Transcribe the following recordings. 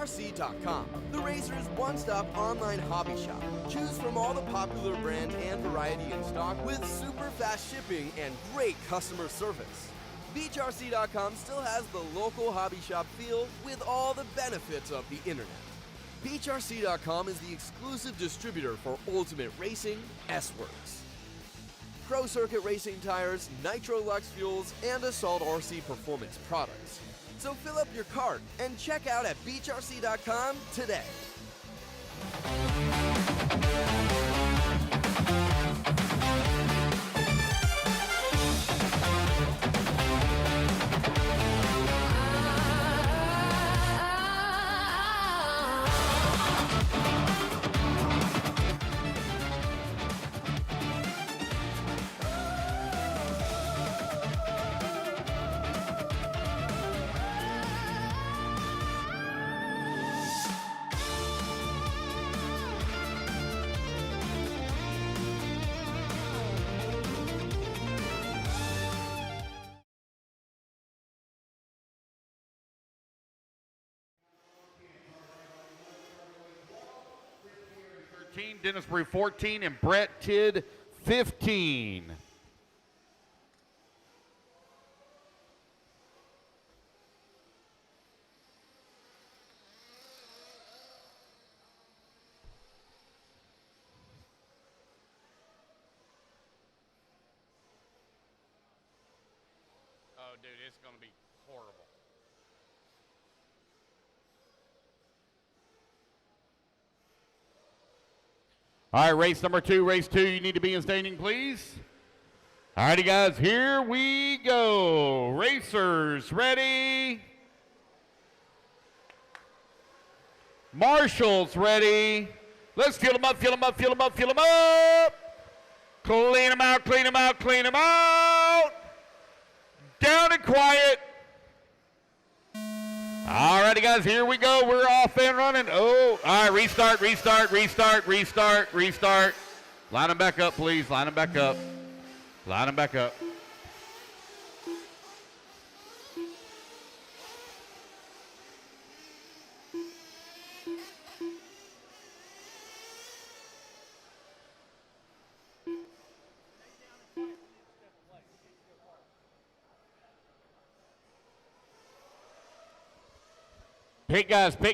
BeachRC.com, the racer's one-stop online hobby shop. Choose from all the popular brands and variety in stock with super fast shipping and great customer service. BeachRC.com still has the local hobby shop feel with all the benefits of the internet. BeachRC.com is the exclusive distributor for Ultimate Racing, S-Works, Pro Circuit Racing tires, Nitro Lux fuels, and Assault RC performance products. So fill up your cart and check out at BeachRC.com today. Dennis Brew 14, and Brett Tidd 15. Oh, dude, it's going to be horrible. All right, race number 2, race 2, you need to be in staging, please. All righty, guys, here we go. Racers, ready. Marshals, ready. Let's fill them up, fill them up, fill them up, fill them up. Clean them out, clean them out, clean them out. Down and quiet. All righty, guys, here we go. We're off and running. Oh, all right, restart, restart, restart, restart, restart. Line them back up, please. Line them back up. Line them back up. Pit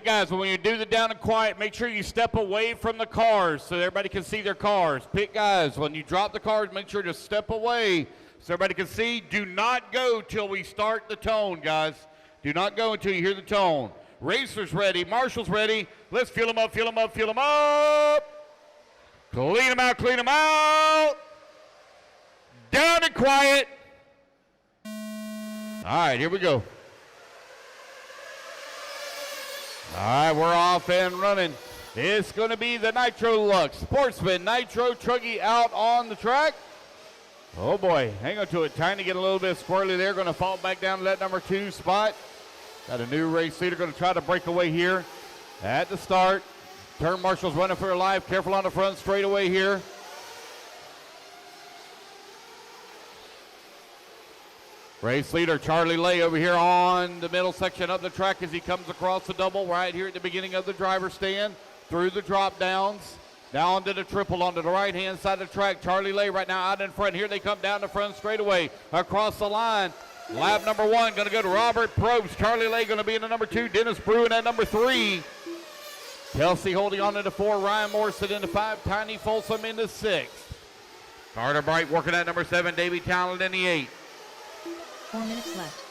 guys, when you do the down and quiet, make sure you step away from the cars so everybody can see their cars. Pit guys, when you drop the cars, make sure to step away so everybody can see. Do not go till we start the tone, guys. Do not go until you hear the tone. Racers ready, marshals ready. Let's fill them up, fill them up, fill them up. Clean them out, clean them out. Down and quiet. All right, here we go. All right, we're off and running. It's going to be the Nitro Lux Sportsman Nitro Truggy out on the track. Oh boy, hang on to it. Trying to get a little bit squirrely there. Going to fall back down to that number 2 spot. Got a new race leader going to try to break away here at the start. Turn marshals running for their life. Careful on the front straightaway here. Race leader Charlie Lay over here on the middle section of the track as he comes across the double right here at the beginning of the driver's stand through the drop downs. Now onto the triple onto the right hand side of the track. Charlie Lay right now out in front. Here they come down the front straightaway across the line. Lap number 1 going to go to Robert Probst. Charlie Lay going to be in the number 2. Dennis Brew in at number 3. Kelsey holding on to the 4. Ryan Morrison in the 5. Tiny Folsom in the 6. Carter Bright working at number 7. Davey Talent in the 8. 4 minutes left.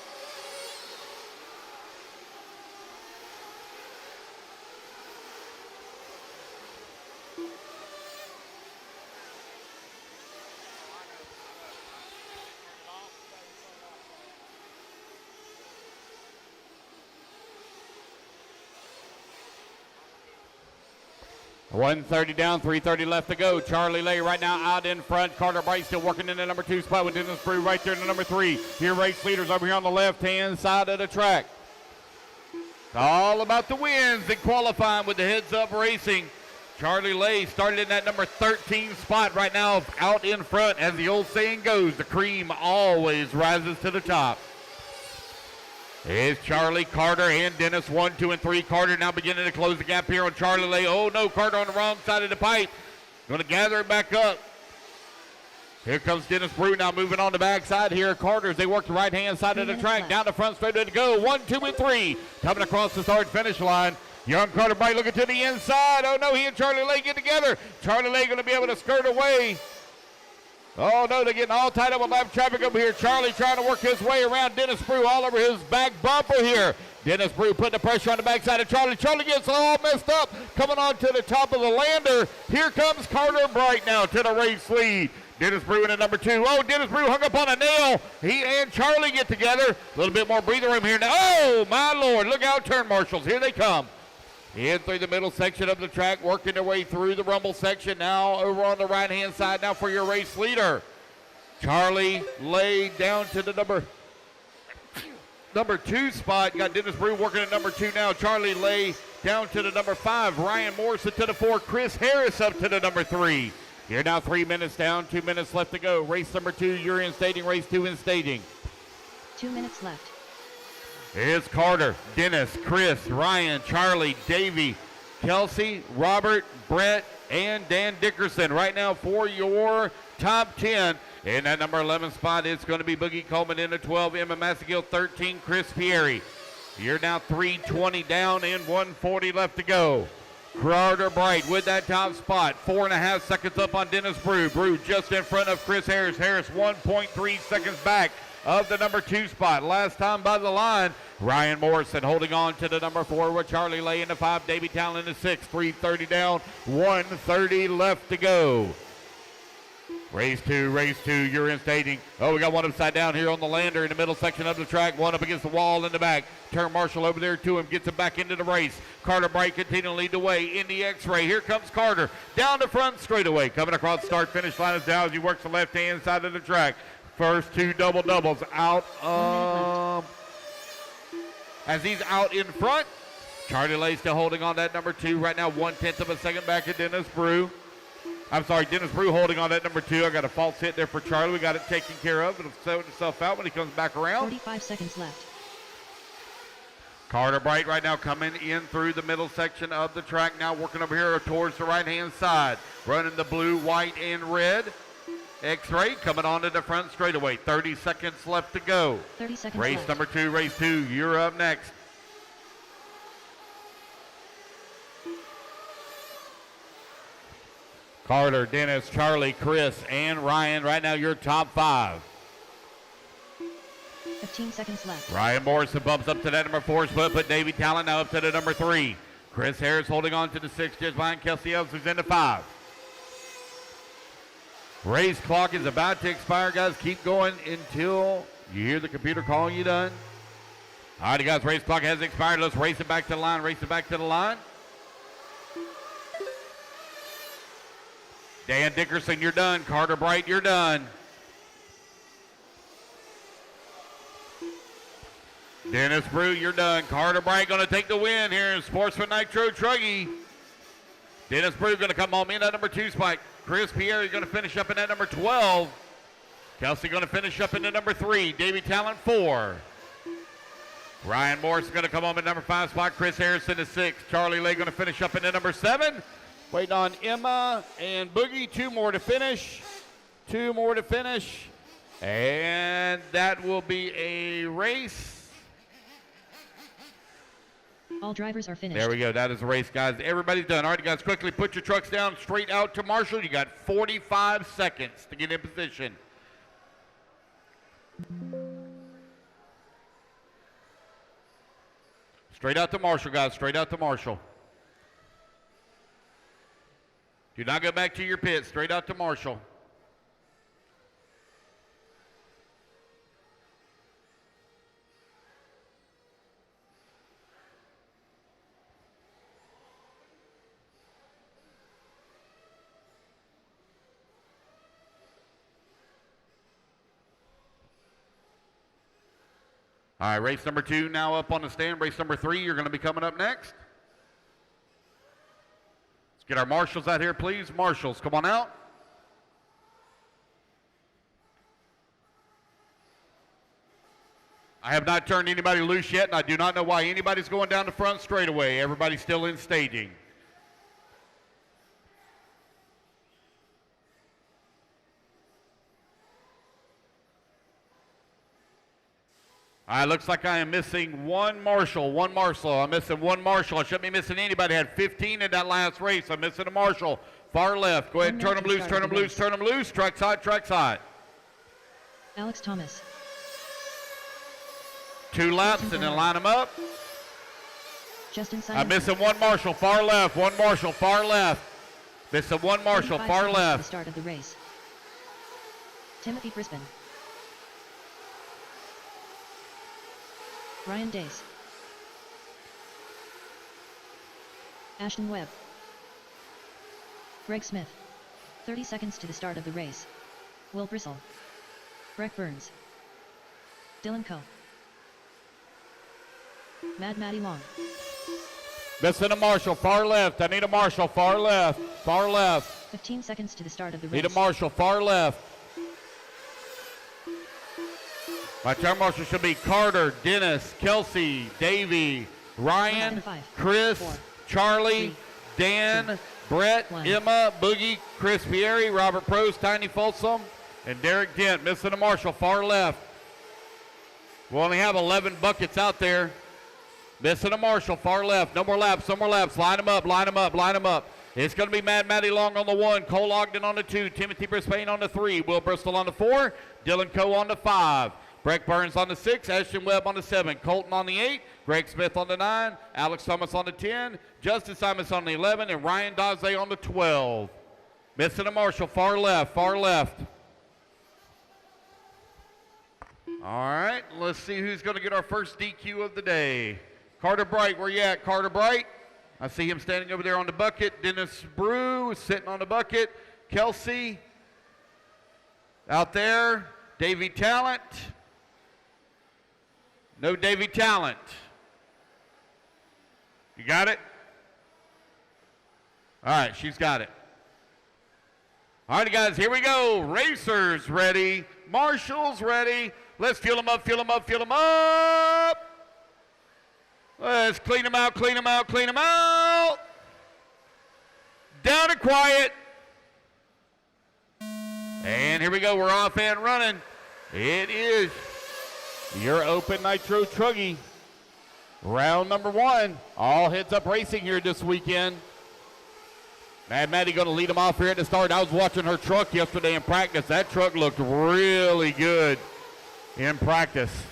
$130 down, $330 left to go. Charlie Lay right now out in front. Carter Bright still working in the number 2 spot with Dennis Brew right there in the number 3. Here race leaders over here on the left-hand side of the track. All about the wins and qualifying with the heads-up racing. Charlie Lay started in that number 13 spot right now out in front. As the old saying goes, the cream always rises to the top. is Charlie, Carter, and Dennis. 1, 2, and 3. Carter now beginning to close the gap here on Charlie Lay. Oh no, Carter on the wrong side of the pipe. Going to gather it back up. Here comes Dennis Brew now moving on the backside here. Carter as they work the right-hand side of the track. Down the front straight to go. 1, 2, and 3. Coming across the start-finish line. Young Carter Bright looking to the inside. Oh no, he and Charlie Lay get together. Charlie Lay going to be able to skirt away. Oh no, they're getting all tied up with live traffic over here. Charlie trying to work his way around Dennis Brew all over his back bumper here. Dennis Brew putting the pressure on the backside of Charlie. Charlie gets all messed up. Coming on to the top of the lander. Here comes Carter Bright now to the race lead. Dennis Brew in at number 2. Oh, Dennis Brew hung up on a nail. He and Charlie get together. A little bit more breather room here now. Oh, my Lord. Look out, turn marshals. Here they come. In through the middle section of the track, working their way through the rumble section. Now over on the right-hand side now for your race leader. Charlie Lay down to the number 2 spot. Got Dennis Brew working at number 2 now. Charlie Lay down to the number 5. Ryan Morrison to the 4. Chris Harris up to the number 3. You're now 3 minutes down, 2 minutes left to go. Race number 2, you're in staging. Race 2 in staging. 2 minutes left. Here's Carter, Dennis, Chris, Ryan, Charlie, Davey, Kelsey, Robert, Brett, and Dan Dickerson. Right now for your top 10. In that number 11 spot, it's going to be Boogie Coleman in the 12. Emma Massagill, 13. Chris Pieri. You're now 3:20 down and 1:40 left to go. Carter Bright with that top spot. 4.5 seconds up on Dennis Brew. Brew just in front of Chris Harris. Harris 1.3 seconds back of the number 2 spot. Last time by the line, Ryan Morrison holding on to the number 4 with Charlie Lay in the 5. Davey Talon in the 6. 3:30 down, 1:30 left to go. Race 2, you're in staging. Oh, we got one upside down here on the lander in the middle section of the track. One up against the wall in the back. Turn Marshall over there to him, gets him back into the race. Carter Bright continuing to lead the way in the X-ray. Here comes Carter down the front straightaway. Coming across the start-finish line as now as he works the left-hand side of the track. First 2 double-doubles out as he's out in front. Charlie Lay still holding on that number 2 right now. 1/10 of a second back at Dennis Brew. I'm sorry, Dennis Brew holding on that number 2. I got a false hit there for Charlie. We got it taken care of. It'll sort itself out when he comes back around. 45 seconds left. Carter Bright right now coming in through the middle section of the track. Now working over here towards the right-hand side. Running the blue, white, and red. X-ray coming onto the front straightaway. 30 seconds left to go. 30 seconds race left. number 2, race 2. You're up next. Carter, Dennis, Charlie, Chris, and Ryan. Right now, your top 5. 15 seconds left. Ryan Morrison bumps up to that number 4 spot, but Davey Talon now up to the number 3. Chris Harris holding on to the 6, just behind Kelsey Ellis, who's in the 5. Race clock is about to expire, guys. Keep going until you hear the computer calling you done. All right, guys, race clock has expired. Let's race it back to the line, race it back to the line. Dan Dickerson, you're done. Carter Bright, you're done. Dennis Brew, you're done. Carter Bright going to take the win here in Sportsman Nitro Truggy. Dennis Brew going to come home in at number 2 spot. Chris Pierre going to finish up in at number 12. Kelsey going to finish up in at number 3. Davey Talent 4. Ryan Morris going to come home at number 5 spot. Chris Harrison is 6. Charlie Lay going to finish up in at number 7. Waiting on Emma and Boogie. 2 more to finish. 2 more to finish. And that will be a race. All drivers are finished. There we go. That is a race, guys. Everybody's done. All right, guys, quickly put your trucks down straight out to Marshall. You got 45 seconds to get in position. Straight out to Marshall, guys. Straight out to Marshall. Do not go back to your pit. Straight out to Marshall. All right, race number 2 now up on the stand. Race number 3, you're going to be coming up next. Let's get our marshals out here, please. Marshals, come on out. I have not turned anybody loose yet, and I do not know why anybody's going down the front straightaway. Everybody's still in staging. All right, looks like I am missing one marshal. I'm missing one marshal. I shouldn't be missing anybody. I had 15 in that last race. I'm missing a marshal. Far left. Go ahead and turn them loose, turn them loose, turn them loose. Track side, track side. Alex Thomas. 2 laps and then line them up. Justin Simon. I'm missing one marshal. Far left. One marshal. Far left. Missing one marshal. Far left. The start of the race. Timothy Brisbane. Ryan Days. Ashton Webb. Greg Smith. 30 seconds to the start of the race. Will Bristle. Breck Burns. Dylan Coe. Maddie Long. Missing a marshal. Far left. I need a marshal. Far left. Far left. 15 seconds to the start of the race. Need a marshal. Far left. My turn marshal should be Carter, Dennis, Kelsey, Davey, Ryan, Chris, 4, Charlie, 3, Dan, 2, Brett, 1. Emma, Boogie, Chris Pieri, Robert Prose, Tiny Folsom, and Derek Dent. Missing a marshal, far left. We only have 11 buckets out there. Missing a marshal, far left. No more laps, no more laps. Line them up, line them up, line them up. It's going to be Maddie Long on the 1, Cole Ogden on the 2, Timothy Brisbane on the 3, Will Bristol on the 4, Dylan Coe on the 5. Breck Burns on the 6, Ashton Webb on the 7, Colton on the 8, Greg Smith on the 9, Alex Thomas on the 10, Justin Simons on the 11, and Ryan Daze on the 12. Missing a marshal, far left, far left. All right, let's see who's going to get our first DQ of the day. Carter Bright, where you at, Carter Bright? I see him standing over there on the bucket. Dennis Brew is sitting on the bucket. Kelsey out there. Davey Talent. No Davey Talent. You got it? All right, she's got it. All right, guys, here we go. Racers ready. Marshals ready. Let's fuel them up, fuel them up, fuel them up. Let's clean them out, clean them out, clean them out. Down and quiet. And here we go. We're off and running. It is your Open Nitro Truggy. Round number 1. All heads up racing here this weekend. Maddie going to lead them off here at the start. I was watching her truck yesterday in practice. That truck looked really good in practice.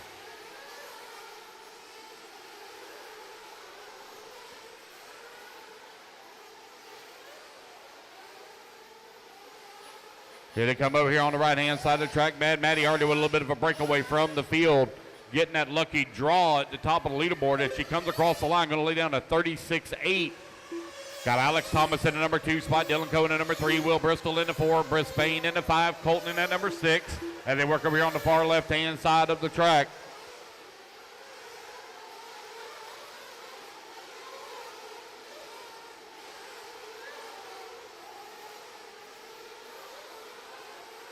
Here they come over here on the right-hand side of the track. Maddie already with a little bit of a breakaway from the field, getting that lucky draw at the top of the leaderboard as she comes across the line, going to lay down to 36.8. Got Alex Thomas in the number 2 spot, Dylan Coe in the number 3, Will Bristol in the 4, Brisbane in the 5, Colton in that number 6, and they work over here on the far left-hand side of the track.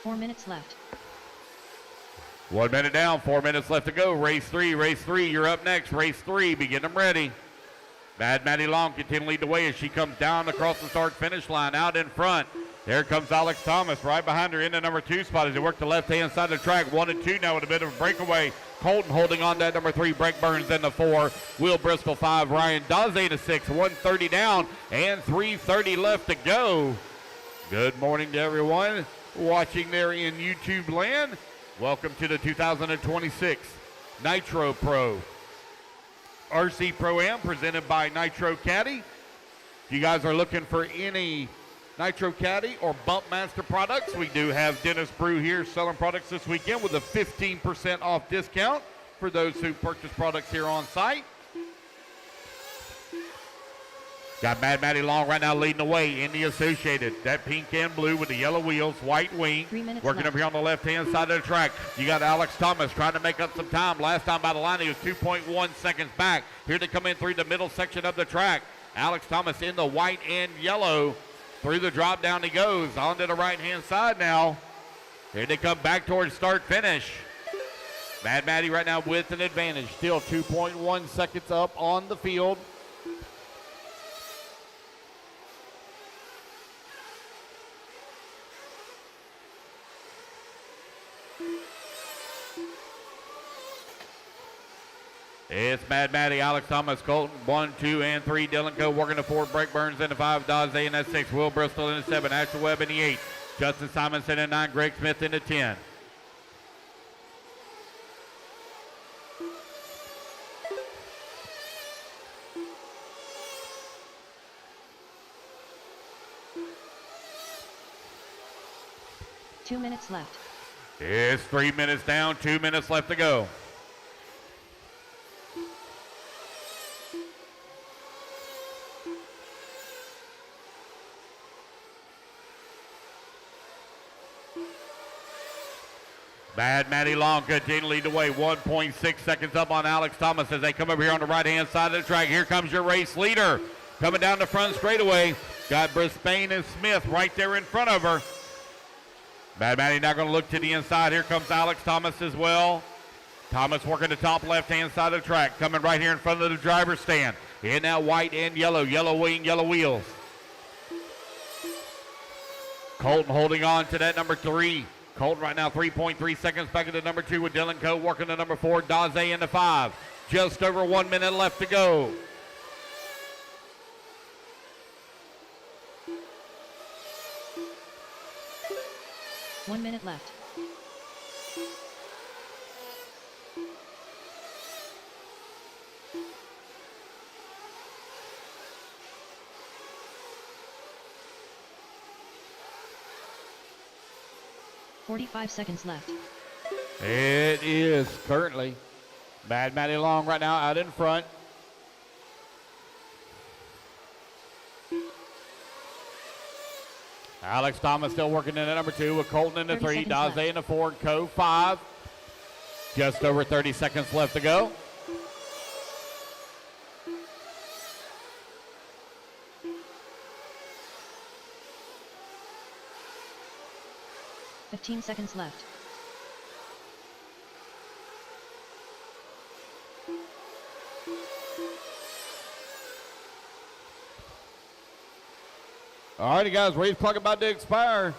Four minutes left. 1 minute down, 4 minutes left to go. Race 3, you're up next. Race 3, be getting them ready. Maddie Long continue to lead the way as she comes down across the start-finish line, out in front. There comes Alex Thomas right behind her in the number 2 spot as they work the left-hand side of the track. 1 and 2 now with a bit of a breakaway. Colton holding on to that number 3, Breck Burns in the 4, Will Bristol 5, Ryan Daze in the 6, 130 down and 3:30 left to go. Good morning to everyone watching there in YouTube land. Welcome to the 2026 Nitropro Rcproam presented by Nitro Caddy. If you guys are looking for any Nitro Caddy or Bumpmaster products, we do have Dennis Brew here selling products this weekend with a 15% off discount for those who purchase products here on site. Got Maddie Long right now leading the way in the Associated. That pink and blue with the yellow wheels, white wing. 3 minutes Working left. over here on the left-hand side of the track. You got Alex Thomas trying to make up some time. Last time by the line, he was 2.1 seconds back. Here to come in through the middle section of the track. Alex Thomas in the white and yellow. Through the drop down he goes. On to the right-hand side now. Here they come back towards start-finish. Mad Matty right now with an advantage. Still 2.1 seconds up on the field. It's Mad Matty, Alex Thomas, Colton, 1, 2, and 3. Dylan Coe working the 4. Break Burns in the 5. Daze in the 6. Will Bristol in the 7. Asher Webb in the 8. Justin Simonson in 9. Greg Smith in the 10. Two minutes left. It's 3 minutes down, 2 minutes left to go. Mad Matty Long continuing to lead the way. 1.6 seconds up on Alex Thomas as they come over here on the right-hand side of the track. Here comes your race leader coming down the front straightaway. Got Brisbane and Smith right there in front of her. Mad Matty now going to look to the inside. Here comes Alex Thomas as well. Thomas working the top left-hand side of the track. Coming right here in front of the driver's stand. In that white and yellow. Yellow wing, yellow wheels. Colton holding on to that number 3. Colton right now 3.3 seconds back at the number 2 with Dylan Coe working the number 4. Daze in the 5. Just over 1 minute left to go. One minute left. .45 seconds left. It is currently Mad Matty Long right now out in front. Alex Thomas still working in at number 2 with Colton in the 3, Daze in the 4, and Coe 5. Just over 30 seconds left to go. .15 seconds left. All righty, guys, race clock about to expire.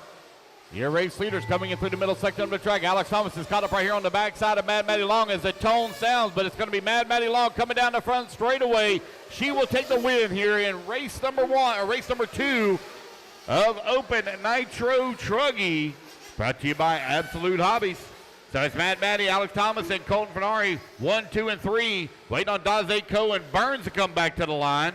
Your race leaders coming in through the middle section of the track. Alex Thomas is caught up right here on the backside of Mad Matty Long as the tone sounds, but it's going to be Mad Matty Long coming down the front straightaway. She will take the win here in race number 1, or race number 2 of Open Nitro Truggy, brought to you by Absolute Hobbies. So it's Mad Matty, Alex Thomas, and Colton Fenari, 1, 2, and 3. Waiting on Daze, Coe, and Burns to come back to the line.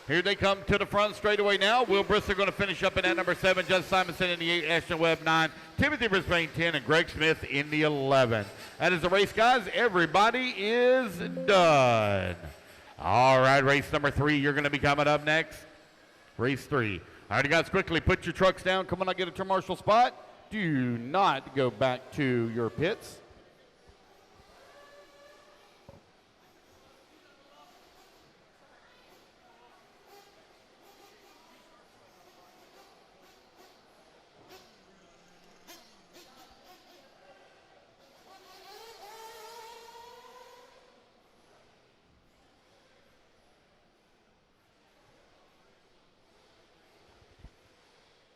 Here they come to the front straightaway now. Will Bristol going to finish up in at number 7. Justin Simonson in the 8. Ashton Webb 9. Timothy Brisbane 10. And Greg Smith in the 11. That is the race, guys. Everybody is done. All right, race number 3. You're going to be coming up next. Race 3. All right, guys, quickly put your trucks down. Come on, I get a turn marshal spot. Do not go back to your pits.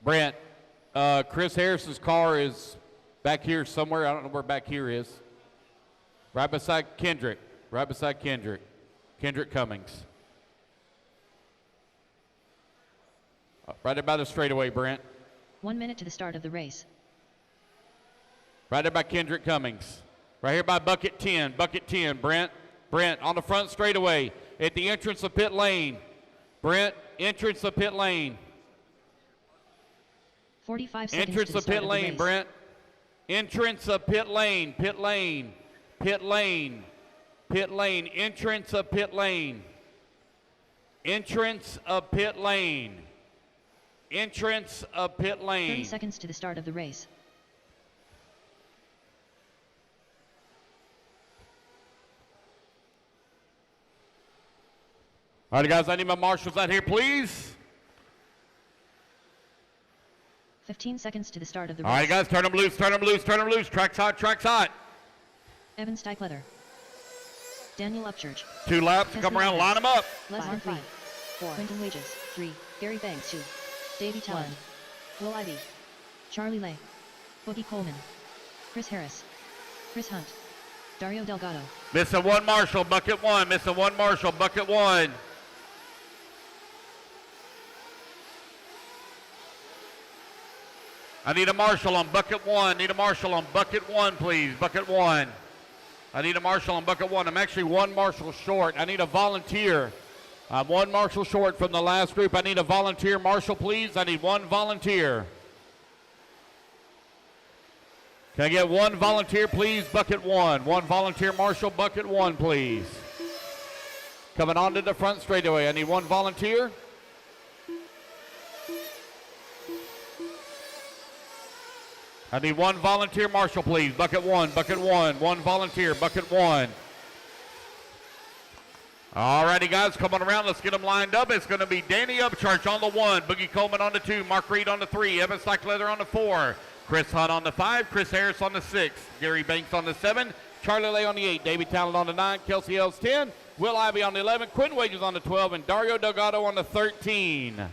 Brent, Chris Harris's car is back here somewhere. I don't know where back here is. Right beside Kendrick. Right beside Kendrick. Kendrick Cummings. Right there by the straightaway, Brent. 1 minute to the start of the race. Right there by Kendrick Cummings. Right here by Bucket 10. Bucket 10, Brent. Brent on the front straightaway at the entrance of pit lane. Brent, entrance of pit lane. 45 seconds entrance to the of start pit of lane, the race. Brent. Entrance of pit lane, pit lane, pit lane, pit lane, entrance of pit lane. Entrance of pit lane. Entrance of pit lane. 30 seconds to the start of the race. All right, guys, I need my marshals out here, please. 15 seconds to the start of the race. All right, guys, turn them loose, turn them loose, turn them loose. Track's hot, track's hot. Evan Stiefleather. Daniel Upchurch. 2 laps, come around, line them up. Lesnar 3. 4. Quentin Wages. 3. Gary Banks 2. Davey Talent. Will Ivy. Charlie Lay. Boogie Coleman. Chris Harris. Chris Hunt. Dario Delgado. Missing 1 Marshall, bucket 1. Missing 1 Marshall, bucket 1. I need a marshal on bucket 1. Need a marshal on bucket 1, please. Bucket 1. I need a marshal on bucket 1. I'm actually 1 marshal short. I need a volunteer. I'm 1 marshal short from the last group. I need a volunteer marshal, please. I need 1 volunteer. Can I get 1 volunteer, please? Bucket 1. 1 volunteer marshal, bucket 1, please. Coming onto the front straightaway. I need 1 volunteer. I need 1 volunteer marshal, please. Bucket 1, bucket 1. 1 volunteer, bucket 1. All righty, guys, come on around. Let's get them lined up. It's going to be Danny Upchurch on the 1, Boogie Coleman on the 2, Mark Reed on the 3, Evan Stiefleather on the 4, Chris Hunt on the 5, Chris Harris on the 6, Gary Banks on the 7, Charlie Lay on the 8, Davey Talent on the 9, Kelsey Ells 10, Will Ivy on the 11, Quinn Wages on the 12, and Dario Delgado on the 13.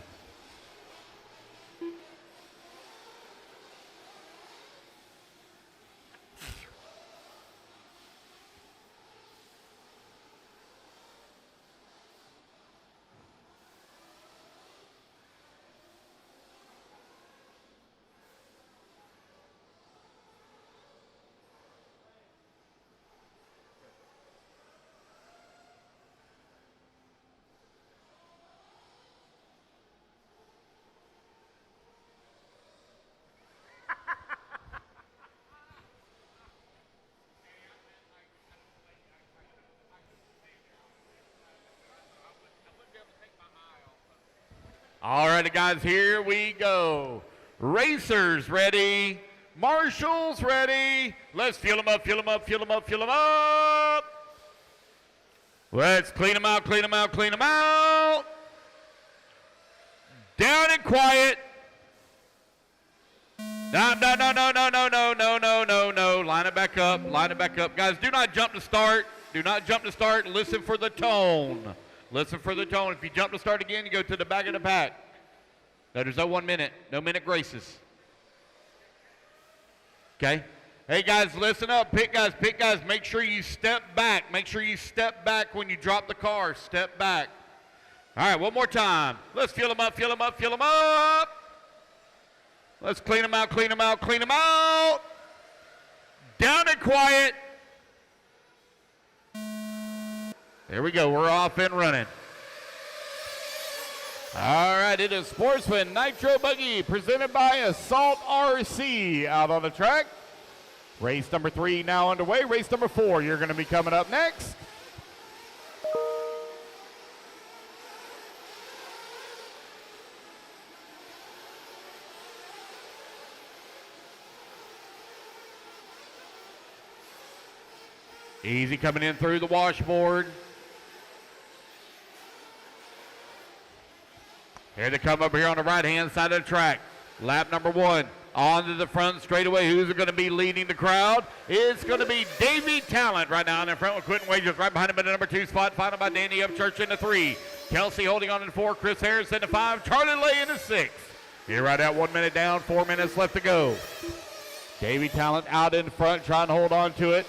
All righty, guys, here we go. Racers ready. Marshals ready. Let's fuel them up, fuel them up, fuel them up, fuel them up. Let's clean them out, clean them out, clean them out. Down and quiet. No, no, no, no, no, no, no, no, no, no, no. Line it back up, line it back up. Guys, do not jump to start. Do not jump to start. Listen for the tone. Listen for the tone. If you jump to start again, you go to the back of the pack. No, there's no 1 minute. No minute graces. Okay? Hey, guys, listen up. Pit guys, pit guys. Make sure you step back. Make sure you step back when you drop the car. Step back. All right, one more time. Let's fuel them up, fuel them up, fuel them up. Let's clean them out, clean them out, clean them out. Down and quiet. There we go. We're off and running. All right, it is Sportsman Nitro Buggy presented by Assault RC out on the track. Race number 3 now underway. Race number 4, you're going to be coming up next. Easy coming in through the washboard. Here they come up here on the right-hand side of the track. Lap number 1. Onto the front straightaway. Who's going to be leading the crowd? It's going to be Davey Talent right now in the front with Quentin Wages right behind him in the number 2 spot, followed by Danny Upchurch in the 3. Kelsey holding on in the 4. Chris Harris in the 5. Charlie Lay in the 6. You're right at 1 minute down, 4 minutes left to go. Davey Talent out in front, trying to hold on to it.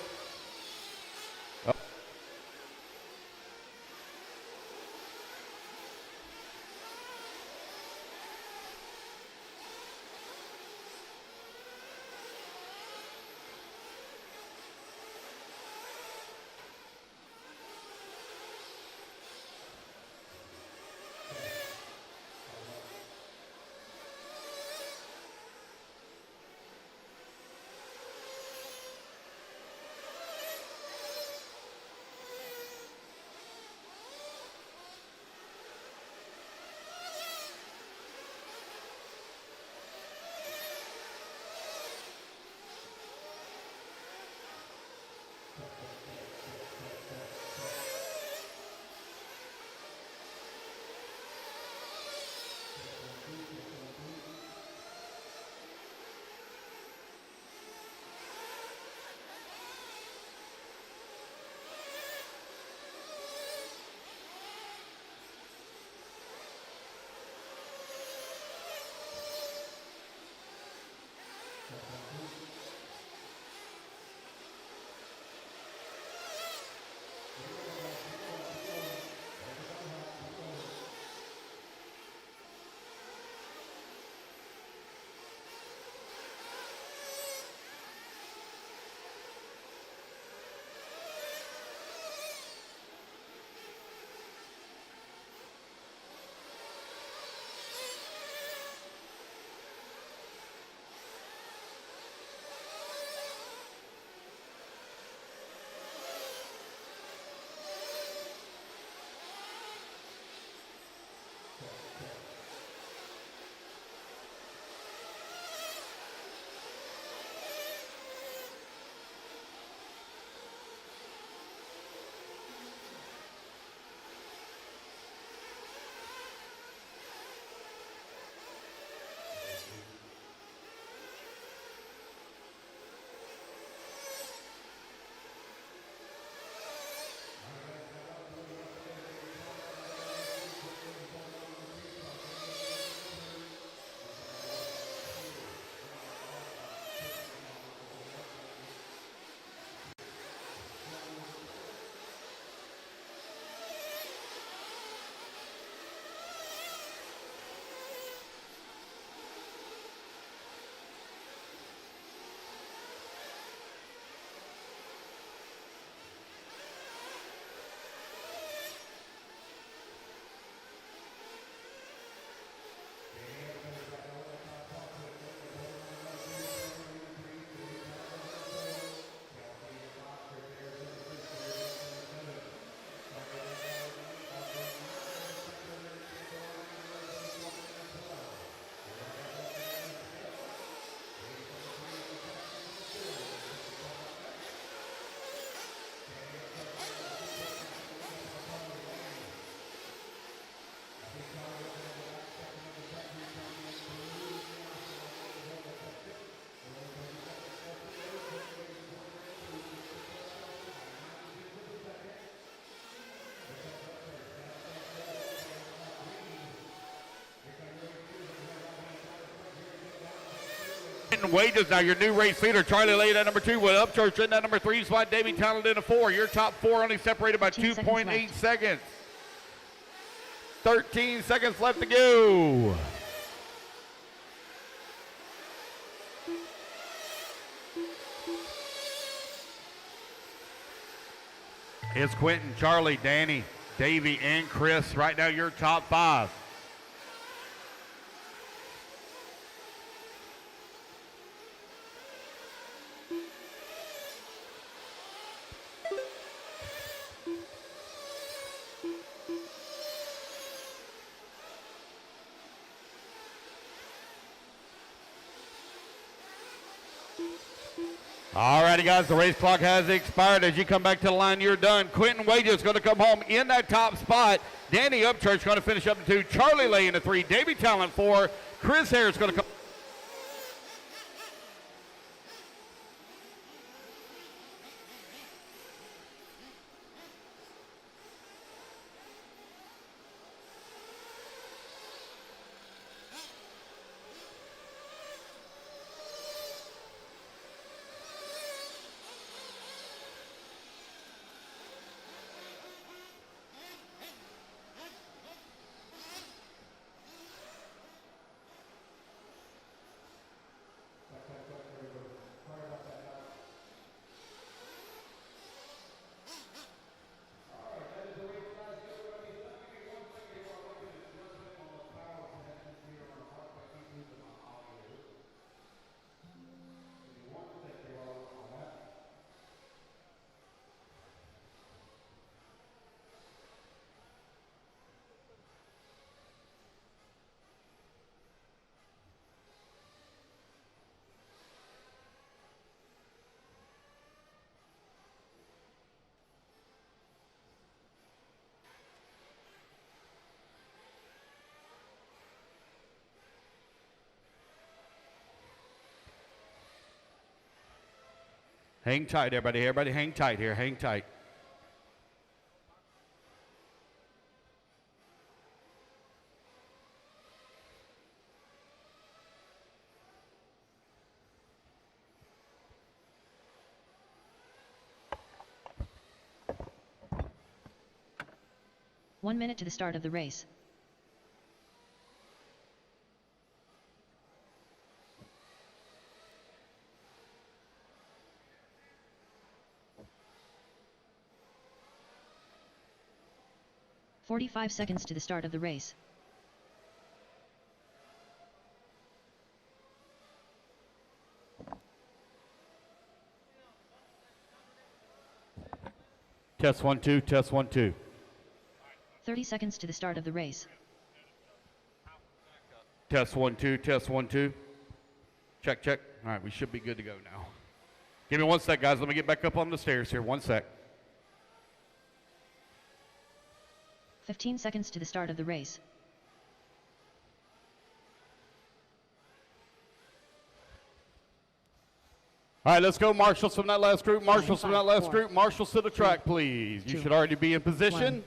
Wages now, your new race leader. Charlie Lane at number 2 with Upchurch in that number 3 spot. Davey Talent in a 4. Your top 4 only separated by 2.8 seconds. 13 seconds left to go. It's Quentin, Charlie, Danny, Davey, and Chris. Right now, your top 5. All righty, guys, the race clock has expired. As you come back to the line, you're done. Quentin Wages is going to come home in that top spot. Danny Upchurch going to finish up to 2. Charlie Lay in the 3. Davey Talent 4. Chris Harris going to come. Hang tight, everybody. Everybody hang tight here. Hang tight. One minute to the start of the race. "45 seconds to the start of the race. Test 1 2, test 1 2. 30 seconds to the start of the race. Test 1 2, test 1 2. Check, check. All right, we should be good to go now. Give me 1 sec, guys. Let me get back up on the stairs here. 1 sec. 15 seconds to the start of the race. All right, let's go, marshals from that last group. Marshals from that last group. Marshals to the track, please. You should already be in position.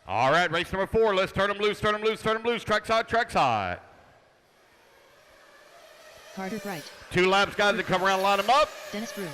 All right, race number 4. Let's turn them loose, turn them loose, turn them loose. Track side, track side. Carter Bright. 2 laps, guys, that come around, line them up. Dennis Brew.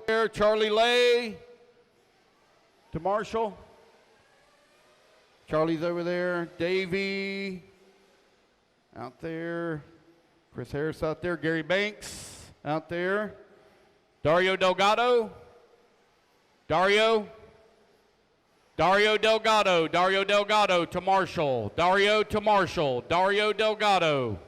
There, Charlie Lay to Marshall. Charlie's over there. Davey out there. Chris Harris out there. Gary Banks out there. Dario Delgado. Dario Delgado. Dario Delgado to Marshall. Dario to Marshall. Dario Delgado.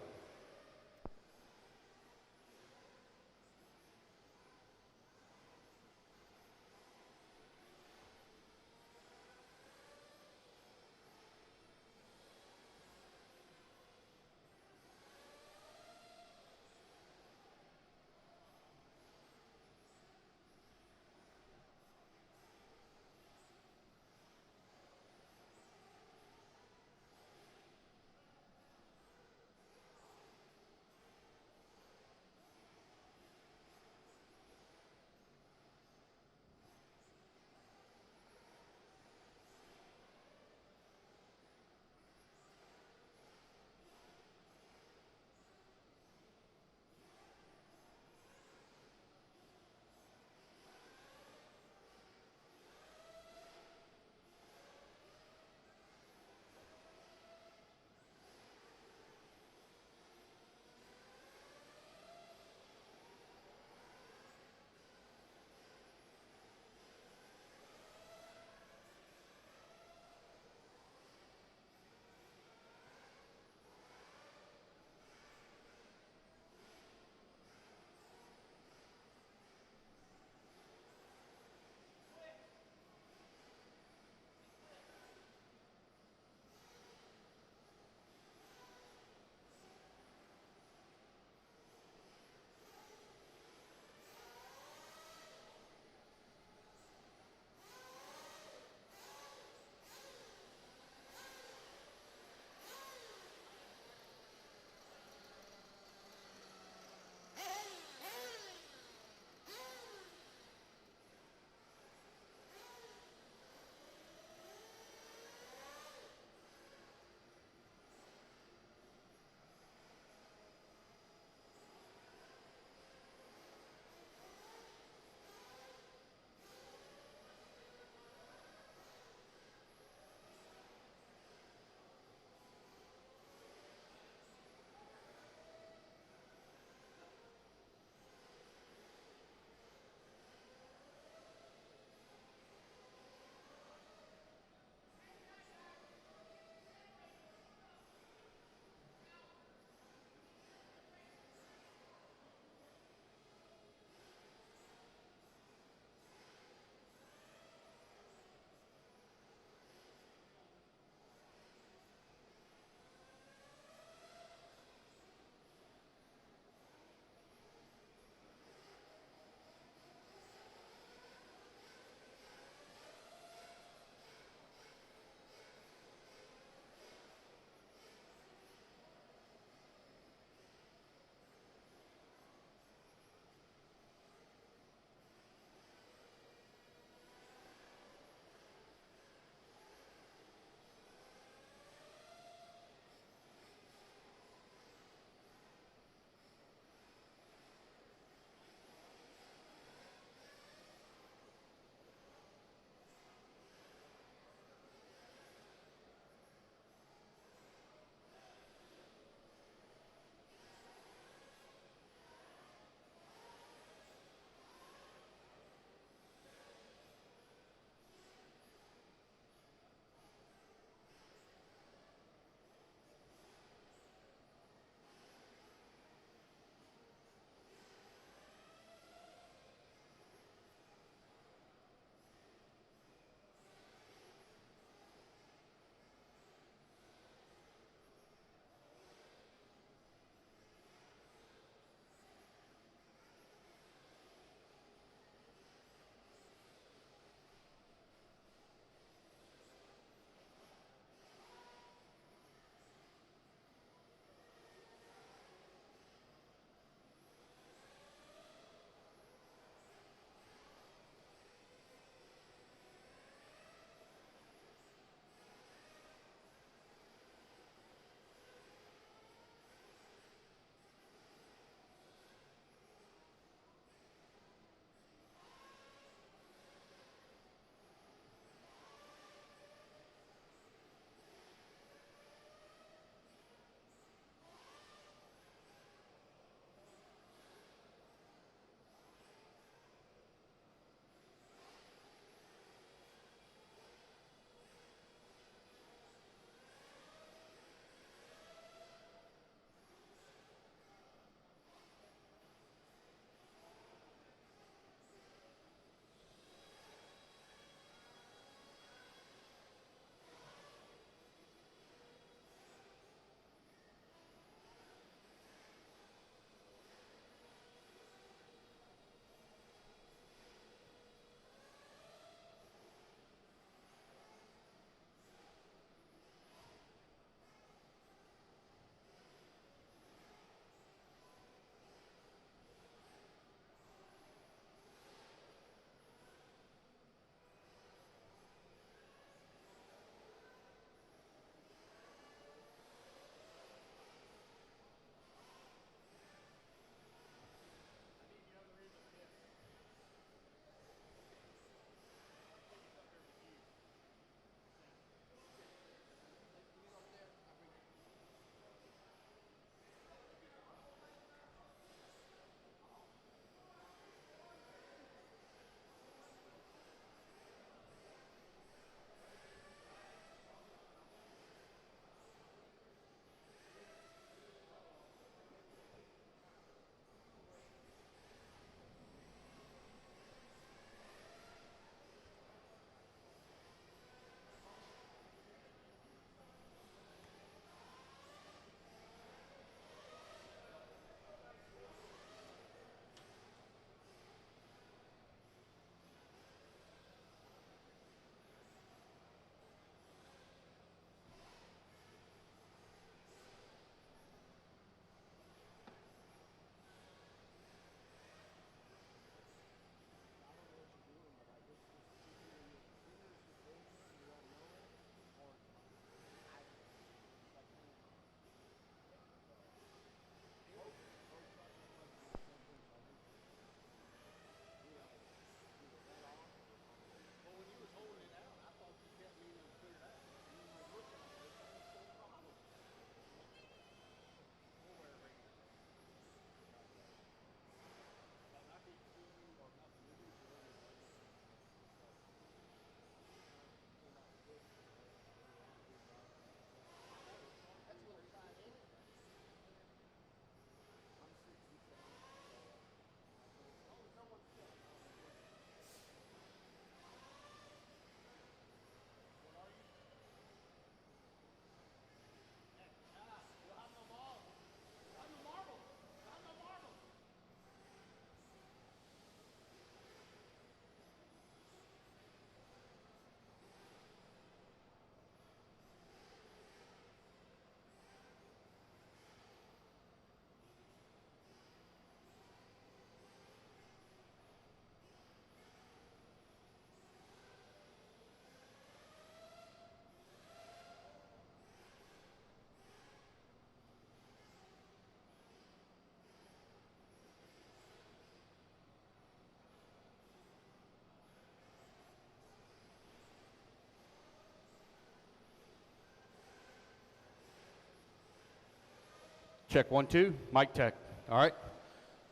Check 1, 2, mic check. All right.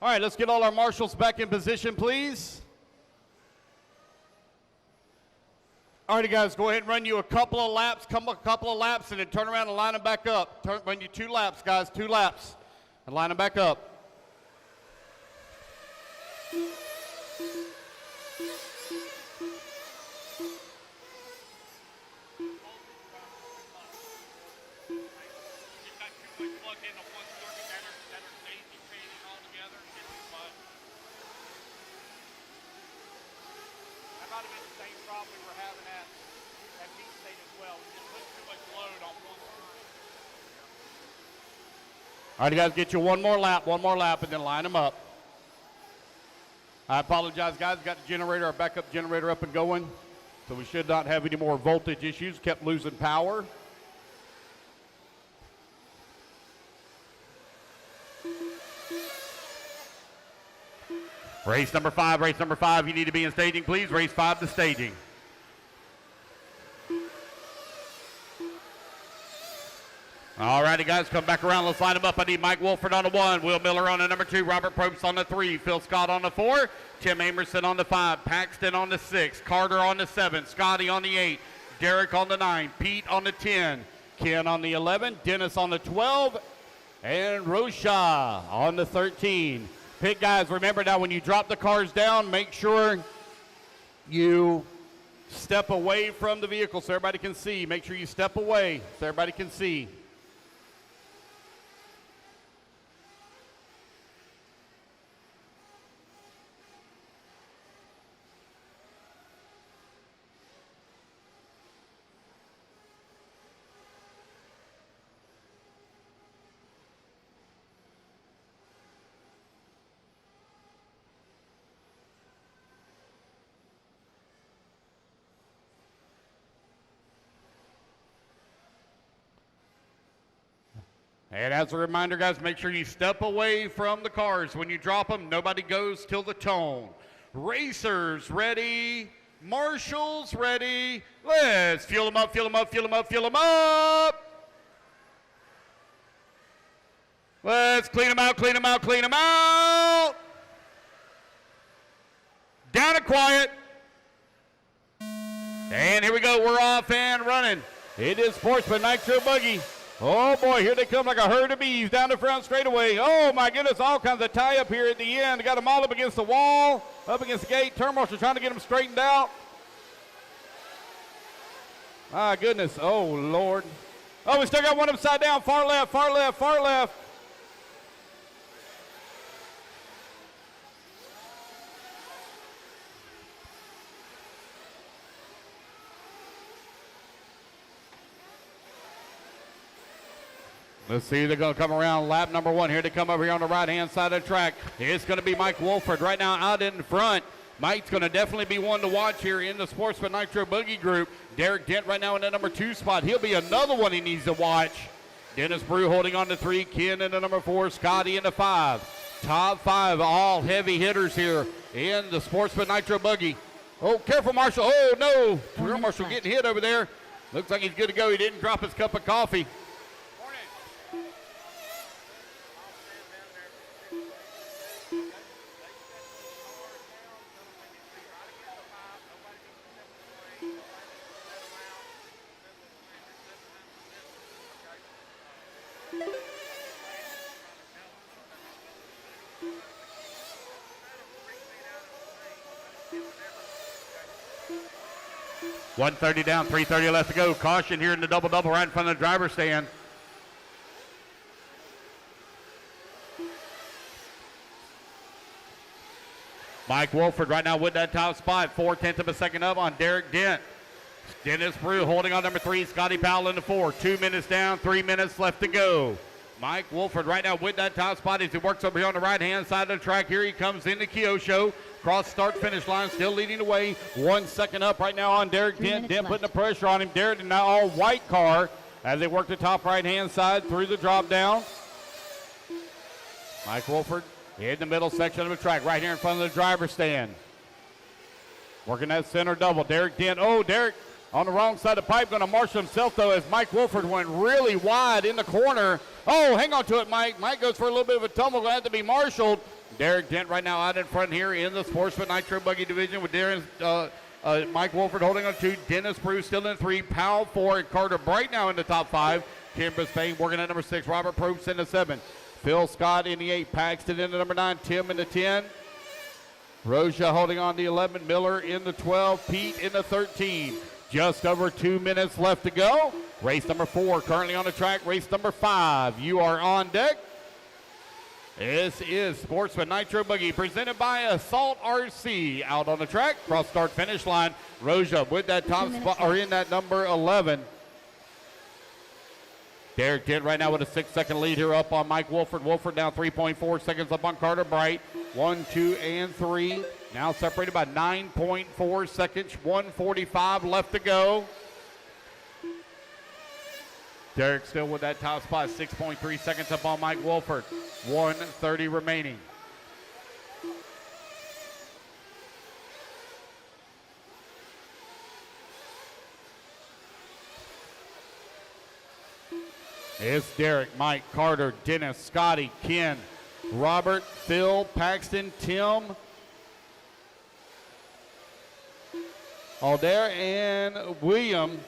All right, let's get all our marshals back in position, please. All right, guys, go ahead and run you a couple of laps, and then turn around and line them back up. Run you 2 laps, guys, 2 laps, and line them back up. All right, guys, get you one more lap, and then line them up. I apologize, guys. Got the generator, our backup generator up and going, so we should not have any more voltage issues. Kept losing power. Race number 5, you need to be in staging, please. Race 5 to staging. All righty, guys, come back around. Let's line them up. I need Mike Wolford on the 1, Will Miller on the number 2, Robert Probst on the 3, Phil Scott on the 4, Tim Amerson on the 5, Paxton on the 6, Carter on the 7, Scotty on the 8, Derek on the 9, Pete on the 10, Ken on the 11, Dennis on the 12, and Rosha on the 13. Pit guys, remember now when you drop the cars down, make sure you step away from the vehicle so everybody can see. Make sure you step away so everybody can see. And as a reminder, guys, make sure you step away from the cars. When you drop them, nobody goes till the tone. Racers ready. Marshals ready. Let's fuel them up, fuel them up, fuel them up, fuel them up. Let's clean them out, clean them out, clean them out. Down and quiet. And here we go. We're off and running. It is Sportsman Nitro Buggy. Oh boy, here they come like a herd of bees down the front straightaway. Oh my goodness, all kinds of tie up here at the end. Got them all up against the wall, up against the gate. Turn marshal trying to get them straightened out. My goodness, oh Lord. Oh, we still got one upside down, far left, far left, far left. Let's see, they're going to come around lap number 1. Here they come over here on the right-hand side of the track. It's going to be Mike Wolford right now out in front. Mike's going to definitely be one to watch here in the Sportsman Nitro Buggy group. Derek Dent right now in the number 2 spot. He'll be another one he needs to watch. Dennis Brew holding on to 3. Ken in the number 4. Scotty in the 5. Top 5, all heavy hitters here in the Sportsman Nitro Buggy. Oh, careful, Marshall. Oh, no. Rear Marshall getting hit over there. Looks like he's good to go. He didn't drop his cup of coffee. .130 down, 3:30 left to go. Caution here in the double-double right in front of the driver's stand. Mike Wolford right now with that top spot. 4/10 of a second up on Derek Dent. Dennis Brew holding on number 3. Scotty Powell in the 4. 2 minutes down, 3 minutes left to go. Mike Wolford right now with that top spot as he works over here on the right-hand side of the track. Here he comes in the Kyosho. Cross start-finish line, still leading the way. 1 second up right now on Derek Dent. Dent putting the pressure on him. Derek in now all-white car as they work the top right-hand side through the drop-down. Mike Wolford in the middle section of the track, right here in front of the driver's stand. Working that center double. Derek Dent. Oh, Derek On the wrong side of the pipe, going to marshal himself, though, as Mike Wolford went really wide in the corner. Oh, hang on to it, Mike. Mike goes for a little bit of a tumble. Going to have to be marshaled. Derek Dent right now out in front here in the Sportsman Nitro Buggy division with Mike Wolford holding on 2. Dennis Bruce still in 3. Powell 4. And Carter Bright now in the top 5. Kim Bisbane working at number 6. Robert Probst in the 7. Phil Scott in the 8. Paxton in the number 9. Tim in the 10. Roja holding on the 11. Miller in the 12. Pete in the 13. Just over 2 minutes left to go. Race number 4 currently on the track. Race number 5. You are on deck. This is Sportsman Nitro Buggy presented by Assault RC out on the track. Cross start finish line. Roja with that top spot or in that number 11. Derek Dent right now with a 6-second lead here up on Mike Wolford. Wolford now 3.4 seconds up on Carter Bright. 1, 2, and 3. Now separated by 9.4 seconds. 1:45 left to go. Derek still with that top spot. 6.3 seconds up on Mike Wolford. 1:30 remaining. It's Derek, Mike, Carter, Dennis, Scotty, Ken, Robert, Phil, Paxton, Tim, Aldair, and William.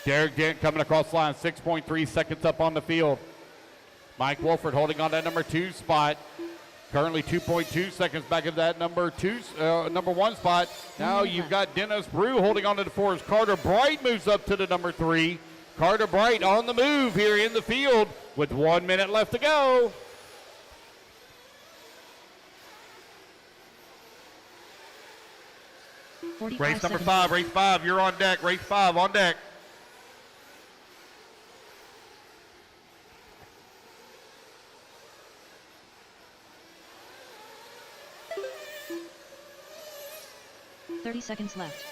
Derek Dent coming across the line, 6.3 seconds up on the field. Mike Wolford holding on that number 2 spot. Currently 2.2 seconds back of that number 1 spot. Now you've got Dennis Brew holding on to the 4 as Carter Bright moves up to the number 3. Carter Bright on the move here in the field with 1 minute left to go. Race number 5, race 5, you're on deck. Race 5 on deck. Seconds left.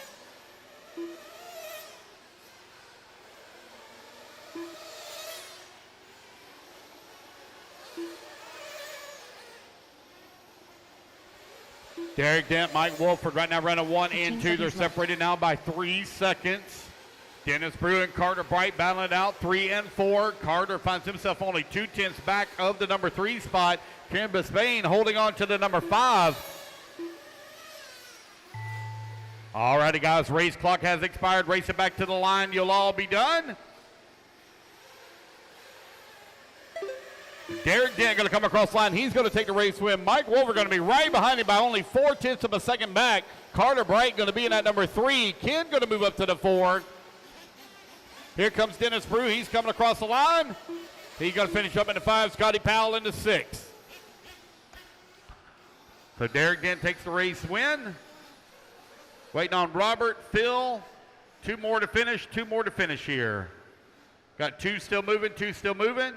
Derek Dent, Mike Wolford right now running 1 and 2. They're left. separated now by 3 seconds. Dennis Brew and Carter Bright battling it out 3 and 4. Carter finds himself only 2/10 back of the number 3 spot. Kim Bisbane holding on to the number 5. All righty, guys, race clock has expired. Race it back to the line. You'll all be done. Derek Dent going to come across the line. He's going to take the race win. Mike Wolford going to be right behind him by only 0.4 of a second back. Carter Bright going to be in that number 3. Ken going to move up to the 4. Here comes Dennis Brew. He's coming across the line. He's going to finish up in the 5. Scotty Powell in the 6. So Derek Dent takes the race win. Waiting on Robert, Phil. 2 more to finish, 2 more to finish here. Got 2 still moving, 2 still moving.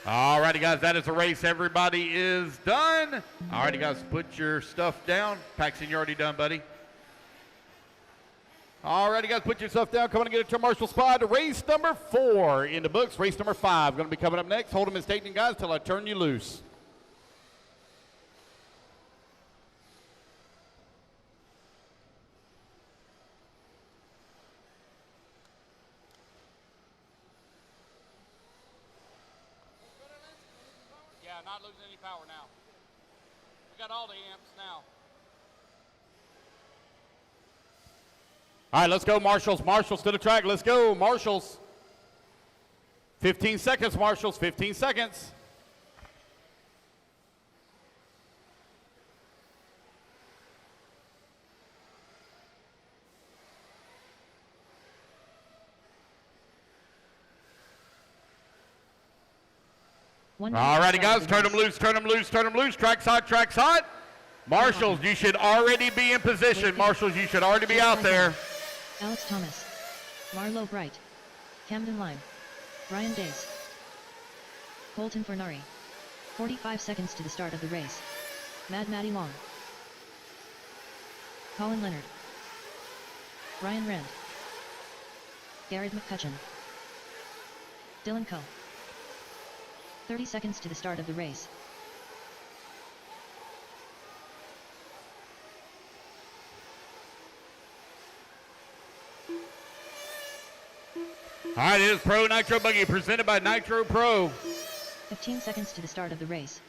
All righty, guys, that is the race. Everybody is done. All righty, guys, put your stuff down. Paxton, you're already done, buddy. All righty, guys, put your stuff down. Come on and get it to Marshall Spot. Race number 4 in the books. Race number 5 going to be coming up next. Hold them and stating, guys, till I turn you loose. Not losing any power now. We got all the amps now. All right, let's go, Marshals. Marshals to the track. Let's go, Marshals. 15 seconds, Marshals. 15 seconds. All righty, guys, turn them loose, turn them loose, turn them loose. Track's hot, track's hot. Marshals, you should already be in position. Marshals, you should already be out there. Alex Thomas, Marlo Bright, Camden Lime, Brian Days, Colton Fernari. 45 seconds to the start of the race. Maddie Long, Colin Leonard, Ryan Rand, Garrett McCutcheon, Dylan Coe. 30 seconds to the start of the race. All right, it is Pro Nitro Buggy presented by Nitro Pro. 15 seconds to the start of the race.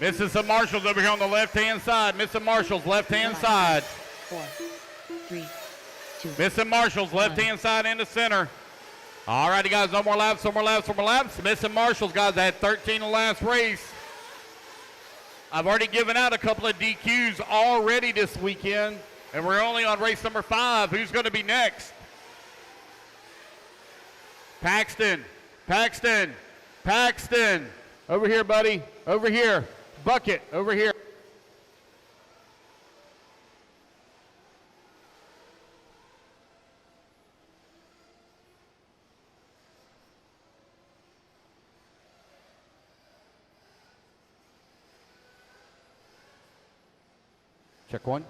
Missing some marshals over here on the left-hand side. Missing marshals, left-hand side. 4, 3, 2. Missing marshals, left-hand side in the center. All righty, guys, no more laps, no more laps, no more laps. Missing marshals, guys. I had 13 in the last race. I've already given out a couple of DQs already this weekend, and we're only on race number 5. Who's going to be next? Paxton. Over here, buddy. Over here. Bucket, over here. Check one.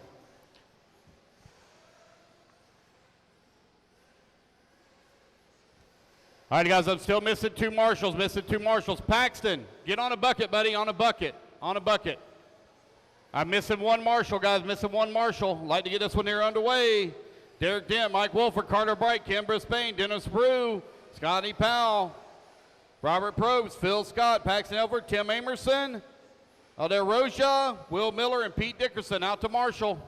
All right, guys, I'm still missing 2 marshals, Paxton, get on a bucket, buddy, on a bucket. I'm missing 1 marshal, guys, Like to get this one here underway. Derek Dent, Mike Wolford, Carter Bright, Kim Brisbane, Dennis Brew, Scotty Powell, Robert Probst, Phil Scott, Paxton Elford, Tim Amerson, Adair Roja, Will Miller, and Pete Dickerson out to marshal.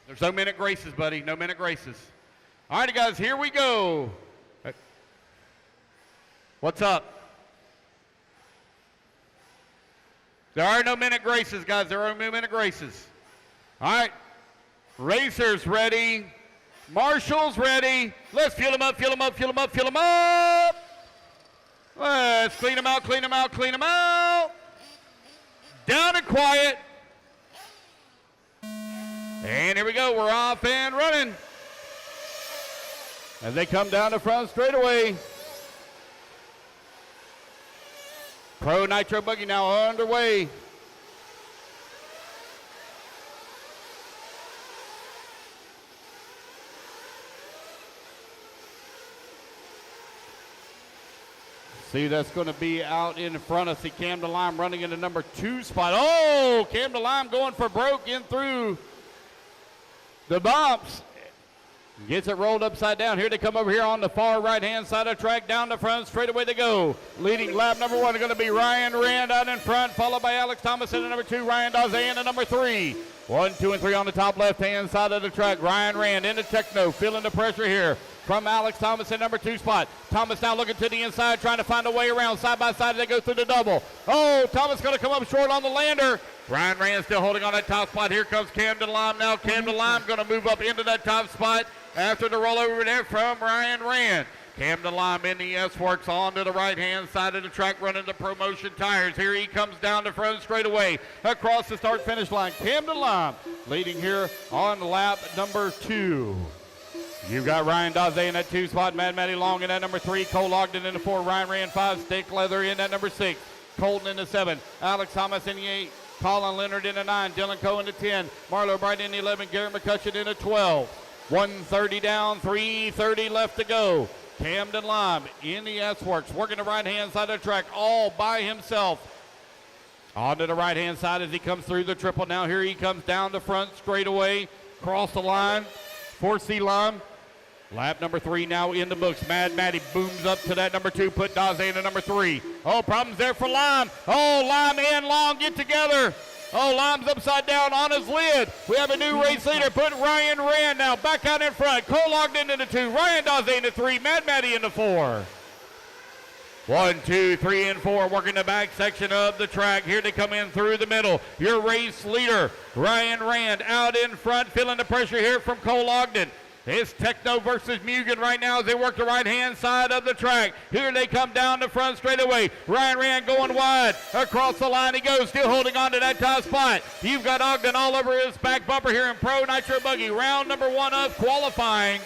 There's no minute graces, buddy, no minute graces. All right, guys, here we go. What's up? There are no minute graces, guys. There are no minute graces. All right. Racers ready. Marshals ready. Let's fuel them up. Let's clean them out. Down and quiet. And here we go. We're off and running. As they come down the front straightaway. Pro Nitro Buggy now underway. See, that's going to be out in front of Cam DeLime running in the number 2 spot. Oh, Cam DeLime going for broke in through the bumps. Gets it rolled upside down. Here they come over here on the far right-hand side of the track. Down the front, straight away they go. Leading lap number 1 is going to be Ryan Rand out in front, followed by Alex Thomas in the number 2, Ryan Dazay in the number 3. 1, 2, and 3 on the top left-hand side of the track. Ryan Rand into Techno, feeling the pressure here from Alex Thomas in number 2 spot. Thomas now looking to the inside, trying to find a way around. Side by side, they go through the double. Oh, Thomas going to come up short on the lander. Ryan Rand still holding on that top spot. Here comes Cam DeLime now. Cam DeLime going to move up into that top spot after the rollover there from Ryan Rand. Cam DeLime in the S-Works onto the right-hand side of the track running the promotion tires. Here he comes down the front straightaway across the start-finish line. Cam DeLime leading here on lap number 2. You've got Ryan Dazay in that 2 spot, Mad Matty Long in that number 3, Cole Ogden in the 4, Ryan Rand 5, Stick Leather in that number 6, Colton in the 7, Alex Thomas in the 8, Colin Leonard in the 9, Dylan Coe in the 10, Marlo Bright in the 11, Garrett McCutcheon in the 12. 130 down, 330 left to go. Camden Lime in the S-Works, working the right-hand side of the track all by himself. Onto the right-hand side as he comes through the triple. Now here he comes down the front straightaway, cross the line, 4C Lime. Lap number 3 now in the books. Mad Matty booms up to that number 2, put Dazay in the number 3. Oh, problems there for Lime. Oh, Lime and Long get together. Oh, Lime's upside down on his lid. We have a new race leader. Put Ryan Rand now back out in front. Cole Ogden in the 2. Ryan Dazay in the 3. Mad Matty in the 4. 1, 2, 3, and 4 working the back section of the track. Here they come in through the middle. Your race leader, Ryan Rand, out in front, feeling the pressure here from Cole Ogden. It's Techno versus Mugen right now as they work the right-hand side of the track. Here they come down the front straightaway. Ryan Rand going wide. Across the line he goes, still holding on to that top spot. You've got Ogden all over his back bumper here in Pro Nitro Buggy. Round number 1 of qualifying.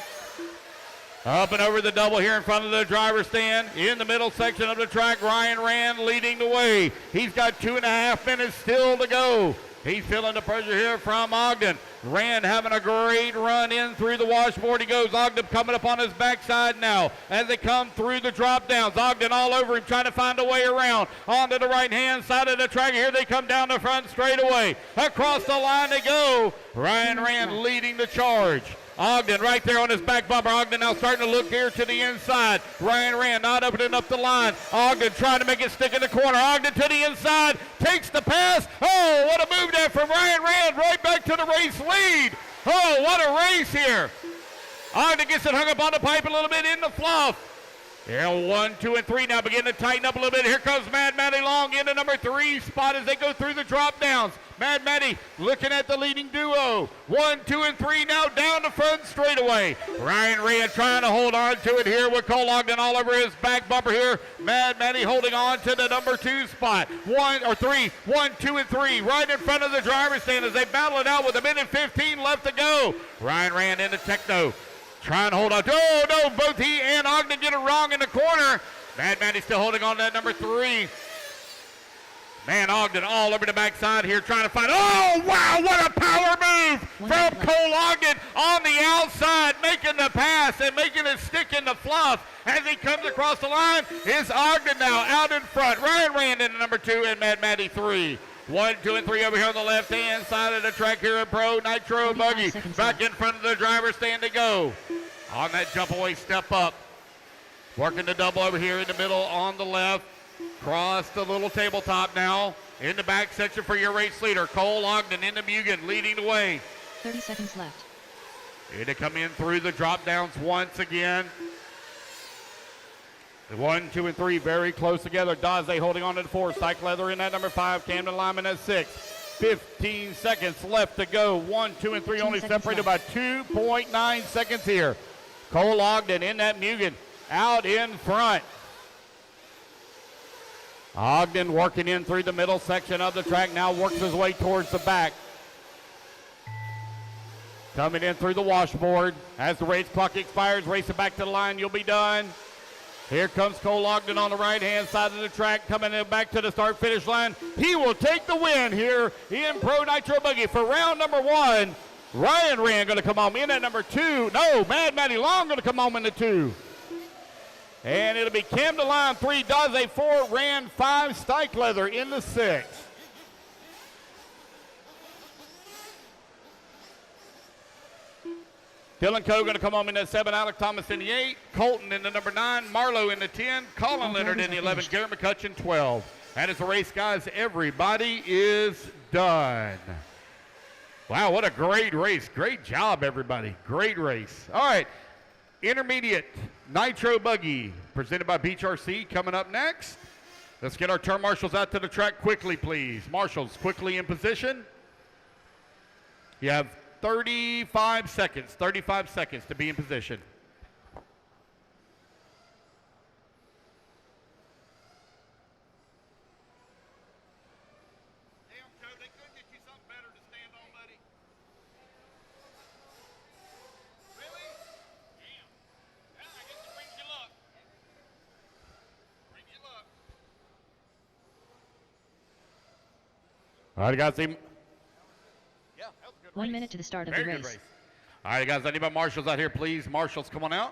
Up and over the double here in front of the driver's stand. In the middle section of the track, Ryan Rand leading the way. He's got 2.5 minutes still to go. He's feeling the pressure here from Ogden. Rand having a great run in through the washboard. He goes. Ogden coming up on his backside now as they come through the drop downs. Ogden all over him trying to find a way around onto the right-hand side of the track. Here they come down the front straightaway. Across the line they go. Ryan Rand leading the charge. Ogden right there on his back bumper. Ogden now starting to look here to the inside. Ryan Rand not opening up the line. Ogden trying to make it stick in the corner. Ogden to the inside. Takes the pass. Oh, what a move there from Ryan Rand. Right back to the race lead. Oh, what a race here. Ogden gets it hung up on the pipe a little bit in the fluff. Yeah, 1, 2, and 3 now begin to tighten up a little bit. Here comes Mad Matty Long into number 3 spot as they go through the drop downs. Mad Matty looking at the leading duo. 1, 2, and 3 now down the front straightaway. Ryan Rand trying to hold on to it here with Cole Ogden all over his back bumper here. Mad Matty holding on to the number 2 spot. 1, 2, and 3 right in front of the driver's stand as they battle it out with 1:15 left to go. Ryan Rand into Techno. Trying to hold on. Oh, no, both he and Ogden get it wrong in the corner. Mad Matty still holding on to that number 3. Man, Ogden all over the backside here trying to find. Oh, wow, what a power move from Cole Ogden on the outside, making the pass and making it stick in the fluff. As he comes across the line, is Ogden now out in front. Ryan Rand in number 2 and Mad Matty 3. 1, 2, and 3 over here on the left-hand side of the track here in Pro Nitro Buggy. Back in front of the driver's stand to go. On that jump away, step up. Working the double over here in the middle on the left. Cross the little tabletop now. In the back section for your race leader. Cole Ogden in the Mugen leading the way. 30 seconds left. Here to come in through the drop downs once again. 1, 2, and 3 very close together. Daze holding on to the 4. Psych Leather in that number 5. Camden Lyman at 6. 15 seconds left to go. 1, 2, and 3 only separated by 2.9 seconds here. Cole Ogden in that Mugen out in front. Ogden working in through the middle section of the track. Now works his way towards the back. Coming in through the washboard. As the race clock expires, race it back to the line. You'll be done. Here comes Cole Ogden on the right-hand side of the track, coming in back to the start-finish line. He will take the win here in Pro Nitro Buggy for round number 1. Ryan Rand going to come home in at number 2. No, Mad Matty Long going to come home in the 2. And it'll be Camden Line 3, Daze 4, Rand 5, Stike Leather in the 6. Dylan Coe going to come home in the 7, Alec Thomas in the 8, Colton in the number 9, Marlowe in the 10, Colin Leonard in the 11, Garrett McCutcheon 12. That is the race, guys. Everybody is done. Wow, what a great race. Great job, everybody. Great race. All right, intermediate Nitro Buggy presented by Beach RC coming up next. Let's get our turn marshals out to the track quickly, please. Marshals quickly in position. You have 35 seconds to be in position. Damn, Joe, they couldn't get you something better to stand on, buddy. Really? Damn. Well, I guess it brings you luck. Brings you luck. All right, guys. 1 minute to the start of the race. All right, guys, I need my marshals out here, please. Marshals, come on out.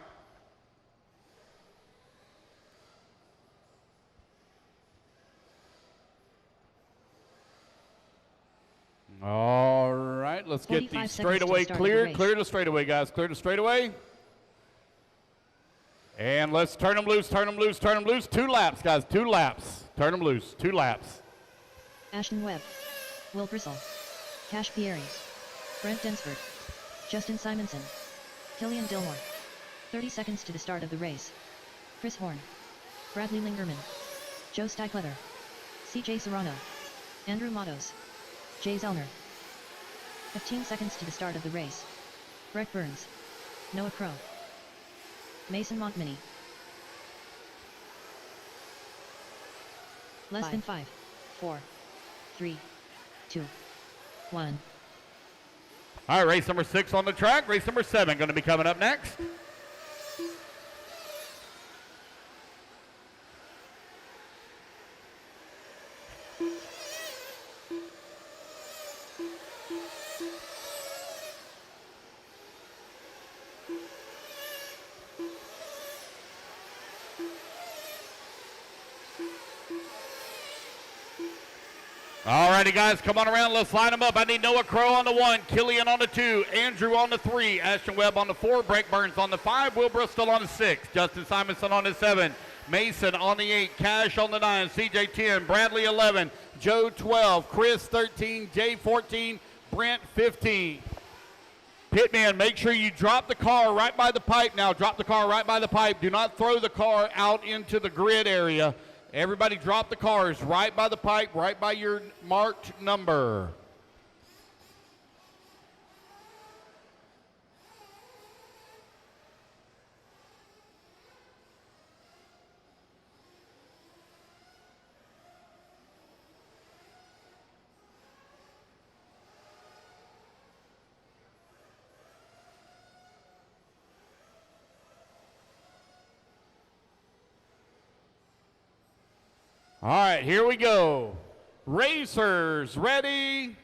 All right, let's get the straightaway clear. Clear the straightaway, guys. Clear the straightaway. And let's turn them loose, turn them loose, turn them loose. 2 laps, guys, 2 laps. Turn them loose, 2 laps. Ashton Webb, Will Bristle, Cash Pieri, Brent Densford, Justin Simonson, Killian Dillmore. 30 seconds to the start of the race. Chris Horn, Bradley Lingerman, Joe Stikelether, CJ Serrano, Andrew Matos, Jay Zellner. 15 seconds to the start of the race. Brett Burns, Noah Crow, Mason Montminy. Less than 5, 4, 3, 2, 1. All right, race number 6 on the track. Race number 7 going to be coming up next. All righty, guys, come on around. Let's line them up. I need Noah Crow on the 1, Killian on the 2, Andrew on the 3, Ashton Webb on the 4, Brake Burns on the 5, Will Bristol on the 6, Justin Simonson on the 7, Mason on the 8, Cash on the 9, CJ 10, Bradley 11, Joe 12, Chris 13, Jay 14, Brent 15. Pitman, make sure you drop the car right by the pipe now. Drop the car right by the pipe. Do not throw the car out into the grid area. Everybody drop the cars right by the pipe, right by your marked number. All right, here we go. Racers ready.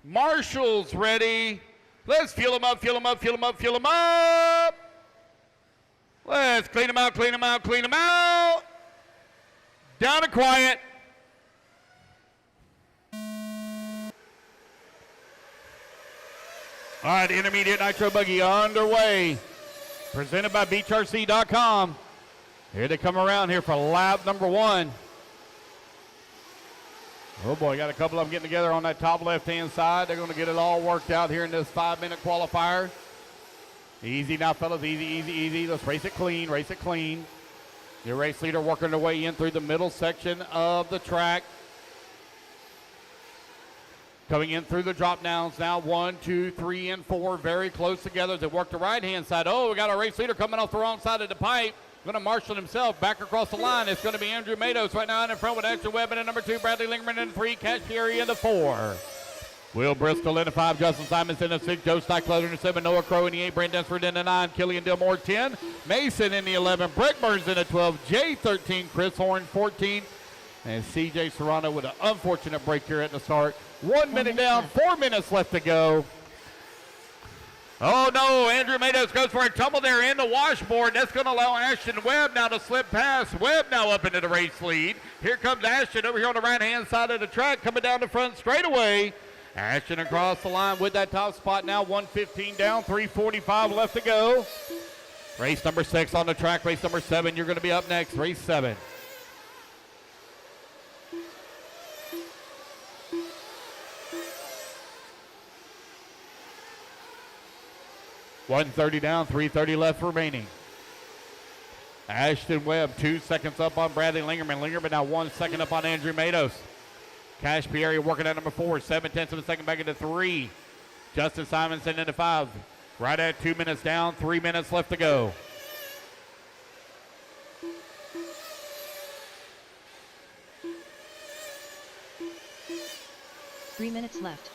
Marshals ready. Let's fuel them up, fuel them up, fuel them up, fuel them up. Let's clean them out, clean them out, clean them out. Down and quiet. All right, intermediate nitro buggy underway. Presented by BeachRC.com. Here they come around here for lap number 1. Oh boy, got a couple of them getting together on that top left-hand side. They're going to get it all worked out here in this 5-minute qualifier. Easy now, fellas, easy, easy, easy. Let's race it clean, race it clean. Your race leader working their way in through the middle section of the track. Coming in through the drop downs now, 1, 2, 3, and 4, very close together as they work the right-hand side. Oh, we got our race leader coming off the wrong side of the pipe. Going to marshal himself back across the line. It's going to be Andrew Matos right now in front with Ashton Webb in the number 2, Bradley Lingerman in the 3, Cash Perry in the 4. Will Bristol in the 5, Justin Simons in the 6, Joe Steichler in the 7, Noah Crow in the 8, Brent Desford in the 9, Killian Dillmore 10, Mason in the 11, Brett Burns in the 12, Jay 13, Chris Horn 14, and CJ Serrano with an unfortunate break here at the start. 1 minute down, 4 minutes left to go. Oh no, Andrew Matos goes for a tumble there in the washboard. That's going to allow Ashton Webb now to slip past. Webb now up into the race lead. Here comes Ashton over here on the right-hand side of the track, coming down the front straightaway. Ashton across the line with that top spot now, 1:15 down, 3:45 left to go. Race number 6 on the track, race number 7. You're going to be up next, race 7. $130 down, 3:30 left remaining. Ashton Webb 2 seconds up on Bradley Lingerman. Lingerman now 1 second up on Andrew Matos. Cash Pierre working at number 4, 7/10 of a second back into 3. Justin Simonson into 5. Right at 2 minutes down, 3 minutes left to go. Three minutes left.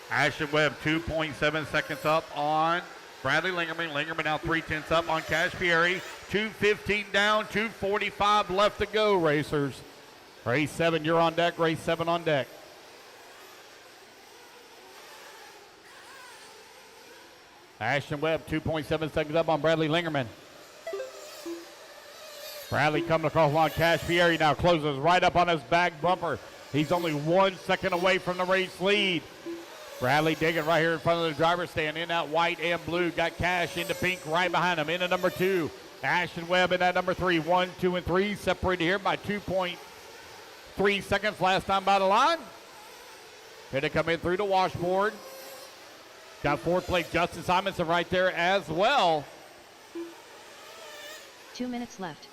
Ashton Webb 2.7 seconds up on Bradley Lingerman. Lingerman now 3/10 up on Cash Pierre. 2:15 down, 2:45 left to go, racers. Race 7, you're on deck. Race 7 on deck. Ashton Webb 2.7 seconds up on Bradley Lingerman. Bradley coming across the line. Cash Pierre now closes right up on his back bumper. He's only 1 second away from the race lead. Bradley digging right here in front of the driver's stand in that white and blue. Got Cash into pink right behind him. Into number 2. Ashton Webb in that number 3. 1, 2, and 3 separated here by 2.3 seconds last time by the line. Here to come in through the washboard. Got 4th place Justin Simonson right there as well. 2 minutes left.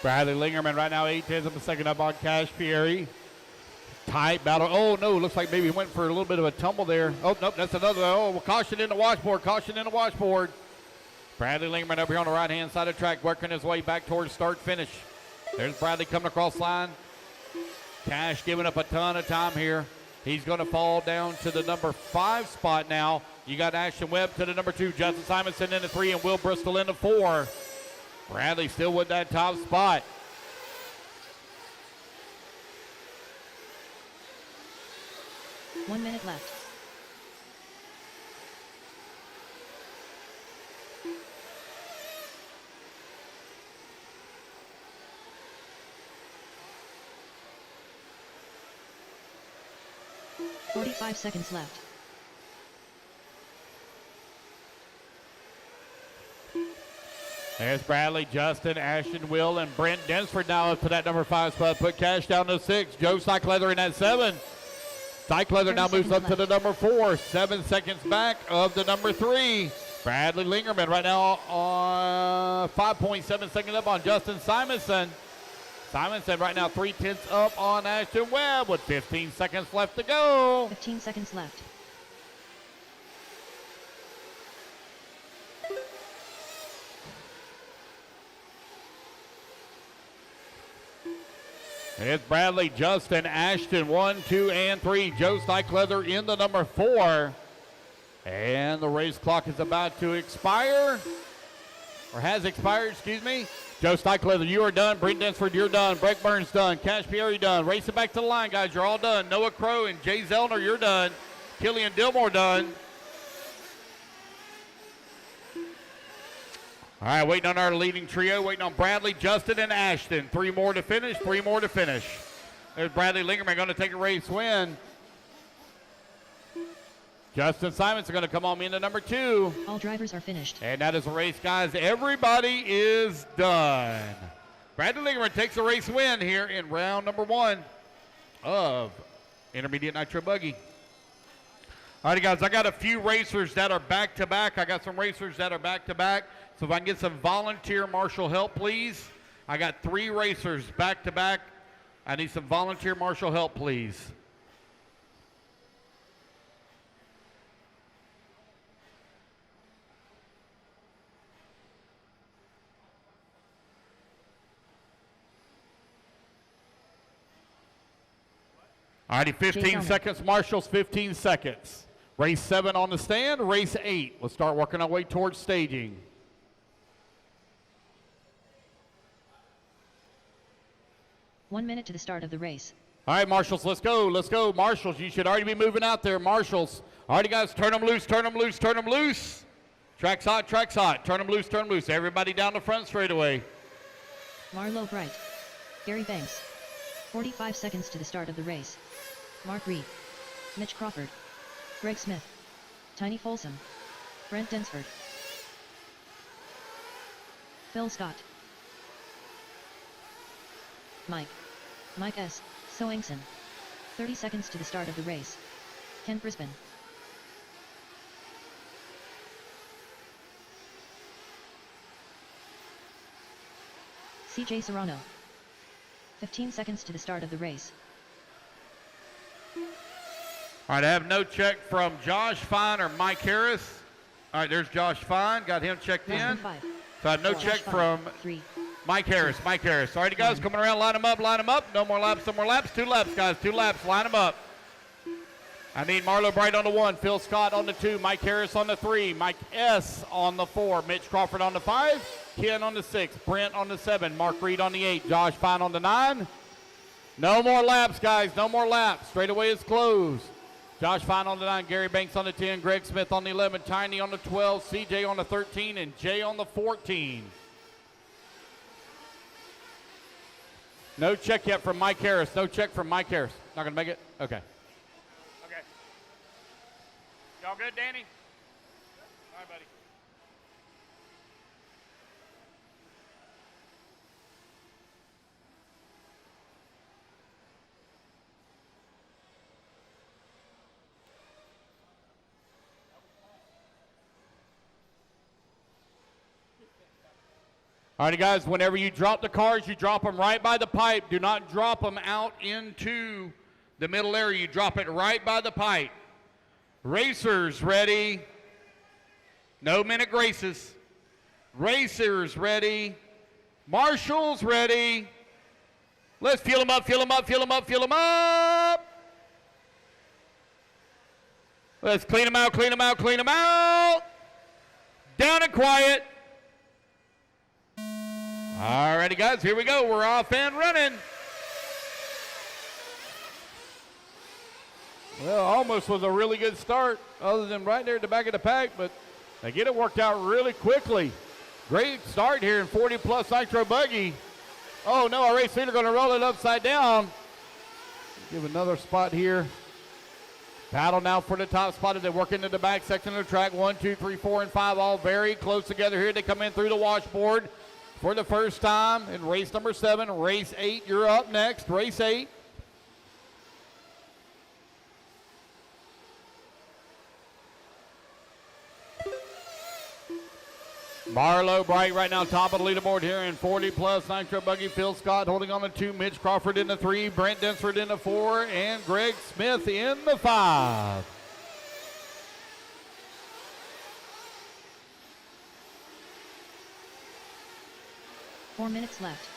Bradley Lingerman right now 8/10 of a second up on Cash Pierre. Tight battle. Oh no, looks like maybe he went for a little bit of a tumble there. Oh nope, that's another. Oh, well, caution in the washboard. Caution in the washboard. Bradley Lingerman up here on the right-hand side of the track, working his way back towards start finish. There's Bradley coming across line. Cash giving up a ton of time here. He's going to fall down to the number 5 spot now. You got Ashton Webb to the number 2, Justin Simonson in the 3, and Will Bristol in the 4. Bradley still with that top spot. One minute left. "45 seconds left. There's Bradley, Justin, Ashton, Will, and Brent Densford now up to that number 5 spot. Put Cash down to 6. Joe Cycleather in at 7. Cycleather now moves up to the number 4. 7 seconds back of the number 3. Bradley Lingerman right now on 5.7 seconds up on Justin Simonson. Simonson right now 3/10 up on Ashton Webb with 15 seconds left to go. 15 seconds left. It's Bradley, Justin, Ashton, 1, 2, and 3. Joe Cycleather in the number 4. And the race clock is about to expire. Or has expired, excuse me. Joe Cycleather, you are done. Brent Densford, you're done. Breck Burns done. Cash Pierre done. Racing back to the line, guys. You're all done. Noah Crow and Jay Zellner, you're done. Killian Dillmore done. All right, waiting on our leading trio. Waiting on Bradley, Justin, and Ashton. 3 more to finish. 3 more to finish. There's Bradley Lingerman going to take a race win. Justin Simonson going to come on in to number 2. All drivers are finished. And that is a race, guys. Everybody is done. Bradley Lingerman takes a race win here in round number 1 of Intermediate Nitro Buggy. All right, guys, I got a few racers that are back-to-back. I got some racers that are back-to-back. So if I can get some volunteer marshal help, please. I got 3 racers back-to-back. I need some volunteer marshal help, please. All righty, 15 seconds, marshals, 15 seconds. Race 7 on the stand, race 8. We'll start working our way towards staging. One minute to the start of the race. All right, marshals, let's go, let's go. Marshals, you should already be moving out there, marshals. All righty, guys, turn them loose, turn them loose, turn them loose. Track's hot, track's hot. Turn them loose, turn them loose. Everybody down the front straightaway. Marlo Bright. Gary Banks. 45 seconds to the start of the race. Mark Reed. Mitch Crawford. Greg Smith. Tiny Folsom. Brent Densford. Phil Scott. Mike S. Soengson. 30 seconds to the start of the race. Ken Brisbane. CJ Serrano. 15 seconds to the start of the race. All right, I have no check from Josh Fine or Mike Harris. All right, there's Josh Fine. Got him checked in. 5, So I have no 4, check 5, from 3, Mike Harris. Mike Harris. All right, guys, coming around. Line them up, line them up. No more laps, no more laps. 2 laps, guys. 2 laps. Line them up. I need Marlo Bright on the 1. Phil Scott on the 2. Mike Harris on the 3. Mike S. on the 4. Mitch Crawford on the 5. Ken on the 6. Brent on the 7. Mark Reed on the 8. Josh Fine on the 9. No more laps, guys. No more laps. Straightaway is closed. Josh Fine on the 9, Gary Banks on the 10, Greg Smith on the 11, Tiny on the 12, CJ on the 13, and Jay on the 14. No check yet from Mike Harris. No check from Mike Harris. Not going to make it? Okay. Okay. Y'all good, Danny? All right, buddy. All right, guys, whenever you drop the cars, you drop them right by the pipe. Do not drop them out into the middle area. You drop it right by the pipe. Racers ready. No minute graces. Racers ready. Marshals ready. Let's fuel them up, fuel them up, fuel them up, fuel them up. Let's clean them out, clean them out, clean them out. Down and quiet. All righty, guys, here we go. We're off and running. Well, almost was a really good start other than right there at the back of the pack, but they get it worked out really quickly. Great start here in 40-plus Nitro Buggy. Oh, no, our race leader going to roll it upside down. Give another spot here. Battle now for the top spot as they work into the back section of the track. 1, 2, 3, 4, and 5 all very close together here. They come in through the washboard for the first time in race number 7. Race 8, you're up next. Race 8. Marlowe Bright right now top of the leaderboard here in 40-plus Nitro Buggy. Phil Scott holding on to 2. Mitch Crawford in the 3. Brent Densford in the 4. And Greg Smith in the 5. Four minutes left.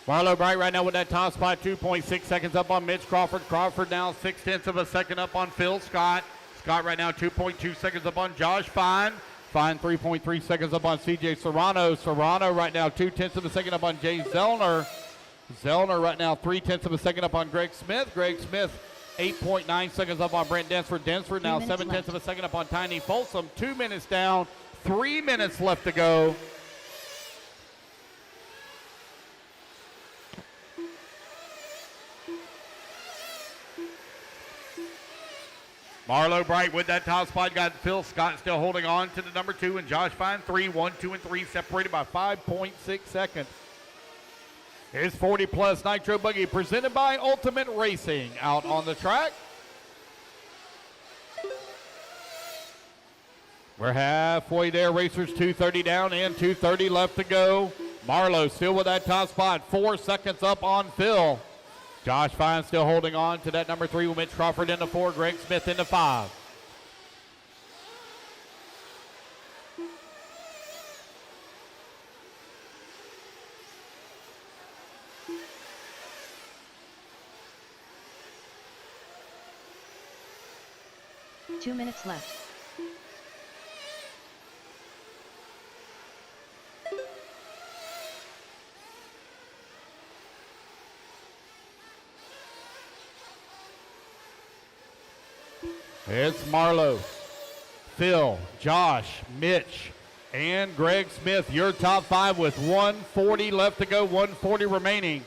Marlowe Bright right now with that top spot, 2.6 seconds up on Mitch Crawford. Crawford now 0.6 of a second up on Phil Scott. Scott right now 2.2 seconds up on Josh Fine. Fine 3.3 seconds up on CJ Serrano. Serrano right now 0.2 of a second up on Jay Zellner. Zellner right now 0.3 of a second up on Greg Smith. Greg Smith 8.9 seconds up on Brent Densford. Densford now 0.7 of a second up on Tiny Folsom. 2 minutes down, 3 minutes left to go. Marlowe Bright with that top spot. Got Phil Scott still holding on to the number 2 and Josh Fine 3, 1, 2, and 3 separated by 5.6 seconds. Here's 40-plus Nitro Buggy presented by Ultimate Racing out on the track. We're halfway there. Racers 2:30 down and 2:30 left to go. Marlowe still with that top spot. 4 seconds up on Phil. Josh Fine still holding on to that number 3 with Mitch Crawford in the 4, Greg Smith in the 5. Two minutes left. It's Marlowe, Phil, Josh, Mitch, and Greg Smith. Your top 5 with 1:40 left to go, 1:40 remaining.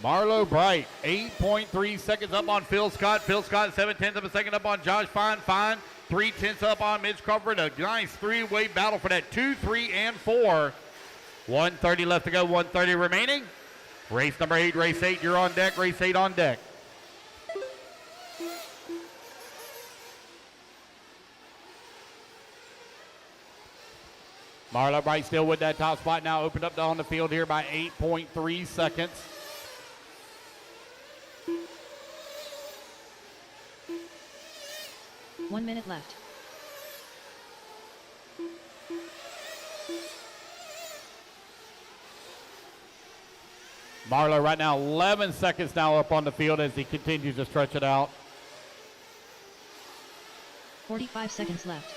Marlowe Bright, 8.3 seconds up on Phil Scott. Phil Scott, 0.7 of a second up on Josh Fine. Fine, 0.3 up on Mitch Crawford. A nice three-way battle for that 2, 3, and 4. 1:30 left to go, 1:30 remaining. Race number 8, race 8, you're on deck. Race 8 on deck. Marlowe Bright still with that top spot now, opened up on the field here by 8.3 seconds. One minute left. Marlowe right now 11 seconds now up on the field as he continues to stretch it out. 45 seconds left.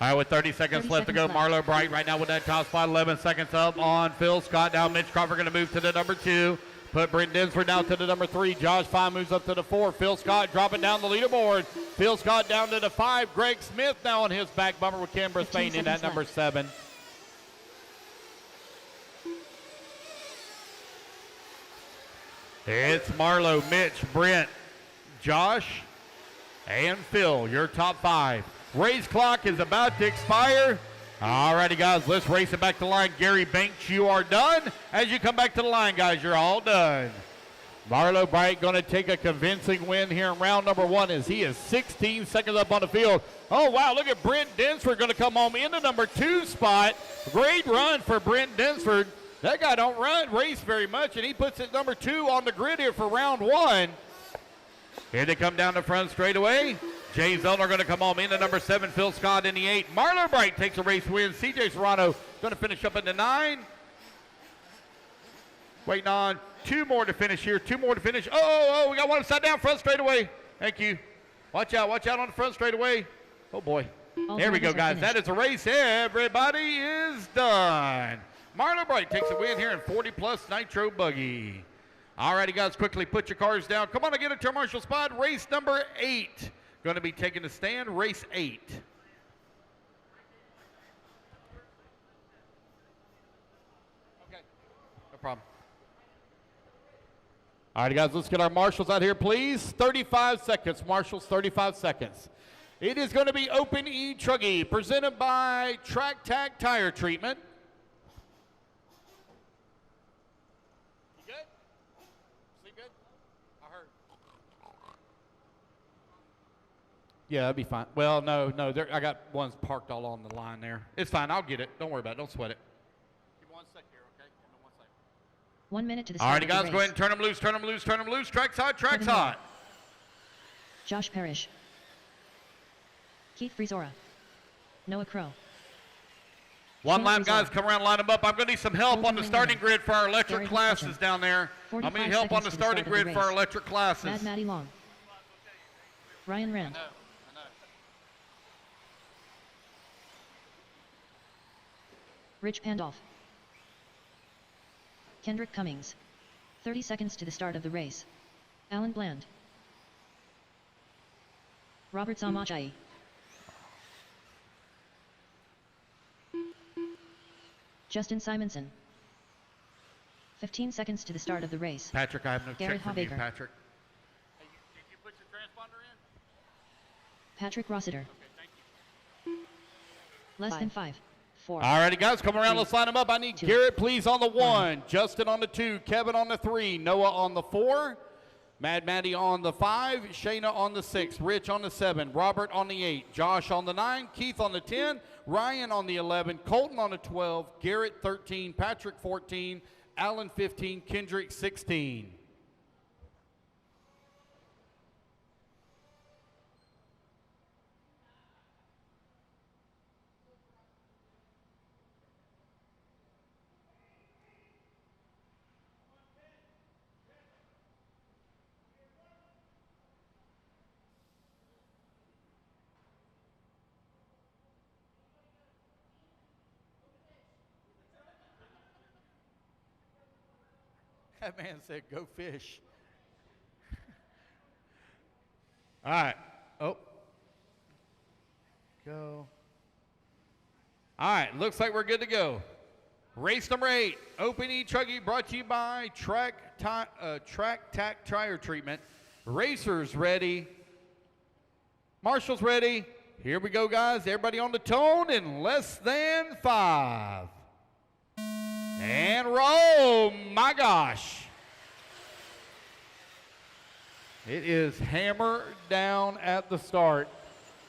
All right, with 30 seconds left to go, Marlowe Bright right now with that top spot, 11 seconds up on Phil Scott. Now Mitch Crawford going to move to the number 2. Put Brent Densford down to the number 3. Josh Fine moves up to the 4. Phil Scott dropping down the leaderboard. Phil Scott down to the 5. Greg Smith now on his back bumper with Canberra Spain in at number 7. It's Marlowe, Mitch, Brent, Josh, and Phil, your top 5. Race clock is about to expire. All righty, guys, let's race it back to the line. Gary Banks, you are done. As you come back to the line, guys, you're all done. Marlowe Bright going to take a convincing win here in round number 1 as he is 16 seconds up on the field. Oh, wow, look at Brent Densford going to come home in the number 2 spot. Great run for Brent Densford. That guy don't race very much, and he puts it number 2 on the grid here for round 1. Here they come down the front straightaway. Jay Zellner going to come home into number 7. Phil Scott in the 8. Marlowe Bright takes a race win. CJ Serrano going to finish up in the 9. Waiting on 2 more to finish here. 2 more to finish. Oh, we got one upside down front straightaway. Thank you. Watch out on the front straightaway. Oh, boy. There we go, guys. That is a race. Everybody is done. Marlowe Bright takes a win here in 40-plus Nitro Buggy. All righty, guys, quickly put your cars down. Come on and get a turn marshal spot. Race number 8. Going to be taking the stand. Race 8. Okay, no problem. All right, guys, let's get our marshals out here, please. 35 seconds, marshals, 35 seconds. It is going to be Open e-truggy, presented by Track Tack Tire Treatment. You good? Sleep good? I heard. Yeah, that'd be fine. Well, no, I got ones parked all on the line there. It's fine, I'll get it. Don't worry about it, don't sweat it. Give me 1 second here, okay? Give me 1 second. 1 minute to the start. All righty, guys, go ahead and turn them loose, turn them loose, turn them loose. Track's hot, track's hot. Josh Parrish. Keith Frizora. Noah Crow. One lap, guys, come around, line them up. I'm going to need some help on the starting grid for our electric classes down there. I'm going to need help on the starting grid for our electric classes. Mad Matty Long. Ryan Rand. I know. Rich Pandolf. Kendrick Cummings. 30 seconds to the start of the race. Alan Bland. Robert Samachai. Justin Simonson. 15 seconds to the start of the race. Patrick, I have no Garrett check from you, Habaker. Patrick. Hey, did you put your transponder in? Patrick Rossiter. Okay, thank you. Less than 5, 4. All righty, guys, come around. Let's line them up. I need 2, Garrett, please, on the 1. Justin on the 2. Kevin on the 3. Noah on the 4. Mad Maddie on the 5. Shayna on the 6. Rich on the 7. Robert on the 8. Josh on the 9. Keith on the 10. Ryan on the 11. Colton on the 12. Garrett 13. Patrick 14. Alan 15. Kendrick 16. That man said, go fish. All right. Oh. Go. All right. Looks like we're good to go. Race number 8. Open e-truggy brought to you by Track Tack Tire Treatment. Racers ready. Marshals ready. Here we go, guys. Everybody on the tone in less than 5. And roll, my gosh. It is hammer down at the start.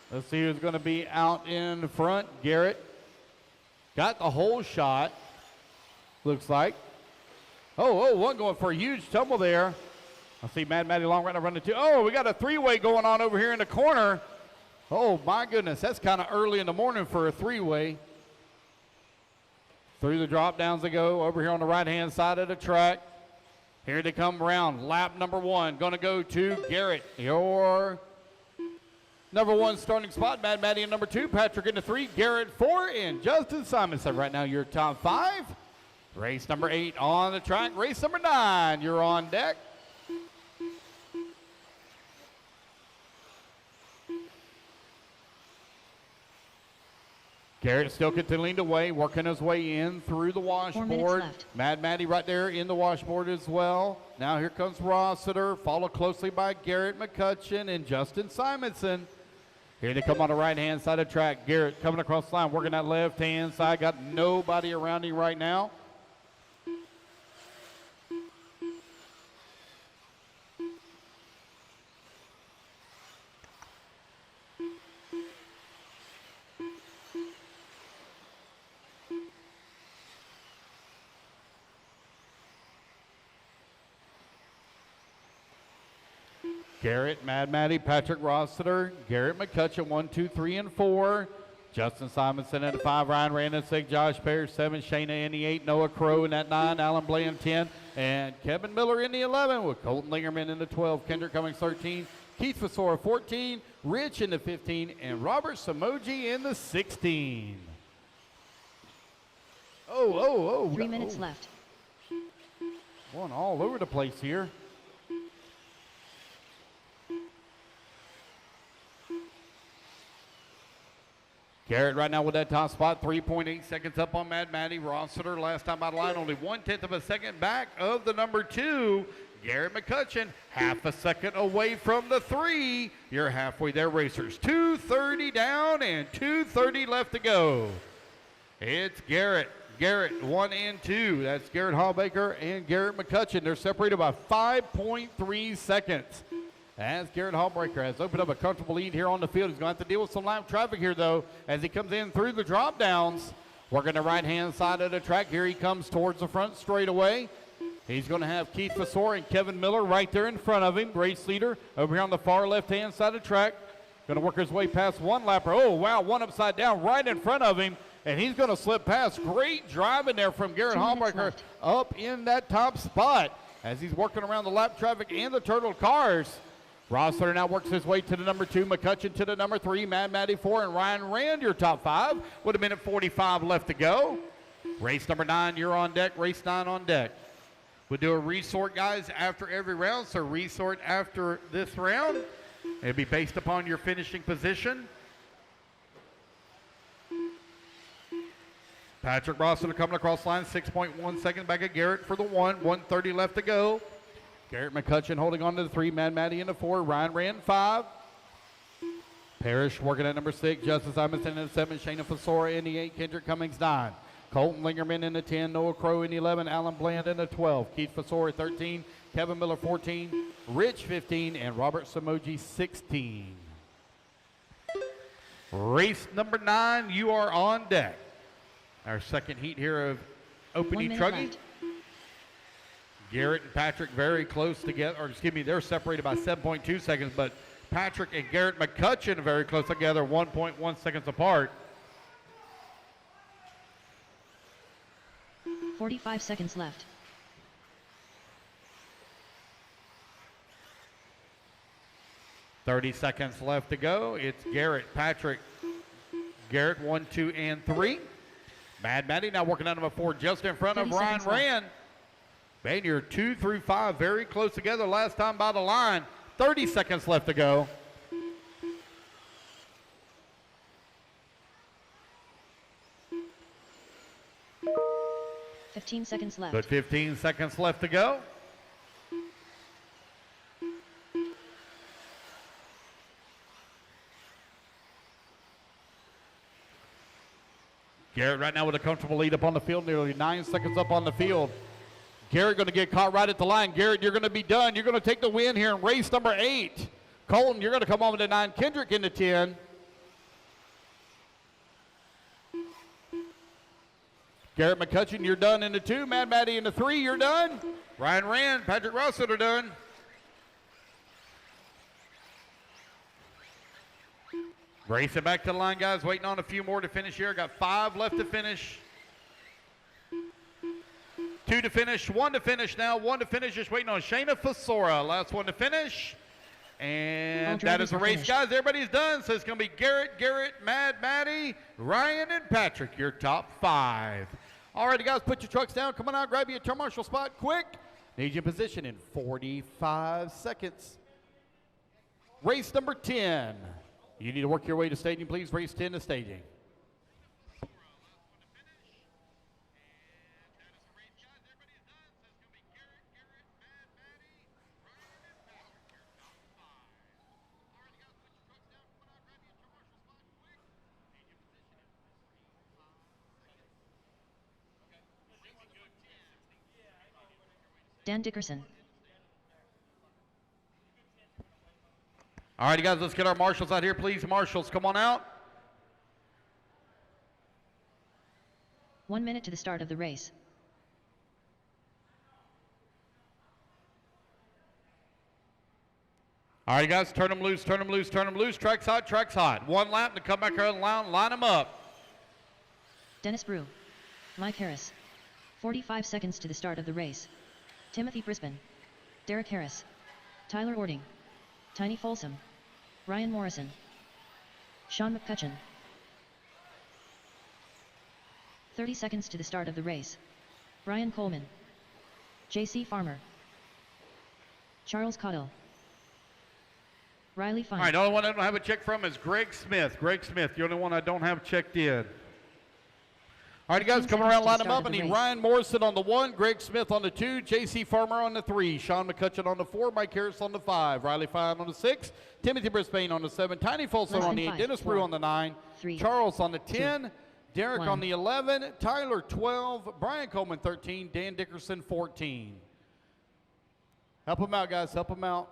Let's see who's going to be out in front. Garrett got the whole shot, looks like. One going for a huge tumble there. I see Mad Matty Long right now running 2. Oh, we got a 3-way going on over here in the corner. Oh, my goodness, that's kind of early in the morning for a 3-way. Through the drop downs they go over here on the right-hand side of the track. Here they come around. Lap number 1 going to go to Garrett. Your number 1 starting spot. Mad Matty in number 2. Patrick in the 3. Garrett 4. And Justin Simonson right now your top 5. Race number 8 on the track. Race number 9. You're on deck. Garrett still continuing to weigh, working his way in through the 4 minutes washboard. left. Mad Matty right there in the washboard as well. Now here comes Rossiter, followed closely by Garrett McCutcheon and Justin Simonson. Here they come on the right-hand side of the track. Garrett coming across the line, working that left-hand side. Got nobody around him right now. Garrett, Mad Matty, Patrick Rossiter, Garrett McCutcheon, 1, 2, 3, and 4. Justin Simonson at 5, Ryan Randon 6, Josh Parrish 7, Shayna in the 8, Noah Crow in that 9, Alan Bland 10, and Kevin Miller in the 11 with Colton Lingerman in the 12, Kendrick Cummings 13, Keith Fasora 14, Rich in the 15, and Robert Samoji in the 16. Oh. 3 minutes left. Going all over the place here. Garrett right now with that top spot, 3.8 seconds up on Mad Matty. Rossiter last time out of line, only 1/10 of a second back of the number 2. Garrett McCutcheon, half a second away from the 3. You're halfway there, racers. 2:30 down and 2:30 left to go. It's Garrett, 1 and 2. That's Garrett Hallbaker and Garrett McCutcheon. They're separated by 5.3 seconds. As Garrett Hallbreaker has opened up a comfortable lead here on the field. He's going to have to deal with some live traffic here, though, as he comes in through the drop downs. Working the right-hand side of the track. Here he comes towards the front straightaway. He's going to have Keith Fasor and Kevin Miller right there in front of him. Race leader over here on the far left-hand side of the track. Going to work his way past one lapper. Oh, wow, one upside down right in front of him. And he's going to slip past. Great driving there from Garrett Hallbreaker up in that top spot as he's working around the lap traffic and the turtle cars. Rossiter now works his way to the number 2, McCutcheon to the number 3, Mad Matty 4, and Ryan Rand, your top 5, with 1:45 left to go. Race number 9, you're on deck. Race 9 on deck. We'll do a resort, guys, after every round, so resort after this round. It'll be based upon your finishing position. Patrick Rossiter coming across line, 6.1 seconds back at Garrett for the 1, 1:30 left to go. Garrett McCutcheon holding on to the 3, Mad Matty in the 4, Ryan Rand 5. Parrish working at number 6, Justin Simonson in the 7, Shayna Fasora in the 8, Kendrick Cummings 9. Colton Lingerman in the 10, Noah Crow in the 11, Alan Bland in the 12, Keith Fasora 13, Kevin Miller 14, Rich 15, and Robert Samoji 16. Race number 9, you are on deck. Our second heat here of opening e-truggy. Garrett and Patrick very close together, or excuse me, they're separated by 7.2 seconds, but Patrick and Garrett McCutcheon are very close together, 1.1 seconds apart. 45 seconds left. .30 seconds left to go. It's Garrett, Patrick, Garrett 1, 2, and 3. Mad Matty now working on number 4, just in front of Ryan Rand. Man, you're 2 through 5 very close together last time by the line. 30 seconds left to go. $15 seconds left. But 15 seconds left to go. Garrett right now with a comfortable lead up on the field, nearly 9 seconds up on the field. Garrett going to get caught right at the line. Garrett, you're going to be done. You're going to take the win here in race number 8. Colton, you're going to come on with the 9. Kendrick in the 10. Garrett McCutcheon, you're done in the 2. Mad Matty in the 3, you're done. Ryan Rand, Patrick Rossiter done. Racing back to the line, guys. Waiting on a few more to finish here. Got 5 left to finish. 2 to finish, 1 to finish now. 1 to finish, just waiting on Shayna Fasora. Last one to finish. And that is the race, guys. Everybody's done. So it's going to be Garrett, Mad Matty, Ryan, and Patrick, your top 5. All righty, guys, put your trucks down. Come on out, grab you a turn marshal spot quick. Need your position in 45 seconds. Race number 10. You need to work your way to staging, please. Race 10 to staging. Dan Dickerson. All righty, guys, let's get our marshals out here, please. Marshals, come on out. 1 minute to the start of the race. All right, guys, turn them loose, turn them loose, turn them loose. Track's hot, track's hot. 1 lap to come back here and line them up. Dennis Brew. Mike Harris. 45 seconds to the start of the race. Timothy Brisbane. Derek Harris. Tyler Ording. Tiny Folsom. Ryan Morrison. Sean McCutcheon. 30 seconds to the start of the race. Brian Coleman. J.C. Farmer. Charles Cottle. Riley Fine. All right, the only one I don't have a check from is Greg Smith. Greg Smith, the only one I don't have checked in. All right, guys, come around, line them up. I need Ryan Morrison on the 1, Greg Smith on the 2, J.C. Farmer on the 3, Sean McCutcheon on the 4, Mike Harris on the 5, Riley Fine on the 6, Timothy Brisbane on the 7, Tiny Folsom on the 8, Dennis Brew on the 9, Charles on the 10, Derek on the 11, Tyler 12, Brian Coleman 13, Dan Dickerson 14. Help them out, guys. Help them out.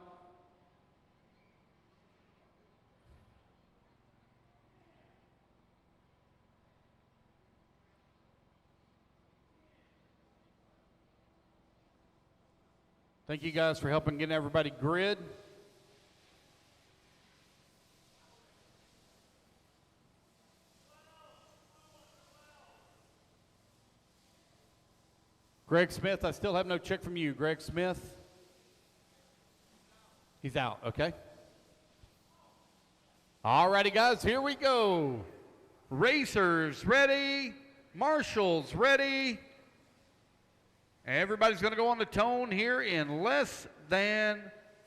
Thank you guys for helping get everybody grid. Greg Smith, I still have no check from you. Greg Smith. He's out, okay. All righty, guys, here we go. Racers ready. Marshals ready. Everybody's going to go on the tone here in less than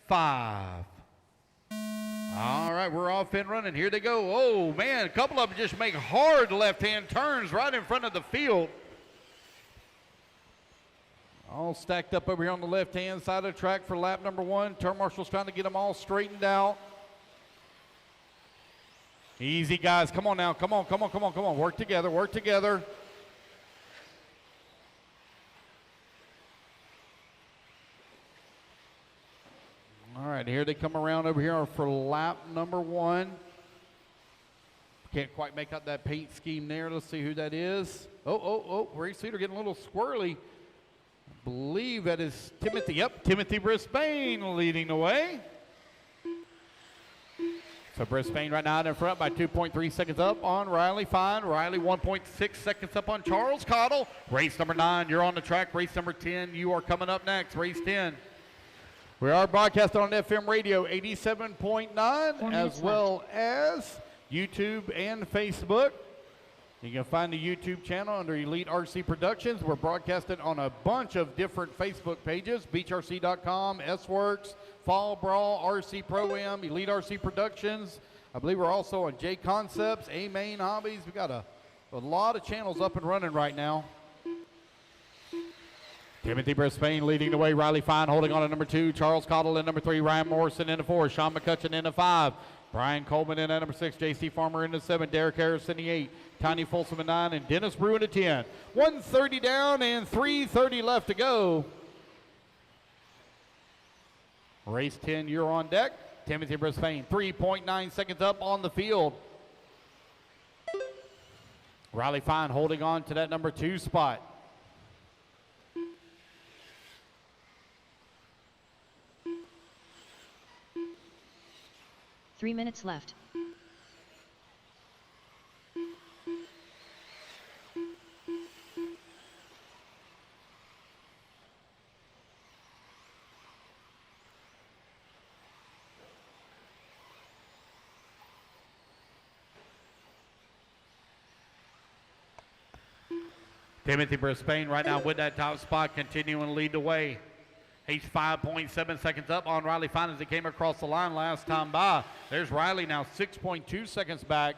5. All right, we're off and running. Here they go. Oh, man, a couple of them just make hard left-hand turns right in front of the field. All stacked up over here on the left-hand side of the track for lap number 1. Turn marshal's trying to get them all straightened out. Easy, guys. Come on now. Come on, come on, come on, come on. Work together, work together. All right, here they come around over here for lap number 1. Can't quite make out that paint scheme there. Let's see who that is. Oh, race leader getting a little squirrely. I believe that is Timothy. Yep, Timothy Brisbane leading the way. So Brisbane right now in front by 2.3 seconds up on Riley Fine. Riley 1.6 seconds up on Charles Cottle. Race number 9, you're on the track. Race number 10, you are coming up next. Race 10. We are broadcasting on FM radio 87.9 as well as YouTube and Facebook. You can find the YouTube channel under Elite RC Productions. We're broadcasting on a bunch of different Facebook pages, beachrc.com, S-Works, Fall Brawl, RC Pro-Am, Elite RC Productions. I believe we're also on J Concepts, A-Main Hobbies. We've got a lot of channels up and running right now. Timothy Brisbane leading the way. Riley Fine holding on to number 2. Charles Cottle in number 3. Ryan Morrison in the 4. Sean McCutcheon in the 5. Brian Coleman in at number 6. J.C. Farmer in the 7. Derek Harris in the 8. Tiny Folsom in 9. And Dennis Brew in the 10. 130 down and 3:30 left to go. Race 10, you're on deck. Timothy Brisbane, 3.9 seconds up on the field. Riley Fine holding on to that number 2 spot. Three minutes left. Timothy Brisbane right now with that top spot, continuing to lead the way. He's 5.7 seconds up on Riley Fine as he came across the line last time by. There's Riley now 6.2 seconds back.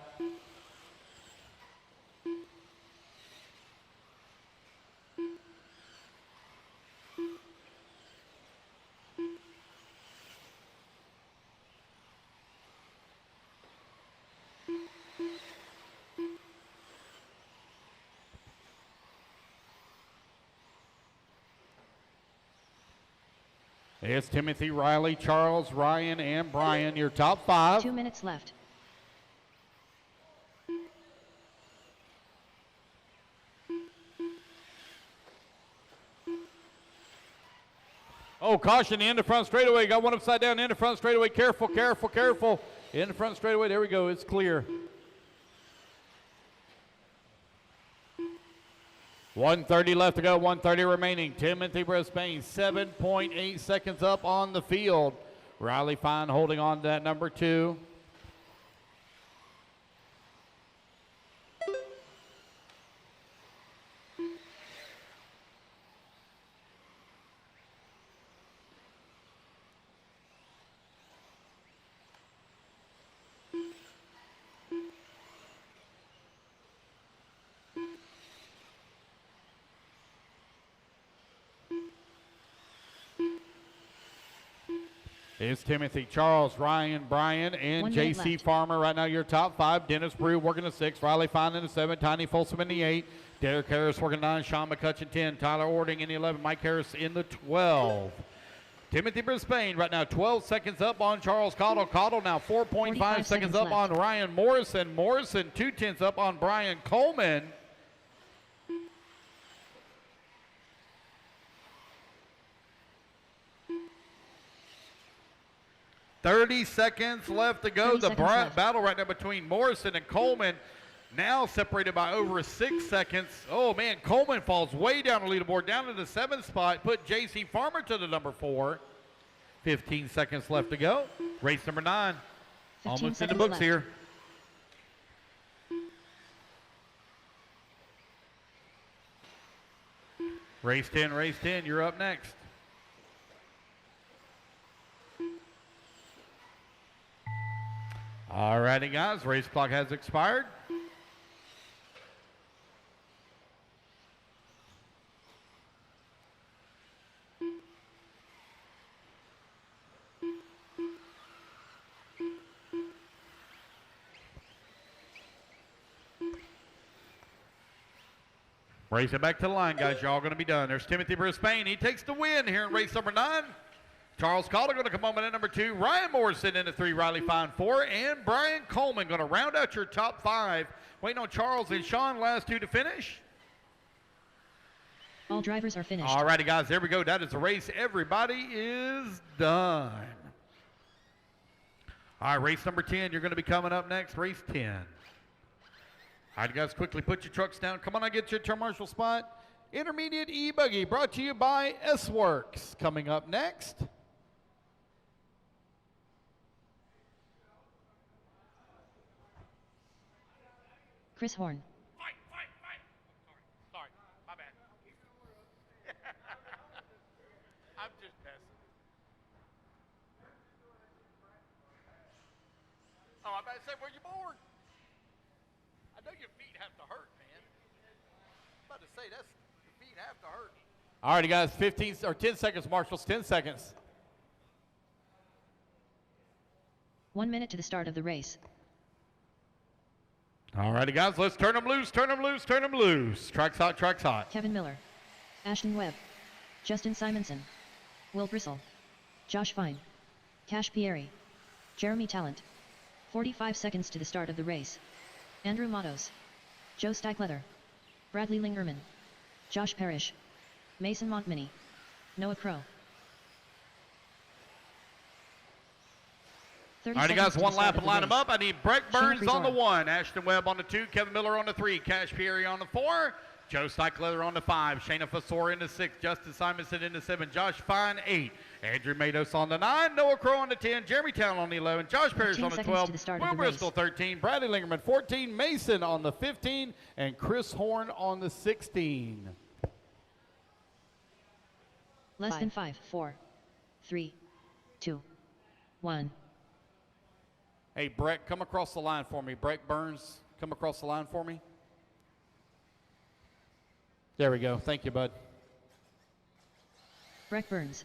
It's Timothy, Riley, Charles, Ryan, and Brian, your top 5. 2 minutes left. Oh, caution, the end of front straightaway. Got one upside down, end of front straightaway. Careful, careful, careful. In the front straightaway, there we go, it's clear. 1:30 left to go, 1:30 remaining. Timothy Brisbane, 7.8 seconds up on the field. Riley Fine holding on to that number 2. It's Timothy, Charles, Ryan, Brian, and 1 minute J.C. left. Farmer right now your top 5. Dennis Brew working the 6. Riley Fine in the 7. Tiny Folsom in the 8. Derek Harris working 9. Sean McCutcheon 10. Tyler Ording in the 11. Mike Harris in the 12. Timothy Brisbane right now 12 seconds up on Charles Cottle. Cottle now 4.5 seconds up left. on Ryan Morrison. Morrison 2/10 up on Brian Coleman. $30 seconds left to go. 30 The seconds left. battle right now between Morrison and Coleman, now separated by over 6 seconds. Oh man, Coleman falls way down the leaderboard, down to the 7th spot. Put J.C. Farmer to the number 4. 15 seconds left to go. Race number 9. 15 Almost in the seconds books left. here. Race 10, you're up next. All righty, guys, race clock has expired. Race it back to the line, guys. You're all going to be done. There's Timothy Brisbane. He takes the win here in race number 9. Charles Calder going to come home in at number 2. Ryan Morrison in the 3. Riley Fine 4. And Brian Coleman going to round out your top 5. Waiting on Charles and Sean, last 2 to finish. All drivers are finished. All righty, guys. There we go. That is the race. Everybody is done. All right, race number 10. You're going to be coming up next. Race 10. All right, guys, quickly put your trucks down. Come on, I get your turn marshal spot. Intermediate e-buggy brought to you by S-Works. Coming up next. Chris Horn. Fight. Sorry, my bad. I'm just messing. Oh, I about to say, were you bored? I know your feet have to hurt, man. I'm about to say, your feet have to hurt. All righty, guys, 15 or 10 seconds, marshals, 10 seconds. 1 minute to the start of the race. All righty, guys, let's turn them loose. Track's hot. Kevin Miller. Ashton Webb. Justin Simonson. Will Bristle. Josh Fine. Cash Pieri. Jeremy Talent. 45 seconds to the start of the race. Andrew Matos. Joe Steichleather. Bradley Lingerman. Josh Parrish. Mason Montminy. Noah Crow. All righty, guys, one lap and line them up. I need Breck Burns Shimmer on the Resort. 1, Ashton Webb on the 2, Kevin Miller on the 3, Cash Pieri on the 4, Joe Steichleather on the 5, Shayna Fasor in the 6, Justin Simonson in the 7, Josh Fine 8, Andrew Matos on the 9, Noah Crow on the 10, Jeremy Town on the 11, Josh Parrish 15 on the seconds 12, to the start of Will the race. Bristol 13, Bradley Lingerman 14, Mason on the 15, and Chris Horn on the 16. Less than 5, 4, 3, 2, 1. Hey, Breck, come across the line for me. Breck Burns, come across the line for me. There we go. Thank you, bud. Breck Burns.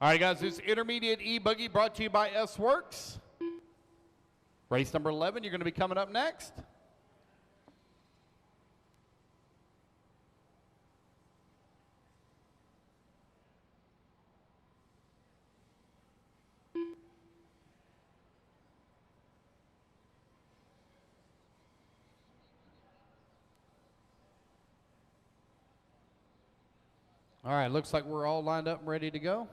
All right, guys, this intermediate e-buggy brought to you by S-Works. Race number 11, you're going to be coming up next. All right, looks like we're all lined up and ready to go.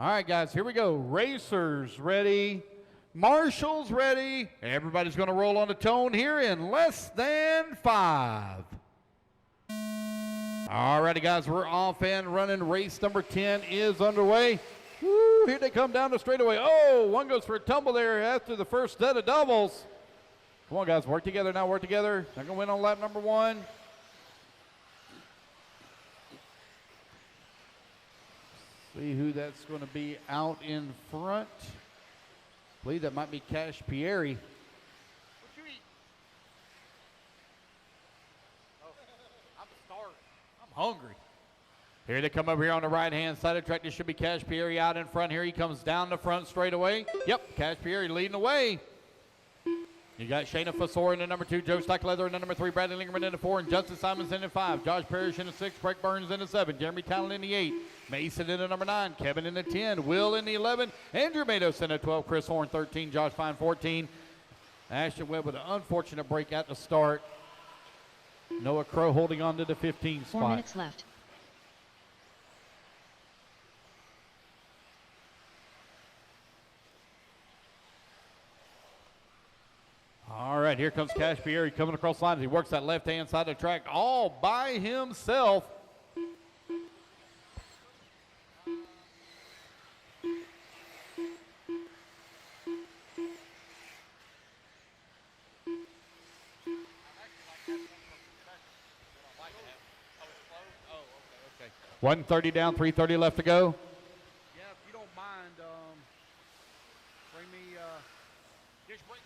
All right, guys, here we go. Racers ready. Marshals ready. Everybody's going to roll on the tone here in less than 5. All righty, guys, we're off and running. Race number 10 is underway. Woo, here they come down the straightaway. Oh, one goes for a tumble there after the first set of doubles. Come on, guys, work together now, work together. They're going to win on lap number 1. See who that's going to be out in front. I believe that might be Cash Pieri. What you eat? Oh, I'm starving. I'm hungry. Here they come over here on the right-hand side of the track. This should be Cash Pieri out in front here. He comes down the front straight away. Yep, Cash Pieri leading the way. You got Shayna Fasor in the number 2, Joe Stockleather in the number 3, Bradley Lingerman in the 4, and Justin Simons in the 5, Josh Parrish in the 6, Craig Burns in the 7, Jeremy Talon in the 8, Mason in the number 9, Kevin in the 10, Will in the 11, Andrew Matos in the 12, Chris Horn 13, Josh Fine 14, Ashton Webb with an unfortunate break at the start. Noah Crow holding on to the 15 spot. 4 minutes left. All right, here comes Cash Pieri coming across the line. He works that left-hand side of the track all by himself. Okay. 1:30 down, 3:30 left to go. Yeah, if you don't mind, bring me, Just bring me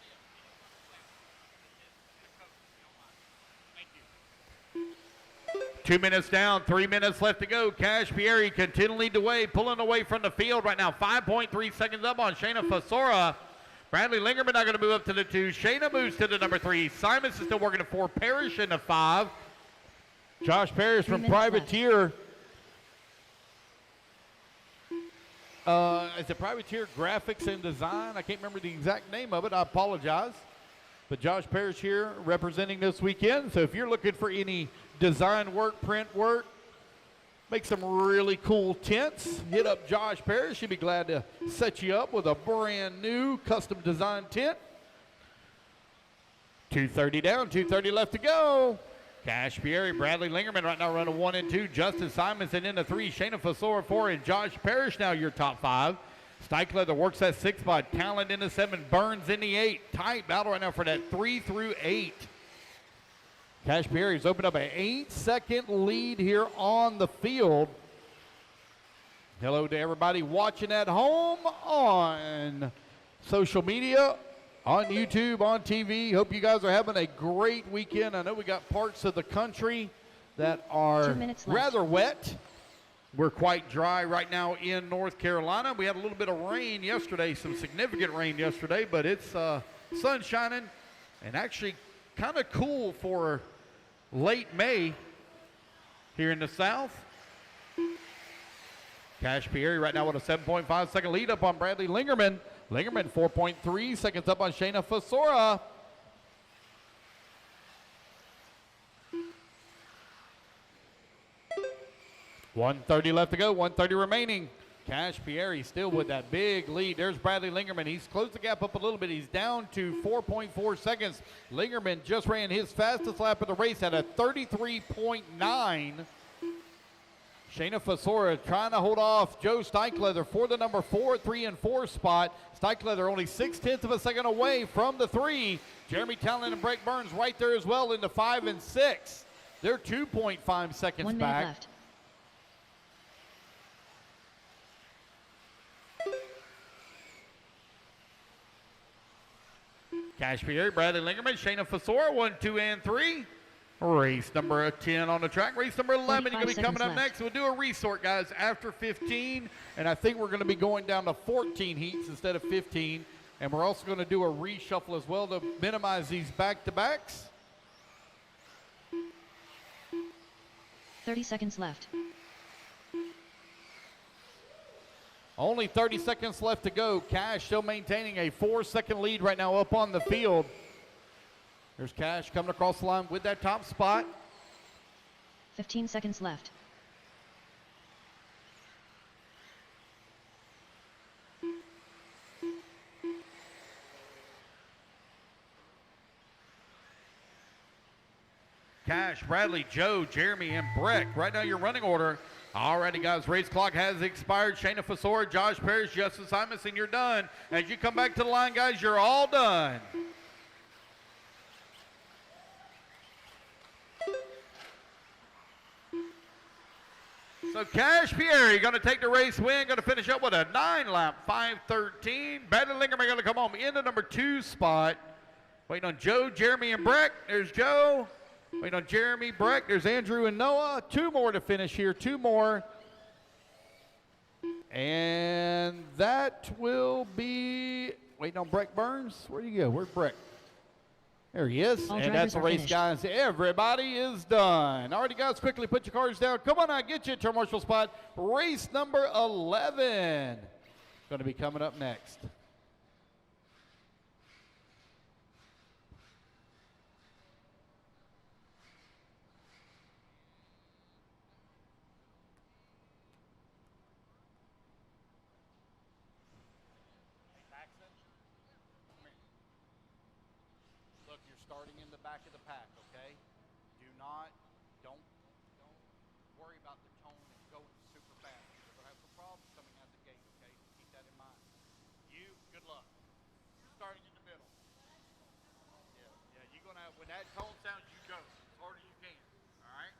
2 minutes down, 3 minutes left to go. Cash Pieri continuing to lead the way, pulling away from the field right now. 5.3 seconds up on Shayna Fasora. Bradley Lingerman not going to move up to the 2. Shayna moves to the number 3. Simons is still working at 4. Parrish in the 5. Josh Parrish from Privateer. It's a Privateer Graphics and Design. I can't remember the exact name of it. I apologize. But Josh Parrish here representing this weekend. So if you're looking for any design work, print work, make some really cool tents, hit up Josh Parrish. He'd be glad to set you up with a brand new custom design tent. 2:30 down, 2:30 left to go. Cash Pieri, Bradley Lingerman right now running 1 and 2. Justin Simonson in the 3. Shayna Fasora 4, and Josh Parrish now your top 5. Stockleather works that 6 spot. Talent in the 7. Burns in the 8. Tight battle right now for that 3 through 8. Cash Pieri's opened up an 8-second lead here on the field. Hello to everybody watching at home on social media, on YouTube, on TV. Hope you guys are having a great weekend. I know we got parts of the country that are rather wet. We're quite dry right now in North Carolina. We had a little bit of rain yesterday, some significant rain yesterday, but it's sun shining and actually kind of cool for late May here in the South. Cash Pieri right now with a 7.5 second lead up on Bradley Lingerman. Lingerman 4.3 seconds up on Shayna Fasora. $1:30 left to go, 1:30 remaining. Cash Pieri still with that big lead. There's Bradley Lingerman. He's closed the gap up a little bit. He's down to 4.4 seconds. Lingerman just ran his fastest lap of the race at a 33.9. Shayna Fasora trying to hold off Joe Stockleather for the number 4, 3, and 4 spot. Stockleather only 0.6 of a second away from the 3. Jeremy Talon and Craig Burns right there as well in the 5 and 6. They're 2.5 seconds 1 minute back. left. Cash Pieri, Bradley Lingerman, Shayna Fasora, 1, 2, and 3. Race number 10 on the track. Race number 11 going to be coming up next. We'll do a resort, guys, after 15. And I think we're going to be going down to 14 heats instead of 15. And we're also going to do a reshuffle as well to minimize these back-to-backs. 30 seconds left. Only 30 seconds left to go. Cash still maintaining a 4-second lead right now up on the field. There's Cash coming across the line with that top spot. 15 seconds left. Cash, Bradley, Joe, Jeremy, and Breck. Right now your running order. Alrighty, guys, race clock has expired. Shayna Fasora, Josh Parrish, Justin Simonson, you're done. As you come back to the line, guys, you're all done. So Cash Pierre going to take the race win, going to finish up with a 9-lap 5:13. Bradley Lingham are going to come home in the number 2 spot. Waiting on Joe, Jeremy, and Breck. There's Joe. Waiting on Jeremy, Breck. There's Andrew and Noah. 2 more to finish here. 2 more. And that will be, waiting on Breck Burns. Where'd he go? Where's Breck? There he is. All and that's the race, finished. guys. Everybody is done. All righty, guys, quickly put your cards down. Come on out, get you a turn marshal spot. Race number 11. Going to be coming up next. Look, you're starting in the back of the pack, okay? Don't worry about the tone and going super fast. You're gonna have some problems coming out the gate, okay? Keep that in mind. Good luck. You're starting in the middle. Yeah, you're gonna have, when that tone sounds, you go as hard as you can, all right?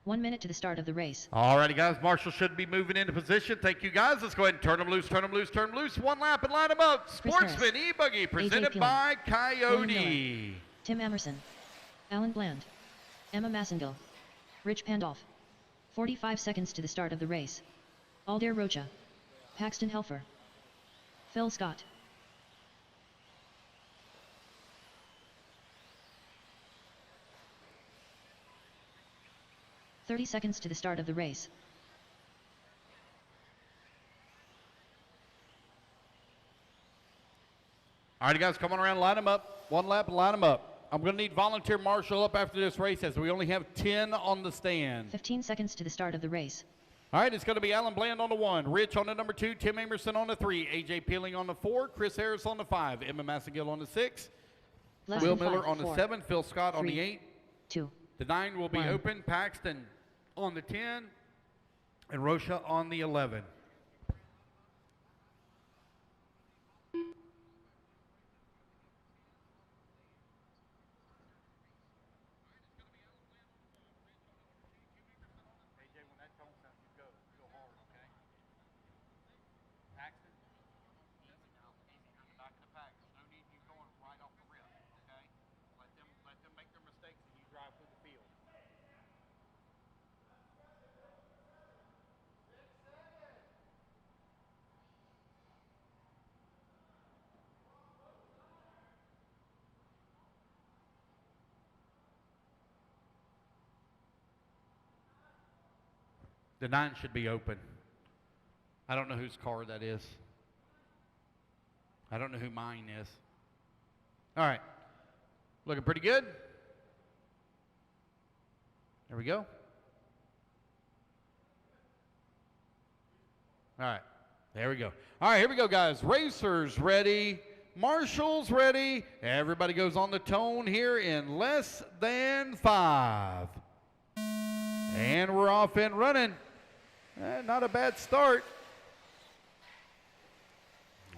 1 minute to the start of the race. Alrighty, guys, Marshall should be moving into position. Thank you, guys. Let's go ahead and turn them loose, turn them loose, turn them loose. 1 lap and line them up. Sportsman e-buggy presented AJ by William Coyote. Tim Emerson. Alan Bland. Emma Massengill. Rich Pandolf. 45 seconds to the start of the race. Aldair Rocha. Paxton Helfer. Phil Scott. "30 seconds to the start of the race. All right, guys, come on around, line them up. 1 lap and line them up. I'm going to need volunteer marshal up after this race as we only have 10 on the stand. 15 seconds to the start of the race. All right, it's going to be Alan Bland on the 1, Rich on the number 2, Tim Amerson on the 3, AJ Peeling on the 4, Chris Harris on the 5, Emma Massengill on the 6, Less Will than Miller 5, on the 4, 7, Phil Scott on the 3, 8. 2. The 9 will be 1. open, Paxton on the 10, and Rocha on the 11. The 9 should be open. I don't know whose car that is. I don't know who mine is. All right. Looking pretty good. There we go. All right. There we go. All right, here we go, guys. Racers ready. Marshals ready. Everybody goes on the tone here in less than 5. And we're off and running. Not a bad start.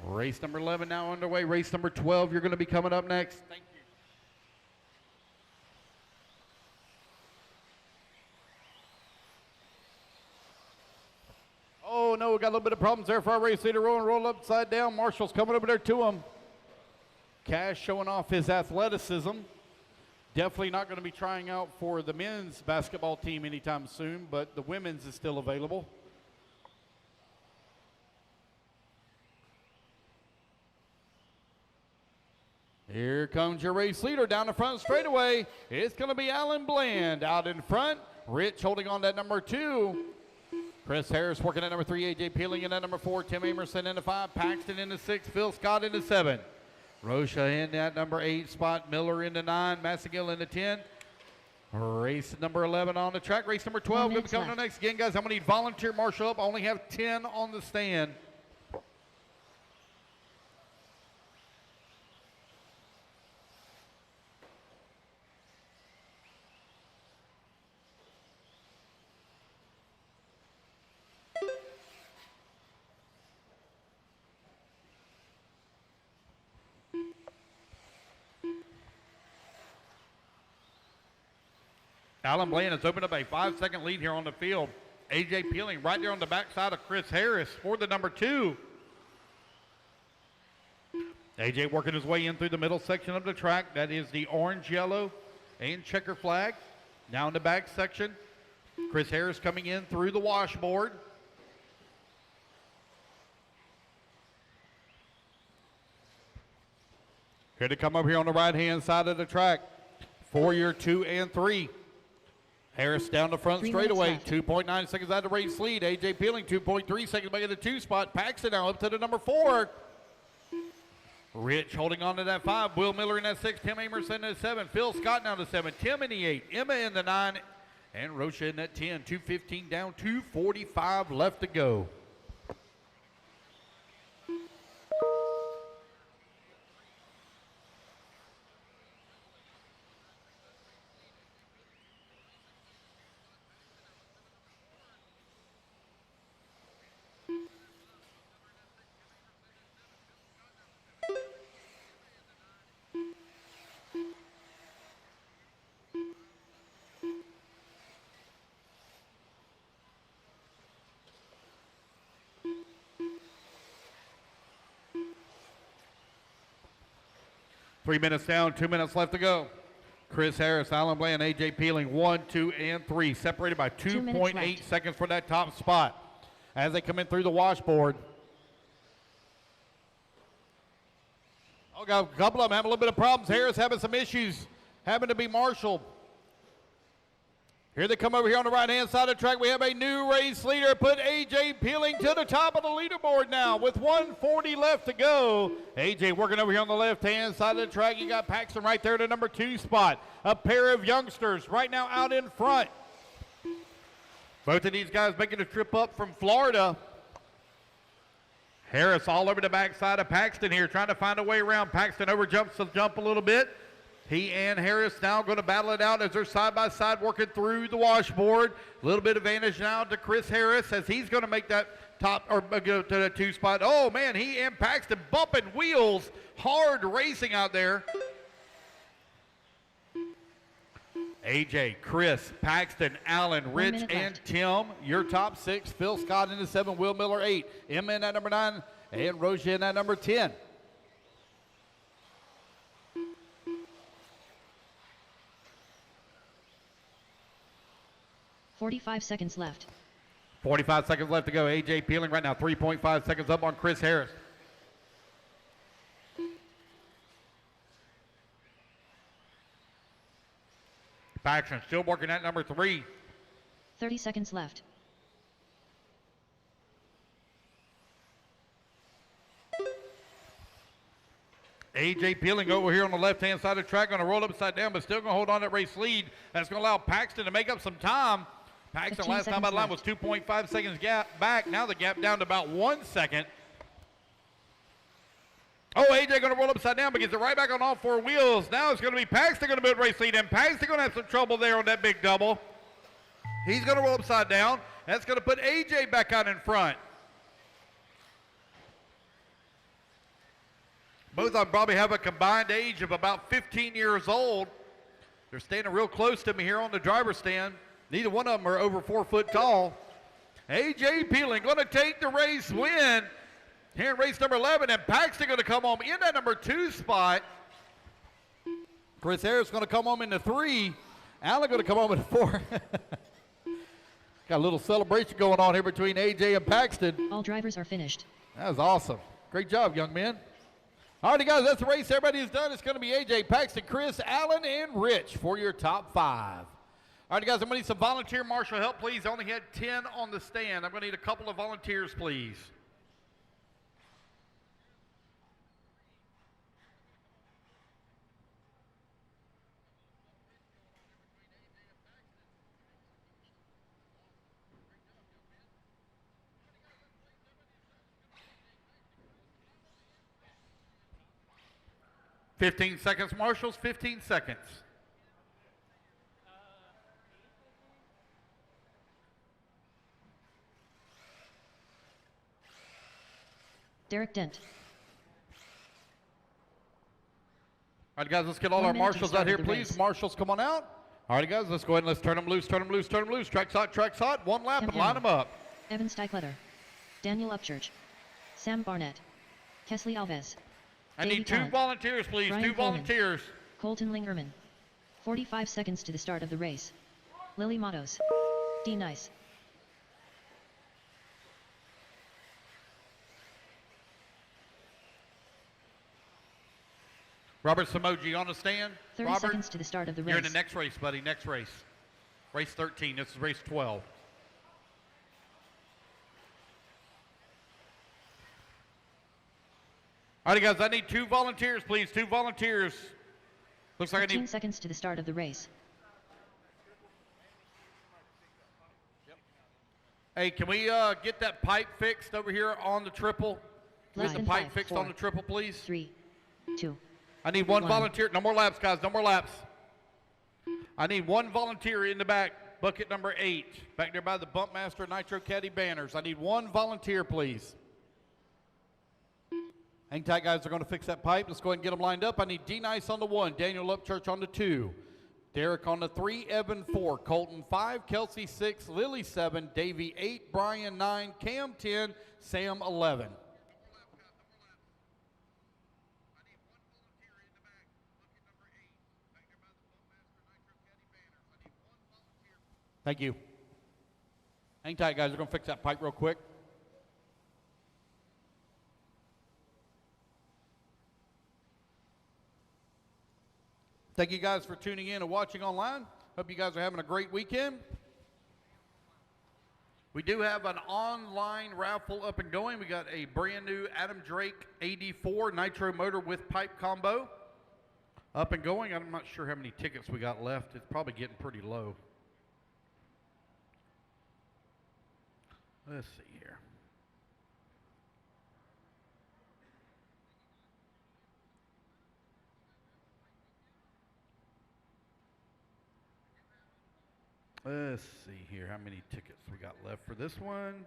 Race number 11 now underway. Race number 12, you're going to be coming up next. Thank you. Oh, no, we got a little bit of problems there for our race leader. Roll upside down. Marshall's coming over there to him. Cash showing off his athleticism. Definitely not going to be trying out for the men's basketball team anytime soon, but the women's is still available. Here comes your race leader down the front straightaway. It's going to be Alan Bland out in front. Rich holding on that number 2. Chris Harris working at number 3. AJ Peeling in at number 4. Tim Amerson in the 5. Paxton in the 6. Phil Scott in the 7. Rocha in that number 8 spot. Miller in the 9. Massagill in the 10. Race number 11 on the track. Race number 12 going to be coming up next. Again, guys, I'm going to need volunteer marshal up. I only have 10 on the stand. Alan Bland has opened up a 5-second lead here on the field. AJ Peeling right there on the backside of Chris Harris for the number 2. AJ working his way in through the middle section of the track. That is the orange, yellow, and checker flag. Now in the back section, Chris Harris coming in through the washboard. Here to come up here on the right-hand side of the track for your 2 and 3. Harris down the front straightaway, 2.9 seconds out of the race lead. AJ Peeling, 2.3 seconds back at the 2 spot. Paxton now up to the number 4. Rich holding on to that 5. Will Miller in that 6. Tim Amerson in that 7. Phil Scott now to 7. Tim in the 8. Emma in the 9. And Rocha in that 10. 2:15 down, 2:45 left to go. Three minutes down, 2 minutes left to go. Chris Harris, Alan Bland, AJ Peeling, 1, 2, and 3, separated by 2.8 seconds for that top spot as they come in through the washboard. Oh, got a couple of them having a little bit of problems. Harris having some issues, having to be marshaled. Here they come over here on the right-hand side of the track. We have a new race leader. Put AJ Peeling to the top of the leaderboard now with 1:40 left to go. AJ working over here on the left-hand side of the track. You got Paxton right there at the number 2 spot. A pair of youngsters right now out in front. Both of these guys making a trip up from Florida. Harris all over the backside of Paxton here, trying to find a way around. Paxton overjumps the jump a little bit. He and Harris now going to battle it out as they're side by side working through the washboard. A little bit of advantage now to Chris Harris as he's going to make that top or go to the 2 spot. Oh man, he and Paxton bumping wheels, hard racing out there. AJ, Chris, Paxton, Allen, Rich, and Tim, your top 6. Phil Scott in the 7, Will Miller 8, Emma in that number 9, and Rocha in that number 10. 45 seconds left. 45 seconds left to go. AJ Peeling right now, 3.5 seconds up on Chris Harris. Paxton still working at number 3. 30 seconds left. AJ Peeling over here on the left-hand side of the track, going to roll upside down, but still going to hold on that race lead. That's going to allow Paxton to make up some time. Paxton last time out of line was 2.5 seconds gap back. Now the gap down to about 1 second. Oh, AJ going to roll upside down, but gets it right back on all 4 wheels. Now it's going to be Paxton going to build race lead, and Paxton going to have some trouble there on that big double. He's going to roll upside down. That's going to put AJ back out in front. Both of them probably have a combined age of about 15 years old. They're standing real close to me here on the driver's stand. Neither one of them are over 4 foot tall. AJ Peeling going to take the race win here in race number 11, and Paxton going to come home in that number 2 spot. Chris Harris going to come home in the 3. Allen going to come home in the 4. Got a little celebration going on here between AJ and Paxton. All drivers are finished. That was awesome. Great job, young man. All right, guys, that's the race. Everybody is done. It's going to be AJ, Paxton, Chris, Allen, and Rich for your top 5. All right, guys, I'm going to need some volunteer marshal help, please. I only had 10 on the stand. I'm going to need a couple of volunteers, please. 15 seconds, marshals, 15 seconds. Derek Dent. All right, guys, let's get all 1 our minute to marshals start out here, the please. race. Marshals, come on out. All right, guys, let's go ahead and let's turn them loose, turn them loose, turn them loose, turn them loose. Track's hot, track's hot. One lap Kemp and line Hamel. them up. Evan Steikletter. Daniel Upchurch. Sam Barnett. Kesley Alves. I Davey need 2 Talent. volunteers, please. Brian 2 Coleman. volunteers. Colton Lingerman. 45 seconds to the start of the race. Lily Matos. D. Nice. Robert Samoji on the stand. 30 Robert, seconds to the start of the race. you're in the next race, buddy. Next race. Race 13. This is race 12. All right, guys, I need 2 volunteers, please. 2 volunteers. Looks like I 15 need... seconds to the start of the race. Hey, can we get that pipe fixed over here on the triple? Can we Less get the than pipe 5, fixed 4, on the triple, please? 3, 2. I need one 1. volunteer. No more laps, guys. No more laps. I need 1 volunteer in the back. Bucket number 8. Back there by the Bumpmaster Nitro Caddy banners. I need 1 volunteer, please. Hang tight, guys. They're going to fix that pipe. Let's go ahead and get them lined up. I need D Nice on the 1. Daniel Upchurch on the 2. Derek on the 3. Evan 4. Colton 5. Kelsey 6. Lily 7. Davey 8. Brian 9. Cam 10. Sam 11. Thank you. Hang tight, guys. We're going to fix that pipe real quick. Thank you guys for tuning in and watching online. Hope you guys are having a great weekend. We do have an online raffle up and going. We got a brand new Adam Drake AD4 Nitro motor with pipe combo up and going. I'm not sure how many tickets we got left. It's probably getting pretty low. Let's see here. Let's see here how many tickets we got left for this one.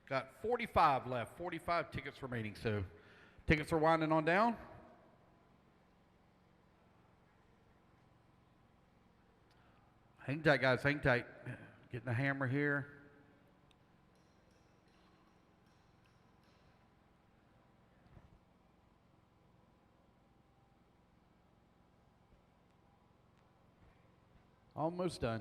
Got 45 left, 45 tickets remaining. So tickets are winding on down. Hang tight, guys, hang tight. Getting the hammer here. Almost done.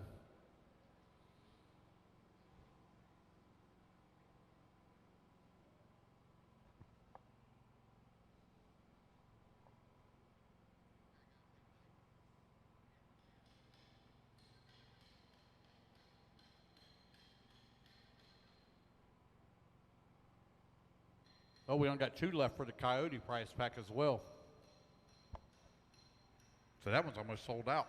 Oh, we only got 2 left for the Coyote prize pack as well. So that one's almost sold out.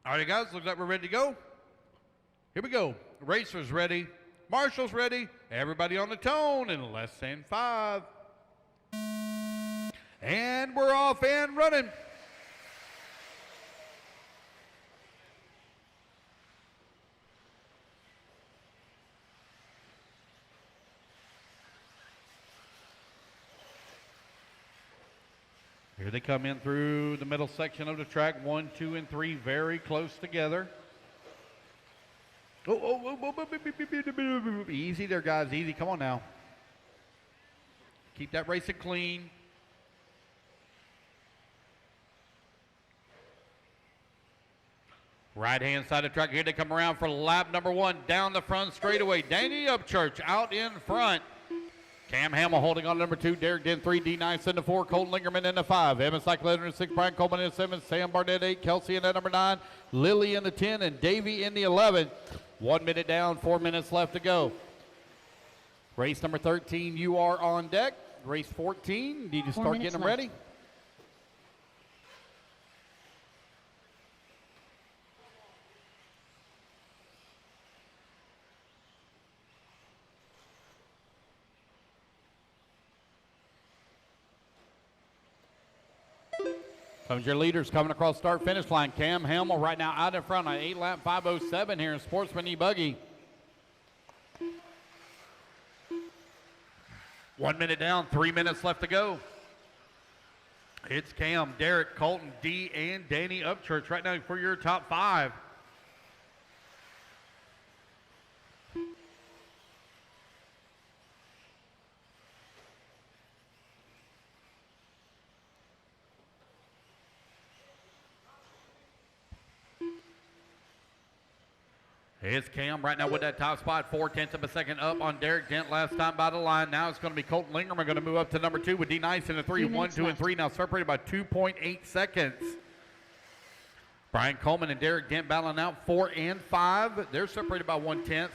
All right, guys, looks like we're ready to go. Here we go. Racers ready. Marshals ready. Everybody on the tone in less than 5. And we're off and running. Here they come in through the middle section of the track. 1, 2, and 3 very close together. Easy there, guys. Easy. Come on now. Keep that racing clean. Right-hand side of the track. Here they come around for lap number 1. Down the front straightaway. Danny Upchurch out in front. Cam Hamill holding on number 2, Derek Den 3, D9 in the 4, Colton Lingerman in the 5, Evan Cycletter in 6, Brian Coleman in the 7, Sam Barnett 8, Kelsey in the number 9, Lily in the 10, and Davey in the 11. 1 minute down, 4 minutes left to go. Race number 13, you are on deck. Race 14, need to start getting them ready. Comes your leaders coming across start-finish line. Cam Hamill right now out in front on 8-lap 5:07 here in Sportsman e-buggy. 1 minute down, 3 minutes left to go. It's Cam, Derek, Colton, D, and Danny Upchurch right now for your top 5. It's Cam right now with that top spot, 0.4 of a second up on Derek Dent last time by the line. Now it's going to be Colton Lingerman going to move up to number 2 with D Nice in the 3, 1, 2, and 3. Now separated by 2.8 seconds. Brian Coleman and Derek Dent battling out 4 and 5. They're separated by 1/10.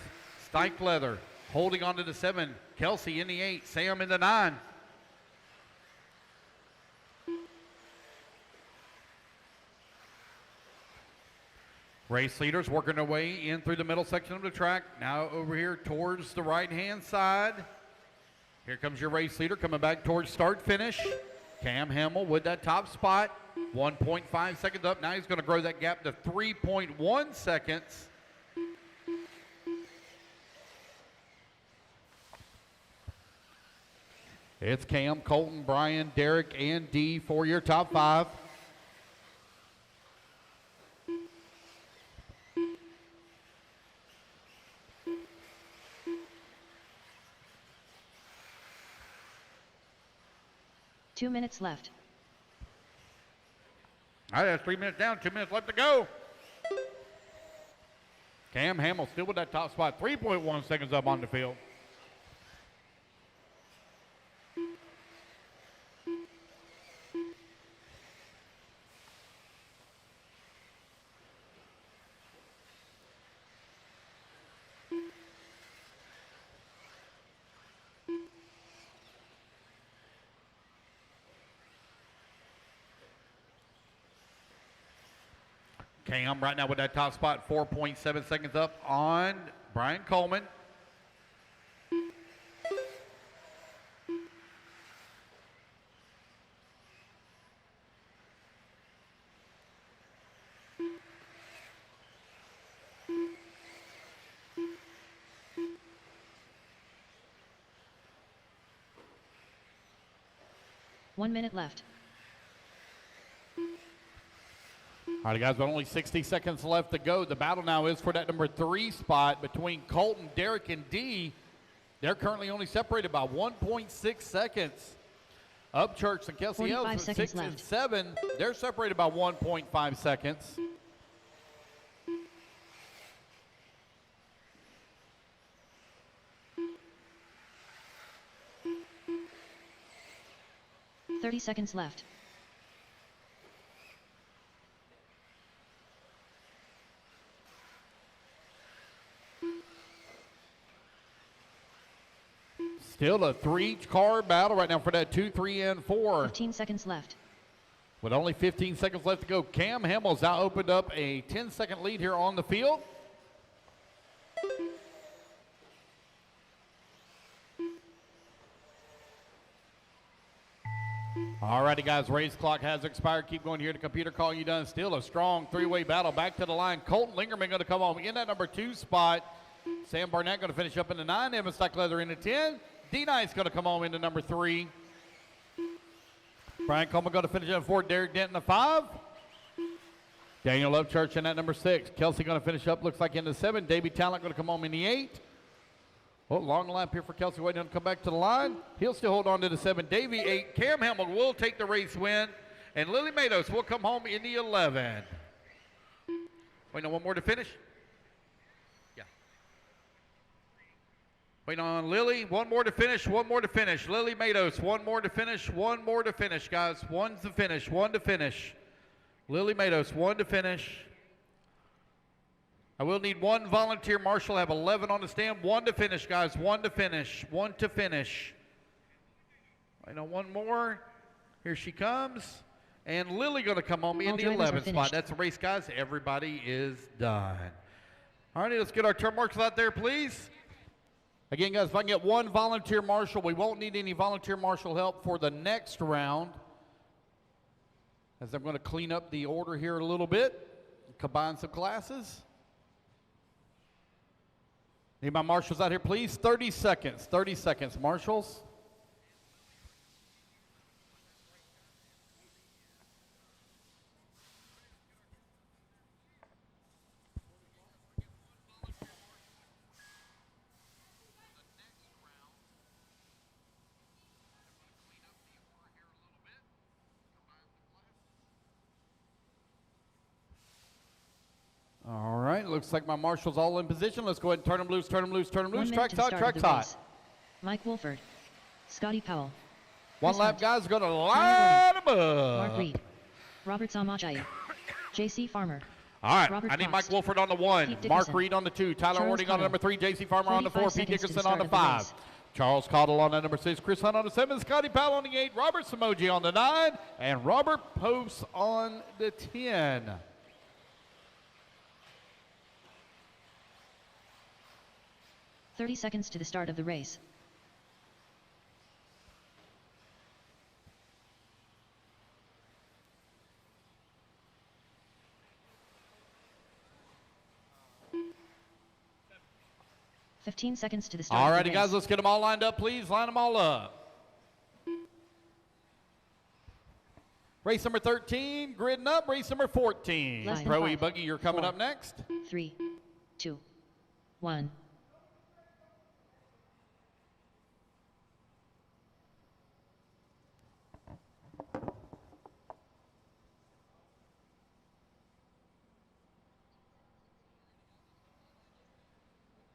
Stike Leather holding on to the 7. Kelsey in the 8. Sam in the 9. Race leaders working their way in through the middle section of the track. Now over here towards the right-hand side. Here comes your race leader coming back towards start-finish. Cam Hamill with that top spot. 1.5 seconds up. Now he's going to grow that gap to 3.1 seconds. It's Cam, Colton, Brian, Derek, and D for your top 5. Two minutes left. All right, that's 3 minutes down, 2 minutes left to go. Cam Hamill still with that top spot, 3.1 seconds up on the field. Cam right now with that top spot, 4.7 seconds up on Brian Coleman. One minute left. All right, guys, but only 60 seconds left to go. The battle now is for that number 3 spot between Colton, Derek, and D. They're currently only separated by 1.6 seconds. Upchurch and Kelsey Ells with 6 and left. 7. They're separated by 1.5 seconds. .30 seconds left. Still a 3-car battle right now for that 2, 3, and 4. 15 seconds left. With only 15 seconds left to go, Cam Hamill's now opened up a 10-second lead here on the field. All righty, guys, race clock has expired. Keep going here to computer call you done. Still a strong 3-way battle. Back to the line. Colton Lingerman going to come on in that number 2 spot. Sam Barnett going to finish up in the 9. Evan Stike Leather in the 10. D-Nice going to come on into number 3. Brian Coleman going to finish up 4. Derek Dent in the 5. Daniel Upchurch in that number 6. Kelsey going to finish up, looks like in the 7. Davey Talent going to come on in the 8. Oh, long lap here for Kelsey waiting to come back to the line. He'll still hold on to the 7. Davey 8. Cam Hamill will take the race win. And Lily Matos will come home in the 11. Wait, on one more to finish? Yeah. Wait on Lily. One more to finish. One more to finish. Lily Matos. One more to finish. One more to finish, guys. One's to finish. One to finish. Lily Matos. One to finish. I will need one volunteer marshal. I have 11 on the stand. One to finish, guys. One to finish. One to finish. I know one more. Here she comes. And Lily going to come home in the 11th spot. That's a race, guys. Everybody is done. All right, let's get our turn marshals out there, please. Again, guys, if I can get one volunteer marshal, we won't need any volunteer marshal help for the next round. as I'm going to clean up the order here a little bit, combine some classes. Need my marshals out here, please. 30 seconds. 30 seconds, marshals. All right, looks like my marshals all in position. Let's go ahead and turn them loose, turn them loose, turn them loose. Track's hot, track's hot. Mike Wolford, Scotty Powell. One lap, guys, going to line them up. Mark Reed, Robert Samajai, J.C. Farmer. All right, Robert I need Cox, Mike Wolford on the 1, Mark Reed on the 2, Tyler Charles Ording on the number 3, J.C. Farmer on the 4, Pete Dickerson on the 5, Charles Cottle on the number 6, Chris Hunt on the 7, Scotty Powell on the 8, Robert Samoji on the 9, and Robert Post on the 10. "30 seconds to the start of the race. "15 seconds to the start All of the righty, race. guys, let's get them all lined up, please. Line them all up. Race number 13, gridding up. Race number 14. Less than Pro 5, e-buggy, you're coming 4, up next. 3, 2, 1.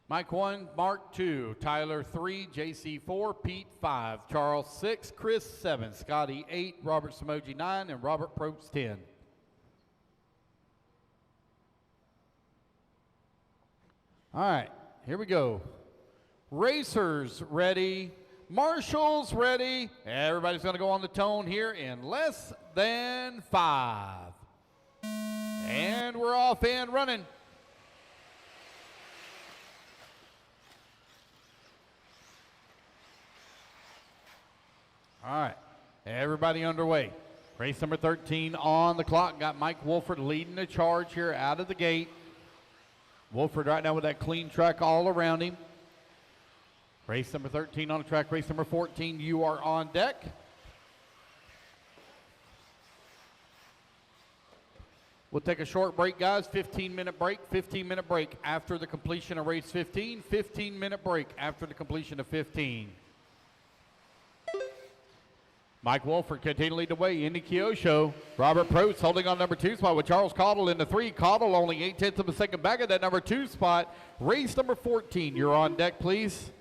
Mike 1, Mark 2, Tyler 3, JC 4, Pete 5, Charles 6, Chris 7, Scotty 8, Robert Samoji 9, and Robert Probst 10. All right, here we go. Racers ready, marshals ready. Everybody's going to go on the tone here in less than 5. And we're off and running. All right, everybody underway. Race number 13 on the clock. Got Mike Wolford leading the charge here out of the gate. Wolford right now with that clean track all around him. Race number 13 on the track. Race number 14, you are on deck. We'll take a short break, guys. 15-minute break, 15-minute break after the completion of race 15. 15-minute break after the completion of 15. Mike Wolford continuing to lead the way in the Kyosho. Robert Probst holding on number 2 spot with Charles Cottle in the 3. Cottle only 0.8 of a second back at that number 2 spot. Race number 14, you're on deck, please.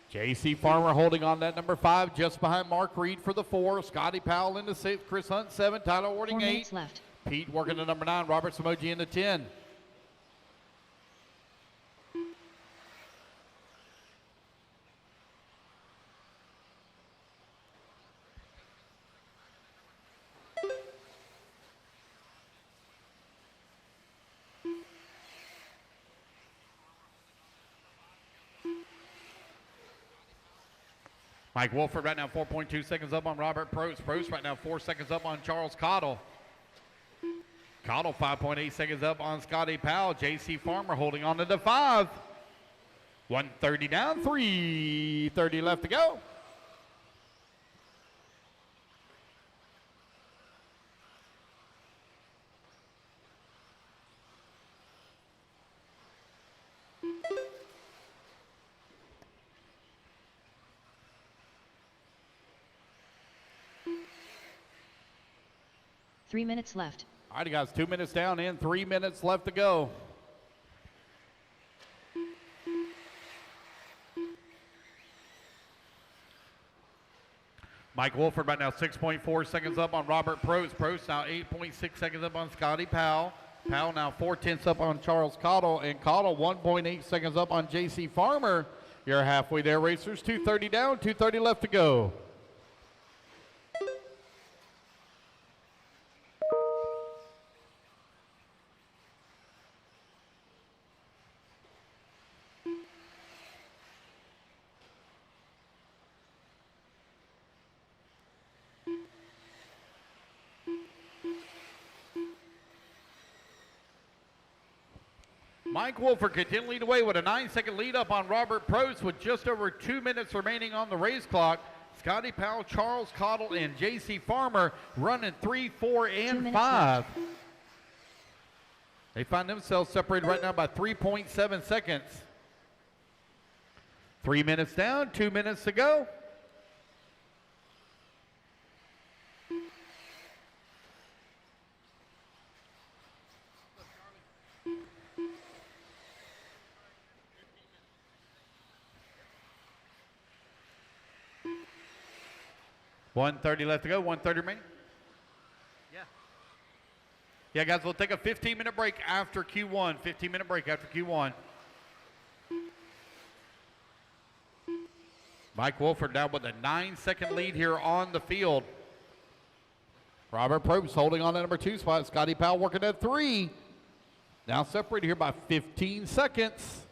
J.C. Farmer holding on that number 5, just behind Mark Reed for the 4. Scotty Powell in the 6, Chris Hunt 7, Tyler Ording 8. Left. Pete working the number 9, Robert Samoji in the 10. Mike Wolford right now 4.2 seconds up on Robert Probst. Probst right now 4 seconds up on Charles Cottle. Cottle 5.8 seconds up on Scotty Powell. J.C. Farmer holding on to the 5. 130 down, 3:30 left to go. Three minutes left. All right, guys, 2 minutes down in, 3 minutes left to go. Mike Wolford right now 6.4 seconds up on Robert Probst. Probst now 8.6 seconds up on Scotty Powell. Powell now 4/10 up on Charles Cottle, and Cottle 1.8 seconds up on J.C. Farmer. You're halfway there, racers. 2:30 down, 2:30 left to go. Mike Wolford continuing to lead away with a 9-second lead up on Robert Probst with just over 2 minutes remaining on the race clock. Scotty Powell, Charles Cottle, and J.C. Farmer running 3, 4, and 5. They find themselves separated right now by 3.7 seconds. 3 minutes down, 2 minutes to go. $1:30 left to go, 1:30 remaining. Yeah, guys, we'll take a 15-minute break after Q1. 15-minute break after Q1. Mike Wolford down with a 9-second lead here on the field. Robert Probst holding on to number 2 spot. Scotty Powell working at 3. Now separated here by 15 seconds.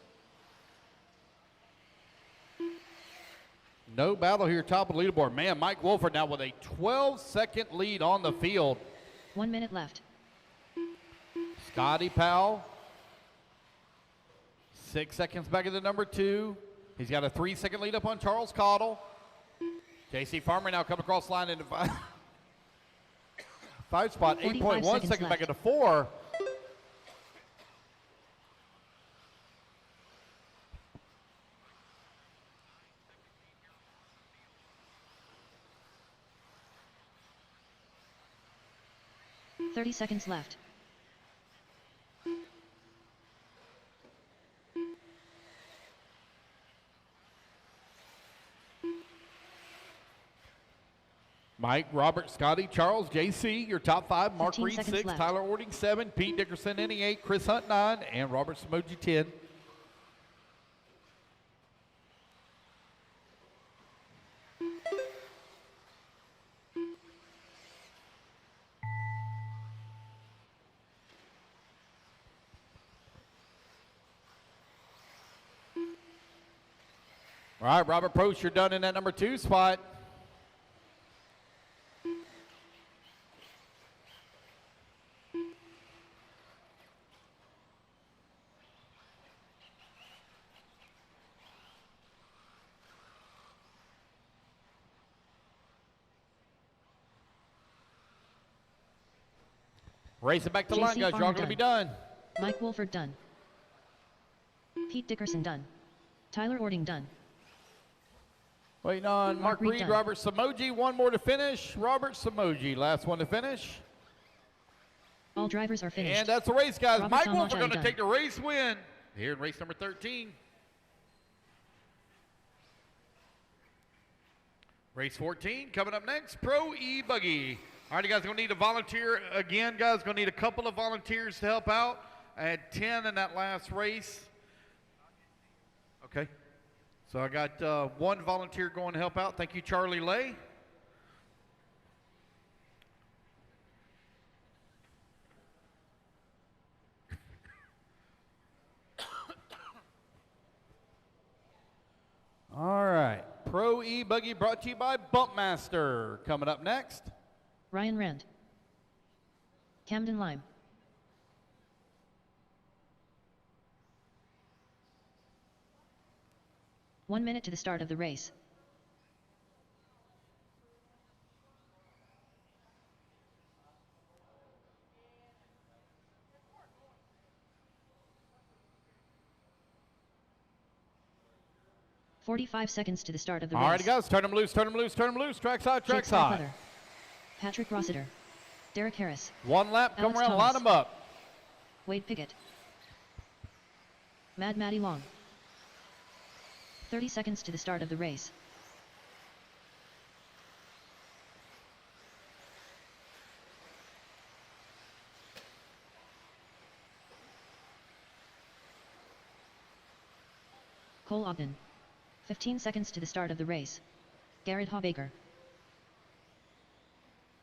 No battle here top of the leaderboard. Man, Mike Wolford now with a 12-second lead on the field. 1 minute left. Scotty Powell, 6 seconds back at the number 2. He's got a 3-second lead up on Charles Cottle. J.C. Farmer now coming across the line into 5 spot, 8.1 seconds back at the 4. $30 seconds left. Mike, Robert, Scotty, Charles, JC, your top 5. Mark 15 Reed, seconds 6. left. Tyler Ording, 7. Pete Dickerson, 8. Chris Hunt, 9. And Robert Samoji, 10. All right, Robert Probst, you're done in that number 2 spot. Racing back to the line, JC guys. You're all Farmer going to be done. done. Mike Wolford done. Pete Dickerson done. Tyler Ording done. Waiting on Mark Reed Reed, done. Robert Samoji. One more to finish. Robert Samoji, last one to finish. All drivers are finished. And that's the race, guys. Robert Mike Samoji Wolford going to done. take the race win here in race number 13. Race 14 coming up next, Pro E-Buggy. All right, you guys are going to need a volunteer again, guys. Going to need a couple of volunteers to help out. I had 10 in that last race. Okay. So I got 1 volunteer going to help out. Thank you, Charlie Lay. All right. Pro E-Buggy brought to you by Bumpmaster. Coming up next. Ryan Rand. Camden Lime. One minute to the start of the race. $45 seconds to the start of the race. All right, guys. Turn them loose, turn them loose, turn them loose. Track side, track Jake side. Starkweather, Patrick Rossiter. Derek Harris. 1 lap, come Alex around, Thomas. line them up. Wade Pickett. Mad Matty Long. 30 seconds to the start of the race. Cole Ogden. 15 seconds to the start of the race. Garrett Hawbaker.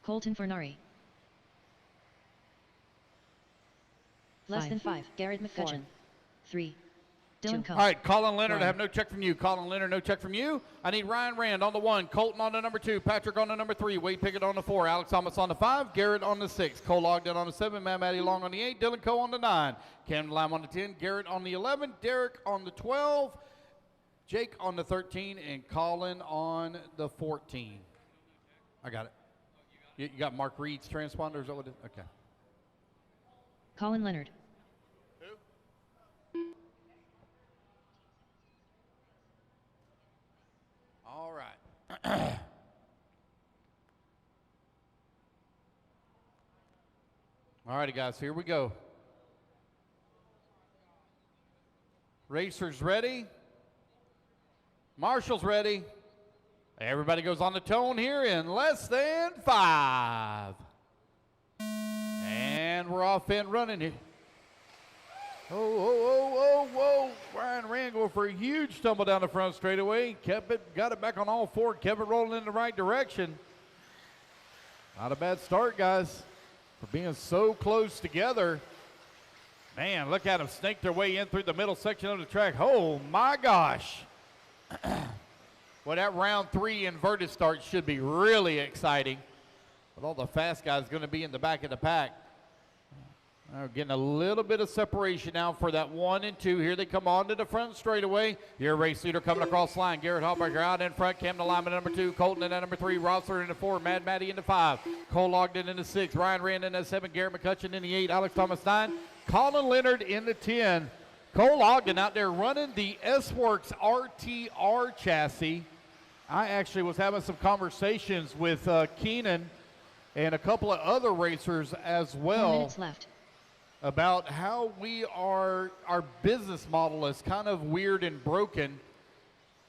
Colton Fernari. Less than 5. Garrett McCutcheon. 3. Dylan Co. All right, Colin Leonard, One. I have no check from you. Colin Leonard, no check from you. I need Ryan Rand on the 1, Colton on the number 2, Patrick on the number 3, Wade Pickett on the 4, Alex Thomas on the 5, Garrett on the 6, Cole Ogden on the 7, Matt Matty Long on the 8, Dylan Coe on the 9, Cam Lime on the 10, Garrett on the 11, Derek on the 12, Jake on the 13, and Colin on the 14. I got it. You got Mark Reed's transponder? Is that what it is? Okay. Colin Leonard. All right. All righty, guys, here we go. Racers ready. Marshall's ready. Everybody goes on the tone here in less than 5. And we're off and running here. Oh. Ryan Rand going for a huge tumble down the front straightaway. Kept it, got it back on all 4, kept it rolling in the right direction. Not a bad start, guys, for being so close together. Man, look at them snake their way in through the middle section of the track. Oh, my gosh. Well, that round 3 inverted start should be really exciting. With all the fast guys going to be in the back of the pack. We're getting a little bit of separation now for that 1 and 2. Here they come on to the front straightaway. Your race leader coming across the line. Garrett Hallbaker out in front. Cam Lime in number 2. Colton in number 3. Rosser in the 4. Mad Matty in the 5. Cole Ogden in the 6. Ryan Rand in the 7. Garrett McCutcheon in the 8. Alex Thomas 9. Colin Leonard in the 10. Cole Ogden out there running the S-Works RTR chassis. I actually was having some conversations with Keenan and a couple of other racers as 4 well minutes left. about how our business model is kind of weird and broken,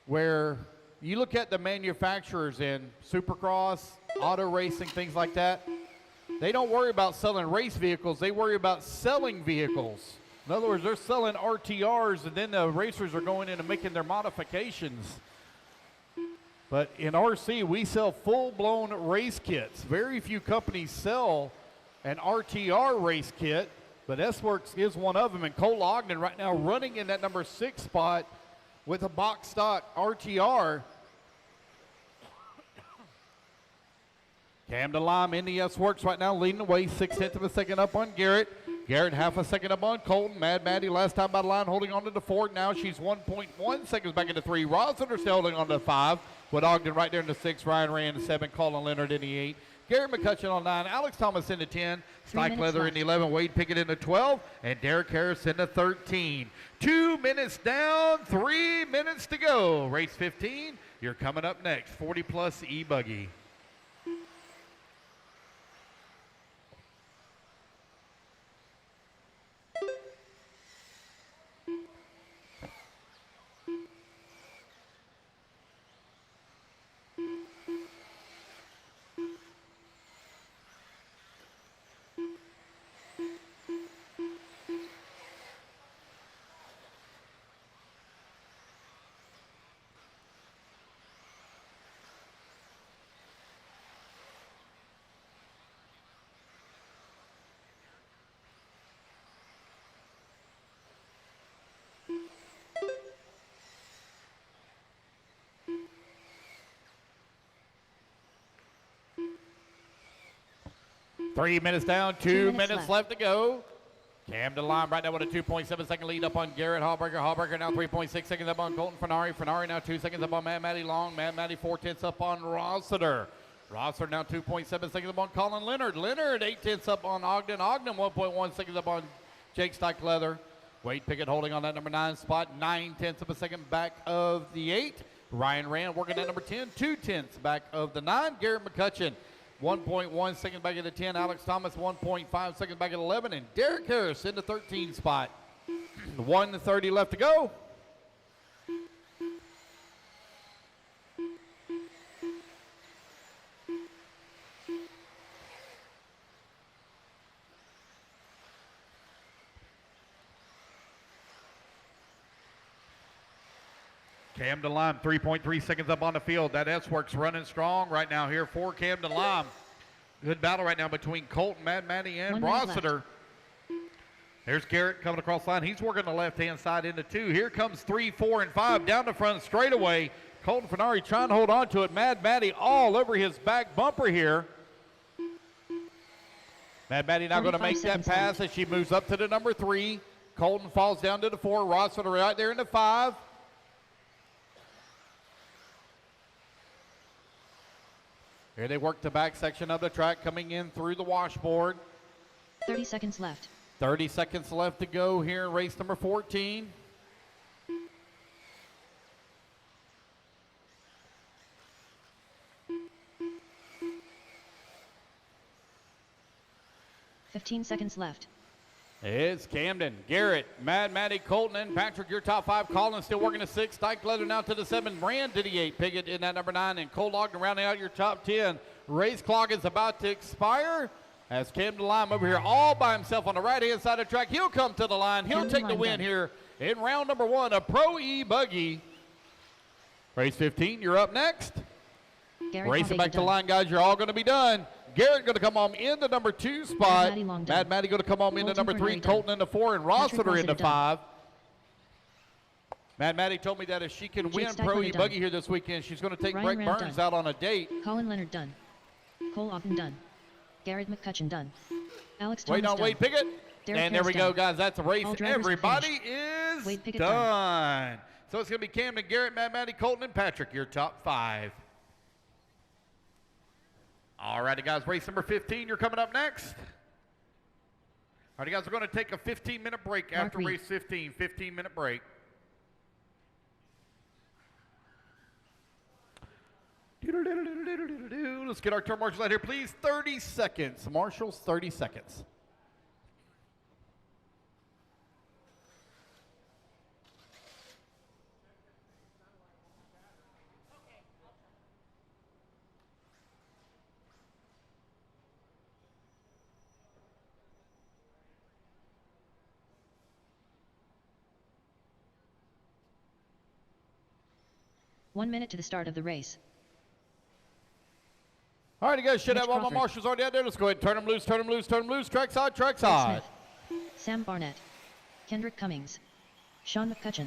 where you look at the manufacturers in Supercross, auto racing, things like that, they don't worry about selling race vehicles, they worry about selling vehicles. In other words, they're selling RTRs and then the racers are going in and making their modifications. But in RC, we sell full-blown race kits. Very few companies sell an RTR race kit, but S-Works is one of them. And Cole Ogden right now running in that number 6 spot with a box stock RTR. Cam DeLime in the S-Works right now leading the way, 0.6 of a second up on Garrett. Garrett half a second up on Colton. Mad Matty last time by the line holding on to the 4. Now she's 1.1 seconds back into 3. Rossiter still holding on to the 5. With Ogden right there in the 6. Ryan Rand in the 7. Colin Leonard in the 8. Garrett McCutcheon on 9. Alex Thomas in the 10. Stike Leather in the 11. Wade Pickett in the 12. And Derek Harris in the 13. 2 minutes down. 3 minutes to go. Race 15. You're coming up next. 40 plus e-buggy. Three minutes down, 2 minutes left to go. Cam DeLime right now with a 2.7 second lead up on Garrett Hallberger. Hallberger now 3.6 seconds up on Colton Fenari. Fenari now 2 seconds up on Mad Matty Long. Mad Matty 4/10 up on Rossiter. Rossiter now 2.7 seconds up on Colin Leonard. Leonard 8/10 up on Ogden. Ogden 1.1 seconds up on Jake Stike Leather. Wade Pickett holding on that number 9 spot. 9/10 of a second back of the 8. Ryan Rand working at number 10. 2/10 back of the 9. Garrett McCutcheon 1.1 seconds back at the 10. Alex Thomas 1.5 seconds back at 11. And Derek Harris in the 13 spot. 1:30 left to go. Cam DeLime, 3.3 seconds up on the field. That S-Works running strong right now here for Cam DeLime. Good battle right now between Colton, Mad Matty, and Rossiter. There's Garrett coming across the line. He's working the left-hand side into 2. Here comes 3, 4, and 5 down the front straightaway. Colton Fenari trying to hold on to it. Mad Maddie all over his back bumper here. Mad Maddie now going to make that pass as she moves up to the number 3. Colton falls down to the 4. Rossford right there in the 5. Here they work the back section of the track coming in through the washboard. 30 seconds left. 30 seconds left to go here in race number 14. Seconds left. It's Camden, Garrett, Mad Maddie, Colton, and Patrick, your top 5. Collins still working to 6. Dyke Leather now to the 7. Rand to the 8. Piggott in that number 9. And Cole Ogden rounding out your top 10. Race clock is about to expire as Camden Lime over here all by himself on the right-hand side of the track. He'll come to the line. He'll take the win here in round number 1 of Pro E-Buggy. Race 15, you're up next. Racing back to the line, guys. You're all going to be done. Garrett going to come home in the number 2 spot. Mad Maddie going to come home in the number 3. Colton in the 4. And Rossiter in the 5. Mad Maddie told me that if she can win Pro E-Buggy here this weekend, she's going to take Greg Burns out on a date. Colin Leonard done. Cole Ogden done. Garrett McCutcheon done. Alex Thomas Wait on Wade Piggott. And there we go, guys. That's a race. Everybody is done. So it's going to be Camden, Garrett, Mad Maddie, Colton, and Patrick, your top 5. All righty, guys, race number 15, you're coming up next. All righty, guys, we're going to take a 15-minute break after race 15, 15-minute break. Let's get our turn marshals out here, please. 30 seconds. Marshals, 30 seconds. One minute to the start of the race. All right, you guys should have all my marshals already out there. Let's go ahead and turn them loose, turn them loose, turn them loose. Track side, track side. Smith, Sam Barnett, Kendrick Cummings, Sean McCutcheon,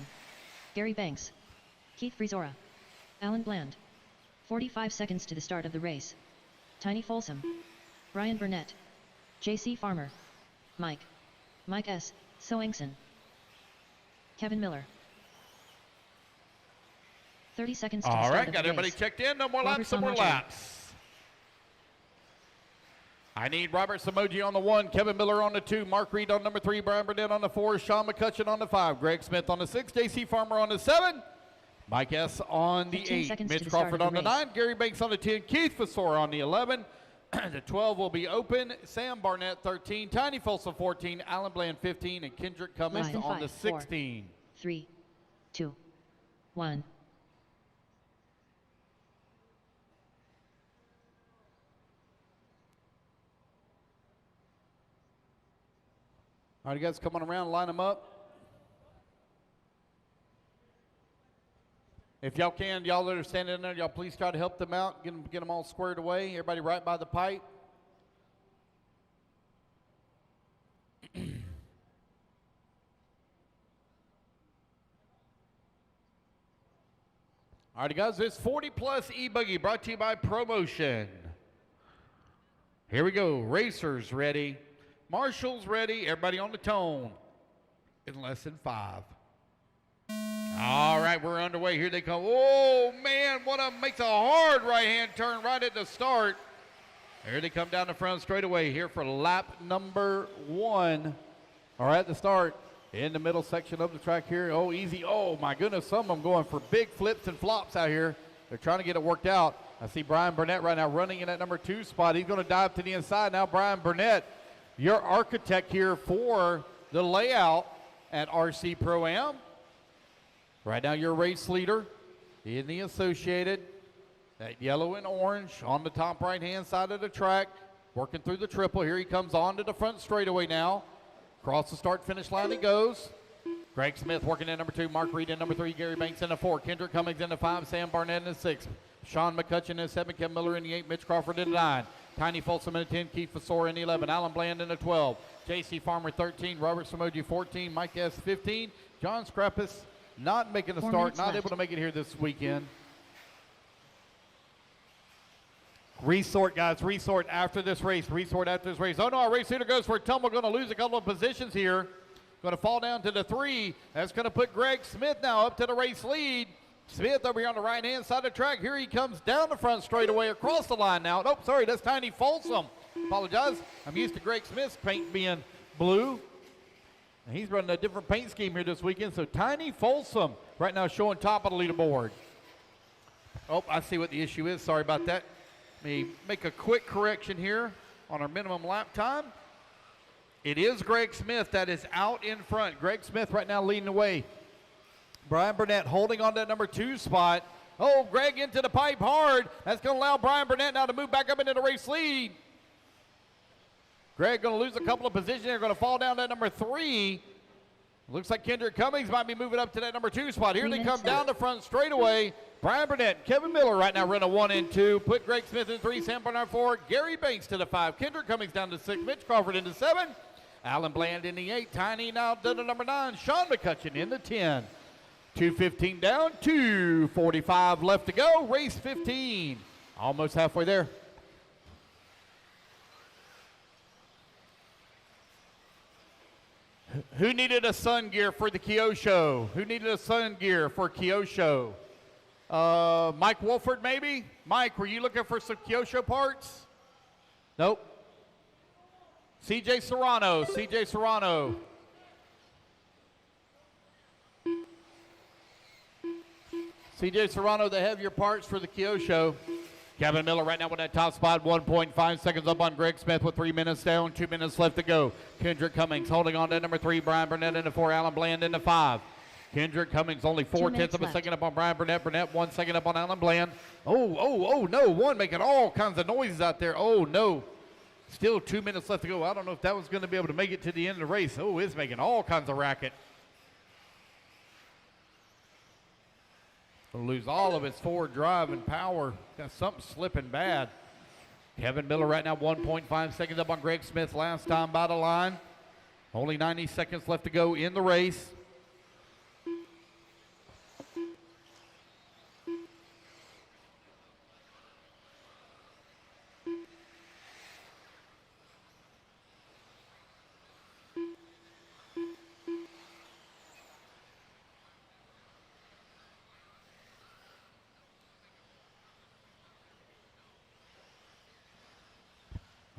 Gary Banks, Keith Frizora, Alan Bland. 45 seconds to the start of the race. Tiny Folsom, Brian Burnett, J.C. Farmer, Mike S. Soengson, Kevin Miller. 30 seconds to the start of the race. All right, got everybody checked in. No more laps, no more laps. I need Robert Samoji on the 1, Kevin Miller on the 2, Mark Reed on number 3, Brian Burnett on the 4, Sean McCutcheon on the 5, Greg Smith on the 6, J.C. Farmer on the 7, Mike S. on the 8, Mitch Crawford on the 9, Gary Banks on the 10, Keith Fasora on the 11, the 12 will be open, Sam Barnett 13, Tiny Folsom 14, Alan Bland 15, and Kendrick Cummings on the 16. 4, 3, 2, 1. All right, you guys, come on around, line them up. If y'all can, y'all that are standing in there, y'all please try to help them out, get them all squared away. Everybody right by the pipe. All right, guys, this 40-plus e-buggy brought to you by Promotion. Here we go, racers ready. Marshals ready, everybody on the tone in less than 5. All right, we're underway. Here they come. Oh, man, makes a hard right-hand turn right at the start. Here they come down the front straightaway here for lap number 1. All right, the start in the middle section of the track here. Oh, easy. Oh, my goodness, some of them going for big flips and flops out here. They're trying to get it worked out. I see Brian Burnett right now running in that number 2 spot. He's going to dive to the inside now. Brian Burnett, your architect here for the layout at RC Pro-Am. Right now your race leader in the Associated. That yellow and orange on the top right-hand side of the track. Working through the triple. Here he comes on to the front straightaway now. Across the start-finish line he goes. Greg Smith working in number 2. Mark Reed in number 3. Gary Banks in the 4. Kendrick Cummings in the 5. Sam Barnett in the 6. Sean McCutcheon in the 7. Kevin Miller in the 8. Mitch Crawford in the 9. Tiny Folsom in the 10, Keith Fasor in the 11, Alan Bland in the 12, J.C. Farmer 13, Robert Samoji 14, Mike S. 15, John Scrappus not making the 4 start, minutes not left. able to make it here this weekend. Resort, guys, resort after this race, resort after this race. Oh no, our race leader goes for a tumble, going to lose a couple of positions here. Going to fall down to the 3. That's going to put Greg Smith now up to the race lead. Smith over here on the right-hand side of the track. Here he comes down the front straightaway across the line now. Nope, sorry, that's Tiny Folsom. Apologize. I'm used to Greg Smith's paint being blue. And he's running a different paint scheme here this weekend. So Tiny Folsom right now showing top of the leaderboard. Oh, I see what the issue is. Sorry about that. Let me make a quick correction here on our minimum lap time. It is Greg Smith that is out in front. Greg Smith right now leading the way. Brian Burnett holding on to that number 2 spot. Oh, Greg into the pipe hard. That's going to allow Brian Burnett now to move back up into the race lead. Greg going to lose a couple of positions. They're going to fall down to that number 3. Looks like Kendrick Cummings might be moving up to that number 2 spot. Here they come down the front straightaway. Brian Burnett, Kevin Miller right now running 1 and 2. Put Greg Smith in 3, Sam Bernard 4, Gary Banks to the 5, Kendrick Cummings down to 6, Mitch Crawford into 7, Alan Bland in the 8, Tiny now to the number 9, Sean McCutcheon in the 10. 2:15 down, 2:45 left to go. Race 15, almost halfway there. Who needed a sun gear for the Kyosho? Who needed a sun gear for Kyosho? Mike Wolford, maybe? Mike, were you looking for some Kyosho parts? Nope. CJ Serrano, CJ Serrano. CJ Serrano, they have your parts for the Kyosho. Kevin Miller right now with that top spot, 1.5 seconds up on Greg Smith with 3 minutes down, 2 minutes left to go. Kendrick Cummings holding on to number 3, Brian Burnett in the 4, Alan Bland in the 5. Kendrick Cummings only 4/10 of a second up on Brian Burnett. Burnett 1 second up on Alan Bland. Oh, no, one making all kinds of noises out there. Oh, no. Still 2 minutes left to go. I don't know if that was going to be able to make it to the end of the race. Oh, it's making all kinds of racket. Going to lose all of its forward drive and power. Got something slipping bad. Kevin Miller right now 1.5 seconds up on Greg Smith last time by the line. Only 90 seconds left to go in the race.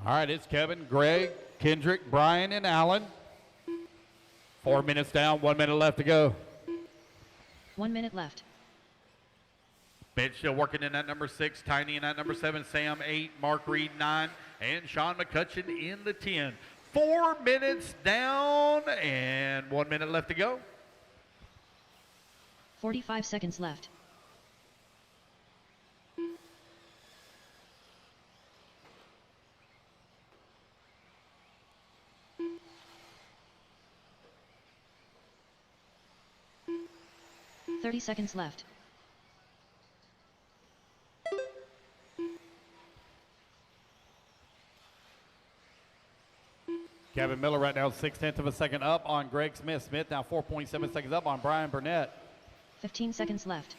All right, it's Kevin, Greg, Kendrick, Brian, and Alan. 4 minutes down, 1 minute left to go. 1 minute left. Mitch still working in that number 6, Tiny in that number 7, Sam 8, Mark Reed 9, and Sean McCutcheon in the 10. 4 minutes down and 1 minute left to go. 45 seconds left. Thirty seconds left. Kevin Miller right now 6/10 of a second up on Greg Smith. Smith now 4.7 seconds up on Brian Burnett. 15 seconds left.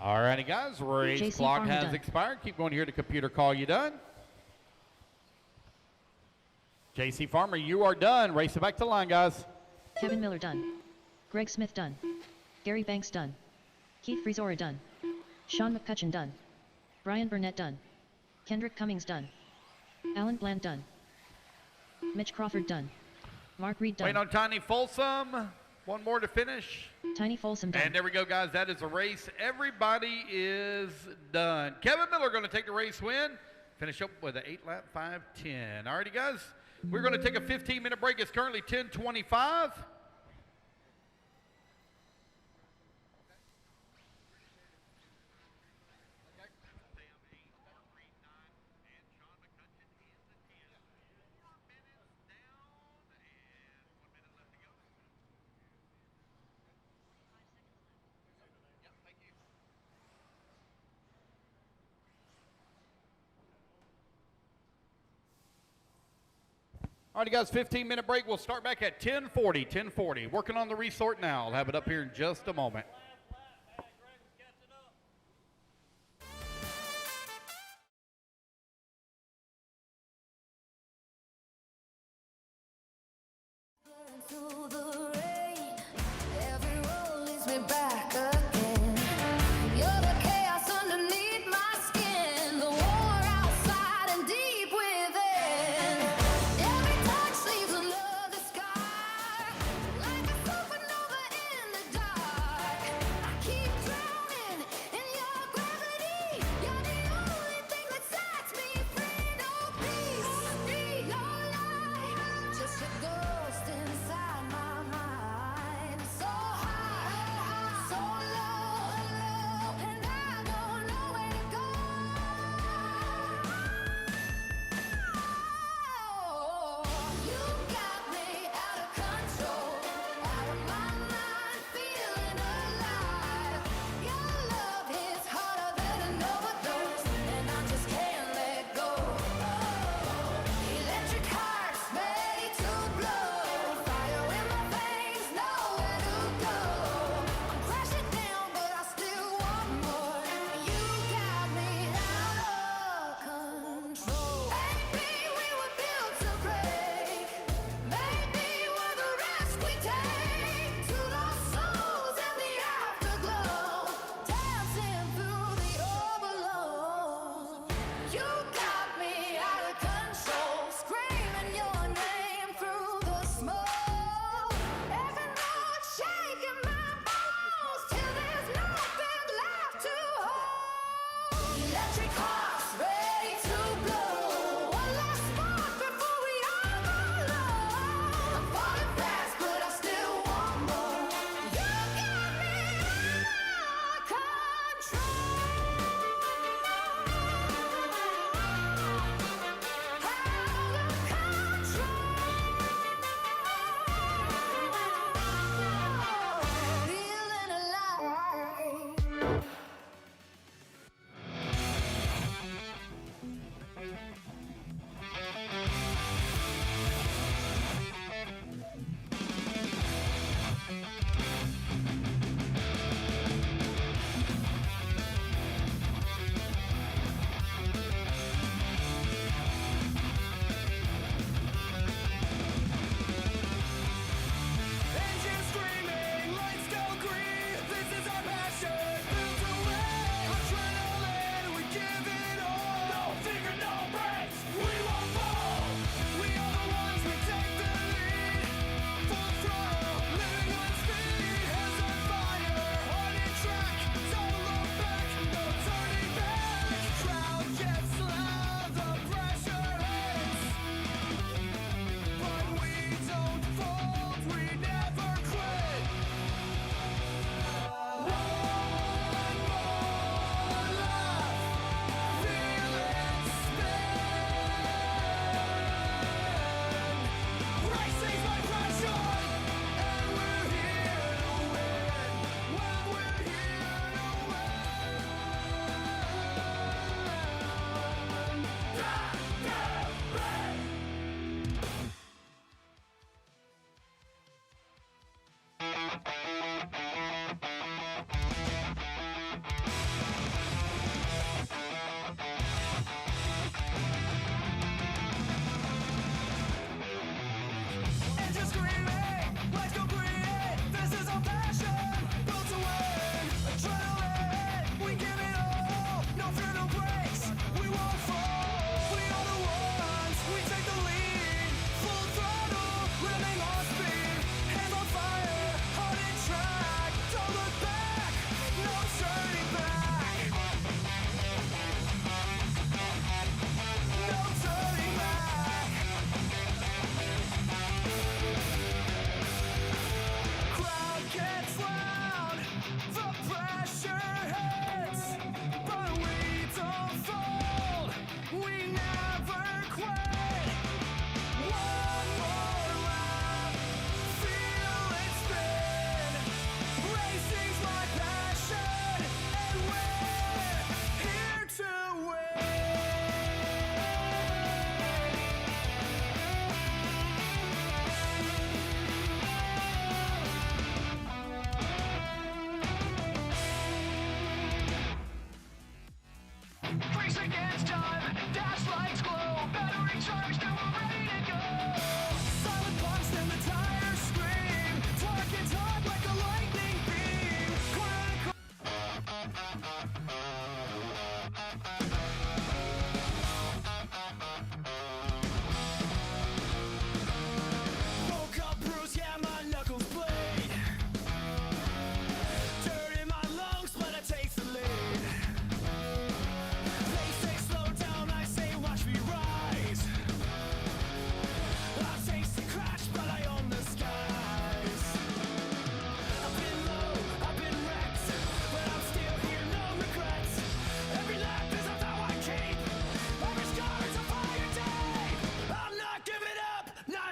All righty, guys, race JC clock Farmer has done. expired. Keep going here to computer call you done. JC Farmer, you are done. Race it back to the line, guys. Kevin Miller done. Greg Smith done. Gary Banks done. Keith Frizora done. Sean McCutcheon done. Brian Burnett done. Kendrick Cummings done. Alan Bland done. Mitch Crawford done. Mark Reed done. Wait on Tiny Folsom. One more to finish. Tiny Folsom done. And there we go, guys. That is a race. Everybody is done. Kevin Miller going to take the race win. Finish up with an 8-lap 5:10. All righty, guys. We're going to take a 15-minute break. It's currently 10:25. All right, guys, 15-minute break. We'll start back at 10:40. Working on the resort now. I'll have it up here in just a moment. Through the rain, every road leads me back again. You're the chaos underneath my skin, the war outside and deep within. Every touch leaves another scar, like a supernova in the dark. I keep drowning in your gravity. You're the only thing that sets me free. No peace, no light, just a ghost inside my mind.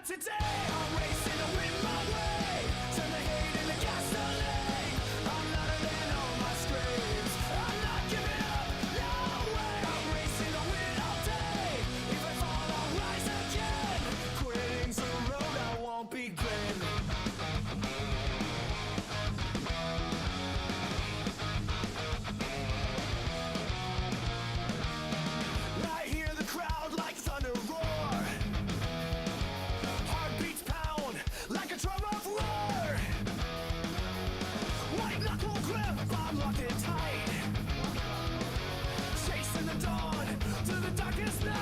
Not today, I'm racing to win my way. Turn the hate into gasoline. I'm louder than all my screams. I'm not giving up, no way. I'm racing to win all day. If I fall, I'll rise again. Quitting's a road I won't begin. I hear the crowd like thunder roar. Heartbeats pound like a drum of war. White knuckle grip, I'm locked in tight. Chasing the dawn to the darkest night.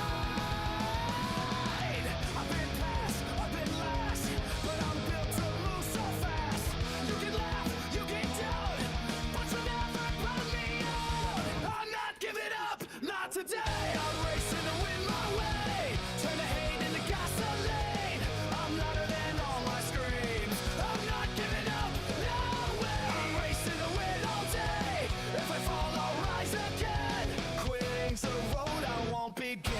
I've been past, I've been last, but I'm built to move so fast. You can laugh, you can doubt, but you'll never put me out. I'm not giving up, not today. I'm racing to win my way. Turn the hate into gasoline. I'm louder than all my screams. I'm not giving up, no way. I'm racing to win all day. If I fall, I'll rise again. Quitting's a road I won't begin.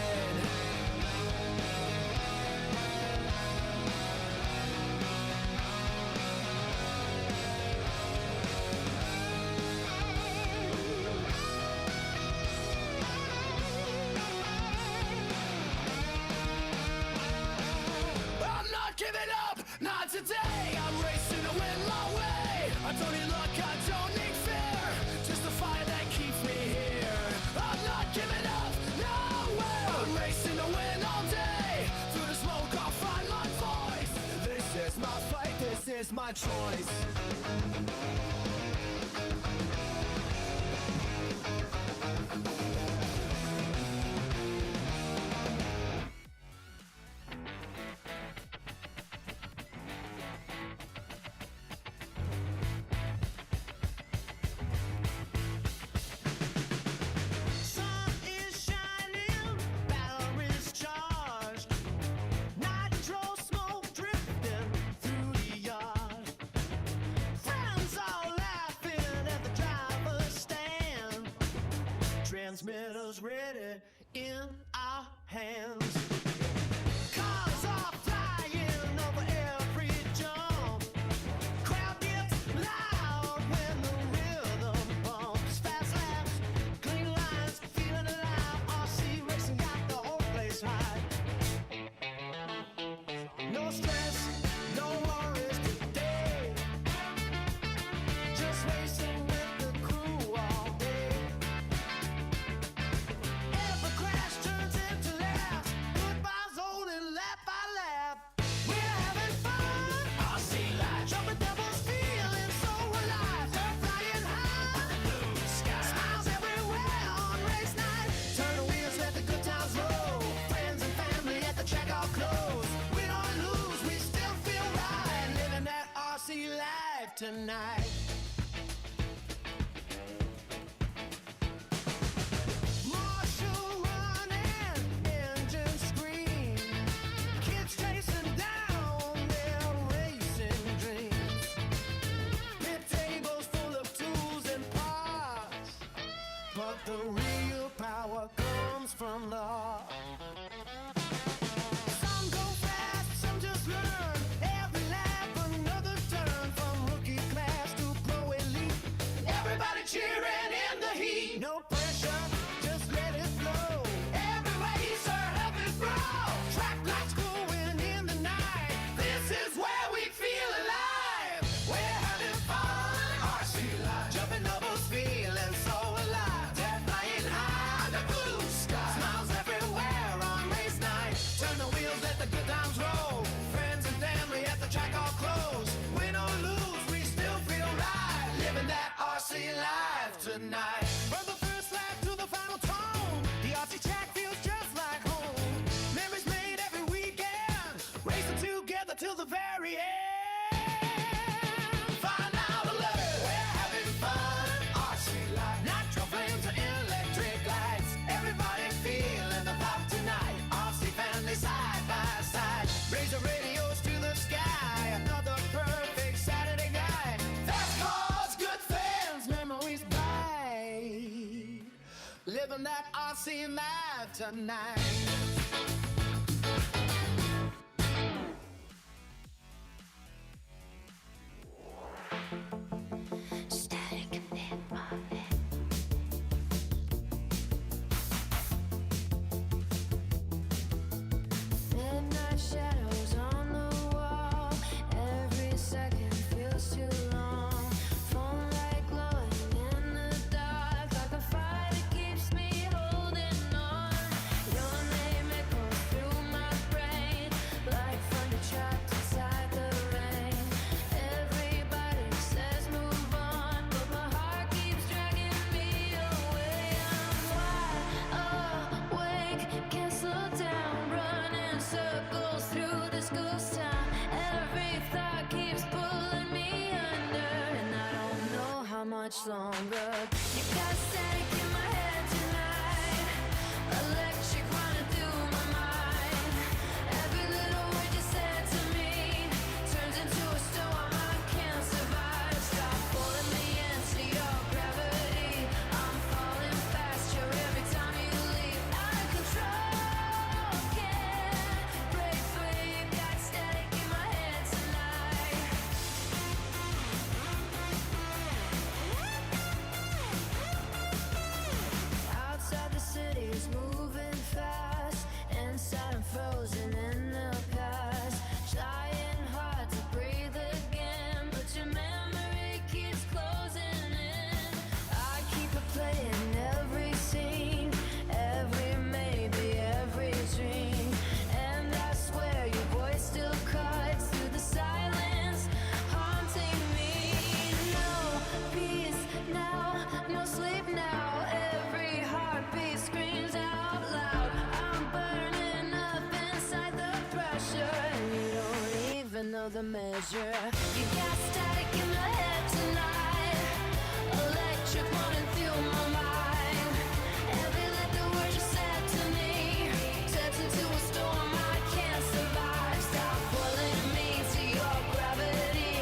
I'm not giving up, not today. I'm racing to win my way. I don't need luck, I don't need fear. Just the fire that keeps me here. I'm not giving up, no way. I'm racing to win all day. Through the smoke, I'll find my voice. This is my fight, this is my choice. Sun is shining, batteries charged. Nitro smoke drifting through the yard. Friends all laughing at the driver's stand. Transmitters ready in our hands. Cars are flying over every jump. Crowd gets loud when the rhythm bumps. Fast laps, clean lines, feeling alive. RC racing got the whole place high. No stress, no worries today. Just racing with the crew all day. Every crash turns into laughs. Goodbyes holding lap by lap. We're having fun. RC life. Jumping doubles, feeling so alive. They're flying high. Blue sky. Smiles everywhere on race night. Turn the wheels, let the good times roll. Friends and family at the track all close. We don't lose, we still feel right. Living that RC life tonight. Marshall running, engine scream. Kids chasing down their racing dreams. Pit tables full of tools and parts, but the real power comes from the heart. Some go fast, some just learn. Every lap another turn, from rookie class to pro elite. Everybody cheering in the heat. No pressure, just let it flow. Every racer helping grow. Track lights glowing in the night. This is where we feel alive. We're having fun. RC life. Jumping doubles, feeling so alive. They're flying high, the blue sky. Smiles everywhere on race night. Turn the wheels, let the good times roll. Friends and family at the track all close. Win or lose, we still feel right. Living that RC life tonight. From the first lap to the final tone, the RC track feels just like home. Memories made every weekend, racing together till the very end. Find out the level, we're having fun. RC life, nitro flames and electric lights. Everybody feeling the pop tonight. RC family side by side. Raise the radios to the sky. Another perfect Saturday night. Fast cars, good fans, memories bright. Living that RC life tonight. much longer. You got static in my head tonight, electric running through my mind. Every little word you said to me turns into a storm I can't survive. Stop pulling me into your gravity. I'm falling faster every time you leave. Out of control, can't break free. Got static in my head tonight. Outside the city's moving fast, inside I'm frozen in the past. Trying hard to breathe again, but your memory keeps closing in. I keep replaying every scene, every maybe, every dream. And I swear your voice still cuts through the silence, haunting me. No peace now, no sleep now. Every heartbeat screams out loud. I'm burning up inside the pressure, and you don't even know the measure. You got static in my head tonight, electric running through my mind. Every little word you said to me turns into a storm I can't survive. Stop pulling me to your gravity.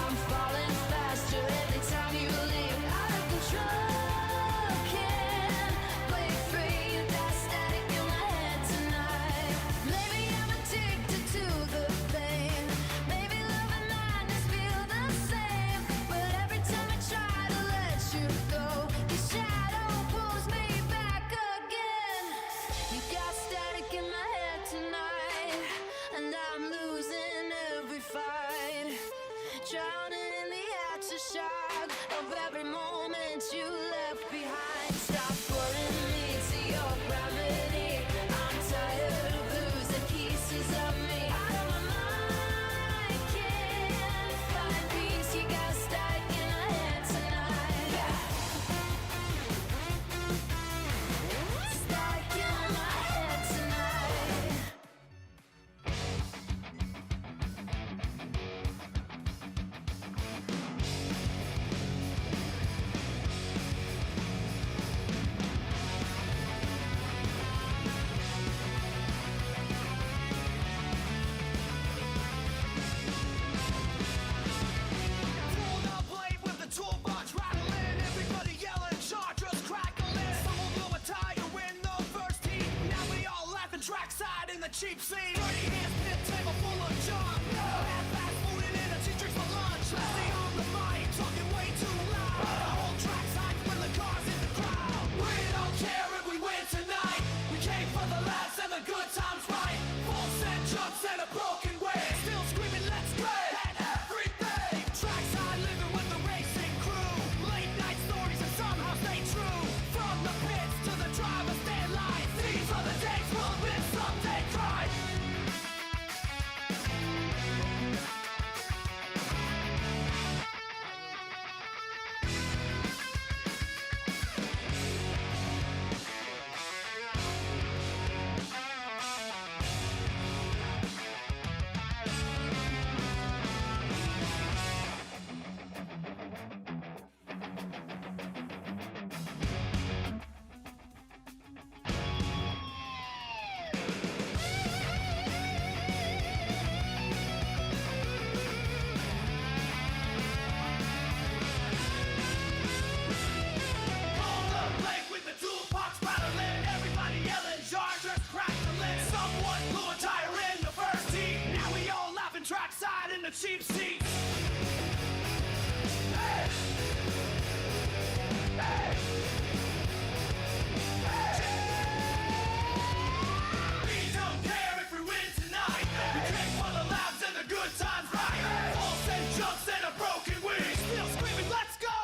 I'm falling faster every time you leave. Out of control, can't break free. You got static in my head tonight. Maybe I'm addicted to the pain. Maybe love and madness feel the same. But every time I try to let you go, your shadow pulls me back again. You got static in my head tonight, and I'm losing every fight. Drowning in the aftershock of every moment you left behind. Stop pulling me to your gravity. I'm tired of losing pieces of me. Out of my mind, can't find peace. You got static in my head tonight. Static in my head tonight. Pulled up late with the toolbox rattling, everybody yelling, chargers crackling. Someone blew a tire in the first heat. Now we all laughing trackside in the cheap seat. 30 hands, pit table full of junk. Half fast food and energy drinks for lunch. Leslie on the mic, talking way too loud. The whole track's hyped when the car's in the crowd. We don't care if we win tonight. We came for the laughs and the good times, right? Full set jumps and a broken wing. Still screaming, let's play at everything. Trackside living with the racing crew. Late night stories and somehow stay true. From the pits to the driver's stand lines. These are the days we'll live someday, cry. Pulled up late with the toolbox rattling, everybody yelling, chargers crackling. Someone blew a tire in the first heat. Now we all laughing trackside in the cheap seats. Hey! Hey! We don't care if we win tonight. We came for the laughs and the good times, right? Falls and jumps and a broken wing. Still screaming, let's go!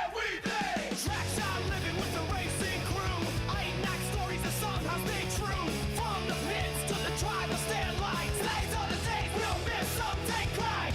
Everything! Trackside living with the racing crew. Late night stories and somehow stay true. From the pits to the driver's stand lights. These are the days we'll miss someday, cry.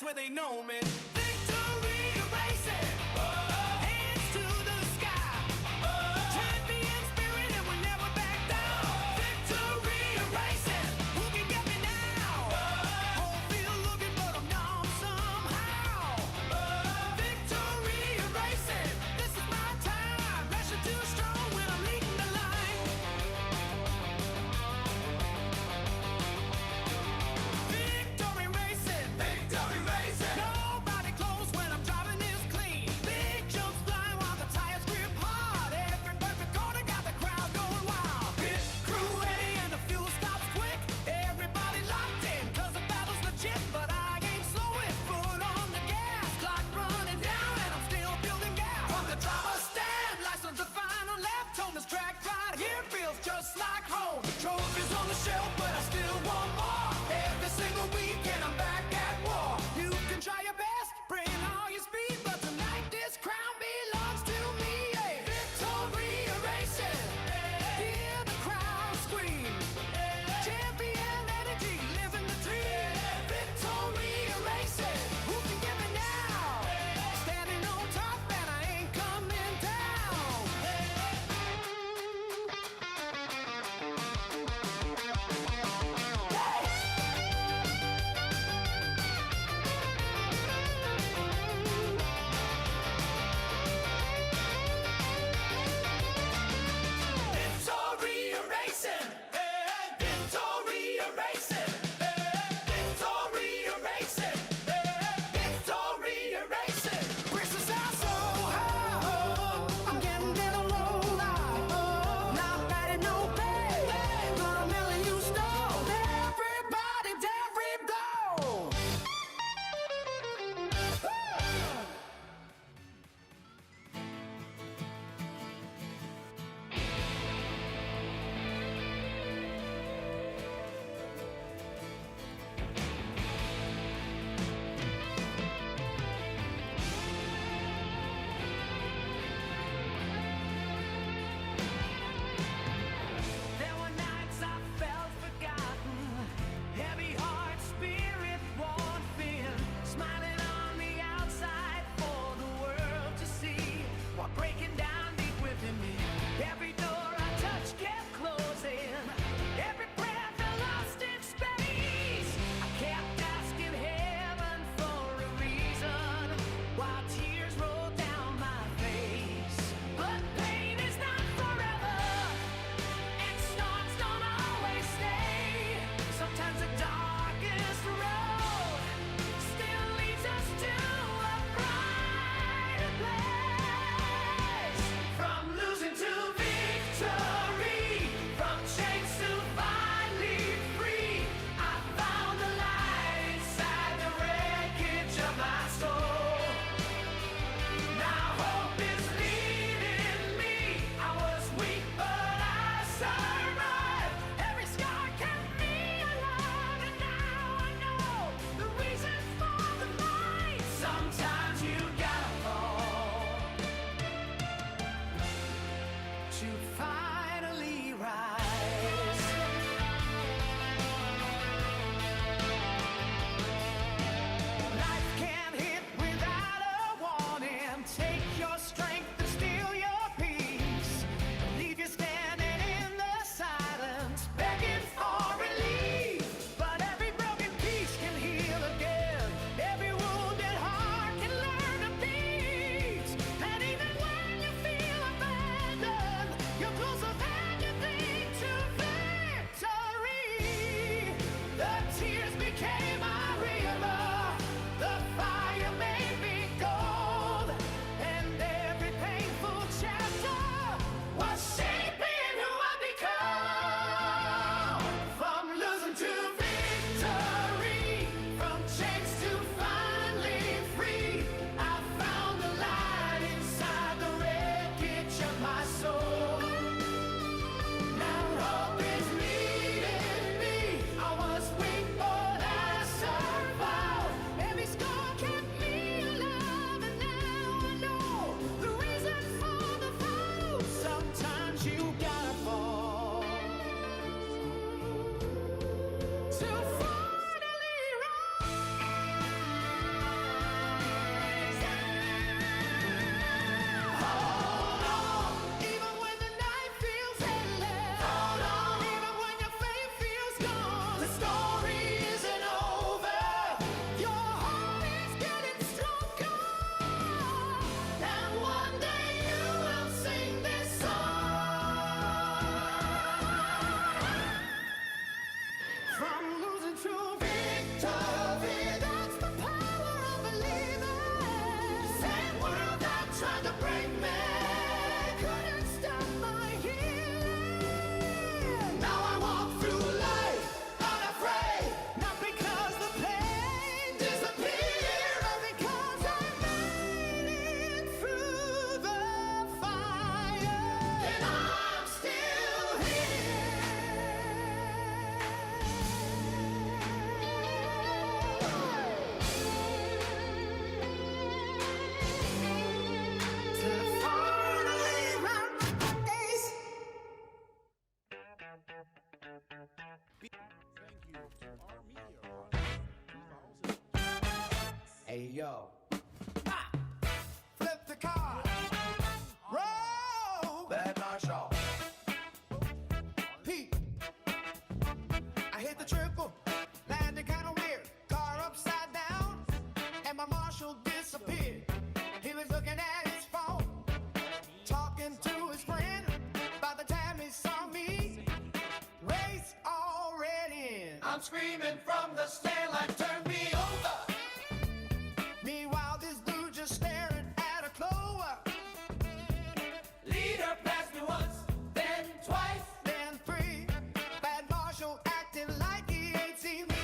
that's where they know me. Victory racing, hands to the sky. Champion spirit and we never back down. Victory racing, who can get me now? Whole field looking, but I'm gone somehow. Victory racing, this is my time. Rushing too strong when I'm leading the line. Victory racing, nobody close when I'm driving this clean. Big jumps flying while the tires grip hard. Every perfect corner got the crowd going wild. Pit crew ready and the fuel stops quick. Everybody locked in, cause the battle's legit. But I ain't slowing, foot on the gas. Clock running down and I'm still building gas. From the driver's stand, license the final lap. On this track right here feels just like home. Trophies on the shelf, but I still want more. Every single weekend I'm back at war. You can try your best, bring all your speed, but tonight this crown belongs to me. Yeah. Victory racing, hear the crowd scream. Champion energy, living the dream. Victory racing, who can get me now? Standing on top and I ain't coming down. Victory racing, victory racing, victory racing, victory racing. Brings us so high, I'm getting in a roll out. Not bad at no pay, gonna million you stole. Everybody, every blow. There were nights I felt forgotten, heavy heart, spirit worn thin, smiling on the outside for the world to see, while breaking down deep within me. Every door I touched kept closing, every breath I lost in space. I kept asking heaven for a reason, while tears rolled down my face. But pain is not forever, and storms don't always stay. Sometimes the darkest road still leads us to a brighter place. From losing to victory, from chains to finally free, I found the light inside the wreckage of my soul. Now hope is leading me. I was weak, but I survived. Every scar kept me alive, and now I know the reason for the fight. Sometimes you gotta fall to finally rise. Life can hit without a warning, take your strength and steal your peace, leave you standing in the silence, begging for relief. But every broken piece can heal again, every wounded heart can learn to beat. And even when you feel abandoned, you're closer Hey yo. Ah! Flip the car. Roll. Bad Marshall. Pete. I hit the triple. Landed kind of weird. Car upside down. And my Marshall disappeared. He was looking at his phone. Talking to his friend. By the time he saw me, race already in. I'm screaming from the stand like turn me over. Meanwhile, this dude just staring at a clover. Leader passed me once, then twice, then three. Bad Marshall acting like he ain't seen me.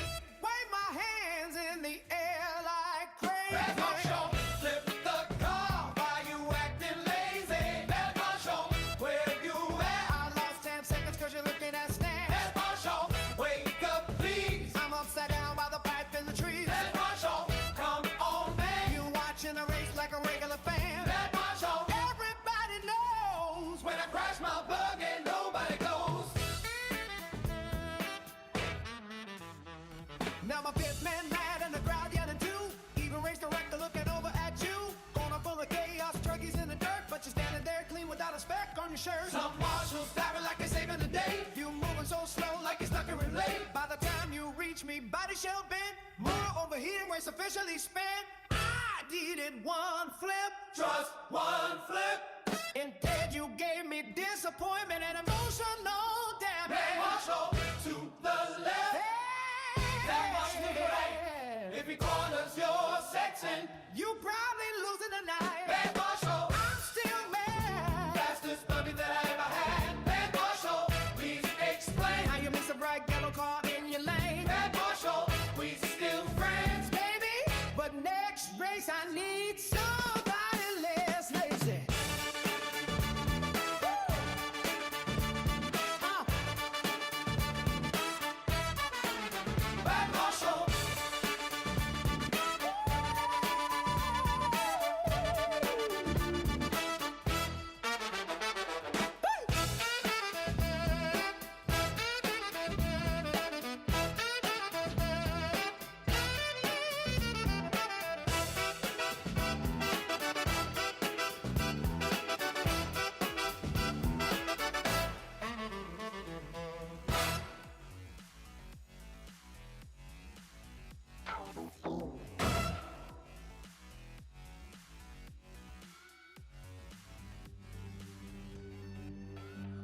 Wave my hands in the air like crazy. Bad Marshall, flip the car. Why you acting lazy? Bad Marshall, where you at? I lost 10 seconds cause you're looking at Stan. Bad Marshall, wake up please. I'm upside down by the pipe in the trees. Bad Marshall, come on man. You watching a race like a regular fan. Bad Marshall, everybody knows when I crash my bug and nobody goes. Now my pit man mad and the crowd yelling too. Even race director looking over at you. Corner full of chaos, truckies in the dirt, but you're standing there clean without a speck on your shirt. Some marshals stabbing like they're saving the day. You moving so slow like you're stuck in relay. By the time you reach me, body shell bent. More overheating, race officially spent. I needed one flip, just one flip. Instead you gave me disappointment and emotional damage. Hey, Marshall, to the left. That Marshall to the right. If he corners your section, you probably losing tonight. Bad Marshall, I'm still mad. Fastest puppy that I ever had. Bad Marshall, please explain how you miss a bright yellow car in your lane. Bad Marshall, we still friends, baby. But next race I need somebody less lazy. Bad Marshall.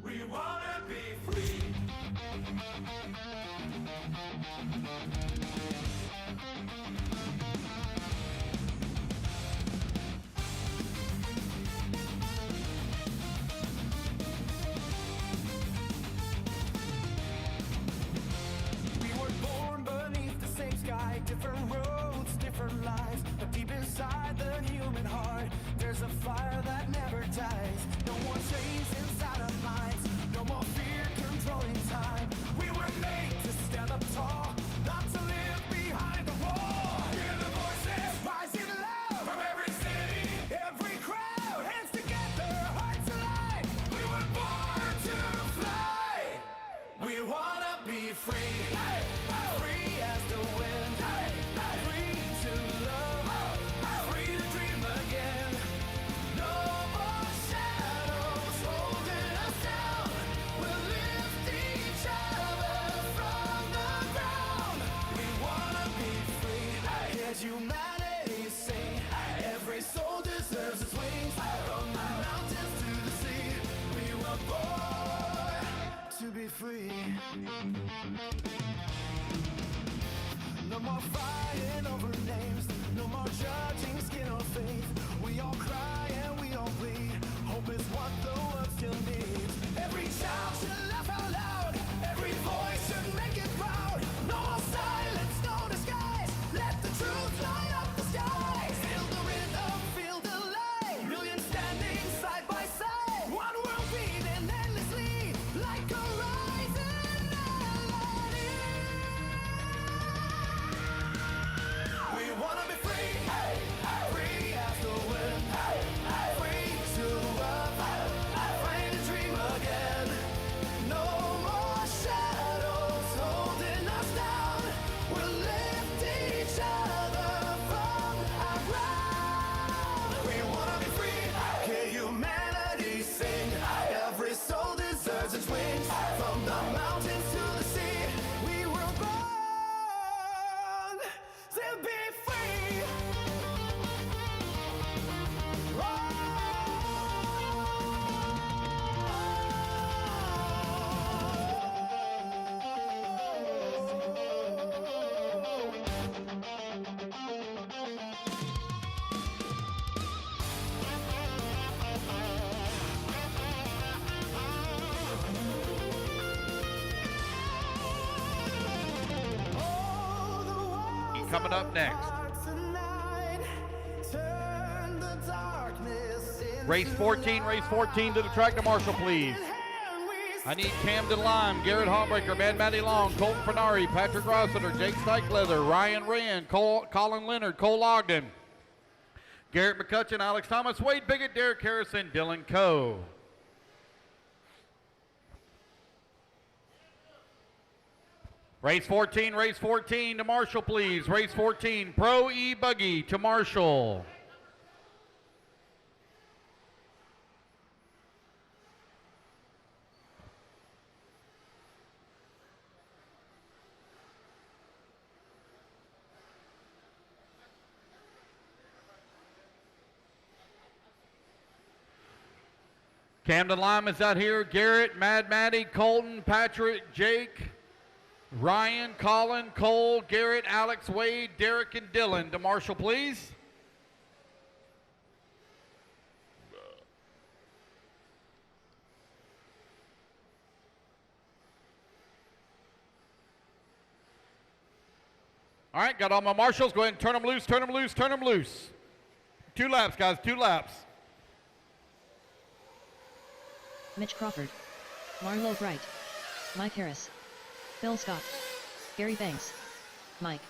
We wanna be free. We were born beneath the same sky, different roads, different lives. But deep inside the human heart, there's a fire that never dies. No more chains inside our minds, no more fear controlling time. We were made to stand up tall, not to live behind the wall. Hear the voices rising loud from every city, every crowd, hands together, hearts alive. We were born to fly. We wanna be free. Free as the wind. Free to love. Free to dream again. No more shadows holding us down. We'll lift each other from the ground. We wanna be free. Here's humanity sing. Every soul deserves its wings. From the mountains to the sea. We were born to be free. No more fighting over names. No more judging skin or faith. We all cry and we all bleed. Hope is what the world still needs. Every child should laugh out loud. Every voice should make it proud. No more silence, no disguise. Let the truth light up the skies. Feel the rhythm, feel the light. Millions standing side by side. One world beating endlessly like a rising melody. coming up next. Turn the darkness into Race 14 to the track to Marshall, please. I need Camden Lime, Garrett Hallbreaker, Mad Matty Long, Colton Fernari, Patrick Rossiter, Jake Stykeleather, Ryan Rand, Colin Leonard, Cole Ogden, Garrett McCutcheon, Alex Thomas, Wade Biggett, Derek Harrison, Dylan Coe. Race 14 to Marshall, please. Race 14, Pro e-buggy to Marshall. Camden Lime is out here. Garrett, Mad Matty, Colton, Patrick, Jake, Ryan, Colin, Cole, Garrett, Alex, Wade, Derek, and Dylan. To Marshall, please. All right, got all my marshals. Go ahead and turn them loose, turn them loose, turn them loose. 2 laps, guys, 2 laps. Mitch Crawford, Marlo Bright, Mike Harris, Phil Scott, Gary Banks, Mike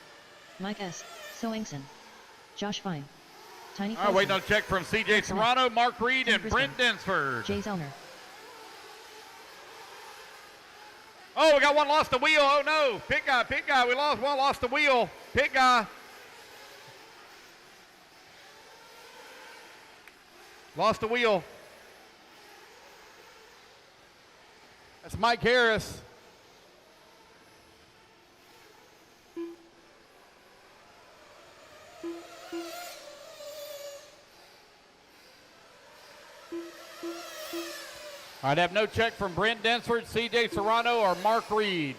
S. Soengson, Josh Fine, Tiny All right, waiting on a check from CJ Serrano, Mark Reed, and Brent Densford. Jay Zellner. Oh, we got one lost the wheel. Oh no, pit guy. We lost one, lost the wheel. Pit guy. Lost the wheel. That's Mike Harris. I'd have no check from Brent Densford, CJ Serrano, or Mark Reed.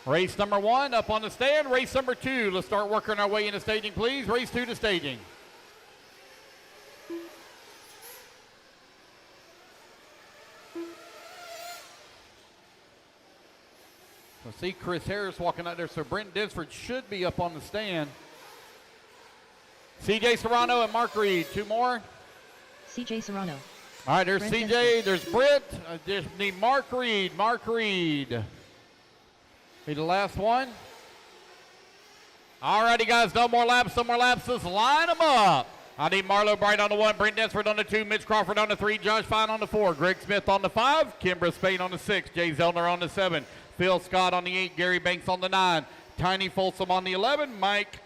Race number 1 up on the stand. Race number 2. Let's start working our way into staging, please. Race 2 to staging. So see Chris Harris walking out there, so Brent Densford should be up on the stand. CJ Serrano and Mark Reed. 2 more. CJ Serrano. All right, there's Brent CJ, Densford. there's Brent. Just need Mark Reed. Mark Reed. Be the last one. All righty, guys, no more laps, Let's line them up. I need Marlo Bright on the 1, Brent Densford on the 2, Mitch Crawford on the 3, Josh Fine on the 4, Greg Smith on the 5, Kimbra Spain on the 6, Jay Zellner on the 7, Phil Scott on the 8, Gary Banks on the 9, Tiny Folsom on the 11, Mike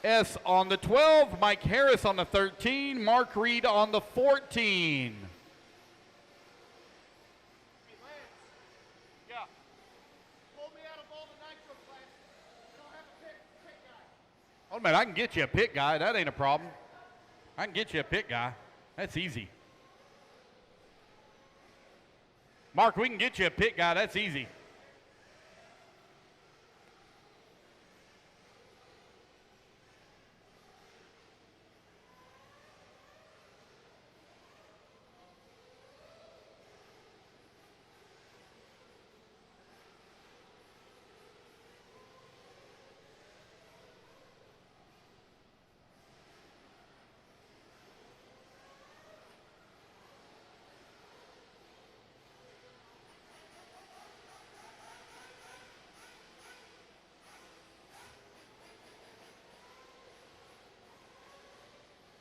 S on the 12, Mike Harris on the 13, Mark Reed on the 14. Oh, man, I can get you a pit guy. That ain't a problem. I can get you a pit guy. That's easy. Mark, we can get you a pit guy. That's easy.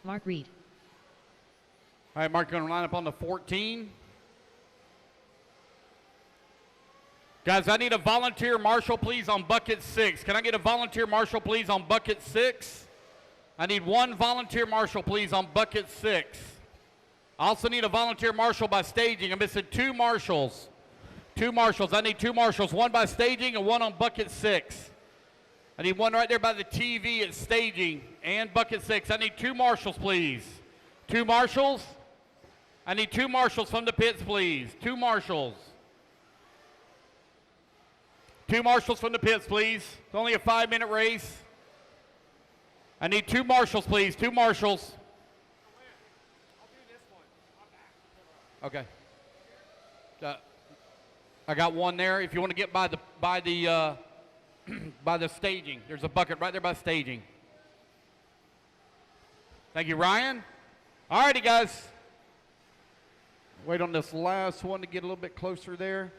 Mark Reed. All right, Mark, going to line up on the 14. Guys, I need a volunteer marshal, please, on bucket 6. Can I get a volunteer marshal, please, on bucket 6? I need 1 volunteer marshal, please, on bucket 6. I also need a volunteer marshal by staging. I'm missing 2 marshals. 2 marshals. I need 2 marshals, 1 by staging and 1 on bucket 6. I need 1 right there by the TV at staging and bucket 6. I need 2 marshals, please. 2 marshals. I need 2 marshals from the pits, please. 2 marshals. 2 marshals from the pits, please. It's only a 5-minute race. I need 2 marshals, please. 2 marshals. Okay. I got one there. If you want to get by the by the staging, there's a bucket right there by staging. Thank you, Ryan. All righty, guys. Wait on this last one to get a little bit closer there.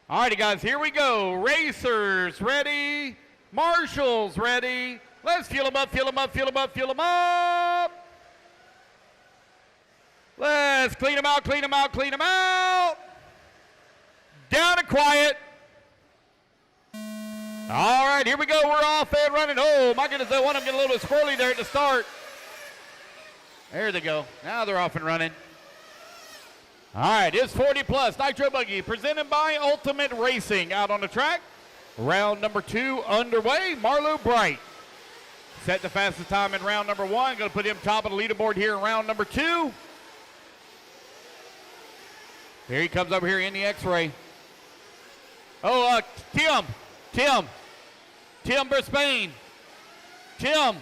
All righty, guys, here we go. Racers ready. Marshals ready. Let's fuel them up, fuel them up, fuel them up, fuel them up. Let's clean them out, clean them out, clean them out. Down and quiet. All right, here we go. We're off and running. Oh, my goodness, that one of them get a little bit squirrely there at the start. There they go. Now they're off and running. All right, it's 40 plus Nitro Buggy presented by Ultimate Racing out on the track. Round number 2 underway. Marlo Bright set the fastest time in round number 1. Going to put him top of the leaderboard here in round number 2. Here he comes over here in the X-ray. Oh, Tim Brisbane. Tim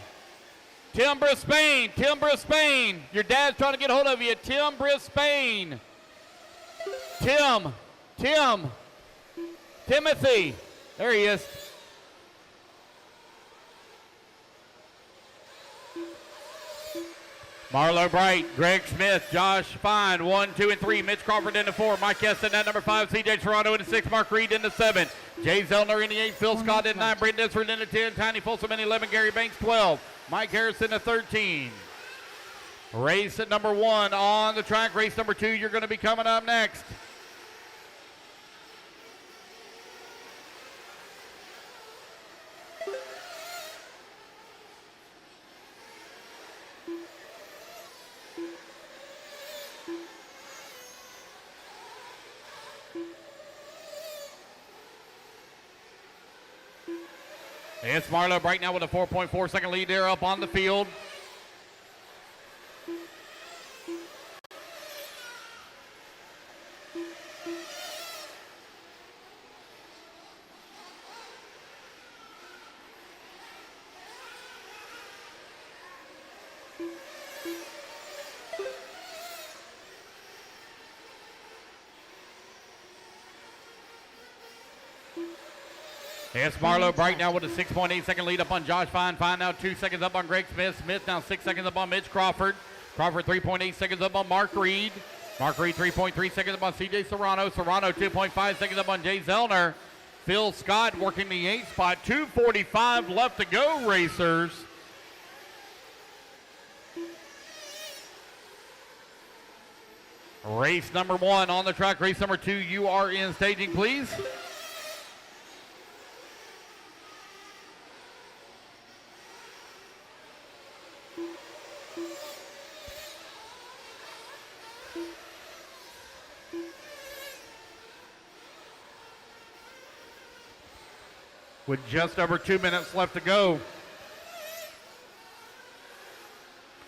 Brisbane. Your dad's trying to get a hold of you. Tim Brisbane. Timothy. There he is. Marlo Bright, Greg Smith, Josh Fine, 1, 2, and 3. Mitch Crawford into 4. Mike Heston at number 5. CJ Toronto into 6. Mark Reed into 7. Jay Zellner in the 8. Phil Scott in 9. Brendan Desford into 10. Tiny Folsom in 11. Gary Banks 12. Mike Harrison at 13. Race at number 1 on the track. Race number 2, you're going to be coming up next. It's Marlo Bright now with a 4.4 second lead there up on the field. It's Marlo Bright now with a 6.8 second lead up on Josh Fine. Fine now 2 seconds up on Greg Smith. Smith now 6 seconds up on Mitch Crawford. Crawford 3.8 seconds up on Mark Reed. Mark Reed 3.3 seconds up on CJ Serrano. Serrano 2.5 seconds up on Jay Zellner. Phil Scott working the 8th spot. 2:45 left to go, racers. Race number 1 on the track. Race number 2, you are in staging, please. With just over 2 minutes left to go.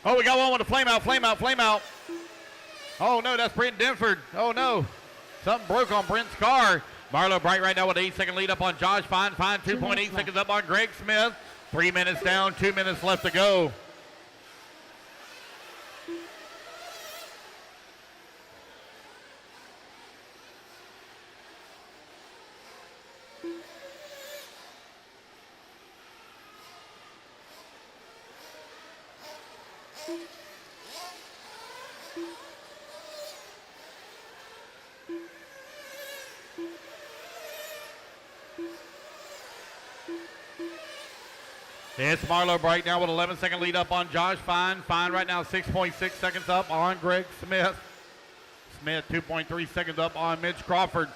Oh, we got one with a flame out. Oh no, that's Brent Denford. Oh no, something broke on Brent's car. Marlo Bright right now with an 8 second lead up on Josh Fine. Fine 2.8 seconds up on Greg Smith. 3 minutes down, 2 minutes left to go. It's Marlo Bright now with 11 second lead up on Josh Fine. Fine right now 6.6 seconds up on Greg Smith. Smith 2.3 seconds up on Mitch Crawford.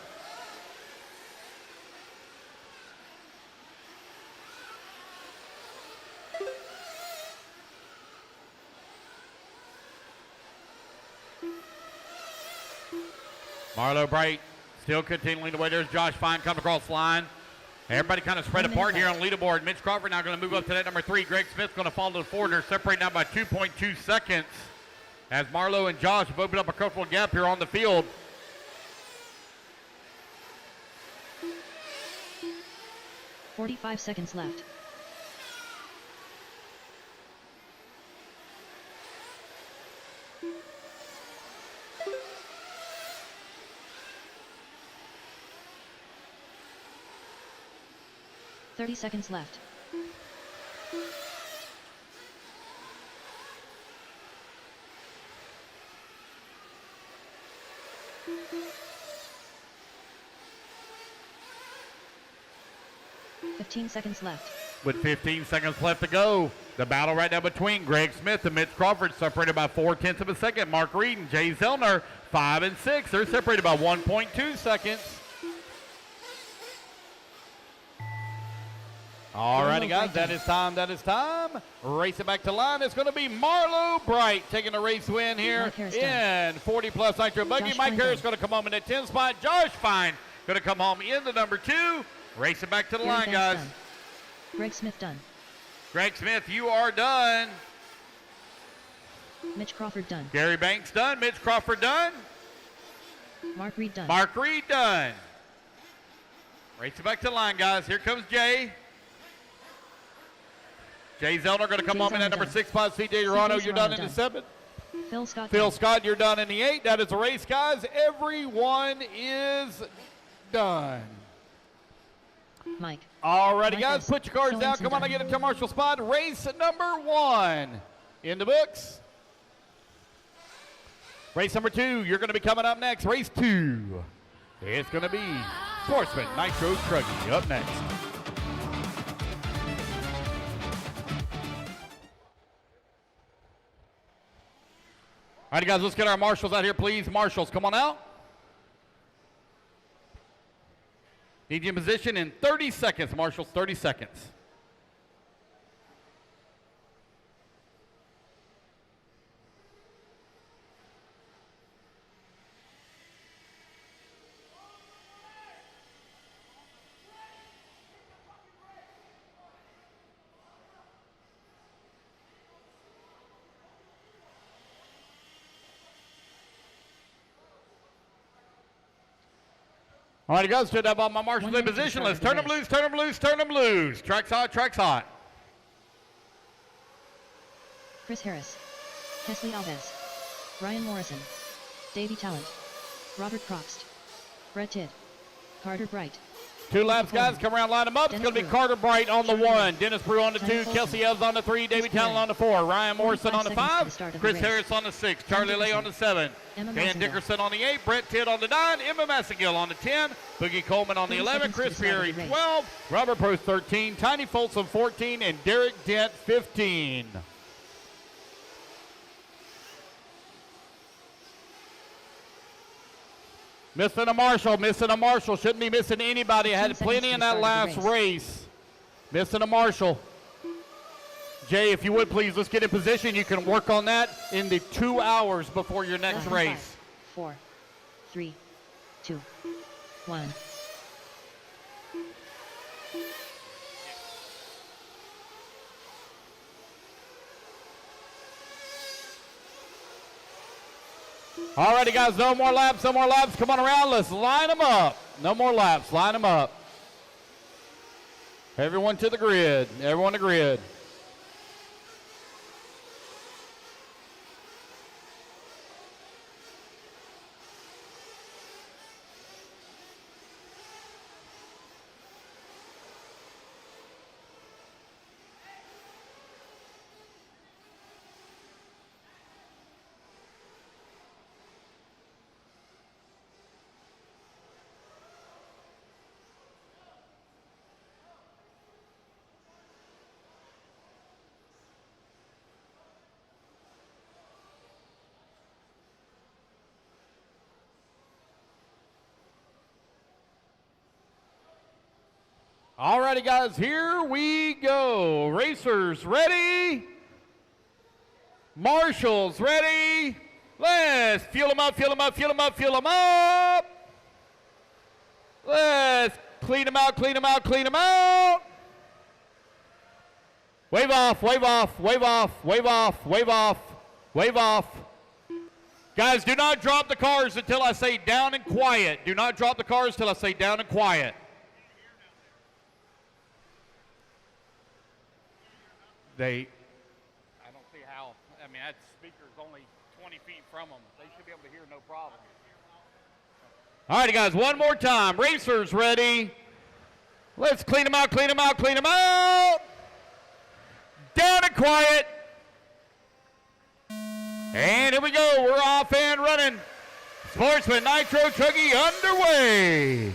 Marlo Bright still continuing the way. There's Josh Fine coming across the line. Everybody kind of spread apart here on the leaderboard. Mitch Crawford now going to move up to that number 3. Greg Smith going to fall to the 4. They're separating now by 2.2 seconds as Marlo and Josh have opened up a comfortable gap here on the field. 45 seconds left. $30 seconds left. $15 seconds left. With 15 seconds left to go, the battle right now between Greg Smith and Mitch Crawford separated by 0.4 of a second. Mark Reed and Jay Zellner, 5 and 6. They're separated by 1.2 seconds. All righty, guys, that is time. That is time. Race it back to line. It's going to be Marlo Bright taking the race win here in 40-plus Nitro Buggy. Mike Harris going to come home in that 10 spot. Josh Fine going to come home in the number 2. Race it back to the line, guys. Done. Greg Smith done. Greg Smith, you are done. Mitch Crawford done. Gary Banks done. Mitch Crawford done. Mark Reed done. Mark Reed done. Race it back to the line, guys. Here comes Jay. Jay Zellner going to come home in at number 6 spot. CJ Urano, you're done in the 7. Phil Scott. Phil Scott, you're done in the 8. That is the race, guys. Everyone is done. Mike. All righty, Mike guys, put your cards down. Come on, I get it to Marshall spot. Race number 1 in the books. Race number 2, you're going to be coming up next. Race 2, it's going to be Sportsman Nitro Truggy up next. All right, guys, let's get our marshals out here, please. Marshals, come on out. Need you in position in 30 seconds, marshals, 30 seconds. All right, guys, stood up on my marshals in position. Let's turn them loose, turn them loose, turn them loose. Track's hot, track's hot. Chris Harris. Kesley Alves. Ryan Morrison. Davey Talent. Robert Croxt. Brett Tidd. Carter Bright. 2 laps, guys. Come around, line them up. It's going to be Carter Bright on the 1, Dennis Brew on the 2, Kelsey Elves on the 3, Davey Talent on the 4, Ryan Morrison on the 5, Chris Harris on the 6, Charlie Lay on the 7, Dan Dickerson on the 8, Brett Tidd on the 9, Emma Massengill on the 10, Boogie Coleman on the 11, Chris Fury 12, Robert Post 13, Tiny Folsom 14, and Derek Dent 15. Missing a marshal, shouldn't be missing anybody. I had plenty in that last race. Missing a marshal. Jay, if you would please, let's get in position. You can work on that in the 2 hours before your next race. 4, 3, 2, 1. All righty, guys, no more laps, no more laps. Come on around, let's line them up. No more laps, line them up. Everyone to the grid, everyone to the grid. All righty, guys, here we go. Racers ready? Marshals ready? Let's fuel them up, fuel them up, fuel them up, fuel them up. Let's clean them out, clean them out, clean them out. Wave off, wave off, wave off, wave off, wave off, wave off. Guys, do not drop the cars until I say down and quiet. Do not drop the cars until I say down and quiet. I don't see how. I mean, that speaker's only 20 feet from them. They should be able to hear no problem. All right, guys, one more time. Racers ready. Let's clean them out, clean them out, clean them out. Down and quiet. And here we go. We're off and running. Sportsman Nitro Caddy underway.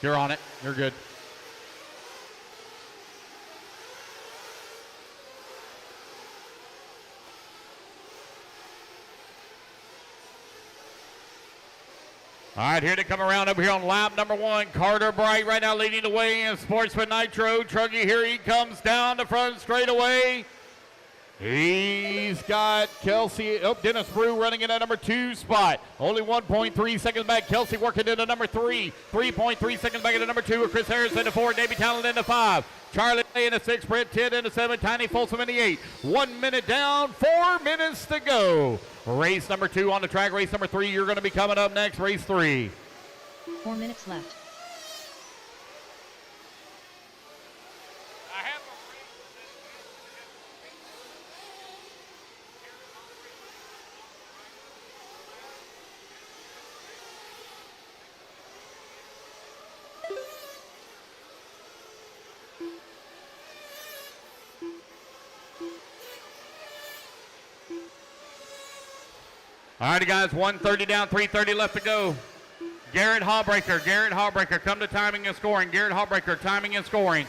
You're on it. You're good. All right, here to come around over here on lap number 1. Carter Bright right now leading the way in Sportsman Nitro Caddy. Here he comes down the front straightaway. He's got Kelsey, Dennis Brew running in at number 2 spot. Only 1.3 seconds back. Kelsey working into number 3. 3.3 seconds back into number 2. Chris Harris into 4. Davey Talent into 5. Charlie into 6. Brett Tidd into 7. Tiny Folsom into 8. 1 minute down. 4 minutes to go. Race number 2 on the track. Race number 3, you're going to be coming up next. Race 3. 4 minutes left. All right, guys, 1:30 down, 3:30 left to go. Garrett Hawbreaker, come to timing and scoring. Garrett Hawbreaker, timing and scoring.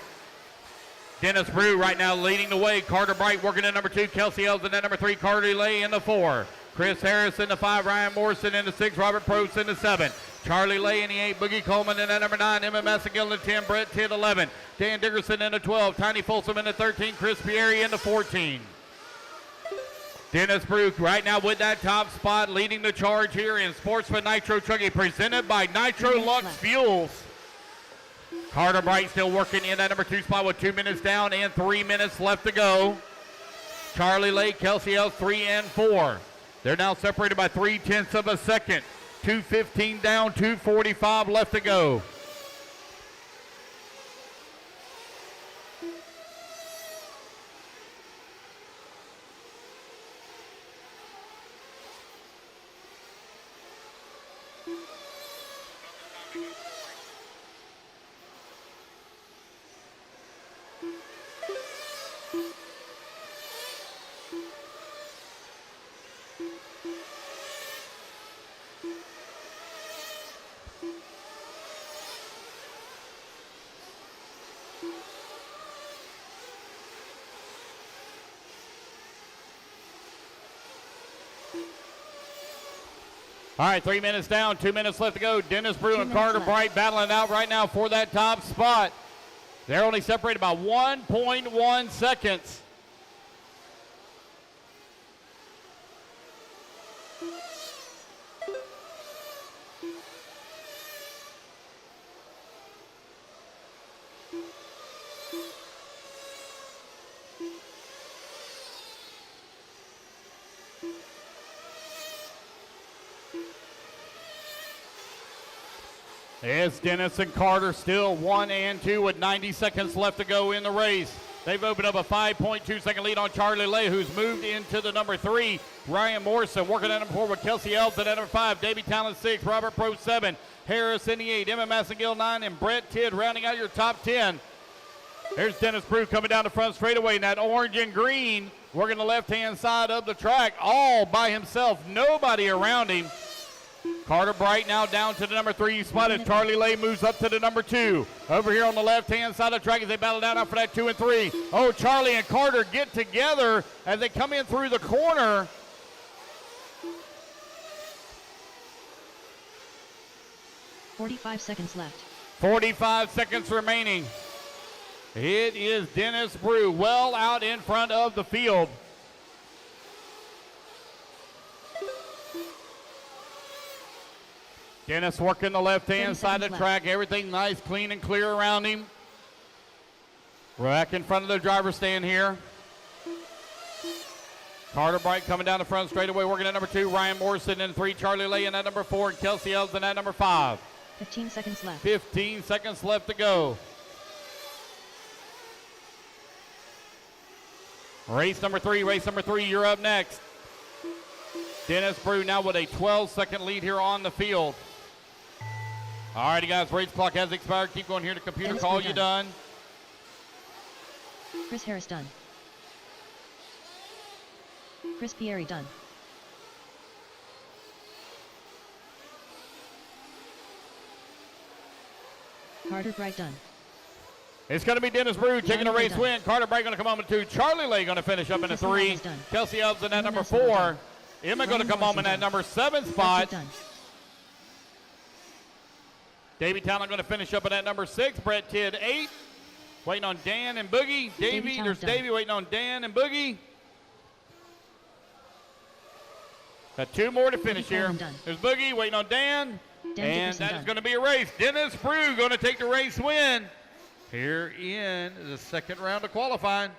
Dennis Brew right now leading the way. Carter Bright working at number 2. Kelsey Elton at number 3. Carter Lay in the 4. Chris Harris in the 5. Ryan Morrison in the 6. Robert Probst in the 7. Charlie Lay in the 8. Boogie Coleman in the number 9. Emma Massagill in the 10. Brett Tidd 11. Dan Dickerson in the 12. Tiny Folsom in the 13. Chris Pieri in the 14. Dennis Brew right now with that top spot, leading the charge here in Sportsman Nitro Caddy, presented by Nitro Lux Fuels. Carter Bright still working in that number 2 spot with 2 minutes down and 3 minutes left to go. Charlie Lake, Kelsey Ells, 3 and 4. They're now separated by 0.3 of a second. 2:15 down, 2:45 left to go. All right, 3 minutes down, 2 minutes left to go. Dennis Brew and Carter Bright battling out right now for that top spot. They're only separated by 1.1 seconds. It's Dennis and Carter still 1 and 2 with 90 seconds left to go in the race. They've opened up a 5.2 second lead on Charlie Lay, who's moved into the number 3. Ryan Morrison working at number 4 with Kelsey Elton at number 5. Davey Talent 6. Robert Probst 7. Harris in the 8. Emma Massagill 9. And Brett Tidd rounding out your top 10. There's Dennis Brew coming down the front straightaway in that orange and green, working the left-hand side of the track all by himself. Nobody around him. Carter Bright now down to the number 3 spot as Charlie Lay moves up to the number 2. Over here on the left-hand side of the track as they battle down out for that 2 and 3. Oh, Charlie and Carter get together as they come in through the corner. .45 seconds left. 45 seconds remaining. It is Dennis Brew well out in front of the field. Dennis working the left-hand side of the track. Everything nice, clean, and clear around him. We're back in front of the driver's stand here. Carter Bright coming down the front straightaway, working at number 2. Ryan Morrison in 3. Charlie Lay in at number 4. And Kelsey Elves in at number 5. 15 seconds left. 15 seconds left to go. Race number 3, you're up next. Dennis Brew now with a 12-second lead here on the field. All righty, guys, race clock has expired. Keep going here to computer. Dennis Call Brew you done. Chris Harris done. Chris Pieri done. Carter Bright done. It's going to be Dennis Brew taking the Johnny race done. win. Carter Bright going to come home in 2. Charlie Lay going to finish up in a Jesse 3. Ramos done. Kelsey Elves in at Noah number Nelson 4. done. Emma going to Ryan come home in Morrison that number 7 Brett spot. done. Davey Talent going to finish up in that number 6. Brett Tidd 8. Waiting on Dan and Boogie. Davey, Talent there's done. Davey waiting on Dan and Boogie. Got 2 more to finish here. Coleman done. There's Boogie waiting on Dan. Dan And Dickerson that is done. going to be a race. Dennis Brew going to take the race win here in the second round of qualifying.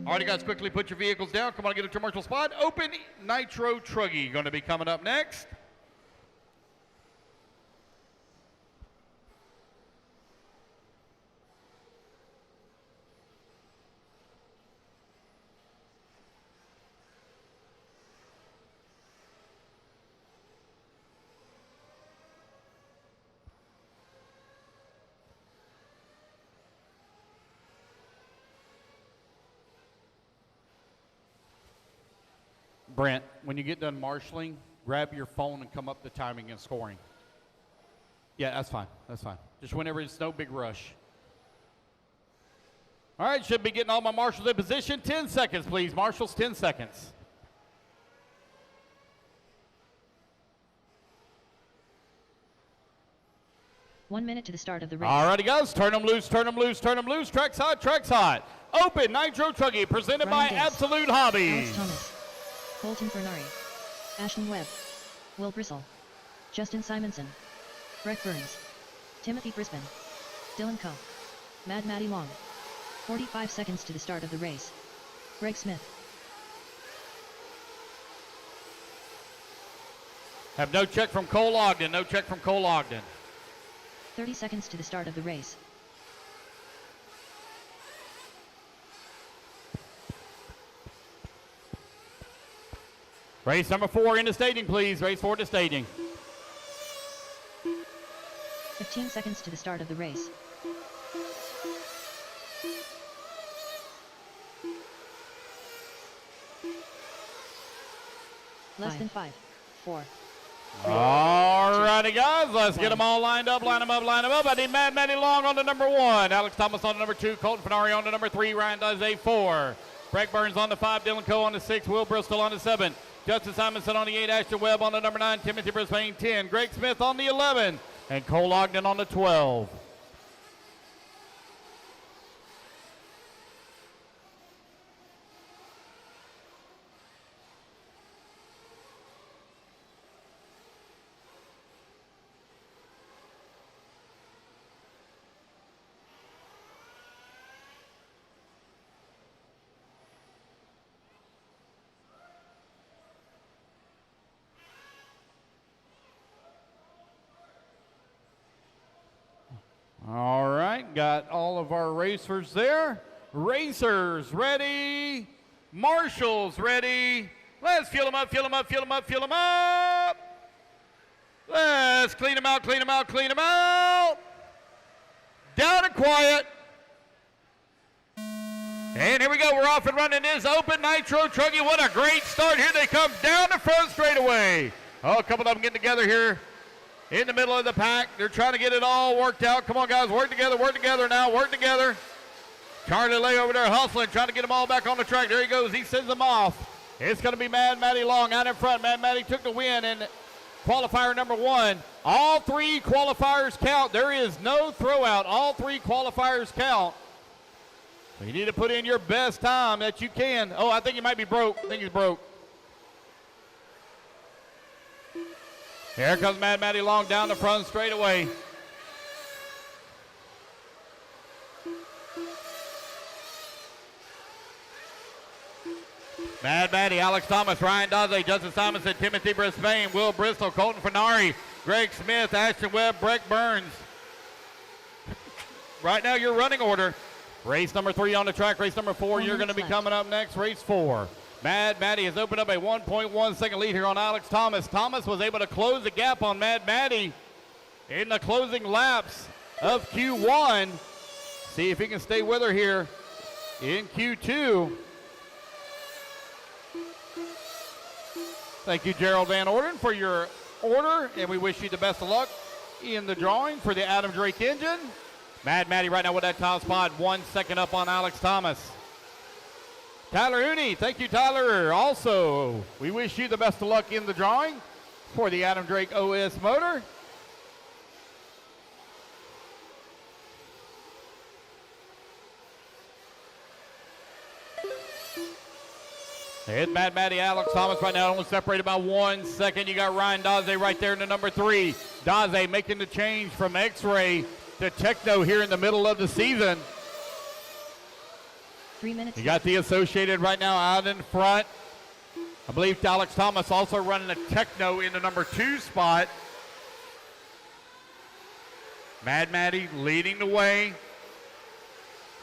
All right, you guys, quickly put your vehicles down. Come on, get a commercial spot. Open Nitro Truggy going to be coming up next. Brent, when you get done marshaling, grab your phone and come up the timing and scoring. Yeah, that's fine. That's fine. Just whenever it's no big rush. All right, should be getting all my marshals in position. 10 seconds, please. Marshals, 10 seconds. One minute to the start of the race. All righty, guys. Turn them loose, turn them loose, turn them loose. Track's hot, track's hot. Open Nitro Truggy, presented by Ryan Diggs. Absolute Hobbies. Alex Thomas. Colton Fernari. Ashton Webb. Will Bristle. Justin Simonson. Brett Burns. Timothy Brisbane. Dylan Coe. Mad Matty Long. 45 seconds to the start of the race. Greg Smith. Have no check from Cole Ogden, no check from Cole Ogden. 30 seconds to the start of the race. Race number 4 into staging, please. Race 4 to staging. 15 seconds to the start of the race. Less than 5, 4. All righty, guys. Let's get them all lined up, line them up, line them up. I need Mad Matty Long on the number 1. Alex Thomas on the number 2. Colton Fernari on the number 3. Ryan Dizay 4. Greg Burns on the 5. Dylan Coe on the 6. Will Bristol on the 7. Justin Simonson on the 8. Ashton Webb on the number 9. Timothy Brisbane 10. Greg Smith on the 11. And Cole Ogden on the 12. All right, got all of our racers there. Racers ready. Marshals ready. Let's fuel them up, fuel them up, fuel them up, fuel them up. Let's clean them out, clean them out, clean them out. Down and quiet. And here we go, we're off and running this open Nitro Truggy. What a great start. Here they come down the front straightaway. Oh, a couple of them getting together here. In the middle of the pack. They're trying to get it all worked out. Come on, guys. Work together now. Work together. Charlie Lay over there hustling, trying to get them all back on the track. There he goes. He sends them off. It's going to be Mad Matty Long out in front. Mad Matty took the win in qualifier number 1. All 3 qualifiers count. There is no throw out. All 3 qualifiers count. So you need to put in your best time that you can. Oh, I think he might be broke. I think he's broke. Here comes Mad Matty Long down the front straightaway. Mad Maddie, Alex Thomas, Ryan Dodley, Justin Simonson, Timothy Brisbane, Will Bristol, Colton Fenari, Greg Smith, Ashton Webb, Breck Burns. Right now, your running order. Race number 3 on the track. Race number 4, you're going to be coming up next. Race 4. Mad Maddie has opened up a 1.1 second lead here on Alex Thomas. Thomas was able to close the gap on Mad Maddie in the closing laps of Q1. See if he can stay with her here in Q2. Thank you, Gerald Van Orden, for your order, and we wish you the best of luck in the drawing for the Adam Drake engine. Mad Maddie right now with that top spot, 1 second up on Alex Thomas. Tyler Rooney, thank you, Tyler. Also, we wish you the best of luck in the drawing for the Adam Drake OS motor. It's Mad Maddie, Alex Thomas right now only separated by 1 second. You got Ryan Daze right there in the number 3. Daze making the change from X-Ray to Techno here in the middle of the season. 3 minutes. You got the Associated right now out in front. I believe Alex Thomas also running a Techno in the number 2 spot. Mad Maddie leading the way.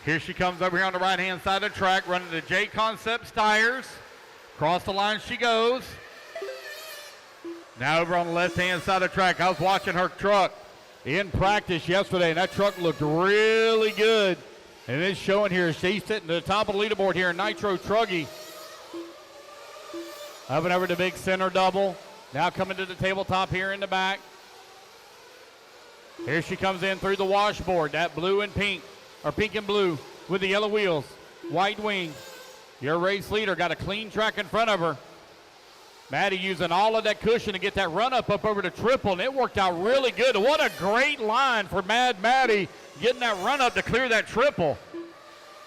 Here she comes over here on the right-hand side of the track, running the J Concepts tires. Across the line she goes. Now over on the left-hand side of the track, I was watching her truck in practice yesterday, and that truck looked really good. And it's showing here, she's sitting at the top of the leaderboard here in Nitro Truggy. Up and over the big center double. Now coming to the tabletop here in the back. Here she comes in through the washboard, that blue and pink, or pink and blue with the yellow wheels, white wing. Your race leader got a clean track in front of her. Maddie using all of that cushion to get that run up over the triple, and it worked out really good. What a great line for Mad Maddie, getting that run up to clear that triple.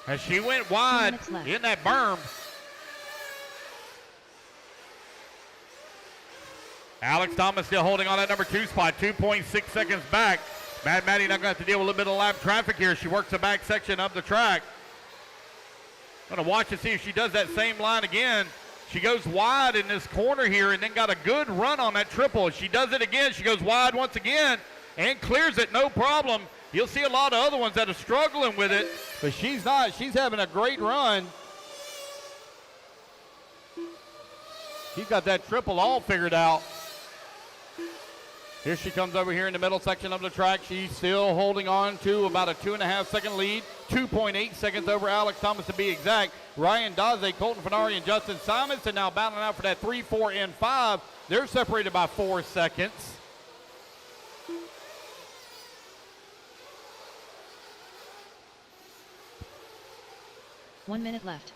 As she went wide in that berm. Alex Thomas still holding on that number 2 spot, 2.6 seconds back. Mad Maddie not going to have to deal with a little bit of lap traffic here. She works the back section of the track. Going to watch and see if she does that same line again. She goes wide in this corner here and then got a good run on that triple. She does it again. She goes wide once again and clears it, no problem. You'll see a lot of other ones that are struggling with it, but she's not. She's having a great run. She's got that triple all figured out. Here she comes over here in the middle section of the track. She's still holding on to about a 2.5 second lead. 2.8 seconds over Alex Thomas to be exact. Ryan Daze, Colton Fenari, and Justin Simonson now battling out for that 3, 4, and 5. They're separated by 4 seconds. One minute left.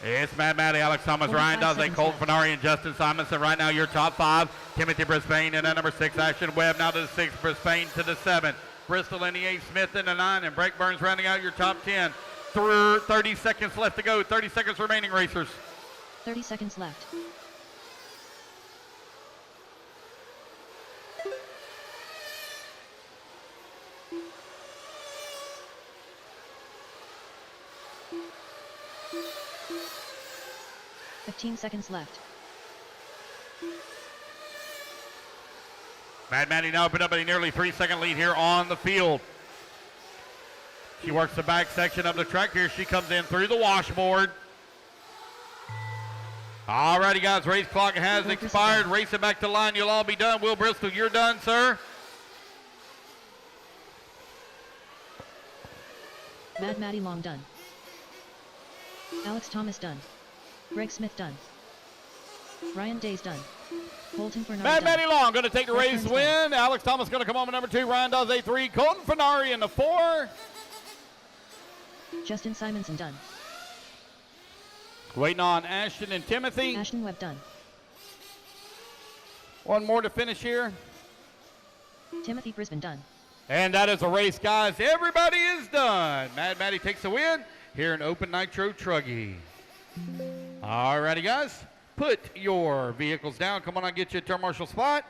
It's Mad Maddie, Alex Thomas, Ryan Daze, Colt Fenari, and Justin Simonson. Right now, your top 5. Timothy Brisbane in at number 6. Ashton Webb now to the 6. Brisbane to the 7. Bristol in the 8. Smith in the 9. And Breck Burns rounding out your top 10. 30 seconds left to go. 30 seconds remaining, racers. 30 seconds left. Seconds left. Mad Maddie now opened up a nearly 3 second lead here on the field. She works the back section of the track here. She comes in through the washboard. All righty, guys, race clock has expired. Race it back to the line. You'll all be done. Will Bristol, you're done, sir. Mad Maddie Long done. Alex Thomas done. Greg Smith done. Ryan Daze done. Colton Fenari Mad done. Maddie Long going to take the Breck race Burns win. Alex Thomas going to come on with number 2. Ryan Daze 3. Colton Fenari in the 4. Justin Simonson done. Waiting on Ashton and Timothy. Ashton Webb done. One more to finish here. Timothy Brisbane done. And that is a race, guys. Everybody is done. Mad Maddie takes the win here in Open Nitro Truggy. All righty, guys. put your vehicles down. Come on, I'll get you a turn marshal spot.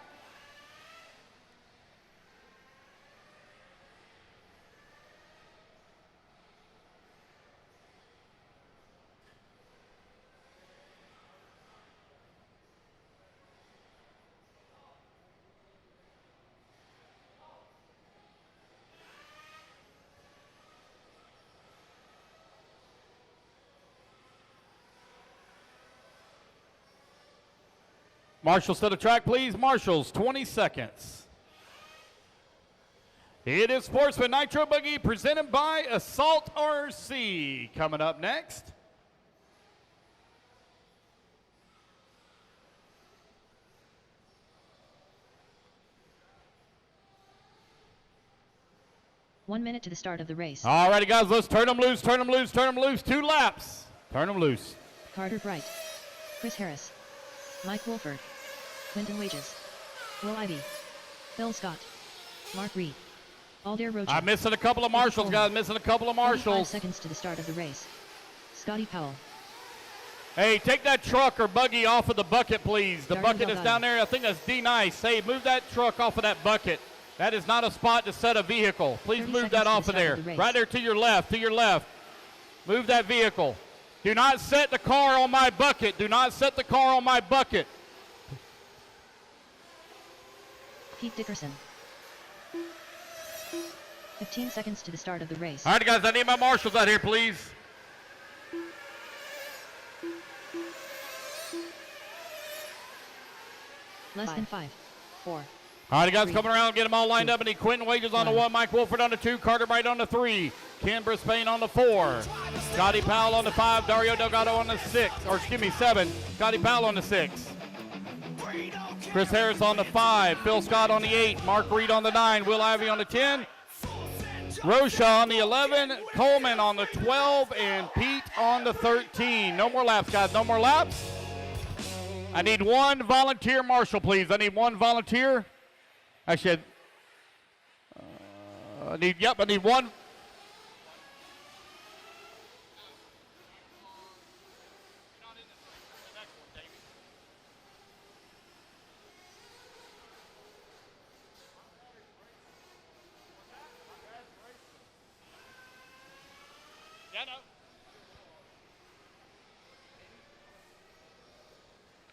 Marshals to the track, please. Marshals, 20 seconds. It is Sportsman Nitro Buggy presented by Assault RC. Coming up next. One minute to the start of the race. All righty, guys, let's turn them loose, turn them loose, turn them loose. 2 laps. Turn them loose. Carter Bright, Chris Harris, Mike Wolford, Quentin Wages, Will Ivy, Phil Scott, Mark Reed, Aldair Rocha. I'm missing a couple of marshals, guys. Missing a couple of 5 marshals. seconds to the start of the race. Scotty Powell, Hey, take that truck or buggy off of the bucket, please. The Darren bucket is Delgado. down there. I think that's D-Nice. Hey, move that truck off of that bucket. That is not a spot to set a vehicle. Please 30 move seconds that to the off of start there. of the race. Right there to your left, to your left. Move that vehicle. Do not set the car on my bucket. Do not set the car on my bucket. Pete Dickerson. 15 seconds to the start of the race. All right, guys, I need my marshals out here, please. Less than 5, 4, All right, guys, 3, coming around, get them all lined 2, up. I need Quentin Wages on the 1. 1, Mike Wolford on the 2, Carter Bright on the 3, Ken Brisbane on the 4, Scotty Powell on the 5, Dario Delgado on the 6, or excuse me, 7, Scotty Powell on the 6, Chris Harris on the 5, Phil Scott on the 8, Mark Reed on the 9, Will Ivy on the 10, Rocha on the 11, Coleman on the 12, and Pete on the 13. No more laps, guys, no more laps. I need 1 volunteer marshal, please. I need 1 volunteer. Actually, I need 1.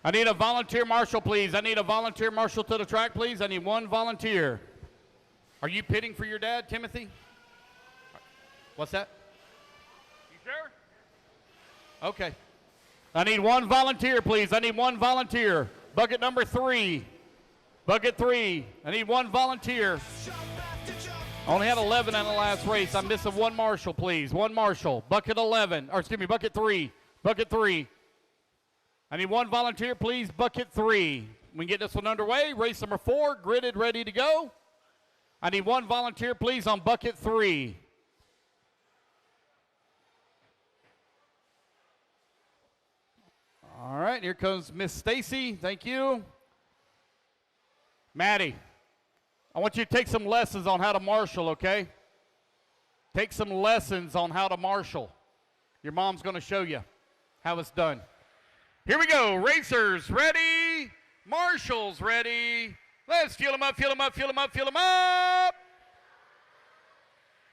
I need a volunteer marshal, please. I need a volunteer marshal to the track, please. I need 1 volunteer. Are you pitting for your dad, Timothy? What's that? You sure? Okay. I need 1 volunteer, please. I need 1 volunteer. Bucket number 3. Bucket 3. I need 1 volunteer. I only had 11 in the last race. I'm missing 1 marshal, please. 1 marshal. Bucket 11. Or excuse me, bucket 3. Bucket 3. I need 1 volunteer, please. Bucket 3. We can get this one underway. Race number 4, gridded, ready to go. I need 1 volunteer, please, on bucket 3. All right, here comes Miss Stacy. Thank you. Maddie, I want you to take some lessons on how to marshal, okay? Take some lessons on how to marshal. Your mom's going to show you how it's done. Here we go. Racers ready. Marshals ready. Let's fuel them up, fuel them up, fuel them up, fuel them up.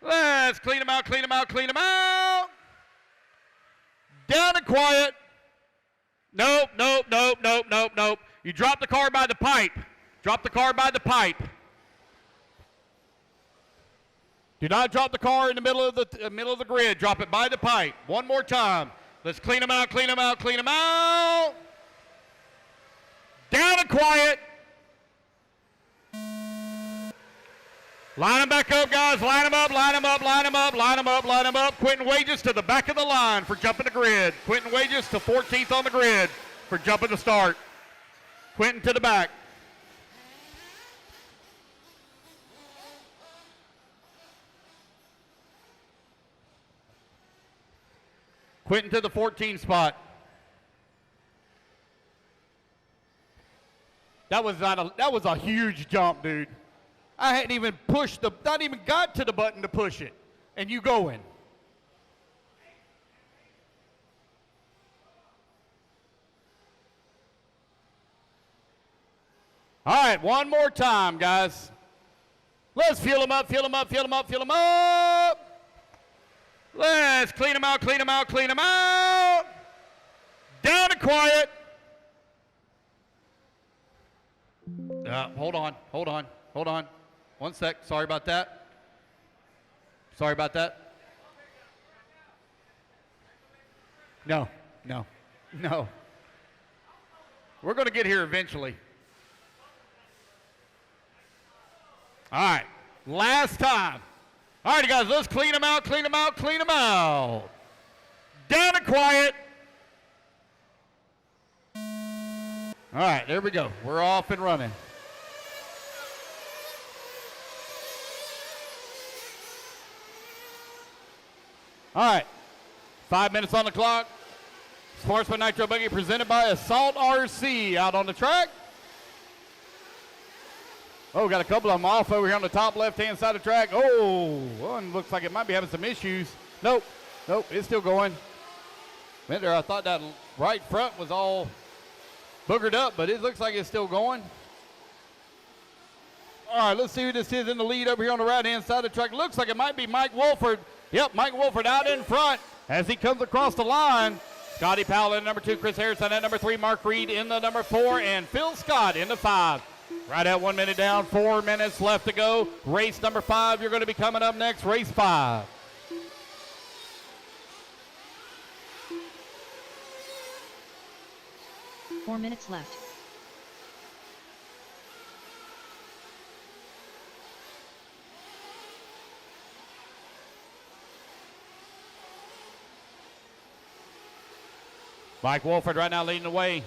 Let's clean them out, clean them out, clean them out. Down and quiet. Nope, nope, nope, nope, nope, nope. You drop the car by the pipe. Drop the car by the pipe. Do not drop the car in the middle of the grid. Drop it by the pipe. One more time. Let's clean them out, clean them out, clean them out. Down and quiet. Line them back up, guys. Line them up, line them up, line them up, line them up, line them up. Quentin Wages to the back of the line for jumping the grid. Quentin Wages to 14th on the grid for jumping the start. Quentin to the back. Quentin to the 14 spot. That was a huge jump, dude. I hadn't even not even got to the button to push it, and you going. All right, one more time, guys. Let's fuel them up, fuel them up, fuel them up, fuel them up. Let's clean them out, clean them out, clean them out. Down and quiet. Hold on, hold on, hold on. One sec, sorry about that. Sorry about that. No, no, no. We're going to get here eventually. All right, last time. All right, guys, let's clean them out, clean them out, clean them out. Down and quiet. All right, there we go. We're off and running. All right, 5 minutes on the clock. Sportsman Nitro Buggy presented by Assault RC out on the track. Oh, got a couple of them off over here on the top left-hand side of the track. Oh, one looks like it might be having some issues. Nope, nope, it's still going. I thought that right front was all boogered up, but it looks like it's still going. All right, let's see who this is in the lead over here on the right-hand side of the track. Looks like it might be Mike Wolford. Yep, Mike Wolford out in front as he comes across the line. Scotty Powell in number 2, Chris Harrison at number 3, Mark Reed in the number 4, and Phil Scott in the 5. Right at 1 minute down, 4 minutes left to go. Race number 5, you're going to be coming up next, race 5. Four minutes left. Mike Wolford right now leading the way.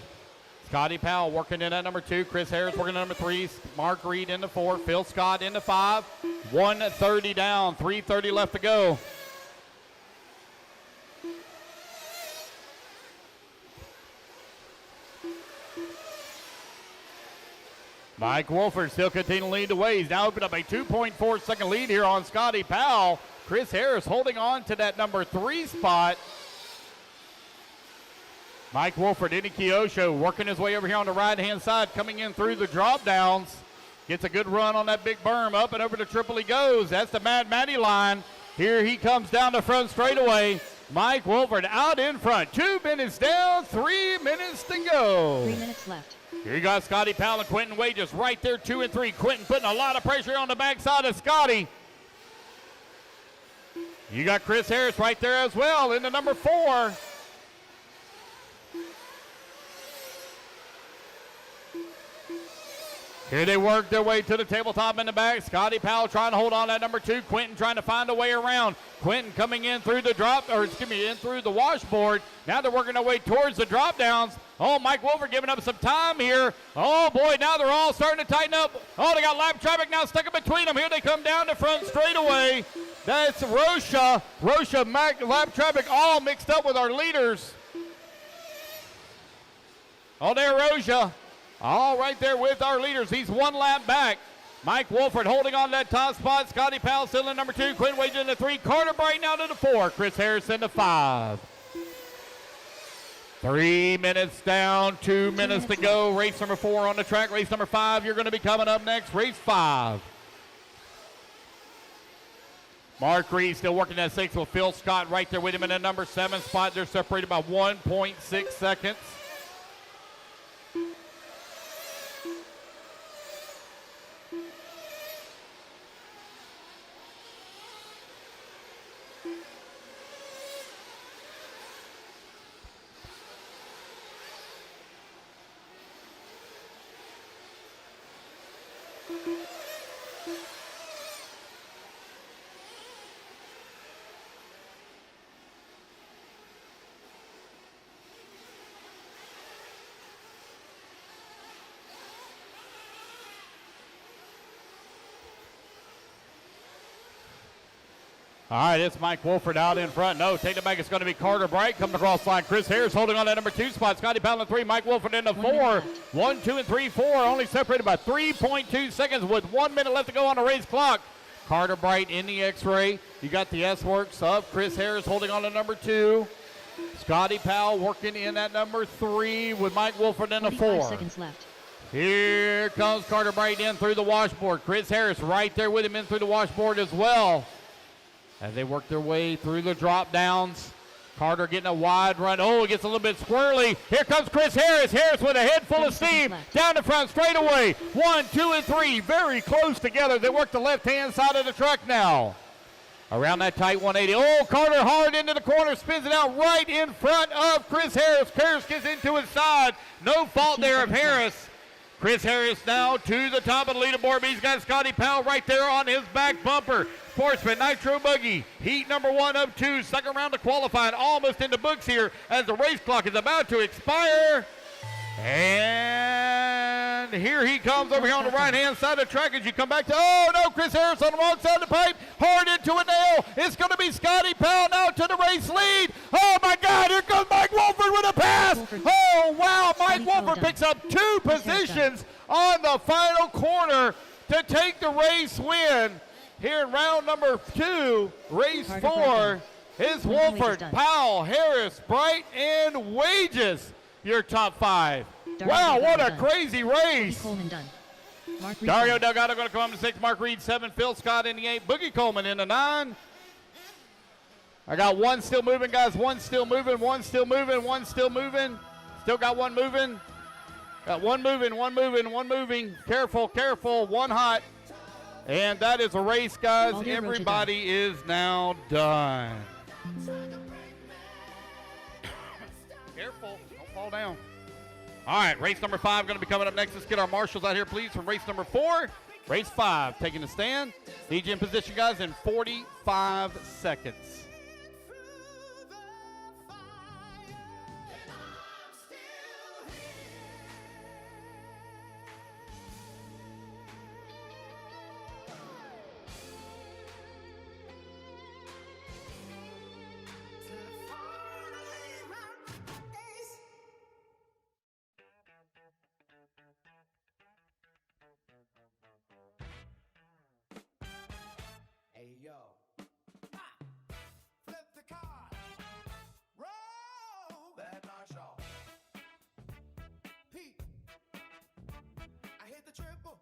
Scotty Powell working in at number 2. Chris Harris working at number 3. Mark Reed in the 4. Phil Scott in the 5. 1:30 down. 3:30 left to go. Mike Wolford still continuing to lead the way. He's now opened up a 2.4 second lead here on Scotty Powell. Chris Harris holding on to that number 3 spot. Mike Wolford, Eddie Kyosho working his way over here on the right-hand side, coming in through the drop downs. Gets a good run on that big berm. Up and over to triple he goes. That's the Mad Matty line. Here he comes down the front straightaway. Mike Wolford out in front. 2 minutes down, 3 minutes to go. 3 minutes left. Here you got Scotty Powell and Quentin Wages right there, 2 and 3. Quentin putting a lot of pressure on the backside of Scotty. You got Chris Harris right there as well in the number 4. Here they work their way to the tabletop in the back. Scotty Powell trying to hold on that number 2. Quentin trying to find a way around. Quentin coming in through the in through the washboard. Now they're working their way towards the drop downs. Oh, Mike Wolford giving up some time here. Oh boy, now they're all starting to tighten up. Oh, they got lap traffic now stuck in between them. Here they come down the front straightaway. That's Rocha. Lap traffic all mixed up with our leaders. Oh, there, Rocha. All right there with our leaders. He's 1 lap back. Mike Wolford holding on to that top spot. Scotty Powell still in number 2. Quinn Wages in the 3. Carter Bright now to the 4. Chris Harris in the 5. 3 minutes down, 2 minutes to go. Race number 4 on the track. Race number 5, you're going to be coming up next. Race 5. Mark Reed still working that 6 with Phil Scott right there with him in the number 7 spot. They're separated by 1.6 seconds. All right, it's Mike Wolford out in front. No, take it back. It's going to be Carter Bright coming across the line. Chris Harris holding on that number 2 spot. Scotty Powell in 3. Mike Wolford in the 4. 1, 2, and 3, 4. Only separated by 3.2 seconds with 1 minute left to go on the race clock. Carter Bright in the X-ray. You got the S-Works of Chris Harris holding on to number 2. Scotty Powell working in at number 3 with Mike Wolford in the 4. 45 seconds left. Here comes Carter Bright in through the washboard. Chris Harris right there with him in through the washboard as well. As they work their way through the drop downs. Carter getting a wide run. Oh, it gets a little bit squirrely. Here comes Chris Harris. Harris with a head full of steam. Down the front straightaway. 1, 2, and 3. Very close together. They work the left-hand side of the truck now. Around that tight 180. Oh, Carter hard into the corner. Spins it out right in front of Chris Harris. Harris gets into his side. No fault there of Harris. Chris Harris now to the top of the leaderboard. He's got Scotty Powell right there on his back bumper. Sportsman, Nitro Buggy, heat number 1 of 2, second round to qualifying, almost in the books here as the race clock is about to expire. And here he comes over here on the right-hand side of the track as you come back to, oh no, Chris Harris on the wrong side of the pipe, hard into a nail. It's going to be Scotty Powell now to the race lead. Oh my God, here comes Mike Wolford with a pass. Oh wow, Mike Wolford picks up 2 positions on the final corner to take the race win. Here in round number 2, race 4, is Wolford, Powell, Harris, Bright, and Wages, your top 5. Wow, what a crazy race. Dario Delgado going to come to 6, Mark Reed 7, Phil Scott in the 8, Boogie Coleman in the 9. I got 1 still moving, guys. 1 still moving, 1 still moving, 1 still moving. Still got 1 moving. Got 1 moving, 1 moving, 1 moving. Careful, careful, 1 hot. And that is a race, guys. Everybody is now done. Careful, don't fall down. All right, race number 5 going to be coming up next. Let's get our marshals out here, please, from race number 4. Race 5, taking the stand. DJ in position, guys, in 45 seconds. Hey yo, flip the car, roll that Marshall. Pete, I hit the triple,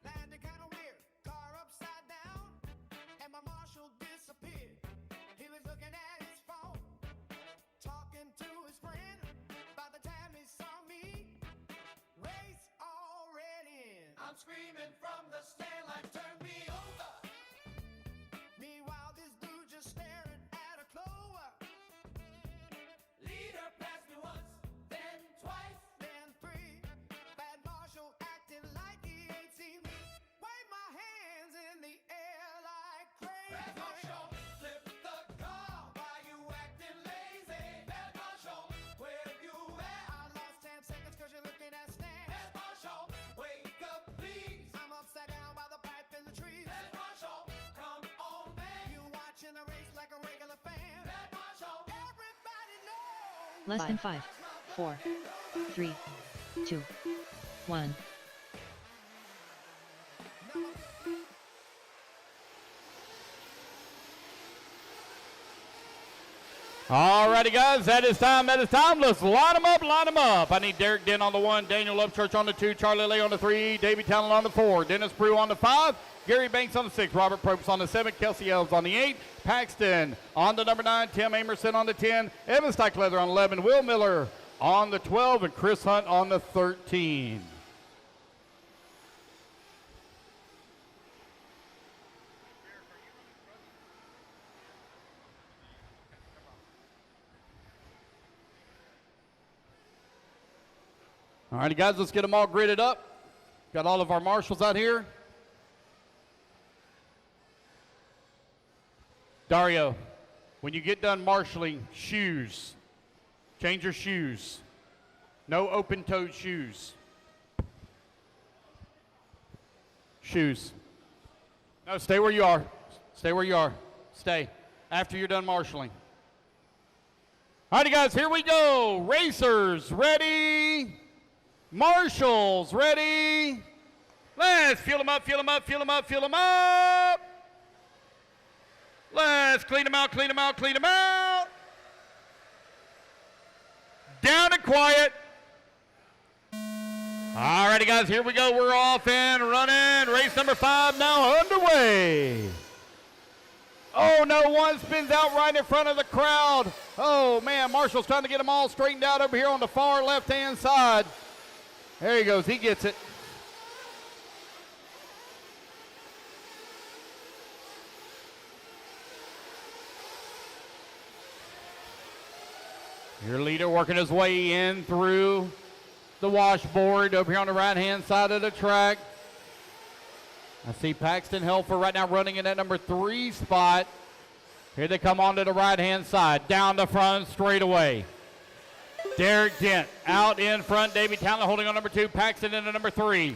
landed kind of weird, car upside down, and my Marshall disappeared. He was looking at his phone, talking to his friend. By the time he saw me, race already in. I'm screaming from the stand like turn me over. Meanwhile, this dude just staring at a clover. Leader passed me once, then twice, then 3. Bad Marshall acting like he ain't seen me. Wave my hands in the air like crazy. Bad Marshall, flip the car. Why you acting lazy? Bad Marshall, where you at? I lost 10 seconds cause you're looking at Stan. Bad Marshall, wake up please. I'm upside down by the pipe in the trees. Bad Marshall, come on man. You watching the race like a regular fan. Bad Marshall, everybody knows. Less than 5, 4, 3, 2, 1. All righty, guys, that is time. Let's line them up. I need Derek Den on the 1, Daniel Upchurch on the 2, Charlie Lay on the 3, Davey Talon on the 4, Dennis Brew on the 5, Gary Banks on the 6, Robert Probst on the 7, Kelsey Elves on the 8, Paxton on the number 9, Tim Amerson on the 10, Evan Steichleather on 11, Will Miller on the 12, and Chris Hunt on the 13. All righty, guys, let's get them all gridded up. Got all of our marshals out here. Dario, when you get done marshaling, shoes. Change your shoes. No open-toed shoes. Shoes. No, stay where you are. Stay where you are. Stay. After you're done marshaling. All righty, guys, here we go. Racers, ready. Marshals, ready. Let's fuel them up, fuel them up, fuel them up, fuel them up. Let's clean them out, clean them out, clean them out. Down and quiet. All right. righty, guys, here we go. We're off and running. Race number 5 now underway. Oh, no, one spins out right in front of the crowd. Oh, man, Marshall's trying to get them all straightened out over here on the far left-hand side. There he goes. He gets it. Your leader working his way in through the washboard over here on the right-hand side of the track. I see Paxton Helfer right now running in that number 3 spot. Here they come onto the right-hand side, down the front straightaway. Derek Dent out in front. Davey Talent holding on number 2. Paxton into number 3.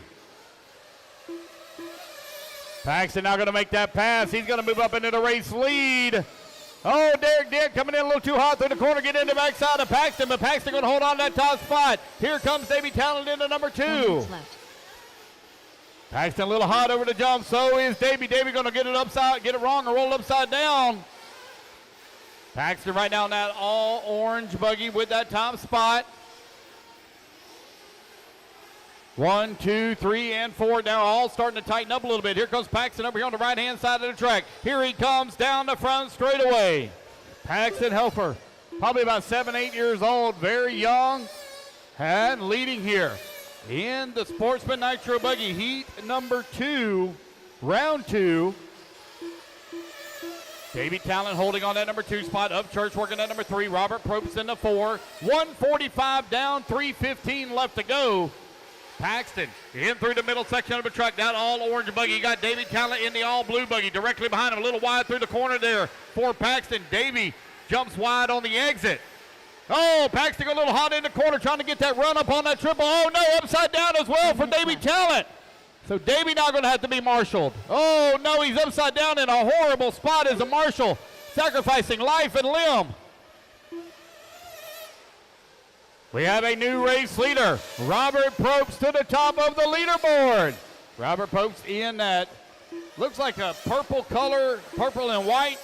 Paxton now going to make that pass. He's going to move up into the race lead. Oh, Derek Dent coming in a little too hot through the corner, getting in the backside of Paxton, but Paxton going to hold on to that top spot. Here comes Davey Talent into number 2. Paxton a little hot over the jump, so is Davey. Davey going to get it wrong or roll it upside down. Paxton right now in that all orange buggy with that top spot. 1, 2, 3, and 4 now all starting to tighten up a little bit. Here comes Paxton over here on the right-hand side of the track. Here he comes down the front straightaway. Paxton Helfer, probably about 7, 8 years old, very young, and leading here in the Sportsman Nitro Buggy Heat number 2, round 2. Davey Talent holding on that number 2 spot. Upchurch working that number 3. Robert Probst in the 4. 1:45 down, 3:15 left to go. Paxton in through the middle section of the track. That all orange buggy. You got Davey Talent in the all blue buggy directly behind him. A little wide through the corner there for Paxton. Davey jumps wide on the exit. Oh, Paxton a little hot in the corner trying to get that run up on that triple. Oh, no, upside down as well for Davey Talent. So Davey now going to have to be marshaled. Oh, no, he's upside down in a horrible spot as a marshal, sacrificing life and limb. We have a new race leader, Robert Probst, to the top of the leaderboard. Robert Probst in that, looks like a purple color, purple and white.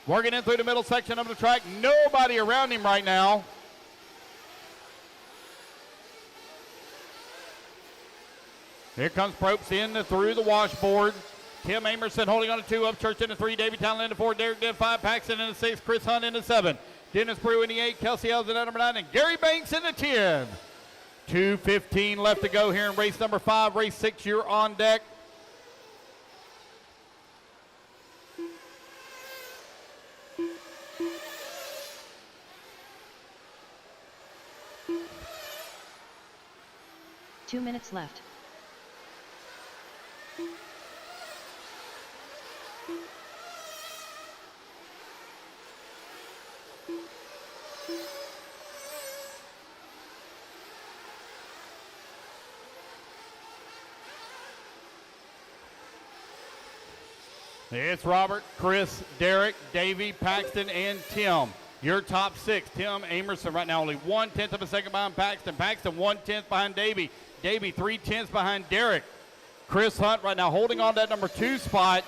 Working in through the middle section of the track. Nobody around him right now. Here comes Probst in through the washboard. Tim Amerson holding on to 2, Upchurch in the 3, Davey Talent in the 4, Derek Dent 5, Paxton in the 6, Chris Hunt in the 7, Dennis Brew in the 8, Kelsey Ells in the number 9, and Gary Banks in the 10. 2:15 left to go here in race number 5. Race 6, you're on deck. Two minutes left. It's Robert, Chris, Derek, Davey, Paxton, and Tim. Your top 6. Tim Amerson right now only 1/10 of a second behind Paxton. Paxton 1/10 behind Davey. Davey 3/10 behind Derek. Chris Hunt right now holding on to that number 2 spot.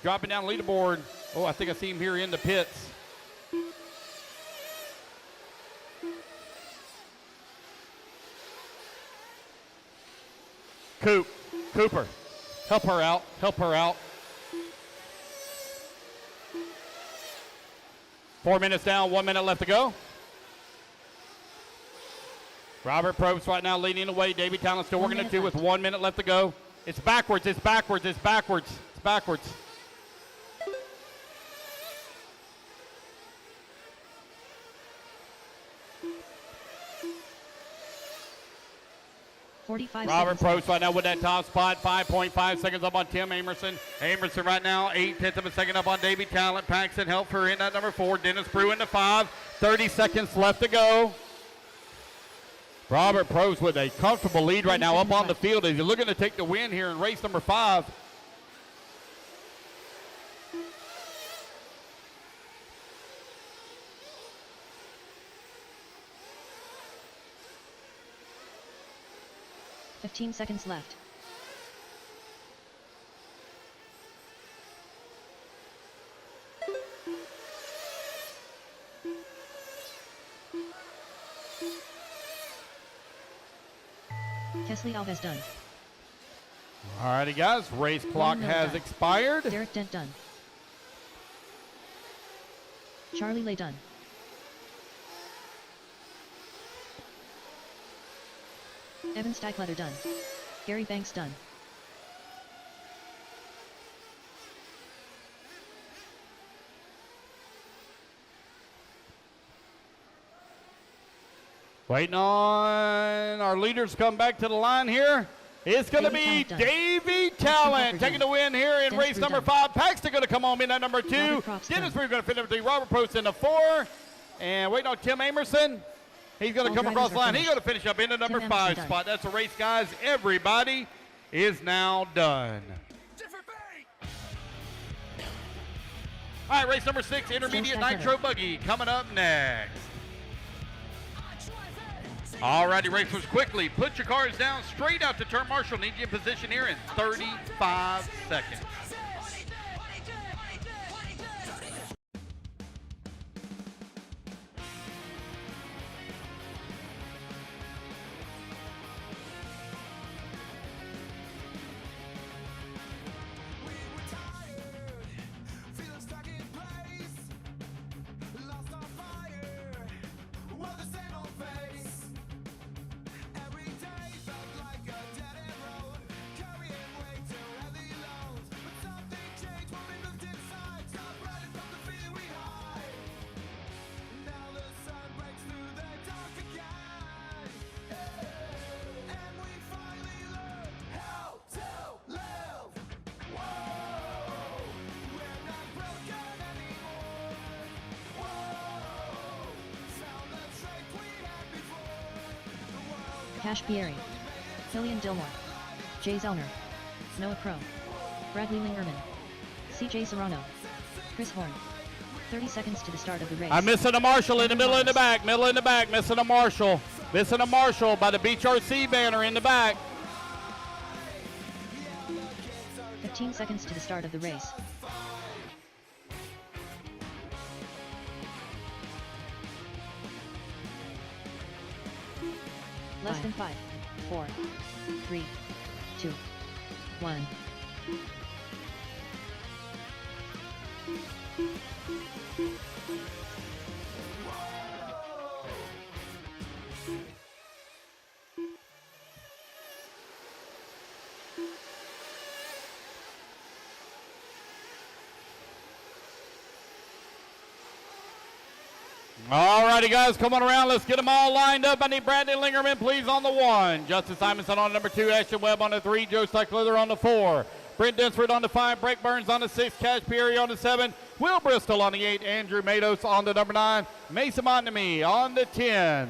Dropping down the leaderboard. Oh, I think I see him here in the pits. Cooper, help her out, help her out. 4 minutes down, 1 minute left to go. Robert Probst right now leading the way. Davey Talent still working at 2 with 1 minute left to go. It's backwards, it's backwards, it's backwards, it's backwards. Robert Probst right now with that top spot. 5.5 seconds up on Tim Amerson. Amerson right now 8/10 of a second up on Davey Talent. Paxton Helfer in at number 4. Dennis Brew into 5. 30 seconds left to go. Robert Probst with a comfortable lead right now up on the field as he's looking to take the win here in race number 5. $15 seconds left. Kesley Alves done. Alrighty, guys. Race clock Miller has done. expired. Derek Dent done. Charlie Lay done. Evan Steikleather done. Gary Banks done. Waiting on our leaders to come back to the line here. It's going to be Davey Talent done. Davey Pepper Talent taking done. the win here in Dennis race Brew number done. 5. Paxton going to come on in at number 2. Robert Props Dennis done. Brew going to fit number 3. Robert Post in the 4. And waiting on Tim Amerson. He's going to All come across drivers the are line. He's finished. going to finish up in the number Tim 5 Amerson spot. That's a race, guys. Everybody is now done. All right, race number 6, intermediate Steikleather. Nitro Buggy coming up next. Alrighty, racers, quickly put your cars down straight out to turn marshal. Need you in position here in 35 seconds. Feeling stuck in place. Lost our fire. Well, this ain't no face. Every day felt like a dead end road. Carrying way too heavy loads. But something changed when we looked inside. Stop running from the fear we hide. Now the sun breaks through the dark again. And we finally learn how to live. Whoa, we're not broken anymore. Whoa, sound the strength we had before. The world Cash Pieri. Killian Dillmore. Jay Zellner. Noah Crow. Bradley Lingerman. CJ Serrano. Chris Horn. 30 seconds to the start of the race. I'm missing a marshal in the middle in the back, missing a marshal. Missing a marshal by the Beach RC banner in the back. 15 seconds to the start of the race. Less than 5, 4, 3, 2, 1. Alrighty, guys, come on around. Let's get them all lined up. I need Bradley Lingerman, please, on the 1. Justin Simonson on number 2. Ashton Webb on the 3. Joe Steikleather on the 4. Brent Densford on the 5. Brett Burns on the 6. Cash Pieri on the 7. Will Bristol on the 8. Andrew Matos on the number 9. Mason Montomy on the 10.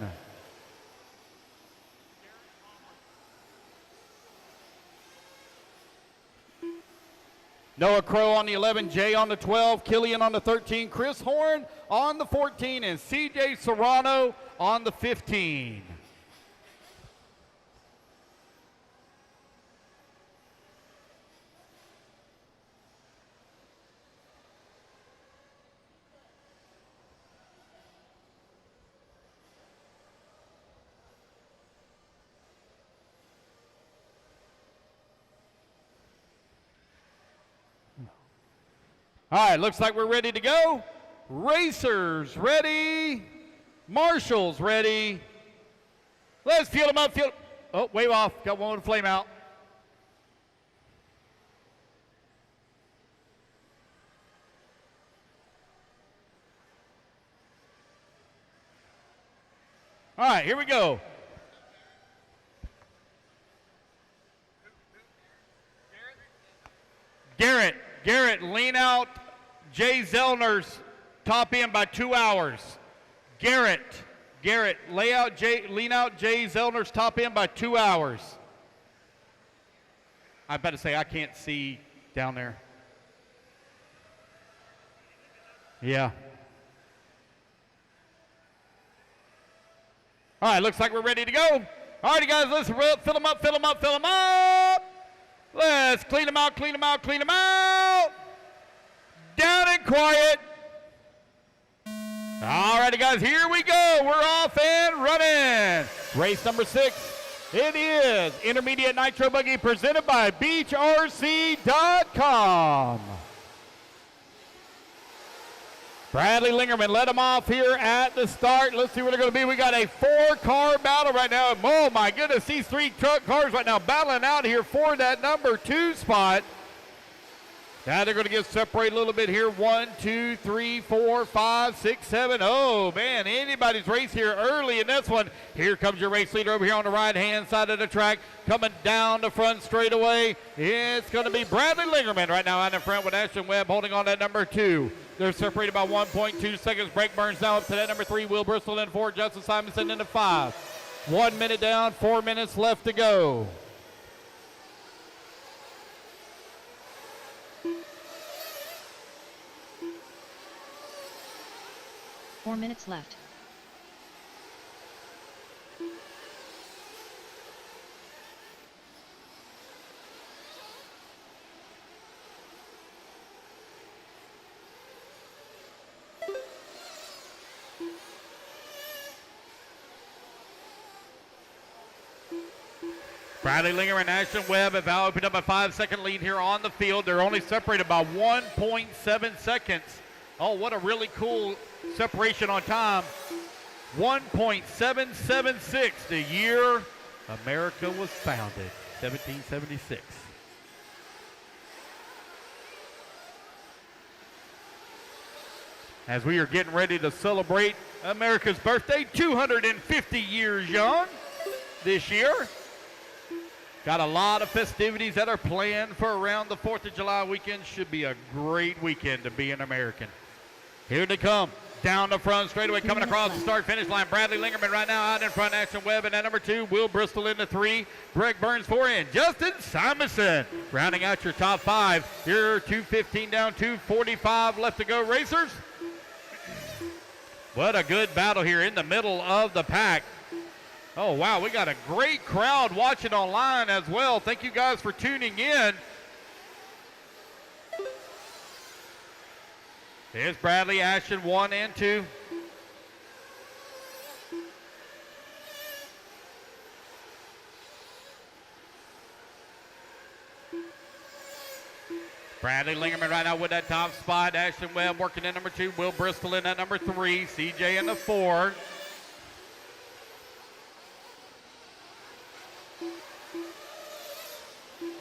Noah Crow on the 11, Jay on the 12, Killian on the 13, Chris Horn on the 14, and CJ Serrano on the 15. All right, looks like we're ready to go. Racers ready. Marshals ready. Let's fuel them up. Oh, wave off. Got one with a flame out. All right, here we go. Garrett, lean out Jay Zellner's top end by 2 hours. Garrett, lean out Jay Zellner's top end by 2 hours. I better say I can't see down there. Yeah. All right, looks like we're ready to go. All righty, guys, let's fill them up. Let's clean them out. Down and quiet. All righty, guys, here we go. We're off and running. Race number 6, It is Intermediate Nitro Buggy presented by BeachRC.com. Bradley Lingerman led them off here at the start. Let's see what they're going to be. We got a 4-car battle right now. Oh, my goodness. These 3 truck cars right now battling out here for that number 2 spot. Now they're going to get separated a little bit here. 1, 2, 3, 4, 5, 6, 7. Oh, man, anybody's race here early in this one. Here comes your race leader over here on the right-hand side of the track. Coming down the front straightaway. It's going to be Bradley Lingerman right now out in front with Ashton Webb holding on that number 2. They're separated by 1.2 seconds. Brake burns now up to that number 3. Will Bristol in 4. Justin Simonson into 5. 1 minute down, 4 minutes left to go. Four minutes left. Bradley Linger and Ashton Webb have now opened up a 5-second lead here on the field. They're only separated by 1.7 seconds. Oh, what a really cool separation on time. 1.776, the year America was founded, 1776. As we are getting ready to celebrate America's birthday, 250 years young this year. Got a lot of festivities that are planned for around the 4th of July weekend. Should be a great weekend to be an American. Here they come. Down the front straightaway, coming across the start-finish line. Bradley Lingerman right now out in front. Ashton Webb and at number 2. Will Bristol into 3. Greg Burns 4 in. Justin Simonson rounding out your top 5. Here, 2:15 down, 2:45 left to go, racers. What a good battle here in the middle of the pack. Oh, wow, we got a great crowd watching online as well. Thank you guys for tuning in. Here's Bradley, Ashton, 1 and 2. Bradley Lingerman right now with that top spot. Ashton Webb working in number 2. Will Bristol in at number 3. CJ in the 4.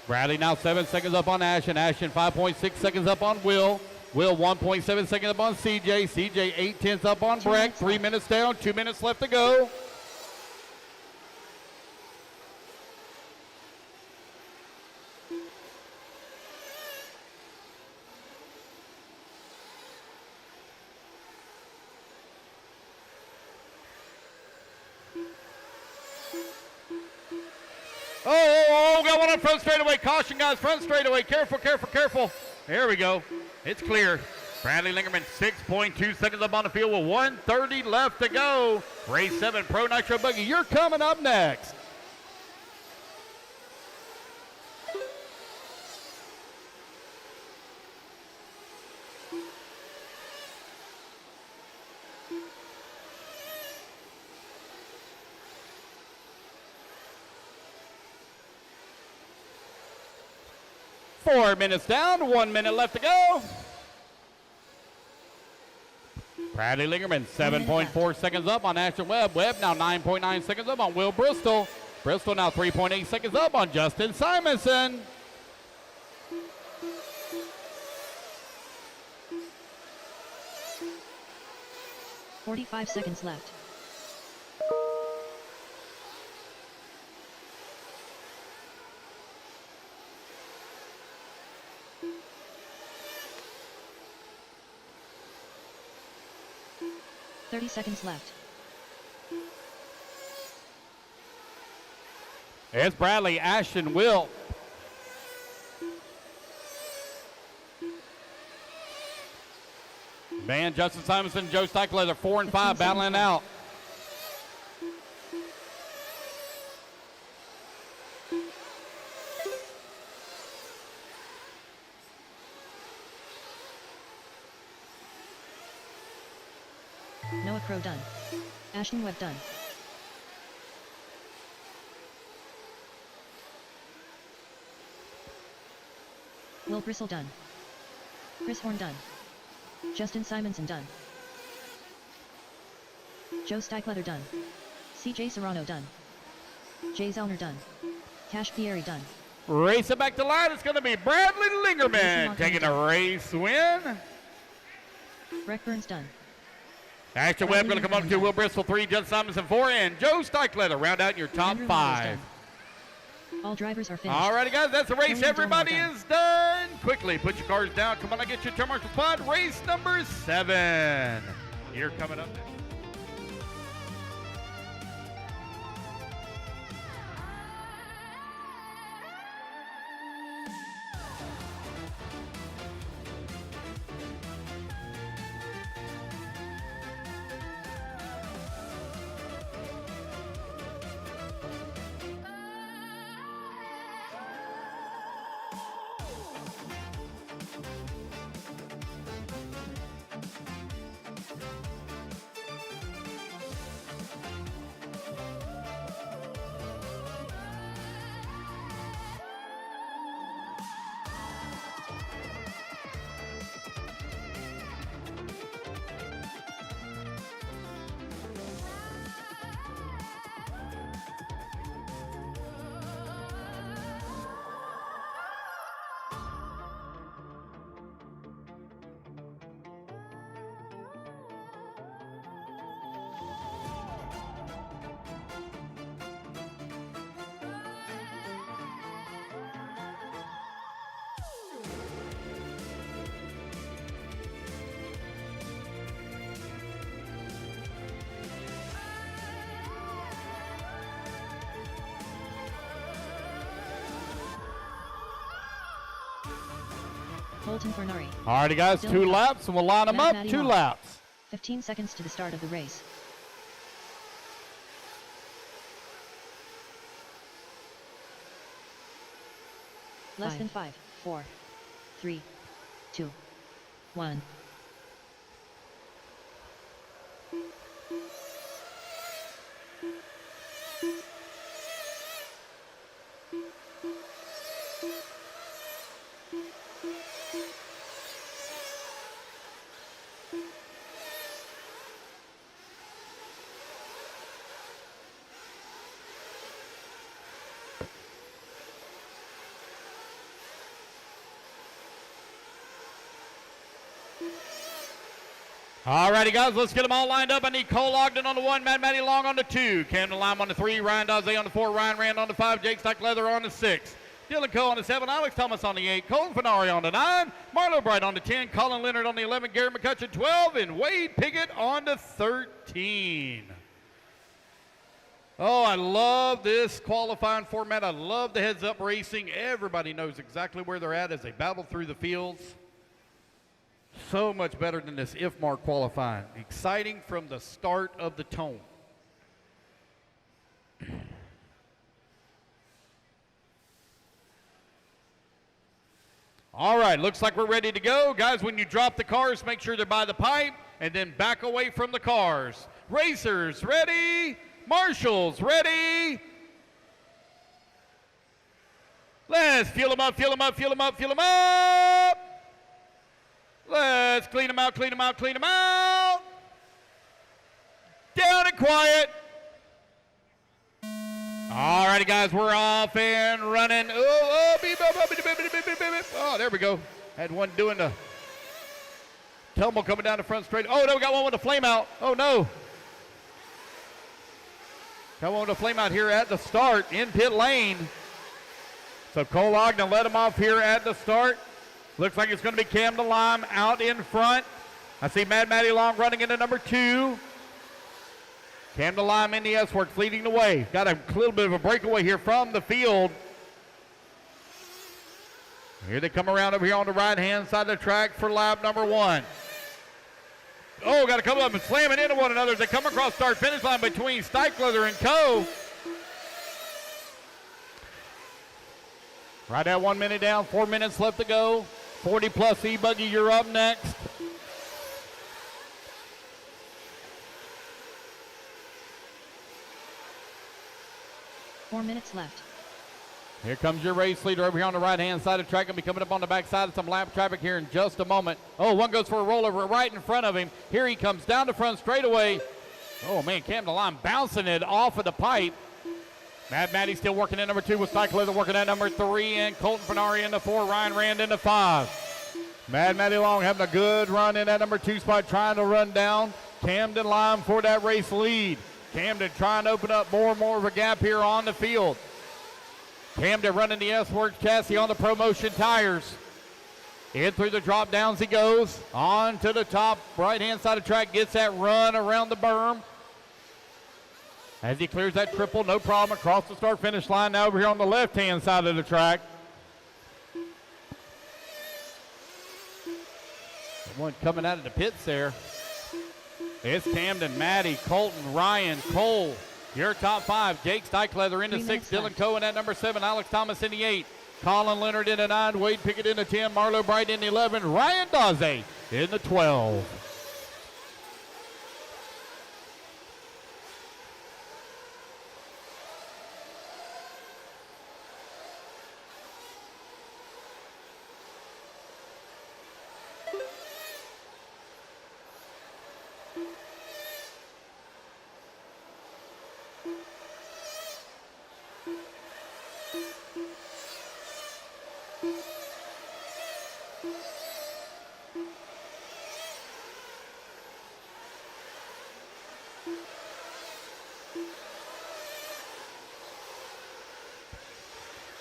Bradley now 7 seconds up on Ashton. Ashton 5.6 seconds up on Will. Will 1.7 seconds up on CJ. CJ 8/10 up on Breck. 3 minutes down, 2 minutes left to go. Oh, got one on front straightaway. Caution, guys, front straightaway. Careful, careful, careful. There we go. It's clear. Bradley Lingerman 6.2 seconds up on the field with 1:30 left to go. Race 7 Pro Nitro Buggy, you're coming up next. Four minutes down, 1 minute left to go. Bradley Lingerman, 7.4 seconds up on Ashton Webb. Webb now 9.9 seconds up on Will Bristol. Bristol now 3.8 seconds up on Justin Simonson. $45 seconds left. $30 seconds left. It's Bradley, Ashton, Will. Man, Justin Simonson, Joe Steichler, 4 and 5 battling out. Noah Crow done. Ashton Webb done. Will Bristle done. Chris Horn done. Justin Simonson done. Joe Steichleather done. CJ Serrano done. Jay Zellner done. Cash Pieri done. Racing back to line, it's going to be Bradley Lingerman taking a race win. Breck Burns done. Ashton Webb going to come up to Will Bristol 3, Judd Simonson 4, and Joe Steichleather round out your top Andrew Myers 5. done. All drivers are finished. All righty, guys, that's the race. William Everybody Dunlop is done. Quickly put your cars down. Come on, I get your turn marshal spot. Race number 7. You're coming up next. Colton Fornari. All righty, guys, Dylan 2 Cook. laps, and we'll line them up. Matty 2 Long. laps. 15 seconds to the start of the race. Less than 5, 4, 3, 2, 1. All righty, guys, let's get them all lined up. I need Cole Ogden on the 1, Matty Long on the 2, Camden Lime on the 3, Ryan Dazé on the 4, Ryan Rand on the 5, Jake Steichleather on the 6, Dylan Coe on the 7, Alex Thomas on the 8, Colton Finari on the 9, Marlo Bright on the 10, Colin Leonard on the 11, Gary McCutcheon 12, and Wade Piggott on the 13. Oh, I love this qualifying format. I love the heads-up racing. Everybody knows exactly where they're at as they battle through the fields. So much better than this IFMAR qualifying. Exciting from the start of the tone. All right, looks like we're ready to go. Guys, when you drop the cars, make sure they're by the pipe and then back away from the cars. Racers, ready? Marshals, ready? Let's fuel them up, fuel them up, fuel them up, fuel them up. Let's clean them out, clean them out, clean them out. Down and quiet. All righty, guys, we're off and running. Oh, beep, beep, beep, beep, beep, beep, beep, beep. Oh, there we go. Had one doing the tumble coming down the front straight. Oh, no, we got one with a flame out. Oh, no. Got one with a flame out here at the start in pit lane. So Cole Ogden let him off here at the start. Looks like it's going to be Camden Lime out in front. I see Matty Long running into number 2. Camden Lime in the S-Works leading the way. Got a little bit of a breakaway here from the field. Here they come around over here on the right-hand side of the track for lap number 1. Oh, got a couple of them slamming into one another as they come across start-finish line between Steichleather and Coe. Right at 1 minute down, 4 minutes left to go. 40-plus e-buggy, you're up next. Four minutes left. Here comes your race leader over here on the right-hand side of the track. Going to be coming up on the backside of some lap traffic here in just a moment. Oh, one goes for a rollover right in front of him. Here he comes down the front straightaway. Oh, man, Cam DeLime bouncing it off of the pipe. Mad Matty still working at number 2 with Cycle Leather working at number 3, and Colton Fenari in the 4, Ryan Rand in the 5. Mad Matty Long having a good run in that number 2 spot, trying to run down Camden Lime for that race lead. Camden trying to open up more and more of a gap here on the field. Camden running the S-Works chassis on the ProMotion tires. In through the drop downs he goes. On to the top right-hand side of the track. Gets that run around the berm. As he clears that triple, no problem. Across the start-finish line now over here on the left-hand side of the track. One coming out of the pits there. It's Camden, Maddie, Colton, Ryan, Cole. Your top 5. Jake Steichleather in the 6. Dylan Cohen at number 7. Alex Thomas in the 8. Colin Leonard in the 9. Wade Pickett in the 10. Marlo Bright in the 11. Ryan Daze in the 12.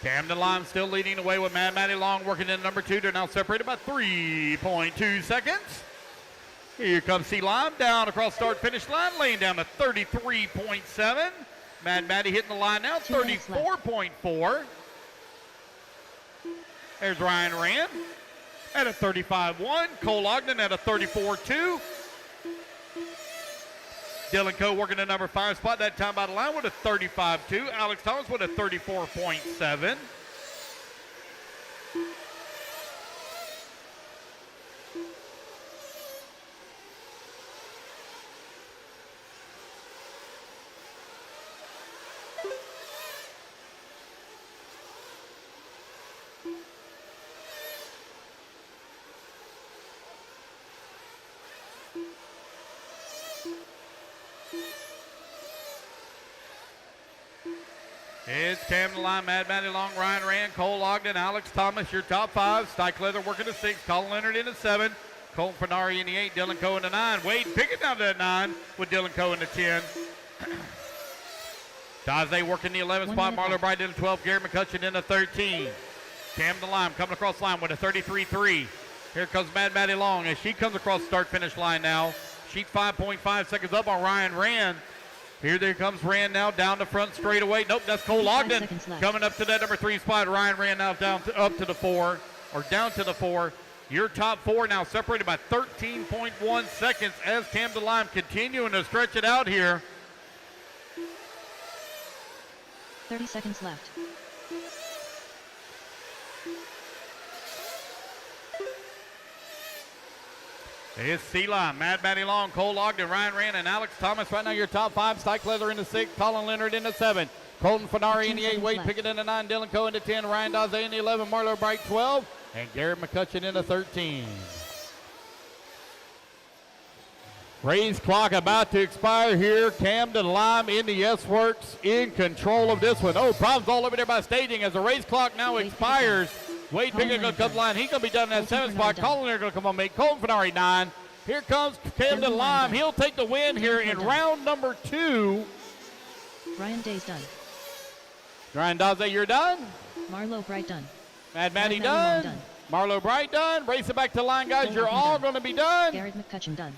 Camden Lime still leading the way with Mad Matty Long working in number 2. They're now separated by 3.2 seconds. Here comes C Lime down across start-finish line, laying down to 33.7. Mad Matty hitting the line now, 34.4. There's Ryan Rand at a 35.1. Cole Ogden at a 34.2. Dylan Coe working the number 5 spot, that time by the line with a 35.2. Alex Thomas with a 34.7. It's Camden Lime, Mad Matty Long, Ryan Rand, Cole Ogden, Alex Thomas, your top 5. Steichleather working the 6. Colin Leonard in the 7. Colton Fenari in the 8. Dylan Coe in the 9. Wade Pickett down to that 9 with Dylan Coe in the 10. Daze working the 11 spot. Marlo Bright in the 12. Gary McCutcheon in the 13. Camden Lime coming across the line with a 33.3. Here comes Mad Matty Long as she comes across the start-finish line now. She's 5.5 seconds up on Ryan Rand. Here there comes Rand now down the front straightaway. Nope, that's Cole Ogden coming up to that number 3 spot. Ryan Rand now down to, up to the 4, or down to the 4. Your top 4 now separated by 13.1 seconds as Camden Lime continuing to stretch it out here. 30 seconds left. It's C-Line, Mad Matty Long, Cole Ogden, Ryan Rand, and Alex Thomas. Right now your top 5. Steichleather in the 6, Colin Leonard in the 7. Colton Fenari in the 8, Wade Pickett in the 9, Dylan Coe in the 10, Ryan Daze in the 11, Marlo Bright 12, and Garrett McCutcheon in the 13. Race clock about to expire here. Camden Lime in the S-Works in control of this one. Oh, problems all over there by staging as the race clock now expires. Wade Pickett going to come to the line. He's going to be done in that 7th spot. Colin Leonard going to come on make. Colton Fenari 9. Here comes Camden Lime. He'll take the win here in round number 2. Ryan Daze done. Ryan Daze, you're done. Marlo Bright done. Mad Matty done. Marlo Bright done. Race it back to the line, guys. You're all going to be done. Garrett McCutcheon done.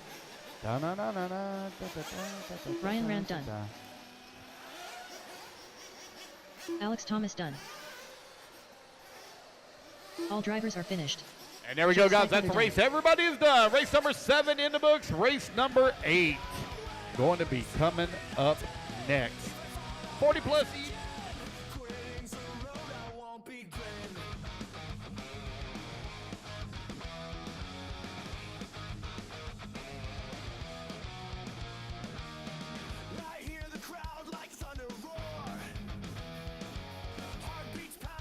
Ryan Rand done. Alex Thomas done. All drivers are finished. And there we go, guys. That's the race. Everybody is done. Race number 7 in the books. Race number 8 going to be coming up next. 40 plus each. I hear the crowd like thunder roar. Heartbeats pound.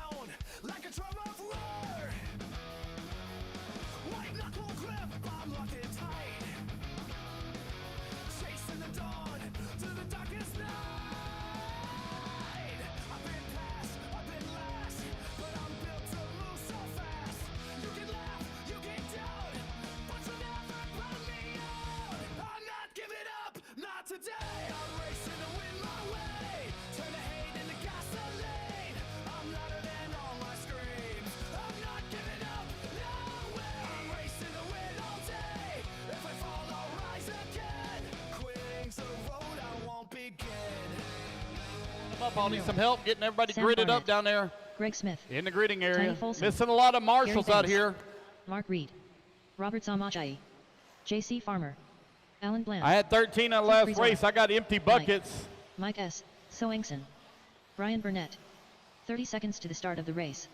up. I'll need some help getting everybody Sam gridded Barnett. up down there Greg Smith, in the gridding area. Tiny Folsom. Missing a lot of marshals Gary out Banks. here. Mark Reed, Robert Zamachai, J.C. Farmer, Alan Bland, I had 13 in the last Rizal. race. I got empty buckets. Mike S. Soengson, Brian Burnett. 30 seconds to the start of the race.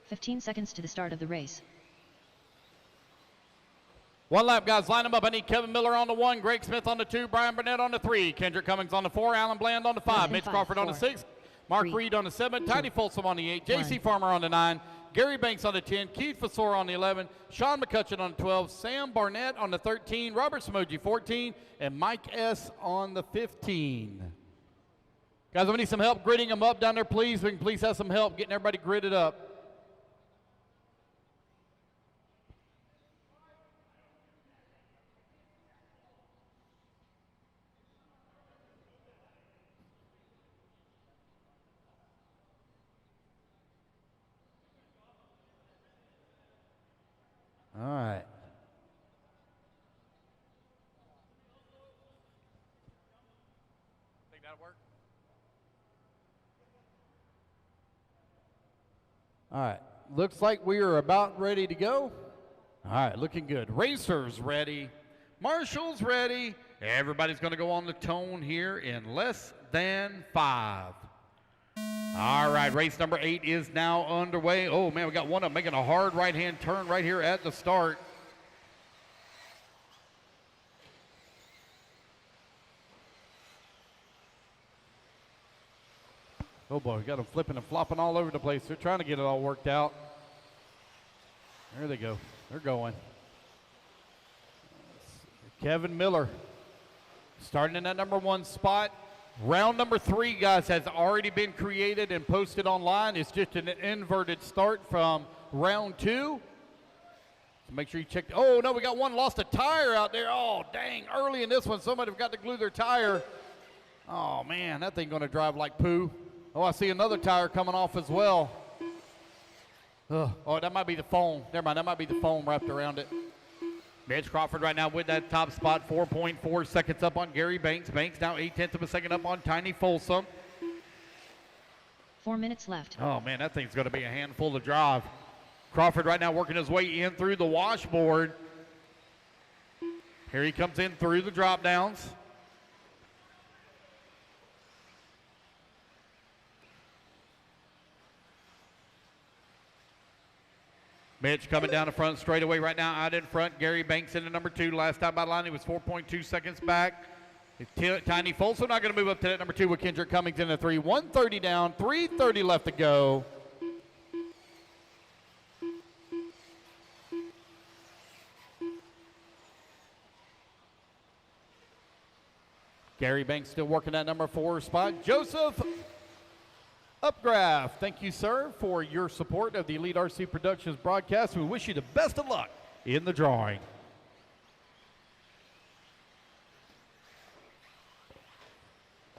"15 seconds to the start of the race. One lap, guys. Line them up. I need Kevin Miller on the 1, Greg Smith on the 2, Brian Burnett on the 3, Kendrick Cummings on the 4, Alan Bland on the 5, Mitch 5, Crawford on the 4, 6, Mark 3, Reed on the 7, 2, Tiny Folsom on the 8, J.C. 1. Farmer on the 9, Gary Banks on the 10, Keith Fasora on the 11, Sean McCutcheon on the 12, Sam Barnett on the 13, Robert Samoji 14, and Mike S. on the 15. Guys, we need some help gridding them up down there, please. We can please have some help getting everybody gridded up. All right. Think that'll work? All right. Looks like we are about ready to go. All right, looking good. Racers ready. Marshals ready. Everybody's going to go on the tone here in less than 5. All right, race number 8 is now underway. Oh, man, we got one of them making a hard right-hand turn right here at the start. Oh, boy, we got them flipping and flopping all over the place. They're trying to get it all worked out. There they go. They're going. Kevin Miller starting in that number 1 spot. Round number 3, guys, has already been created and posted online. It's just an inverted start from round 2. So make sure you check. Oh, no, we got one lost a tire out there. Oh, dang. Early in this one, somebody got to glue their tire. Oh, man, that thing going to drive like poo. Oh, I see another tire coming off as well. Ugh. Oh, that might be the foam. Never mind, that might be the foam wrapped around it. Mitch Crawford right now with that top spot, 4.4 seconds up on Gary Banks. Banks now 0.8 of a second up on Tiny Folsom. 4 minutes left. Oh, man, that thing's going to be a handful to drive. Crawford right now working his way in through the washboard. Here he comes in through the drop downs. Mitch coming down the front straightaway right now out in front. Gary Banks in the number 2. Last time by the line, he was 4.2 seconds back. Tiny Folsom not going to move up to that number 2 with Kendrick Cummings in the 3. 130 down, 3:30 left to go. Gary Banks still working that number 4 spot. Joseph Upgraph, thank you, sir, for your support of the Elite RC Productions broadcast. We wish you the best of luck in the drawing.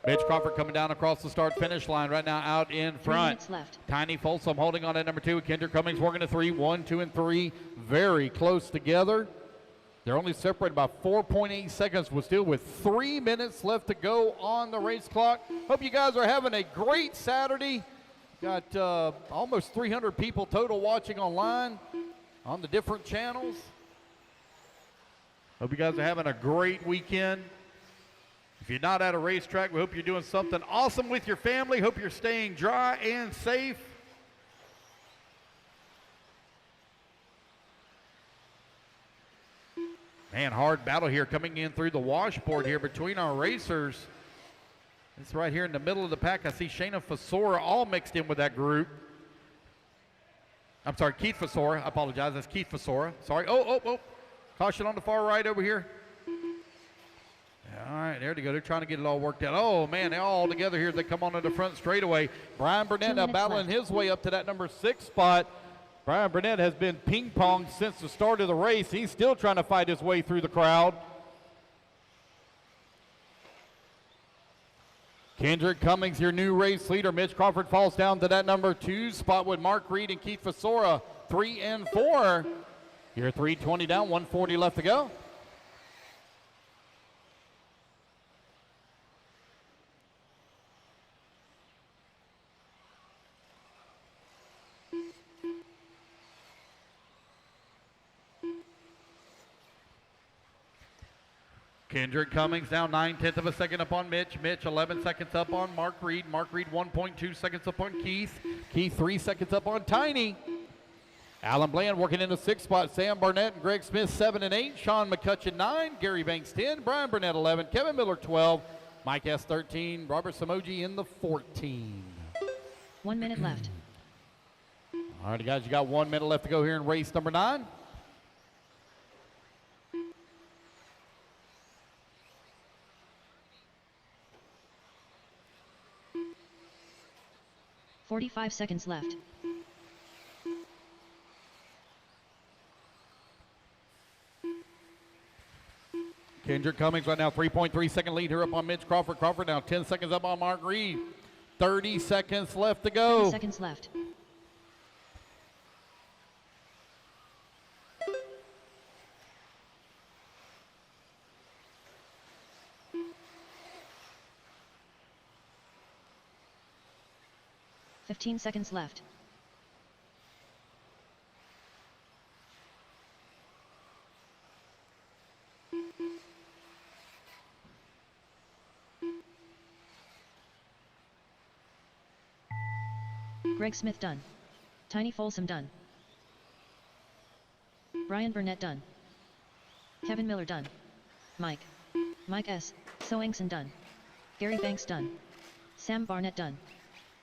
Mitch Crawford coming down across the start-finish line right now out in 3 front. minutes left. Tiny Folsom holding on at number 2. Kendrick Cummings working a 3. 1, 2, and 3. Very close together. They're only separated by 4.8 seconds. We're still with 3 minutes left to go on the race clock. Hope you guys are having a great Saturday. Got almost 300 people total watching online on the different channels. Hope you guys are having a great weekend. If you're not at a racetrack, we hope you're doing something awesome with your family. Hope you're staying dry and safe. Man, hard battle here coming in through the washboard here between our racers. It's right here in the middle of the pack. I see Shayna Fasora all mixed in with that group. I'm sorry, Keith Fasora. I apologize. That's Keith Fasora. Sorry. Oh. Caution on the far right over here. All right, there they go. They're trying to get it all worked out. Oh, man, they're all together here as they come onto the front straightaway. Brian Burnett now battling his way up to that number 6 spot. Brian Burnett has been ping-ponged since the start of the race. He's still trying to fight his way through the crowd. Kendrick Cummings, your new race leader. Mitch Crawford falls down to that number 2 spot with Mark Reed and Keith Fasora, 3 and 4. Here 3:20 down, 140 left to go. Kendrick Cummings now 9/10 of a second up on Mitch. Mitch 11 seconds up on Mark Reed. Mark Reed 1.2 seconds up on Keith. Keith 3 seconds up on Tiny. Alan Bland working in the 6th spot. Sam Barnett and Greg Smith 7 and 8. Sean McCutcheon 9. Gary Banks 10. Brian Burnett 11. Kevin Miller 12. Mike S 13. Robert Samoji in the 14. 1 minute left. All right, guys, you got 1 minute left to go here in race number 9. $45 seconds left. Kendrick Cummings right now 3.3 second lead here up on Mitch Crawford. Crawford now 10 seconds up on Mark Reed. 30 seconds left to go. 30 seconds left. $15 seconds left. Greg Smith done. Tiny Folsom done. Brian Burnett done. Kevin Miller done. Mike S. Soangson done. Gary Banks done. Sam Barnett done.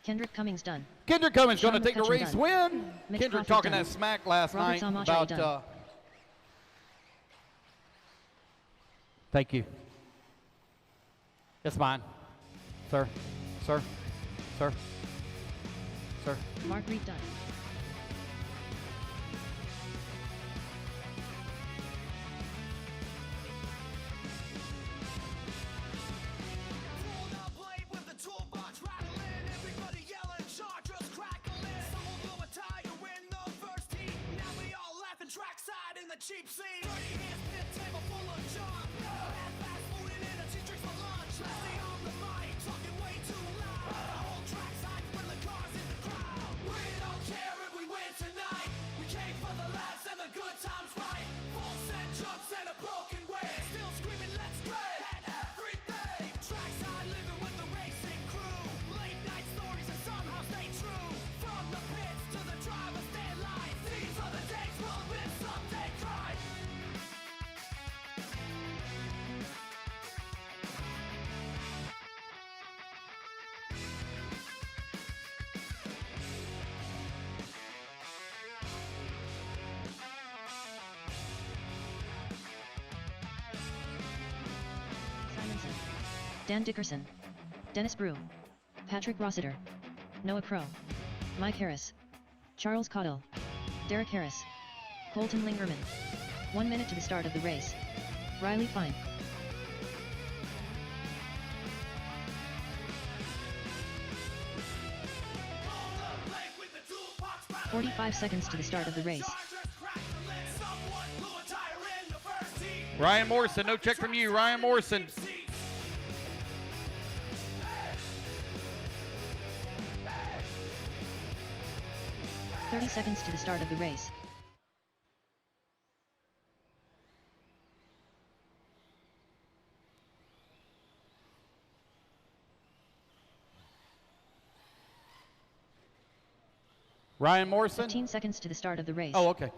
Kendrick Cummings done. Kendrick Cummings going Sean to take the McCutcheon race done. win. Mitch Kendrick Crawford talking done. that smack last Robert night Zamache about. done. Thank you. It's mine. Sir. Sir. Sir. Sir. Mark Reed done. Pulled out blade with the toolbox rattling, everybody yelling, chargers crackling. Someone blew a tire in the first heat. Now we all laughing trackside in the cheap seat. 30 hands, pit table full of junk. Had fast food and energy drinks for lunch. Leslie on the mic, talking way too loud. The whole trackside when the cars in the crowd. We don't care if we win tonight. We came for the laughs and the good times, right? Falls and jumps and a broken way. Still screaming, let's play at everything. Trackside living with the racing crew. Late night stories and somehow stay true. From the pits to the driver's deadline. These are the days we'll live someday, cry. Simonson. Dan Dickerson. Dennis Brew. Patrick Rossiter. Noah Crow. Mike Harris. Charles Caudill. Derek Harris. Colton Lingerman. 1 minute to the start of the race. Riley Fine. Pulled up blade with the toolbox rattling. 45 seconds to the start of the race. Chargers crackling. Someone blew a tire in the first heat. Ryan Morrison, no check from you. Ryan Morrison. 30 seconds to the start of the race. Ryan Morrison. 15 seconds to the start of the race. Oh, okay.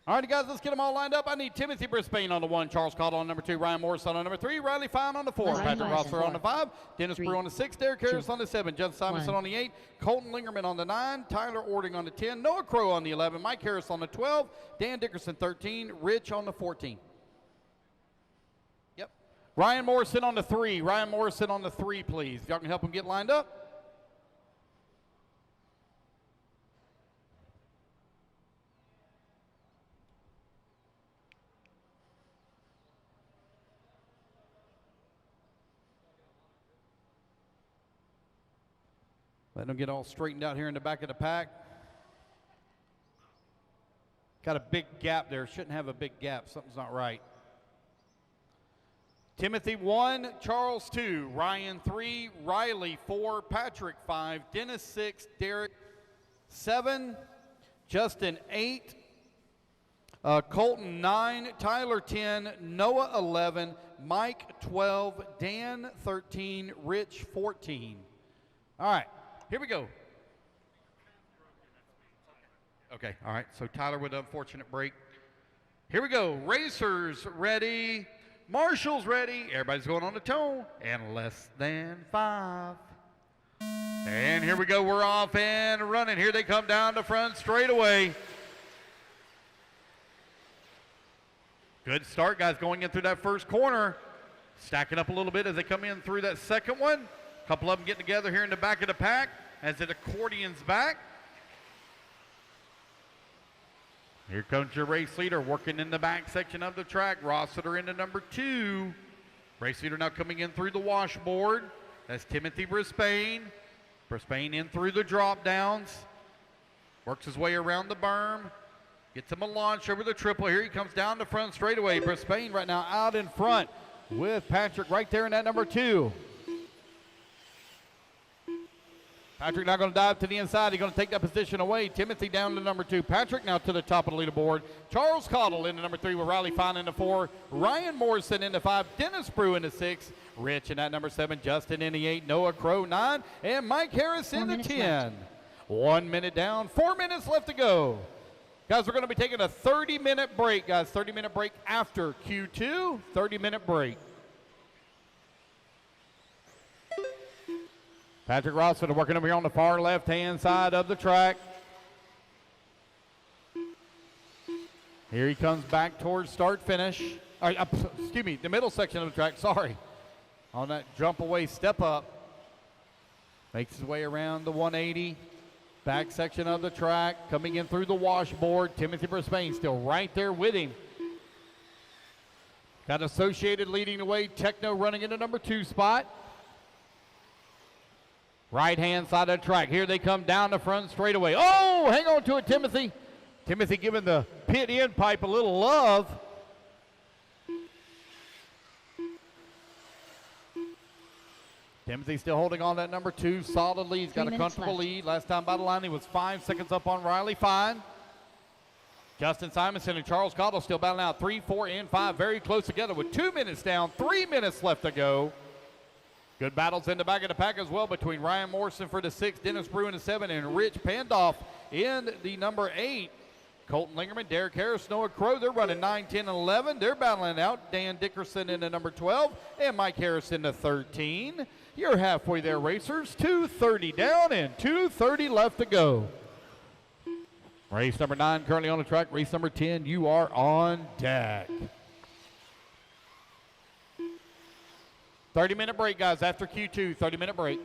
All right, guys, let's get them all lined up. I need Timothy Brisbane on the 1, Charles Caudill on number 2, Ryan Morrison on number 3, Riley Fine on the 4, Leslie Patrick Morrison. Rosser on the 5, Dennis 3, Brew on the 6, Derek Harris 2, on the 7, Justin Simonson 1. on the 8, Colton Lingerman on the 9, Tyler Ording on the 10, Noah Crow on the 11, Mike Harris on the 12, Dan Dickerson 13, Rich on the 14. Yep. Ryan Morrison on the 3. Ryan Morrison on the 3, please. If y'all can help him get lined up. Let them get all straightened out here in the back of the pack. Got a big gap there. Shouldn't have a big gap. Something's not right. Timothy 1, Charles 2, Ryan 3, Riley 4, Patrick 5, Dennis 6, Derek 7, Justin 8, Colton 9, Tyler 10, Noah 11, Mike 12, Dan 13, Rich 14. All right, here we go. Okay, all right, so Tyler with an unfortunate break. Here we go. Racers ready. Marshall's ready. Everybody's going on the toe. And less than 5. And here we go. We're off and running. Here they come down the front straightaway. Good start, guys, going in through that first corner. Stacking up a little bit as they come in through that second one. A couple of them getting together here in the back of the pack as it accordions back. Here comes your race leader working in the back section of the track. Rossiter into number 2. Race leader now coming in through the washboard. That's Timothy Brisbane. Brisbane in through the drop downs. Works his way around the berm. Gets him a launch over the triple. Here he comes down the front straightaway. Brisbane right now out in front with Patrick right there in that number 2. Patrick now going to dive to the inside. He's going to take that position away. Timothy down to number 2. Patrick now to the top of the leaderboard. Charles Cottle into number 3 with Riley Fine into 4. Ryan Morrison into 5. Dennis Brew into 6. Rich in at number 7. Justin in the 8. Noah Crow 9. And Mike Harris in the 10. Left. 1 minute down. 4 minutes left to go. Guys, we're going to be taking a 30-minute break, guys. 30-minute break after Q2. 30-minute break. Patrick Rossford working over here on the far left-hand side of the track. Here he comes back towards start-finish. Excuse me, the middle section of the track, sorry. On that jump away, step up. Makes his way around the 180. Back section of the track, coming in through the washboard. Timothy Brisbane still right there with him. Got Associated leading the way. Techno running into number 2 spot. Right-hand side of the track. Here they come down the front straightaway. Oh, hang on to it, Timothy. Timothy giving the pit end pipe a little love. Timothy still holding on that number 2 solidly. He's got a comfortable lead. Last time by the line, he was 5 seconds up on Riley Fine. Justin Simonson and Charles Cottle still battling out 3, 4, and 5. Very close together with 2 minutes down, 3 minutes left to go. Good battles in the back of the pack as well between Ryan Morrison for the 6, Dennis Brew in the 7, and Rich Pandoff in the number 8. Colton Lingerman, Derek Harris, Noah Crow, they're running 9, 10, and 11. They're battling out. Dan Dickerson in the number 12, and Mike Harris in the 13. You're halfway there, racers. 2:30 down and 2:30 left to go. Race number 9 currently on the track. Race number 10, you are on deck. 30-minute break, guys, after Q2, 30-minute break.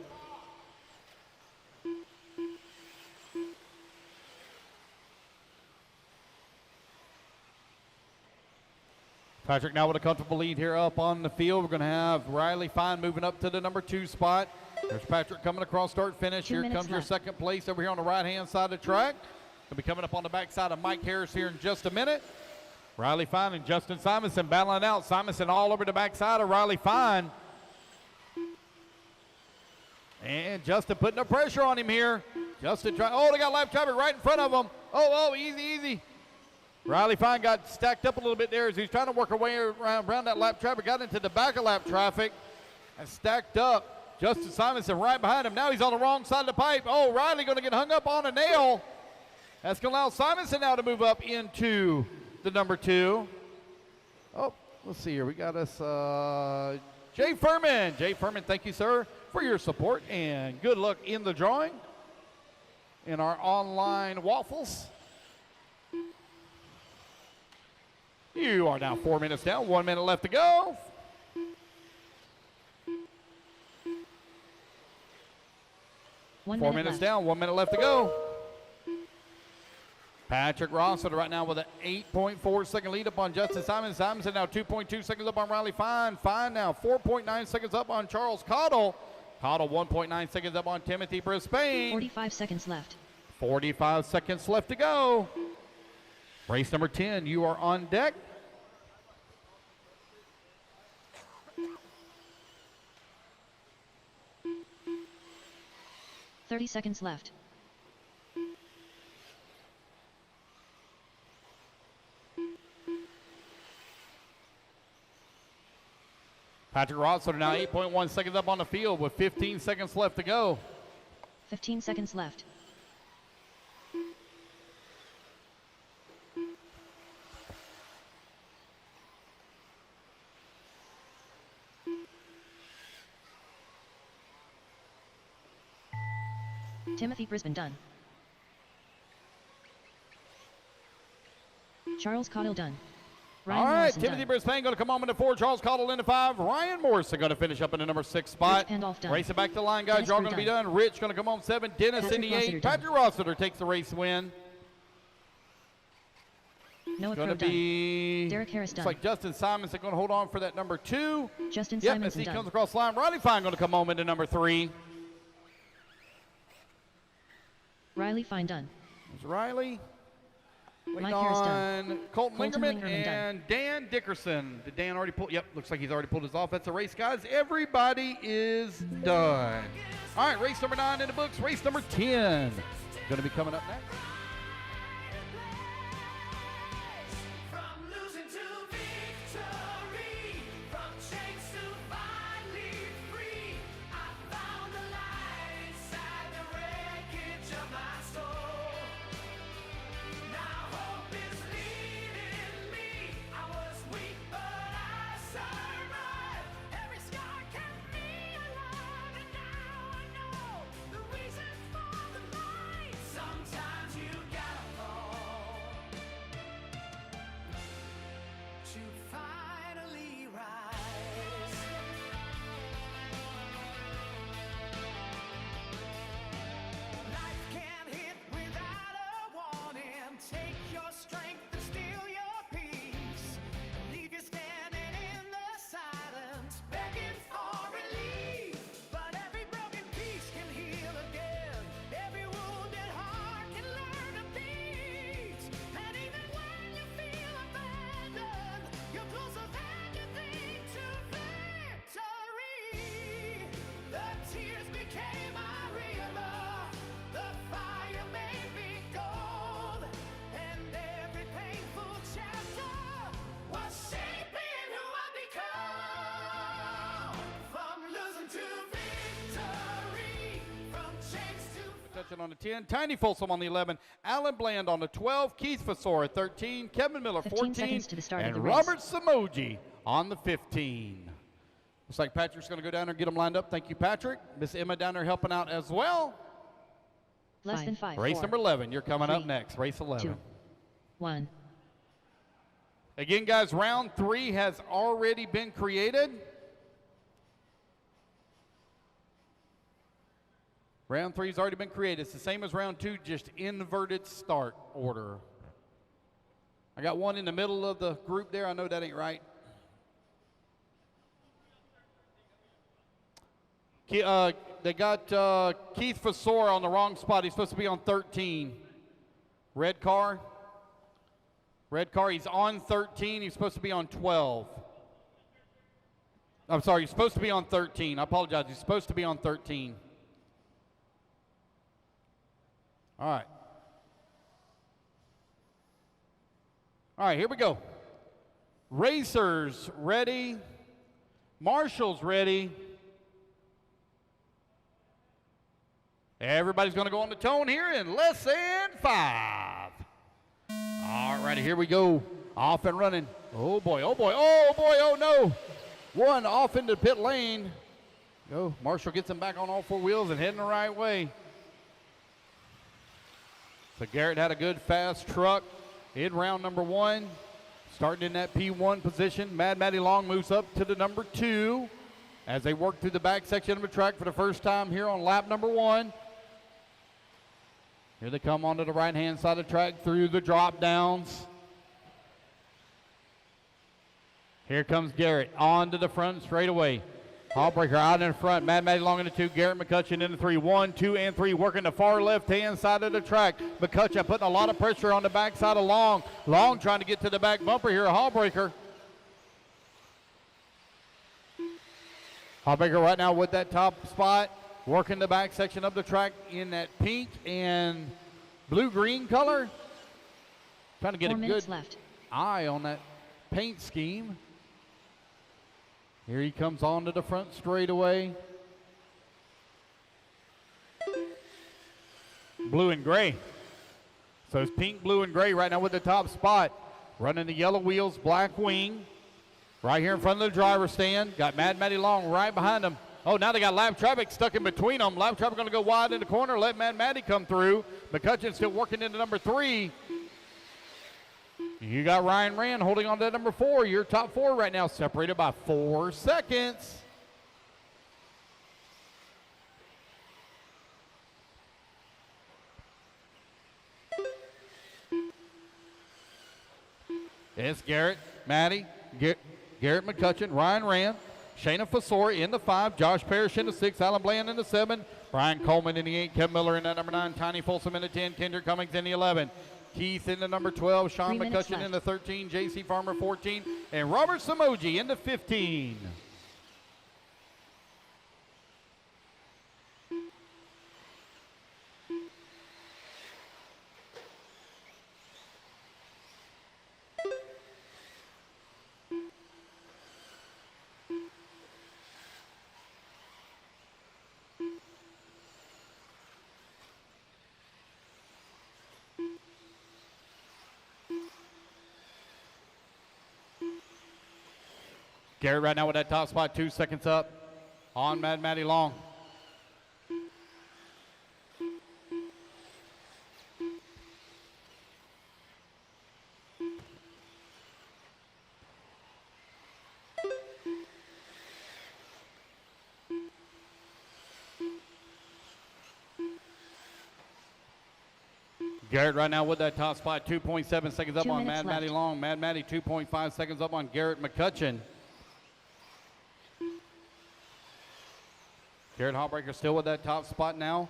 Patrick now with a comfortable lead here up on the field. We're going to have Riley Fine moving up to the number 2 spot. There's Patrick coming across start finish. Here comes your second place over here on the right-hand side of the track. Going to be coming up on the backside of Mike Harris here in just a minute. Riley Fine and Justin Simonson battling out. Simonson all over the backside of Riley Fine. And Justin putting the pressure on him here. Justin trying, oh, they got lap traffic right in front of them. Oh, easy, easy. Riley Fine got stacked up a little bit there as he's trying to work her way around that lap traffic. Got into the back of lap traffic and stacked up. Justin Simonson right behind him. Now he's on the wrong side of the pipe. Oh, Riley going to get hung up on a nail. That's going to allow Simonson now to move up into the number 2. Oh, let's see here. We got us Jay Furman. Jay Furman, thank you, sir, for your support and good luck in the drawing in our online waffles. You are now 4 minutes down, 1 minute left to go. 4 minutes down, 1 minute left to go. Patrick Rossiter right now with an 8.4 second lead up on Justin Simon. Simonson now 2.2 seconds up on Riley Fine. Fine now 4.9 seconds up on Charles Cottle. Cottle 1.9 seconds up on Timothy Brisbane. 45 seconds left. 45 seconds left to go. Race number 10, you are on deck. "30 seconds left. Patrick Rossler now 8.1 seconds up on the field with 15 seconds left to go. 15 seconds left. Timothy Brisbane done. Charles Cottle done. Ryan All right, Morrison Timothy done. Brisbane going to come on into 4, Charles Cottle into 5, Ryan Morrison going to finish up in the number 6 spot. Rich Pandolf done. Racing back to the line, guys. Dennis Y'all Crew going to be done. done. Rich going to come on 7, Dennis Patrick in the Rossiter 8. done. Patrick Rossiter takes the race win. Noah Going Crow to done. be, Derek Harris looks done. like Justin Simonson going to hold on for that number 2. Justin Yep, Simonson as he done. comes across the line. Riley Fine going to come home into number 3. Riley Fine done. There's Riley. Waiting Mike Harris on done. Colton Colton Lingerman Lingerman done. and Dan Dickerson. Did Dan already pull? Yep, looks like he's already pulled his offensive race, guys. Everybody is done. All right, race number 9 in the books. Race number 10 going to be coming up next. From losing to victory, from chains to finally free, I found the light inside the wreckage of my soul. Now hope is leading me. I was weak, but I survived. Every scar kept me alive, and now I know the reason for the fight. Sometimes you gotta fall to finally rise. Life can hit without a warning, take your strength and steal your peace, leave you standing in the silence, begging for relief. But every broken piece can heal again, every wounded heart can learn to beat, and even when you feel abandoned, you're closer than you think to victory. The tears became my river, the fire made me gold, and every painful chapter was shaping who I become. From losing to victory, from chains to Touching on the 10, Tiny Folsom on the 11, Alan Bland on the 12, Keith Fasor at 13, Kevin Miller 15 14, seconds to the start of and the race. Robert Samoji on the 15. Looks like Patrick's going to go down there and get them lined up. Thank you, Patrick. Miss Emma down there helping out as well. Less than 5. Race 4, number 11, you're coming up 3, next. Race 11. 2, 1. Again, guys, round 3 has already been created. Round 3 has already been created. It's the same as round 2, just inverted start order. I got one in the middle of the group there. I know that ain't right. They got Keith Fasor on the wrong spot. He's supposed to be on 13. Red car. Red car, he's on 13. He's supposed to be on 12. I'm sorry, he's supposed to be on 13. I apologize. He's supposed to be on 13. All right. All right, here we go. Racers ready. Marshall's ready. Everybody's going to go on the tone here in less than 5. All right, here we go. Off and running. Oh, boy, oh, boy, oh, boy, oh, no. One off into pit lane. Go. Marshall gets him back on all 4 wheels and heading the right way. So Garrett had a good fast truck in round number 1. Starting in that P1 position. Mad Matty Long moves up to the number 2 as they work through the back section of the track for the first time here on lap number 1. Here they come onto the right-hand side of the track through the drop downs. Here comes Garrett onto the front straightaway. Hallbreaker out in front. Mad Matty Long in the 2. Garrett McCutcheon in the 3. 1, 2, and 3. Working the far left-hand side of the track. McCutcheon putting a lot of pressure on the backside of Long. Long trying to get to the back bumper here. Hallbreaker. Hallbreaker right now with that top spot. Working the back section of the track in that pink and blue-green color. Trying to get 4 a minutes good left. eye on that paint scheme. Here he comes onto the front straightaway. Blue and gray. So it's pink, blue, and gray right now with the top spot. Running the yellow wheels, black wing. Right here in front of the driver's stand. Got Mad Matty Long right behind him. Oh, now they got lap traffic stuck in between them. Lap traffic going to go wide in the corner. Let Mad Matty come through. McCutcheon still working into number 3. You got Ryan Rand holding on to number 4. Your top 4 right now separated by 4 seconds. It's Garrett, Matty, Garrett McCutcheon, Ryan Rand, Shayna Fasori in the 5, Josh Parrish in the 6, Alan Bland in the 7, Brian Coleman in the 8, Kevin Miller in the number 9, Tiny Folsom in the 10, Kendrick Cummings in the 11, Keith in the number 12, Sean 3 minutes McCutcheon in left. the 13, J.C. Farmer 14, and Robert Samoji in the 15. Garrett right now with that top spot, 2 seconds up on Mad Matty Long. Garrett right now with that top spot, 2.7 seconds up 2 on minutes Mad Matty left. Long. Mad Matty 2.5 seconds up on Garrett McCutcheon. Garrett Hallbreaker still with that top spot now.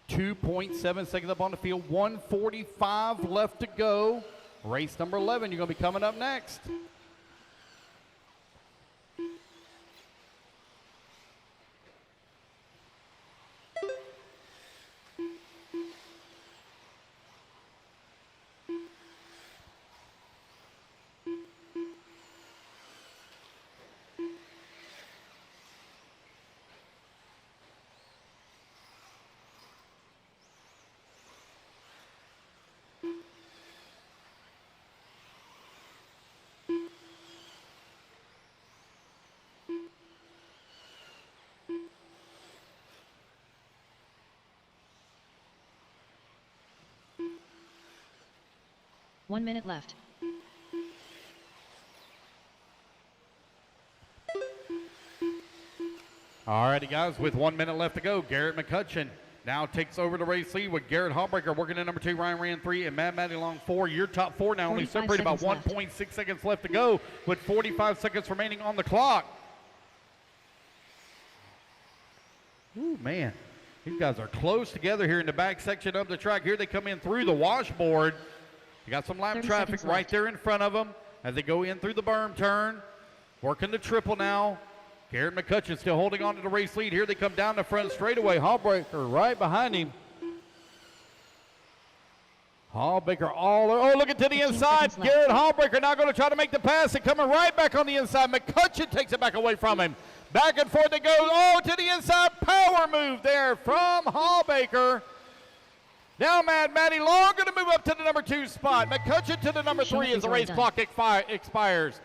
2.7 seconds up on the field. 1:45 left to go. Race number 11, you're going to be coming up next. One minute left. All righty, guys, with 1 minute left to go, Garrett McCutcheon now takes over the race lead with Garrett Hallbreaker working in number 2, Ryan Rand 3, and Mad Matty Long 4. Your top 4 now only 45 separated by seconds left. 1.6 seconds left to go with 45 seconds remaining on the clock. Ooh, man. These guys are close together here in the back section of the track. Here they come in through the washboard. You got some lap 30 traffic seconds right left. there in front of them as they go in through the berm turn. Working the triple now. Garrett McCutcheon still holding on to the race lead. Here they come down the front straightaway. Hallbreaker right behind him. Hallbreaker oh, looking to the 15 inside. seconds left. Garrett Hallbreaker now going to try to make the pass and coming right back on the inside. McCutcheon takes it back away from him. Back and forth they go. Oh, to the inside. Power move there from Hallbreaker. Now Mad Matty Long going to move up to the number 2 spot. McCutcheon to the number 3 as the race clock expires.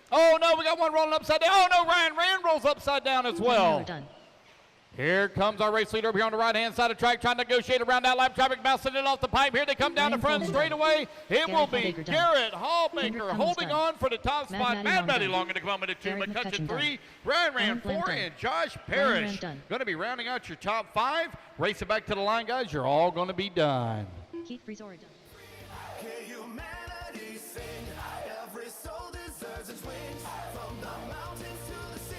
Oh no, we got one rolling upside down. Oh no, Ryan Rand rolls upside down as well. Done. Here comes our race leader over here on the right-hand side of the track, trying to negotiate around that lap traffic, bouncing it off the pipe. Here they come down the front straightaway. It will be Hallbreaker done. Garrett Kendrick Hallbreaker Cummings holding done. on for the top Mad spot. Matty Mad Long Matty done. Long into come into 2, Garrett McCutcheon McCutcheon 3, Ryan Rand Alan 4, Bland done. and Josh Ryan Parrish. Rand done. Going to be rounding out your top 5. Racing back to the line, guys. You're all going to be done. Keith Frizora done. Hear humanity sing. Every soul deserves its wings. From the mountains to the sea.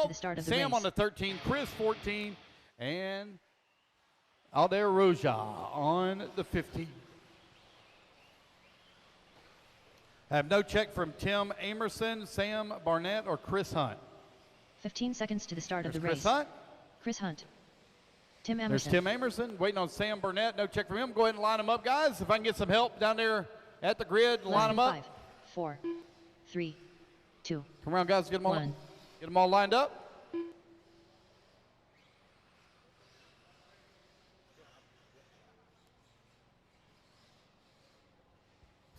seconds to the start of the Sam race. on the 13, Chris 14, and Alder Roja on the 15. I have no check from Tim Amerson, Sam Barnett, or Chris Hunt. 15 seconds to the start of the Chris race. Hunt. Chris Hunt. Tim Emerson. There's Tim Amerson waiting on Sam Burnett. No check from him. Go ahead and line them up, guys. If I can get some help down there at the grid, line them up. 5, 4, 3, 2. Come around, guys. Get them all. 1. Get them all lined up.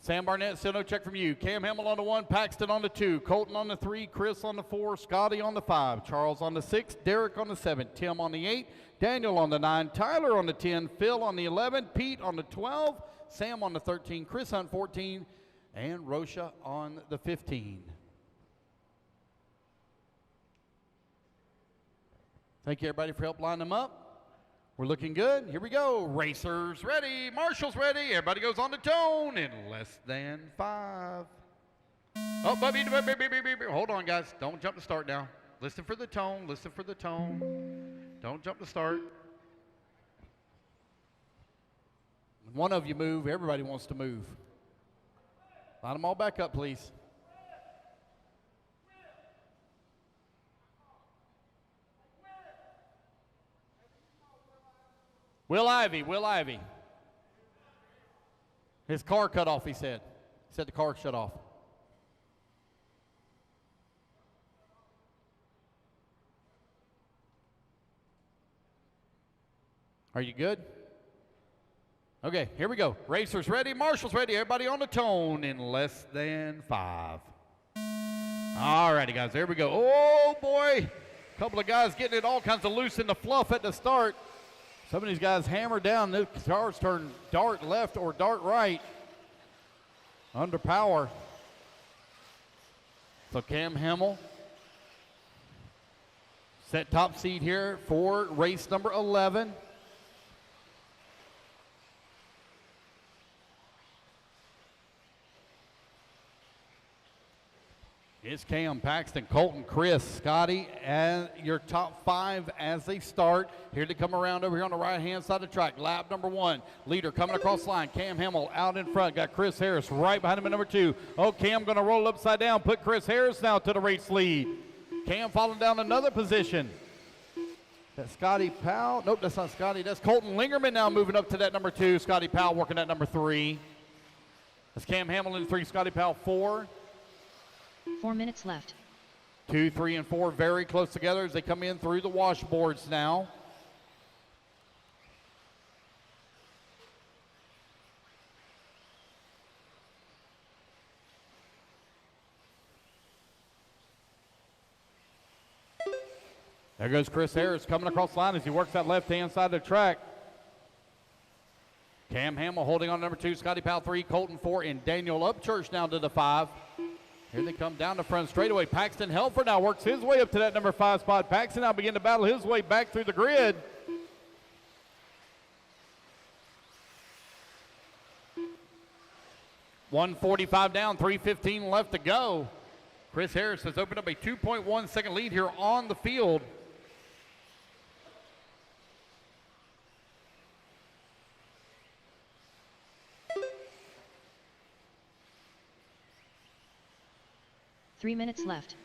Sam Barnett, still no check from you. Cam Hamill on the 1, Paxton on the 2, Colton on the 3, Chris on the 4, Scotty on the 5, Charles on the 6, Derek on the 7, Tim on the 8, Daniel on the 9, Tyler on the 10, Phil on the 11, Pete on the 12, Sam on the 13, Chris Hunt 14, and Rosha on the 15. Thank you, everybody, for help line them up. We're looking good. Here we go. Racers ready. Marshall's ready. Everybody goes on the tone in less than 5. Oh, hold on, guys. Don't jump to start now. Listen for the tone. Listen for the tone. Don't jump to start. When one of you move, everybody wants to move. Line them all back up, please. Will Ivy. His car cut off, he said. He said the car shut off. Are you good? Okay, here we go. Racers ready, Marshall's ready. Everybody on the tone in less than 5. All righty, guys, there we go. Oh, boy. A couple of guys getting it all kinds of loose in the fluff at the start. Some of these guys hammer down. The cars turn dart left or dart right. Under power. So Cam Hamill set top seed here for race number 11. It's Cam, Paxton, Colton, Chris, Scotty, and your top 5 as they start. Here to come around over here on the right-hand side of the track. Lap number 1. Leader coming across the line. Cam Hamill out in front. Got Chris Harris right behind him at number 2. Oh, Cam going to roll upside down. Put Chris Harris now to the race lead. Cam falling down another position. That's Scotty Powell. Nope, that's not Scotty. That's Colton Lingerman now moving up to that number 2. Scotty Powell working at number 3. That's Cam Hamill in 3. Scotty Powell 4. 4 minutes left. 2, 3, and 4 very close together as they come in through the washboards now. There goes Chris Harris coming across the line as he works that left-hand side of the track. Cam Hamill holding on number 2, Scotty Powell 3, Colton 4, and Daniel Upchurch down to the 5. Here they come down the front straightaway. Paxton Helfer now works his way up to that number 5 spot. Paxton now begin to battle his way back through the grid. $1:45 down, 3:15 left to go. Chris Harris has opened up a 2.1 second lead here on the field. Three minutes left.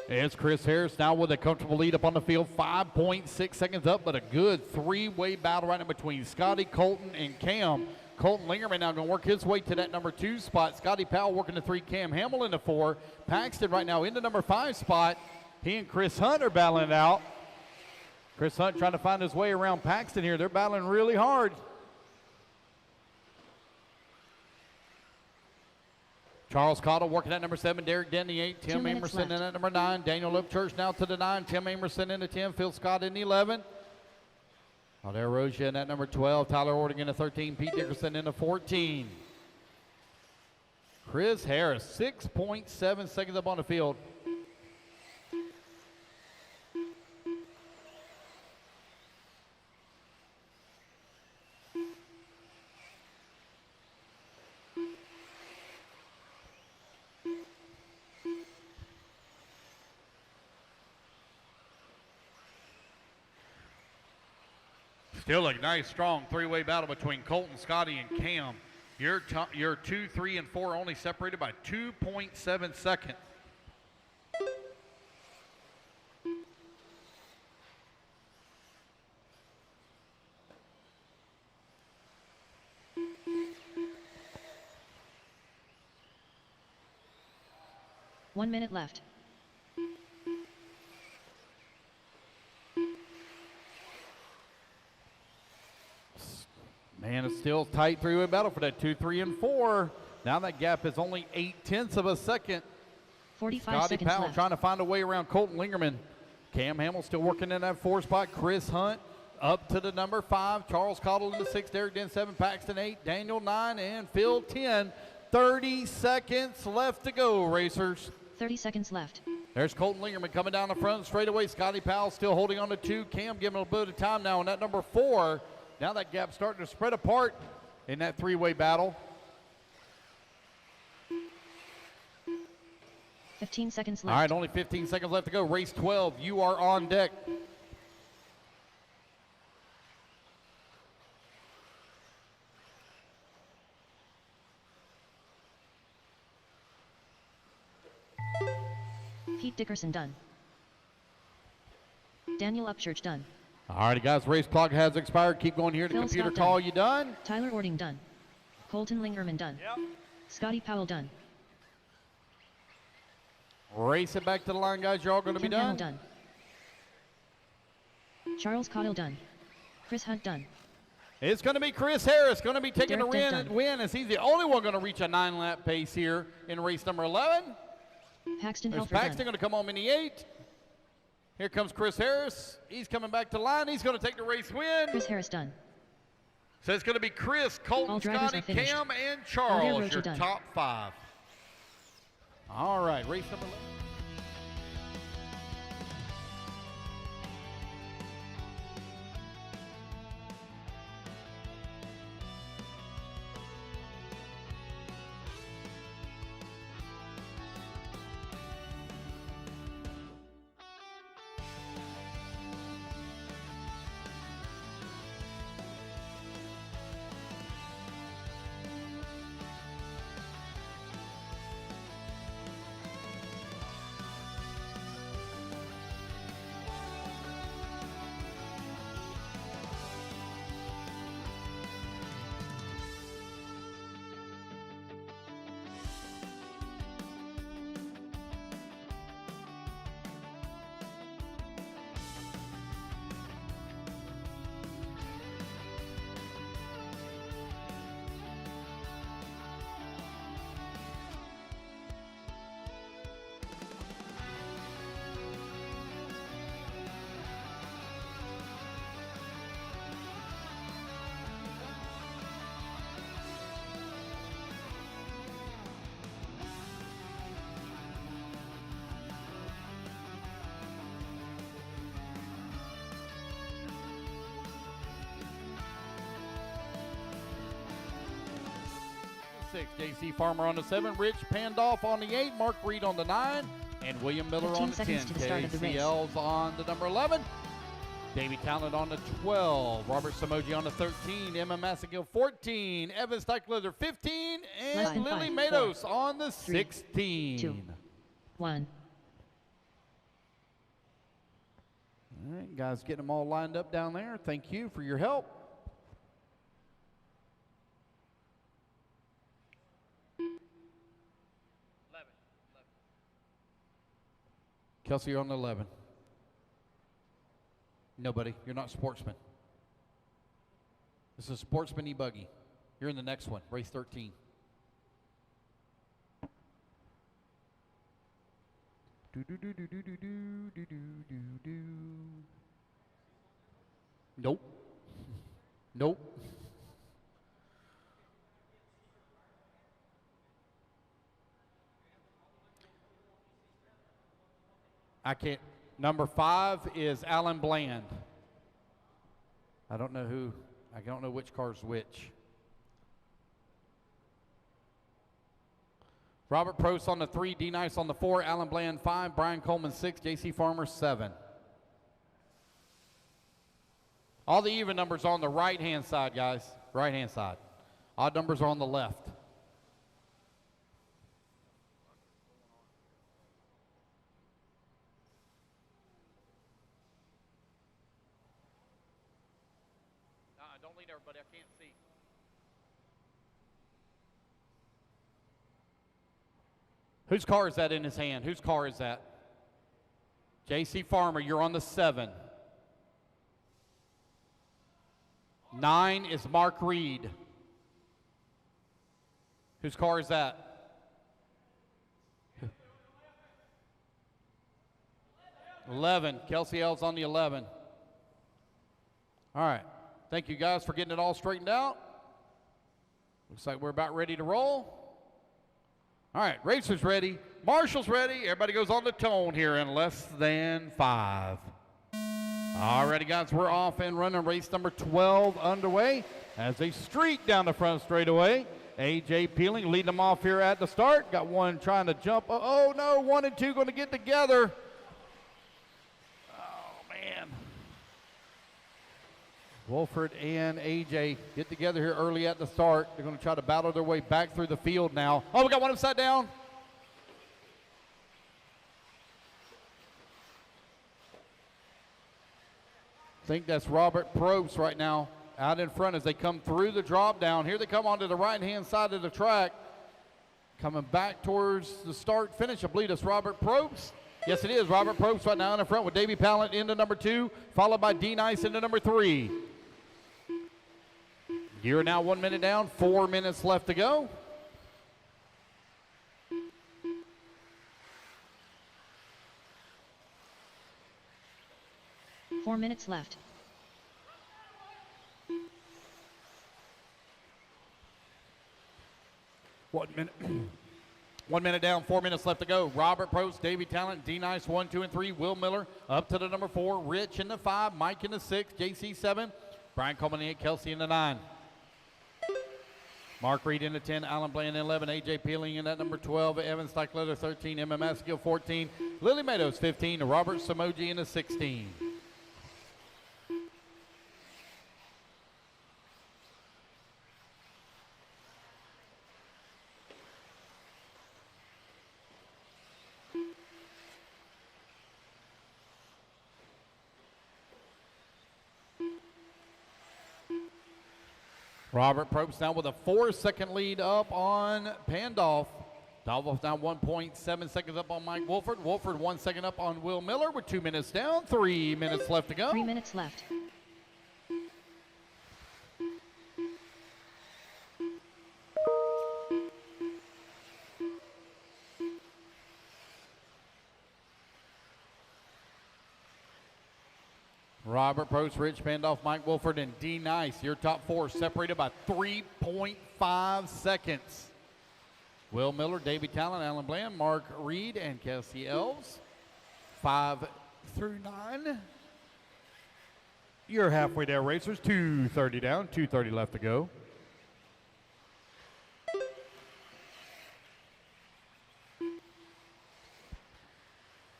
It's Chris Harris now with a comfortable lead up on the field, 5.6 seconds up, but a good three-way battle right in between Scotty, Colton, and Cam. Colton Lingerman now going to work his way to that number 2 spot. Scotty Powell working the 3, Cam Hamill in the 4. Paxton right now in the number 5 spot. He and Chris Hunt are battling it out. Chris Hunt trying to find his way around Paxton here. They're battling really hard. Charles Cottle working at number 7, Derek Denny 8, 2 Tim minutes Amerson in left. at number 9, Daniel Lipchurch now to the 9, Tim Amerson in the 10, Phil Scott in the 11. Aldair Rosia in at number 12, Tyler Ording in the 13, Pete Dickerson in the 14. Chris Harris, 6.7 seconds up on the field. Still a nice, strong three-way battle between Colton, Scotty, and Cam. Your 2, 3, and 4 only separated by 2.7 seconds. One minute left. Man, it's still tight three-way battle for that 2, 3, and 4. Now that gap is only 0.8 of a second. 45 Scotty seconds Powell left. trying to find a way around Colton Lingerman. Cam Hamill still working in that 4 spot. Chris Hunt up to the number 5. Charles Cottle in the 6. Derek Den 7. Paxton 8. Daniel 9. And Phil 10. 30 seconds left to go, racers. 30 seconds left. There's Colton Lingerman coming down the front straight away. Scotty Powell still holding on to 2. Cam giving a bit of time now on that number 4. Now that gap's starting to spread apart in that three-way battle. 15 seconds left. All right, only 15 seconds left to go. Race 12, you are on deck. Pete Dickerson done. Daniel Upchurch done. All righty, guys, race clock has expired. Keep going here. The Phil computer Scott call done. you done. Tyler Ording done. Colton Lingerman done. Yep. Scotty Powell done. Race it back to the line, guys. You're all going to be Kim Hamill done. done. Charles Cottle done. Chris Hunt done. It's going to be Chris Harris going to be taking Derek the Dent win as he's the only one going to reach a 9-lap pace here in race number 11. Paxton There's Helfer Paxton done. going to come home in the 8. Here comes Chris Harris. He's coming back to line. He's going to take the race win. Chris Harris done. So it's going to be Chris, Colton, All drivers Scotty, are finished. Cam, and Aldair Charles, Rocha your done. top 5. All right, race number 11. J.C. Farmer on the 7, Rich Pandoff on the 8, Mark Reed on the 9, and William Miller 15 on the 10. seconds to the start of the race. KCL's on the number 11, Davey Talent on the 12, Robert Samoji on the 13, Emma Massagill 14, Evan Steichler 15, Less and than Lily 5, Matos 4, on the 3, 16. 2, 1. All right, guys, getting them all lined up down there. Thank you for your help. Kelsey, you're on the 11. Nobody. You're not Sportsman. This is Sportsman e-buggy. You're in the next one, race 13. Nope. Nope. I can't. Number 5 is Alan Bland. I don't know which car's which. Robert Probst on the 3, D Nice on the 4, Alan Bland 5, Brian Coleman 6, JC Farmer 7. All the even numbers are on the right-hand side, guys. Right-hand side. Odd numbers are on the left. Don't lead everybody. I can't see. Whose car is that in his hand? Whose car is that? JC Farmer, you're on the 7. 9 is Mark Reed. Whose car is that? 11. Kelsey L's on the 11. All right. Thank you guys for getting it all straightened out. Looks like we're about ready to roll. All right, racers ready, marshals ready. Everybody goes on the tone here in less than 5. All righty, guys, we're off and running. Race number 12 underway as they streak down the front straightaway. AJ Peeling leading them off here at the start. Got one trying to jump. Oh no, 1 and 2 going to get together. Oh, man. Wolford and AJ get together here early at the start. They're going to try to battle their way back through the field now. Oh, we got one upside down. I think that's Robert Probst right now out in front as they come through the drop down. Here they come onto the right-hand side of the track. Coming back towards the start finish. I believe it's Robert Probst. Yes, it is. Robert Probst right now in the front with Davey Pallant into number 2, followed by D Nice into number 3. You're now 1 minute down, 4 minutes left to go. Four minutes left. One minute. 1 minute down, 4 minutes left to go. Robert Probst, Davey Talent, D Nice 1, 2, and 3. Will Miller up to the number 4. Rich in the 5. Mike in the 6. JC 7. Brian Coleman in the 8. Kelsey in the 9. Mark Reed in the 10. Alan Bland in 11. AJ Peeling in that number 12. Evan Steichletter 13. MMS Gill 14. Lily Meadows 15. Robert Samoji in the 16. Robert Probst now with a 4-second lead up on Pandolf. Pandolf now 1.7 seconds up on Mike Wolford. Wolford 1 second up on Will Miller with 2 minutes down. 3 minutes left to go. 3 minutes left. Robert Probst, Rich Pandolf, Mike Wolford, and D Nice. Your top 4 separated by 3.5 seconds. Will Miller, Davey Talent, Alan Bland, Mark Reed, and Kelsey Elves. 5 through 9. You're halfway there, racers. 2:30 down, 2:30 left to go.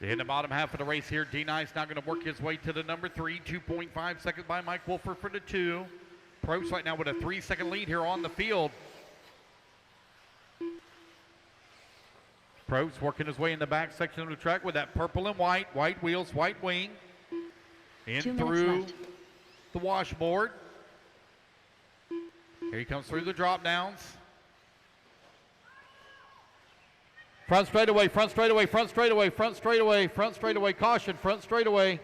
In the bottom half of the race here, D Nice now going to work his way to the number 3. 2.5 seconds by Mike Wolford for the 2. Probst right now with a 3-second lead here on the field. Probst working his way in the back section of the track with that purple and white, white wheels, white wing. In 2 minutes through left. the washboard. Here he comes through the drop downs. Front straightaway, front straightaway, front straightaway, front straightaway, front straightaway, caution, front straightaway.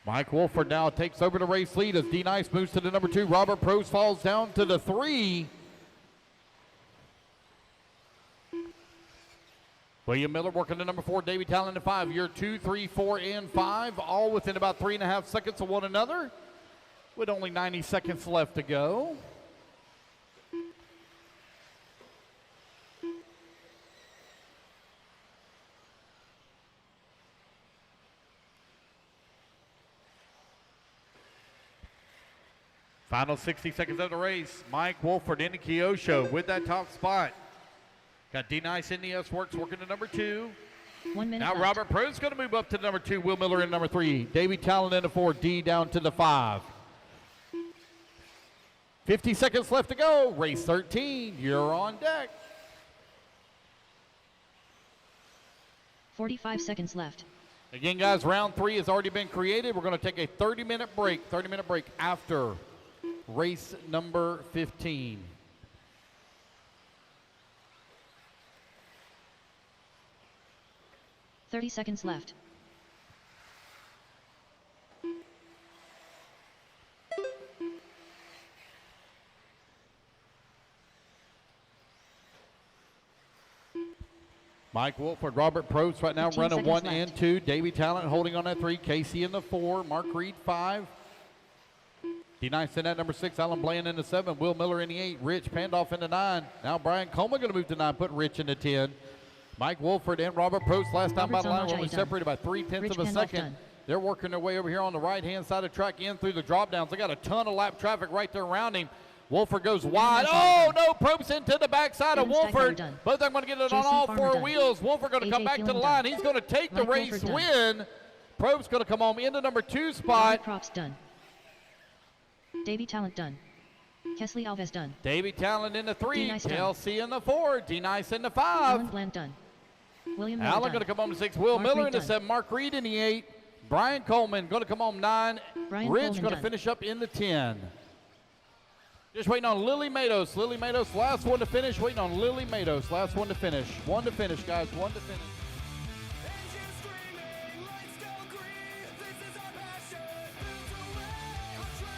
Mike Wolford now takes over the race lead as D Nice moves to the number 2. Robert Probst falls down to the 3. William Miller working to number 4, Davey Talon in 5. You're 2, 3, 4, and 5, all within about 3.5 seconds of one another, with only 90 seconds left to go. Final 60 seconds of the race. Mike Wolford in the Kyosho with that top spot. Got D-Nice NES Works working to number 2. 1 minute Now left. Robert Pro's going to move up to number 2. Will Miller in number 3. Davey Talon in the 4. D down to the 5. 50 seconds left to go. Race 13. You're on deck. 45 seconds left. Again, guys, round 3 has already been created. We're going to take a 30-minute break. 30-minute break after race number 15. Thirty seconds left. Mike Wolford, Robert Probst right now 15 running seconds 1 left. and 2. Davey Talent holding on at 3. Casey in the 4. Mark Reed 5. D-Nice in at number 6. Alan Bland in the 7. Will Miller in the 8. Rich Pandoff in the 9. Now Brian Coleman going to move to 9. Put Rich in the 10. Mike Wolford and Robert Probst last time by the line were only separated by 0.3 Rich of a Pandoff second. done. They're working their way over here on the right-hand side of the track in through the drop downs. They got a ton of lap traffic right there around him. Wolford goes wide. Oh, no, Probst into the backside of Adam Steiger Wolford. done. Both of them going to get it on JC all Farmer 4 done. wheels. Wolford going to come AJ back to the Phelan line. done. He's going to take the Mike race Wolford done. win. Probst going to come home into number 2 Ryan spot. Props done. Davey Talent done. Kesley Alves done. Davey Talent in the 3. D-Nice done. Kelsey in the 4. D-Nice in the Alan 5. Bland done. William Miller Allen done. going to come home to 6. Will Mark Miller Reed in the done. 7. Mark Reed in the 8. Brian Coleman going to come home 9. Brian Rich Coleman going to done. finish up in the 10. Just waiting on Lily Matos. Lily Matos, last one to finish. Waiting on Lily Matos, last one to finish. One to finish, guys. One to finish. Engines screaming, lights still green. This is our passion. Built to win.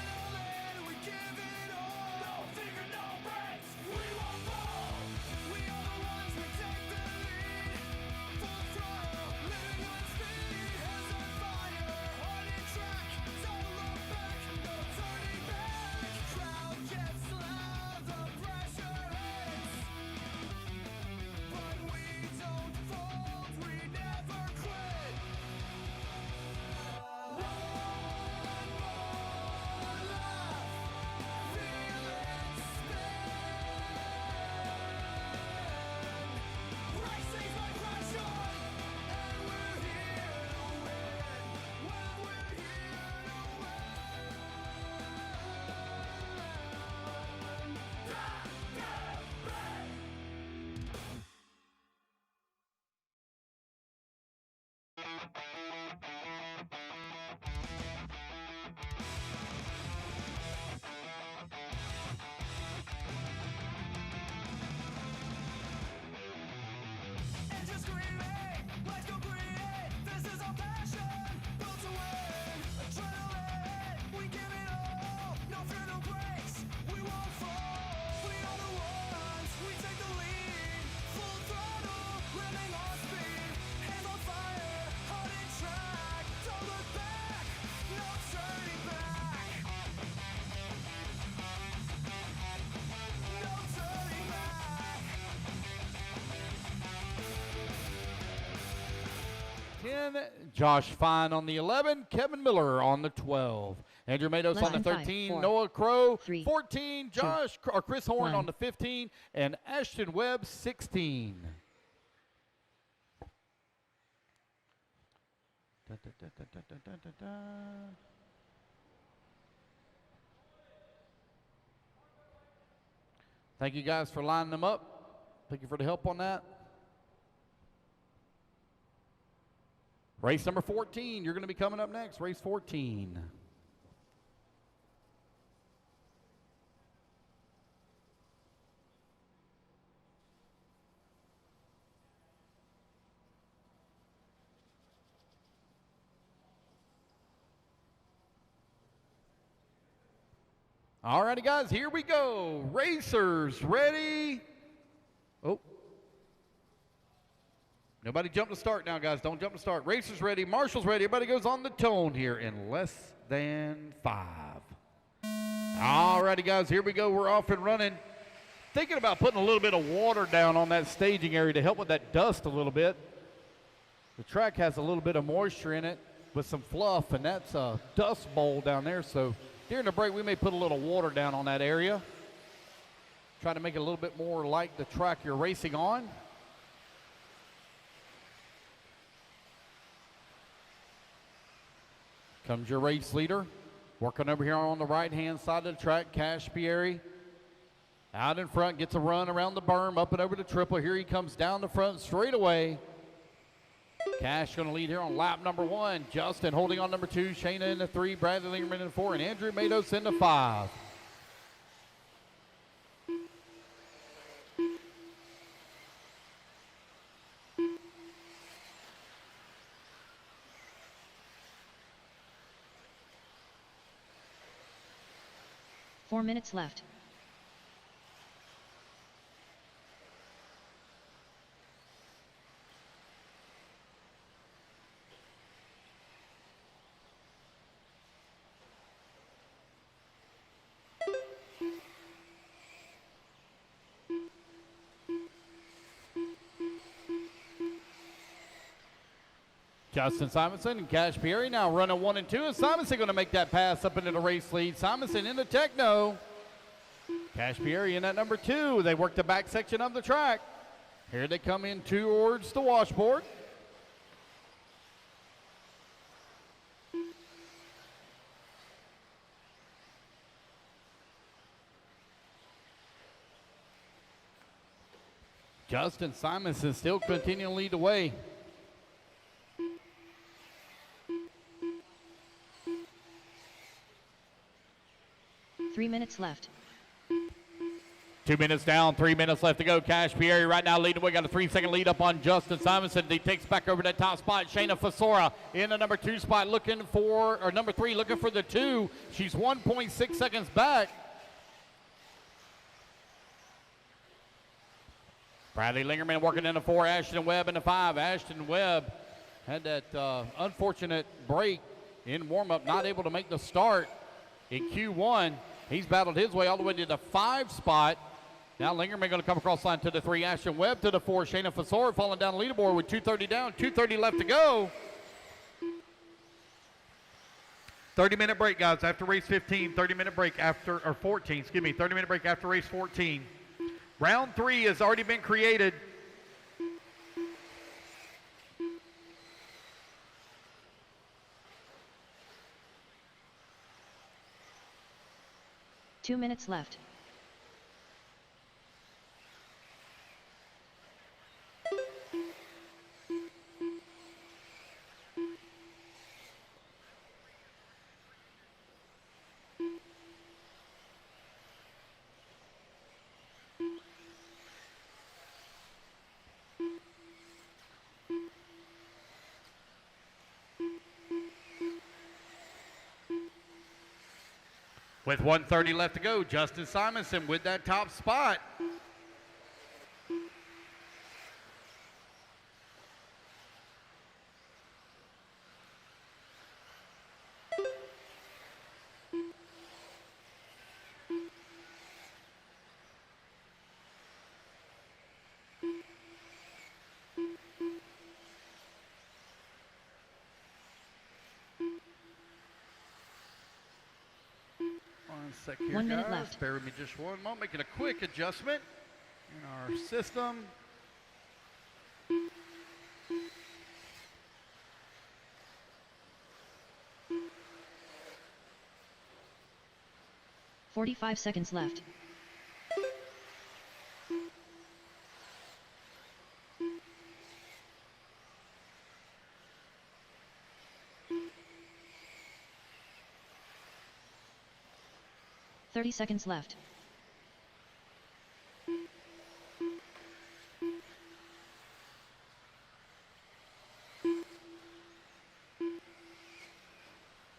Adrenaline, we give it all. No finger, no breaks. We won't fall. We are the ones who take the lead. Full throttle, living on speed. Hands on fire, heart in track. Don't look back, no turning back. Crowd gets loud, the pressure hits. But we don't fold, we never quit. One more lap, feel it spin. Racing's my passion, and we're here to win. Well, we're here to win. Engines screaming, lights go green. This is our passion, built to win. Adrenaline, we give it all. No fear, no breaks, we won't fall. We are the ones, we take the lead. Full throttle, living on speed. Hands on fire, heart in track. Don't look back, no turning back. No turning back. 10, Josh Fine on the 11. Kevin Miller on the 12. Andrew Matos Less on the than 5, 13. 4, Noah Crow, 3, 14. 2, Chris Horn 1. on the 15. And Ashton Webb, 16. Da, da, da, da, da, da, da, da. Thank you guys for lining them up. Thank you for the help on that. Race number 14, you're going to be coming up next. Race 14. All righty, guys, here we go. Racers, ready? Oh. Nobody jump to start now, guys. Don't jump to start. Racers ready. Marshall's ready. Everybody goes on the tone here in less than 5. All righty, guys. Here we go. We're off and running. Thinking about putting a little bit of water down on that staging area to help with that dust a little bit. The track has a little bit of moisture in it with some fluff, and that's a dust bowl down there. So during the break, we may put a little water down on that area. Try to make it a little bit more like the track you're racing on. Comes your race leader. Working over here on the right-hand side of the track, Cash Pieri. Out in front, gets a run around the berm, up and over the triple. Here he comes down the front straight away. Cash going to lead here on lap number 1. Justin holding on number 2. Shayna in the 3. Bradley Lingerman in 4. And Andrew Matos in the 5. Four minutes left. Justin Simonson and Cash Pieri now running 1 and 2. Is Simonson going to make that pass up into the race lead? Simonson in the techno. Cash Pieri in at number 2. They work the back section of the track. Here they come in towards the washboard. Justin Simonson still continuing to lead the way. 3 minutes left. 2 minutes down, 3 minutes left to go. Cash Pieri right now leading. We got a 3-second lead up on Justin Simonson. He takes back over that top spot. Shayna Fasora in the number 2 spot looking for, or number 3 looking for the 2. She's 1.6 seconds back. Bradley Lingerman working in the 4. Ashton Webb in the 5. Ashton Webb had that unfortunate break in warm-up, not able to make the start in Q1. He's battled his way all the way to the 5 spot. Now Lingerman going to come across line to the 3. Ashton Webb to the 4. Shayna Fasora falling down the leaderboard with 2:30 down, 2:30 left to go. 30-minute break, guys, after race 15. 30-minute break after, or 14, excuse me. 30-minute break after race 14. Round 3 has already been created. Two minutes left. With 1:30 left to go, Justin Simonson with that top spot. Sec here, 1 minute guys. left. Bear with me just one moment. Making a quick adjustment in our system. "45 seconds left. "30 seconds left.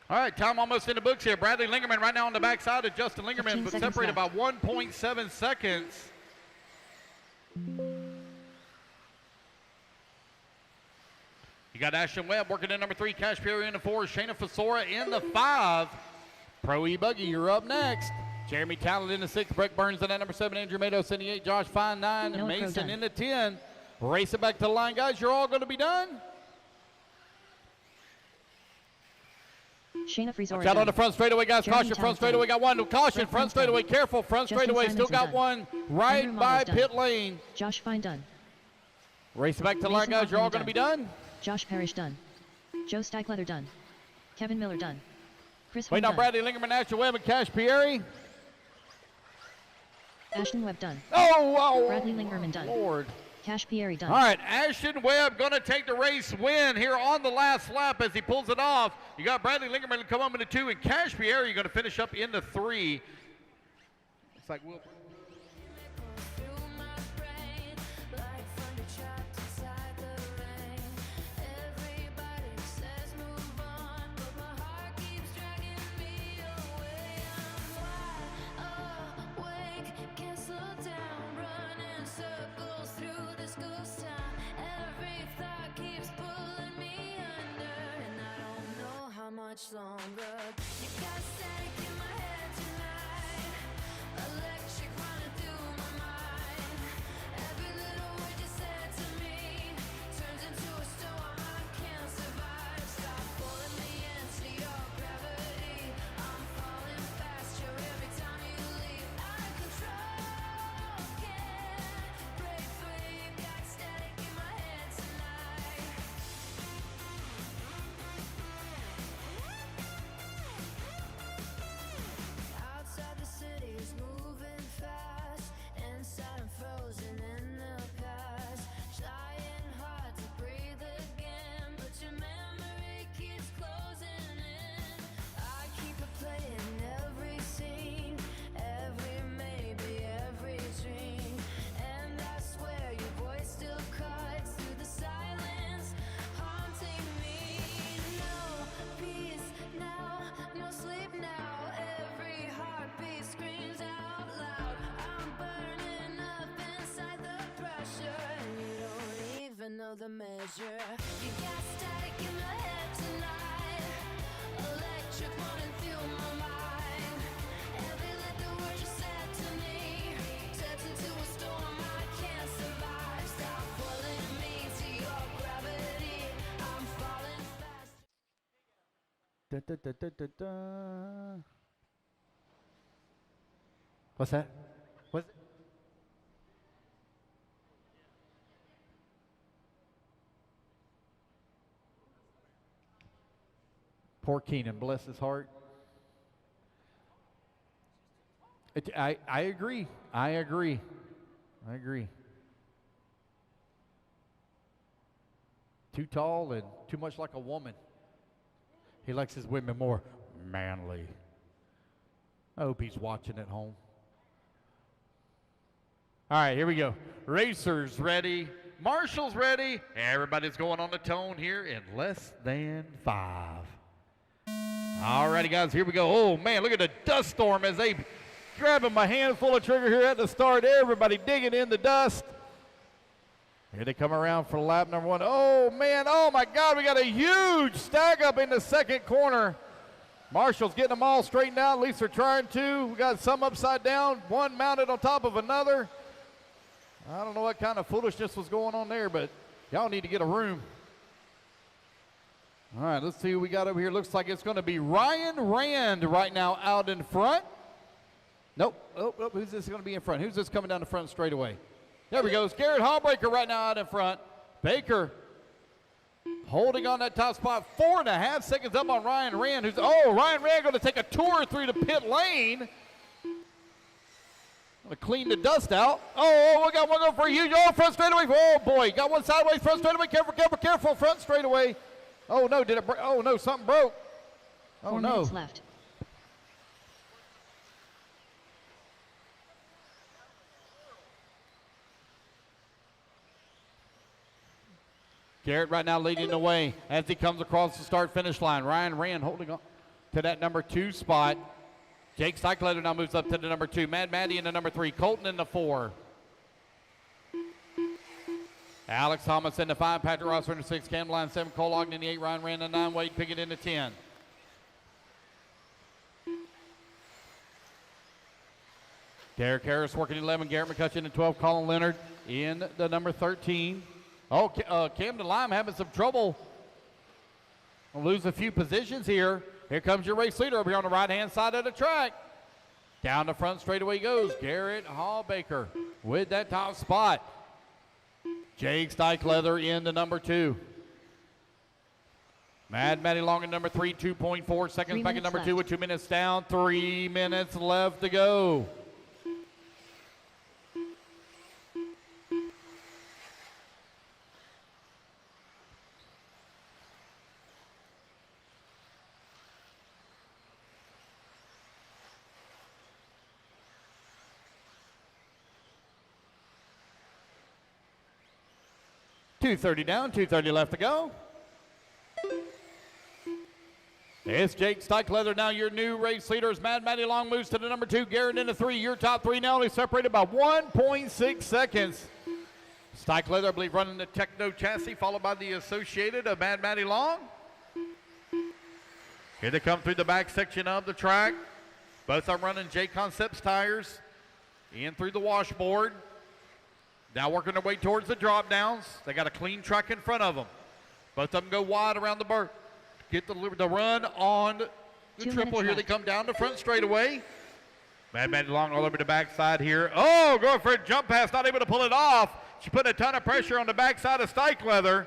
All right, time almost in the books here. Bradley Lingerman right now on the backside of Justin Lingerman, but separated by 1.7 seconds. got Ashton Webb working in number 3, Cash Perry in the 4, Shayna Fasora in the 5. Pro E-buggy, you're up next. Jeremy Talent in the 6, Breck Burns in that number 7, Andrew Matos in the 8, Josh Fine 9, and Mason in the 10. Race it back to the line, guys. You're all going to be done. Shayna Frisora. Out on the front straightaway, guys. Jeremy Caution, front Talent straightaway. Got one. Caution, Brett front Burns straightaway. done. Careful, front Justin straightaway. Still Simonson got done. one right Andrew by Motto's done. pit lane. Josh Fine done. Race it back to the line, Mason guys. You're all Hoffman going to be done. Josh Parrish done. Joe Steichleather done. Kevin Miller done. Chris Wait Holm on done. Bradley Lingerman, Ashton Webb, and Cash Pieri. Ashton Webb done. Oh, Bradley Lingerman done. Lord. Cash Pieri done. All right, Ashton Webb going to take the race win here on the last lap as he pulls it off. You got Bradley Lingerman to come up into 2, and Cash Pieri going to finish up into 3. Looks like we'll... Through my brain, like thunder trapped inside the rain. Everybody says move on, but my heart keeps dragging me away. I'm wide awake, can't slow down, running circles through this ghost town. Every thought keeps pulling me under, and I don't know how much longer. You got static in my head tonight. Electric running through my mind. Every little word you said to me turns into a storm I can't survive. Stop pulling me into your gravity. I'm falling faster every time you leave. Out of control, can't break free. Got static in my head tonight. Outside the city is moving fast. Inside I'm frozen in the past. Trying hard to breathe again, but your memory keeps closing in. I keep replaying every scene, every maybe, every dream. And I swear your voice still cuts through the silence, haunting me. No peace now, no sleep now. Every heartbeat screams out loud. I'm burning up inside the pressure, and you don't even know the measure. You got static in my head tonight. Electric running through my mind. Every little word you said to me turns into a storm I can't survive. Stop pulling me to your gravity. I'm falling fast. What's that? What's it? Poor Keenan, bless his heart. I agree. I agree. I agree. Too tall and too much like a woman. He likes his women more manly. I hope he's watching at home. All right, here we go. Racers ready. Marshall's ready. Everybody's going on the tone here in less than 5. All righty, guys, here we go. Oh, man, look at the dust storm as they grabbing my handful of trigger here at the start. Everybody digging in the dust. Here they come around for lap number 1. Oh, man, oh, my God, we got a huge stack up in the second corner. Marshall's getting them all straightened out. At least they're trying to. We got some upside down, one mounted on top of another. I don't know what kind of foolishness was going on there, but y'all need to get a room. All right, let's see who we got over here. Looks like it's going to be Ryan Rand right now out in front. Nope. Oh, who's this going to be in front? Who's this coming down the front straightaway? There we go. It's Garrett Hallbreaker right now out in front. Baker holding on that top spot. 4.5 seconds up on Ryan Rand. Ryan Rand going to take a tour through the pit lane. Going to clean the dust out. Oh, we got one going for a huge. Oh, front straightaway. Oh, boy. Got one sideways, front straightaway. Careful, careful, careful. Front straightaway. Oh, no. Did it break? Oh, no. Something broke. Oh, 4 no. minutes left. Garrett right now leading the way as he comes across the start-finish line. Ryan Rand holding on to that number 2 spot. Jake Steichletter now moves up to the number 2. Mad Maddie in the number 3. Colton in the 4. Alex Thomas in the 5, Patrick Rosser in the 6, Cam Line 7, Cole Ogden in the 8, Ryan Rand in the 9, Wade Pickett in the 10. Derek Harris working 11, Garrett McCutcheon in 12, Colin Leonard in the number 13. Oh, Camden Lime having some trouble. We'll lose a few positions here. Here comes your race leader over here on the right-hand side of the track. Down the front straightaway goes Garrett Hallbaker with that top spot. Jake Steichleather in the number 2. Mad Matty Long in number 3, 2.4 seconds back at number 2 with 2 minutes down. 3 minutes left to go. .230 down, 2:30 left to go. It's Jake Steichleather now your new race leader as Mad Matty Long moves to the number 2, Garrett in the 3. Your top 3 now only separated by 1.6 seconds. Steichleather, I believe, running the Techno chassis, followed by the Associated of Mad Matty Long. Here they come through the back section of the track. Both are running J Concepts tires in through the washboard. Now working their way towards the drop downs. They got a clean track in front of them. Both of them go wide around the berth. Get the run on the triple. Here they come down the front straightaway. Mad Matty Long all over the backside here. Oh, going for a jump pass, not able to pull it off. She put a ton of pressure on the backside of Steichleather.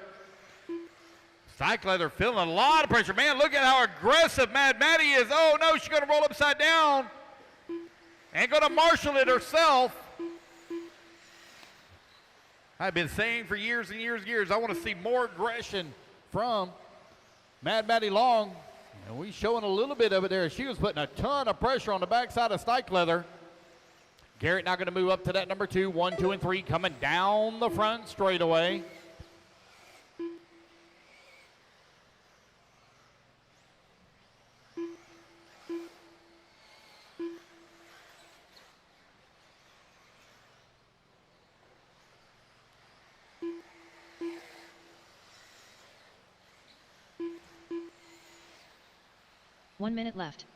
Steichleather feeling a lot of pressure. Man, look at how aggressive Mad Matty is. Oh no, she's gonna roll upside down. And gonna marshal it herself. I've been saying for years and years and years, I want to see more aggression from Mad Matty Long. And we showing a little bit of it there. She was putting a ton of pressure on the backside of Steichleather. Garrett now going to move up to that number 2, 1, 2, and 3, coming down the front straightaway. One minute left.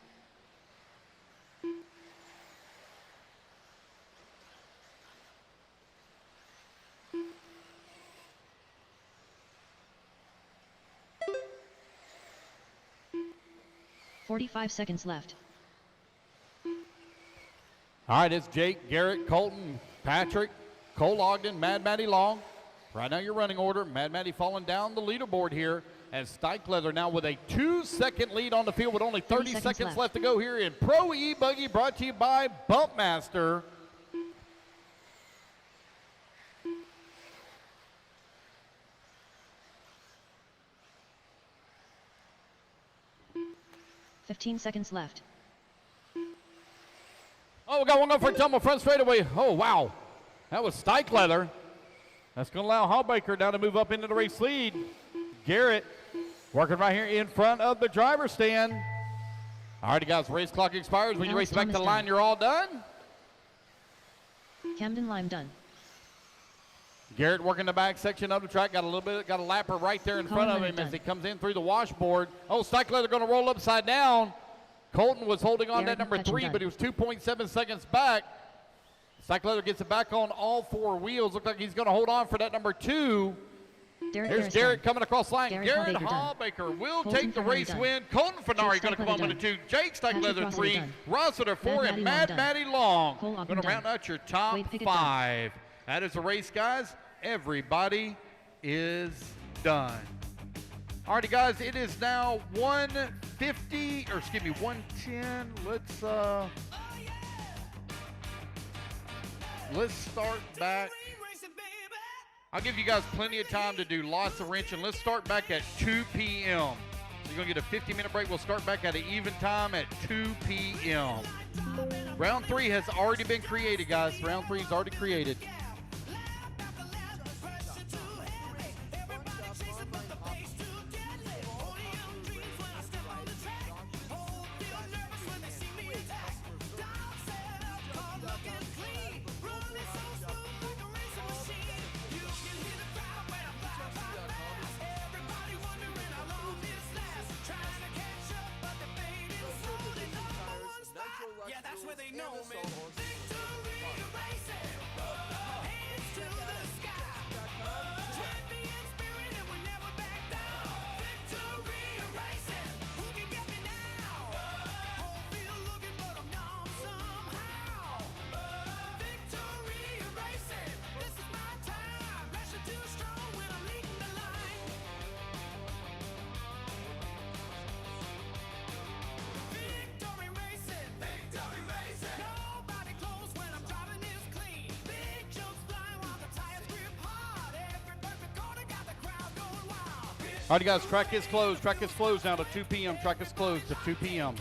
.45 seconds left. All right, it's Jake, Garrett, Colton, Patrick, Cole Ogden, Mad Matty Long. Right now your running order. Mad Matty falling down the leaderboard here as Steichleather now with a 2-second lead on the field with only 30 seconds left to go here in Pro E-Buggy, brought to you by Bumpmaster. .15 seconds left. Oh, we got one going for a tumble front straightaway. Oh, wow. That was Steichleather. That's going to allow Hallbaker now to move up into the race lead. Garrett working right here in front of the driver's stand. All right, guys, race clock expires. When you race back to the line, you're all done. Camden Lime done. Garrett working the back section of the track. Got a lapper right there in front of him as he comes in through the washboard. Oh, Steichleather going to roll upside down. Colton was holding on that number 3, but he was 2.7 seconds back. Steichleather gets it back on all 4 wheels. Looks like he's going to hold on for that number 2. Here's Garrett coming across line. Garrett Hallbaker will take the race win. Colton Fenari going to come on with a 2. Jake Steichleather 3. Rossiter 4. And Mad Matty Long going to round out your top 5. That is the race, guys. Everybody is done. All righty, guys. It is now 110. Let's start back. I'll give you guys plenty of time to do lots of wrenching. Let's start back at 2 p.m. So you're going to get a 50-minute break. We'll start back at an even time at 2 p.m. Round 3 has already been created, guys. Round 3 is already created. All right, guys, track is closed. Track is closed now to 2 p.m. Track is closed to 2 p.m.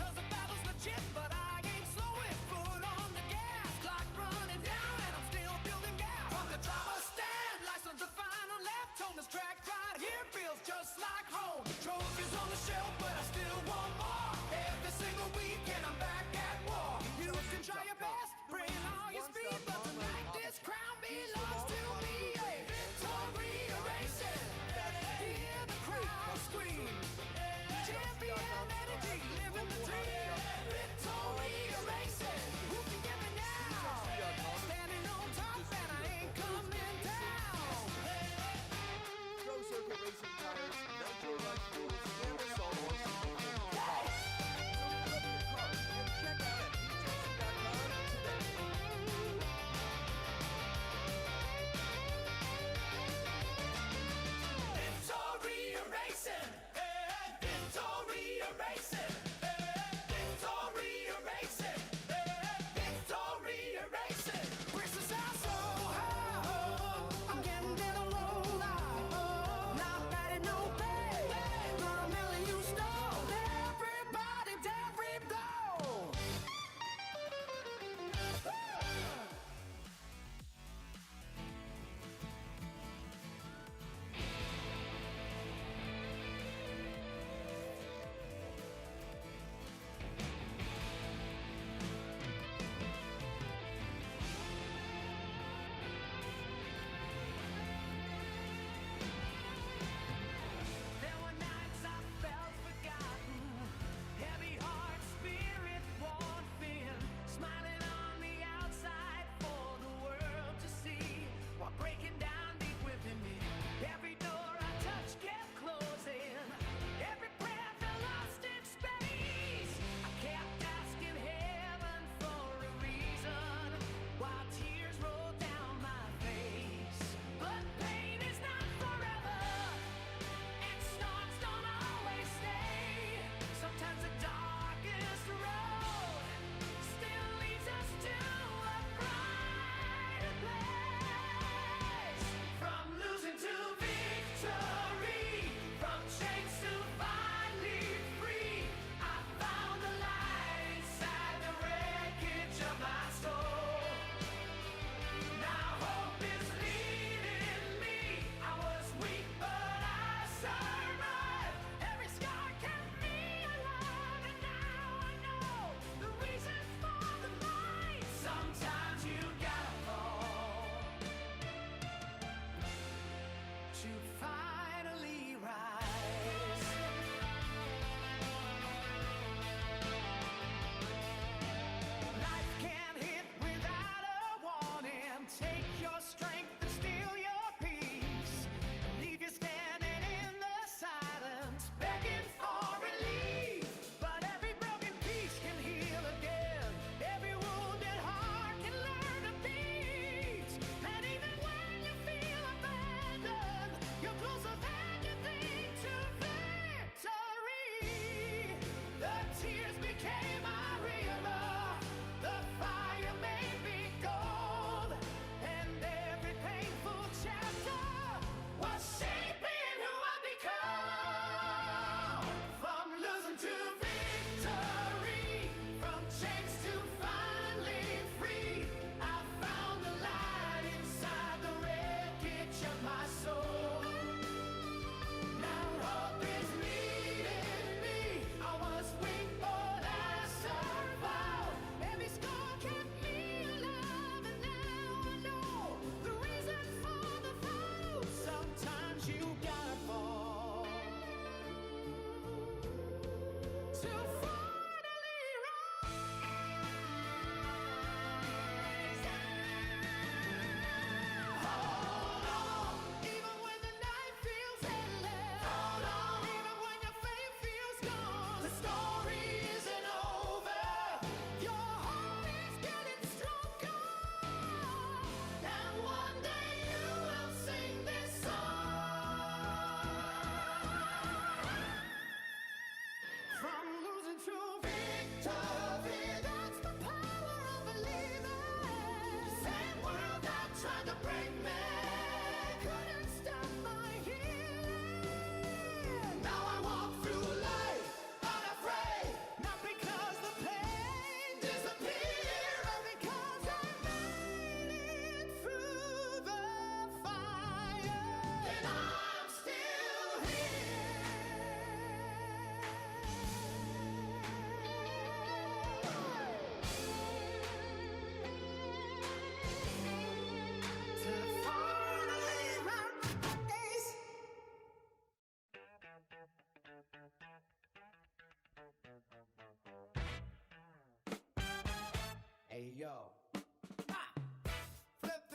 Champion energy, living the dream.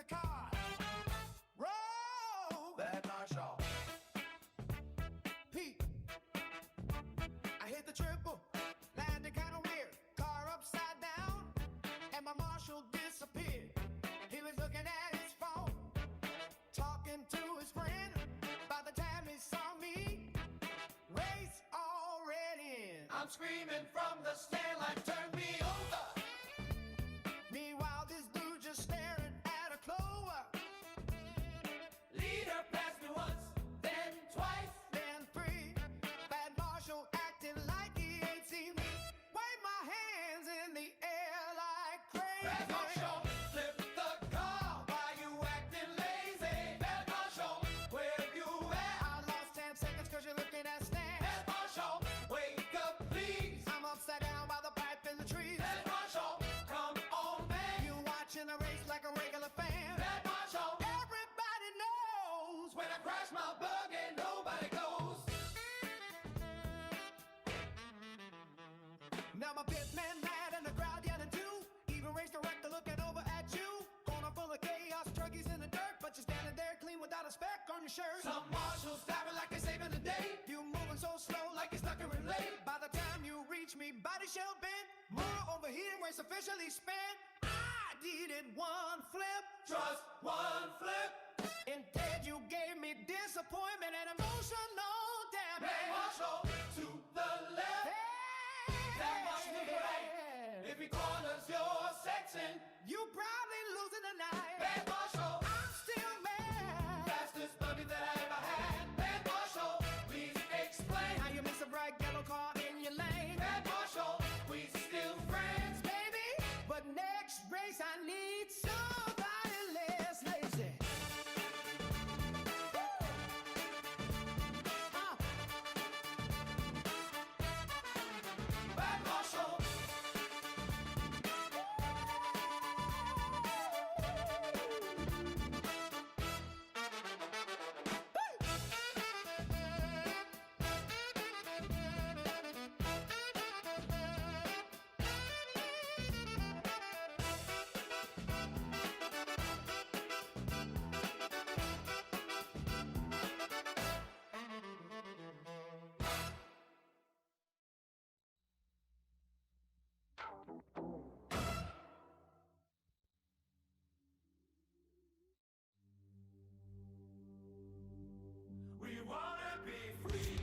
the car. Roll, Bad Marshall. Pete, I hit the triple, landed kind of weird. Car upside down, and my Marshall disappeared. He was looking at his phone, talking to his friend. By the time he saw me, race already in. I'm screaming from the stand like, turn me over. Meanwhile, this dude just staring at a clover. Leader passed me once, then twice, then three. Bad Marshall acting like he ain't seen me. Wave my hands in the air like crazy. Bad Marshall, flip the car. Why you acting lazy? Bad Marshall, where you at? I lost 10 seconds cause you're looking at Stan. Bad Marshall, wake up please. I'm upside down by the pipe in the trees. Bad Marshall, come on man. You watching the race like a regular fan. Bad Marshall, everybody knows when I crash my bug and nobody goes. Now my pitman mad and the crowd yelling too. Even race director looking over at you. Corner full of chaos, truckies in the dirt, but you're standing there clean without a speck on your shirt. Some marshals diving like they're saving the day. You moving so slow like you're stuck in relay. By the time you reach me, body shell bent. More overheating, race officially spent. I did it one flip, just one flip. Instead you gave me disappointment and emotional damage. Bad Marshall to the left. That Marshall to the right. If he corners your section, you probably losing tonight. Bad Marshall, I'm still mad. Fastest buggy that I ever had. Bad Marshall, please explain how you miss a bright yellow car in your lane. Bad Marshall, we still friends, baby. But next race I need somebody less lazy. Bad Marshall. We wanna be free.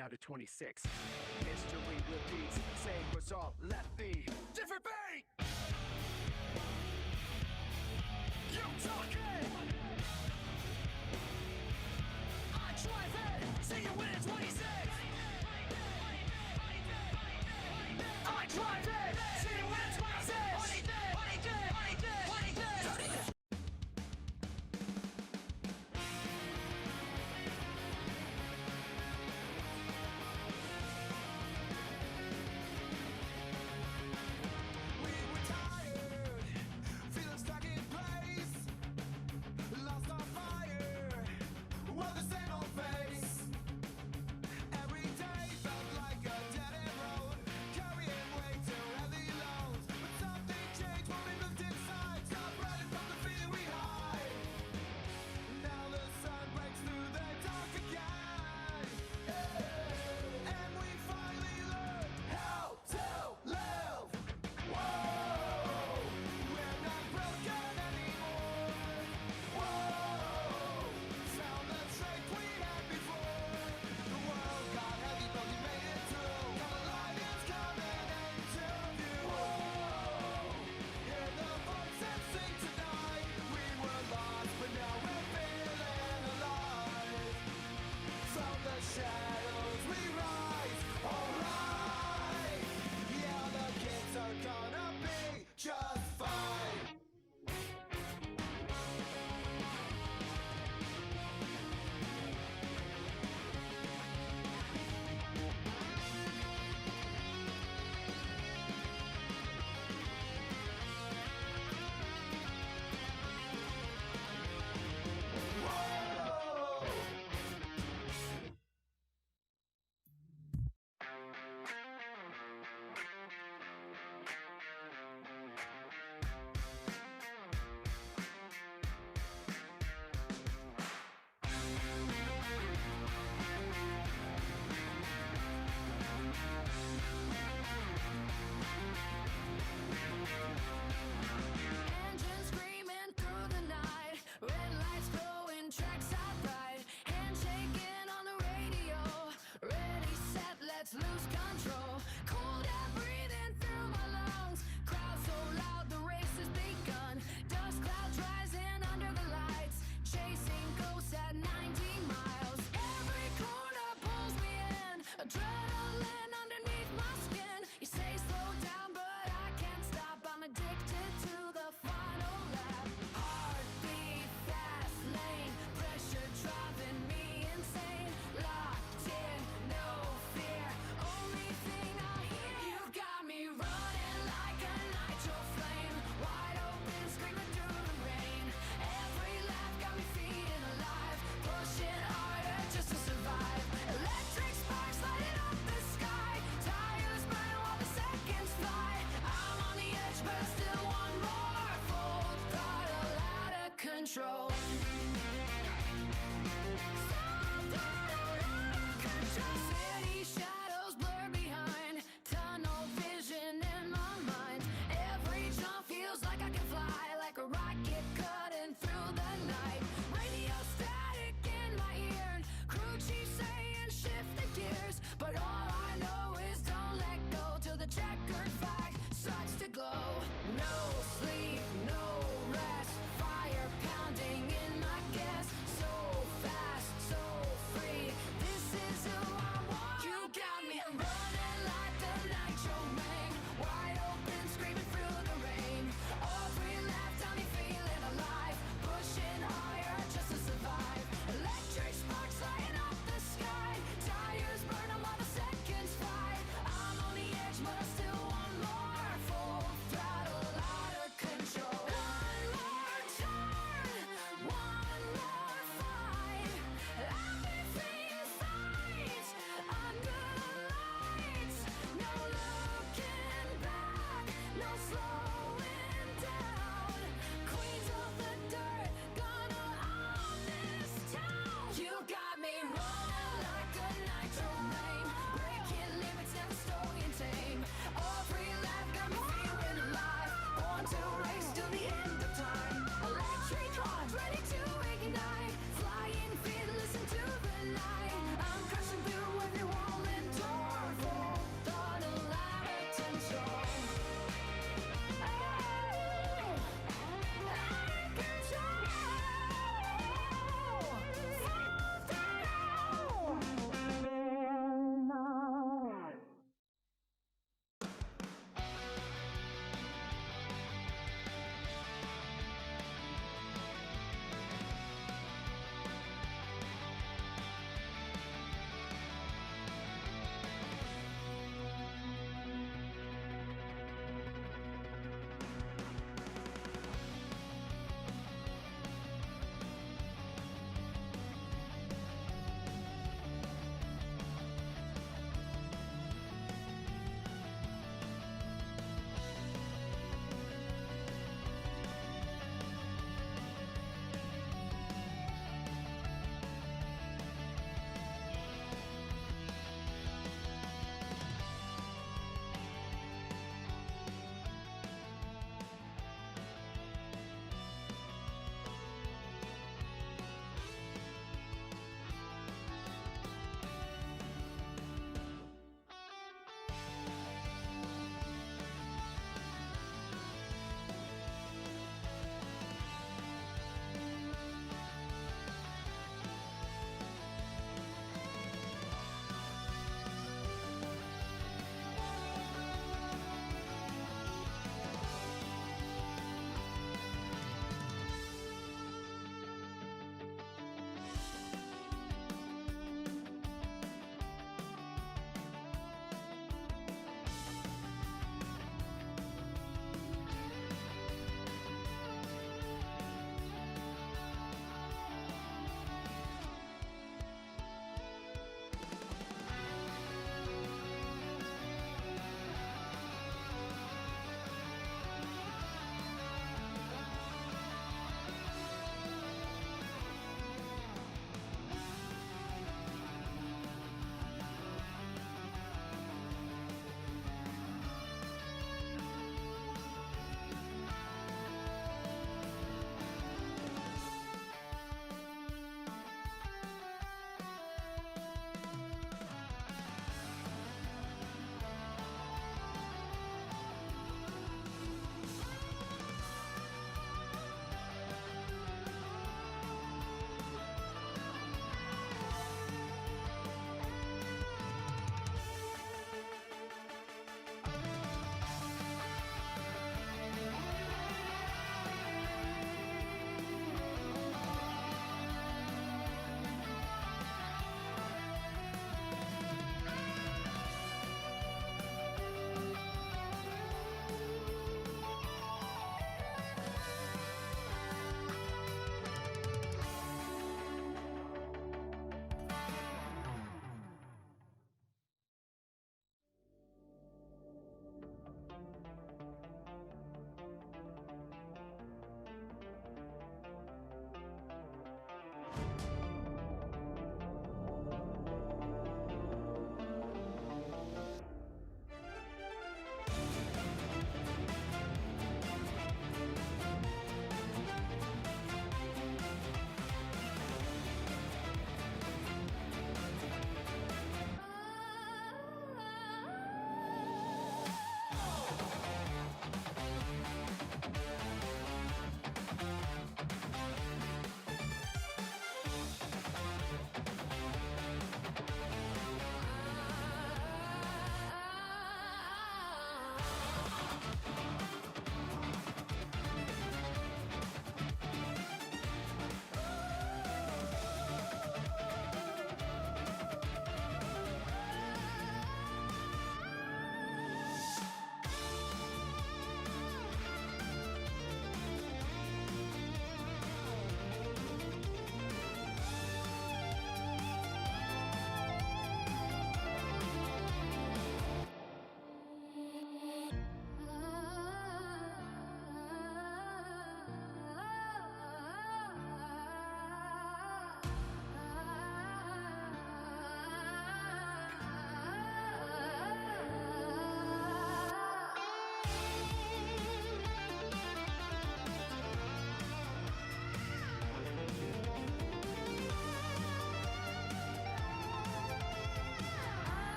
now to 26. History repeats, same result, left beat, different beat. You talking? I drive it, see you in 26. I drive it, see you in 26. We were tired, feeling stuck in place, lost our fire, while the same old face. Every day felt like a dead end road, carrying way too heavy loads. But something changed when we looked inside, stopped running from the fear we hide. Now the sun breaks through the dark again, and we finally learned how to live. Whoa, we're not broken anymore. Whoa, found the strength we had before. The world got heavy, but we made it through. Got a lion's coming into view. Whoa, hear the voices sing tonight. We were lost, but now we're feeling alive. From the shadows we rise, alright. Yeah, the kids are gonna be just fine. Engine screaming through the night, red lights glowing, tracks outright, handshaking on the radio, ready, set, let's lose control, cold air breathing through my lungs, crowd so loud the race has begun, dust clouds rising under the lights, chasing ghosts at 90 miles, every corner pulls me in, adrenaline underneath my skin, you say slow down but I can't stop, I'm addicted to the final lap, heartbeat, fast lane, pressure driving me insane, locked in, no fear, only thing I hear, you've got me running like a nitro flame, wide open, screaming through the rain, every laugh got me feeling alive, pushing harder just to survive, electric sparks lighting up the sky, tires burn while the seconds fly, I'm on the edge but I still want more, full throttle out of control. City shadows blur behind, tunnel vision in my mind, every jump feels like I can fly, like a rocket cutting through the night, radio static in my ear, crew chief saying shift the gears, but all I know is don't let go till the checkered flag starts to glow, no sleep, no rest, fire pounding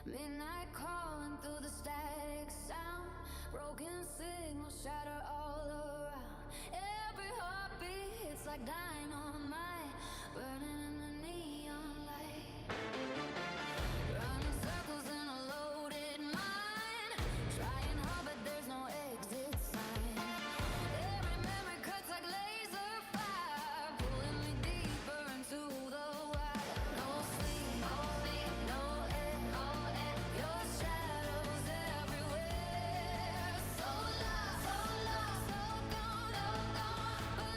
Midnight calling through the static sound. Broken signals shatter all around. Every heartbeat hits like dynamite, burning in the neon light. Running circles in a loaded mind, trying hard but there's no exit sign. Every memory cuts like laser fire, pulling me deeper into the wire. No sleep, no air, your shadows everywhere. So lost, so gone, but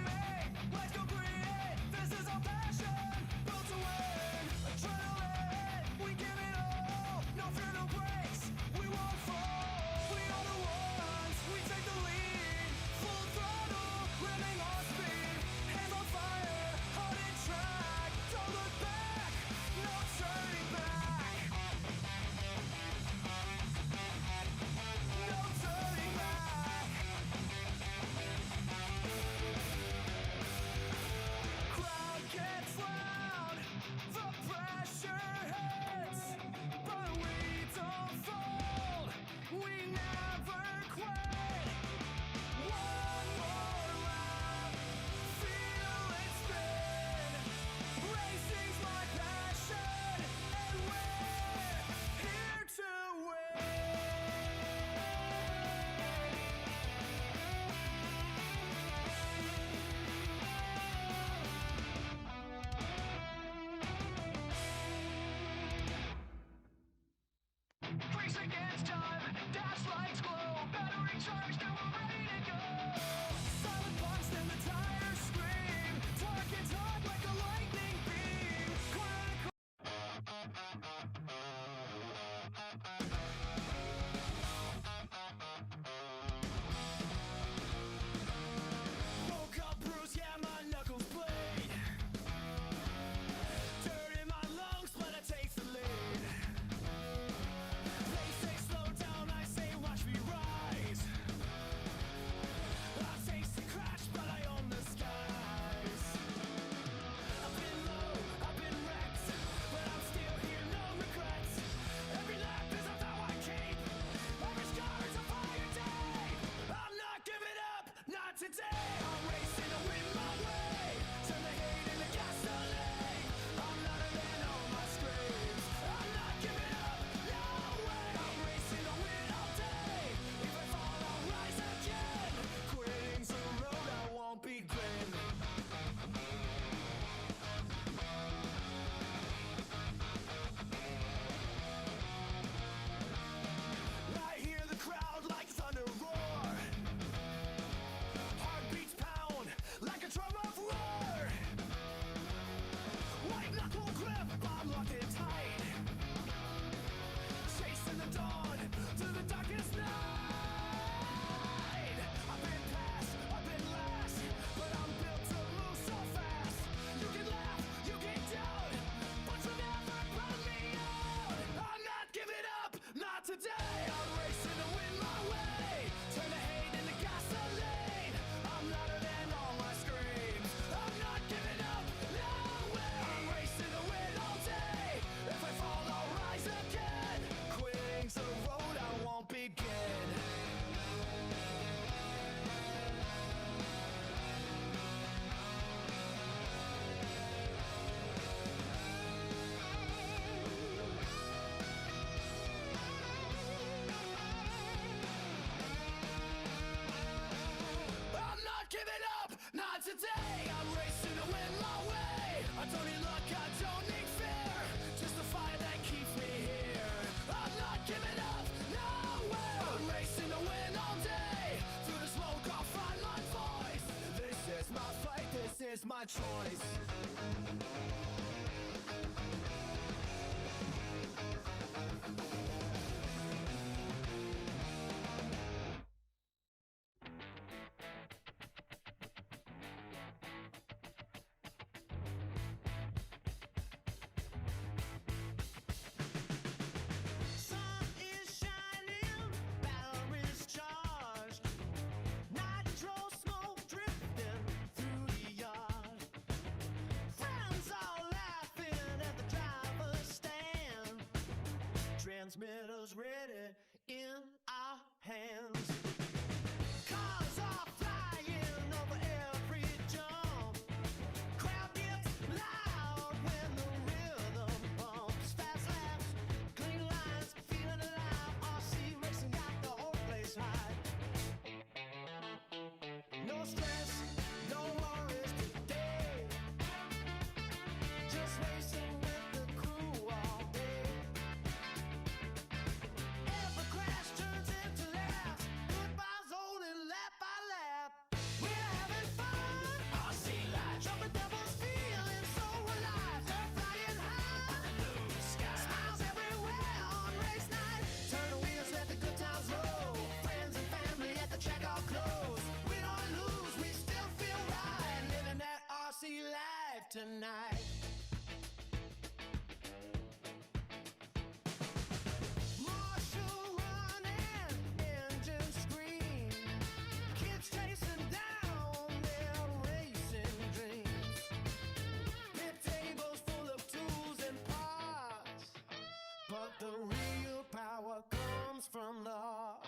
create, let's go create. This is our passion, built to win. Adrenaline, we give it all. No fear, no breaks, we won't fall. We are the ones, we take the lead. Full throttle, living on speed. Hands on fire, heart in track. Don't look back, no turning back. No turning back. Crowd gets loud, the pressure hits, but we don't fold, we never quit. One more lap, feel it spin. Racing's my passion, and we're here to win. Race against time, dash lights glow, battery charged and we're ready to go. Silent punch, then the tires scream. Target's hot like a lightning beam. Woke up bruised, yeah, my knuckles bleed. Dirt in my lungs, but I take the lead. They say slow down, I say watch me rise. I taste the crash, but I own the skies. I've been low, I've been wrecked, but I'm still here, no regrets. Every lap is a vow I keep. Every scar is a fire day. I'm not giving up, not today. I'm racing to win my way. Turn the hate into gasoline. I'm louder than all my screams. I'm not giving up, no way. I'm racing to win all day. If I fall, I'll rise again. Quitting's a road I won't begin. I hear the crowd like thunder roar. Heartbeats pound like a drum of war. White knuckle grip, I'm locked in tight. Chasing the dawn through the darkest night. I've been past, I've been last, but I'm built to move so fast. You can laugh, you can doubt, but you'll never run me out. I'm not giving up, not today. I'm racing to win my way. Turn the hate into gasoline. I'm louder than all my screams. I'm not giving up, no way. I'm racing to win all day. If I fall, I'll rise again. Quitting's a road I won't begin. I'm not giving up, not today. I'm racing to win my way. I don't need luck, I don't need fear. Just the fire that keeps me here. I'm not giving up, no way. I'm racing to win all day. Through the smoke, I'll find my voice. This is my fight, this is my choice. Sun is shining, batteries charged. Nitro smoke drifting through the yard. Friends all laughing at the driver's stand. Transmitters ready in our hands. Cars are flying over every jump. Crowd gets loud when the rhythm bumps. Fast laps, clean lines, feeling alive. RC racing got the whole place high. No stress, no worries today. Just racing with the crew all day. Every The real power comes from the heart.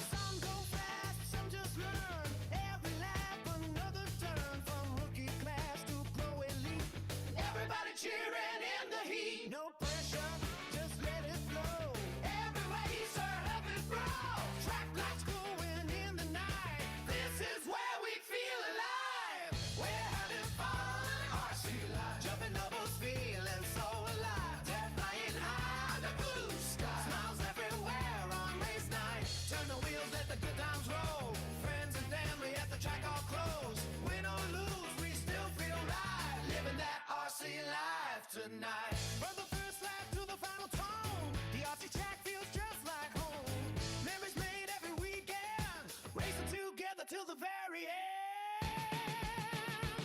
Some go fast, some just learn. Every lap another turn, from rookie class to pro elite. Everybody cheering in the heat. No pressure, just let it flow. Every racer up and grow. Track lights glowing in the night. This is where we feel alive. We're having fun, RC life. Jumping doubles, feeling so alive. They're flying high, the blue sky. Smiles everywhere on race night. Turn the wheels, let the good times roll. Friends and family at the track all close. Win or lose, we still feel right. Living that RC life tonight. From the first lap to the final tone, the RC track feels just like home. Memories made every weekend, racing together till the very end.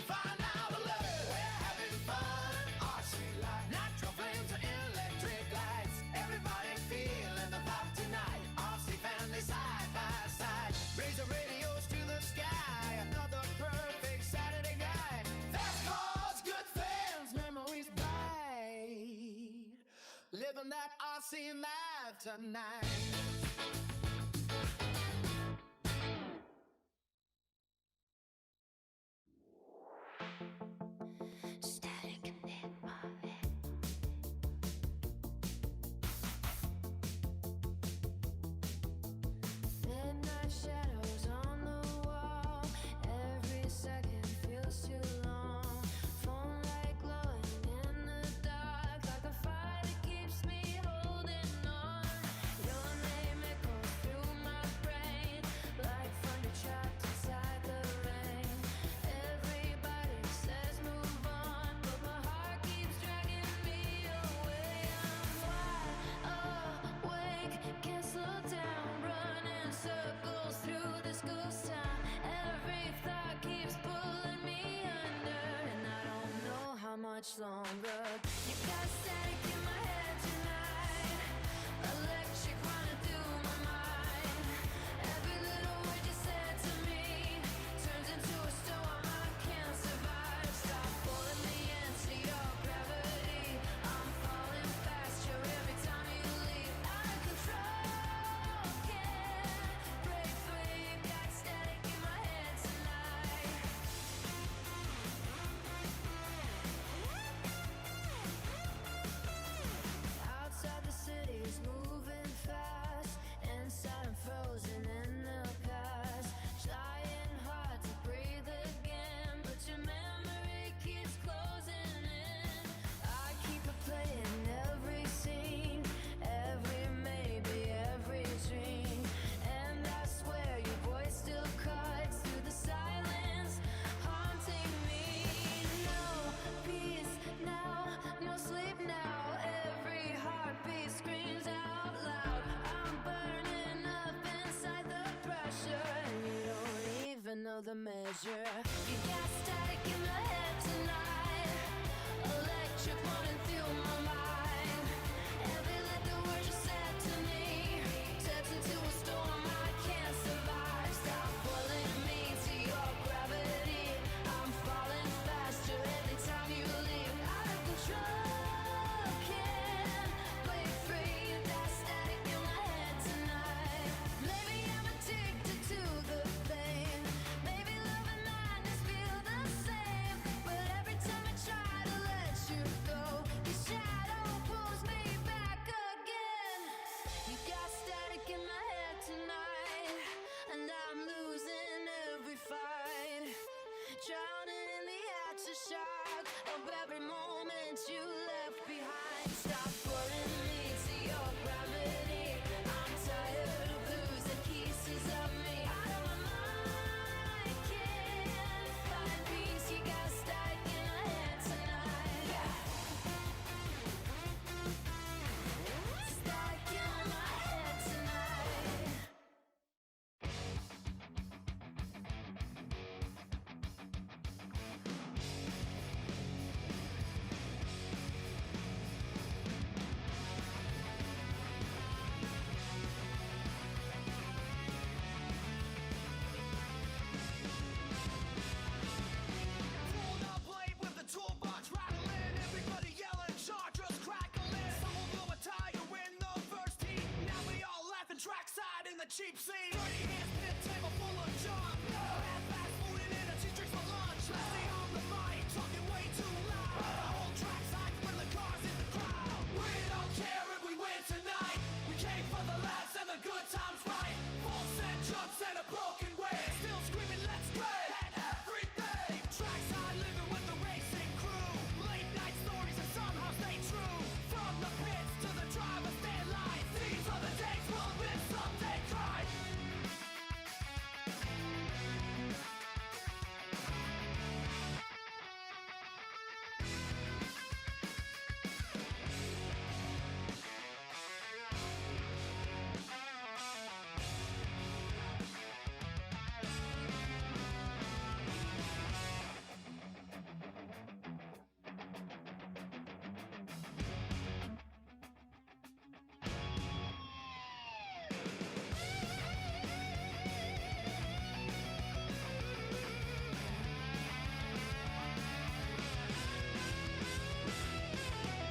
Find out a love, we're having fun. RC life, nitro flames to electric lights. Everybody feeling the vibe tonight. RC family side by side. Raise the radios to the sky. Another perfect Saturday night. Fast cars, good fans, memories bright. Living that RC life tonight. Static in my head. Midnight shadows on the wall. Every second feels too long. Phone light glowing in the dark, like a fire that keeps me holding on. Your name echoes through my brain, like thunder trapped inside the rain. Everybody says move on, but my heart keeps dragging me away. I'm wide awake, can't slow down, running circles through this ghost town. Every thought keeps pulling me under, and I don't know how much longer. You got static in my head tonight, electric running through my mind. Every little word you said to me turns into a storm I can't survive. Stop pulling me into your gravity. I'm falling faster every time you leave. Out of control, can't break free. Got static in my head tonight. Outside the city's moving fast, inside I'm frozen in the past. Trying hard to breathe again, but your memory keeps closing in. I keep replaying every scene, every maybe, every dream. And I swear your voice still cuts through the silence, haunting me. No peace now, no sleep now. Every heartbeat screams out loud. I'm burning up inside the pressure, and you don't even know the measure. You got static in my head tonight, electric running through my mind. Every little word you said to me turns into a storm I can't survive. Stop pulling me to your gravity. I'm falling faster every time you leave. Out of control, can't break free. That static in my head tonight. Maybe I'm addicted to the pain. Maybe love and madness feel the same. But every time I try to let you go, your shadow pulls me back again. You got static in my head tonight, and I'm losing every fight. Drowning in the aftershock of every moment you left behind. Stop pulling me to your gravity. I'm tired of losing pieces of me. Out of my mind, can't find peace. You got static in my head tonight. Static in my head tonight. cheap seat. Dirty hands, pit table full of junk. Fast food and energy drinks for lunch. Leslie on the mic, talking way too loud. The whole track's hyped when the car's in the crowd. We don't care if we win tonight. We came for the laughs and the good times, right? Full set jumps and a broken way. Still screaming, let's go at everything. Trackside living with the racing crew. Late night stories and somehow stay true. From the pits to the driver's stand line. These are the days we'll miss someday, cry.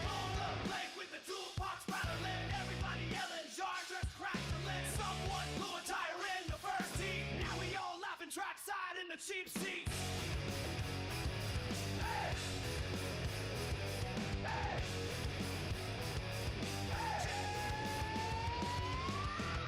On the lake with the toolbox rattling, everybody yelling, jar just crackling. Someone blew a tire in the first heat. Now we all laughing trackside in the cheap seats. Hey! Hey!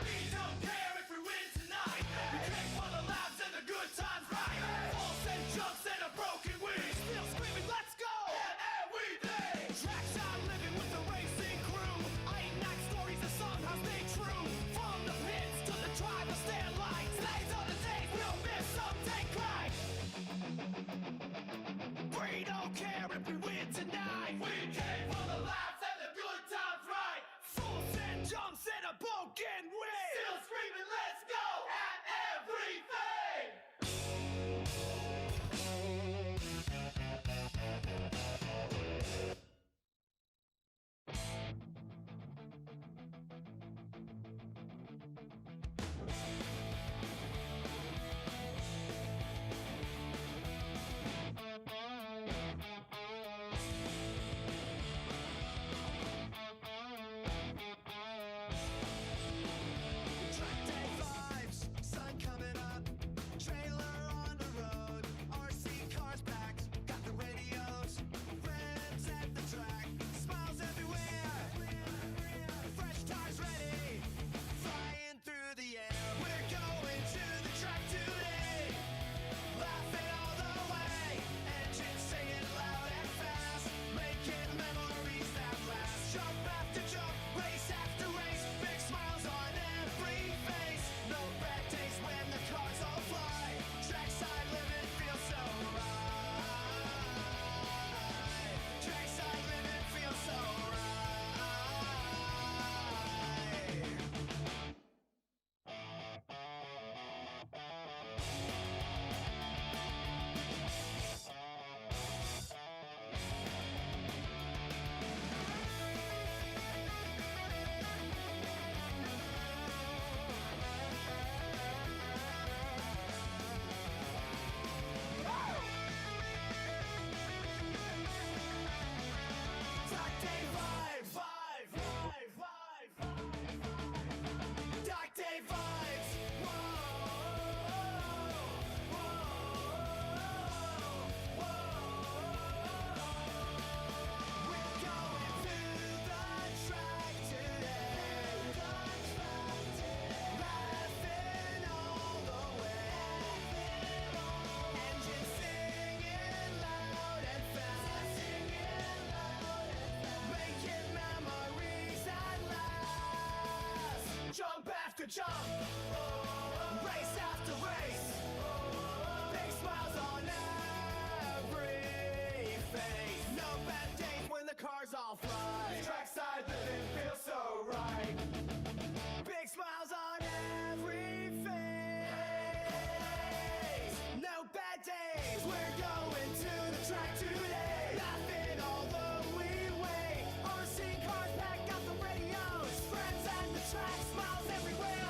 We don't care if we win tonight. We came for the laughs and the good times, right? Falls and jumps and a broken wing. Still screaming, let's go! And everything! Trackside living with the racing crew. Late night stories and somehow stay true. From the pits to the driver's stand lights. These are the days we'll miss someday, cry. We don't care if we win tonight. We came for the laughs and the good times, right? Full set jumps and a broken wing. Still screaming, let's go at everything. Track day vibes, sun coming up, trailer on the road, RC cars packed, got the radios, friends at the track, smiles everywhere, fresh tires ready, flying through the air. We're going to the track today, laughing all the way, engines singing loud and fast, making memories that last. Jump after jump, race after race, big smiles on every face. No bad days when the cars all fly. Trackside living feels so right. Trackside living feels so Dark day vibes, Dark day vibes, We're going to the track today, laughing all the way, engines singing loud and fast, making memories at last. Jump after jump, race after race, big smiles on every face. No bad days when the cars all fly. Trackside living feels so right. Big smiles on every face. No bad days. We're going to the track today. Laughing although we wait. RC cars packed, got the radios. Friends at the track, smiles everywhere.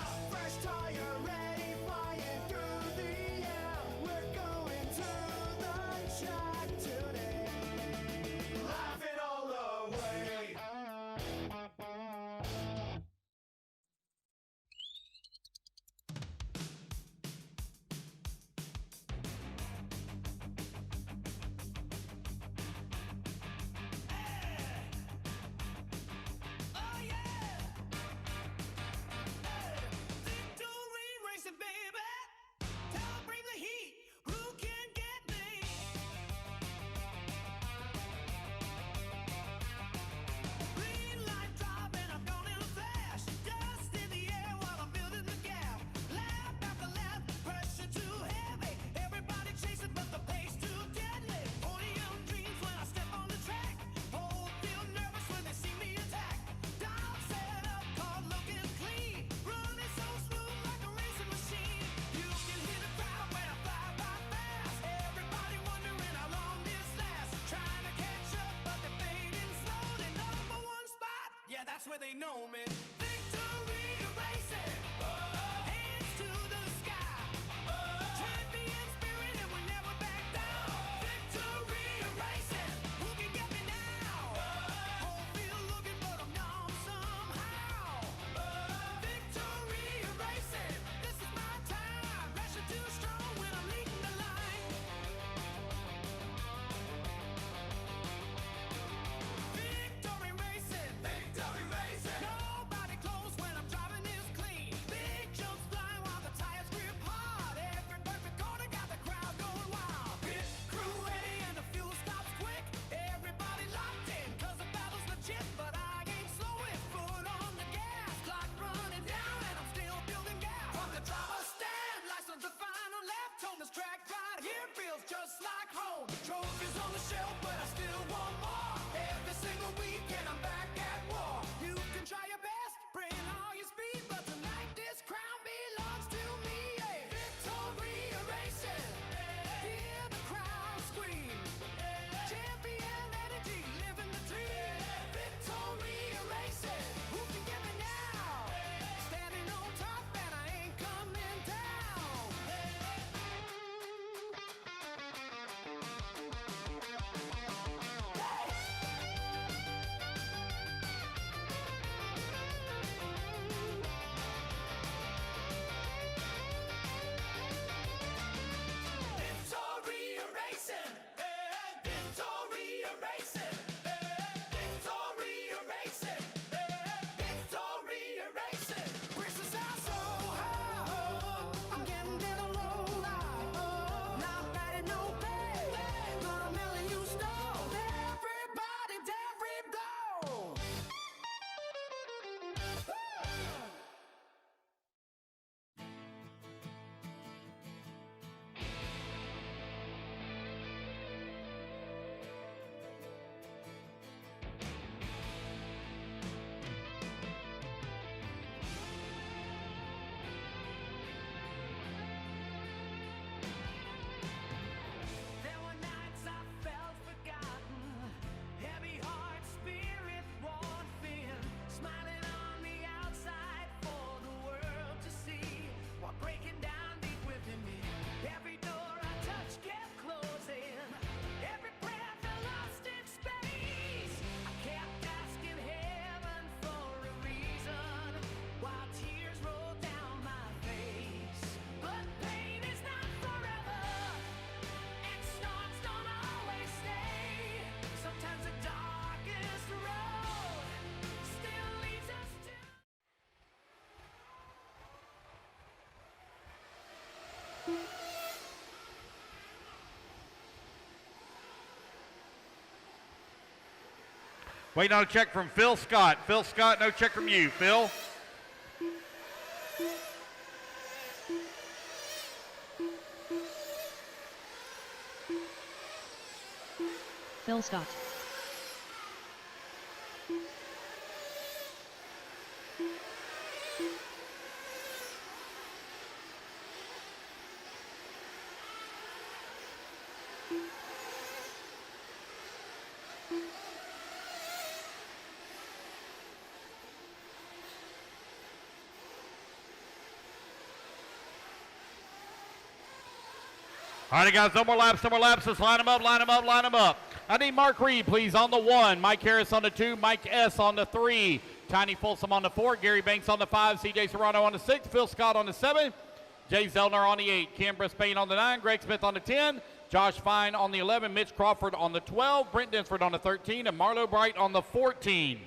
that's where they know me. Victory racing, hands to the sky. Champion spirit and we never back down. Victory racing, who can get me now? Whole field looking, but I'm numb somehow. Victory racing, this is my time. Pressure too strong when I'm leading the line. Victory racing, victory racing. Nobody close when I'm driving this clean. Big jumps flying while the tires grip hard. Every perfect corner got the crowd going wild. Pit crew ready and the fuel stops quick. Everybody locked in, cause the battle's legit. But I ain't slowing, foot on the gas. Clock running down and I'm still building gas. From the driver's stand, license the final left. On this track right here feels just like home. Trophies on the shelf, but I still want more. Every single weekend I'm back at war. You can try your best, bring all your speed, but tonight this crown belongs to me. Yeah. Victory racing, hear the crowd scream. Champion energy, living the dream. Victory racing, who can get me now? Standing on top and I ain't coming down. Victory racing, victory racing, victory racing, victory racing. Braces are so high, I'm getting in a low line. Not bad at no pay, gonna million you stole. Everybody, every blow. There were nights I felt forgotten, heavy heart, spirit worn thin, smiling on the outside for the world to see, while breaking down deep within me. Every door I touched kept closing, every breath I lost in space. I kept asking heaven for a reason, while tears rolled down my face. But pain is not forever, and storms don't always stay. Sometimes the darkest road still leads us to. Waiting on a check from Phil Scott. Phil Scott, no check from you. Phil? Phil Scott. All right, guys, no more laps, no more laps. Let's line them up, line them up, line them up. I need Mark Reed, please, on the 1. Mike Harris on the 2. Mike S. on the 3. Tiny Folsom on the 4. Gary Banks on the 5. CJ Serrano on the 6. Phil Scott on the 7. Jay Zellner on the 8. Cam Brisbane on the 9. Greg Smith on the 10. Josh Fine on the 11. Mitch Crawford on the 12. Brent Dinsford on the 13. And Marlo Bright on the 14.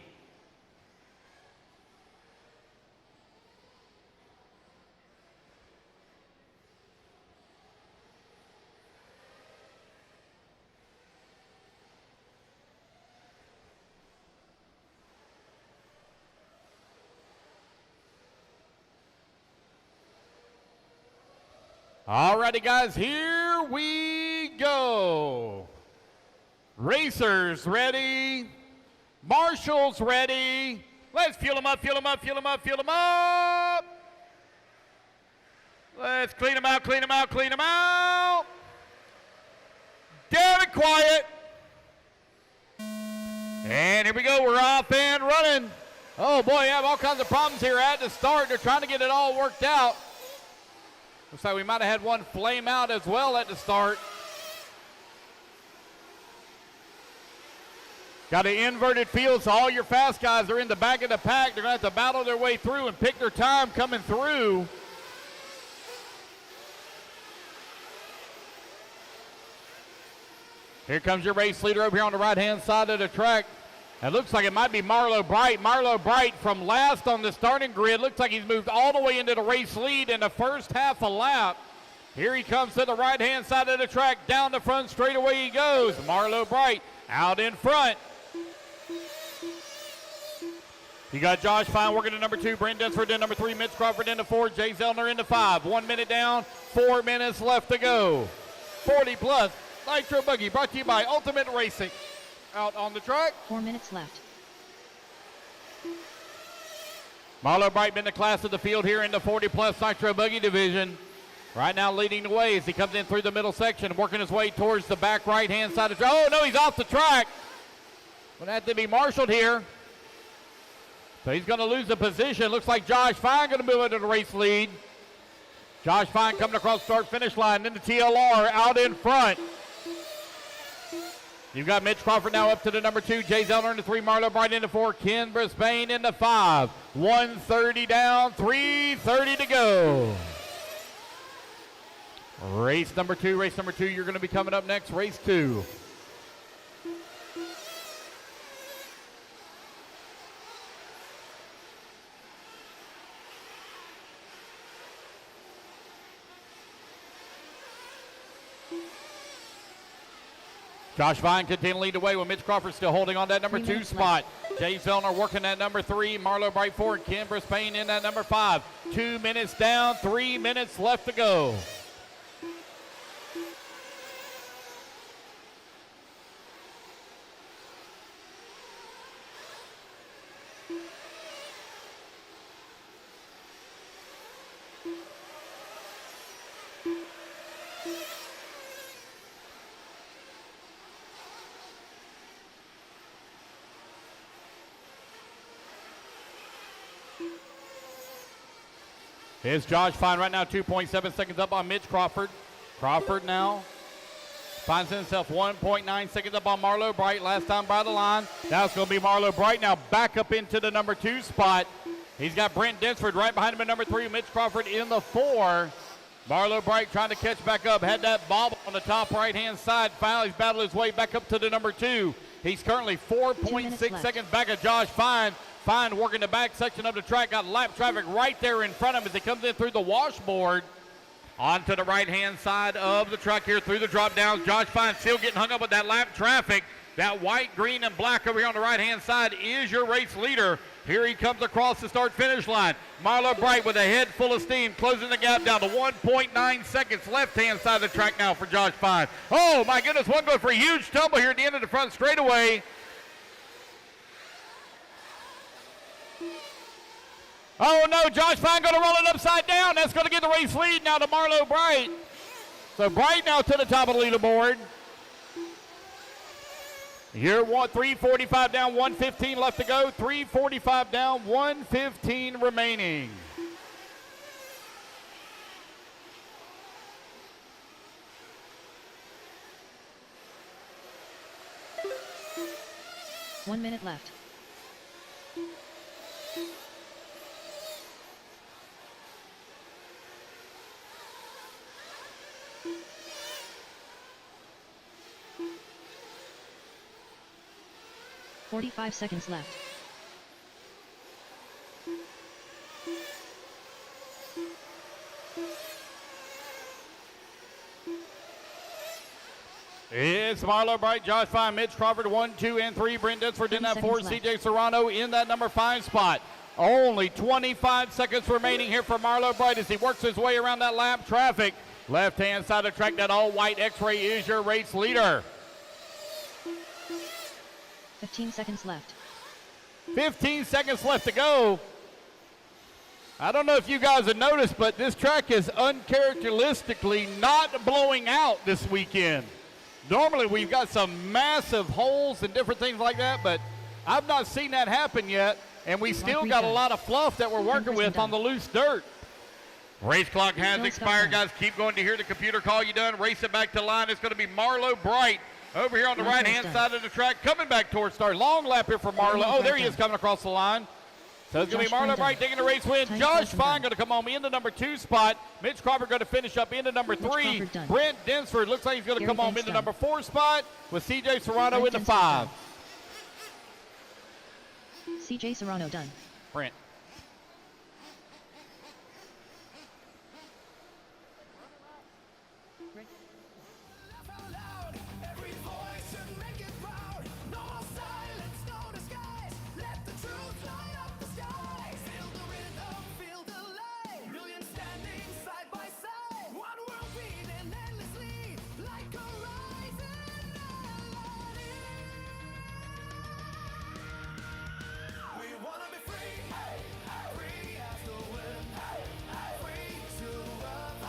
All righty, guys, here we go. Racers ready. Marshals ready. Let's fuel them up, fuel them up, fuel them up, fuel them up. Let's clean them out, clean them out, clean them out. Down and quiet. And here we go, we're off and running. Oh boy, you have all kinds of problems here at the start. They're trying to get it all worked out. Looks like we might have had one flame out as well at the start. Got an inverted field, so all your fast guys are in the back of the pack. They're going to have to battle their way through and pick their time coming through. Here comes your race leader over here on the right-hand side of the track. It looks like it might be Marlo Bright. Marlo Bright from last on the starting grid. Looks like he's moved all the way into the race lead in the first half a lap. Here he comes to the right-hand side of the track. Down the front straightaway he goes. Marlo Bright out in front. You got Josh Fine working to number 2, Brent Dunsford in number 3, Mitch Crawford into 4, Jay Zellner into 5. 1 minute down, 4 minutes left to go. 40 plus Nitro Buggy brought to you by Ultimate Racing. Out on the track. 4 minutes left. Marlo Bright in the class of the field here in the 40 plus Nitro Buggy division. Right now leading the way as he comes in through the middle section, working his way towards the back right-hand side of the track. Oh, no, he's off the track. Going to have to be marshaled here. So he's going to lose the position. Looks like Josh Fine going to move into the race lead. Josh Fine coming across the start-finish line into TLR out in front. You've got Mitch Crawford now up to the number 2, Jay Zellner into 3, Marlo Bright into 4, Ken Brisbane into 5. 130 down, 330 to go. Race number 2, you're going to be coming up next, race 2. Josh Vine continuing to lead the way with Mitch Crawford still holding on that number 2 spot. Jay Zellner working that number 3. Marlo Bright forward. Ken Brisbane in that number 5. 2 minutes down, 3 minutes left to go. Here's Josh Fine right now, 2.7 seconds up on Mitch Crawford. Crawford now finds himself 1.9 seconds up on Marlo Bright, last time by the line. Now it's going to be Marlo Bright now back up into the number 2 spot. He's got Brent Dinsford right behind him at number 3, Mitch Crawford in the 4. Marlo Bright trying to catch back up, had that bobble on the top right-hand side. Finally, he's battled his way back up to the number 2. He's currently 4.6 seconds back of Josh Fine. Fine working the back section of the track, got lap traffic right there in front of him as he comes in through the washboard. Onto the right-hand side of the track here through the drop downs. Josh Fine still getting hung up with that lap traffic. That white, green, and black over here on the right-hand side is your race leader. Here he comes across the start-finish line. Marlo Bright with a head full of steam, closing the gap down to 1.9 seconds. Left-hand side of the track now for Josh Fine. Oh, my goodness, one goes for a huge tumble here at the end of the front straightaway. Oh no, Josh Fine going to roll it upside down. That's going to get the race lead now to Marlo Bright. So Bright now to the top of the leaderboard. Here, 3:45 down, 1:15 left to go. 3:45 down, 1:15 remaining. One minute left. .45 seconds left. It's Marlo Bright, Josh Fine, Mitch Crawford, 1, 2, and 3. Brent Dinsford in that 4. CJ Serrano in that number 5 spot. Only 25 seconds remaining here for Marlo Bright as he works his way around that lap traffic. Left-hand side of the track, that all-white X-Ray is your race leader. 15 seconds left. 15 seconds left to go. I don't know if you guys have noticed, but this track is uncharacteristically not blowing out this weekend. Normally we've got some massive holes and different things like that, but I've not seen that happen yet. and we still Mark got a Rita. lot of fluff that we're working 10% with on the done. loose dirt. Race clock has Still expired, done. guys. Keep going to hear the computer call you done. Race it back to line. It's going to be Marlo Bright over here on the Marco's right-hand done. side of the track, coming back towards start. Long lap here for Marlo. Oh, there he is done. coming across the line. So it's going to be Josh Marlo Fine Bright done. taking the race win. Tiny Josh Fulton Fine done. going to come home into number 2 spot. Mitch Crawford going to finish up into number 3. Crawford done. Brent Dinsford looks like he's going to Gary come home Banks into done. number 4 spot with CJ Serrano Brent into Dinsford 5. done. CJ Serrano done. Brent. Laugh out loud, every voice should make it proud. No more silence, no disguise. Let the truth light up the sky. Feel the rhythm, feel the light. Millions standing side by side. One world beating endlessly, like a rising melody. We wanna be free, free as the wind, free to love,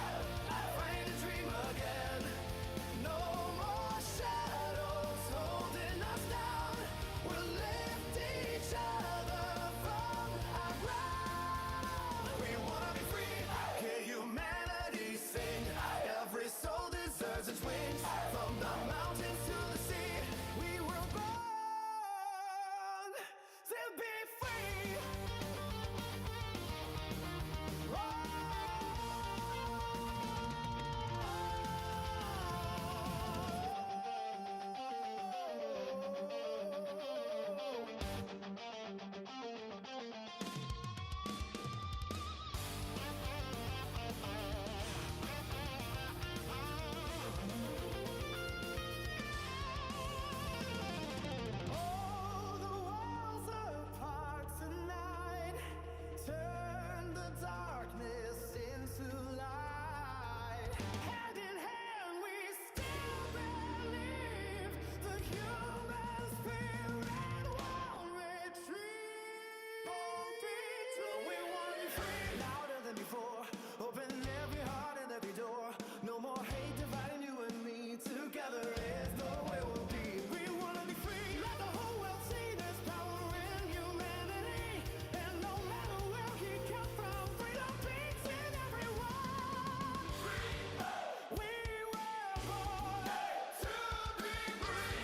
free to dream again. No more shadows holding us down. We'll lift each other from our ground. We wanna be free, hear humanity sing. Every soul deserves its wings. From the mountains to the sea, we were born to be free. Oh, the walls apart tonight. Turn the darkness into light. Hand in hand, we still believe the human spirit won't retreat. So we want to be free, louder than before. Open every heart and every door. No more hate dividing you and me. Together is the way we'll be. We want to be free. Let the whole world see there's power in humanity. And no matter where he come from, freedom beats in everyone. We were born to be free.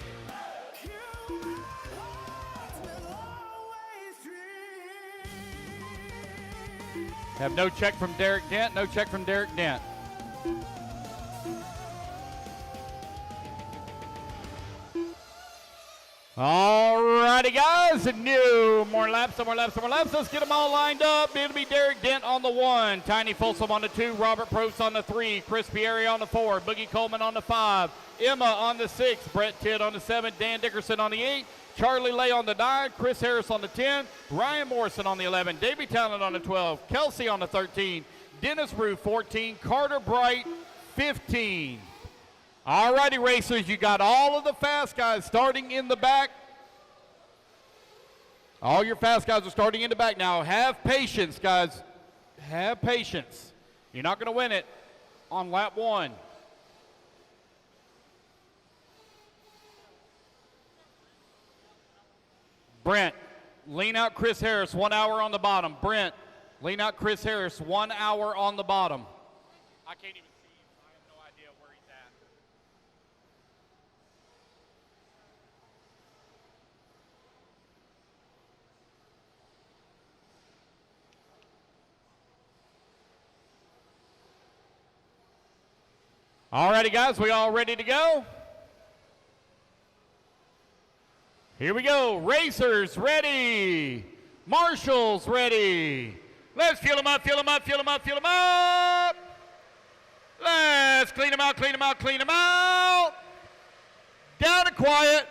Human hearts will always dream. Have no check from Derek Dent. No check from Derek Dent. All righty, guys. More laps, some more laps, some more laps. Let's get them all lined up. It'll be Derek Dent on the 1, Tiny Folsom on the 2, Robert Probst on the 3, Chris Pieri on the 4, Boogie Coleman on the 5, Emma on the 6, Brett Tidd on the 7, Dan Dickerson on the 8, Charlie Lay on the 9, Chris Harris on the 10, Ryan Morrison on the 11, Davey Talent on the 12, Kelsey on the 13, Dennis Rue 14, Carter Bright 15. All righty, racers, you got all of the fast guys starting in the back. All your fast guys are starting in the back now. Have patience, guys. Have patience. You're not going to win it on lap 1. Brent, lean out Chris Harris, 1 hour on the bottom. Brent, lean out Chris Harris, 1 hour on the bottom. I can't even see him. I have no idea where he's at. All righty, guys, we all ready to go? Here we go. Racers ready. Marshals ready. Let's fuel them up, fuel them up, fuel them up, fuel them up. Let's clean them out, clean them out, clean them out. Down to quiet.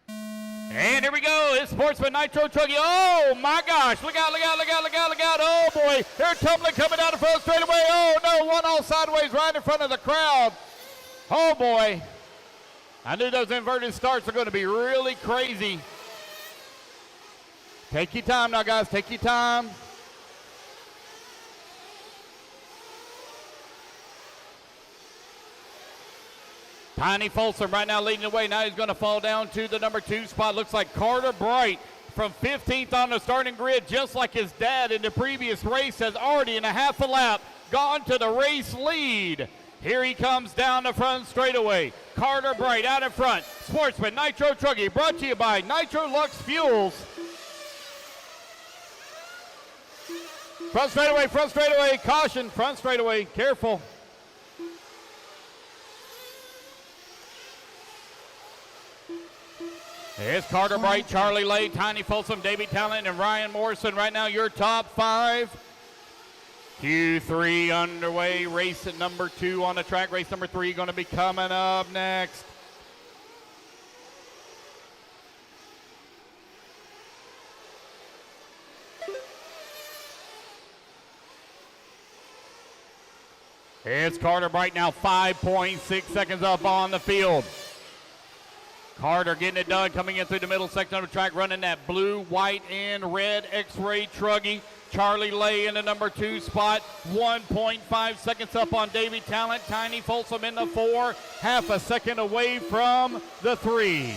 And here we go. It's Sportsman Nitro Truggy. Oh, my gosh. Look out, look out, look out, look out, look out. Oh, boy. They're tumbling coming down the front straightaway. Oh, no. One all sideways right in front of the crowd. Oh, boy. I knew those inverted starts are going to be really crazy. Take your time now, guys. Take your time. Tiny Folsom right now leading the way. Now he's going to fall down to the number 2 spot. Looks like Carter Bright from 15th on the starting grid, just like his dad in the previous race, has already in a half a lap gone to the race lead. Here he comes down the front straightaway. Carter Bright out in front. Sportsman, Nitro Truggy, brought to you by Nitro Lux Fuels. Front straightaway, caution, front straightaway, careful. Here's Carter Bright, Charlie Lay, Tiny Folsom, Davey Talent, and Ryan Morrison. Right now, your top 5. Q3 underway. Race at number 2 on the track. Race number 3 going to be coming up next. It's Carter Bright now 5.6 seconds up on the field. Carter getting it done, coming in through the middle section of the track, running that blue, white, and red X-ray truggy. Charlie Lay in the number 2 spot, 1.5 seconds up on Davey Talent. Tiny Folsom in the 4, half a second away from the 3.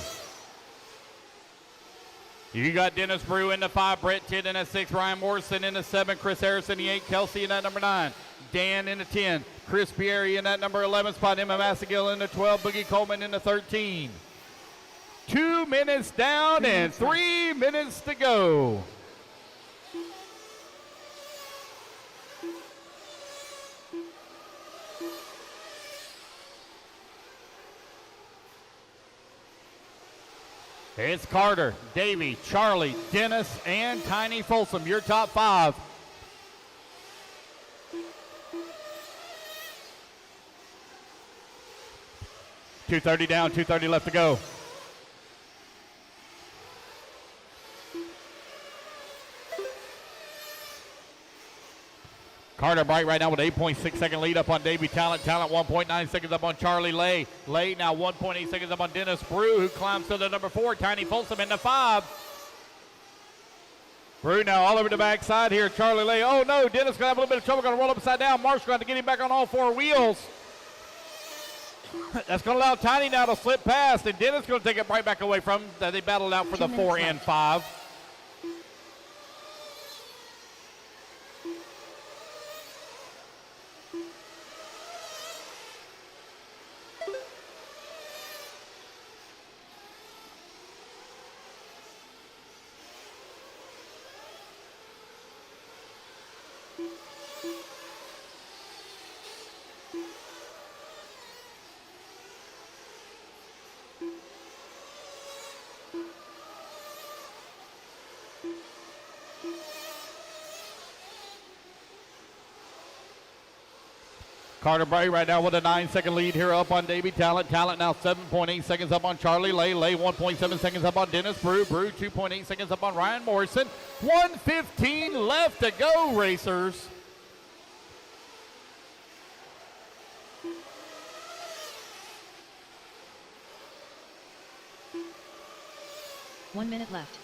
You got Dennis Brew in the 5, Brett Titt in the 6, Ryan Morrison in the 7, Chris Harris in the 8, Kelsey in that number 9, Dan in the 10, Chris Pierre in that number 11 spot, Emma Massagill in the 12, Boogie Coleman in the 13. 2 minutes down and 3 minutes to go. It's Carter, Davey, Charlie, Dennis, and Tiny Folsom, your top 5. .230 down, 2:30 left to go. Carter Bright right now with 8.6 second lead up on Davey Talent. Talent 1.9 seconds up on Charlie Lay. Lay now 1.8 seconds up on Dennis Brew, who climbs to the number 4. Tiny Folsom in the 5. Brew now all over the backside here. Charlie Lay. Oh no, Dennis gonna have a little bit of trouble. Gonna roll upside down. Mark's going to get him back on all 4 wheels. That's going to allow Tiny now to slip past, and Dennis going to take it right back away from him. They battled out for the 4 and 5. Carter Bright right now with a 9-second lead here up on Davey Talent. Talent now 7.8 seconds up on Charlie Lay. Lay 1.7 seconds up on Dennis Brew. Brew 2.8 seconds up on Ryan Morrison. 1:15 left to go, racers. One minute left.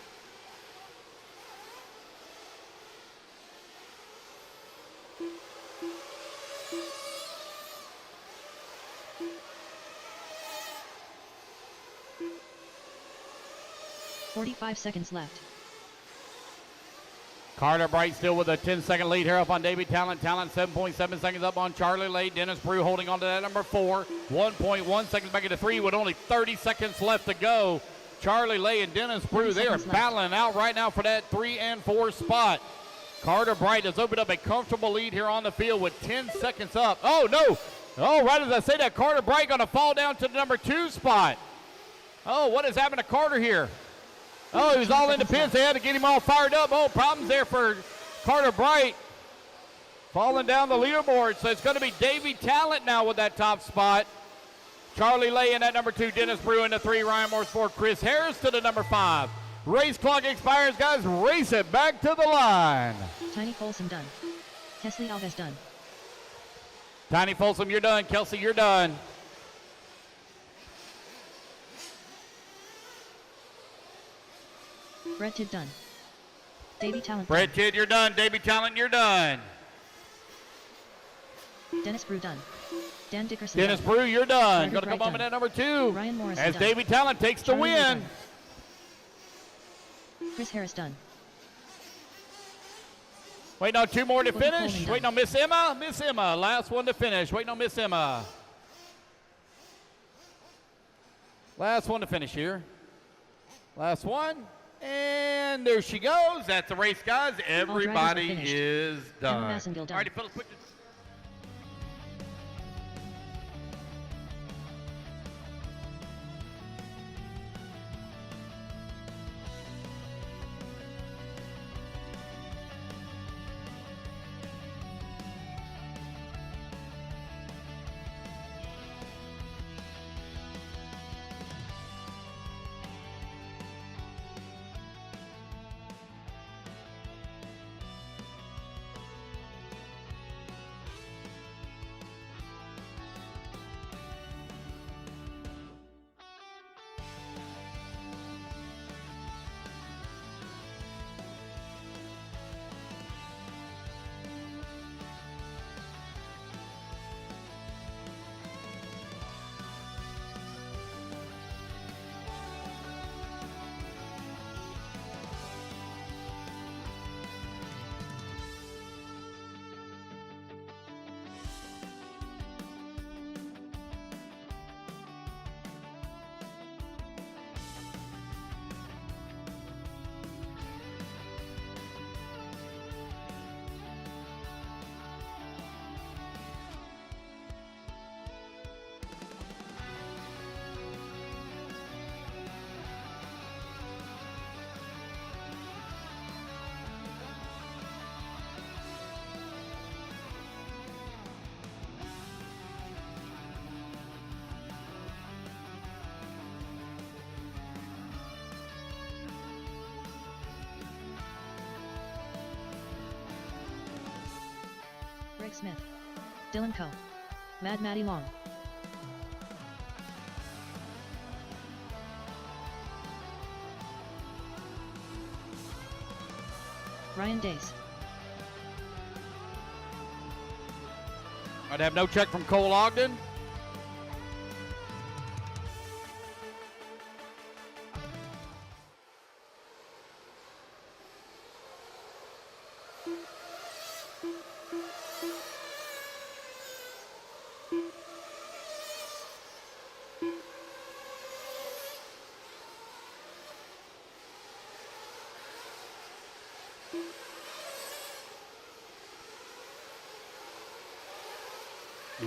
.45 seconds left. Carter Bright still with a 10-second lead here up on Davey Talent. Talent 7.7 seconds up on Charlie Lay. Dennis Brew holding on to that number 4. 1.1 seconds back into 3 with only 30 seconds left to go. Charlie Lay and Dennis Brew, they are battling out right now for that 3 and 4 spot. Carter Bright has opened up a comfortable lead here on the field with 10 seconds up. Oh, no. Oh, right as I say that, Carter Bright going to fall down to the number 2 spot. Oh, what is happening to Carter here? Oh, he was all in the pins. They had to get him all fired up. Oh, problems there for Carter Bright. Falling down the leaderboard. So it's going to be Davey Talent now with that top spot. Charlie Lay in that number 2. Dennis Brew in the 3. Ryan Morse 4. Chris Harris to the number 5. Race clock expires, guys. Race it back to the line. Tiny Folsom done. Kesley Alves done. Tiny Folsom, you're done. Kelsey, you're done. Brett Tidd done. Davey Talent Brett done. Tidd, you're done. Davey Talent, you're done. Dennis Brew done. Dan Dickerson Dennis done. Brew, you're done. Carter Going to come Bright up in done. at number 2. Ryan Morrison as done. Davey Talent takes the Charlie Lay win. done. Chris Harris done. Waiting on 2 more to Boogie finish. Coleman Waiting done. on Miss Emma. Miss Emma, last one to finish. Waiting on Miss Emma. Last one to finish here. Last one. And there she goes. That's the race, guys. Everybody finished. is done. Emma Massengill done. All righty, fellas, put your Greg Smith. Dylan Coe. Mad Matty Long. Ryan Dace. I'd have no check from Cole Ogden.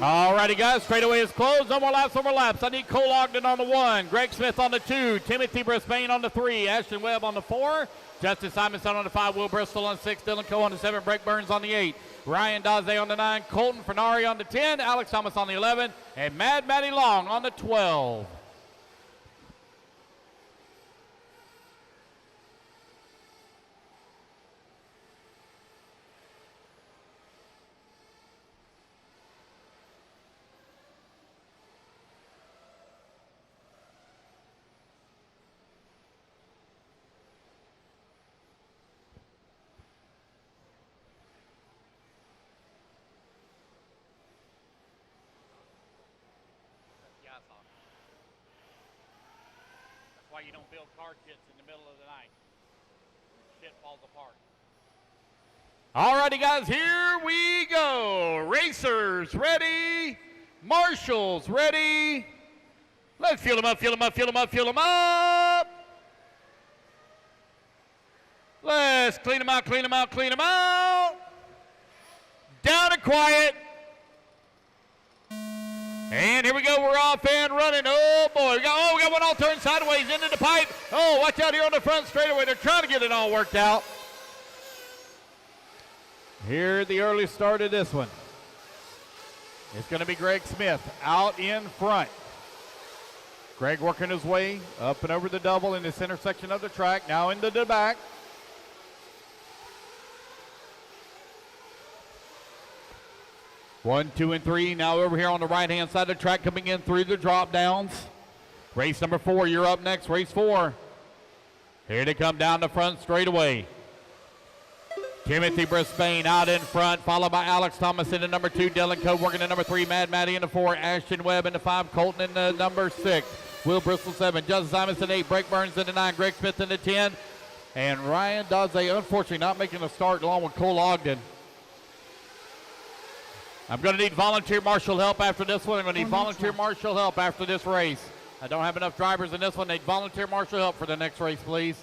All righty, guys, straightaway is closed. No more laps, no more laps. I need Cole Ogden on the 1, Greg Smith on the 2, Timothy Brisbane on the 3, Ashton Webb on the 4, Justin Simonson on the 5, Will Bristol on 6, Dylan Coe on the 7, Breck Burns on the 8, Ryan Daze on the 9, Colton Fernari on the 10, Alex Thomas on the 11, and Mad Matty Long on the 12. That's why you don't build car kits in the middle of the night. Shit falls apart. All righty, guys, here we go. Racers ready. Marshals ready. Let's fuel them up, fuel them up, fuel them up, fuel them up. Let's clean them out, clean them out, clean them out. Down and quiet. And here we go, we're off and running. Oh boy, we got one all turned sideways into the pipe. Oh, watch out here on the front straightaway. They're trying to get it all worked out. Here at the early start of this one. It's going to be Greg Smith out in front. Greg working his way up and over the double in the center section of the track. Now into the back. One, two, and three. Now over here on the right-hand side of the track, coming in through the drop downs. Race number 4, you're up next, race 4. Here they come down the front straightaway. Timothy Brisbane out in front, followed by Alex Thomas in the number 2, Dylan Coe working the number 3, Mad Matty in the 4, Ashton Webb in the 5, Colton in the number 6, Will Bristol 7, Justin Simonson 8, Breck Burns in the 9, Greg Smith in the 10, And Ryan Daze, unfortunately, not making a start along with Cole Ogden. I'm going to need volunteer marshal help after this one. I'm going to need volunteer marshal help after this race. I don't have enough drivers in this one. Need volunteer marshal help for the next race, please.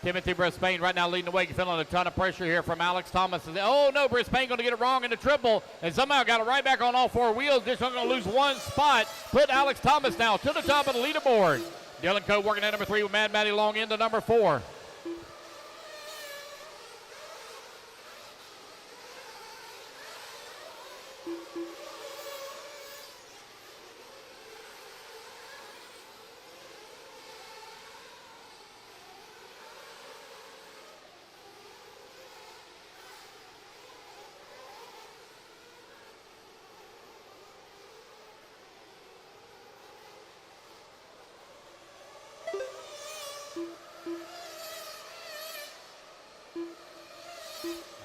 Timothy Brisbane right now leading the way. Feeling a ton of pressure here from Alex Thomas. Oh, no, Brisbane going to get it wrong in the triple, and somehow got it right back on all four wheels. Just going to lose one spot. Put Alex Thomas now to the top of the leaderboard. Dylan Coe working at number 3 with Mad Matty Long into number 4.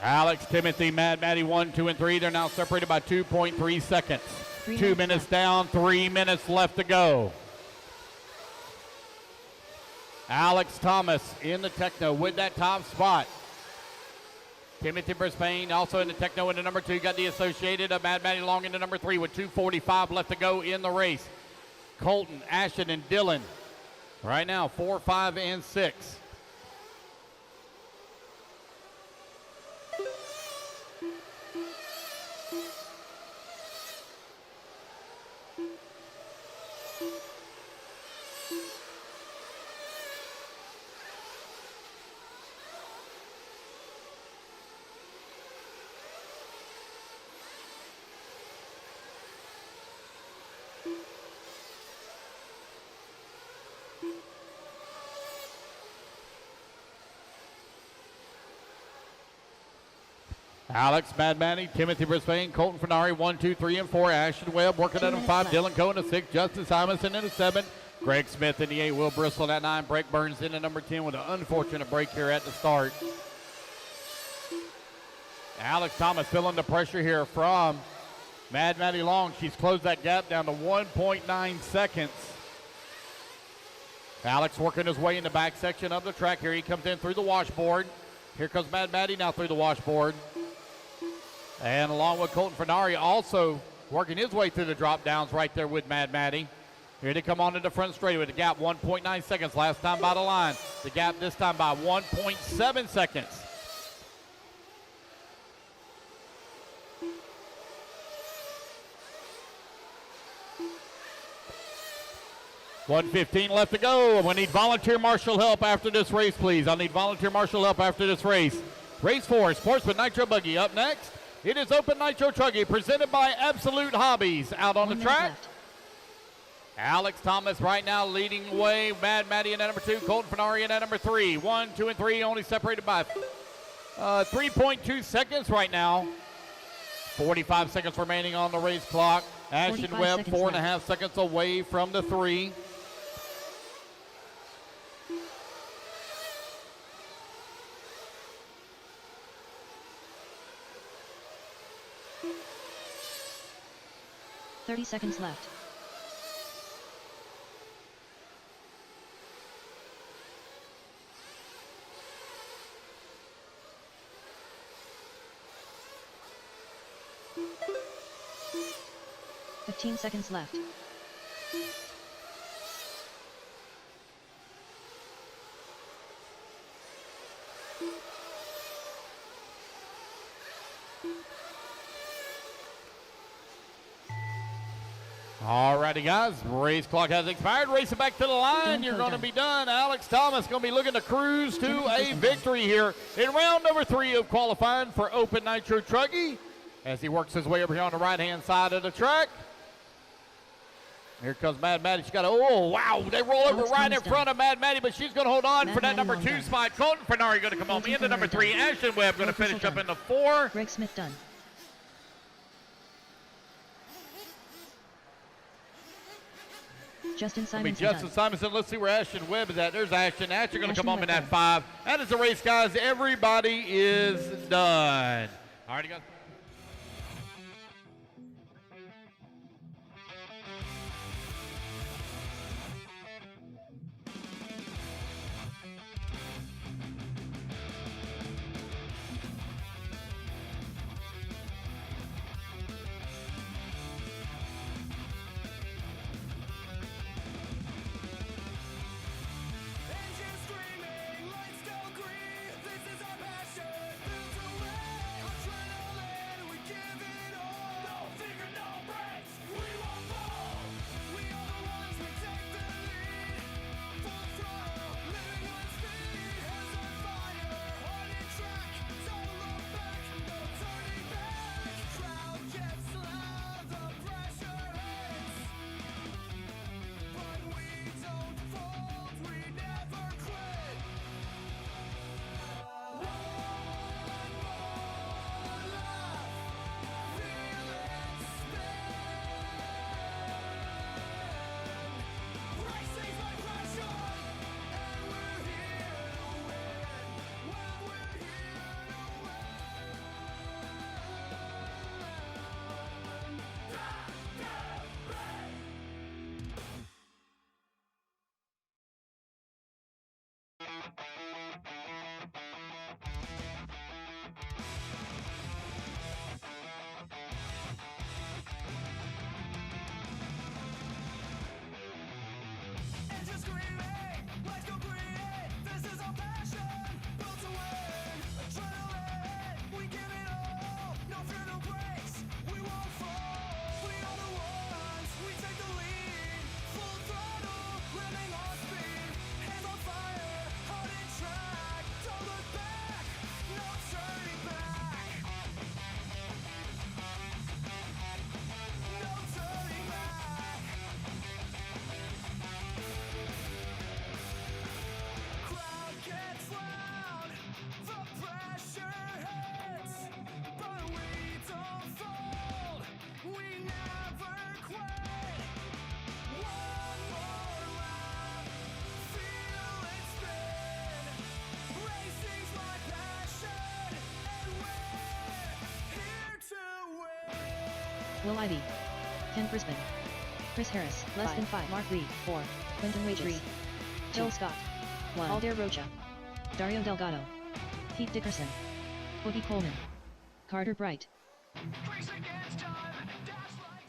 Alex, Timothy, Mad Matty 1, 2, and 3. They're now separated by 2.3 seconds. 2 minutes down, 3 minutes left to go. Alex Thomas in the Techno with that top spot. Timothy Brisbane also in the Techno in the number 2. Got the Associated of Mad Matty Long in the number 3 with 2:45 left to go in the race. Colton, Ashton, and Dylan right now 4, 5, and 6. Alex, Mad Matty, Timothy Brisbane, Colton Fernari, 1, 2, 3, and 4. Ashton Webb working at him 5. Dylan Cohen at 6. Justin Simonson in the 7. Greg Smith in the 8. Will Bristol at 9. Breck Burns in the number 10 with an unfortunate break here at the start. Alex Thomas feeling the pressure here from Mad Matty Long. She's closed that gap down to 1.9 seconds. Alex working his way in the back section of the track here. He comes in through the washboard. Here comes Mad Matty now through the washboard. And along with Colton Fernari also working his way through the drop downs right there with Mad Matty. Here they come on to the front straightaway. The gap 1.9 seconds last time by the line. The gap this time by 1.7 seconds. $1:15 left to go. We need volunteer marshal help after this race, please. I need volunteer marshal help after this race. Race 4, Sportsman Nitro Buggy up next. It is Open Nitro Truggy presented by Absolute Hobbies out on the track. Alex Thomas right now leading the way. Mad Matty in at number 2. Colton Fernari in at number 3. 1, 2, and 3 only separated by 3.2 seconds right now. 45 seconds remaining on the race clock. Ashton Webb 4.5 seconds away from the 3. .30 seconds left. .15 seconds left. Alrighty, guys, race clock has expired. Racing back to the line. You're going to be done. Alex Thomas going to be looking to cruise to a victory here in round number 3 of qualifying for Open Nitro Truggy as he works his way over here on the right-hand side of the track. Here comes Mad Matty. She's got a, oh, wow, they roll over right in front of Mad Matty, but she's going to hold on for that number 2 spot. Colton Fernari going to come on into number 3. Ashton Webb going to finish up in the 4. Greg Smith done. Justin Simonson. Justin Simonson. Let's see where Ashton Webb is at. There's Ashton. Ashton going to come on in at 5. That is the race, guys. Everybody is done. All right, guys. Will Ivy. Ken Brisbane. Chris Harris, less than 5. Mark Reed, 4. Quentin Wages, 3. Phil Scott, 1. Aldair Rocha. Dario Delgado. Pete Dickerson. Boogie Coleman. Carter Bright. 3 seconds, time, dash right.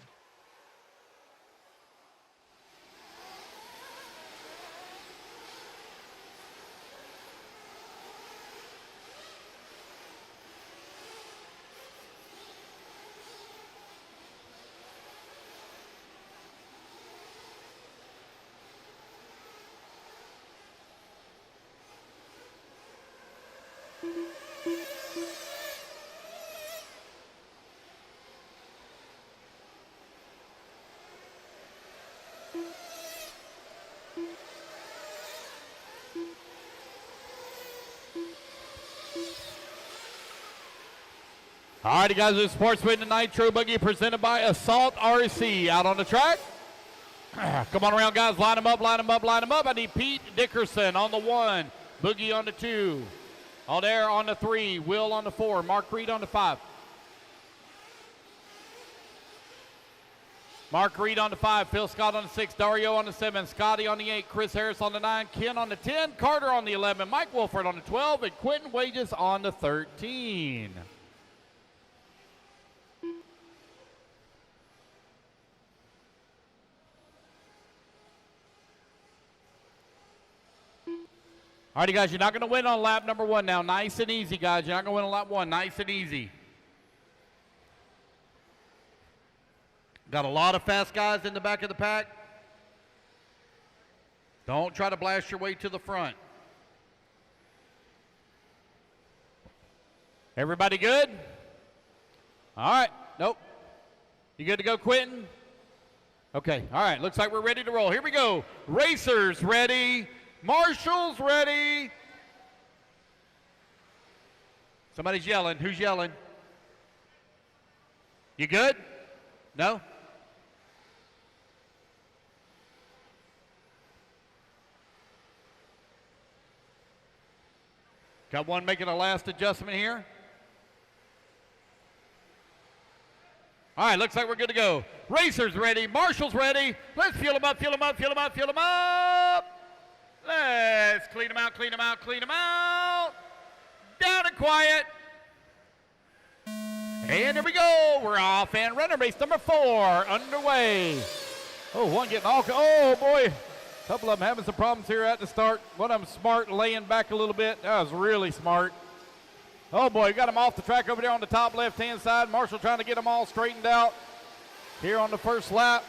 All righty, guys, this is Sportsman, the Nitro Buggy presented by Assault RC out on the track. Come on around, guys. Line them up, line them up, line them up. I need Pete Dickerson on the 1, Boogie on the 2, Aldair on the 3, Will on the 4, Mark Reed on the 5. Mark Reed on the 5, Phil Scott on the 6, Dario on the 7, Scotty on the 8, Chris Harris on the 9, Ken on the 10, Carter on the 11, Mike Wolford on the 12, and Quentin Wages on the 13. All righty, guys, you're not going to win on lap number 1 now. Nice and easy, guys. You're not going to win on lap 1. Nice and easy. Got a lot of fast guys in the back of the pack. Don't try to blast your way to the front. Everybody good? All right. Nope. You good to go, Quentin? Okay. All right. Looks like we're ready to roll. Here we go. Racers ready. Marshall's ready. Somebody's yelling. Who's yelling? You good? No? Got one making a last adjustment here. All right, looks like we're good to go. Racers ready. Marshall's ready. Let's fuel them up, fuel them up, fuel them up, fuel them up. Let's clean them out, clean them out, clean them out. Down and quiet. And here we go. We're off and running. Race number 4 underway. Oh, one getting all. Oh, boy. A couple of them having some problems here at the start. One of them smart, laying back a little bit. That was really smart. Oh, boy. Got them off the track over there on the top left-hand side. Marshall trying to get them all straightened out here on the first lap.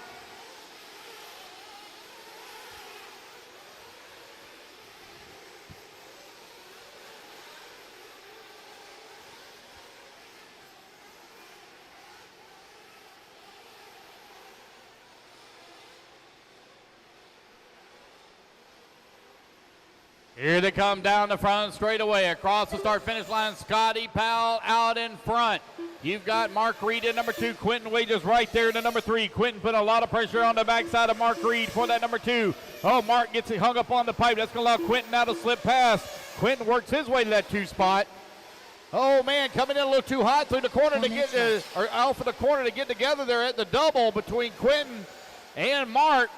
Here they come down the front straightaway. Across the start-finish line, Scotty Powell out in front. You've got Mark Reed in number 2. Quentin Wages right there in the number 3. Quentin put a lot of pressure on the backside of Mark Reed for that number 2. Oh, Mark gets it hung up on the pipe. That's going to allow Quentin now to slip past. Quentin works his way to that 2 spot. Oh, man, coming in a little too hot through the corner to get or out for the corner to get together there at the double between Quentin and Mark.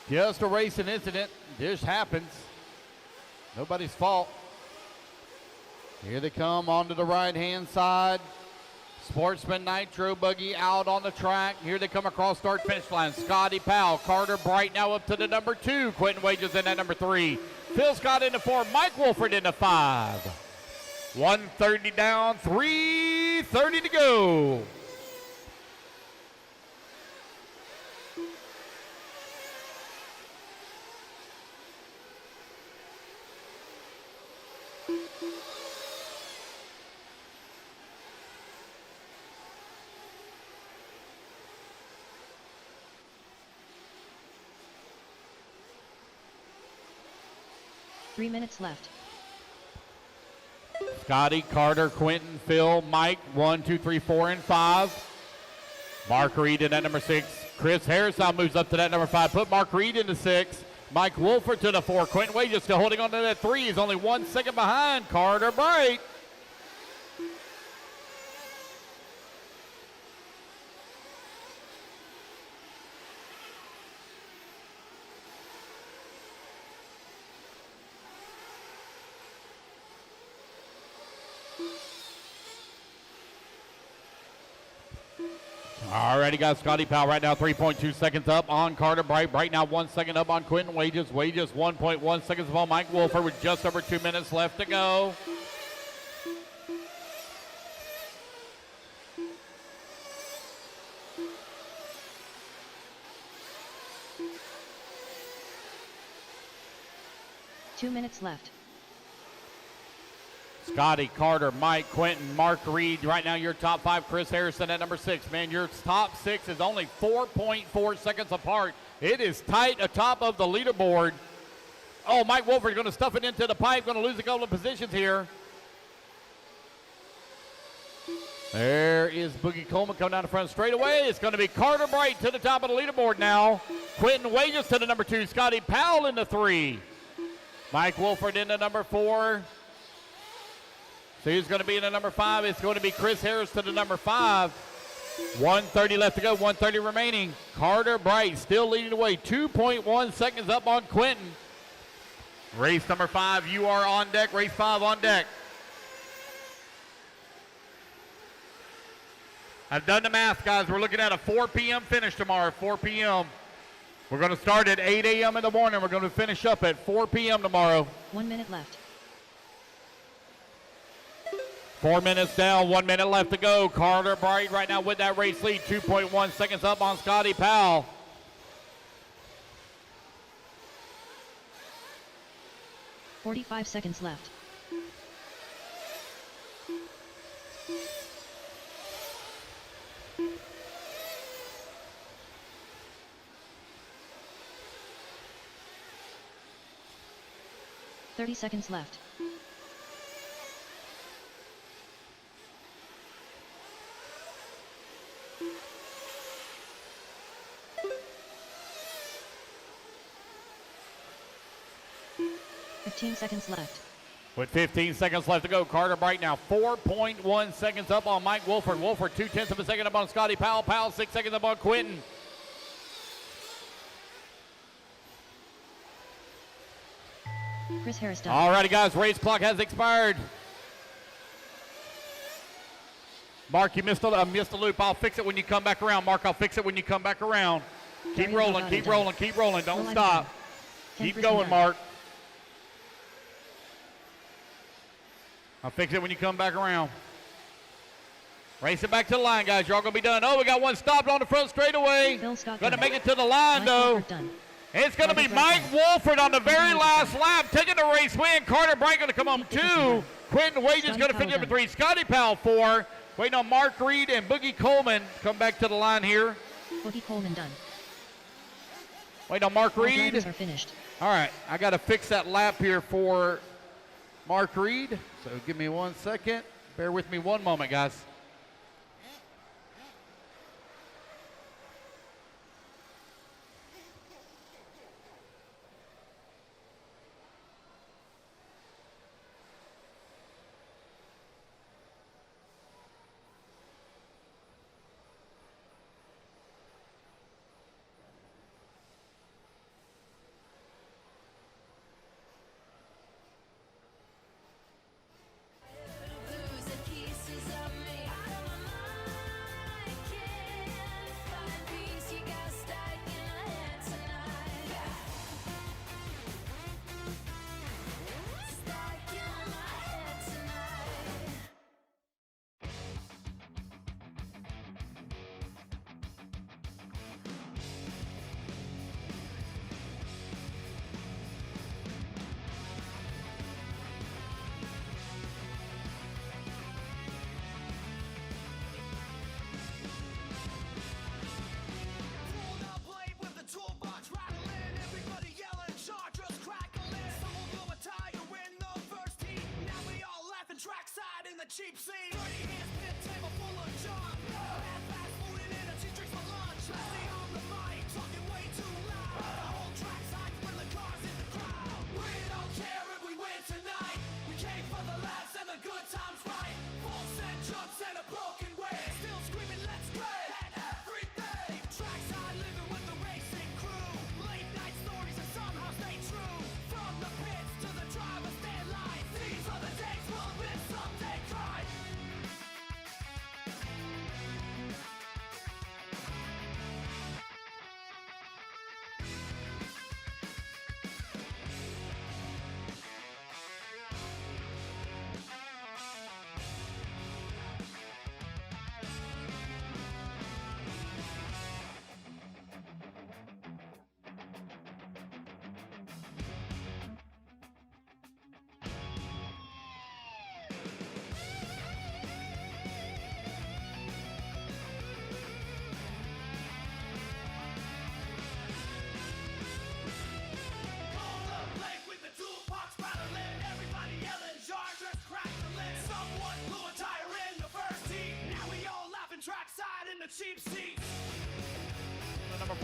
Just a racing incident. This happens. Nobody's fault. Here they come onto the right-hand side. Sportsman Nitro Buggy out on the track. Here they come across start-finish line. Scotty Powell, Carter Bright now up to the number 2. Quentin Wages in at number 3. Phil Scott into 4. Mike Wolford into 5. 130 down, 3:30 to go. Three minutes left. Scotty, Carter, Quentin, Phil, Mike, 1, 2, 3, 4, and 5. Mark Reed in at number 6. Chris Harris now moves up to that number 5. Put Mark Reed into 6. Mike Wolford to the 4. Quentin Wages still holding on to that 3. He's only 1 second behind Carter Bright. Alrighty, guys. Scotty Powell right now 3.2 seconds up on Carter Bright. Bright now 1 second up on Quentin Wages. Wages 1.1 seconds up on Mike Wolford with just over 2 minutes left to go. Two minutes left. Scotty, Carter, Mike, Quentin, Mark Reed. Right now, your top 5. Chris Harrison at number 6. Man, your top 6 is only 4.4 seconds apart. It is tight atop of the leaderboard. Oh, Mike Wolford going to stuff it into the pipe. Going to lose a couple of positions here. There is Boogie Coleman coming down the front straight away. It's going to be Carter Bright to the top of the leaderboard now. Quentin Wages to the number 2. Scotty Powell in the 3. Mike Wolford in the number 4. So who's going to be in the number 5? It's going to be Chris Harris to the number 5. 1:30 left to go, 1:30 remaining. Carter Bright still leading the way, 2.1 seconds up on Quentin. Race number 5, you are on deck. Race 5 on deck. I've done the math, guys. We're looking at a 4 p.m. finish tomorrow, 4 p.m. We're going to start at 8 a.m. in the morning. We're going to finish up at 4 p.m. tomorrow. 1 minute left. 4 minutes down, 1 minute left to go. Carter Bright right now with that race lead, 2.1 seconds up on Scotty Powell. $45 seconds left. $30 seconds left. $15 seconds left. With 15 seconds left to go, Carter Bright now 4.1 seconds up on Mike Wolford. Wolford 0.2 of a second up on Scotty Powell. Powell 6 seconds up on Quentin. Chris Harris done. All righty, guys, race clock has expired. Mark, you missed a loop. I'll fix it when you come back around. Mark, I'll fix it when you come back around. Keep rolling, keep rolling, keep rolling. Don't stop. Keep going, Mark. I'll fix it when you come back around. Race it back to the line, guys. You're all going to be done. Oh, we got one stopped on the front straightaway. Going to make it to the line, though. It's going to be Mike Wolford on the very last lap, taking the race win. Carter Bright going to come on 2. Quentin Wages going to finish number 3. Scotty Powell 4. Waiting on Mark Reed and Boogie Coleman. Come back to the line here. Boogie Coleman done. Waiting on Mark Reed. Drivers are finished. All right, I got to fix that lap here for Mark Reed. So give me 1 second. Bear with me one moment, guys. Cheap scene, 30 hands, pit table full of junk. Half fast food in it, she drinks my lunch. Leslie on the mic, talking way too loud. The whole track's hyped when the car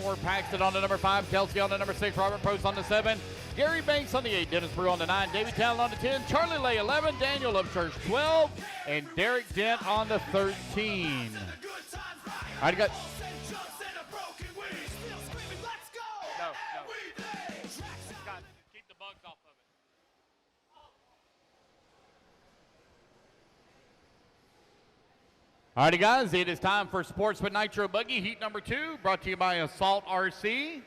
4, Paxton on the number 5, Kelsey on the number 6, Robert Post on the 7, Gary Banks on the 8, Dennis Brew on the 9, Davey Talon on the 10, Charlie Lay 11, Daniel Upchurch 12, and Derek Dent on the 13. All right, got. No. Scott, keep the bugs off of it. Alrighty, guys, it is time for Sportsman Nitro Buggy Heat number 2, brought to you by Assault RC.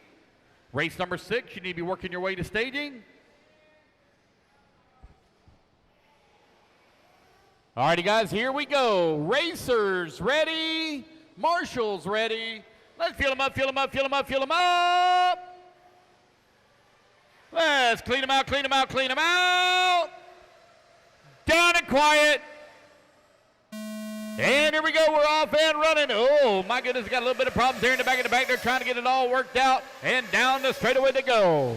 Race number 6, you need to be working your way to staging. Alrighty, guys, here we go. Racers ready, marshals ready. Let's fuel them up, fuel them up, fuel them up, fuel them up. Let's clean them out, clean them out, clean them out. Down and quiet. And here we go, we're off and running. Oh, my goodness, we got a little bit of problems here in the back. They're trying to get it all worked out, and down the straightaway they go.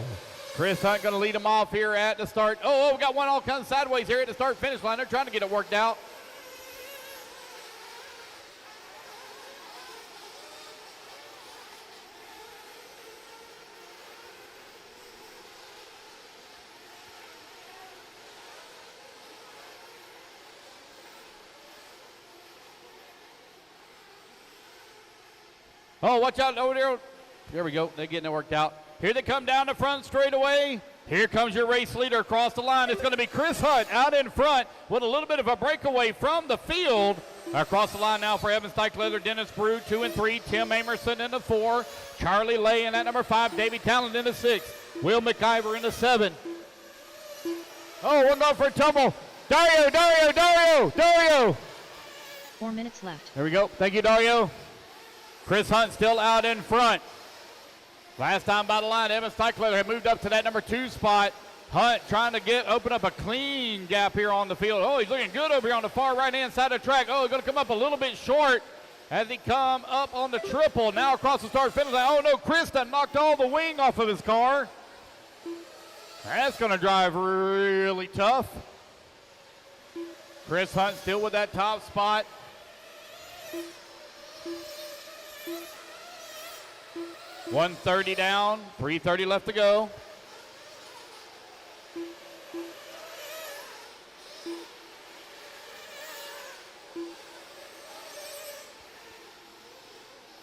Chris Hunt going to lead them off here at the start. Oh, we got one all kinds of sideways here at the start-finish line. They're trying to get it worked out. Oh, watch out over there. There we go. They're getting it worked out. Here they come down the front straightaway. Here comes your race leader across the line. It's going to be Chris Hunt out in front with a little bit of a breakaway from the field. Across the line now for Evan Steichleather, Dennis Brew, 2 and 3. Tim Amerson in the 4. Charlie Lay in at number 5. Davey Talon in the 6. Will McIver in the 7. Oh, we're going for a tumble. Dario. 4 minutes left. There we go. Thank you, Dario. Chris Hunt still out in front. Last time by the line, Evan Steichleather had moved up to that number 2 spot. Hunt trying to open up a clean gap here on the field. Oh, he's looking good over here on the far right-hand side of the track. Oh, he's going to come up a little bit short as he come up on the triple. Now across the start finish line. Oh, no, Chris done knocked all the wing off of his car. That's going to drive really tough. Chris Hunt still with that top spot. $130 down, $330 left to go.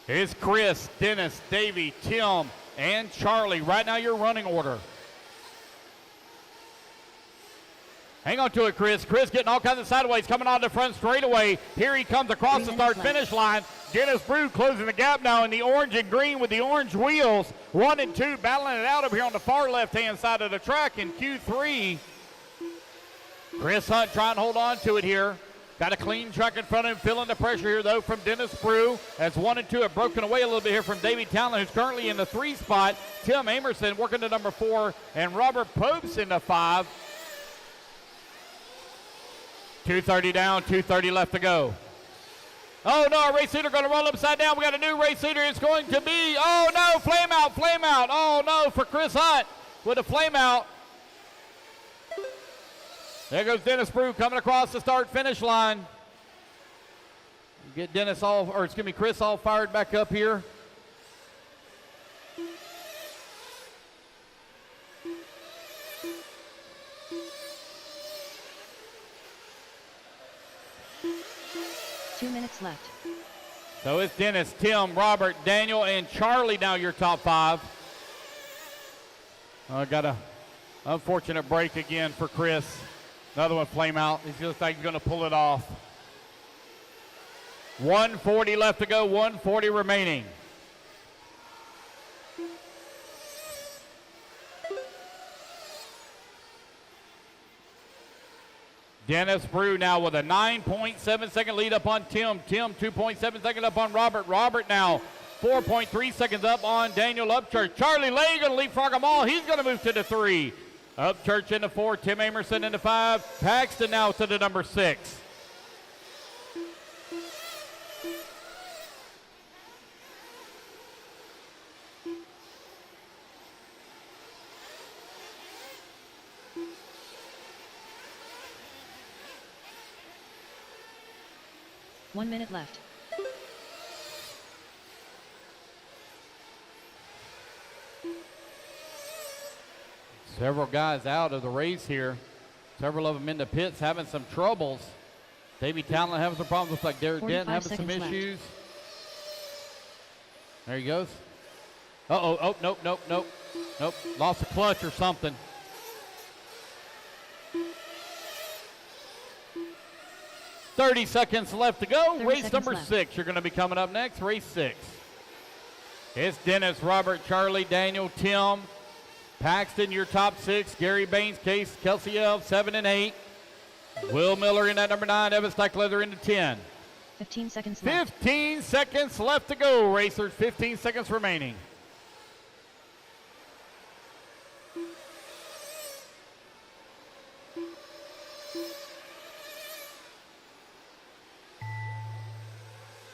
Here's Chris, Dennis, Davey, Tim, and Charlie. Right now, your running order. Hang on to it, Chris. Chris getting all kinds of sideways, coming on the front straightaway. Here he comes across the start-finish line. Dennis Brew closing the gap now in the orange and green with the orange wheels. 1 and 2 battling it out over here on the far left-hand side of the track in Q3. Chris Hunt trying to hold on to it here. Got a clean truck in front of him, feeling the pressure here, though, from Dennis Brew. As 1 and 2 have broken away a little bit here from Davey Talon, who's currently in the 3 spot. Tim Amerson working to number 4, and Robert Popes in the 5. 230 down, 230 left to go. Oh, no, our race leader going to roll upside down. We got a new race leader. It's going to be, oh, no, flame out. Oh, no, for Chris Hunt with a flame out. There goes Dennis Brew coming across the start-finish line. Get Chris all fired back up here. Two minutes left. So it's Dennis, Tim, Robert, Daniel, and Charlie now your top 5. Got a unfortunate break again for Chris. Another one flame out. He feels like he's going to pull it off. 140 left to go, 140 remaining. Dennis Brew now with a 9.7 second lead up on Tim. Tim 2.7 second up on Robert. Robert now 4.3 seconds up on Daniel Upchurch. Charlie Lay going to leapfrog them all. He's going to move to the 3. Upchurch in the 4. Tim Amerson in the 5. Paxton now to the number 6. One minute left. Several guys out of the race here. Several of them in the pits having some troubles. Davey Talent having some problems. Looks like Derek Dent 45 having some seconds left. issues. There he goes. Uh-oh, oh, nope, nope, nope. Nope, lost a clutch or something. "30 seconds left to go. 30 Race seconds number left. 6. You're going to be coming up next, race 6. It's Dennis, Robert, Charlie, Daniel, Tim, Paxton, your top 6. Gary Baines, Case, Kelsey Elf, 7 and 8. Will Miller in at number 9. Evan Steichleather into 10. 15 seconds left. 15 seconds left to go, racers. 15 seconds remaining.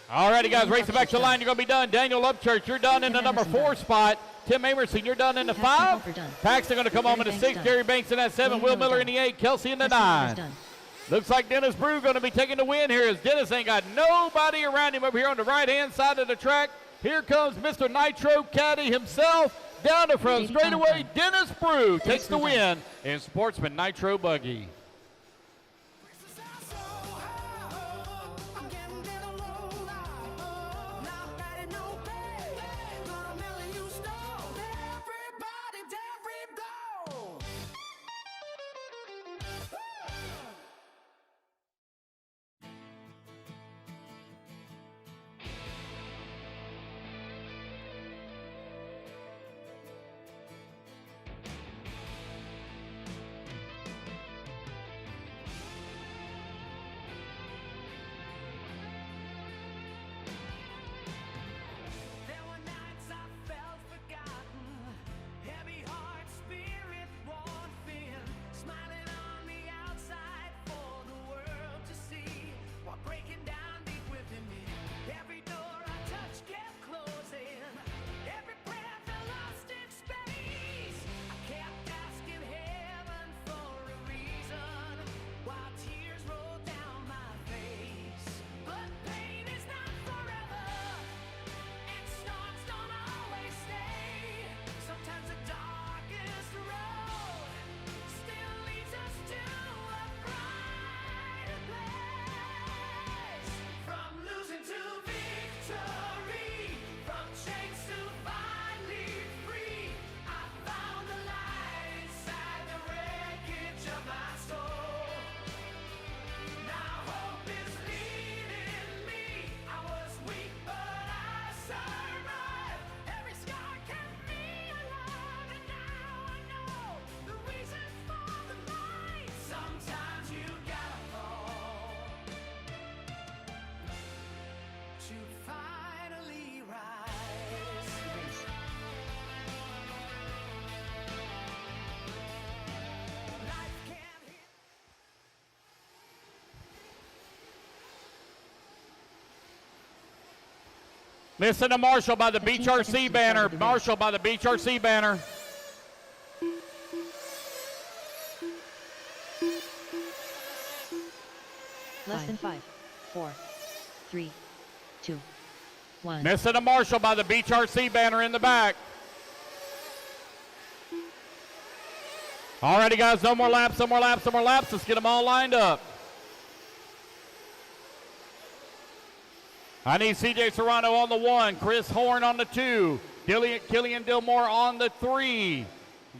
All righty, guys, racing back to the line. You're going to be done. Daniel Upchurch, you're done in the number 4 spot. Tim Amerson, you're done in the 5. Paxton going to come home in the 6. Gary Banks in that 7. Will Miller in the 8. Kelsey in the 9. Looks like Dennis Brew going to be taking the win here as Dennis ain't got nobody around him over here on the right-hand side of the track. Here comes Mr. Nitro Caddy himself. Down the front straightaway, Dennis Brew takes the win in Sportsman Nitro Buggy. Listen to Marshall by the Beach RC banner. Marshall by the Beach RC banner. Less than 5, 4, 3, 2, 1. Listen to Marshall by the Beach RC banner in the back. All righty, guys, no more laps, no more laps, no more laps. Let's get them all lined up. I need CJ Serrano on the 1, Chris Horn on the 2, Killian Dillmore on the 3,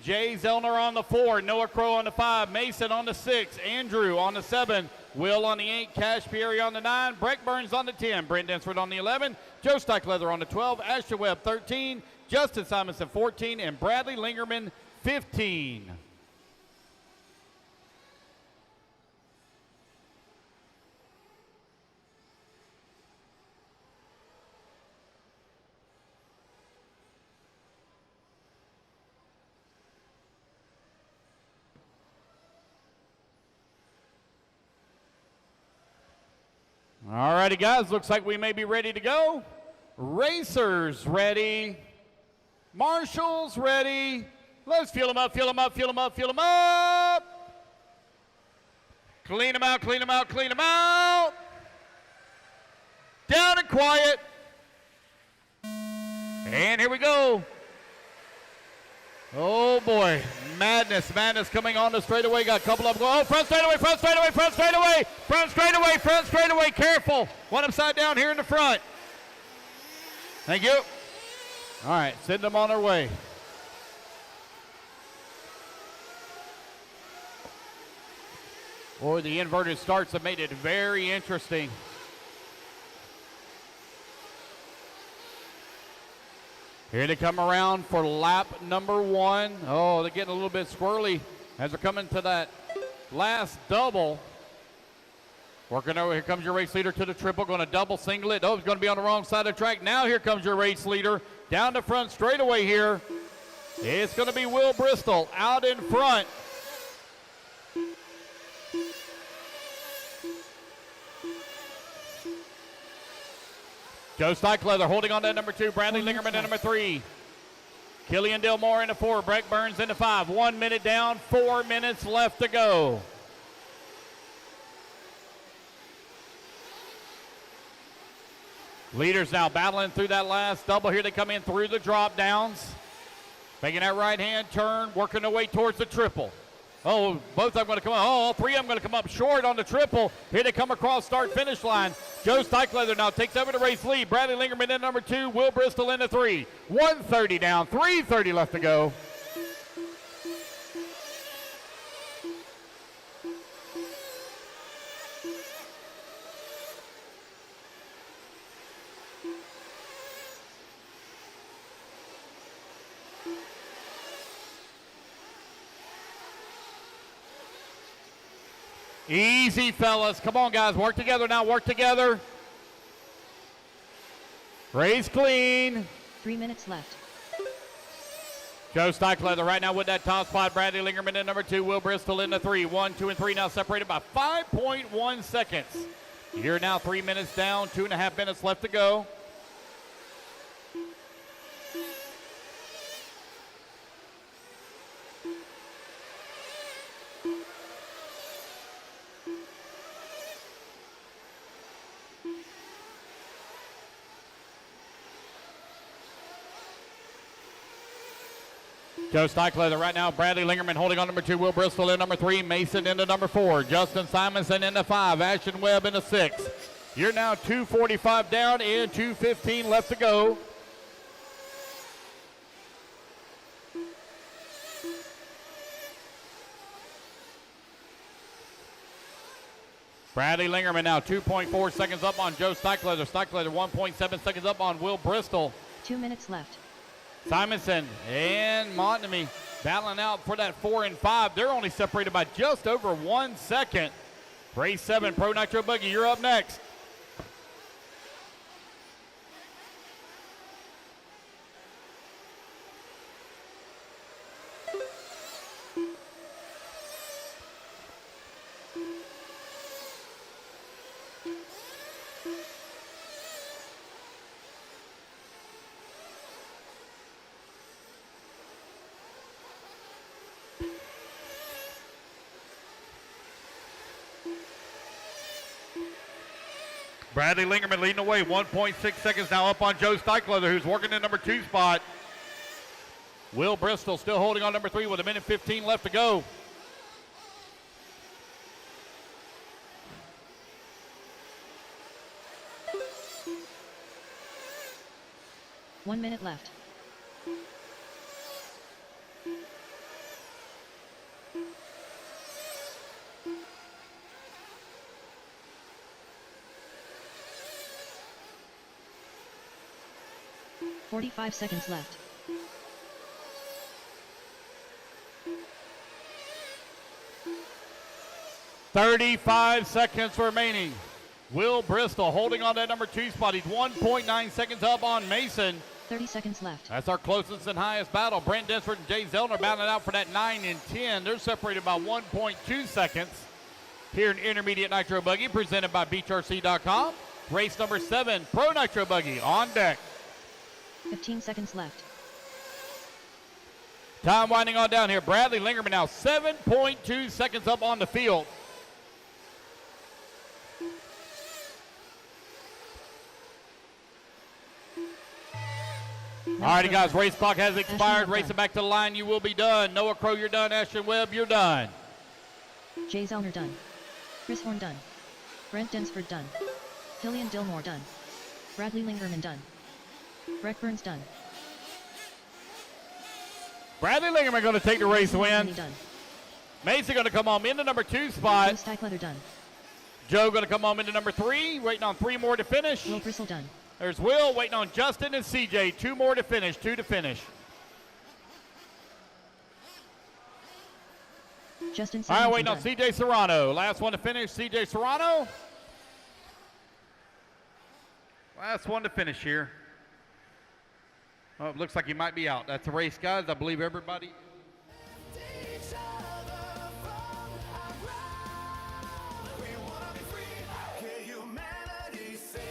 Jay Zellner on the 4, Noah Crow on the 5, Mason on the 6, Andrew on the 7, Will on the 8, Cash Pierre on the 9, Breck Burns on the 10, Brent Densford on the 11, Joe Steichleather on the 12, Ashton Webb 13, Justin Simonson 14, and Bradley Lingerman 15. All righty, guys, looks like we may be ready to go. Racers ready. Marshall's ready. Let's fuel them up, fuel them up, fuel them up, fuel them up. Clean them out, clean them out, clean them out. Down and quiet. And here we go. Oh boy, Madness coming on the straightaway. Got a couple of them. Oh, front straightaway, front straightaway, front straightaway, front straightaway, front straightaway. Careful. One upside down here in the front. Thank you. All right, send them on their way. Boy, the inverted starts have made it very interesting. Here they come around for lap number 1. Oh, they're getting a little bit squirrely as they're coming to that last double. Working over, here comes your race leader to the triple, going to double single it. Oh, he's going to be on the wrong side of the track. Now here comes your race leader down the front straightaway here. It's going to be Will Bristol out in front. Joe Steichleather holding on to number 2. Bradley Lingerman at number 3. Killian Dillmore in the 4. Breck Burns in the 5. 1 minute down, 4 minutes left to go. Leaders now battling through that last double. Here they come in through the drop downs. Making that right hand turn, working their way towards the triple. Oh, both of them going to come up. Oh, all 3 of them going to come up short on the triple. Here they come across start-finish line. Joe Steichleather now takes over the race lead. Bradley Lingerman in number 2. Will Bristol in the 3. 1:30 down, 3:30 left to go. Easy, fellas. Come on, guys. Work together now. Work together. Race clean. 3 minutes left. Joe Steichleather right now with that top spot. Bradley Lingerman in number 2. Will Bristol in the 3. 1, 2, and 3 now separated by 5.1 seconds. You're now 3 minutes down. 2.5 minutes left to go. Joe Steichleather right now. Bradley Lingerman holding on number 2. Will Bristol in number 3. Mason into number 4. Justin Simonson in the 5. Ashton Webb in the 6. You're now 2:45 down and 2:15 left to go. Bradley Lingerman now 2.4 seconds up on Joe Steichleather. Steichleather 1.7 seconds up on Will Bristol. 2 minutes left. Simonson and Montney battling out for that 4 and 5. They're only separated by just over 1 second. Race 7, Pro Nitro Buggy, you're up next. Bradley Lingerman leading the way, 1.6 seconds now up on Joe Steichleather, who's working in number 2 spot. Will Bristol still holding on number 3 with 1:15 left to go. One minute left. .45 seconds left. .35 seconds remaining. Will Bristol holding on that number 2 spot. He's 1.9 seconds up on Mason. 30 seconds left. That's our closest and highest battle. Brent Densford and Jay Zellner battling out for that 9 and 10. They're separated by 1.2 seconds. Here in Intermediate Nitro Buggy, presented by BeachRC.com. Race number 7, Pro Nitro Buggy on deck. 15 seconds left. Time winding on down here. Bradley Lingerman now 7.2 seconds up on the field. All righty, guys, race clock has expired. Racing back to the line, you will be done. Noah Crow, you're done. Ashton Webb, you're done. Jay Zellner done. Chris Horn done. Brent Densford done. Hillian Dillmore done. Bradley Lingerman done. Brett Burns done. Bradley Lingerman going to take the race win. Done. Mason going to come home into number 2 spot. Joe Steichleather done. Joe going to come home into number 3, waiting on 3 more to finish. Will Bristol done. There's Will waiting on Justin and CJ. 2 more to finish, 2 to finish. Justin All right, Simonson waiting on done. CJ Serrano. Last one to finish, CJ Serrano. Last one to finish here. Oh, it looks like he might be out. That's the race, guys. I believe everybody. Each other from the ground. We wanna be free. Hear humanity sing.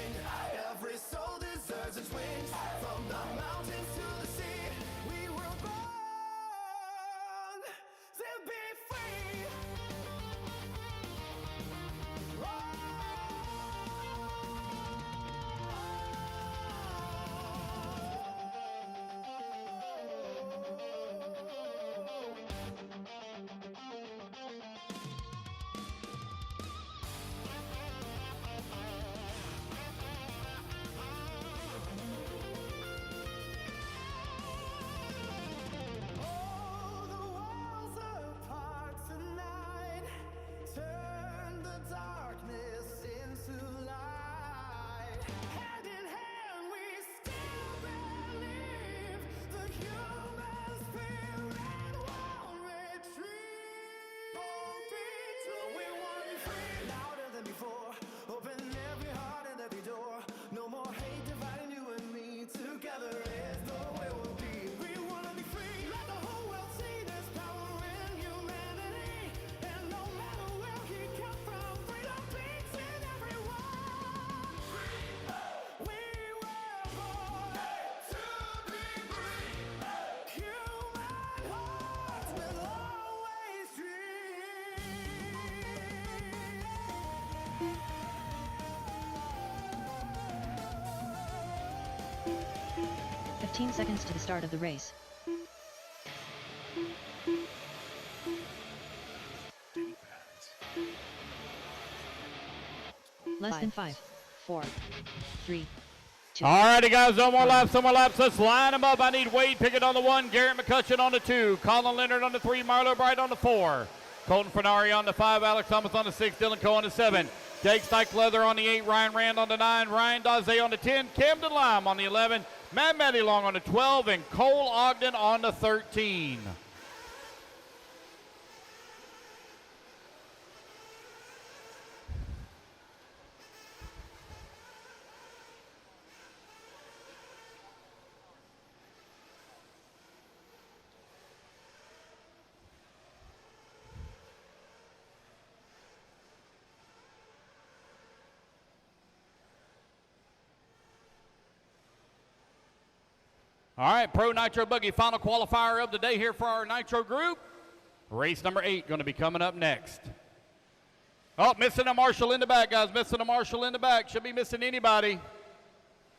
Every soul deserves its wings. From the mountains to the sea, we were born to be free. Oh, the walls apart tonight. Turn the darkness into light. Hand in hand, we still believe the human spirit won't retreat. Won't be till we want to be free. Louder than before. Open every heart and every door. No more hate dividing you and me. Together is the way we'll be. We wanna be free. Let the whole world see there's power in humanity. And no matter where he come from, freedom beats in everyone. We were born to be free. Human hearts will always dream. 15 seconds to the start of the race. Less than 5, 4, 3, 2. All righty, guys, no more laps, no more laps. Let's line them up. I need Wade Pickett on the 1, Garrett McCutcheon on the 2, Colin Leonard on the 3, Marlo Bright on the 4, Colton Fernari on the 5, Alex Thomas on the 6, Dylan Coe on the 7, Jake Steichleather on the 8, Ryan Rand on the 9, Ryan Daze on the 10, Camden Lime on the 11, Matt Matty Long on the 12, and Cole Ogden on the 13. All right, Pro Nitro Buggy, final qualifier of the day here for our Nitro group. Race number 8 going to be coming up next. Oh, missing a marshal in the back, guys. Missing a marshal in the back. Should be missing anybody.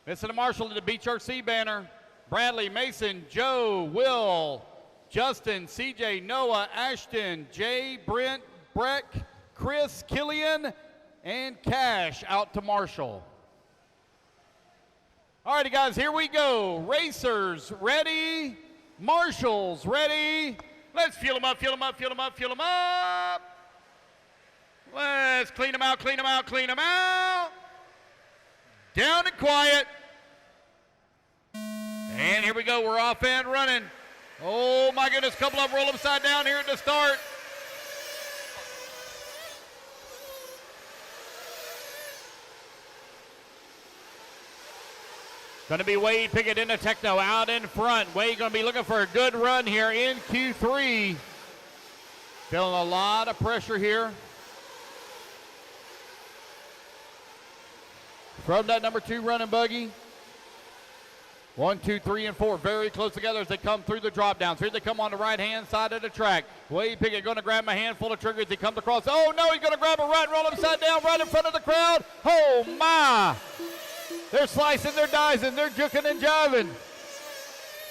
Missing a marshal in the BHRC banner. Bradley, Mason, Joe, Will, Justin, CJ, Noah, Ashton, Jay, Brent, Breck, Chris, Killian, and Cash out to marshal. All righty, guys, here we go. Racers ready. Marshals ready. Let's fuel them up, fuel them up, fuel them up, fuel them up. Let's clean them out, clean them out, clean them out. Down and quiet. And here we go. We're off and running. Oh, my goodness. Couple of them roll upside down here at the start. Going to be Wade Pickett into Techno out in front. Wade going to be looking for a good run here in Q3. Feeling a lot of pressure here from that number 2 running buggy. 1, 2, 3, and 4 very close together as they come through the drop downs. Here they come on the right-hand side of the track. Wade Pickett going to grab a handful of triggers. He comes across. Oh, no, he's going to grab a right, roll upside down right in front of the crowd. Oh, my. They're slicing, they're dicing, they're juking and jiving.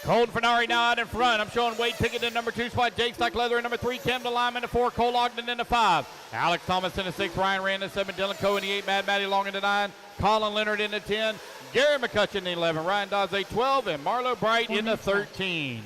Colton Fernari now out in front. I'm showing Wade Pickett in number 2 spot. Jake Stock Leather in number 3. Camden Lime in the 4. Cole Ogden in the 5. Alex Thomas in the 6. Ryan Rand in the 7. Dylan Coe in the 8. Mad Matty Long in the 9. Colin Leonard in the 10. Gary McCutcheon in the 11. Ryan Dodds 12. And Marlo Bright in the 13.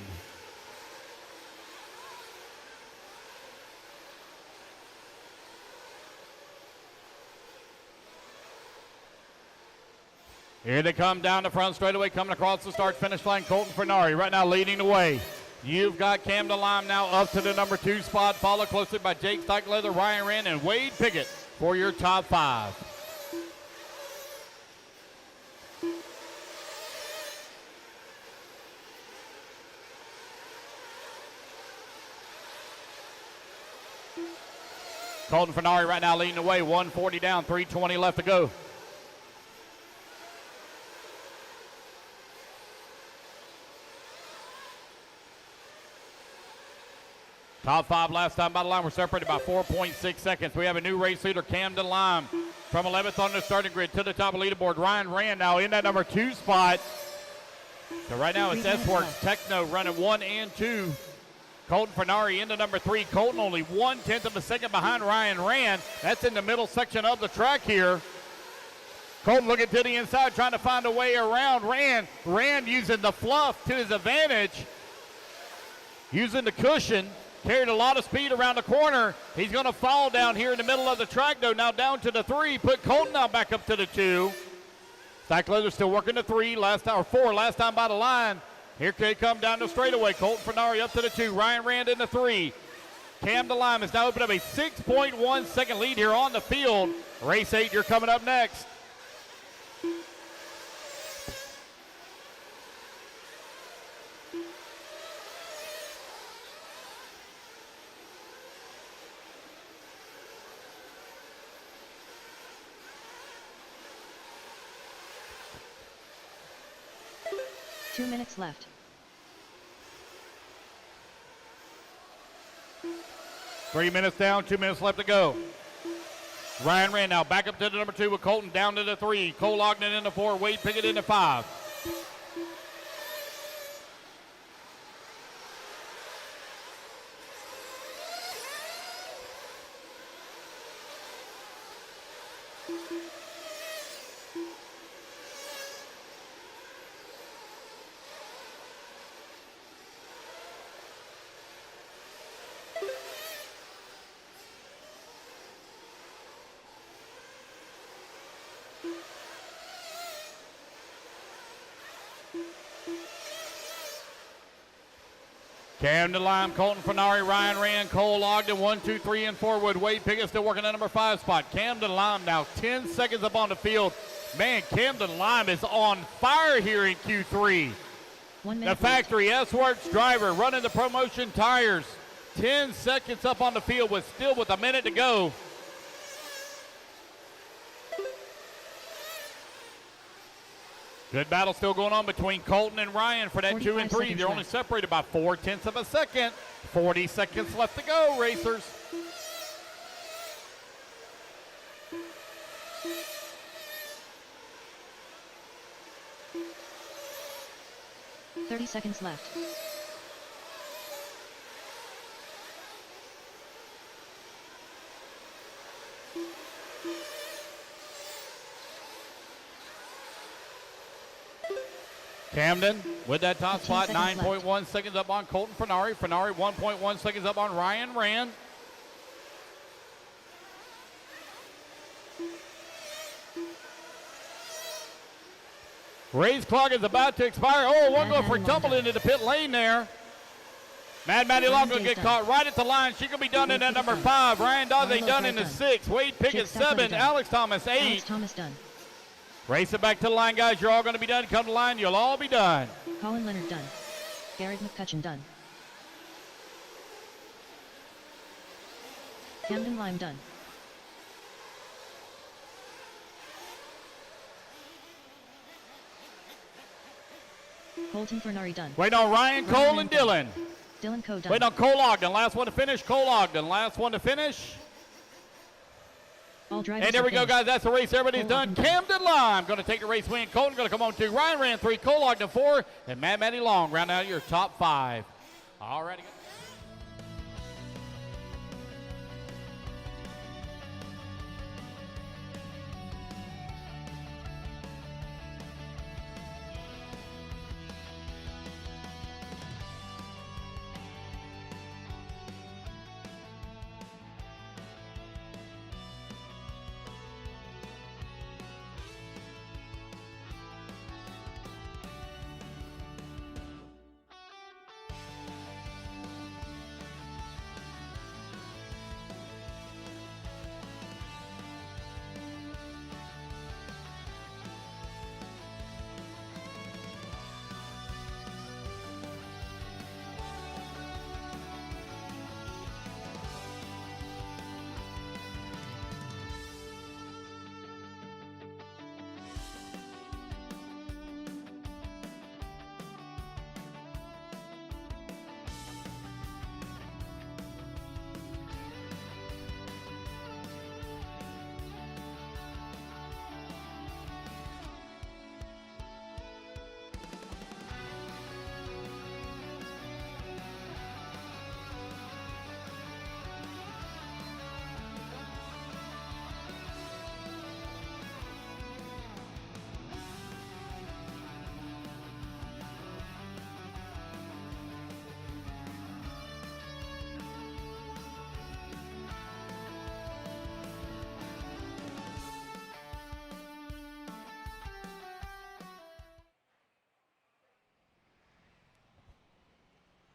Here they come down the front straightaway, coming across the start-finish line. Colton Fernari right now leading the way. You've got Camden Lime now up to the number 2 spot, followed closely by Jake Stockleather, Ryan Rand, and Wade Pickett for your top 5. Colton Fernari right now leading the way, 140 down, 3:20 left to go. Top 5 last time by the line were separated by 4.6 seconds. We have a new race leader, Camden Lime, from 11th on the starting grid to the top of the leaderboard. Ryan Rand now in that number 2 spot. So right now it's S-Works Techno running 1 and 2. Colton Fernari into number 3. Colton only 1/10 of a second behind Ryan Rand. That's in the middle section of the track here. Colton looking to the inside, trying to find a way around Rand. Rand using the fluff to his advantage, using the cushion. Carried a lot of speed around the corner. He's going to fall down here in the middle of the track, though. Now down to the 3. Put Colton now back up to the 2. Stockleather still working the 3 last time, or 4 last time by the line. Here they come down the straightaway. Colton Fernari up to the 2. Ryan Rand in the 3. Camden Lime has now opened up a 6.1 second lead here on the field. Race 8, you're coming up next. Two minutes left. 3 minutes down, 2 minutes left to go. Ryan Rand now back up to the number 2 with Colton down to the 3. Cole Ogden in the 4. Wade Pickett in the 5. Camden Lime, Colton Fernari, Ryan Rand, Cole Ogden, 1, 2, 3, and 4 wood. Wade Pickett still working at number 5 spot. Camden Lime now 10 seconds up on the field. Man, Camden Lime is on fire here in Q3. 1 minute The factory S-Works driver running the promotion tires. 10 seconds up on the field with a minute to go. Good battle still going on between Colton and Ryan for that 2 and 3. They're only separated by 4/10 of a second. 40 seconds left to go, racers. seconds left. Camden with that top spot, 9.1 9.1 seconds up on Colton Fernari. Fernari 1.1 seconds up on Ryan Rand. Race clock is about to expire. Oh, one going for a tumble into the pit lane there. Mad Matty Long going to get caught right at the line. She going to be done in at number 5. Ryan Dodds done in the 6. Wade Pickett 7. Alex Thomas 8. Alex Thomas done. Race it back to the line, guys. You're all going to be done. Come to the line. You'll all be done. Colin Leonard done. Garrett McCutcheon done. Camden Lime done. Colton Fernari done. Wait on Ryan, Cole, and Dylan. Dylan Coe done. Wait on Cole Ogden. Last one to finish. Cole Ogden. Last one to finish. All drivers And there are we go, finished. guys. That's the race. Everybody's Cole done. up and Camden Lime going to take the race win. Colton going to come on 2. Ryan ran 3. Cole Ogden 4. And Matt Matty Long round out your top 5. All righty.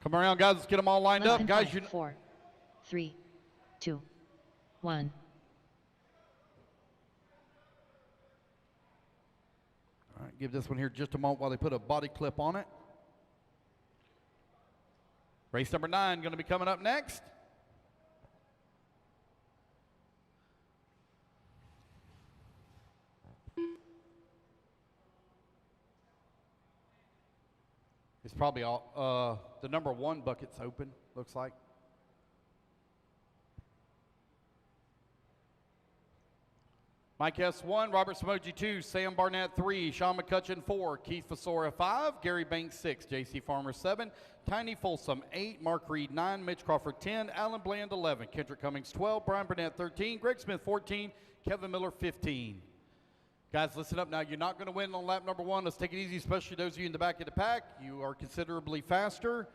Come around, guys. Let's get them all lined Less up. than Guys, 5, 4, 3, 2, 1. All right, give this one here just a moment while they put a body clip on it. Race number 9 going to be coming up next. It's probably all, the number 1 bucket's open, looks like. Mike S1, Robert Samoji 2, Sam Barnett 3, Sean McCutcheon 4, Keith Vasora 5, Gary Banks 6, JC Farmer 7, Tiny Folsom 8, Mark Reed 9, Mitch Crawford 10, Alan Bland 11, Kendrick Cummings 12, Brian Burnett 13, Greg Smith 14, Kevin Miller 15. Guys, listen up now. You're not going to win on lap number 1. Let's take it easy, especially those of you in the back of the pack. You are considerably faster.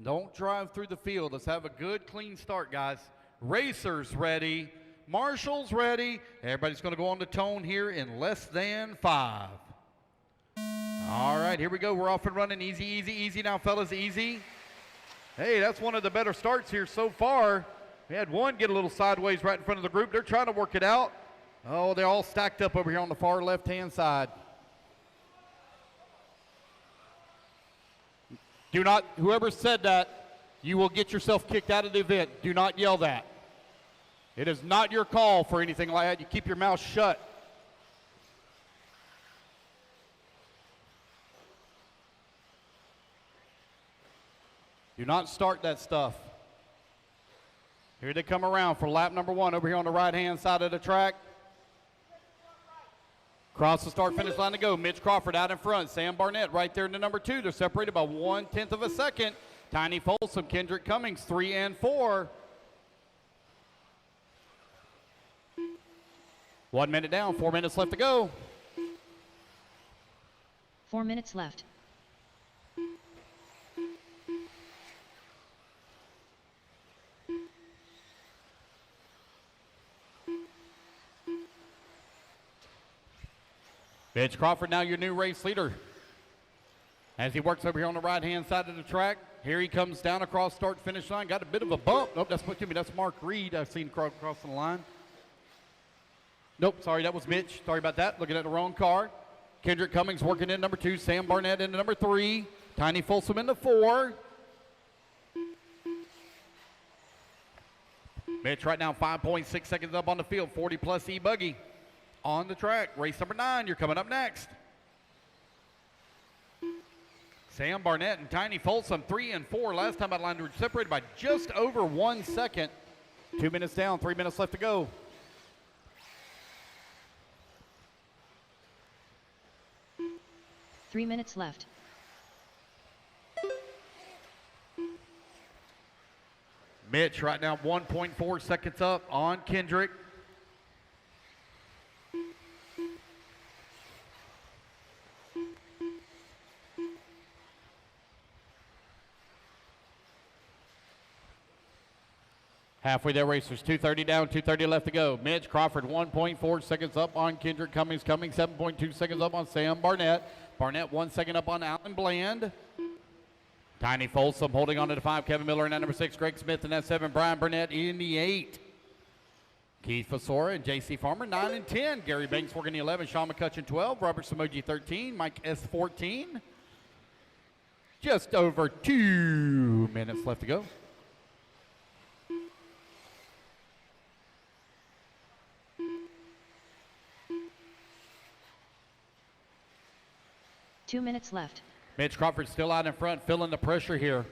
Don't drive through the field. Let's have a good, clean start, guys. Racers ready. Marshall's ready. Everybody's going to go on the tone here in less than 5. All right, here we go. We're off and running. Easy, easy, easy now, fellas. Easy. Hey, that's one of the better starts here so far. We had one get a little sideways right in front of the group. They're trying to work it out. Oh, they're all stacked up over here on the far left-hand side. Do not, whoever said that, you will get yourself kicked out of the event. Do not yell that. It is not your call for anything like that. You keep your mouth shut. Do not start that stuff. Here they come around for lap number 1 over here on the right-hand side of the track. Across the start-finish line to go. Mitch Crawford out in front. Sam Barnett right there in the number 2. They're separated by 1/10 of a second. Tiny Folsom, Kendrick Cummings, 3 and 4. 1 minute down, 4 minutes left to go. 4 minutes left. Mitch Crawford now your new race leader. As he works over here on the right-hand side of the track. Here he comes down across start-finish line. Got a bit of a bump. Nope, that's Mark Reed I've seen crossing the line. Nope, sorry, that was Mitch. Sorry about that. Looking at the wrong car. Kendrick Cummings working in number 2. Sam Barnett into number 3. Tiny Folsom into 4. Mitch right now 5.6 seconds up on the field. 40-plus e-buggy on the track. Race number 9, you're coming up next. Sam Barnett and Tiny Folsom, 3 and 4. Last time out line, were separated by just over 1 second. 2 minutes down, 3 minutes left to go. 3 minutes left. Mitch right now 1.4 seconds up on Kendrick. Halfway there, racers. 2:30 down, 2:30 left to go. Mitch Crawford, 1.4 seconds up on Kendrick Cummings. Cummings, 7.2 seconds up on Sam Barnett. Barnett, 1 second up on Alan Bland. Tiny Folsom holding on to the 5. Kevin Miller in that number 6. Greg Smith in that 7. Brian Burnett in the 8. Keith Fasora and J.C. Farmer, 9 and 10. Gary Banks working the 11. Sean McCutcheon, 12. Robert Samoji, 13. Mike S., 14. Just over 2 minutes left to go. Two minutes left. Mitch Crawford still out in front, feeling the pressure here.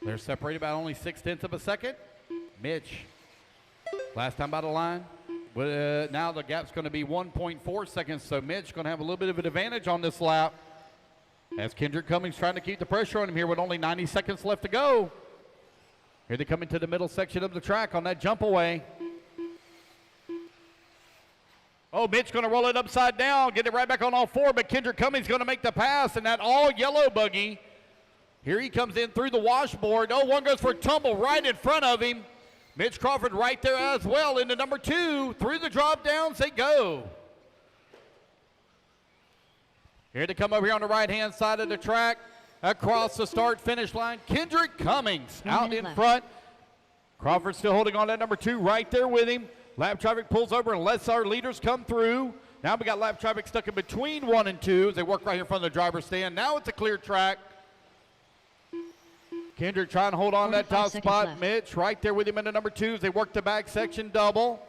They're separated by only 0.6 of a second. Mitch, last time by the line. Now the gap's going to be 1.4 seconds, so Mitch going to have a little bit of an advantage on this lap. As Kendrick Cummings trying to keep the pressure on him here with only 90 seconds left to go. Here they come into the middle section of the track on that jump away. Oh, Mitch going to roll it upside down, get it right back on all 4, but Kendrick Cummings going to make the pass in that all yellow buggy. Here he comes in through the washboard. Oh, one goes for a tumble right in front of him. Mitch Crawford right there as well into number 2. Through the drop downs they go. Here to come over here on the right-hand side of the track. Across the start-finish line, Kendrick Cummings out in front. Crawford still holding on that number 2 right there with him. Lap traffic pulls over and lets our leaders come through. Now we got lap traffic stuck in between 1 and 2 as they work right here in front of the driver's stand. Now it's a clear track. Kendrick trying to hold on that top spot. Left. Mitch right there with him in the number 2 as they work the back section double.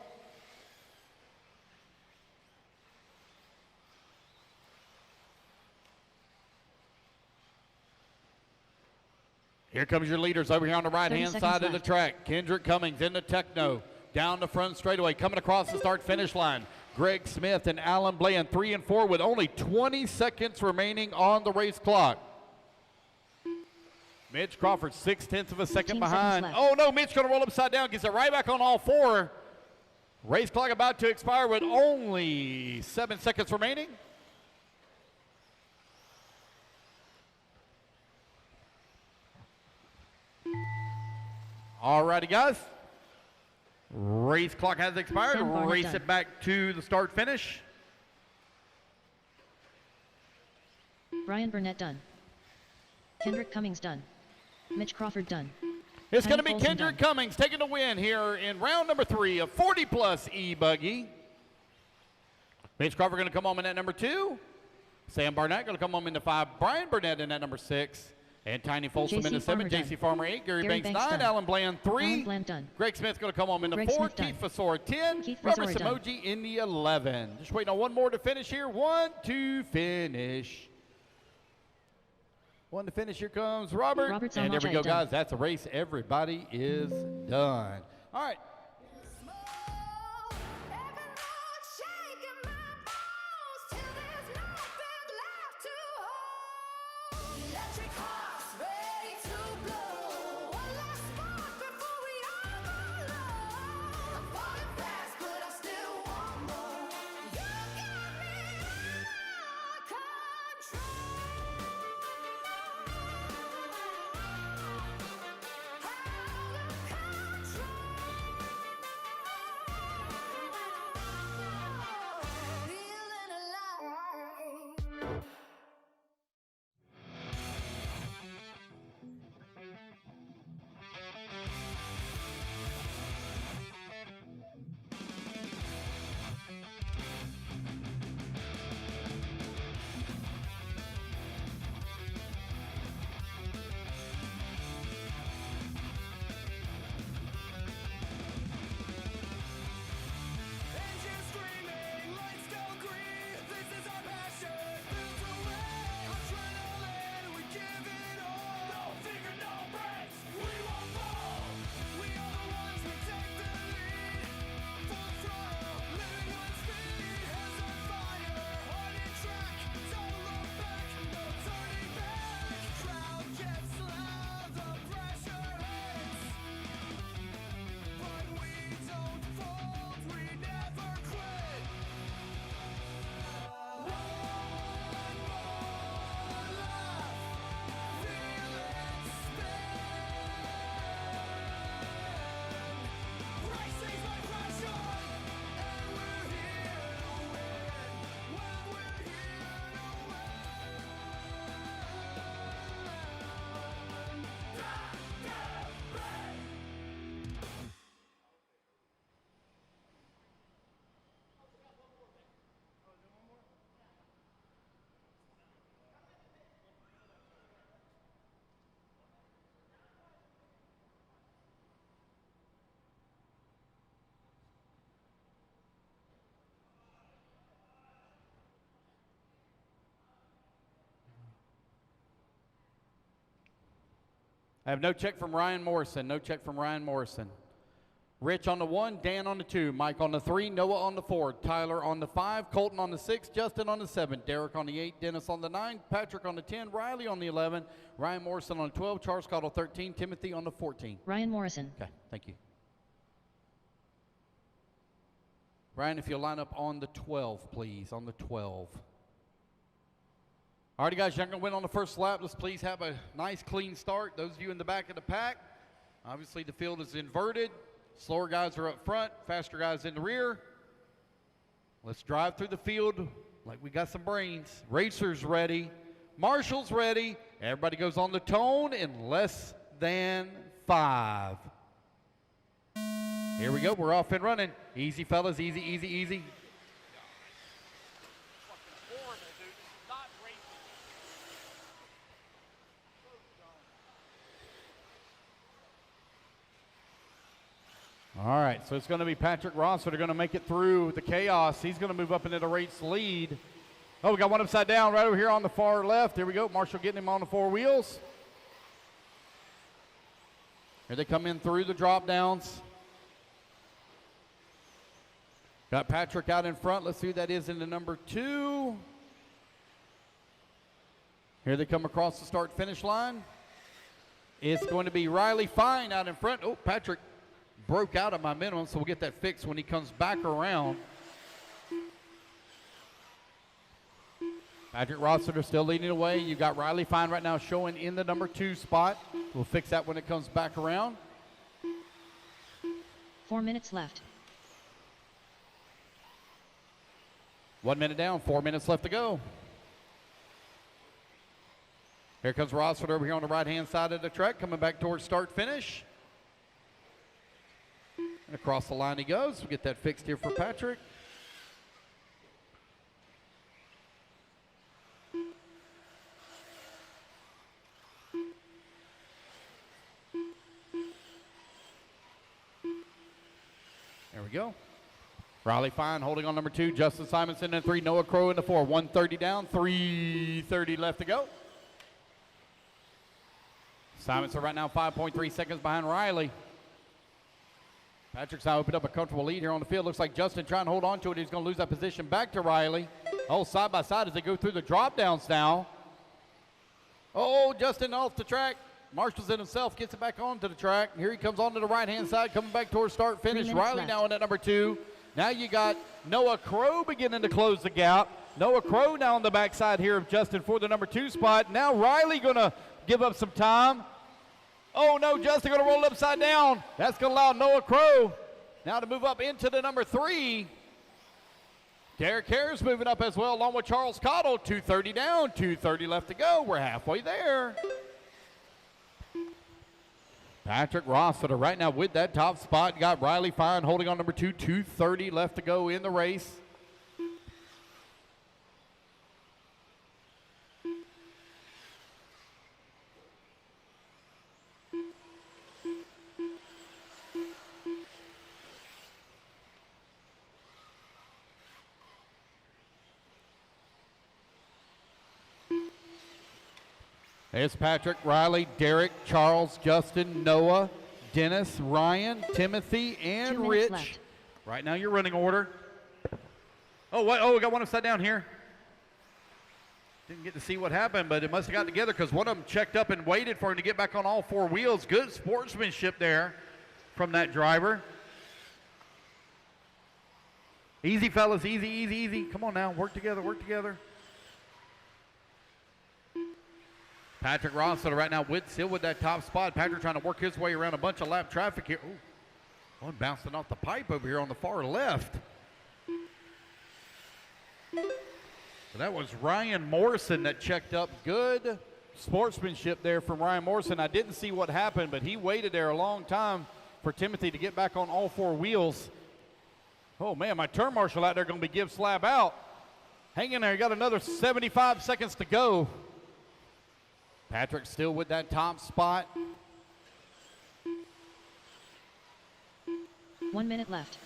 Here comes your leaders over here on the right-hand side of the track. Kendrick Cummings in the Techno. Down the front straightaway, coming across the start-finish line. Greg Smith and Alan Bland, 3 and 4 with only 20 seconds remaining on the race clock. Mitch Crawford, 0.6 of a second behind. Oh, no, Mitch going to roll upside down, gets it right back on all 4. Race clock about to expire with only 7 seconds remaining. All righty, guys. Race clock has expired. Race it back to the start finish. Brian Burnett done. Kendrick Cummings done. Mitch Crawford done. It's going to be Kendrick Cummings taking the win here in round number 3 of 40-plus e-buggy. Mitch Crawford going to come home in that number 2. Sam Barnett going to come home in the 5. Brian Burnett in that number 6. And Tiny Folsom in the 7, J.C. Farmer 8, Gary Banks 9, done. Alan Bland 3. Alan Bland done. Greg Smith's going to come home in the 4, Keith Fasora 10, Robert Samoji in the 11. Just waiting on one more to finish here. 1 to finish. 1 to finish. Here comes Robert. Robert's and there we go, done. guys. That's a race. Everybody is done. All right. I have no check from Ryan Morrison. No check from Ryan Morrison. Rich on the 1, Dan on the 2, Mike on the 3, Noah on the 4, Tyler on the 5, Colton on the 6, Justin on the 7, Derek on the 8, Dennis on the 9, Patrick on the 10, Riley on the 11, Ryan Morrison on the 12, Charles Cottle 13, Timothy on the 14. Ryan Morrison. Okay, thank you. Ryan, if you'll line up on the 12, please, on the 12. All right, guys, you're not going to win on the first lap. Let's please have a nice, clean start. Those of you in the back of the pack, obviously the field is inverted. Slower guys are up front, faster guys in the rear. Let's drive through the field like we got some brains. Racers ready. Marshall's ready. Everybody goes on the tone in less than 5. Here we go. We're off and running. Easy, fellas. Easy, easy, easy. Horrible, dude. This is not racing. All right, so it's going to be Patrick Ross that are going to make it through the chaos. He's going to move up into the race lead. Oh, we got one upside down right over here on the far left. Here we go. Marshall getting him on the 4 wheels. Here they come in through the drop downs. Got Patrick out in front. Let's see who that is in the number 2. Here they come across the start-finish line. It's going to be Riley Fine out in front. Oh, Patrick broke out of my minimum, so we'll get that fixed when he comes back around. Patrick Rossiter still leading the way. You got Riley Fine right now showing in the number 2 spot. We'll fix that when it comes back around. 4 minutes left. 1 minute down, 4 minutes left to go. Here comes Rossiter over here on the right-hand side of the track, coming back towards start-finish. And across the line he goes. We'll get that fixed here for Patrick. There we go. Riley Fine holding on number 2. Justin Simonson in 3. Noah Crow in the 4. 130 down. 330 left to go. Simonson right now 5.3 seconds behind Riley. Patrick's now opened up a comfortable lead here on the field. Looks like Justin trying to hold on to it. He's going to lose that position back to Riley. Oh, side by side as they go through the drop downs now. Oh, Justin off the track. Marshall's in himself, gets it back onto the track. Here he comes onto the right-hand side, coming back towards start finish. Riley left. now in at number 2. Now you got Noah Crow beginning to close the gap. Noah Crow now on the backside here of Justin for the number 2 spot. Now Riley going to give up some time. Oh no, Justin going to roll it upside down. That's going to allow Noah Crow now to move up into the number 3. Derek Harris moving up as well along with Charles Cottle. 230 down, 230 left to go. We're halfway there. Patrick Rossiter right now with that top spot. Got Riley Fine holding on number 2. 230 left to go in the race. It's Patrick, Riley, Derek, Charles, Justin, Noah, Dennis, Ryan, Timothy, and 2 minutes Rich. left. Right now, your running order. Oh, what? Oh, we got one upside down here. Didn't get to see what happened, but it must have got together because one of them checked up and waited for him to get back on all 4 wheels. Good sportsmanship there from that driver. Easy, fellas. Easy, easy, easy. Come on now. Work together, work together. Patrick Rossiter right now still with that top spot. Patrick trying to work his way around a bunch of lap traffic here. Ooh, one bouncing off the pipe over here on the far left. So that was Ryan Morrison that checked up. Good sportsmanship there from Ryan Morrison. I didn't see what happened, but he waited there a long time for Timothy to get back on all 4 wheels. Oh man, my turn marshal out there going to be give slab out. Hang in there, you got another 75 seconds to go. Patrick still with that top spot. 1 minute left.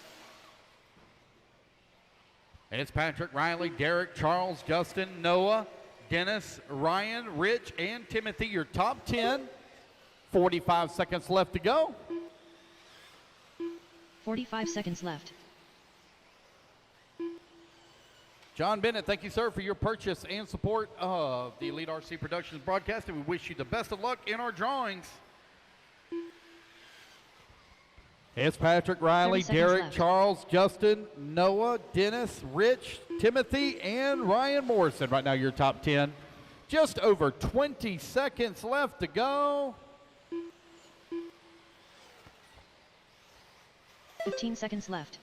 And it's Patrick, Riley, Derek, Charles, Justin, Noah, Dennis, Ryan, Rich, and Timothy, your top 10 45 seconds left to go. 45 seconds left. John Bennett, thank you, sir, for your purchase and support of the Elite RC Productions broadcast, and we wish you the best of luck in our drawings. It's Patrick, Riley, 30 seconds Derek, left. Charles, Justin, Noah, Dennis, Rich, Timothy, and Ryan Morrison. Right now, your top 10. Just over 20 seconds left to go. 15 seconds left.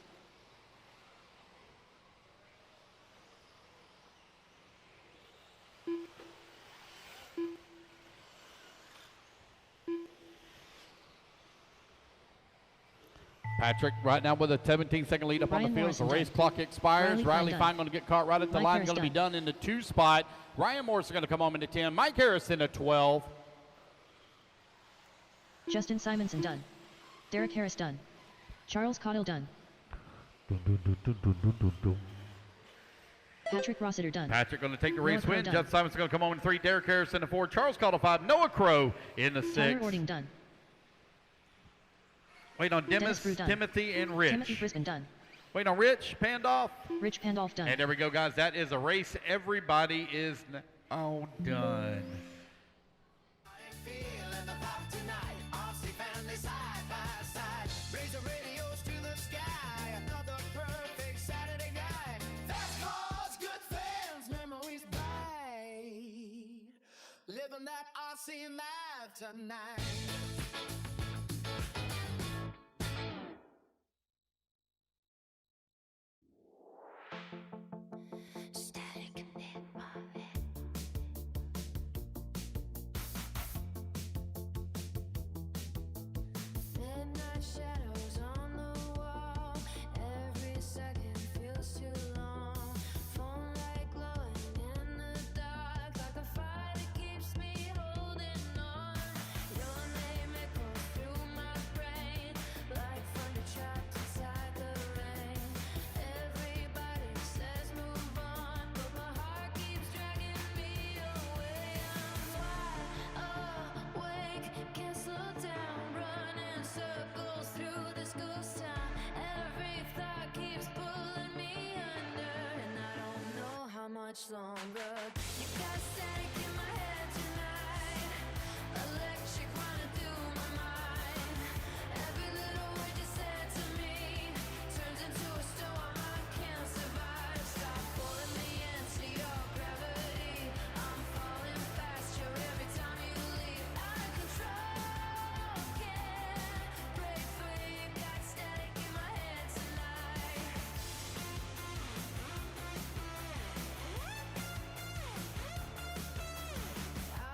Patrick right now with a 17-second lead up on Ryan the field. The Morrison race done. clock expires. Riley done. Fine going to get caught right at the Mike line. Harris Going to be done. done in the 2 spot. Ryan Morrison going to come home into 10. Mike Harris in a 12. Justin Simonson done. Derek Harris done. Charles Caudill done. Patrick Rossiter done. Patrick going to take the Noah race Crow win. done. Justin Simonson going to come home in 3. Derek Harris in the 4. Charles Caudill 5. Noah Crow in the 6. Tyler Ording done. Wait on Dennis Demis, Brew done. Timothy, and Rich. Timothy Brisbane done. Wait on Rich Pandolf. Rich Pandolf done. And there we go, guys. That is a race. Everybody is all done. Feeling the pop tonight. RC family side by side. Raise the radios to the sky. Another perfect Saturday night. Fast cars, good fans, memories bright. Living that RC life tonight. Static in my head. Midnight shadows on the wall. Every second feels too long. Phone light glowing in the dark, like a fire that keeps me holding on. Your name echoes through my brain, like thunder trapped inside the rain. Everybody says move on, but my heart keeps dragging me away. I'm wide awake, can't slow down, running circles through this ghost town. Every thought keeps pulling me under, and I don't know how much longer. You got static in my head tonight, electric running through my mind. Every little word you said to me turns into a storm I can't survive. Stop pulling me into your gravity. I'm falling faster every time you leave. Out of control, can't break free. Got static in my head tonight.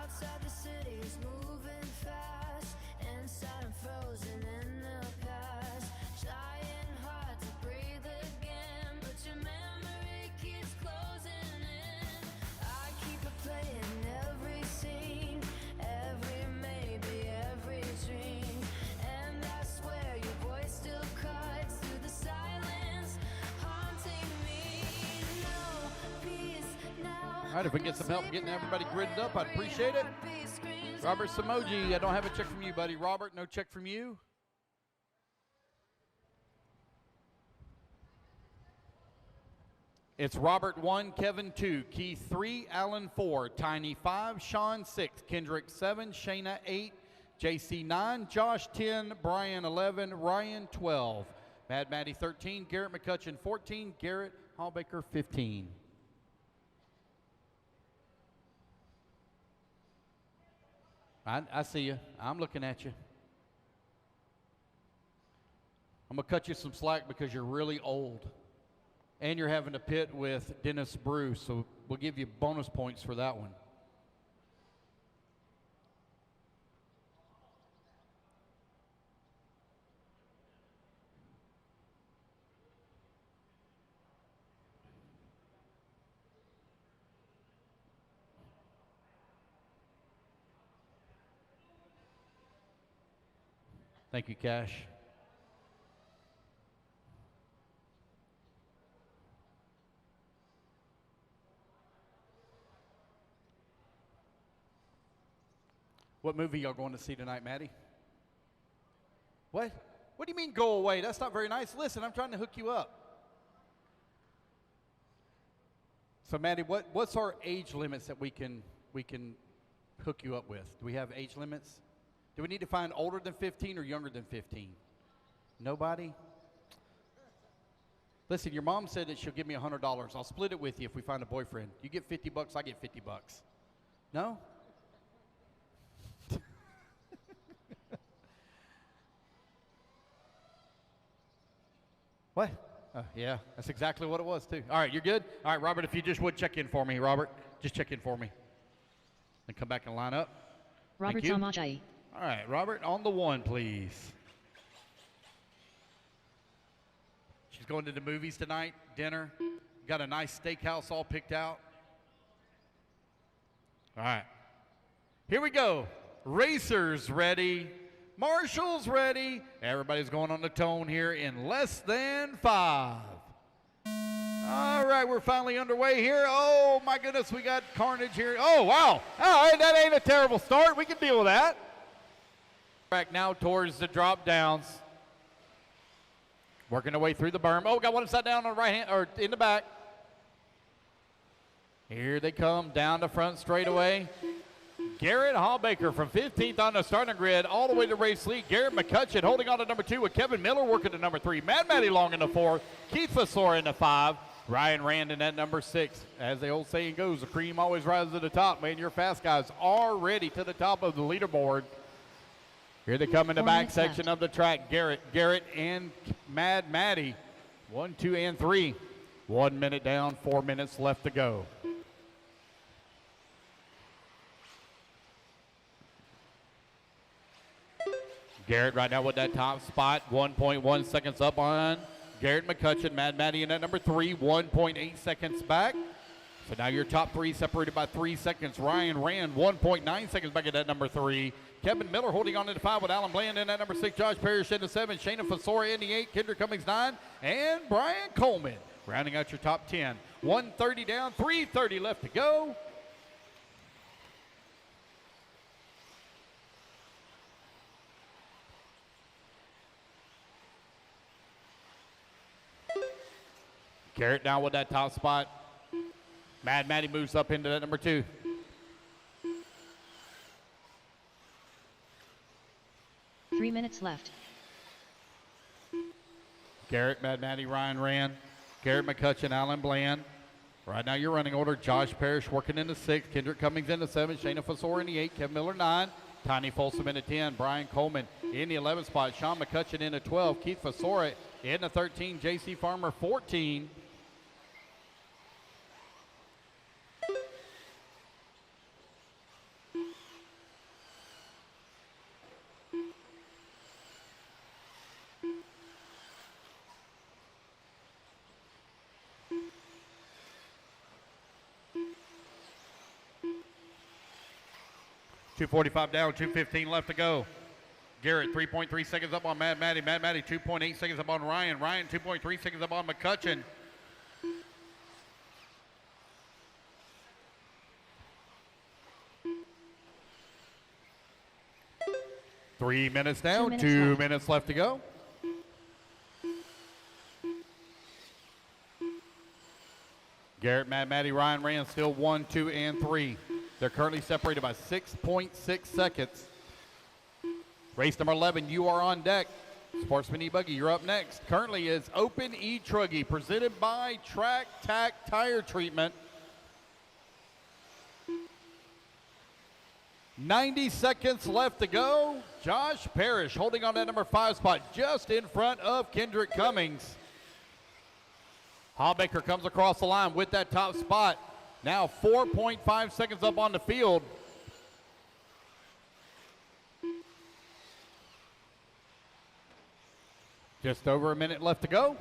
Outside the city's moving fast. Inside I'm frozen in the past. Trying hard to breathe again, but your memory keeps closing in. I keep replaying every scene, every maybe, every dream. And I swear your voice still cuts through the silence, haunting me. No peace now. All right, if we can get some help getting everybody gridded up, I'd appreciate it. Robert Samoji, I don't have a check from you, buddy. Robert, no check from you. It's Robert 1, Kevin 2, Keith 3, Alan 4, Tiny 5, Sean 6, Kendrick 7, Shayna 8, JC 9, Josh 10, Brian 11, Ryan 12, Mad Maddie 13, Garrett McCutcheon 14, Garrett Hallbaker 15. I see you. I'm looking at you. I'm going to cut you some slack because you're really old. And you're having to pit with Dennis Bruce, so we'll give you bonus points for that one. Thank you, Cash. What movie y'all going to see tonight, Maddie? What? What do you mean go away? That's not very nice. Listen, I'm trying to hook you up. So, Maddie, what's our age limits that we can hook you up with? Do we have age limits? Do we need to find older than 15 or younger than 15? Nobody? Listen, your mom said that she'll give me $100. I'll split it with you if we find a boyfriend. You get 50 bucks, I get 50 bucks. No? What? Yeah, that's exactly what it was, too. All right, you're good? All right, Robert, if you just would check in for me, Robert. Just check in for me. And come back and line up. Robert Samajai. All right, Robert, on the 1, please. She's going to the movies tonight, dinner. Got a nice steakhouse all picked out. All right. Here we go. Racers ready. Marshall's ready. Everybody's going on the tone here in less than 5. All right, we're finally underway here. Oh, my goodness, we got carnage here. Oh, wow. All right, that ain't a terrible start. We can deal with that. Back now towards the drop downs. Working their way through the berm. Oh, got one upside down on the right hand, or in the back. Here they come down the front straightaway. Garrett Hallbaker from 15th on the starting grid all the way to race lead. Garrett McCutcheon holding on to number 2 with Kevin Miller working to number 3. Mad Matty Long in the 4. Keith Fasora in the 5. Ryan Rand in that number 6. As the old saying goes, the cream always rises to the top. Man, your fast guys already to the top of the leaderboard. Here they come in the back section of the track. Garrett and Mad Matty. 1, 2, and 3. 1 minute down, 4 minutes left to go. Garrett right now with that top spot, 1.1 seconds up on Garrett McCutcheon. Mad Matty in at number 3, 1.8 seconds back. So now your top 3 separated by 3 seconds. Ryan Rand, 1.9 seconds back at that number 3. Kevin Miller holding on to the 5 with Alan Bland in at number 6. Josh Parrish in the 7. Shayna Fasora in the 8. Kendrick Cummings 9. And Brian Coleman rounding out your top 10. 1:30 down, 3:30 left to go. Garrett down with that top spot. Mad Matty moves up into that number 2. Three minutes left. Garrett, Mad Matty, Ryan Rand, Garrett McCutcheon, Alan Bland. Right now your running order, Josh Parrish working in the 6, Kendrick Cummings in the 7, Shayna Fasora in the 8, Kevin Miller 9, Tiny Folsom in the 10, Brian Coleman in the 11 spot, Sean McCutcheon in the 12, Keith Fasora in the 13, JC Farmer 14. .245 down, 2:15 left to go. Garrett 3.3 seconds up on Mad Matty. Mad Matty 2.8 seconds up on Ryan. Ryan 2.3 seconds up on McCutcheon. Three minutes down, 2 minutes left to go. Garrett, Mad Matty, Ryan Rand still 1, 2, and 3. They're currently separated by 6.6 seconds. Race number 11, you are on deck. Sportsman e-buggy, you're up next. Currently is Open e-truggy presented by Track Tack Tire Treatment. 90 seconds left to go. Josh Parrish holding on that number 5 spot just in front of Kendrick Cummings. Hallbaker comes across the line with that top spot. Now 4.5 seconds up on the field. Just over a minute left to go.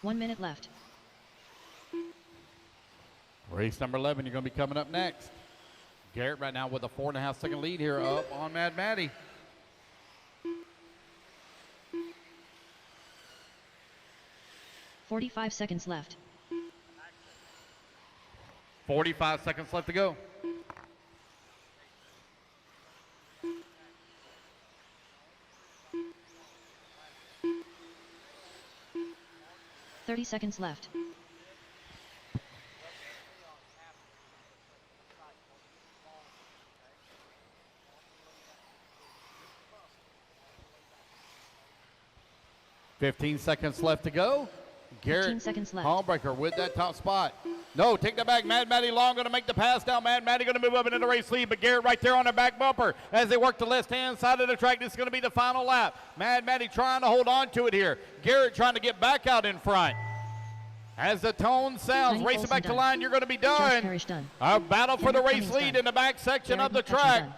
One minute left. Race number 11, you're going to be coming up next. Garrett right now with a 4.5 second lead here up on Mad Matty. 45 seconds left. 45 seconds left to go. Thirty seconds left. Fifteen seconds left to go. 15 Garrett seconds left. Homebreaker with that top spot. No, take that back. Mad Matty Long going to make the pass down. Mad Matty going to move up into the race lead, but Garrett right there on the back bumper as they work the left-hand side of the track. This is going to be the final lap. Mad Matty trying to hold on to it here. Garrett trying to get back out in front. As the tone sounds, 90 racing back to done. line, you're going to be Josh done. Parrish done. A battle for the Henrik race Cummings lead done. in the back section Garrett of the McFadden track. done.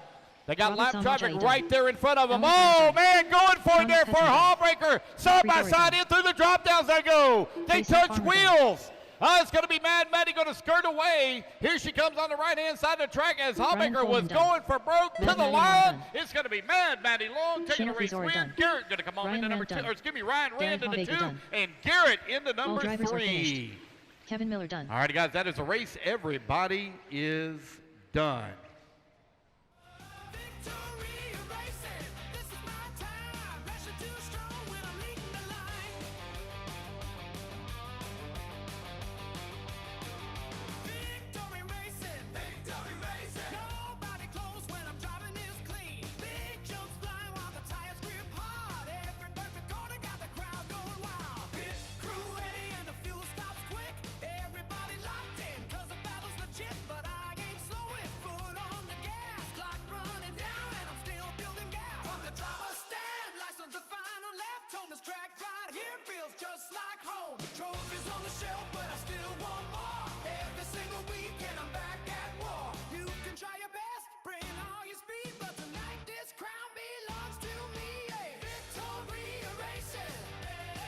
They got Robert lap Salmon traffic done. right there in front of them. Elmer Oh, done. man, going for it Thomas there for Petty done. Homebreaker. Side by Grigori side done. in through the drop downs they go. They Jason touch Farmer wheels. It's going to be Mad Maddie going to skirt away. Here she comes on the right-hand side of the track as Brian Homebreaker was Coleman done. going for broke to Mad the Maddie Long line. done. It's going to be Mad Maddie Long taking the Shayna race Frizora win. done. Garrett going to come on Ryan into number Rand 2. done. Or excuse me, Ryan Dan Rand into Havega 2. done. And Garrett into All number drivers are 3. finished. Kevin Miller done. All right, guys, that is a race. Everybody is done. Victory racing, this is my time. Pressure too strong when I'm leading the line. Victory racing, nobody close when I'm driving this clean. Big jumps fly while the tires grip hard. Every perfect corner got the crowd going wild. Pit crew ready and the fuel stops quick. Everybody locked in 'cause the battle's legit, but I ain't slowing. Foot on the gas, clock running down, and I'm still building gas. From the driver's stand, license the final left. On this track right here feels just like home. Trophies on the shelf, but I still want more. Every single week, and I'm back at war. You can try your best, bring all your speed, but tonight this crown belongs to me. Yeah. Victory racing,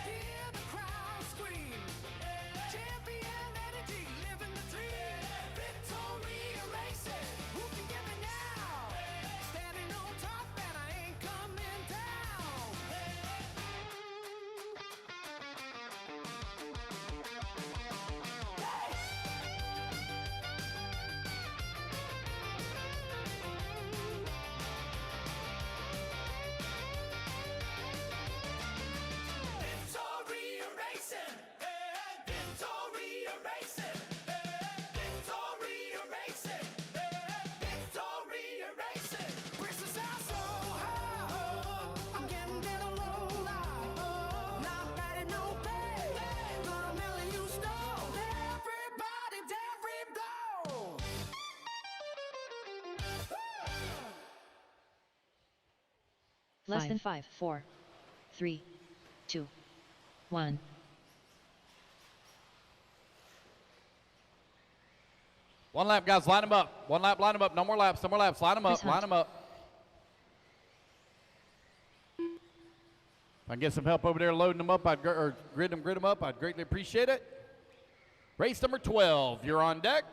hear the crowd scream. Champion energy, living the dream. Victory racing, who can get me now? Standing on top and I ain't coming down. Victory racing, victory racing, victory racing, victory racing. Bristles out so high, I'm getting in a low line. Not bad in no pay, gonna mellow you stone. Everybody, every blow. Less than 5, 4, 3, 2, 1. One lap, guys, line them up. One lap, line them up. No more laps, no more laps. Line them Chris up, line Hunt. them up. If I can get some help over there loading them up, or grid them up, I'd greatly appreciate it. Race number 12, you're on deck.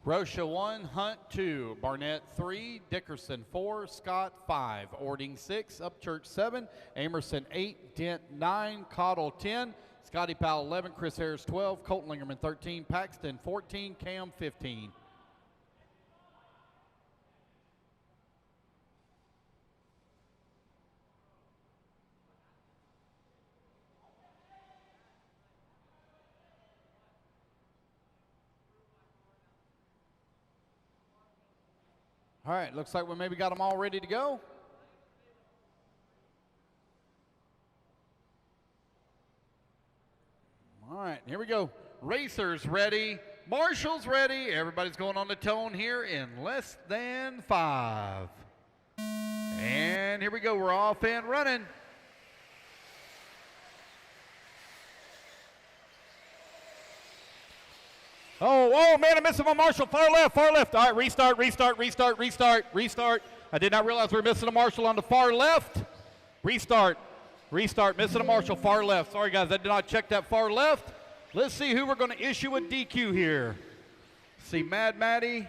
Rocha 1, Hunt 2, Barnett 3, Dickerson 4, Scott 5, Ording 6, Upchurch 7, Amerson 8, Dent 9, Cottle 10, Scotty Powell 11, Chris Harris 12, Colton Lingerman 13, Paxton 14, Cam 15. All right, looks like we maybe got them all ready to go. All right, here we go. Racers ready, marshals ready. Everybody's going on the tone here in less than 5. And here we go, we're off and running. Oh, man, I'm missing my marshal. Far left. All right, restart. I did not realize we were missing a marshal on the far left. Restart, missing a marshal, far left. Sorry, guys, I did not check that far left. Let's see who we're going to issue a DQ here. See, Mad Matty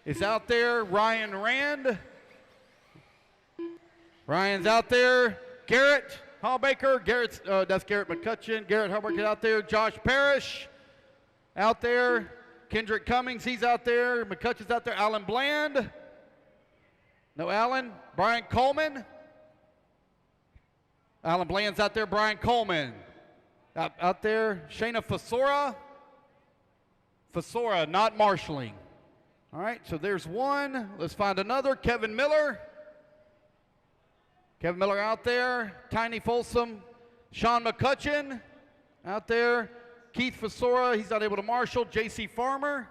is out there. Ryan Rand. Ryan's out there. Garrett Hallbaker. That's Garrett McCutcheon. Garrett Hallbaker out there. Josh Parrish out there. Kendrick Cummings, he's out there. McCutcheon's out there. Alan Bland. No Alan. Brian Coleman. Alan Bland's out there. Brian Coleman. Out there. Shayna Fasora, not marshaling. All right, so there's one. Let's find another. Kevin Miller. Kevin Miller out there. Tiny Folsom. Sean McCutcheon out there. Keith Fasora, he's not able to marshal. J.C. Farmer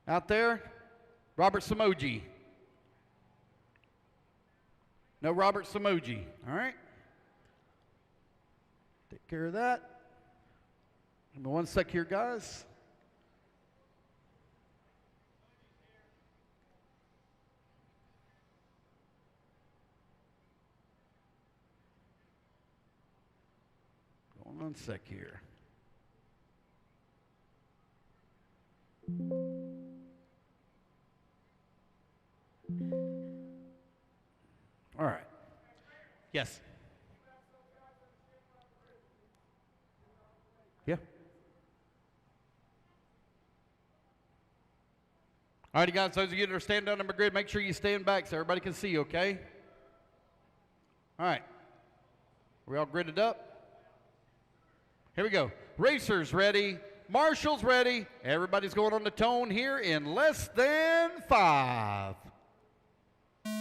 out there. Robert Samoji. No Robert Samoji. All right. Take care of that. Give me one sec here, guys. One sec here. All right. Yes. Yeah. All right, guys, those of you that are standing on number grid, make sure you stand back so everybody can see you, okay? All right. We all gridded up? Here we go. Racers ready. Marshals ready. Everybody's going on the tone here in less than 5.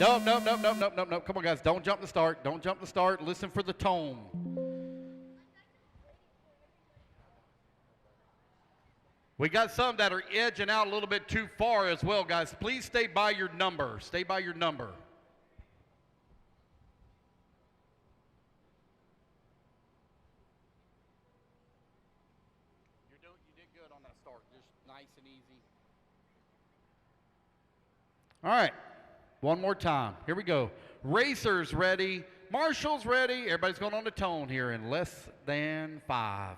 Nope. Come on, guys. Don't jump the start. Listen for the tone. We got some that are edging out a little bit too far as well, guys. Please stay by your number. Stay by your number. You did good on that start. Just nice and easy. All right. One more time. Here we go. Racers ready. Marshals ready. Everybody's going on the tone here in less than 5.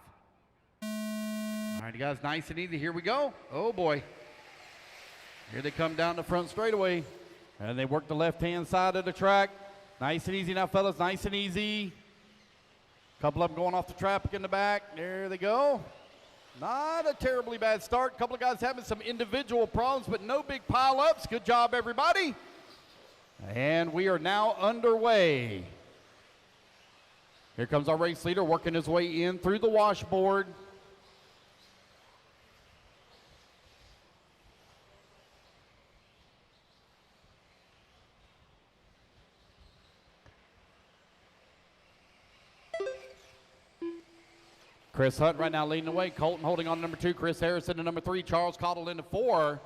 All right, you guys, nice and easy. Here we go. Oh, boy. Here they come down the front straightaway. And they work the left-hand side of the track. Nice and easy now, fellas. Nice and easy. A couple of them going off the traffic in the back. There they go. Not a terribly bad start. A couple of guys having some individual problems, but no big pile-ups. Good job, everybody. And we are now underway. Here comes our race leader working his way in through the washboard. Chris Hunt right now leading the way. Colton holding on to number 2. Chris Harrison to number 3. Charles Cottle into 4.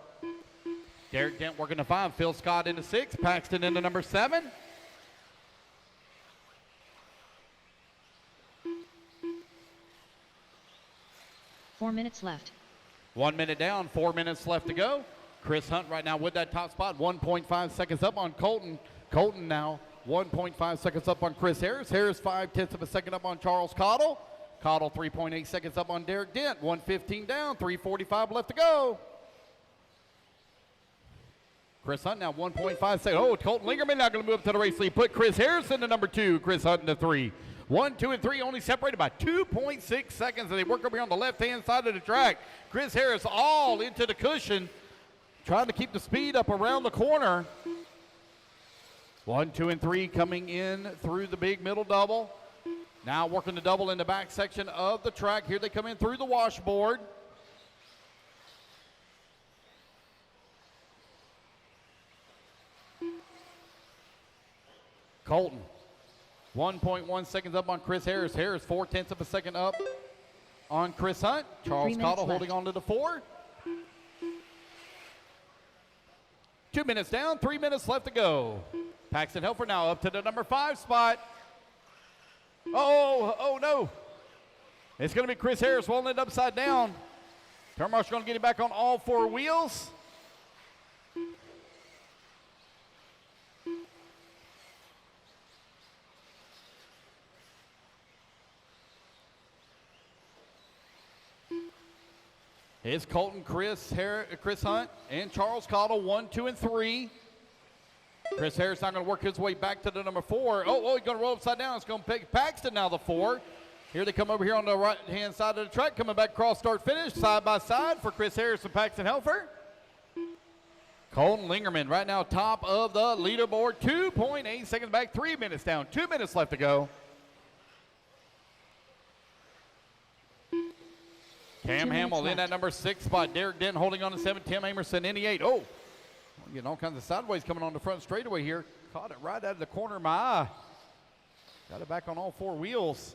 Derek Dent working to 5. Phil Scott into 6. Paxton into number 7. Four minutes left. 1 minute down. 4 minutes left to go. Chris Hunt right now with that top spot. 1.5 seconds up on Colton. Colton now 1.5 seconds up on Chris Harris. Harris 0.5 of a second up on Charles Cottle. Cottle 3.8 seconds up on Derek Dent. 1:15 down. 3:45 left to go. Chris Hunt now 1.5 seconds. Oh, Colton Lingerman now going to move up to the race lead. Put Chris Harrison to number 2. Chris Hunt into 3. 1, 2, and 3 only separated by 2.6 seconds. And they work over here on the left-hand side of the track. Chris Harris all into the cushion, trying to keep the speed up around the corner. 1, 2, and 3 coming in through the big middle double. Now working the double in the back section of the track. Here they come in through the washboard. Colton, 1.1 seconds up on Chris Harris. Harris, 0.4 of a second up on Chris Hunt. Charles Cottle holding on to the 4. 2 minutes down, 3 minutes left to go. Paxton Helfer now up to the number 5 spot. Oh no. It's going to be Chris Harris rolling it upside down. Turn marshal going to get him back on all four wheels. It's Colton, Chris Hunt, and Charles Cottle, 1, 2, and 3. Chris Harris not going to work his way back to the number 4. Oh, he's going to roll upside down. It's going to pick Paxton now, the 4. Here they come over here on the right-hand side of the track, coming back cross start finish, side by side for Chris Harris and Paxton Helfer. Colton Lingerman right now top of the leaderboard, 2.8 seconds back, 3 minutes down, 2 minutes left to go. Cam Hamill in at number 6 spot. Derek Denton holding on to 7. Tim Amerson in the 8. Oh, getting all kinds of sideways coming on the front straightaway here. Caught it right out of the corner of my eye. Got it back on all 4 wheels.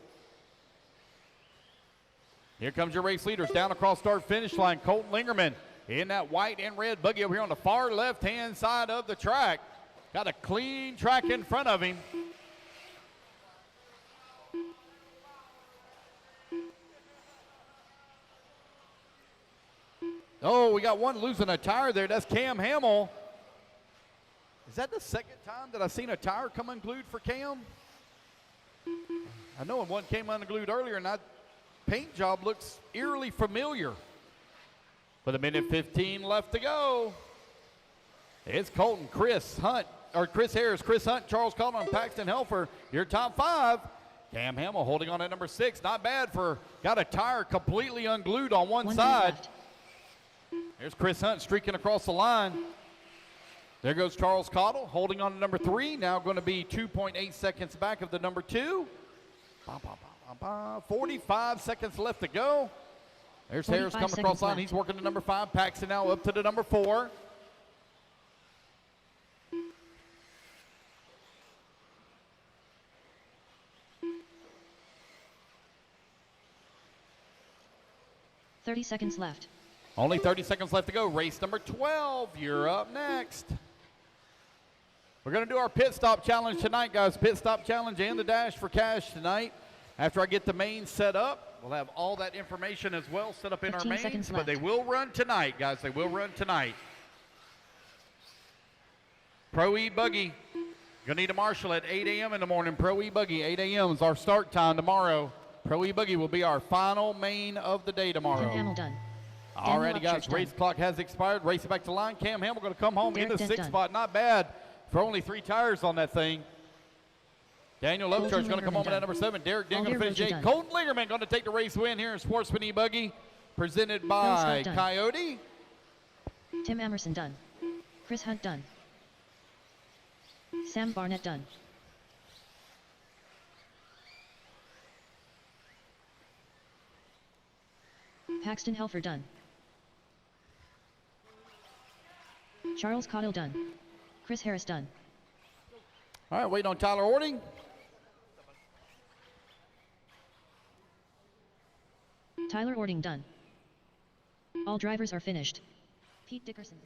Here comes your race leaders down across start finish line. Colton Lingerman in that white and red buggy over here on the far left-hand side of the track. Got a clean track in front of him. Oh, we got one losing a tire there. That's Cam Hamill. Is that the second time that I've seen a tire come unglued for Cam? I know one came unglued earlier, and that paint job looks eerily familiar. With 1:15 left to go. It's Colton, Chris Harris, Chris Hunt, Charles Cottle, and Paxton Helfer. Your top 5. Cam Hamill holding on at number 6. Not bad for, got a tire completely unglued on one side. There's Chris Hunt streaking across the line. There goes Charles Cottle holding on to number 3. Now going to be 2.8 seconds back of the number 2. 45 seconds left to go. There's Harris coming across the line. He's working to number 5. Paxton now up to the number 4. "30 seconds left. Only 30 seconds left to go. Race number 12. You're up next. We're going to do our pit stop challenge tonight, guys. Pit stop challenge and the dash for cash tonight. After I get the mains set up, we'll have all that information as well set up in our mains. But they will run tonight, guys. They will run tonight. Pro e-buggy. Going to need a marshal at 8 a.m. in the morning. Pro e-buggy, 8 a.m. is our start time tomorrow. Pro e-buggy will be our final main of the day tomorrow. Cam Hamill done. Alrighty, guys, race clock has expired. Race it back to line. Cam Hamill going to come home in the 6th spot. Not bad for only 3 tires on that thing. Daniel Lovechar is going to come home at number 7. Derek Ding going to finish 8. Colton Lingerman going to take the race win here in Sportsman e-buggy, presented by Coyote. Tim Amerson done. Chris Hunt done. Sam Barnett done. Paxton Helfer done. Charles Cottle done. Chris Harris done. All right, waiting on Tyler Ording. Tyler Ording done. All drivers are finished. Pete Dickerson.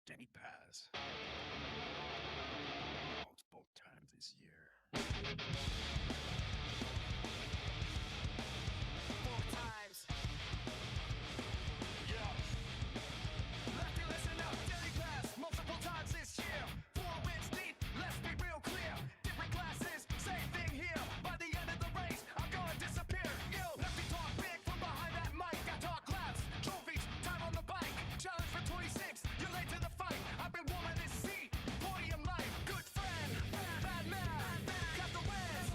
Danny Paz. Multiple times this year. 4 times. Yeah. Lefty, listen up. Danny Paz. Multiple times this year. 4 wins deep. Let's be real clear. Different classes. Same thing here. By the end of the race, I'm gonna disappear. Yo, lefty talk big from behind that mic. I talk laps. Trophies. Time on the bike. Challenge for 26. You're late to the fight. I've been warming this seat. Podium life. Good friend. Bad man. Got the wins.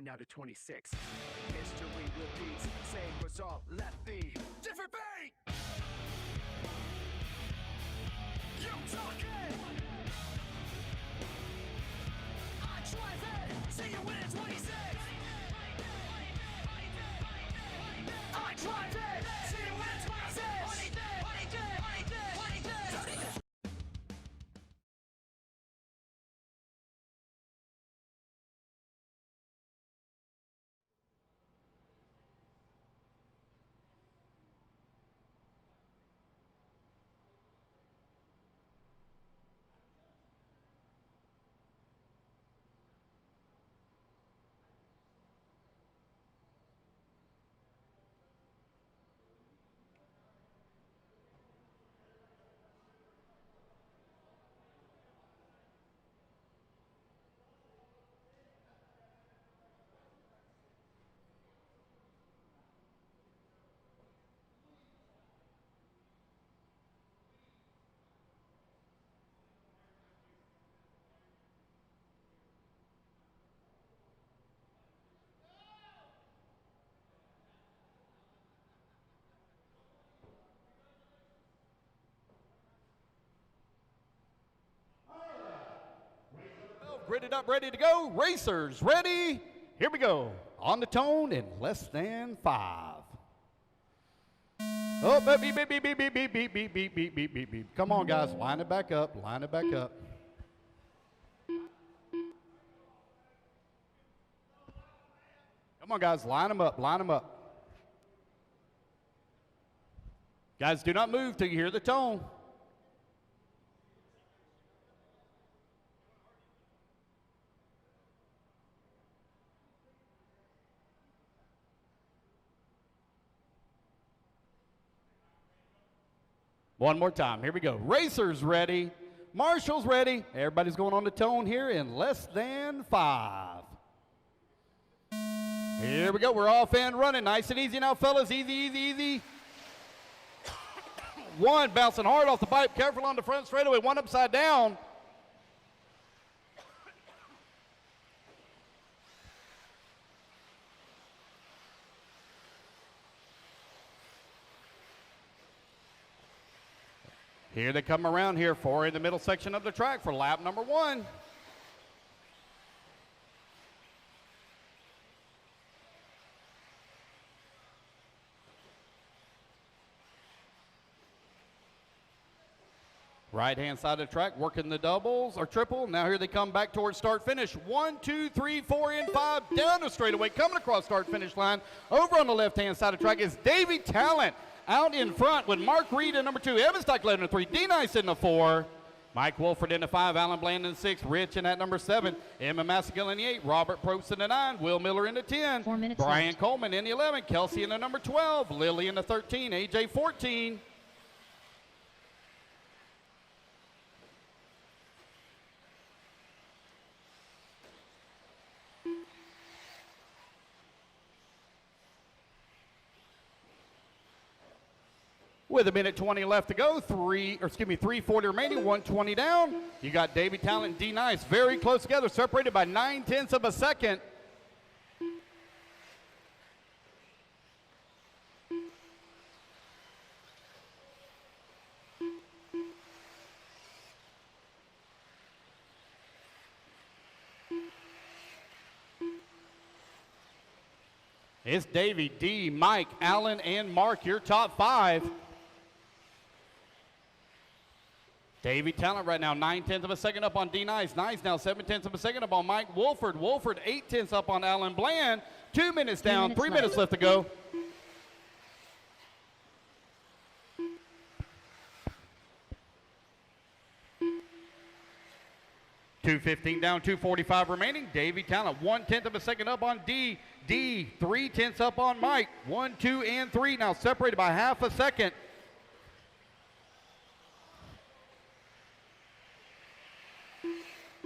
now to 26. History repeats, same result, left beat, different beat. You talking? I drive it, see you in 26. I drive it, see you in 26. Gridded up, ready to go. Racers, ready. Here we go. On the tone in less than 5. Oh, beep, beep, beep, beep, beep, beep, beep, beep, beep, beep, beep, beep, beep. Come on, guys. Line it back up. Line it back up. Come on, guys. Line them up. Line them up. Guys, do not move till you hear the tone. One more time. Here we go. Racers ready. Marshall's ready. Everybody's going on the tone here in less than 5. Here we go. We're off and running. Nice and easy now, fellas. Easy, easy, easy. One bouncing hard off the pipe. Careful on the front straightaway. One upside down. Here they come around here. 4 in the middle section of the track for lap number 1. Right-hand side of the track, working the doubles or triple. Now here they come back towards start-finish. 1, 2, 3, 4, and 5 down the straightaway, coming across start-finish line. Over on the left-hand side of the track is Davey Talent. Out in front with Mark Reed in number 2, Evan Stockletter in the 3, D-Nice in the 4, Mike Wolford in the 5, Alan Bland in the 6, Rich in at number 7, Emma Massigill in the 8, Robert Probst in the 9, Will Miller in the 10, 4 minutes Brian left. Coleman in the 11, Kelsey in the number 12, Lily in the 13, AJ 14. With 1:20 left to go, 3:40 remaining, 120 down. You got Davey Talent and D-Nice very close together, separated by 9/10 of a second. It's Davey, D, Mike, Alan, and Mark, your top 5. Davey Talent right now, 9/10 of a second up on D-Nice. Nice now, 7/10 of a second up on Mike Wolford. Wolford, 8/10 up on Alan Bland. 2 minutes down, 3 minutes left to go. .215 down, 2:45 remaining. Davey Talent, 1/10 of a second up on D. D, 3/10 up on Mike. 1, 2, and 3 now separated by half a second.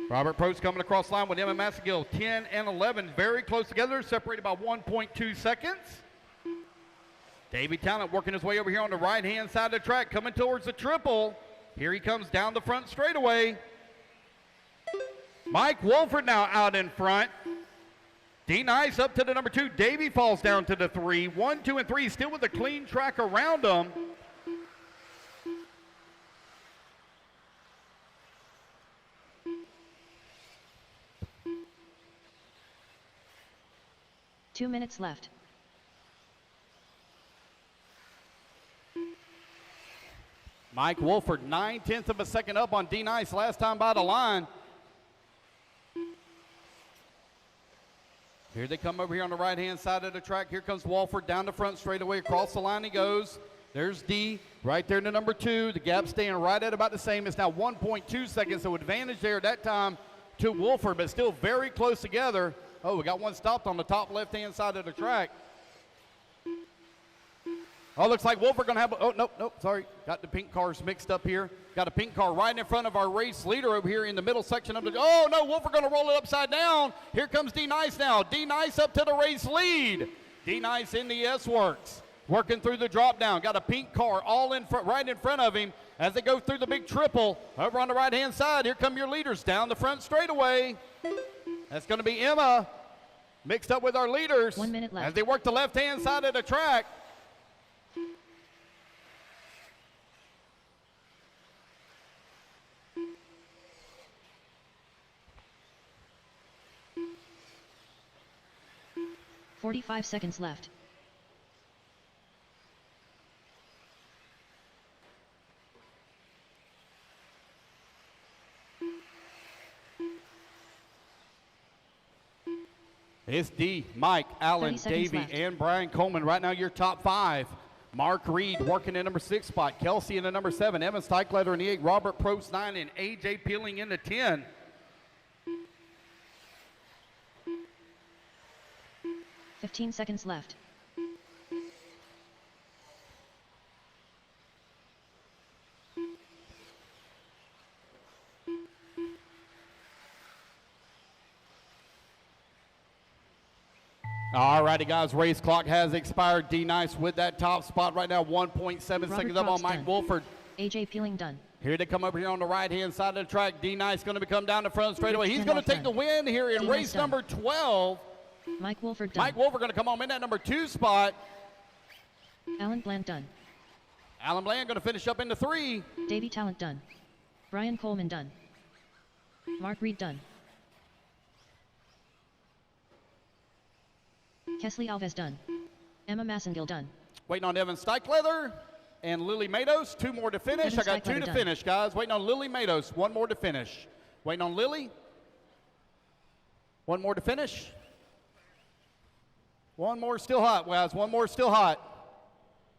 Robert Probst coming across the line with Emma Massigill, 10 and 11, very close together, separated by 1.2 seconds. Davey Talent working his way over here on the right-hand side of the track, coming towards the triple. Here he comes down the front straightaway. Mike Wolford now out in front. D Nice up to the number 2. Davey falls down to the 3. 1, 2, and 3 still with a clean track around them. Two minutes left. Mike Wolford, 9/10 of a second up on D Nice last time by the line. Here they come over here on the right-hand side of the track. Here comes Wolford down the front straightaway. Across the line he goes. There's D right there in the number 2. The gap staying right at about the same. It's now 1.2 seconds, so advantage there at that time to Wolford, but still very close together. Oh, we got one stopped on the top left-hand side of the track. Oh, looks like Wolford going to have, oh, nope, sorry. Got the pink cars mixed up here. Got a pink car right in front of our race leader over here in the middle section of the, oh no, Wolford going to roll it upside down. Here comes D Nice now. D Nice up to the race lead. D Nice in the S-Works. Working through the drop down. Got a pink car all in front, right in front of him as they go through the big triple. Over on the right-hand side, here come your leaders down the front straightaway. That's going to be Emma mixed up with our leaders. 1 minute left. As they work the left-hand side of the track. "45 seconds left. It's D, Mike, Allen, 30 seconds Davey, left. and Brian Coleman. Right now, your top 5. Mark Reed working in number 6 spot. Kelsey in the number 7. Evan Steichletter in the 8. Robert Probst 9. And A.J. Peeling in the 10. "15 seconds left. All righty, guys. Race clock has expired. D Nice with that top spot right now. 1.7 seconds up on Probst Mike done. Wolford. AJ Peeling done. Here they come over here on the right-hand side of the track. D Nice going to come down the front straightaway. He's 10 going to off take front. the win here in D-Nice race done. number 12. Mike Wolford done. Mike Wolford going to come home in that number 2 spot. Alan Bland done. Alan Bland going to finish up in the 3. Davey Talent done. Brian Coleman done. Mark Reed done. Kesley Alves done. Emma Massengill done. Waiting on Evan Steichleather and Lily Matos. 2 more to finish. Evan I got 2 Steichleather to done. finish, guys. Waiting on Lily Matos. 1 more to finish. Waiting on Lily. 1 more to finish. 1 more still hot, guys. 1 more still hot.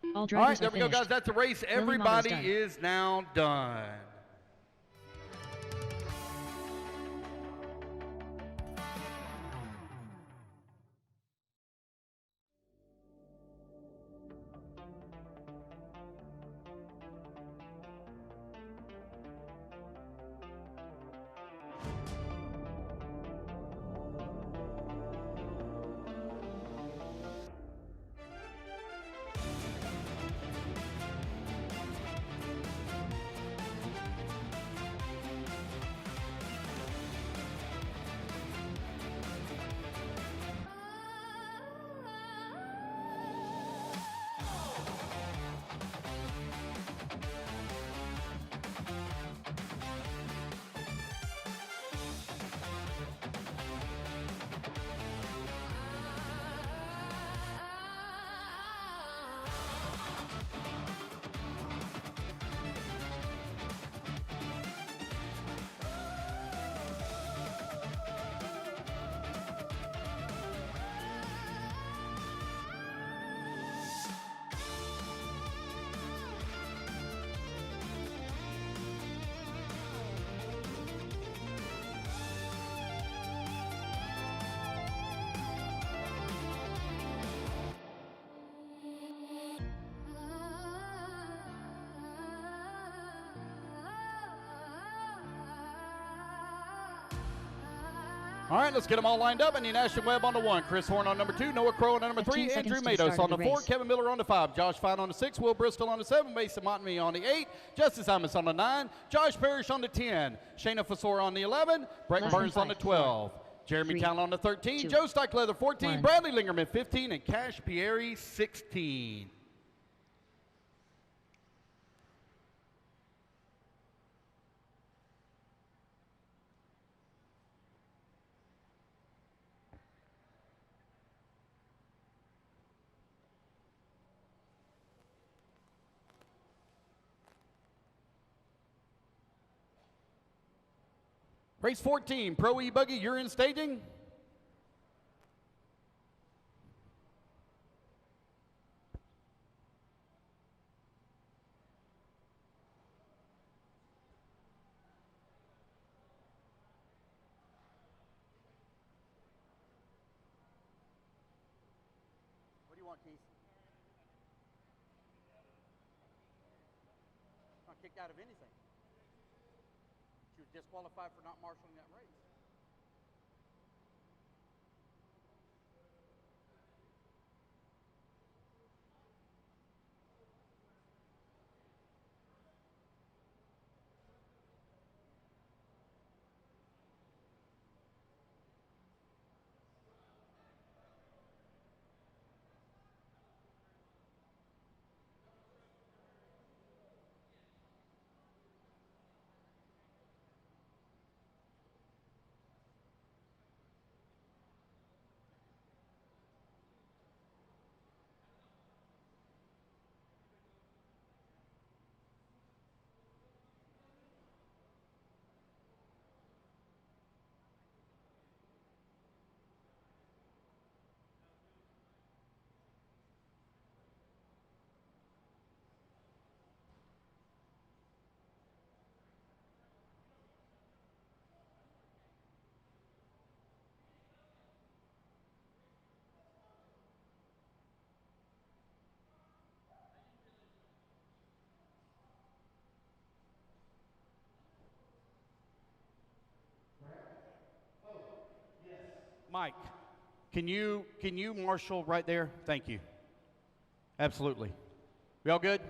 All All right, drivers there are we go, finished. guys. That's the race. Lily Matos Everybody done. is now done. All right, let's get them all lined up. And the Ashton Webb on the 1, Chris Horn on number 2, Noah Crow on number 3, 15 Andrew seconds to the Matos start on of the the 4, race. Kevin Miller on the 5, Josh Fine on the 6, Will Bristol on the 7, Mason Montanby on the 8, Justice Amos on the 9, Josh Parrish on the 10, Shayna Fasor on the 11, Brett Less than Burns on the 5, 12. Jeremy 3, Town on the 13, 2, Joe Stockleather 14, 1. Bradley Lingerman 15, and Cash Pieri 16. Race 14, Pro e-buggy, you're in staging. What do you want, Keith? Not kicked out of anything. She was disqualified for not marshaling that race. Mike, can you marshal right there? Thank you. Absolutely. We all good?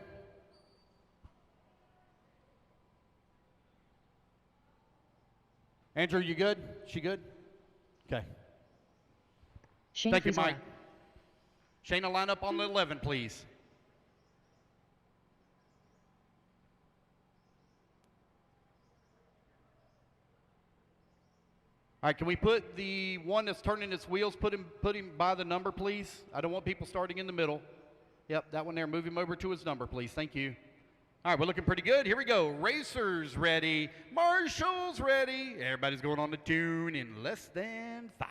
Andrew, you good? She good? Okay. Shayna Thank you, Frizella. Mike. Shayna, line up on the 11, please. All right, can we put the one that's turning its wheels, put him by the number, please? I don't want people starting in the middle. Yep, that one there. Move him over to his number, please. Thank you. All right, we're looking pretty good. Here we go. Racers ready. Marshals ready. Everybody's going on the tune in less than 5.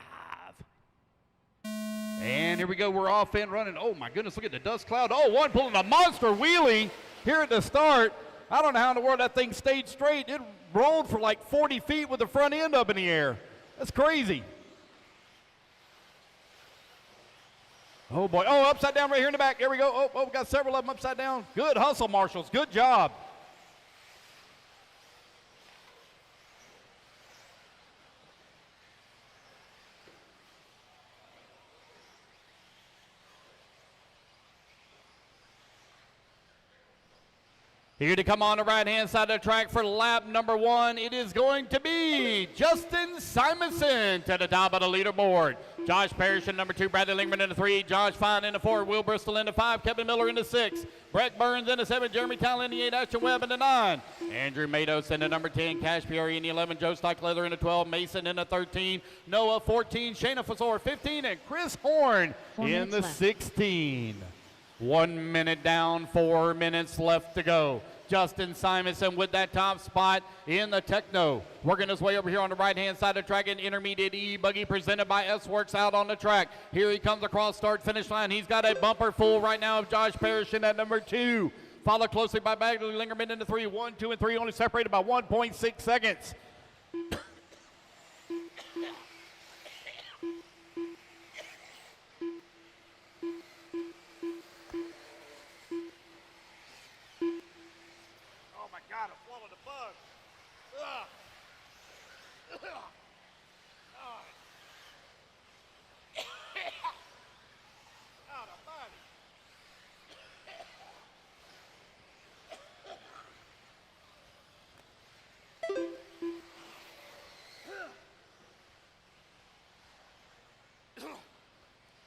And here we go. We're off and running. Oh, my goodness. Look at the dust cloud. Oh, one pulling a monster wheelie here at the start. I don't know how in the world that thing stayed straight. It rolled for like 40 feet with the front end up in the air. That's crazy. Oh, boy. Oh, upside down right here in the back. There we go. Oh, we got several of them upside down. Good hustle, Marshals. Good job. Here to come on the right-hand side of the track for lap number 1, it is going to be Justin Simonson to the top of the leaderboard. Josh Parrish in number 2, Bradley Lingman in the 3, Josh Fine in the 4, Will Bristol in the 5, Kevin Miller in the 6, Brett Burns in the 7, Jeremy Towell in the 8, Ashton Webb in the 9, Andrew Matos in the number 10, Cash Pieri in the 11, Joe Stockleather in the 12, Mason in the 13, Noah 14, Shayna Fasor 15, and Chris Horn 4 in minutes the left. 16. 1 minute down, 4 minutes left to go. Justin Simonson with that top spot in the Techno. Working his way over here on the right-hand side of the track in intermediate e-buggy presented by S-Works out on the track. Here he comes across start-finish line. He's got a bumper full right now of Josh Parrish in at number 2. Followed closely by Bagley Lingerman in the 3. 1, 2, and 3 only separated by 1.6 seconds. God, I swallowed a bug. Ugh. Ugh. Oh. Out of body.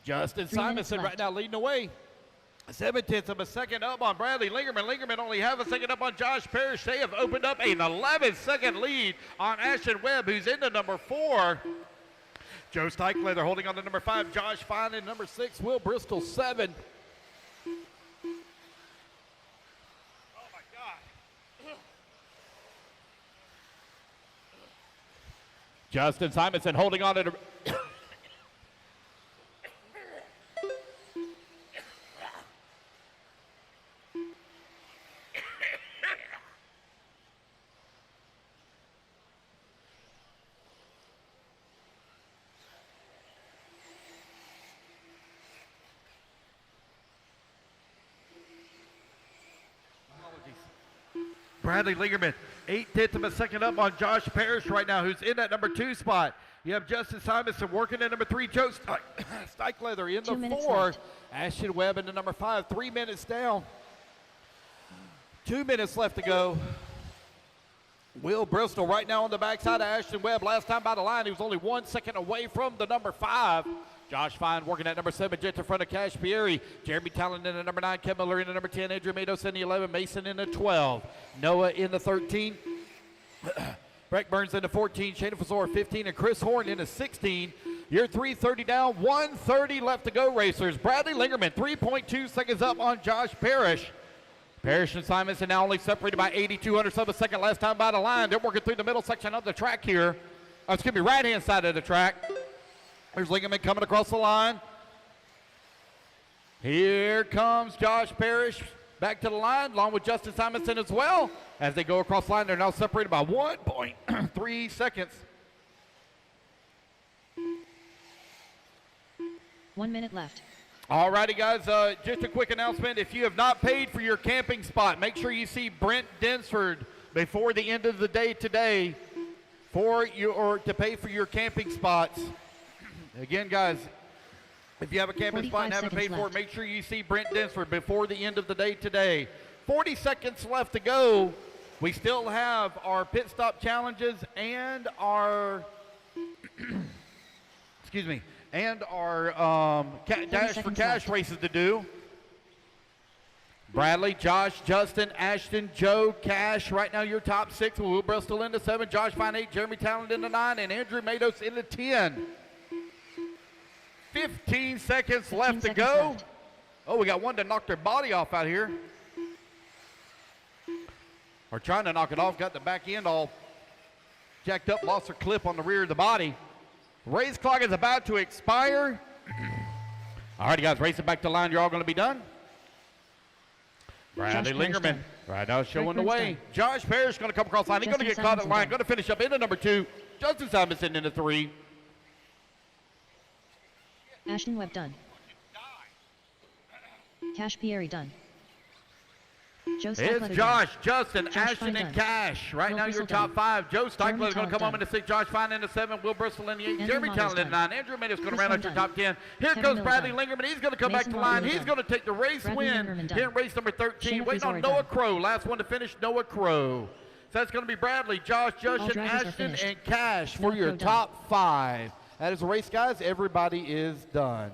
Justin 3 minutes Simonson right left. now leading the way. 7/10 of a second up on Bradley Lingerman. Lingerman only half a second up on Josh Parrish. They have opened up an 11-second lead on Ashton Webb, who's into number 4. Joe Steichleather holding on to number 5. Josh Fine in number 6. Will Bristol 7. Oh, my God. Justin Simonson holding on to Bradley Lingerman, 8/10 of a second up on Josh Parrish right now, who's in that number 2 spot. You have Justin Simonson working at number 3. Joe Steichleather in 2 the minutes 4. left. Ashton Webb into number 5. 3 minutes down. 2 minutes left to go. Will Bristol right now on the backside of Ashton Webb. Last time by the line, he was only 1 second away from the number 5. Josh Fine working at number 7, just in front of Cash Pieri. Jeremy Talon in the number 9, Kevin Miller in the number 10, Andrew Matos in the 11, Mason in the 12, Noah in the 13, Breck Burns in the 14, Shana Fazor 15, and Chris Horn in the 16. You're 3:30 down, 1:30 left to go, racers. Bradley Lingerman, 3.2 seconds up on Josh Parrish. Parrish and Simonson now only separated by 82/100 of a second. Last time by the line, they're working through the middle section of the track here. Excuse me, right-hand side of the track. There's Lingerman coming across the line. Here comes Josh Parrish back to the line, along with Justin Simonson as well. As they go across the line, they're now separated by 1.3 seconds. 1 minute left. All righty, guys, just a quick announcement. If you have not paid for your camping spot, make sure you see Brent Densford before the end of the day today to pay for your camping spots. Again, guys, if you have a camping spot and 45 haven't paid seconds for it, make sure you see Brent Densford before the end of the day today. 40 seconds left to go. We still have our pit stop challenges and our, excuse me, and our Dash for Cash races to do. Bradley, Josh, Justin, Ashton, Joe, Cash, right now your top 6. Will Bristol into 7, Josh Fine 8, Jeremy Talent into 9, and Andrew Matos into 10. 15 seconds left to go. left. Oh, we got one to knock their body off out here. Or trying to knock it off, got the back end all jacked up, lost their clip on the rear of the body. Race clock is about to expire. All right, guys, racing back to line. You're all going to be done. Bradley Josh Parrish Lingerman done. right now showing the Burns way. done. Josh Parrish going to come across the line. He's going to Justin get caught at Simonson line. done. Going to finish up into number 2. Justin Simonson into 3. Ashton Webb done. Cash Pieri done. Joe It's Steichleather Josh, Justin, Josh Ashton, Fine and done. Cash. Right Will now, your Bristol top done. 5. Joe Jeremy Steichleather going to Talent come home done. into 6. Josh Fine into 7. Will Bristol in the 8. Andrew Jeremy Matos Talent in done. 9. Andrew Matos going to Chris round out Horn your done. top 10. Here Kevin goes Miller Bradley done. Lingerman. He's going to come back Mason to line. Walker He's done. going to take the race Bradley win Lingerman done. here in race number 13. Shana Waiting on Fazor Noah done. Crow. Last one to finish, Noah Crow. So that's going to be Bradley, Josh, All Justin, drivers are Ashton, finished. and Cash for Noah your Crow done. top 5. That is the race, guys. Everybody is done.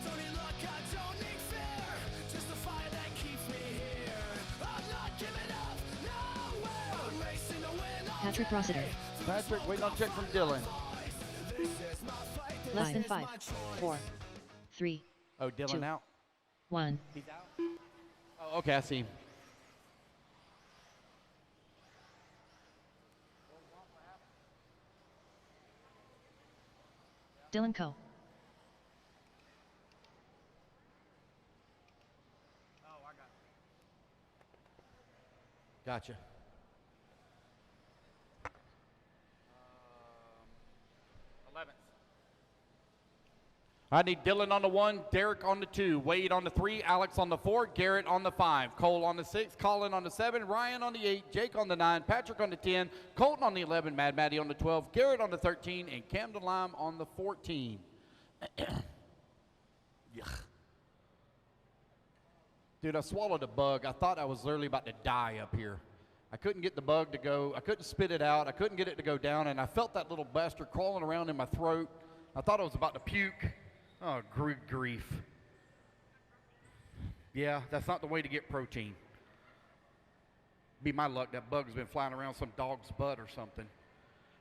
Don't need luck, I don't need fear. Just the fire that keeps me here. I'm not giving up, nowhere. I'm racing to win all Patrick Rossiter. Patrick, waiting on check from Dylan. Less than 5, 4, 3, Oh, Dylan 2, out. 1. He's out. Oh, okay, I see him. Dylan Co. Gotcha. 11th. I need Dylan on the 1, Derek on the 2, Wade on the 3, Alex on the 4, Garrett on the 5, Cole on the 6, Colin on the 7, Ryan on the 8, Jake on the 9, Patrick on the 10, Colton on the 11, Mad Matty on the 12, Garrett on the 13, and Camden Lime on the 14. Yuck. Dude, I swallowed a bug. I thought I was literally about to die up here. I couldn't get the bug to go. I couldn't spit it out. I couldn't get it to go down, and I felt that little bastard crawling around in my throat. I thought I was about to puke. Oh, grief. Yeah, that's not the way to get protein. Be my luck, that bug's been flying around some dog's butt or something.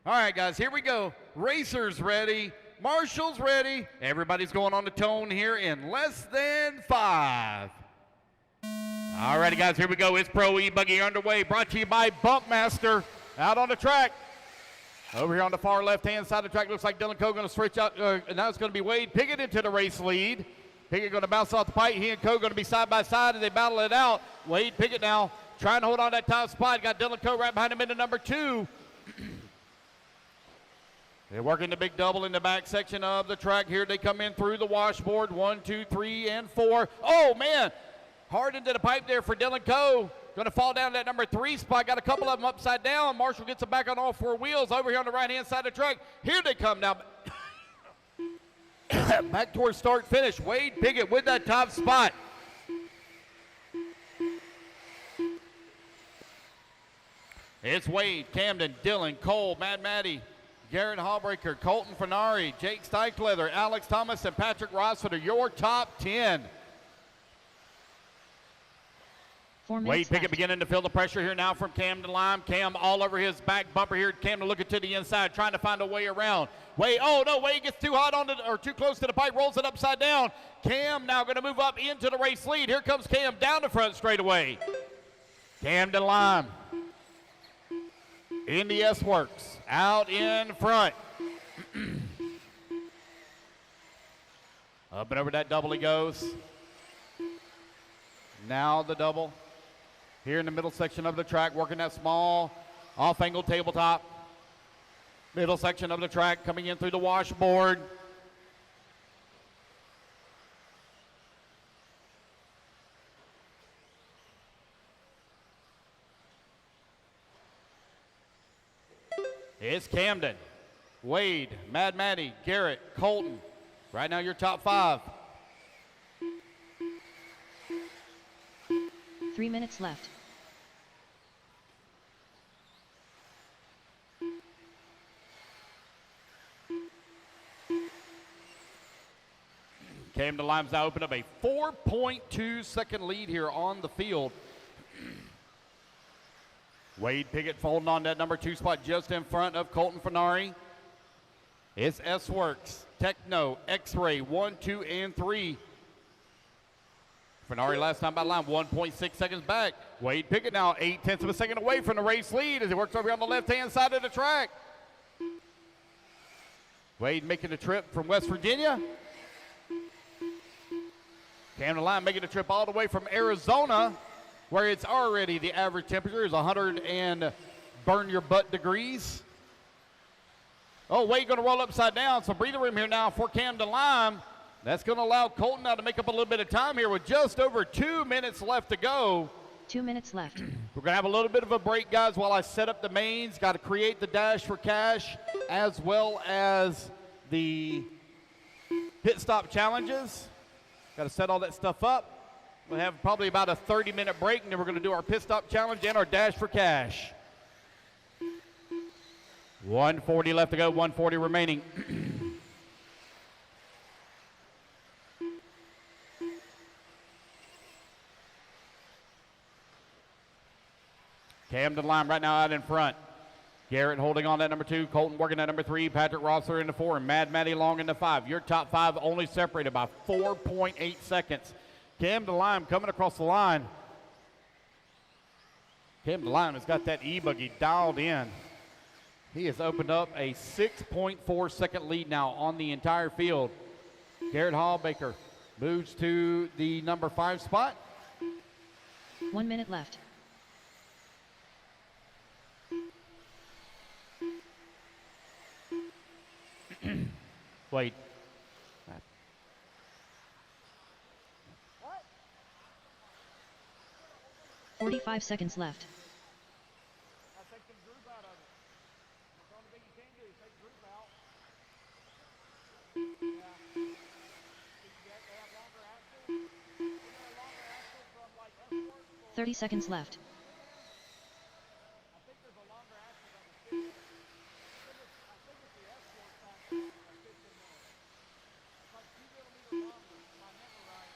All right, guys, here we go. Racers ready. Marshall's ready. Everybody's going on the tone here in less than 5. All righty, guys, here we go. It's Pro E-Buggy underway, brought to you by Bumpmaster. Out on the track. Over here on the far left-hand side of the track, looks like Dylan Coe going to switch out. Now it's going to be Wade Pickett into the race lead. Pickett going to bounce off the pipe. He and Coe going to be side by side as they battle it out. Wade Pickett now trying to hold on that top spot. Got Dylan Coe right behind him into number 2. They're working the big double in the back section of the track. Here they come in through the washboard. 1, 2, 3, and 4. Oh, man. Hard into the pipe there for Dylan Coe. Going to fall down to that number 3 spot. Got a couple of them upside down. Marshall gets them back on all 4 wheels over here on the right-hand side of the track. Here they come now. Back towards start finish. Wade Pickett with that top spot. It's Wade, Camden, Dylan, Cole, Mad Matty, Garrett Hallbreaker, Colton Fernari, Jake Steichleather, Alex Thomas, and Patrick Rossiter, your top 10. 4 minutes Wade Pickett left. beginning to feel the pressure here now from Camden Lime. Cam all over his back bumper here. Camden looking to the inside, trying to find a way around. Wade, oh no, Wade gets too hot on or too close to the pipe, rolls it upside down. Cam now going to move up into the race lead. Here comes Cam down the front straightaway. Camden Lime in the S-Works, out in front. Up and over that double he goes. Now the double. Here in the middle section of the track, working that small off-angle tabletop. Middle section of the track, coming in through the washboard. It's Camden, Wade, Mad Matty, Garrett, Colton. Right now your top 5. 3 minutes left. Camden Lime's now opened up a 4.2 second lead here on the field. Wade Pickett folding on that number 2 spot just in front of Colton Fernari. It's S-Works, Techno, X-Ray, 1, 2, and 3. Fernari last time by line, 1.6 seconds back. Wade Pickett now 0.8 of a second away from the race lead as he works over here on the left-hand side of the track. Wade making the trip from West Virginia. Camden Lime making the trip all the way from Arizona, where it's already the average temperature is 100 and burn your butt degrees. Oh, Wade going to roll upside down. So breathing room here now for Camden Lime. That's going to allow Colton now to make up a little bit of time here with just over 2 minutes left to go. 2 minutes left. We're going to have a little bit of a break, guys, while I set up the mains. Got to create the dash for cash as well as the pit stop challenges. Got to set all that stuff up. We'll have probably about a 30-minute break, and then we're going to do our pit stop challenge and our dash for cash. 1:40 left to go, 1:40 remaining. Camden Lime right now out in front. Garrett holding on that number 2. Colton working at number 3. Patrick Rosser into 4. And Mad Matty Long into 5. Your top 5 only separated by 4.8 seconds. Camden Lime coming across the line. Camden Lime has got that e-buggy dialed in. He has opened up a 6.4 second lead now on the entire field. Garrett Hallbaker moves to the number 5 spot. 1 minute left. Wait. 45 seconds left. Take some group out of it. That's the only thing you can do. Take group out. Yeah. They have longer axles. Isn't there a longer axle from like Escort? 30 seconds left. I think there's a longer axle on the 50. I think it's the Escort factor that fits in there. It's like 2 millimeters longer, if I remember right.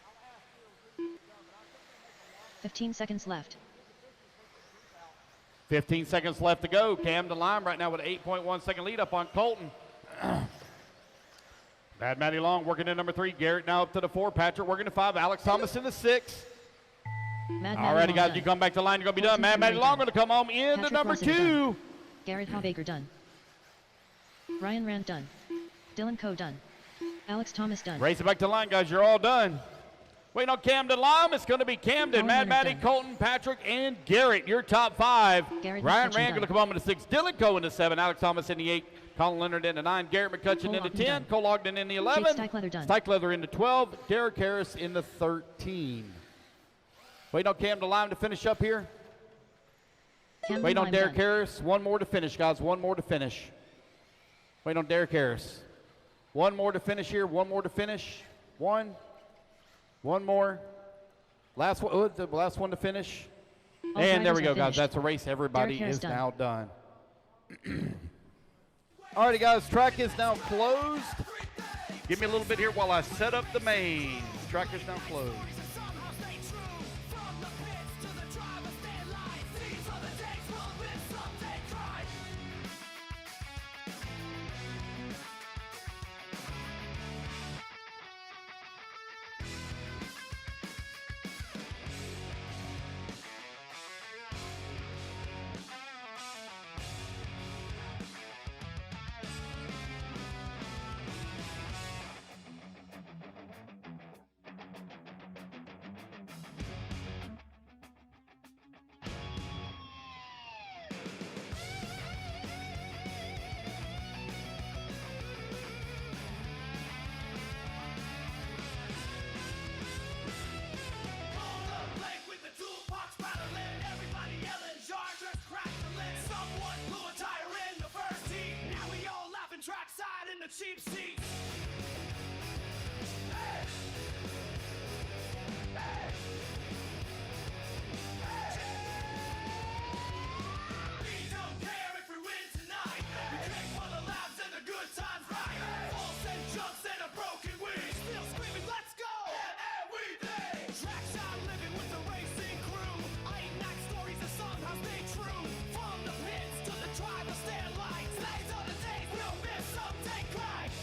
I'll ask you if it's done, but I think they make a longer. 15 seconds left. 15 seconds left to go. Camden Lime right now with an 8.1 second lead up on Colton. Mad Matty Long working in number 3. Garrett now up to the 4. Patrick working to 5. Alex Thomas in the 6. Mad All righty, guys, you come back to line. You're going to be done. Mad Matty Long going to come home in Patrick the number Rosser 2. done. Garrett Hallbaker done. Ryan Rand done. Dylan Coe done. Alex Thomas done. Race it back to line, guys. You're all done. Waiting on Camden Lime. It's going to be Camden, Colin Mad Leonard Matty, done. Colton, Patrick, and Garrett. Your top 5. Garrett Ryan McCutcheon Rand going to done. come home in the 6. Dylan Coe in the 7. Alex Thomas in the 8. Colin Leonard in the 9. Garrett McCutcheon Cole in the Ogden 10. done. Cole Ogden in the 11. Chase Stikelether done. Stikelether in the 12. Derek Harris in the 13. Waiting on Camden Lime to finish up here. Camden Waiting on Lime Derek done. Harris. One more to finish, guys. One more to finish. Waiting on Derek Harris. One more to finish here. One more to finish. One more. Last one. The last one to finish. All And there we drivers go, have guys. finished. That's a race. Everybody Derek Harris is done. now done. Alrighty, guys. Track is now closed. Give me a little bit here while I set up the mains. Track is now closed. Trackside in the cheap seats. Hey! Hey! We don't care if we win tonight. We came for the laughs and the good times, right? Falls and jumps and a broken wing. Still screaming, let's go! And everything. Trackside living with the racing crew. I enact stories that somehow stay true. From the pits to the driver's stand lights. Days are the days we'll miss some take right.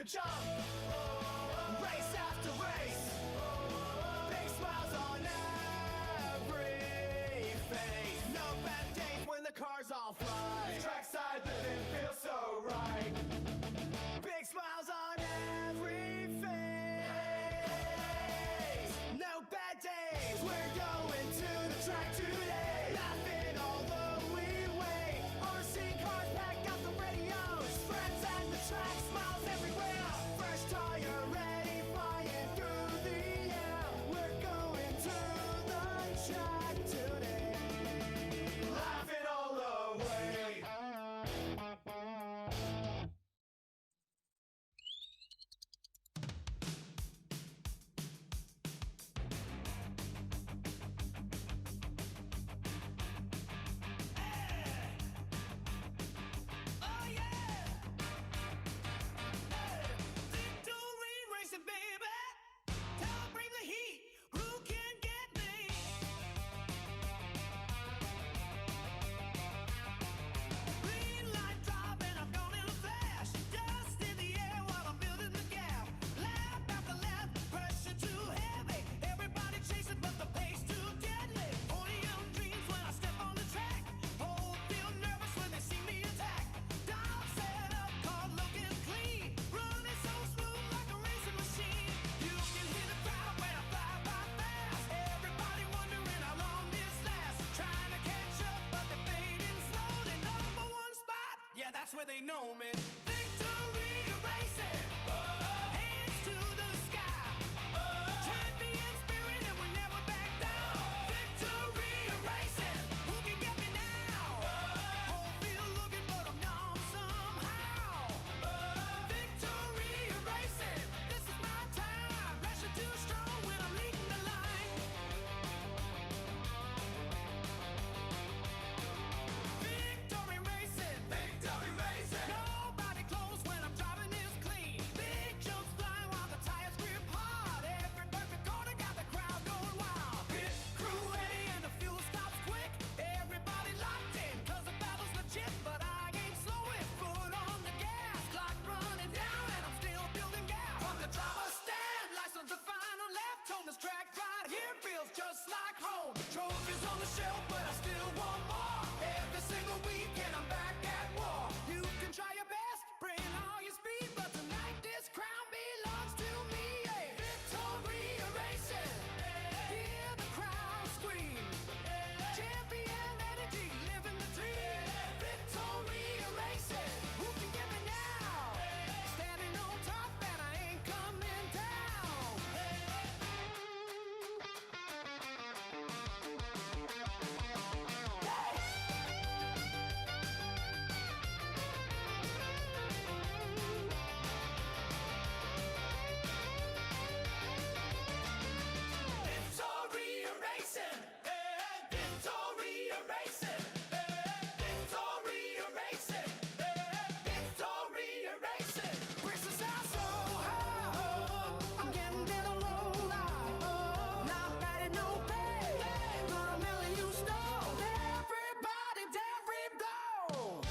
jump. Race after race. Big smiles on every face. No bad days when the cars all fly. Trackside living feels so right. Big smiles on every face. No bad days. We're going to the track today. Laughing although we wait. RC cars pack out the radios. Friends at the track, smiles everywhere. Fresh tire ready, flying through the air. We're going to the track today. Laughing all the way. Oh yeah! Victory racing, baby. Tell 'em bring the heat. Who can get me? Green light driving, I'm gone in a flash. Dust in the air while I'm building the gap. Lap after lap, pressure too heavy. Everybody chasing, but the pace too deadly. Only young dreams when I step on the track. Whole feel nervous when they see me attack. Dial set up, called looking clean. Running so smooth like a racing machine. You can hear the crowd when I fly by fast. Everybody wondering how long this lasts. Trying to catch up, but they're fading slowly. Number one spot, yeah, that's where they know me. Victory racing, hands to the sky. Champion spirit and we never back down. Victory racing, who can get me now? Whole field looking, but I'm gone somehow. Victory racing, this is my time. Pressure too strong when I'm leading the line. Victory racing, victory racing. Nobody close when I'm driving this clean. Big jumps flying while the tires grip hard. Every perfect corner got the crowd going wild. Pit crew ready and the fuel stops quick. Everybody locked in, 'cause the battle's legit. But I ain't slowing, foot on the gas. Clock running down and I'm still building gas. From the driver's stand, license the final left. On this track right here feels just like home. Trophies on the shelf, but I still want more. Every single week and I'm back at war. You can try your best, bring all your speed, but tonight this crown belongs to me. Yeah. Victory racing, hear the crowd scream. Champion energy, living the dream. Victory racing, who can get me now? Standing on top and I ain't coming down. Victory racing, victory racing, victory racing, victory racing. Brings us out so high, I'm getting in a low line. Not bad at no pay, gonna mellow you stone. Everybody, every blow.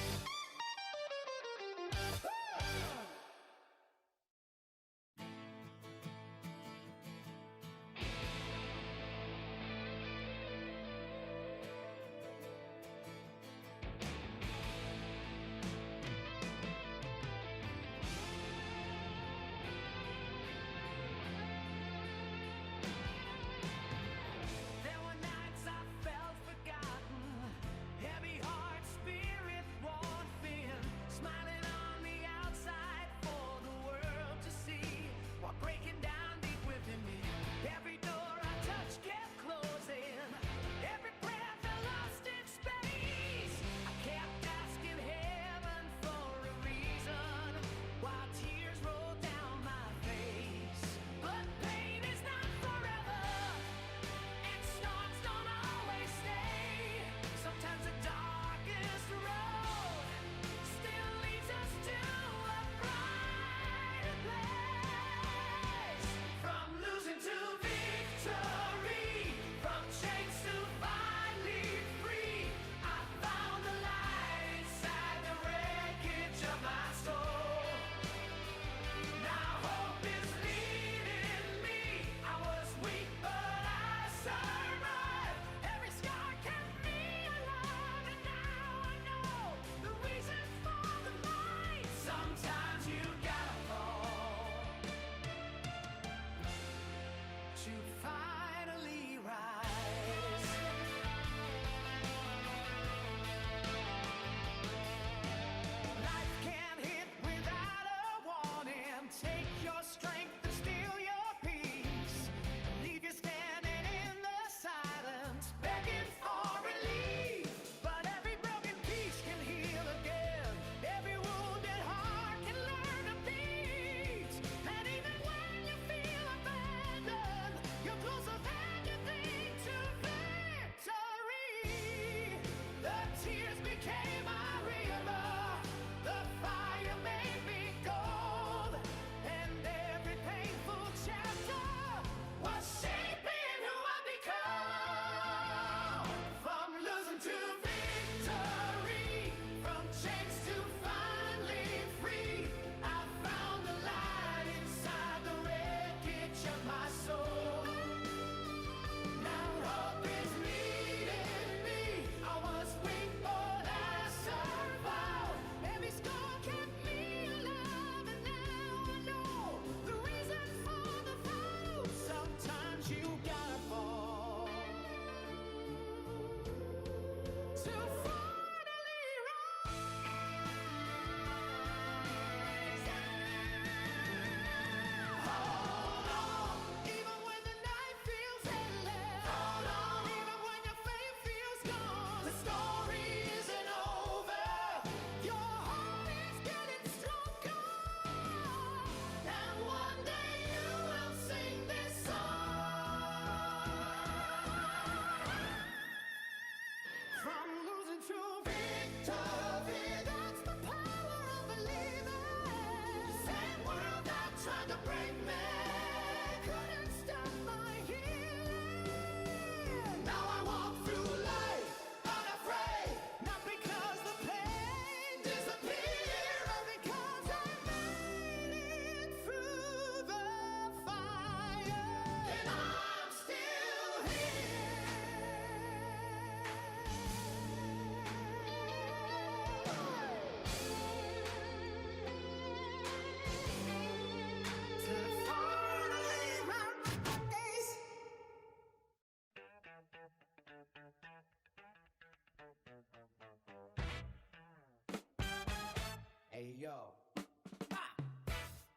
go.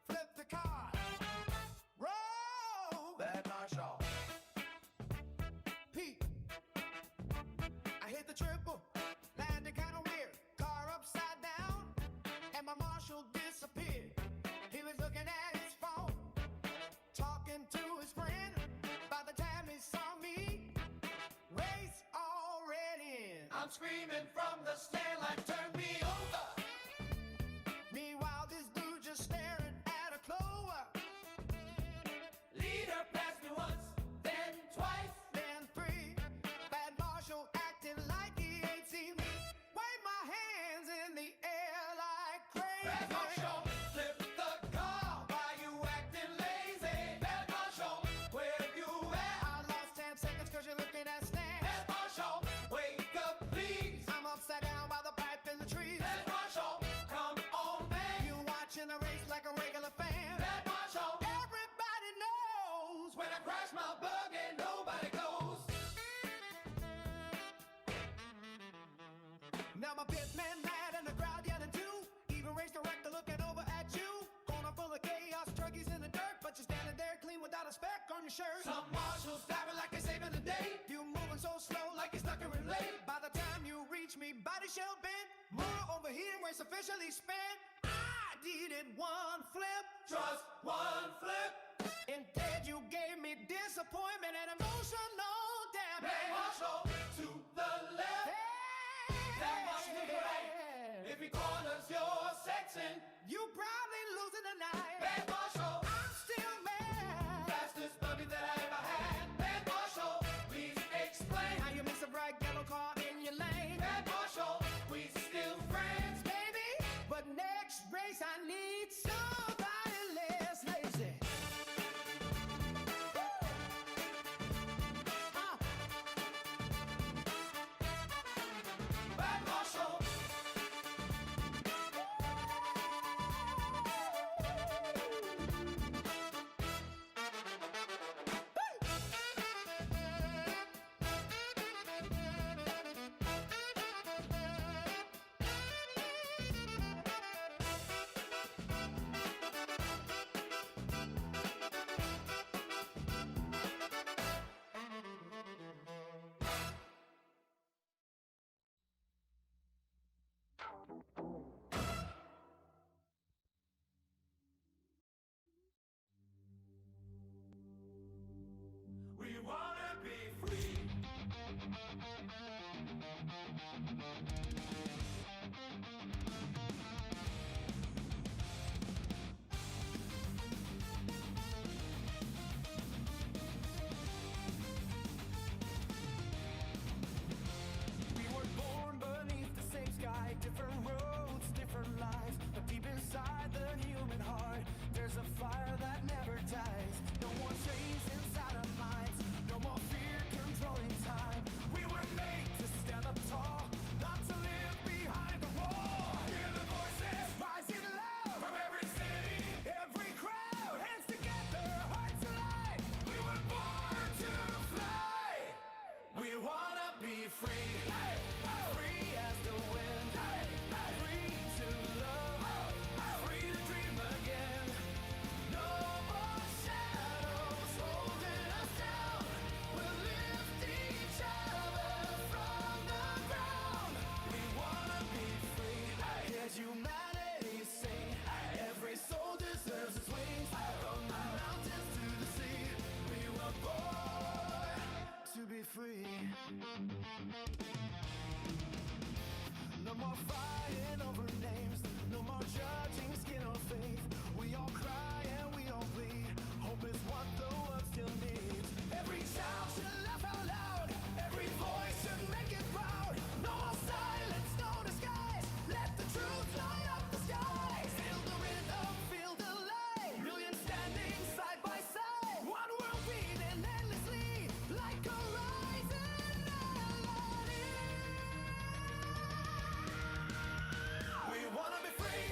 Flip the car. Roll that Marshall. Pete. I hit the triple. Landed kind of weird. Car upside down. And my Marshall disappeared. He was looking at his phone. Talking to his friend. By the time he saw me, race already in. I'm screaming from the stand like turn me over. Meanwhile, this dude just staring at a clover. Leader passed me once, then twice, then three. Bad Marshall acting like he ain't seen me. Wave my hands in the air like crazy. Bad Marshall, flip the car. Why you acting lazy? Bad Marshall, where you at? I lost 10 seconds cause you're looking at Stan. Bad Marshall, wake up please. I'm upside down by the pipe in the trees. Bad Marshall, come on man. You watching the race like a regular fan. Bad Marshall, everybody knows when I crash my bug and nobody goes. Now my pitman mad and the crowd yelling too. Even race director looking over at you. Corner full of chaos, truggies in the dirt, but you're standing there clean without a speck on your shirt. Some marshals diving like they're saving the day. You moving so slow like you're stuck in relay. By the time you reach me, body shell bent. Motor overheating, race officially spent. I needed one flip, just one flip. Instead you gave me disappointment and emotional damage. Hey, Marshall, to the left. That Marshall to the right. If he corners your section, you probably losing tonight. Bad Marshall, I'm still mad. Fastest buggy that I ever had. Bad Marshall, please explain how you miss a bright yellow car in your lane. Bad Marshall, we still friends, baby. But next race I need somebody less lazy. Bad Marshall. We wanna be free. We were born beneath the same sky, different roads, different lives. But deep inside the human heart, there's a fire that never dies. No more chains inside our minds, no more fear controlling time. We were made to stand up tall, not to live behind the wall. Hear the voices rising loud from every city, every crowd. Hands together, hearts alive. We were born to fly. We wanna be free, free as the wind, free to love, free to dream again. No more shadows holding us down. We'll lift each other from the ground. We wanna be free. Here's humanity sing. Every soul deserves its wings. From the mountains to the sea, we were born to be free. No more fighting over names. No more judging skin or faith. We all cry and we all bleed. Hope is what the world still needs. Every child should laugh out loud. Every voice should make it proud. No more silence, no disguise. Let the truth light up the sky. Feel the rhythm, feel the light. Millions standing side by side. One world beating endlessly like a rising melody. We wanna be free.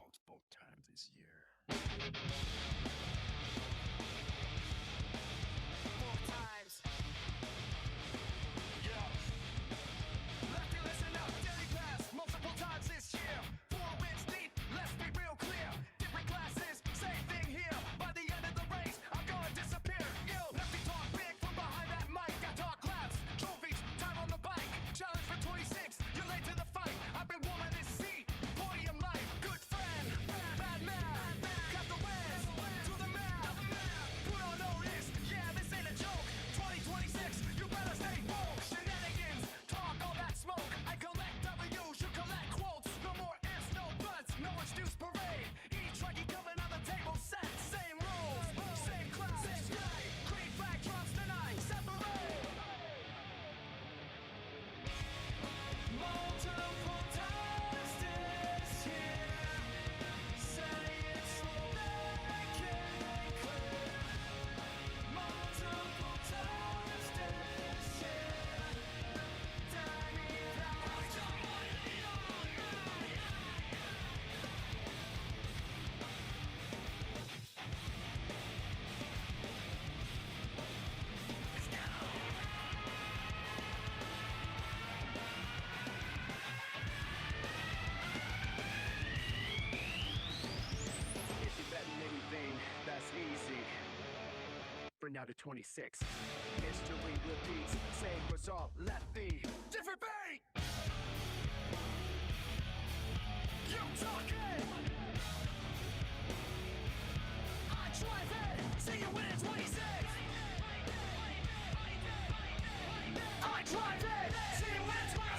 multiple times this year. More times. Yeah. Lefty, listen up. Daily pass multiple times this year. 4 wins deep. Let's be real clear. Different classes, same thing here. By the end of the race, I'm gonna disappear. Yo, lefty talk big from behind that mic. I talk laps, trophies, time on the bike. Challenge for 26. You're late to the fight. I've been warming this seat. Podium life, good friend, bad man. Got the wins, do the math. Put on notice, yeah, this ain't a joke. 2026, you better stay woke. Shenanigans, talk all that smoke. I collect W's, you collect quotes. No more ifs, no buts, no excuse parade. E-truggy coming on the table, set. Same rules, same class, same day. Green flag drops tonight, separate. Multiple times this year. Say it slow, make it clear. Multiple times this year. Time it out. If you bet anything, that's easy. For now to 26. History repeats, same result, lefty. Different beat! You talking! I drive it, see you win at 26! I drive it, see you win at 26!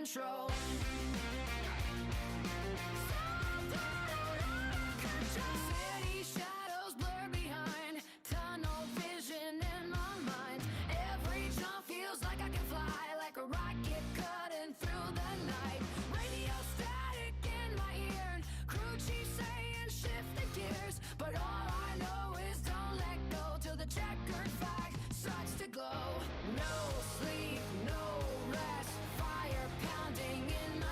control. City shadows blur behind, tunnel vision in my mind. Every jump feels like I can fly, like a rocket cutting through the night. Radio static in my ear, and crew chief saying shift the gears. But all I know is don't let go till the checkered flag starts to glow. No sleep, no rest, fire pounding in my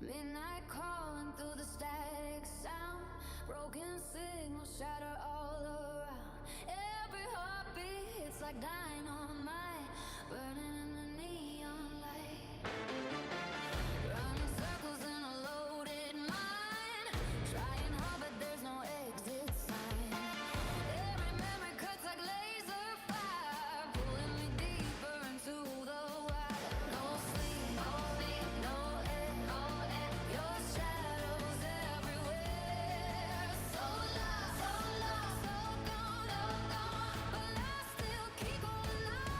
Midnight calling through the static sound. Broken signals shatter all around. Every heartbeat hits like dynamite, burning in the neon light. Running circles in a loaded mine, trying hard but there's no exit sign. Every memory cuts like laser fire, pulling me deeper into the wire. No sleep, no sleep, no air, no air. Your shadows everywhere. So lost, so gone, but I still keep holding on.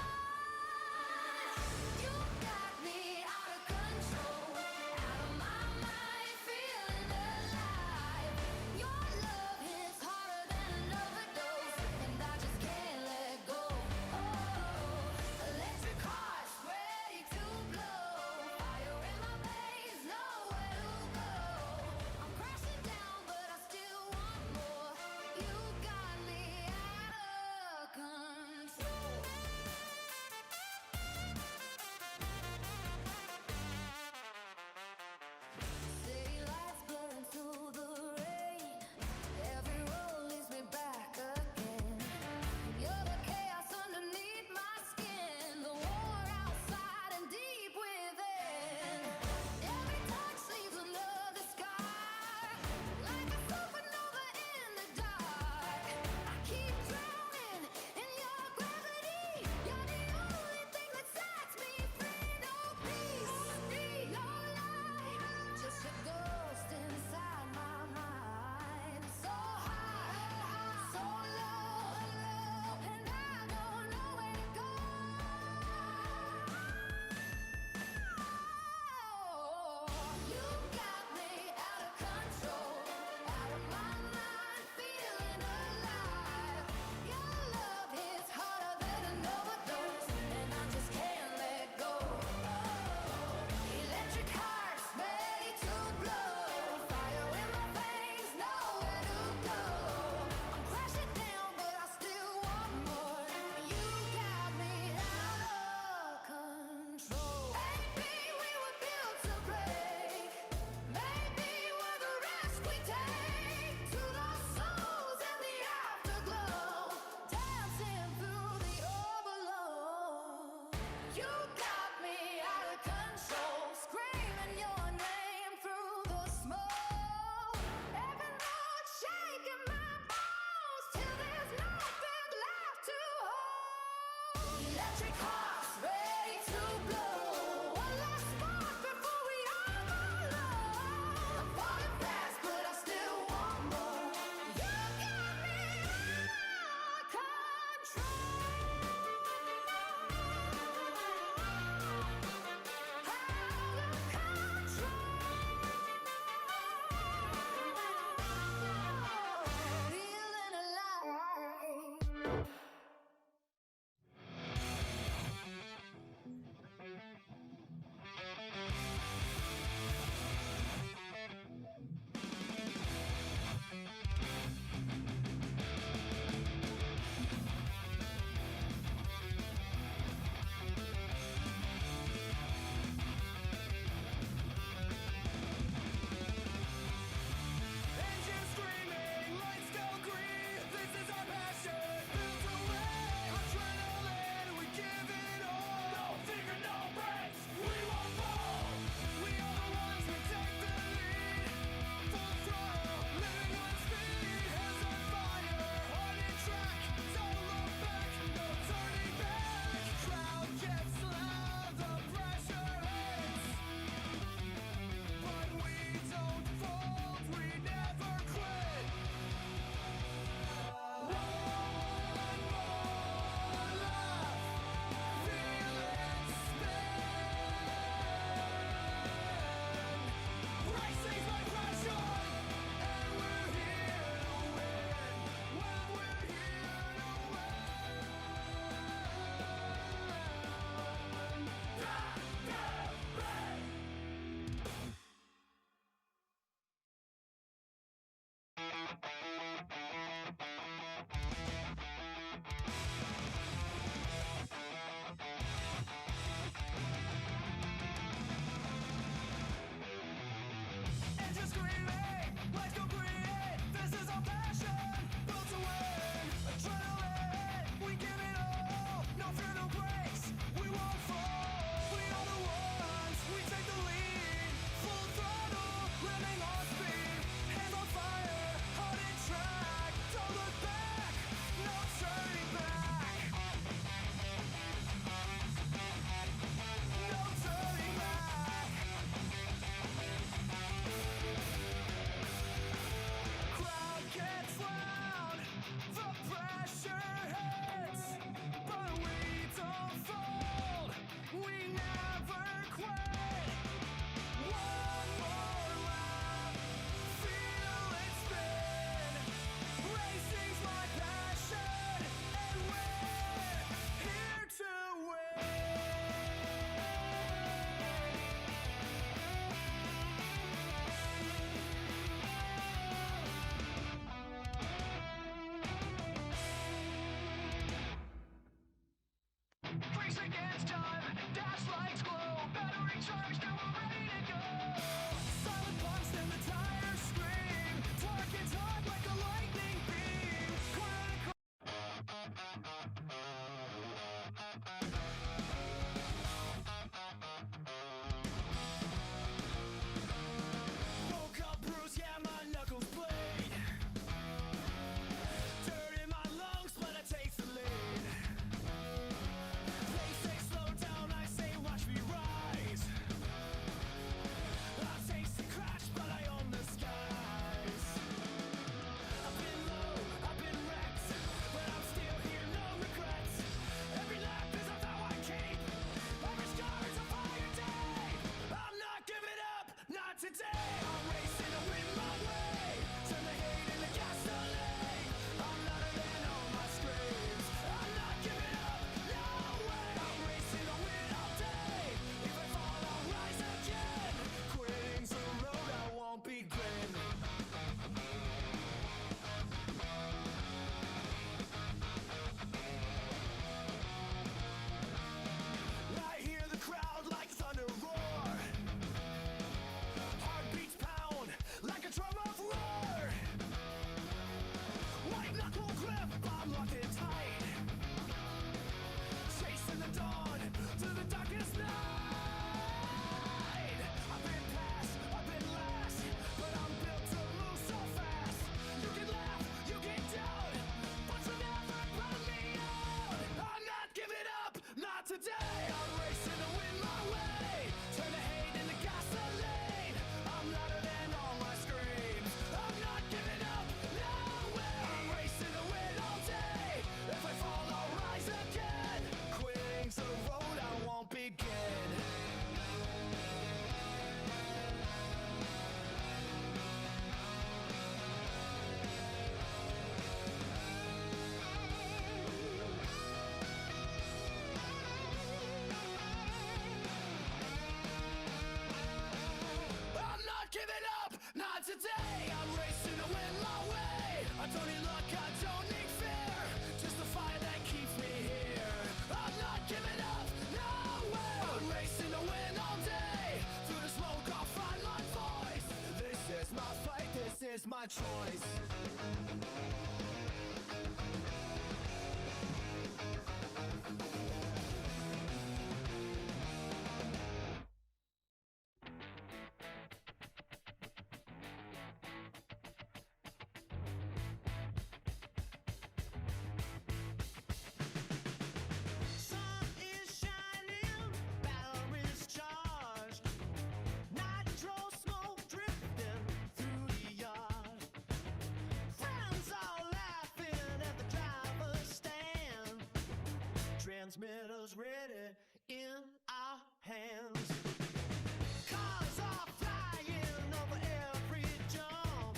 Race against time, dash lights glow, battery charged, now we're ready to go. Silent pumps and the tires scream, torque hits hard like a lightning beam. Woke up bruised, yeah, my knuckles bleed. Dirt in my lungs, but I take the lead. They say slow down, I say watch me rise. I taste the crash, but I own the skies. I've been low, I've been wrecked, but I'm still here, no regrets. Every lap is a vow I keep. Every scar is a fire day. I'm not giving up, not today. I'm racing to win my way. Turn the hate into gasoline. I'm louder than all my screams. I'm not giving up, no way. I'm racing to win all day. If I fall, I'll rise again. Quitting's a road I won't begin. I hear the crowd like thunder roar. Heartbeats pound like a drum of war. White knuckle grip, I'm locked in tight. Chasing the dawn through the darkest night. I've been past, I've been last, but I'm built to move so fast. You can laugh, you can doubt, but you never put me out. I'm not giving up, not today. I'm racing to win my way. Turn the hate into gasoline. I'm louder than all my screams. I'm not giving up, no way. I'm racing to win all day. If I fall, I'll rise again. Quitting's a road I won't begin. I'm not giving up, not today. I'm racing to win my way. I don't need luck, I don't need fear. Just the fire that keeps me here. I'm not giving up, no way. I'm racing to win all day. Through the smoke, I'll find my voice. This is my fight, this is my choice. Sun is shining, batteries charged. Nitro smoke drifting through the yard. Friends all laughing at the driver's stand. Transmitters ready in our hands. Cars are flying over every jump.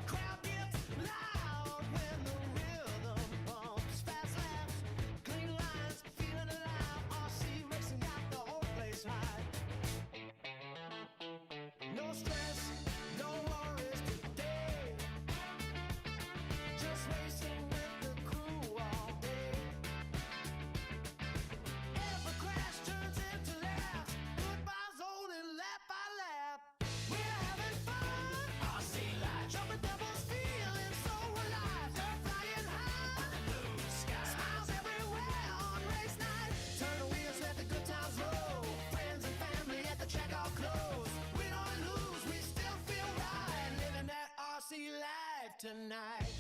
Crowd gets loud when the rhythm bumps. Fast laps, clean lines, feeling alive. RC racing got the whole place high. No stress, no worries today. Just racing with the crew all day. Every crash turns into laughs. Goodbyes holding lap by lap. We're having fun. RC life. Jumping doubles, feeling so alive. They're flying high. Blue sky. Smiles everywhere on race night. Turn the wheels, let the good times roll. Friends and family at the track all close. Win or lose, we still feel right. Living that RC life tonight.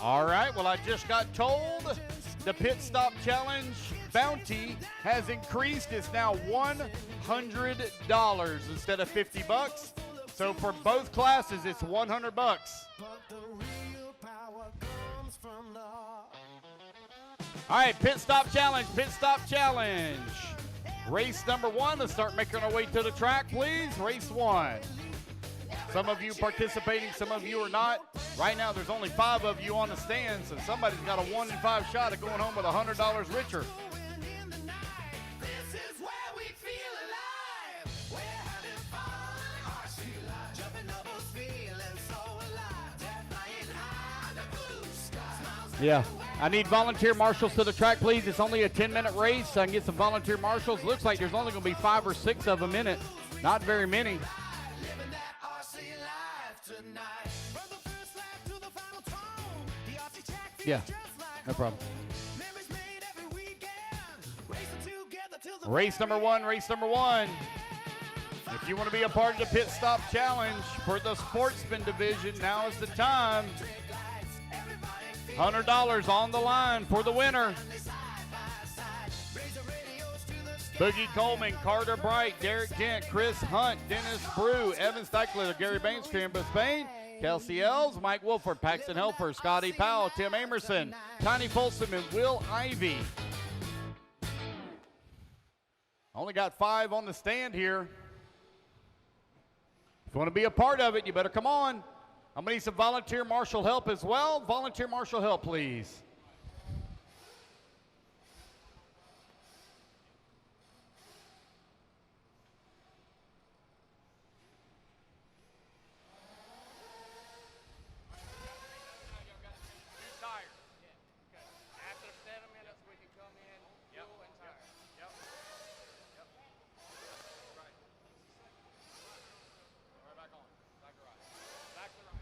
All right, well, I just got told the pit stop challenge bounty has increased. It's now $100 instead of $50. So for both classes, it's $100. But the real power comes from the heart. All right, pit stop challenge, pit stop challenge. Race number one. Let's start making our way to the track, please. Race one. Some of you participating, some of you are not. Right now, there's only 5 of you on the stand, so somebody's got a 1 in 5 shot at going home with $100 richer. Yeah. I need volunteer marshals to the track, please. It's only a 10-minute race. So I can get some volunteer marshals. Looks like there's only going to be 5 or 6 of them in it. Not very many. Living that RC life tonight. From the first lap to the final tone, the RC track feels Yeah, just like no problem. home. Memories made every weekend. Racing together till the Race number one. If you want to be a part of the pit stop challenge for the Sportsman division, now is the time. $100 on the line for the winner. Boogie Coleman, Carter Bright, Derek Dent, Chris Hunt, Dennis Brew, Evan Steichler, Gary Baines, Cambus Bain, Kelsey Ells, Mike Wolford, Paxton Helfer, Scotty Powell, Tim Amerson, Tiny Folsom, and Will Ivy. Only got 5 on the stand here. If you want to be a part of it, you better come on. I'm going to need some volunteer marshal help as well. Volunteer marshal help, please. After 7 minutes, we can come in full and tired. Yep. Right. Right back on. Back to right. Back to right.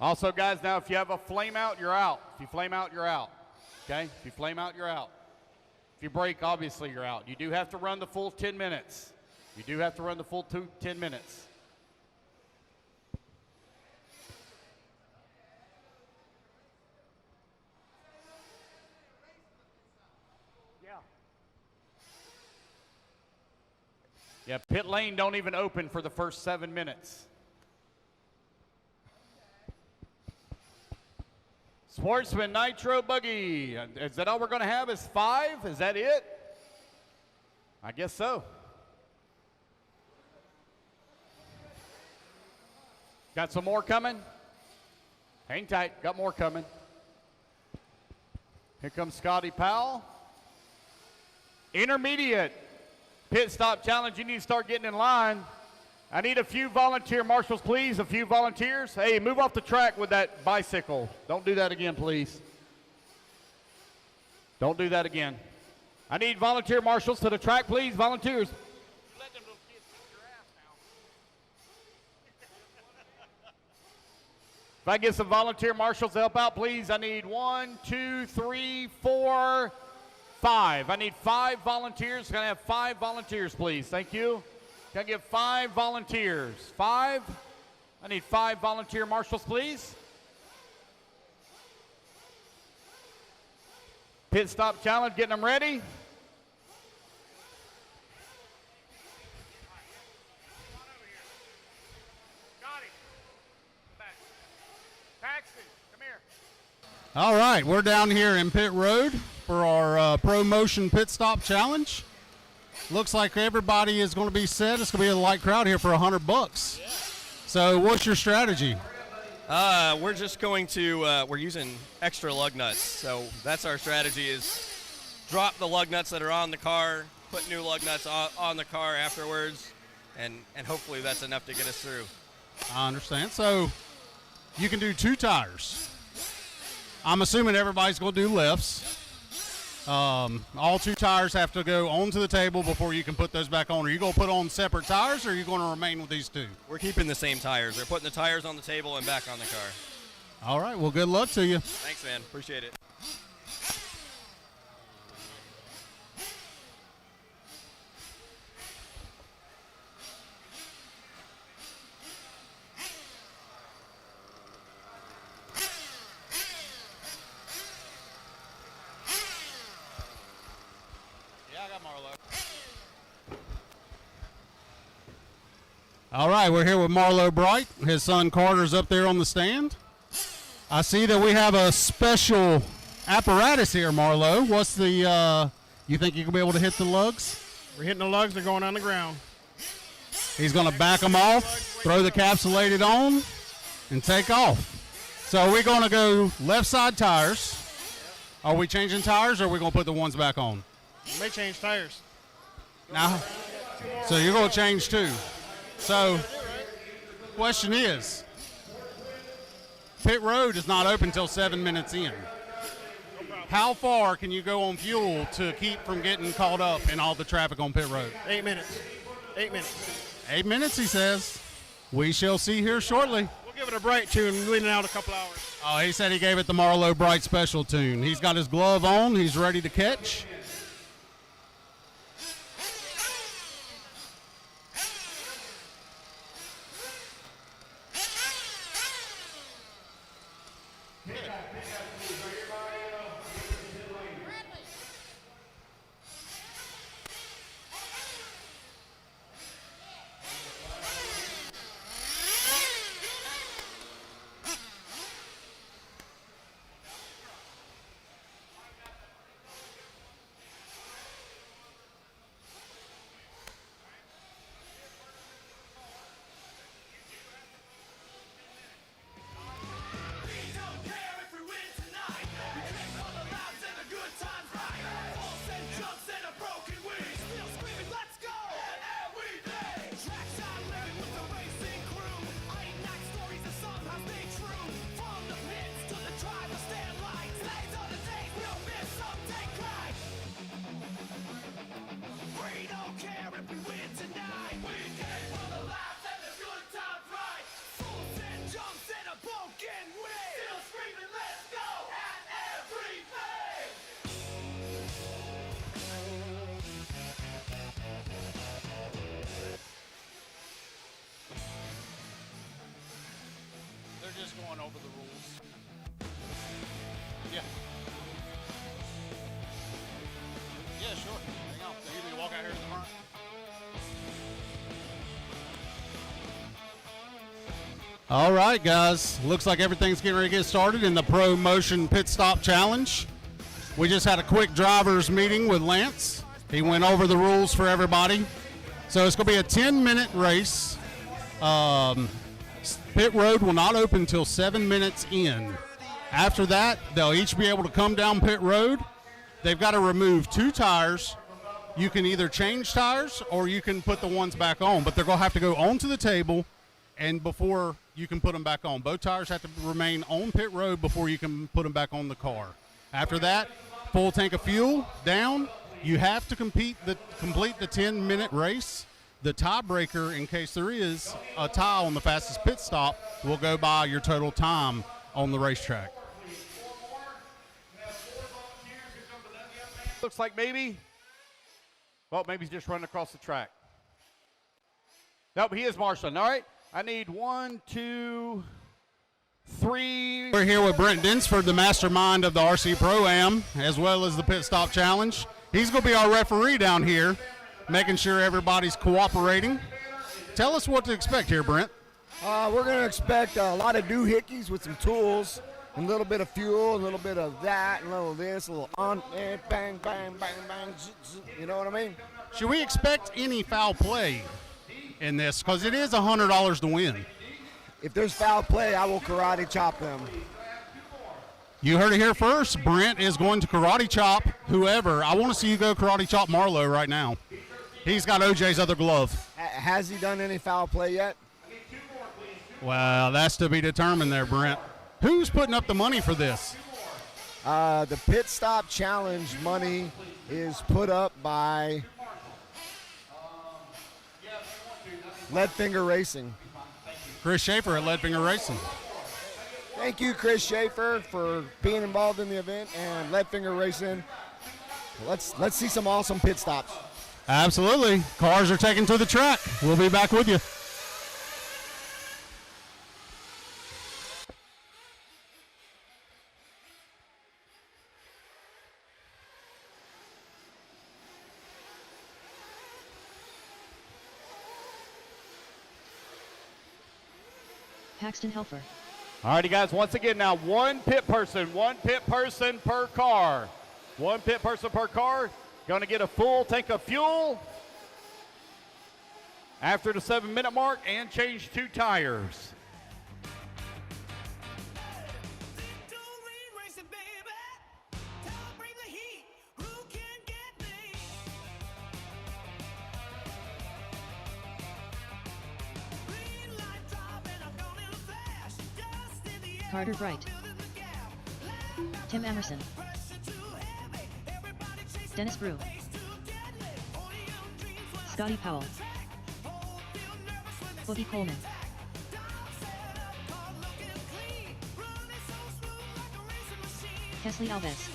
Also, guys, now if you have a flame out, you're out. If you flame out, you're out. Okay? If you flame out, you're out. If you break, obviously you're out. You do have to run the full 10 minutes. You do have to run the full 10 minutes. Yeah, pit lane don't even open for the first 7 minutes. Sportsman Nitro Buggy. Is that all we're going to have is 5? Is that it? I guess so. Got some more coming? Hang tight. Got more coming. Here comes Scotty Powell. Intermediate pit stop challenge. You need to start getting in line. I need a few volunteer marshals, please. A few volunteers. Hey, move off the track with that bicycle. Don't do that again, please. Don't do that again. I need volunteer marshals to the track, please. Volunteers. Let them little kids kick your ass now. If I get some volunteer marshals to help out, please. I need 1, 2, 3, 4, 5. I need 5 volunteers. Can I have 5 volunteers, please? Thank you. Can I get 5 volunteers? 5? I need 5 volunteer marshals, please. Pit stop challenge, getting them ready. Paxton, come here. All right, we're down here in pit road for our Pro Motion Pit Stop Challenge. Looks like everybody is going to be set. It's going to be a light crowd here for $100. So what's your strategy? We're just going to, we're using extra lug nuts. So that's our strategy, is drop the lug nuts that are on the car, put new lug nuts on the car afterwards, and hopefully that's enough to get us through. I understand. So you can do 2 tires. I'm assuming everybody's going to do lifts. All 2 tires have to go onto the table before you can put those back on. Are you going to put on separate tires, or are you going to remain with these 2? We're keeping the same tires. They're putting the tires on the table and back on the car. All right, well, good luck to you. Thanks, man. Appreciate it. All right, we're here with Marlo Bright. His son Carter's up there on the stand. I see that we have a special apparatus here, Marlo. What's the, you think you can be able to hit the lugs? We're hitting the lugs, they're going on the ground. He's going to back them off, throw the capsulated on, and take off. So we're going to go left side tires. Are we changing tires, or are we going to put the ones back on? We may change tires. Now, so you're going to change 2. So, question is, pit road is not open until 7 minutes in. How far can you go on fuel to keep from getting caught up in all the traffic on pit road? 8 minutes. 8 minutes. 8 minutes, he says. We shall see here shortly. We'll give it a bright tune, leading out a couple hours. Oh, he said he gave it the Marlowe Bright Special tune. He's got his glove on. He's ready to catch. Just going over the rules. Yeah. Yeah, sure. Hang on. You need to walk out here to the front. All right, guys. Looks like everything's getting ready to get started in the Pro Motion Pit Stop Challenge. We just had a quick driver's meeting with Lance. He went over the rules for everybody. So it's going to be a 10-minute race. Pit road will not open until 7 minutes in. After that, they'll each be able to come down pit road. They've got to remove 2 tires. You can either change tires or you can put the ones back on, but they're going to have to go onto the table and before you can put them back on. Both tires have to remain on pit road before you can put them back on the car. After that, full tank of fuel down. You have to complete the 10-minute race. The tiebreaker, in case there is a tie on the fastest pit stop, will go by your total time on the racetrack. Looks like maybe he's just running across the track. Nope, he is marshaling. All right, I need 1, 2, 3. We're here with Brent Dinsford, the mastermind of the RC Pro-Am, as well as the Pit Stop Challenge. He's going to be our referee down here, making sure everybody's cooperating. Tell us what to expect here, Brent. We're going to expect a lot of doohickeys with some tools, a little bit of fuel, a little bit of that, a little of this, a little on, and bang, bang, bang, bang, you know what I mean? Should we expect any foul play in this? Because it is $100 to win. If there's foul play, I will karate chop them. You heard it here first. Brent is going to karate chop whoever. I want to see you go karate chop Marlowe right now. He's got OJ's other glove. Has he done any foul play yet? Well, that's to be determined there, Brent. Who's putting up the money for this? The Pit Stop Challenge money is put up by Leadfinger Racing. Chris Schaefer at Leadfinger Racing. Thank you, Chris Schaefer, for being involved in the event, and Leadfinger Racing. Let's see some awesome pit stops. Absolutely. Cars are taken to the track. We'll be back with you. Paxton Helfer. All righty, guys, once again now, one pit person per car. One pit person per car. Going to get a full tank of fuel after the 7-minute mark and change 2 tires. Carter Bright, Tim Emerson, Dennis Brew, Scotty Powell, Boogie Coleman, Kesley Alves,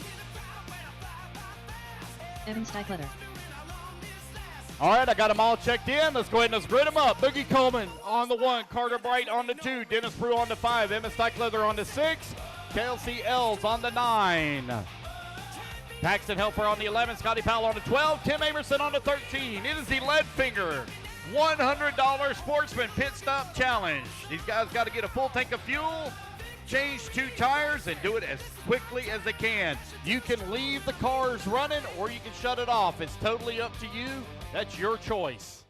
Evan Steikletter. All right, I got them all checked in. Let's go ahead and let's grid them up. Boogie Coleman on the 1, Carter Bright on the 2, Dennis Brew on the 5, Emma Steikleather on the 6, Kelsey Els on the 9. Paxton Helper on the 11, Scotty Powell on the 12, Tim Amerson on the 13. It is the Leadfinger $100 Sportsman Pit Stop Challenge. These guys got to get a full tank of fuel, change 2 tires, and do it as quickly as they can. You can leave the cars running or you can shut it off. It's totally up to you. That's your choice.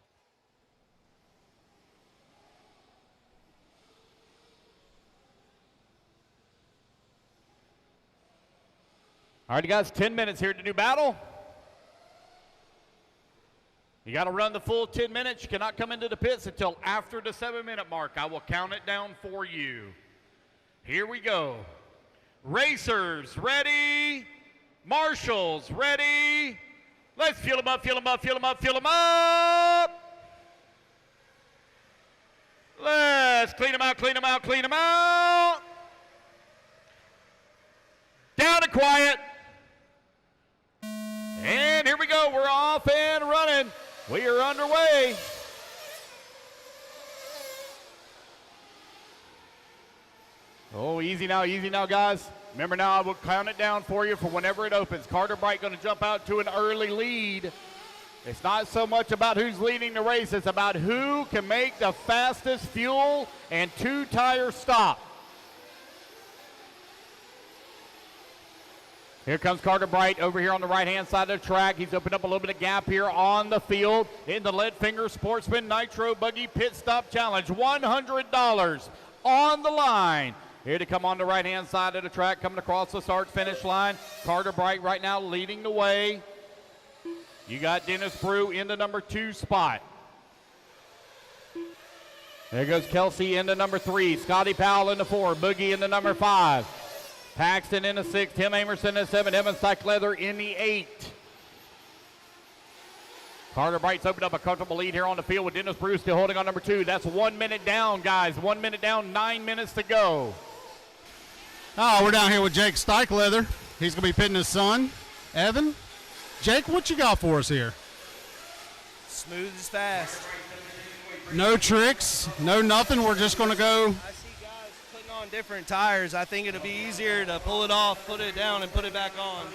All right, you guys, 10 minutes here to do battle. You got to run the full 10 minutes. You cannot come into the pits until after the 7-minute mark. I will count it down for you. Here we go. Racers, ready. Marshals, ready. Let's fuel them up, fuel them up, fuel them up, fuel them up. Let's clean them out, clean them out, clean them out. Down and quiet. And here we go. We're off and running. We are underway. Oh, easy now, guys. Remember now, I will count it down for you for whenever it opens. Carter Bright going to jump out to an early lead. It's not so much about who's leading the race. It's about who can make the fastest fuel and 2 tire stop. Here comes Carter Bright over here on the right-hand side of the track. He's opened up a little bit of gap here on the field in the Leadfinger Sportsman Nitro Buggy Pit Stop Challenge. $100 on the line. Here to come on the right-hand side of the track, coming across the start-finish line. Carter Bright right now leading the way. You got Dennis Brew in the number 2 spot. There goes Kelsey in the number 3. Scotty Powell in the 4. Boogie in the number 5. Paxton in the 6. Tim Amerson in the 7. Evan Steikleather in the 8. Carter Bright's opened up a comfortable lead here on the field with Dennis Brew still holding on number 2. That's 1 minute down, guys. 1 minute down, 9 minutes to go. Oh, we're down here with Jake Steikleather. He's going to be pitting his son, Evan. Jake, what you got for us here? Smooth as fast. No tricks, no nothing. We're just going to go. I see guys putting on different tires. I think it'll be easier to pull it off, put it down, and put it back on.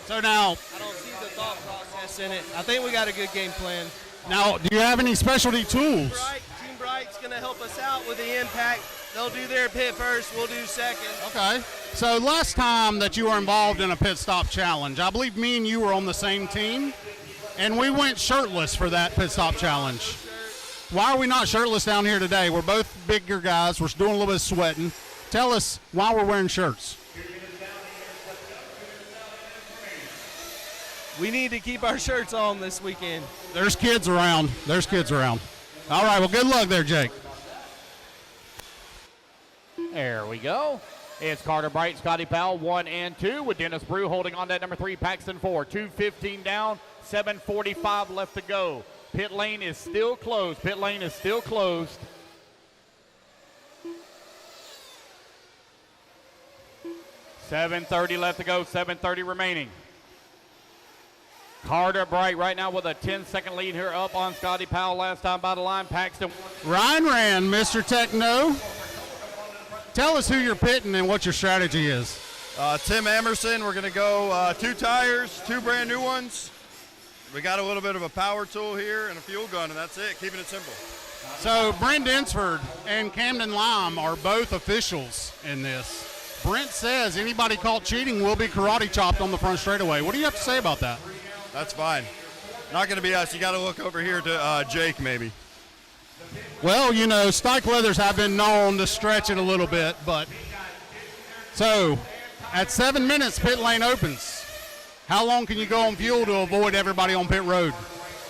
So now, I don't see the thought process in it. I think we got a good game plan. Now, do you have any specialty tools? Team Bright's going to help us out with the impact. They'll do their pit first, we'll do second. Okay. So last time that you were involved in a pit stop challenge, I believe me and you were on the same team, and we went shirtless for that pit stop challenge. Why are we not shirtless down here today? We're both bigger guys. We're doing a little bit of sweating. Tell us why we're wearing shirts. We need to keep our shirts on this weekend. There's kids around. There's kids around. All right, well, good luck there, Jake. There we go. It's Carter Bright, Scotty Powell, 1 and 2, with Dennis Brew holding on that number 3, Paxton 4. 2:15 down, 7:45 left to go. Pit lane is still closed. Pit lane is still closed. $7:30 left to go, 7:30 remaining. Carter Bright right now with a 10-second lead here up on Scotty Powell last time by the line. Paxton. Ryan Rand, Mr. Techno. Tell us who you're pitting and what your strategy is. Tim Emerson, we're going to go 2 tires, 2 brand new ones. We got a little bit of a power tool here and a fuel gun, and that's it, keeping it simple. So Brent Dinsford and Camden Lime are both officials in this. Brent says anybody caught cheating will be karate chopped on the front straightaway. What do you have to say about that? That's fine. Not going to be us. You got to look over here to Jake, maybe. Well, you know, Steikleathers have been known to stretch it a little bit, but so at 7 minutes, pit lane opens. How long can you go on fuel to avoid everybody on pit road?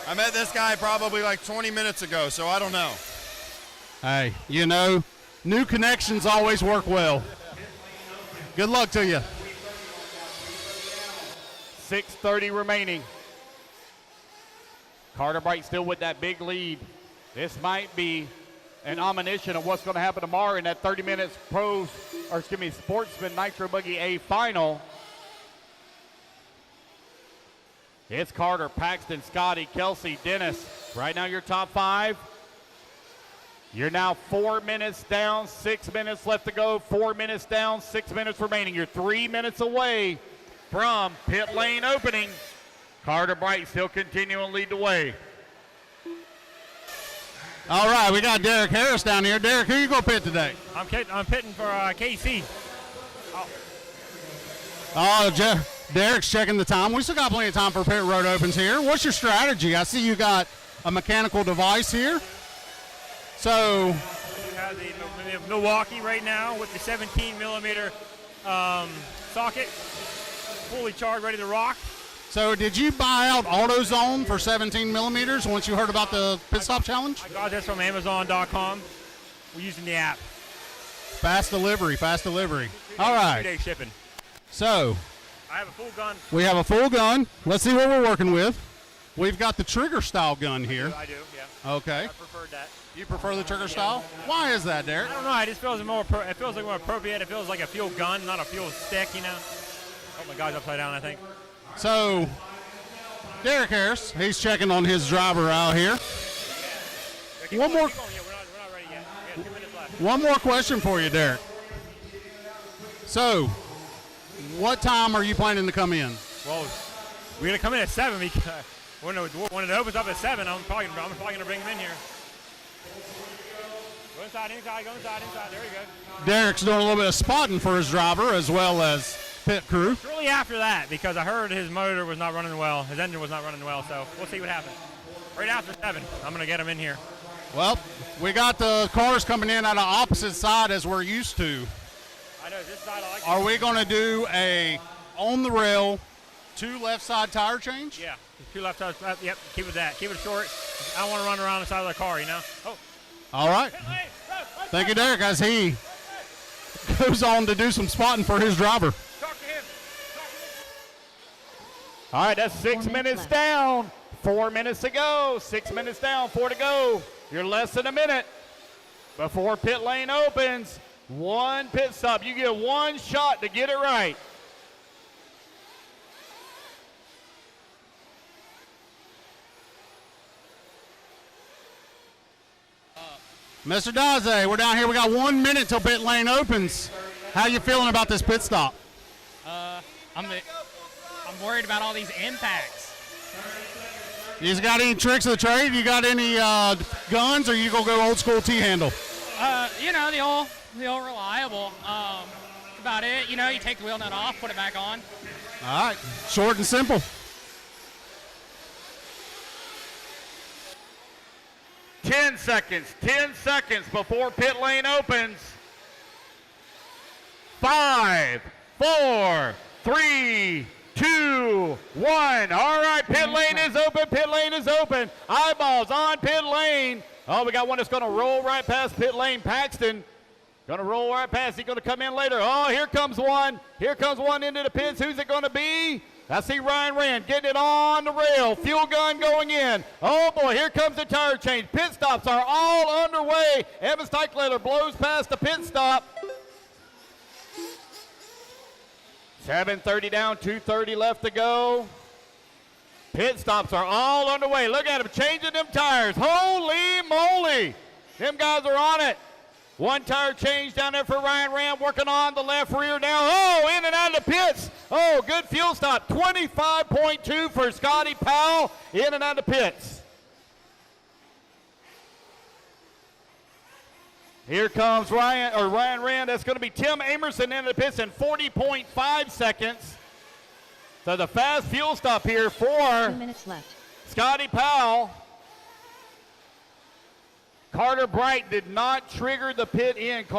I met this guy probably like 20 minutes ago, so I don't know. Hey, you know, new connections always work well. Good luck to you. 6:30 remaining. Carter Bright still with that big lead. This might be an omination of what's going to happen tomorrow in that 30 minutes Sportsman Nitro Buggy A final. It's Carter, Paxton, Scotty, Kelsey, Dennis. Right now your top 5. You're now 4 minutes down, 6 minutes left to go. 4 minutes down, 6 minutes remaining. You're 3 minutes away from pit lane opening. Carter Bright still continuing to lead the way. All right, we got Derek Harris down here. Derek, who you going to pit today? I'm pitting for KC. Derek's checking the time. We still got plenty of time for pit road opens here. What's your strategy? I see you got a mechanical device here. So We have the Milwaukee right now with the 17 millimeter socket, fully charged, ready to rock. So did you buy out AutoZone for 17 millimeters once you heard about the pit stop challenge? I got this from Amazon.com. We're using the app. Fast delivery. All right. 2-day shipping. So I have a full gun. we have a full gun. Let's see what we're working with. We've got the trigger style gun here. I do, yeah. Okay. I preferred that. You prefer the trigger style? Why is that, Derek? I don't know. It just feels more. It feels like more appropriate. It feels like a fuel gun, not a fuel stick. You know. Oh, my guy's upside down, I think. So, Derek Harris, he's checking on his driver out here. One more. We're not ready yet. We got 2 minutes left. One more question for you, Derek. So, what time are you planning to come in? Well, we're gonna come in at 7 because when it opens up at 7, I'm probably gonna bring him in here. Go inside. There we go. Derek's doing a little bit of spotting for his driver as well as pit crew. Shortly after that, because I heard his motor was not running well, his engine was not running well, so we'll see what happens. Right after 7, I'm gonna get him in here. Well, we got the cars coming in on the opposite side as we're used to. I know this side I like. Are we going to do a on the rail 2 left side tire change? Yeah, 2 left sides. Yep, keep it that. Keep it short. I don't want to run around the side of the car, you know. Oh. All right. Thank you, Derek, as he goes on to do some spotting for his driver. Talk to him. All right, that's 6 minutes down. 4 minutes to go. 6 minutes down, 4 to go. You're less than a minute before pit lane opens. 1 pit stop. You get 1 shot to get it right. Mr. Daze, we're down here. We got 1 minute till pit lane opens. How you feeling about this pit stop? I'm worried about all these impacts. You got any tricks of the trade? You got any guns, or you gonna go old school T-handle? You know, the old reliable. About it. You know, you take the wheel nut off, put it back on. All right, short and simple. 10 seconds before pit lane opens. 5, 4, 3, 2, 1. All right, pit lane is open. Eyeballs on pit lane. Oh, we got one that's going to roll right past pit lane. Paxton going to roll right past. He's going to come in later. Oh, here comes one. Here comes one into the pits. Who's it going to be? I see Ryan Rand getting it on the rail. Fuel gun going in. Oh, boy, here comes the tire change. Pit stops are all underway. Evan Steichletter blows past the pit stop. 7:30 down, 2:30 left to go. Pit stops are all underway. Look at them changing them tires. Holy moly. Them guys are on it. 1 tire change down there for Ryan Ram, working on the left rear now. Oh, in and out of the pits. Oh, good fuel stop. 25.2 for Scotty Powell, in and out of the pits. Here comes Ryan Rand. That's going to be Tim Amerson into the pits in 40.5 seconds. So the fast fuel stop here for 2 minutes left. Scotty Powell. Carter Bright did not trigger the pit in. So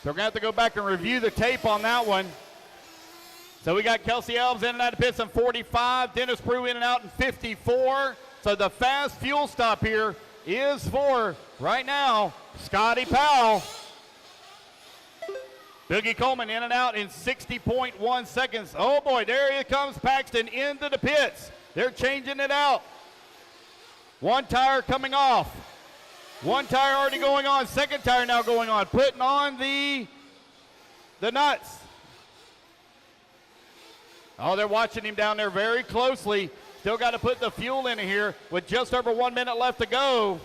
we're going to have to go back and review the tape on that one. So we got Kelsey Elves in and out of pits in 45. Dennis Brew in and out in 54. So the fast fuel stop here is for, right now, Scotty Powell. Boogie Coleman in and out in 60.1 seconds. Oh boy, there he comes Paxton into the pits. They're changing it out. One tire coming off. One tire already going on. Second tire now going on. Putting on the nuts. Oh, they're watching him down there very closely. Still got to put the fuel in here with just over 1 minute left to go.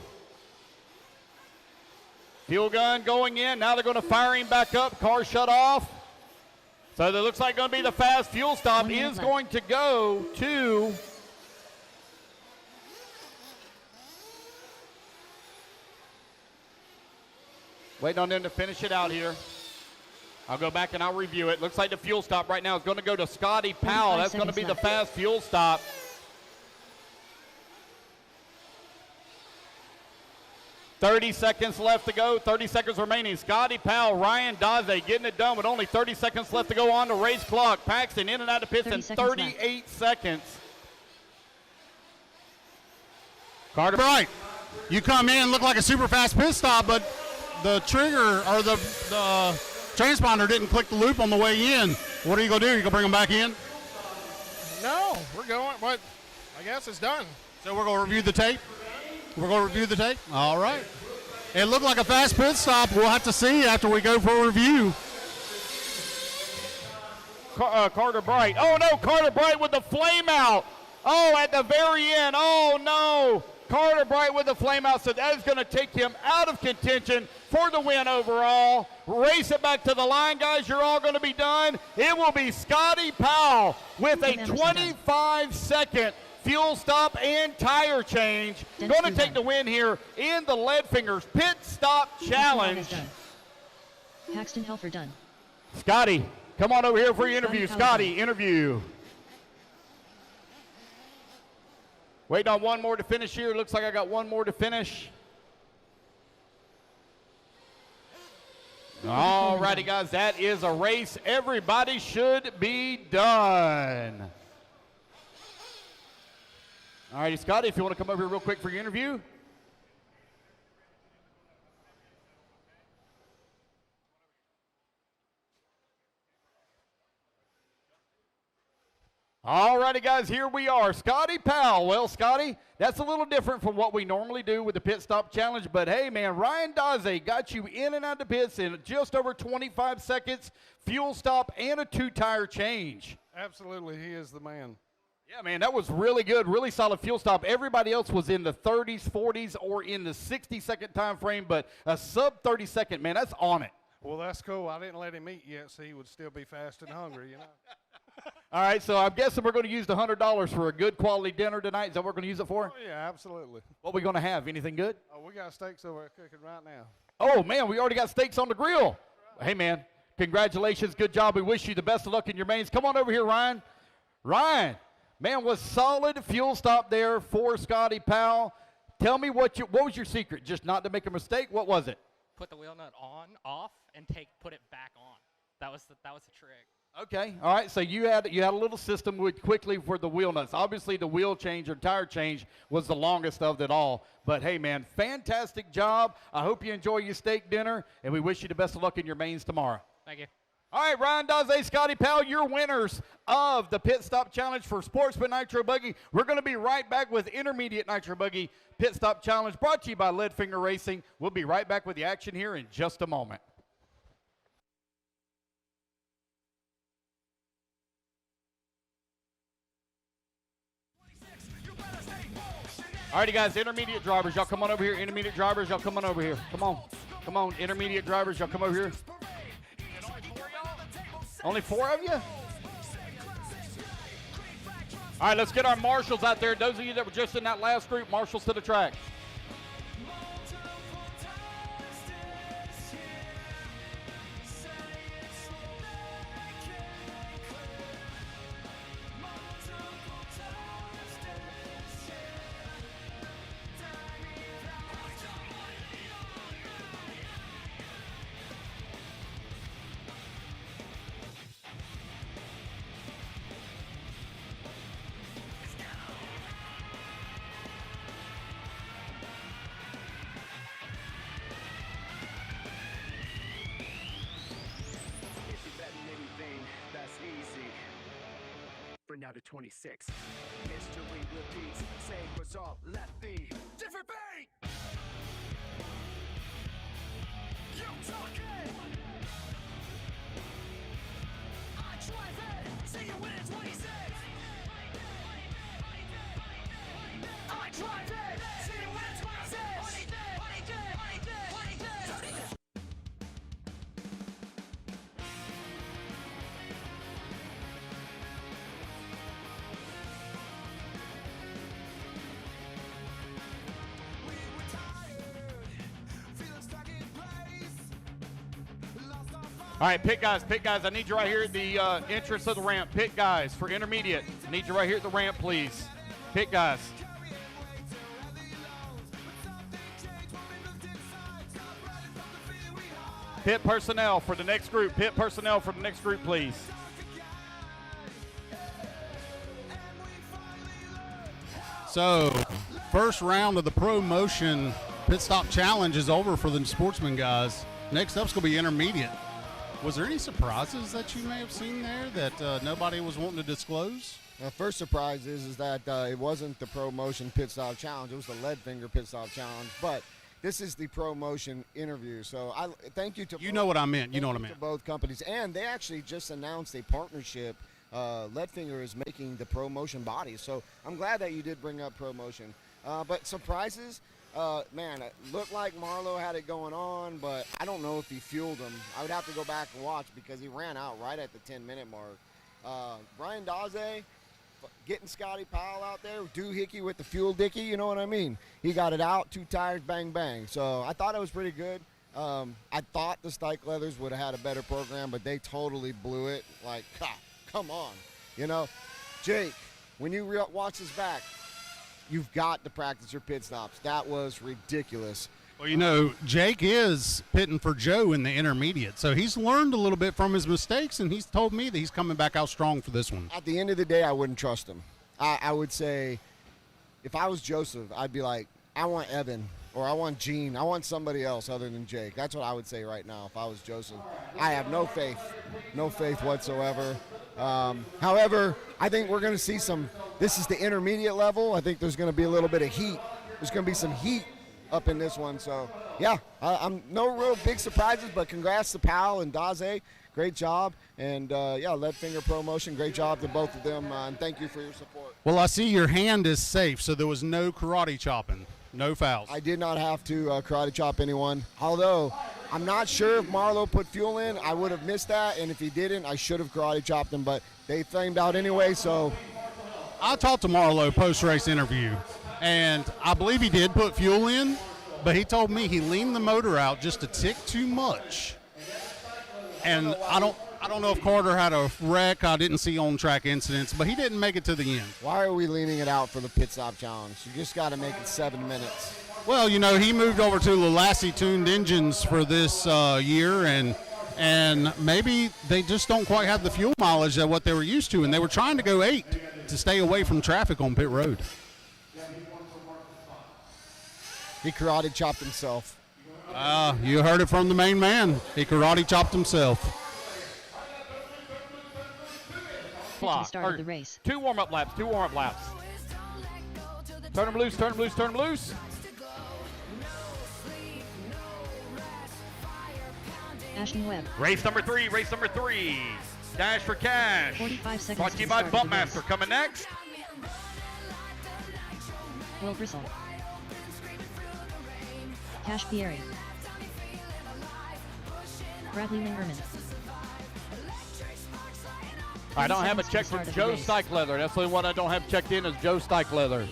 Fuel gun going in. Now they're going to fire him back up. Car shut off. So that looks like going to be the fast fuel stop is going to go to waiting on them to finish it out here. I'll go back and I'll review it. Looks like the fuel stop right now is going to go to Scotty Powell. That's going to be the fast fuel stop. .30 seconds left to go. 30 seconds remaining. Scotty Powell, Ryan Daze getting it done with only 30 seconds left to go on the race clock. Paxton in and out of pits in 38 seconds. Carter Bright, you come in, look like a super fast pit stop, but the trigger or the transponder didn't click the loop on the way in. What are you going to do? You going to bring them back in? No, we're going, but I guess it's done. So we're going to review the tape? We're going to review the tape? All right. It looked like a fast pit stop. We'll have to see after we go for a review. Carter Bright. Oh, no, Carter Bright with the flame out. Oh, at the very end. Oh, no. Carter Bright with the flame out, so that is going to take him out of contention for the win overall. Race it back to the line, guys. You're all going to be done. It will be Scotty Powell with a 25-second fuel stop and tire change. Going to take the win here in the Leadfingers Pit Stop Challenge. Paxton Helfer done. Scotty, come on over here for your interview. Scotty, interview. Waiting on one more to finish here. Looks like I got one more to finish. All righty, guys. That is a race everybody should be done. All righty, Scotty, if you want to come over here real quick for your interview. All righty, guys, here we are. Scotty Powell. Well, Scotty, that's a little different from what we normally do with the Pit Stop Challenge, but hey, man, Ryan Daze got you in and out of the pits in just over 25 seconds, fuel stop, and a two-tire change. Absolutely, he is the man. Yeah, man, that was really good, really solid fuel stop. Everybody else was in the 30s, 40s, or in the 60-second time frame, but a sub-30-second, man, that's on it. Well, that's cool. I didn't let him eat yet, so he would still be fast and hungry, you know. All right, so I'm guessing we're going to use the $100 for a good quality dinner tonight. Is that what we're going to use it for? Oh, yeah, absolutely. What are we going to have? Anything good? Oh, we got steaks over there cooking right now. Oh, man, we already got steaks on the grill. Hey, man, congratulations. Good job. We wish you the best of luck in your mains. Come on over here, Ryan. Ryan, man, was solid fuel stop there for Scotty Powell. Tell me what was your secret? Just not to make a mistake? What was it? Put the wheel nut on, off, and put it back on. That was the trick. Okay, all right, so you had a little system with quickly for the wheel nuts. Obviously, the wheel change or tire change was the longest of it all. But, hey, man, fantastic job. I hope you enjoy your steak dinner, and we wish you the best of luck in your mains tomorrow. Thank you. All right, Ryan Daze, Scotty Powell, your winners of the Pit Stop Challenge for Sportsman Nitro Buggy. We're going to be right back with Intermediate Nitro Buggy Pit Stop Challenge brought to you by Leadfinger Racing. We'll be right back with the action here in just a moment. All righty, guys, intermediate drivers, y'all come on over here. Intermediate drivers, y'all come on over here. Come on. Come on, intermediate drivers, y'all come over here. Only 4 of you? All right, let's get our marshals out there. Those of you that were just in that last group, marshals to the track. out of 26. History repeats, same result, lefty. Different beat! You talking! I drive it, see you win in 26. I drive it, see you win in 26. All right, pit guys, I need you right here at the entrance of the ramp. Pit guys for intermediate. I need you right here at the ramp, please. Pit guys. Pit personnel for the next group. Pit personnel for the next group, please. So, first round of the Pro Motion Pit Stop Challenge is over for the Sportsman guys. Next up's going to be intermediate. Was there any surprises that you may have seen there that nobody was wanting to disclose? The first surprise is that it wasn't the Pro Motion Pit Stop Challenge. It was the Lead Finger Pit Stop Challenge. But this is the Pro Motion interview. So I thank you to you know what I meant. You know what I meant. To both companies. And they actually just announced a partnership. Lead Finger is making the Pro Motion body. So I'm glad that you did bring up Pro Motion. But surprises, man, it looked like Marlowe had it going on, but I don't know if he fueled him. I would have to go back and watch because he ran out right at the 10-minute mark. Brian Daze getting Scotty Powell out there, doohickey with the fuel dicky, you know what I mean? He got it out, 2 tires, bang, bang. So I thought it was pretty good. I thought the Stike Leathers would have had a better program, but they totally blew it. Like, come on. You know, Jake, when you watch this back, you've got to practice your pit stops. That was ridiculous. Well, you know, Jake is pitting for Joe in the intermediate, so he's learned a little bit from his mistakes, and he's told me that he's coming back out strong for this one. At the end of the day, I wouldn't trust him. I would say, if I was Joseph, I'd be like, I want Evan, or I want Gene. I want somebody else other than Jake. That's what I would say right now if I was Joseph. I have no faith whatsoever. However, I think we're going to see this is the intermediate level. I think there's going to be a little bit of heat. There's going to be some heat up in this one. So, yeah, I'm no real big surprises, but congrats to Powell and Daze. Great job. And, yeah, Lead Finger Pro Motion, great job to both of them. And thank you for your support. Well, I see your hand is safe, so there was no karate chopping, no fouls. I did not have to karate chop anyone, although I'm not sure if Marlowe put fuel in. I would have missed that, and if he didn't, I should have karate chopped him, but they flamed out anyway, so. I talked to Marlowe post-race interview, and I believe he did put fuel in, but he told me he leaned the motor out just a tick too much. And I don't know if Carter had a wreck. I didn't see on-track incidents, but he didn't make it to the end. Why are we leaning it out for the pit stop challenge? You just got to make it 7 minutes. Well, you know, he moved over to Lassie tuned engines for this year, and maybe they just don't quite have the fuel mileage that what they were used to, and they were trying to go 8 to stay away from traffic on pit road. He karate chopped himself. You heard it from the main man. He karate chopped himself. Start of the race. 2 warm-up laps. Turn them loose. Ashton Webb. Race number 3. Dash for cash. 45 seconds. Brought to you by Bumpmaster. Coming next. Will Bristle. Cash Pieri. Bradley Lingerman. I don't have a check from Joe Stike Leather. That's the only one I don't have checked in is Joe Stike Leather.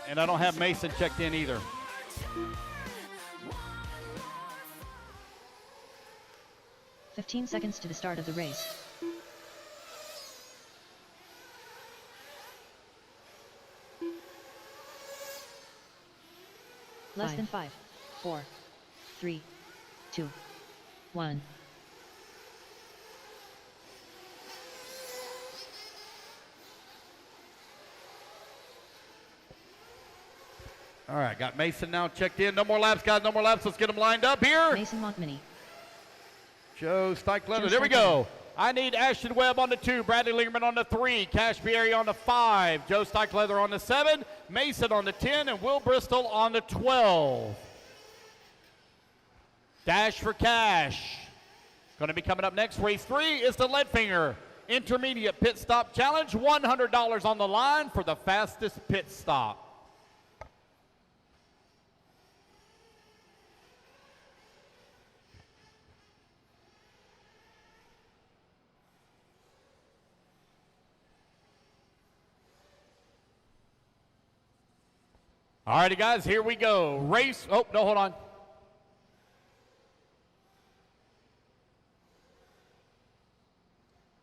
And I don't have Mason checked in either. "15 seconds to the start of the race. Less than 5, 4, 3, 2, 1. All right, got Mason now checked in. No more laps, guys. Let's get them lined up here. Mason Montminy. Joe Stike Leather. There we go. I need Ashton Webb on the 2, Bradley Lingerman on the 3, Cash Pierre on the 5, Joe Steichleather on the 7, Mason on the 10, and Will Bristol on the 12. Dash for Cash. Going to be coming up next. Race 3 is the Leadfinger Intermediate Pit Stop Challenge. $100 on the line for the fastest pit stop. All righty, guys, here we go. Race, oh, no, hold on.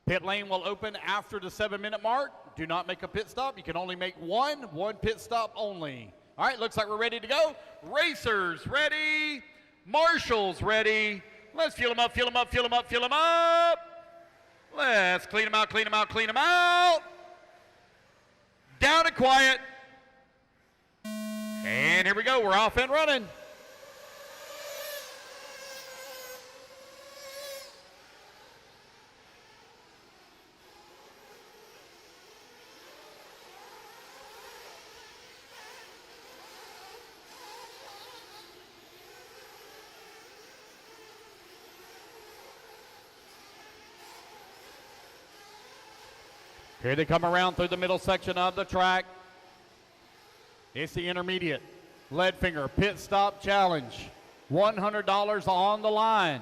Pit lane will open after the 7-minute mark. Do not make a pit stop. You can only make one pit stop only. All right, looks like we're ready to go. Racers ready. Marshals ready. Let's fuel them up, fuel them up, fuel them up, fuel them up. Let's clean them out, clean them out, clean them out. Down and quiet. And here we go, we're off and running. Here they come around through the middle section of the track. It's the intermediate Leadfinger Pit Stop Challenge. $100 on the line.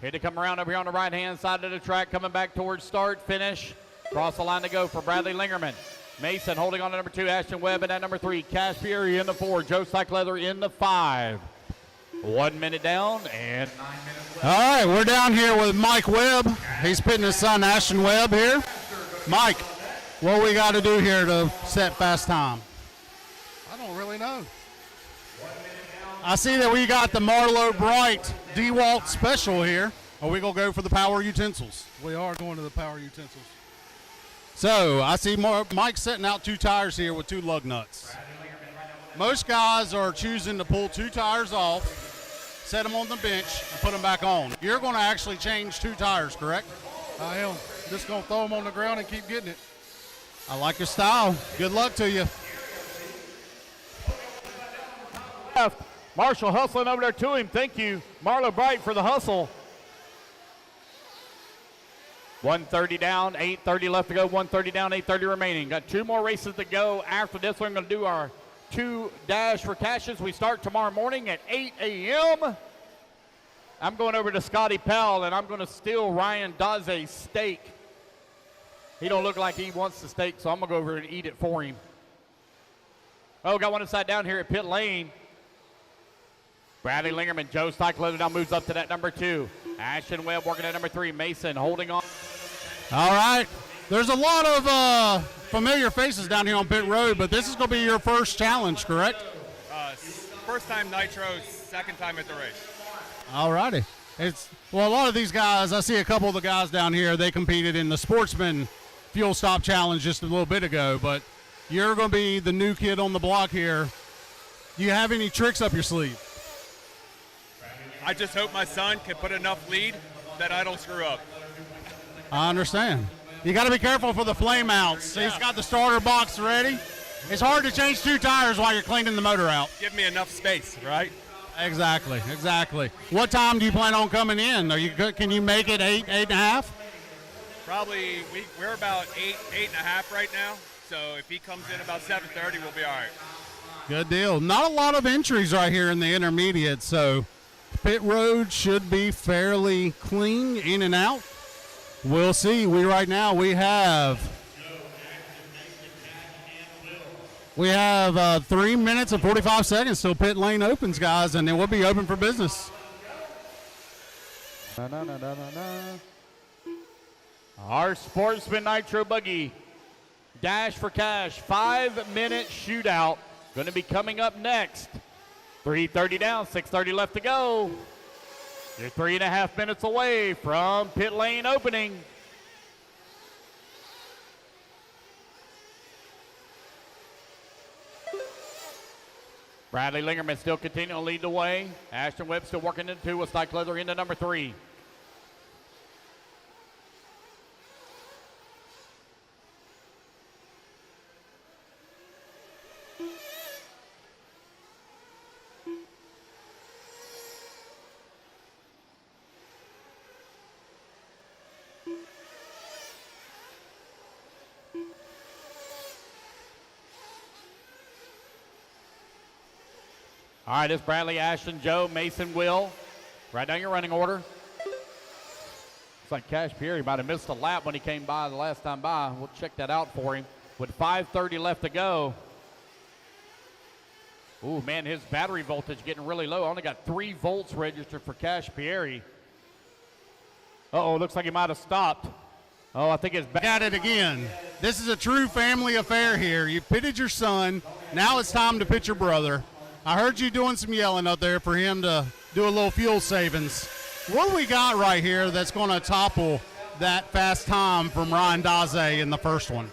Here to come around over here on the right-hand side of the track, coming back towards start, finish. Cross the line to go for Bradley Lingerman. Mason holding on to number 2, Ashton Webb in at number 3. Cash Fury in the 4, Joe Steichleather in the 5. 1 minute down and 9 minutes left. All right, we're down here with Mike Webb. He's pitting his son, Ashton Webb, here. Mike, what we got to do here to set fast time? I don't really know. I see that we got the Marlowe Bright DeWalt special here. Are we going to go for the power utensils? We are going to the power utensils. So I see Mike setting out 2 tires here with 2 lug nuts. Most guys are choosing to pull 2 tires off, set them on the bench, and put them back on. You're going to actually change 2 tires, correct? I am. Just going to throw them on the ground and keep getting it. I like your style. Good luck to you. Marshall hustling over there to him. Thank you, Marlo Bright, for the hustle. 1:30 down, 8:30 left to go. 1:30 down, 8:30 remaining. Got 2 more races to go. After this, we're going to do our 2 dash for cashes. We start tomorrow morning at 8 a.m. I'm going over to Scotty Powell, and I'm going to steal Ryan Daze's steak. He don't look like he wants the steak, so I'm going to go over and eat it for him. Oh, got one inside down here at pit lane. Bradley Lingerman, Joe Steichleather now moves up to that number 2. Ashton Webb working at number 3. Mason holding on. All right. There's a lot of familiar faces down here on pit road, but this is going to be your first challenge, correct? First time Nitro, second time at the race. All righty. Well, a lot of these guys, I see a couple of the guys down here, they competed in the Sportsman Fuel Stop Challenge just a little bit ago, but you're going to be the new kid on the block here. Do you have any tricks up your sleeve? I just hope my son can put enough lead that I don't screw up. I understand. You got to be careful for the flame outs. Yeah. He's got the starter box ready. It's hard to change 2 tires while you're cleaning the motor out. Give me enough space, right? Exactly, exactly. What time do you plan on coming in? Can you make it 8, 8.5? Probably, we're about 8.5 right now. So if he comes in about 7:30, we'll be all right. Good deal. Not a lot of entries right here in the intermediate, so pit road should be fairly clean in and out. We'll see. Right now we have 3 minutes and 45 seconds till pit lane opens, guys, and then we'll be open for business. Our Sportsman Nitro Buggy Dash for Cash 5-minute shootout going to be coming up next. 3:30 down, 6:30 left to go. You're 3.5 minutes away from pit lane opening. Bradley Lingerman still continuing to lead the way. Ashton Webb still working into 2 with Steichleather into number 3. All right, it's Bradley, Ashton, Joe, Mason, Will. Write down your running order. Looks like Cash Pierre might have missed a lap when he came by the last time by. We'll check that out for him. With 5:30 left to go. Ooh, man, his battery voltage getting really low. Only got 3 volts registered for Cash Pierre. Uh-oh, looks like he might have stopped. Oh, I think it's back. At it again. This is a true family affair here. You pitted your son. Now it's time to pit your brother. I heard you doing some yelling out there for him to do a little fuel savings. What do we got right here that's going to topple that fast time from Ryan Daze in the first one?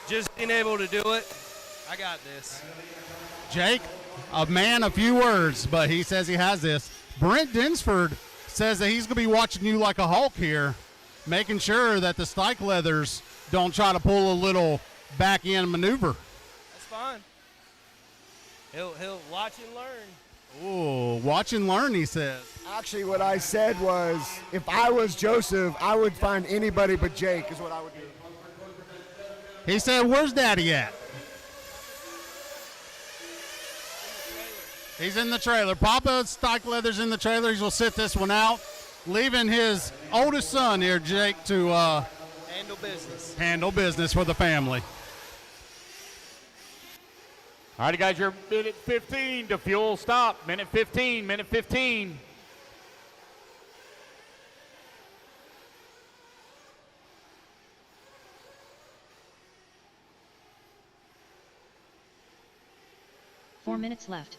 Just being able to do it, I got this. Jake, a man, a few words, but he says he has this. Brent Dinsford says that he's going to be watching you like a hawk here, making sure that the Stike Leathers don't try to pull a little back-end maneuver. That's fine. He'll watch and learn. Ooh, watch and learn, he says. Actually, what I said was, if I was Joseph, I would find anybody but Jake is what I would do. He said, where's Daddy at? He's in the trailer. Papa Stike Leather's in the trailer. He'll sit this one out, leaving his oldest son here, Jake, to handle business for the family. All right, guys, you're minute 15 to fuel stop. Minute 15, minute 15. Four minutes left.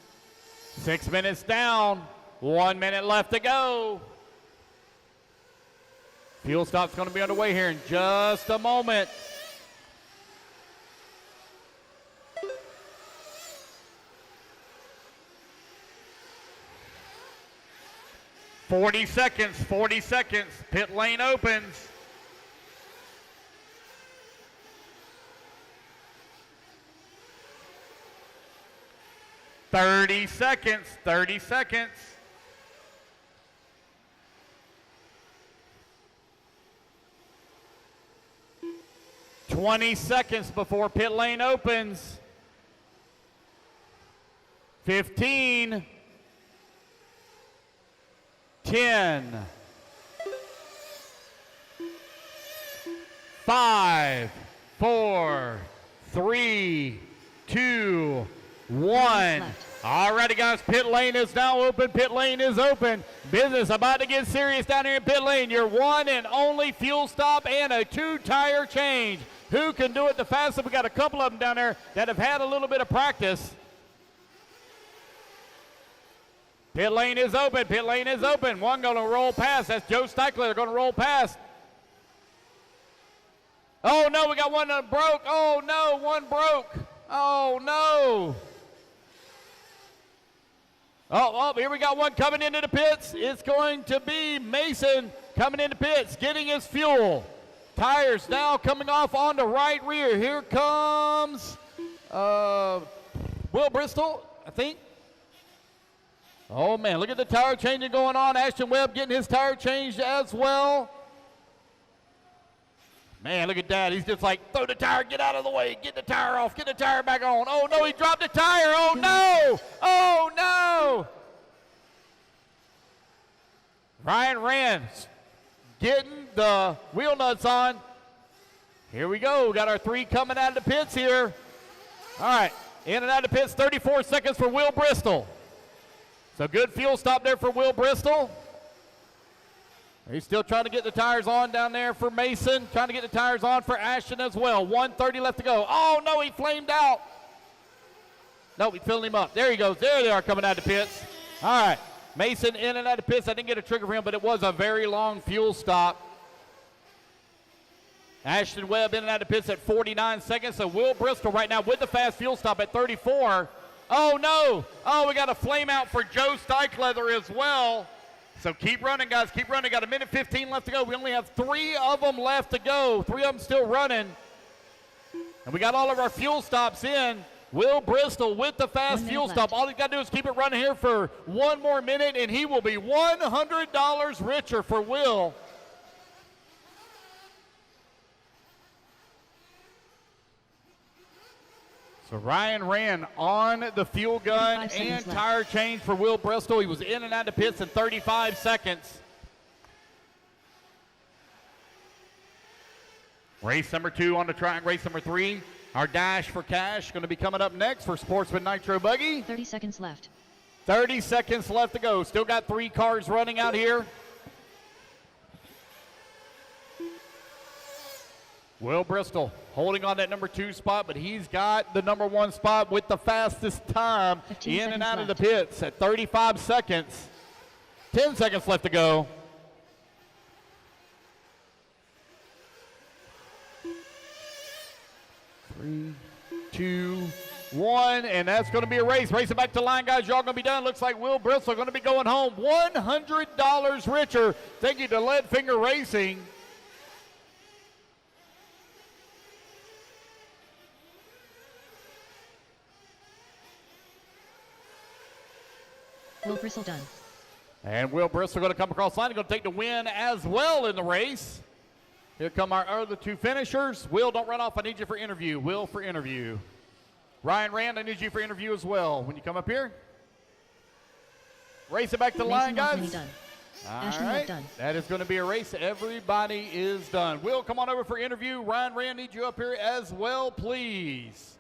6 minutes down. 1 minute left to go. Fuel stop's going to be underway here in just a moment. Forty seconds. Pit lane opens. Thirty seconds. 20 seconds before pit lane opens. 15. 10. 5, 4, 3, 2, 1. All righty, guys, pit lane is now open. Pit lane is open. Business about to get serious down here in pit lane. Your one and only fuel stop and a 2-tire change. Who can do it the fastest? We got a couple of them down there that have had a little bit of practice. Pit lane is open. Pit lane is open. One going to roll past. That's Joe Steichler going to roll past. Oh, no, we got one that broke. Oh, no, one broke. Oh, no. Oh, here we got one coming into the pits. It's going to be Mason coming into pits, getting his fuel. Tires now coming off on the right rear. Here comes Will Bristol, I think. Oh, man, look at the tire changing going on. Ashton Webb getting his tire changed as well. Man, look at that. He's just like, throw the tire, get out of the way, get the tire off, get the tire back on. Oh, no, he dropped the tire. Oh, no. Oh, no. Ryan Rand getting the wheel nuts on. Here we go. Got our 3 coming out of the pits here. All right, in and out of the pits, 34 seconds for Will Bristol. So good fuel stop there for Will Bristol. He's still trying to get the tires on down there for Mason. Trying to get the tires on for Ashton as well. 1:30 left to go. Oh, no, he flamed out. No, we filled him up. There he goes. There they are coming out of the pits. All right, Mason in and out of the pits. I didn't get a trigger for him, but it was a very long fuel stop. Ashton Webb in and out of the pits at 49 seconds. So Will Bristol right now with the fast fuel stop at 34. Oh, no. Oh, we got a flame out for Joe Steichleather as well. So keep running, guys. Keep running. Got a minute 15 left to go. We only have 3 of them left to go. 3 of them still running. And we got all of our fuel stops in. Will Bristol with the fast fuel stop. All he's got to do is keep it running here for 1 more minute, and he will be $100 richer for Will. So Ryan ran on the fuel gun 35 seconds and left. tire change for Will Bristol. He was in and out of pits in 35 seconds. Race number 2 on the track. Race number 3, our Dash for Cash, going to be coming up next for Sportsman Nitro Buggy. 30 seconds left. 30 seconds left to go. Still got 3 cars running out here. Will Bristol holding on that number 2 spot, but he's got the number 1 spot with the fastest time 15 in and out seconds of the pits at 35 seconds. 10 seconds left to go. Three, 2, 1, and that's going to be a race. Race it back to line, guys. Y'all going to be done. Looks like Will Bristol going to be going home $100 richer. Thank you to Leadfinger Racing. Will Bristol done. And Will Bristol going to come across the line. He's going to take the win as well in the race. Here come our other 2 finishers. Will, don't run off. I need you for interview. Will for interview. Ryan Rand, I need you for interview as well. When you come up here. Race it back to the line, Mason guys. done. All Ashton right. done. That is going to be a race. Everybody is done. Will, come on over for interview. Ryan Rand, need you up here as well, please.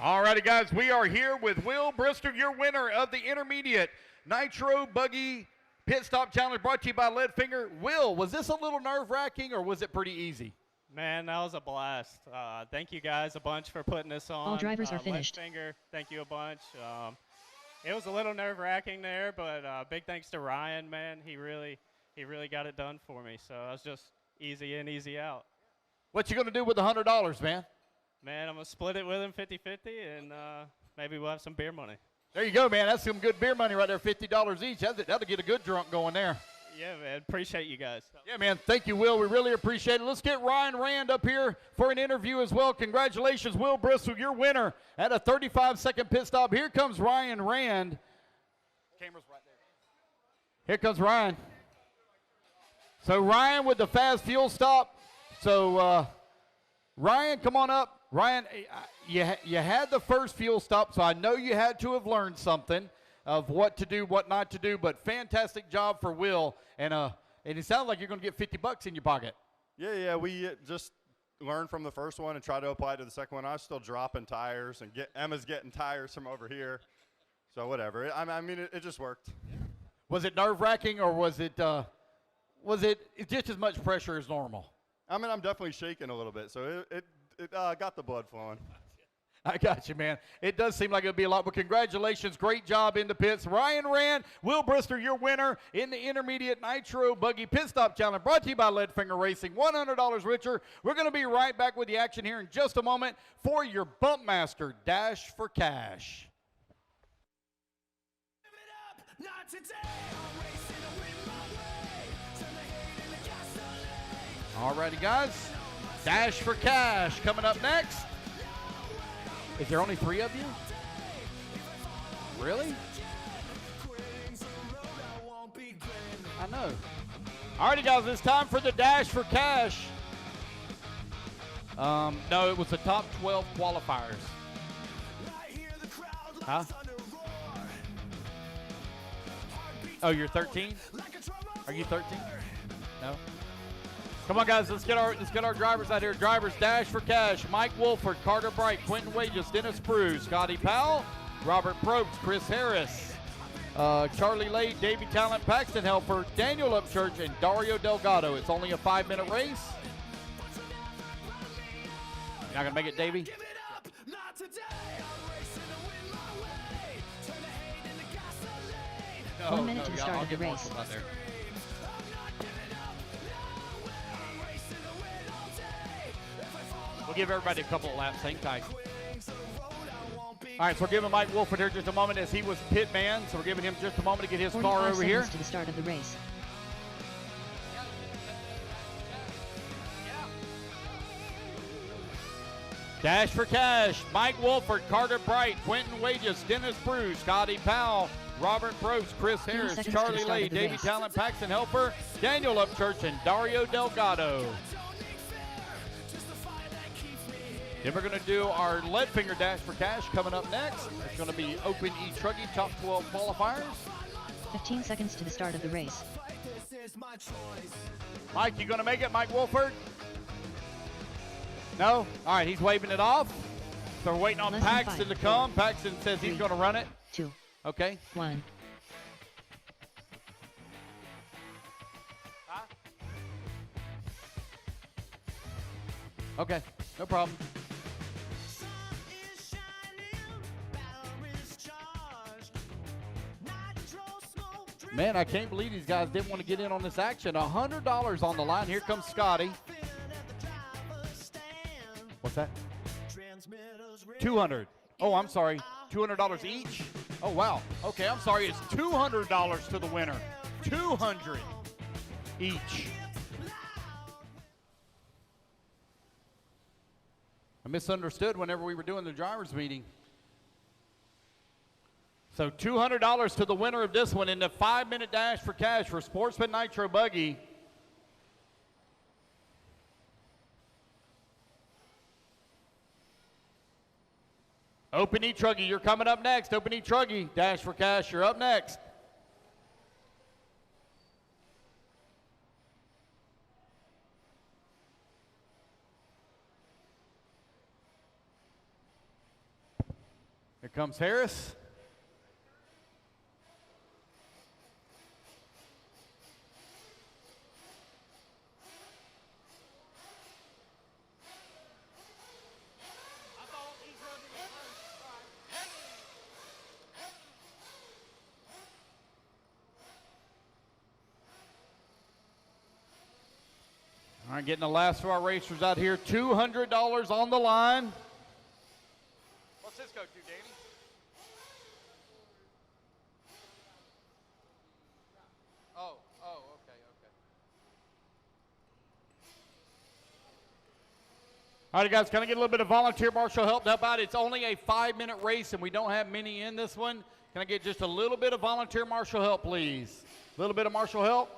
All righty, guys, we are here with Will Bristol, your winner of the intermediate Nitro Buggy Pit Stop Challenge, brought to you by Leadfinger. Will, was this a little nerve-wracking or was it pretty easy? Man, that was a blast. Thank you guys a bunch for putting this on. All drivers are finished. Leadfinger, thank you a bunch. It was a little nerve-wracking there, but big thanks to Ryan, man. He really got it done for me. So I was just easy in, easy out. What you going to do with the $100, man? Man, I'm going to split it with him 50-50, and maybe we'll have some beer money. There you go, man. That's some good beer money right there, $50 each. That'll get a good drunk going there. Yeah, man. Appreciate you guys. Yeah, man. Thank you, Will. We really appreciate it. Let's get Ryan Rand up here for an interview as well. Congratulations, Will Bristol, your winner at a 35-second pit stop. Here comes Ryan Rand. Camera's right there. Here comes Ryan. So Ryan with the fast fuel stop. So Ryan, come on up. Ryan, you had the first fuel stop, so I know you had to have learned something of what to do, what not to do, but fantastic job for Will, and it sounds like you're going to get $50 in your pocket. Yeah, we just learned from the first one and try to apply it to the second one. I was still dropping tires, and Emma's getting tires from over here, so whatever. I mean, it just worked. Was it nerve-wracking, or was it just as much pressure as normal? I mean, I'm definitely shaking a little bit, so it got the blood flowing. I got you, man. It does seem like it'll be a lot, but congratulations. Great job in the pits. Ryan Rand, Will Bristol, your winner in the intermediate Nitro Buggy Pit Stop Challenge, brought to you by Leadfinger Racing. $100 richer. We're going to be right back with the action here in just a moment for your Bumpmaster Dash for Cash. Not today, I'm racing to win my way. Turn the hate into gasoline. All righty, guys. Dash for Cash coming up next. Is there only 3 of you? Really? I know. All righty, guys, it's time for the Dash for Cash. No, it was the top 12 qualifiers. Huh? Oh, you're 13? Are you 13? No? Come on, guys, let's get our drivers out here. Drivers, Dash for Cash. Mike Wolford, Carter Bright, Quentin Wages, Dennis Prue, Scotty Powell, Robert Probst, Chris Harris, Charlie Lay, Davey Talent, Paxton Helfer, Daniel Upchurch, and Dario Delgado. It's only a 5-minute race. You're not going to make it, Davey? No, 1 minute to the start I'll of the get race. Marshall out there. We'll give everybody a couple of laps. Hang tight. All right, so we're giving Mike Wolford here just a moment as he was pit man. So we're giving him just a moment to get his car over here. To the start of the race. Dash for Cash. Mike Wolford, Carter Bright, Quentin Wages, Dennis Prue, Scotty Powell, Robert Probst, Chris 30 Harris, seconds to Charlie the start Lay, of the Davey race. Talent, Paxton Helper, Daniel Upchurch, and Dario Delgado. Then we're going to do our lead finger dash for cash coming up next. It's going to be open e-truggy top 12 qualifiers. 15 seconds to the start of the race. Mike, you going to make it, Mike Wolford? No? All right, he's waving it off. So we're waiting on Less than Paxton 5, to come. Paxton says he's going to run it. 2. Okay. 1. Okay, no problem. Man, I can't believe these guys didn't want to get in on this action. $100 on the line. Here comes Scotty. What's that? 200. Oh, I'm sorry. $200 each? Oh, wow. Okay, I'm sorry. It's $200 to the winner. 200 each. I misunderstood whenever we were doing the drivers meeting. So $200 to the winner of this one in the 5-minute dash for cash for Sportsman Nitro Buggy. Open e-truggy, you're coming up next. Open e-truggy, dash for cash, you're up next. Here comes Harris. All right, getting the last of our racers out here. $200 on the line. What's this go to, Danny? Oh, okay. All right, guys, can I get a little bit of volunteer marshal help to help out? It's only a 5-minute race, and we don't have many in this one. Can I get just a little bit of volunteer marshal help, please? A little bit of marshal help?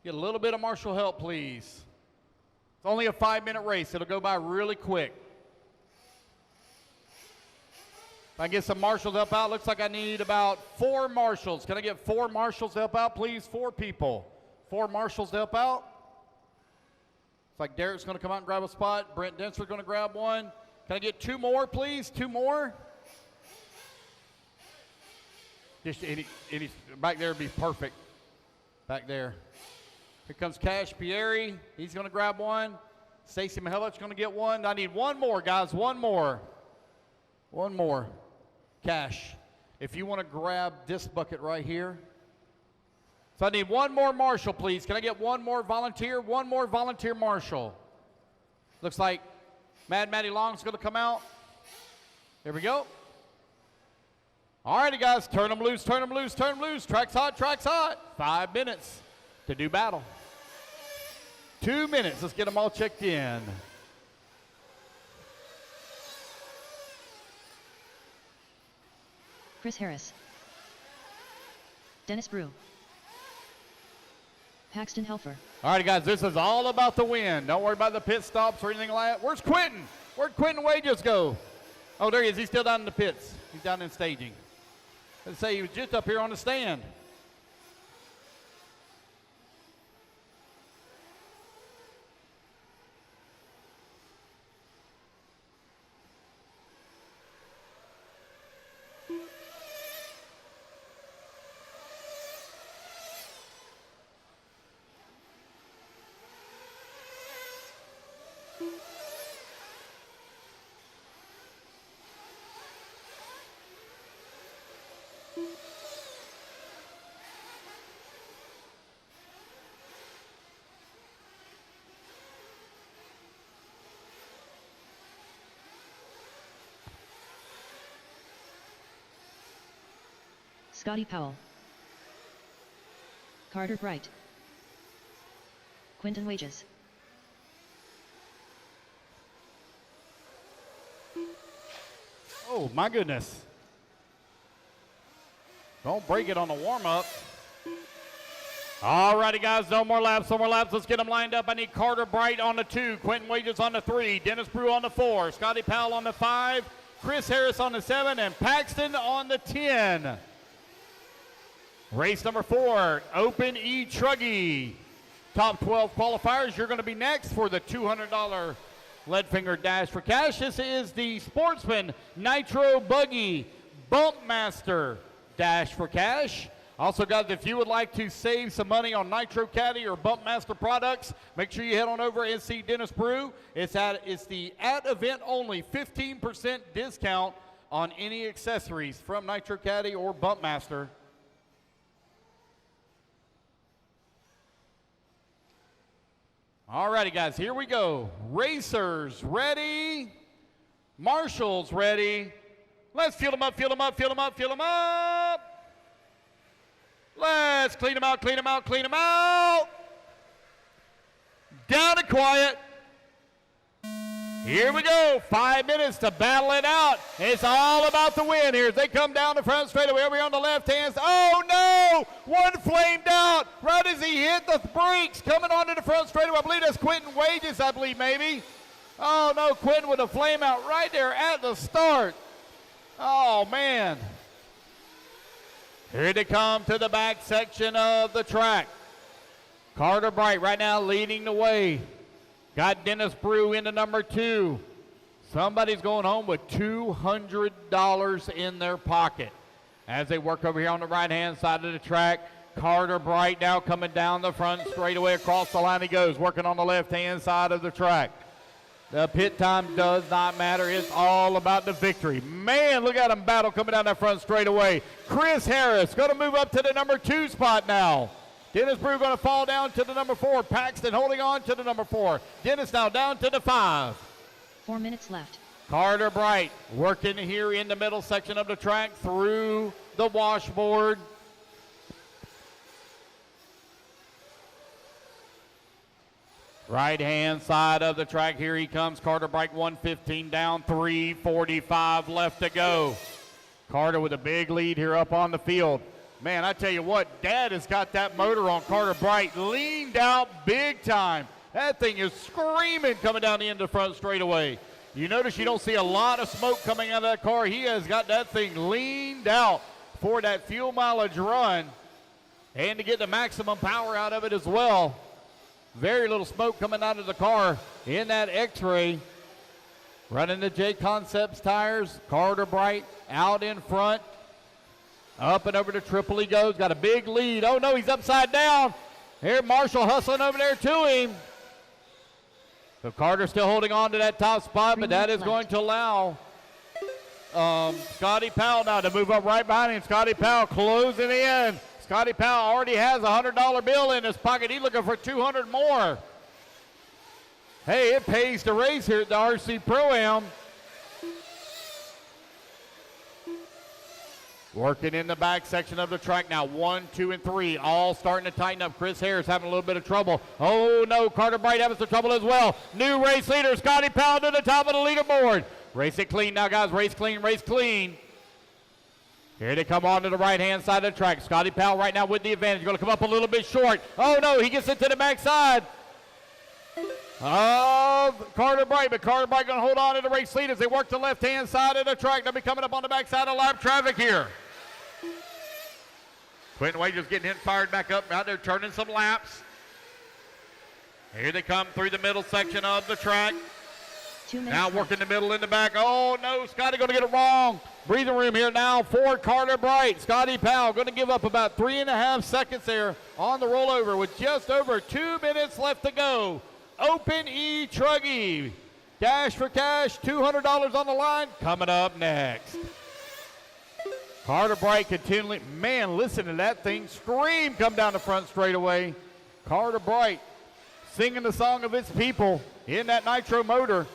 Get a little bit of marshal help, please. It's only a 5-minute race. It'll go by really quick. If I get some marshals to help out, looks like I need about 4 marshals. Can I get 4 marshals to help out, please? 4 people. 4 marshals to help out. It's like Derek's going to come out and grab a spot. Brent Denser's going to grab one. Can I get 2 more, please? 2 more? Just any back there would be perfect. Back there. Here comes Cash Pieri. He's going to grab one. Stacy Mihelic's going to get one. I need 1 more, guys. 1 more. 1 more. Cash, if you want to grab this bucket right here. So I need 1 more marshal, please. Can I get 1 more volunteer? 1 more volunteer marshal. Looks like Mad Matty Long's going to come out. Here we go. All righty, guys. Turn them loose, turn them loose, turn them loose. Track's hot, track's hot. 5 minutes to do battle. 2 minutes. Let's get them all checked in. Chris Harris. Dennis Brew. Paxton Helfer. All right, guys, this is all about the win. Don't worry about the pit stops or anything like that. Where's Quentin? Where'd Quentin Wages go? Oh, there he is. He's still down in the pits. He's down in staging. Let's say he was just up here on the stand. Scotty Powell. Carter Bright. Quinton Wages. Oh, my goodness. Don't break it on the warm-up. All righty, guys, no more laps, no more laps. Let's get them lined up. I need Carter Bright on the 2, Quentin Wages on the 3, Dennis Brew on the 4, Scotty Powell on the 5, Chris Harris on the 7, and Paxton on the 10. Race number 4, Open e-truggy. Top 12 qualifiers. You're going to be next for the $200 Leadfinger Dash for Cash. This is the Sportsman Nitro Buggy Bumpmaster Dash for Cash. Also, guys, if you would like to save some money on Nitro Caddy or Bumpmaster products, make sure you head on over and see Dennis Brew. It's the at event only 15% discount on any accessories from Nitro Caddy or Bumpmaster. All righty, guys, here we go. Racers ready. Marshals ready. Let's fuel them up, fuel them up, fuel them up, fuel them up. Let's clean them out, clean them out, clean them out. Down and quiet. Here we go. 5 minutes to battle it out. It's all about the win here as they come down the front straightaway over here on the left hand. Oh no! One flamed out right as he hit the brakes coming onto the front straightaway. I believe that's Quentin Wages, I believe, maybe. Oh no, Quentin with a flame out right there at the start. Oh man. Here they come to the back section of the track. Carter Bright right now leading the way. Got Dennis Brew into number 2. Somebody's going home with $200 in their pocket. As they work over here on the right-hand side of the track, Carter Bright now coming down the front straightaway across the line he goes, working on the left-hand side of the track. The pit time does not matter. It's all about the victory. Man, look at him battle coming down that front straightaway. Chris Harris going to move up to the number 2 spot now. Dennis Brew going to fall down to the number 4. Paxton holding on to the number 4. Dennis now down to the 5. 4 minutes left. Carter Bright working here in the middle section of the track through the washboard. Right-hand side of the track, here he comes. Carter Bright, 115 down, 3:45 left to go. Carter with a big lead here up on the field. Man, I tell you what, Dad has got that motor on Carter Bright leaned out big time. That thing is screaming coming down the end of the front straightaway. You notice you don't see a lot of smoke coming out of that car. He has got that thing leaned out for that fuel mileage run and to get the maximum power out of it as well. Very little smoke coming out of the car in that X-Ray. Running the J Concepts tires. Carter Bright out in front. Up and over to triple he goes. Got a big lead. Oh no, he's upside down. Here Marshall hustling over there to him. So Carter still holding on to that top spot, but that is going to allow Scotty Powell now to move up right behind him. Scotty Powell closing in. Scotty Powell already has a $100 bill in his pocket. He's looking for 200 more. Hey, it pays to race here at the RC Pro-Am. Working in the back section of the track now. 1, 2, and 3 all starting to tighten up. Chris Harris having a little bit of trouble. Oh no, Carter Bright having some trouble as well. New race leader, Scotty Powell to the top of the leaderboard. Race it clean now, guys. Race clean, race clean. Here they come on to the right-hand side of the track. Scotty Powell right now with the advantage. Going to come up a little bit short. Oh, no, he gets it to the backside of Carter Bright. But Carter Bright going to hold on to the race lead as they work the left-hand side of the track. They'll be coming up on the backside of lap traffic here. Quentin Wages getting him fired back up out there, turning some laps. Here they come through the middle section of the track. 2 minutes now working the middle in the back. Oh, no, Scotty going to get it wrong. Breathing room here now for Carter Bright. Scotty Powell going to give up about 3.5 seconds there on the rollover with just over 2 minutes left to go. Open e-truggy. Dash for cash, $200 on the line. Coming up next. Carter Bright continually. Man, listen to that thing scream come down the front straightaway. Carter Bright singing the song of its people in that nitro motor.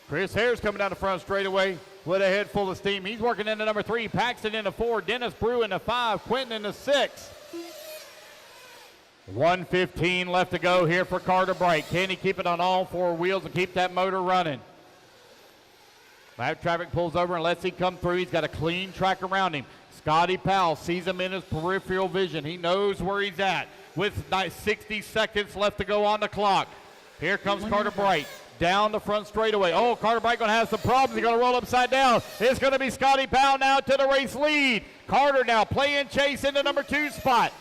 Chris Harris coming down the front straightaway with a head full of steam. He's working into number 3. Paxton into 4. Dennis Brew into 5. Quentin into 6. 1:15 left to go here for Carter Bright. Can he keep it on all 4 wheels and keep that motor running? Lap traffic pulls over and lets him come through. He's got a clean track around him. Scotty Powell sees him in his peripheral vision. He knows where he's at with 60 seconds left to go on the clock. Here comes Carter Bright down the front straightaway. Oh, Carter Bright going to have some problems. He's going to roll upside down. It's going to be Scotty Powell now to the race lead. Carter now playing chase in the number 2 spot.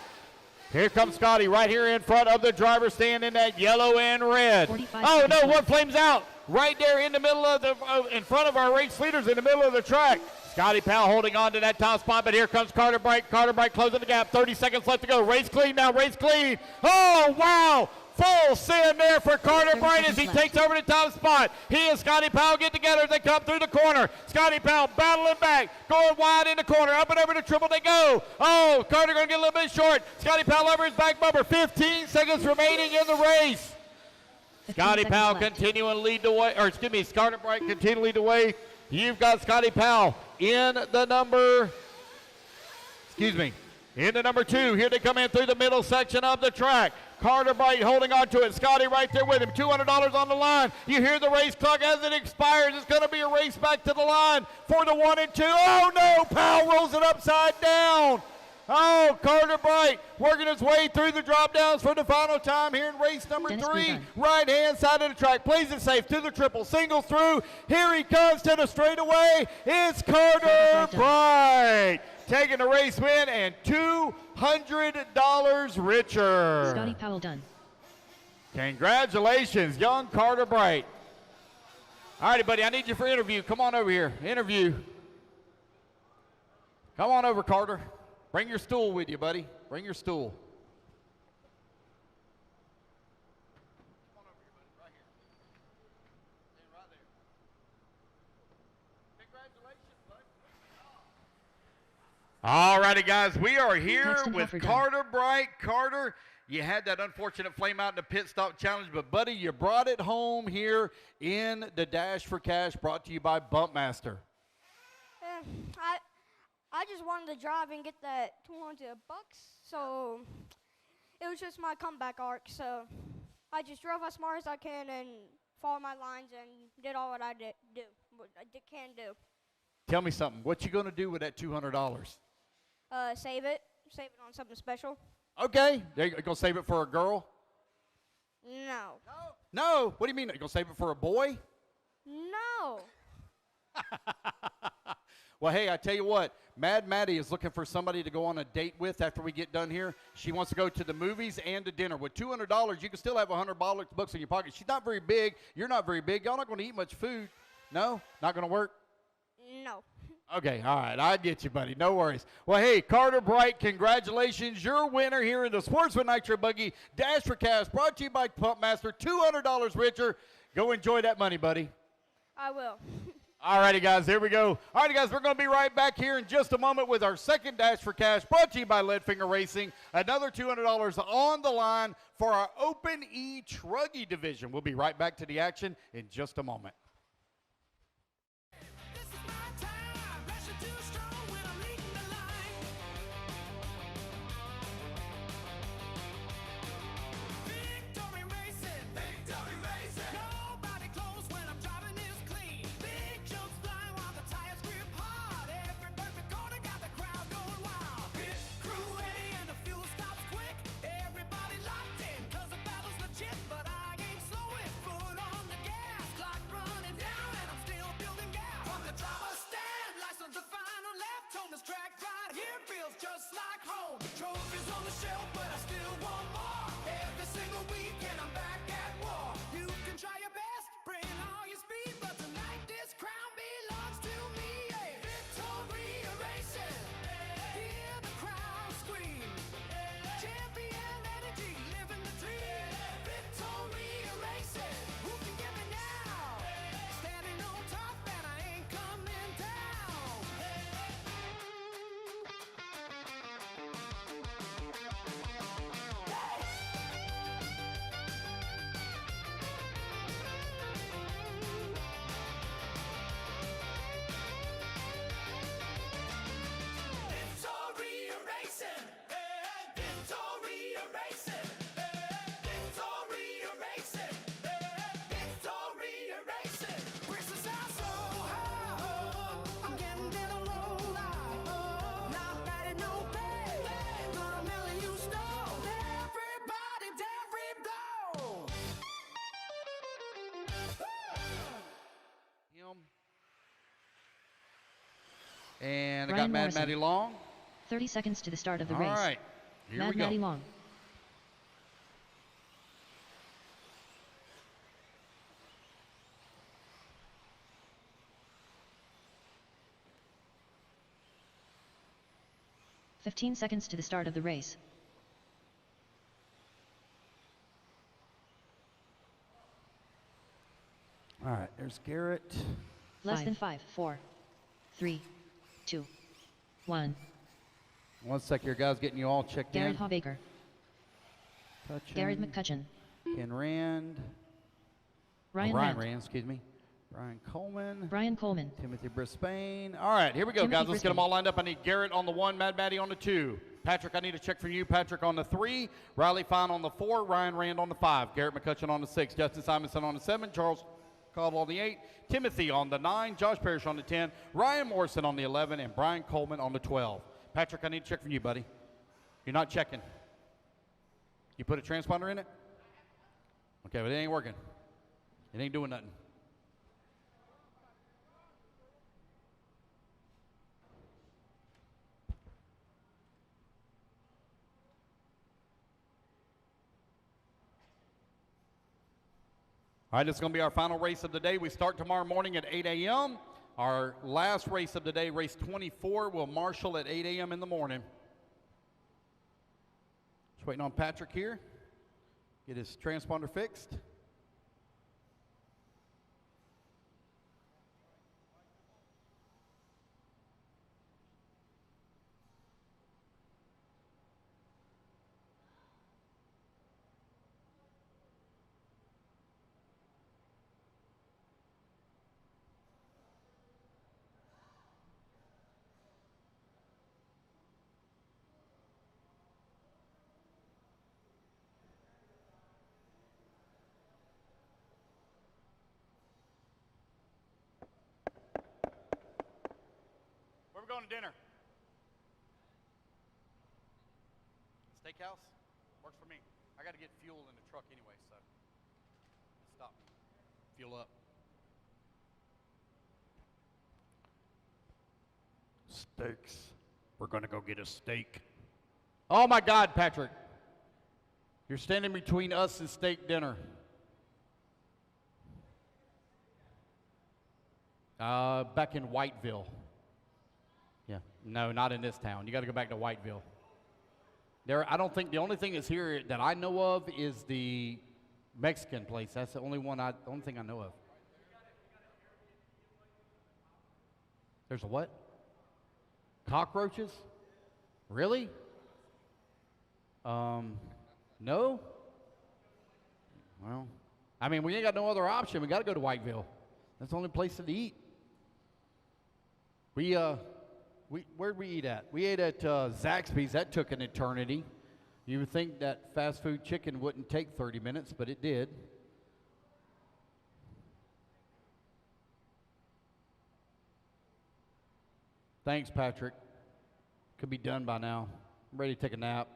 Here comes Scotty right here in front of the driver's stand in that yellow and red. Oh no, one flames out right there in the middle of the, in front of our race leaders in the middle of the track. Scotty Powell holding on to that top spot, but here comes Carter Bright. Carter Bright closing the gap. 30 seconds left to go. Race clean now, race clean. Oh, wow. Full send there for Carter Bright as he takes over the top spot. He and Scotty Powell get together as they come through the corner. Scotty Powell battling back, going wide in the corner. Up and over the triple they go. Oh, Carter going to get a little bit short. Scotty Powell over his back bumper. 15 seconds remaining in the race. Scotty Powell continuing to lead the way, or excuse me, Carter Bright continuing to lead the way. You've got Scotty Powell in the number, in the number 2. Here they come in through the middle section of the track. Carter Bright holding on to it. Scotty right there with him. $200 on the line. You hear the race clock as it expires. It's going to be a race back to the line for the 1 and 2. Oh no, Powell rolls it upside down. Oh, Carter Bright working his way through the drop downs for the final time here in race number 3. Right hand side of the track. Plays it safe to the triple. Singles through. Here he comes to the straightaway. It's Carter Bright taking the race win and $200 richer. Scotty Powell done. Congratulations, young Carter Bright. All righty, buddy, I need you for interview. Come on over here. Interview. Come on over, Carter. Bring your stool with you, buddy. Bring your stool. Come on over here, buddy. Right here. Stand right there. Congratulations, buddy. All righty, guys. We are here with Carter Bright. Carter, you had that unfortunate flame out in the pit stop challenge, but, buddy, you brought it home here in the Dash for Cash, brought to you by Bumpmaster. I just wanted to drive and get that $200, so it was just my comeback arc. So I just drove as smart as I can and followed my lines and did all what I can do. Tell me something. What you gonna do with that $200? Save it on something special. Okay. You gonna save it for a girl? No. No. What do you mean? You gonna save it for a boy? No. Well, hey, I tell you what, Mad Maddie is looking for somebody to go on a date with after we get done here. She wants to go to the movies and to dinner. With $200, you can still have $100 in your pocket. She's not very big. You're not very big. Y'all not going to eat much food. No? Not going to work? No. Okay, all right. I get you, buddy. No worries. Well, hey, Carter Bright, congratulations. You're winner here in the Sportsman Nitro Buggy Dash for Cash, brought to you by Pumpmaster. $200 richer. Go enjoy that money, buddy. I will. All righty, guys, here we go. All righty, guys, we're going to be right back here in just a moment with our second Dash for Cash, brought to you by Leadfinger Racing. Another $200 on the line for our Open e-truggy division. We'll be right back to the action in just a moment. But I ain't slowing, foot on the gas, clock running. And I Ryan got Mad Morrison. Matty Long. 30 seconds to the start of the All race. right, here Mad we go. Matty Long. "15 seconds to the start of the race. All right, there's Garrett. Less than 5, 4, 3, 2, 1. 1 sec here, guys, getting you all checked Garrett in. Hawbaker. Garrett McCutcheon. Ken Rand. Ryan Ryan Rand. Rand, excuse me. Brian Coleman. Brian Coleman. Timothy Brisbane. All right, here we go, Timothy guys. Let's get them Brisbane. all lined up. I need Garrett on the 1, Mad Matty on the 2. Patrick, I need a check from you. Patrick on the 3. Riley Fine on the 4. Ryan Rand on the 5. Garrett McCutcheon on the 6. Justin Simonson on the 7. Charles Caldwell on the 8. Timothy on the 9. Josh Parrish on the 10. Ryan Morrison on the 11. And Brian Coleman on the 12. Patrick, I need a check from you, buddy. You're not checking. You put a transponder in it? Okay, but it ain't working. It ain't doing nothing. All right, this is going to be our final race of the day. We start tomorrow morning at 8 a.m. Our last race of the day, race 24, will marshal at 8 a.m. in the morning. Just waiting on Patrick here. Get his transponder fixed. Where we going to dinner? Steakhouse? Works for me. I got to get fuel in the truck anyway, so stop me. Fuel up. Steaks. We're going to go get a steak. Oh my God, Patrick. You're standing between us and steak dinner. Back in Whiteville. Yeah, no, not in this town. You got to go back to Whiteville. I don't think the only thing is here that I know of is the Mexican place. That's the only thing I know of. There's a what? Cockroaches? Really? No? Well, I mean, we ain't got no other option. We got to go to Whiteville. That's the only place to eat. Where'd we eat at? We ate at Zaxby's. That took an eternity. You would think that fast food chicken wouldn't take 30 minutes, but it did. Thanks, Patrick. Could be done by now. I'm ready to take a nap.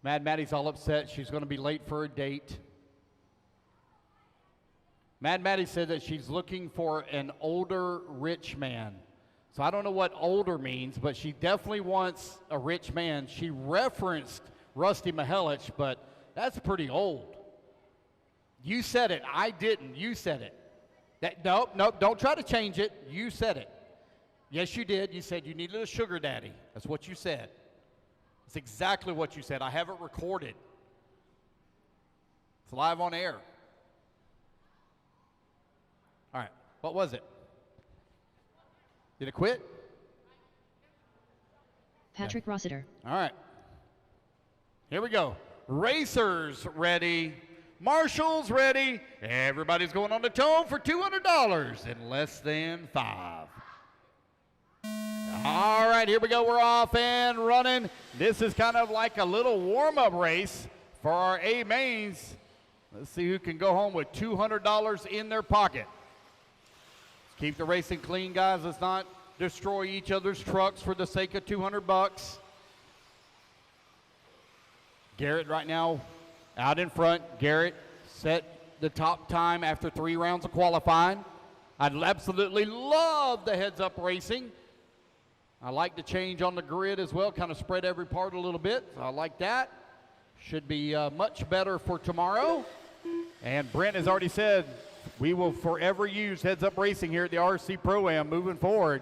Mad Maddie's all upset. She's going to be late for a date. Mad Maddie said that she's looking for an older rich man. So I don't know what older means, but she definitely wants a rich man. She referenced Rusty Mihelich, but that's pretty old. You said it. I didn't. You said it. Nope, don't try to change it. You said it. Yes, you did. You said you needed a sugar daddy. That's what you said. That's exactly what you said. I have it recorded. It's live on air. All right. What was it? Did it quit? Patrick Rossiter. All right. Here we go. Racers ready. Marshals ready. Everybody's going on the tone for $200 in less than 5. All right, here we go. We're off and running. This is kind of like a little warm-up race for our A mains. Let's see who can go home with $200 in their pocket. Let's keep the racing clean, guys. Let's not destroy each other's trucks for the sake of $200. Garrett right now out in front. Garrett set the top time after 3 rounds of qualifying. I'd absolutely love the heads-up racing. I like the change on the grid as well, kind of spread every part a little bit. I like that. Should be much better for tomorrow. And Brent has already said we will forever use heads-up racing here at the RC Pro-Am moving forward.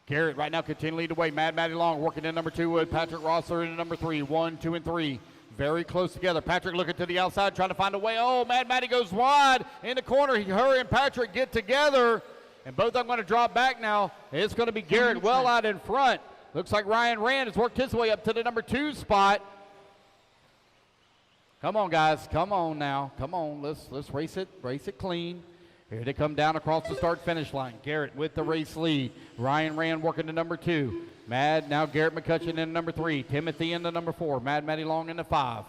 Garrett right now continuing to lead the way. Mad Matty Long working in number 2 with Patrick Rossler in number 3. 1, 2, and 3. Very close together. Patrick looking to the outside, trying to find a way. Oh, Mad Matty goes wide in the corner. Her and Patrick get together, and both of them going to drop back now. It's going to be Garrett well out in front. Looks like Ryan Rand has worked his way up to the number 2 spot. Come on, guys. Come on now. Come on. Let's race it clean. Here they come down across the start-finish line. Garrett with the race lead. Ryan Rand working to number 2. Mad, now Garrett McCutcheon in number 3. Timothy in the number 4. Mad Matty Long in the 5.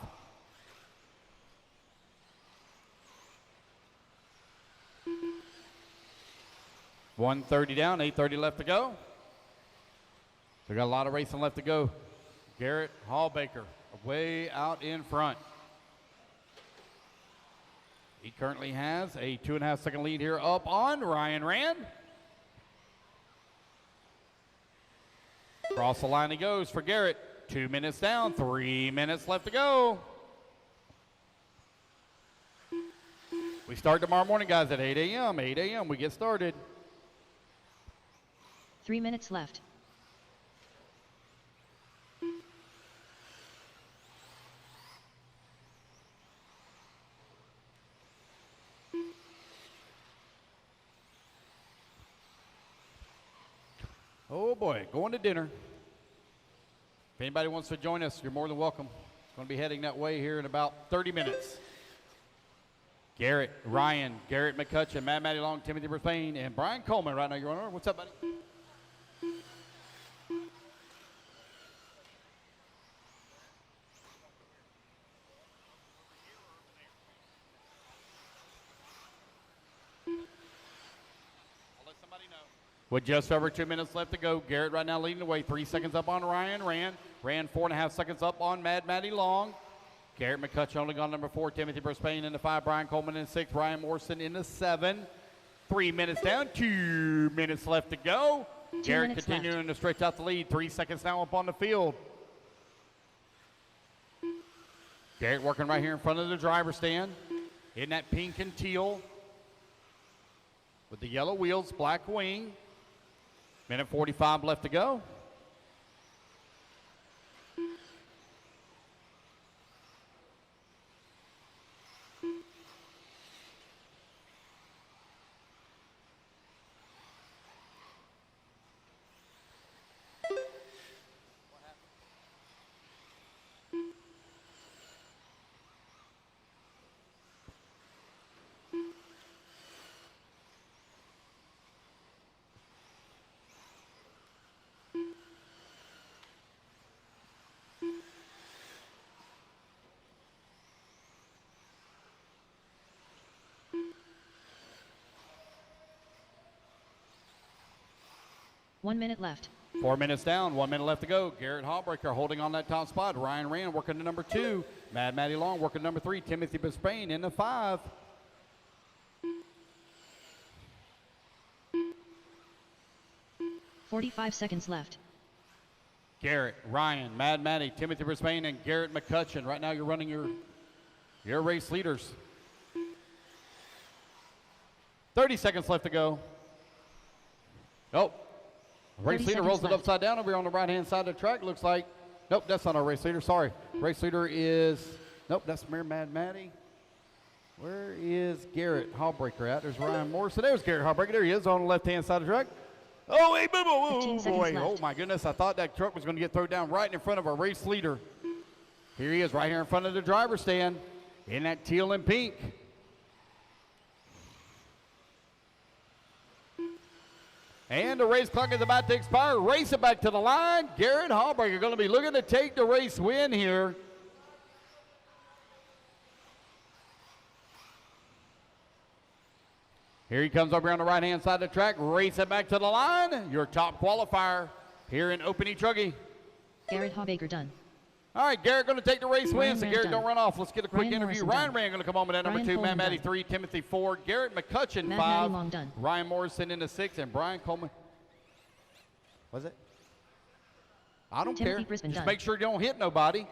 $1:30 down, 8:30 left to go. So we got a lot of racing left to go. Garrett Hallbaker way out in front. He currently has a 2.5 second lead here up on Ryan Rand. Across the line he goes for Garrett. 2 minutes down, 3 minutes left to go. We start tomorrow morning, guys, at 8 a.m. 8 a.m. we get started. 3 minutes left. Oh boy, going to dinner. If anybody wants to join us, you're more than welcome. Going to be heading that way here in about 30 minutes. Garrett, Ryan, Garrett McCutcheon, Mad Matty Long, Timothy Brisbane, and Brian Coleman right now, Your Honor. What's up, buddy? With just over 2 minutes left to go, Garrett right now leading the way. 3 seconds up on Ryan Rand. Rand 4.5 seconds up on Mad Matty Long. Garrett McCutcheon only gone number 4. Timothy Brisbane in the 5. Brian Coleman in the 6. Ryan Morrison in the 7. 3 minutes down. 2 minutes left to go. Garrett continuing to stretch out the lead. 3 seconds now up on the field. Garrett working right here in front of the driver's stand. In that pink and teal. With the yellow wheels, black wing. Minute 45 left to go. One minute left. 4 minutes down, 1 minute left to go. Garrett Hallbreaker holding on that top spot. Ryan Rand working to number 2. Mad Matty Long working number 3. Timothy Brisbane in the 5. $45 seconds left. Garrett, Ryan, Mad Matty, Timothy Brisbane, and Garrett McCutcheon. Right now you're running your race leaders. 30 seconds left to go. Oh. Race leader rolls it upside down over here on the right-hand side of the track. Looks like, nope, that's not our race leader. Sorry. Race leader is, nope, that's Mad Matty. Where is Garrett Hallbreaker at? There's Ryan Morrison. There's Garrett Hallbreaker. There he is on the left-hand side of the track. Oh, hey, boy. Oh, my goodness. I thought that truck was going to get thrown down right in front of our race leader. Here he is right here in front of the driver's stand in that teal and pink. And the race clock is about to expire. Race it back to the line. Garrett Hallbreaker going to be looking to take the race win here. Here he comes over on the right-hand side of the track. Race it back to the line. Your top qualifier here in Open e-truggy. Garrett Hallbaker done. All right, Garrett going to take the race win, so Rand Garrett done. don't run off. Let's get a quick Ryan interview. Morrison Ryan done. Rand going to come home in at number Ryan 2, Coleman Mad Matty done. 3, Timothy 4, Garrett McCutcheon Mad 5, Matty Long done. Ryan Morrison in the 6, and Brian Coleman. Was it? I don't Timothy care. Brisbane Just done. make sure you don't hit nobody.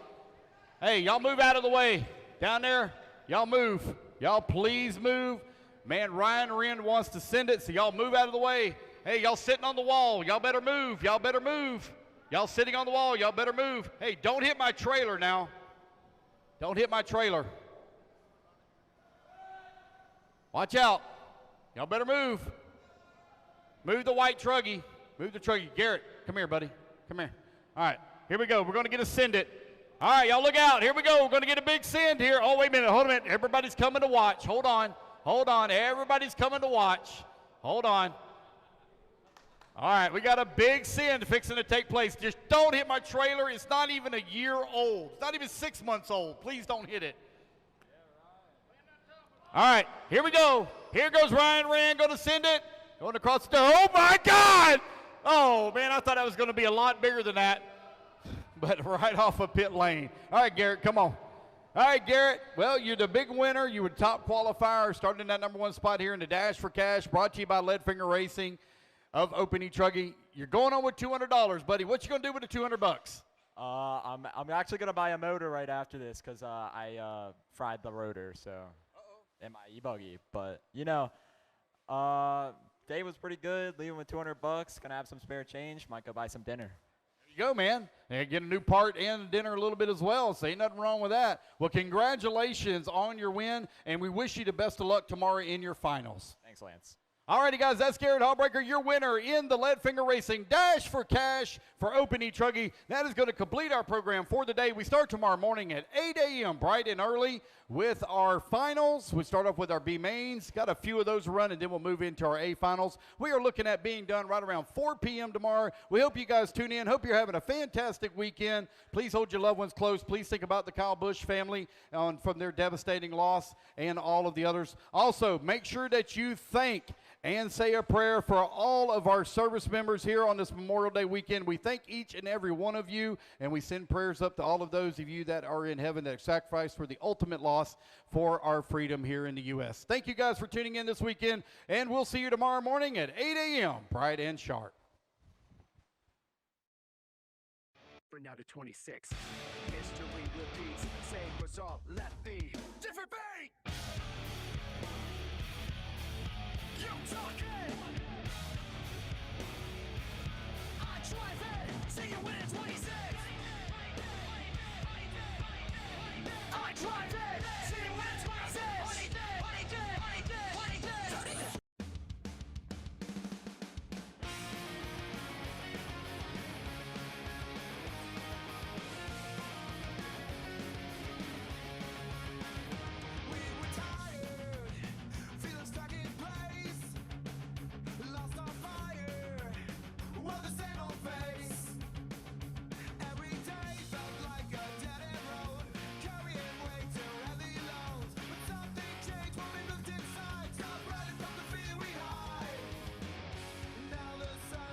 Hey, y'all move out of the way. Down there, y'all move. Y'all please move. Man, Ryan Wren wants to send it, so y'all move out of the way. Hey, y'all sitting on the wall. Y'all better move. Y'all better move. Y'all sitting on the wall. Y'all better move. Hey, don't hit my trailer now. Don't hit my trailer. Watch out. Y'all better move. Move the white truggy. Move the truggy. Garrett, come here, buddy. Come here. All right, here we go. We're going to get a send it. All right, y'all look out. Here we go. We're going to get a big send here. Oh, wait a minute. Hold a minute. Everybody's coming to watch. Hold on. Hold on. Everybody's coming to watch. Hold on. All right, we got a big send fixing to take place. Just don't hit my trailer. It's not even a year old. It's not even 6 months old. Please don't hit it. All right, here we go. Here goes Ryan Wren. Going to send it. Going across the. Oh, my God. Oh, man, I thought that was going to be a lot bigger than that. But right off of pit lane. All right, Garrett, come on. All right, Garrett. Well, you're the big winner. You were top qualifier, starting in that #1 spot here in the Dash for Cash, brought to you by Leadfinger Racing of Open e-truggy. You're going on with $200, buddy. What you going to do with the $200? I'm actually going to buy a motor right after this because I fried the rotor in my e-buggy. But, you know, day was pretty good. Leaving with $200. Going to have some spare change. Might go buy some dinner. You go, man. And get a new part and dinner a little bit as well, so ain't nothing wrong with that. Well, congratulations on your win, and we wish you the best of luck tomorrow in your finals. Thanks, Lance. All righty, guys, that's Garrett Hallbreaker, your winner in the Leadfinger Racing Dash for Cash for Open e-truggy. That is going to complete our program for the day. We start tomorrow morning at 8 a.m., bright and early, with our finals. We start off with our B mains. Got a few of those to run, and then we'll move into our A finals. We are looking at being done right around 4 p.m. tomorrow. We hope you guys tune in. Hope you're having a fantastic weekend. Please hold your loved ones close. Please think about the Kyle Busch family from their devastating loss and all of the others. Also, make sure that you thank and say a prayer for all of our service members here on this Memorial Day weekend. We thank each and every one of you, and we send prayers up to all of those of you that are in heaven that sacrificed for the ultimate loss for our freedom here in the U.S. Thank you guys for tuning in this weekend, and we'll see you tomorrow morning at 8 a.m., bright and sharp. Bring now to 26. History repeats. Same result. Left feed. Different beat. You talking? I drive it. See you win at 26. I drive it.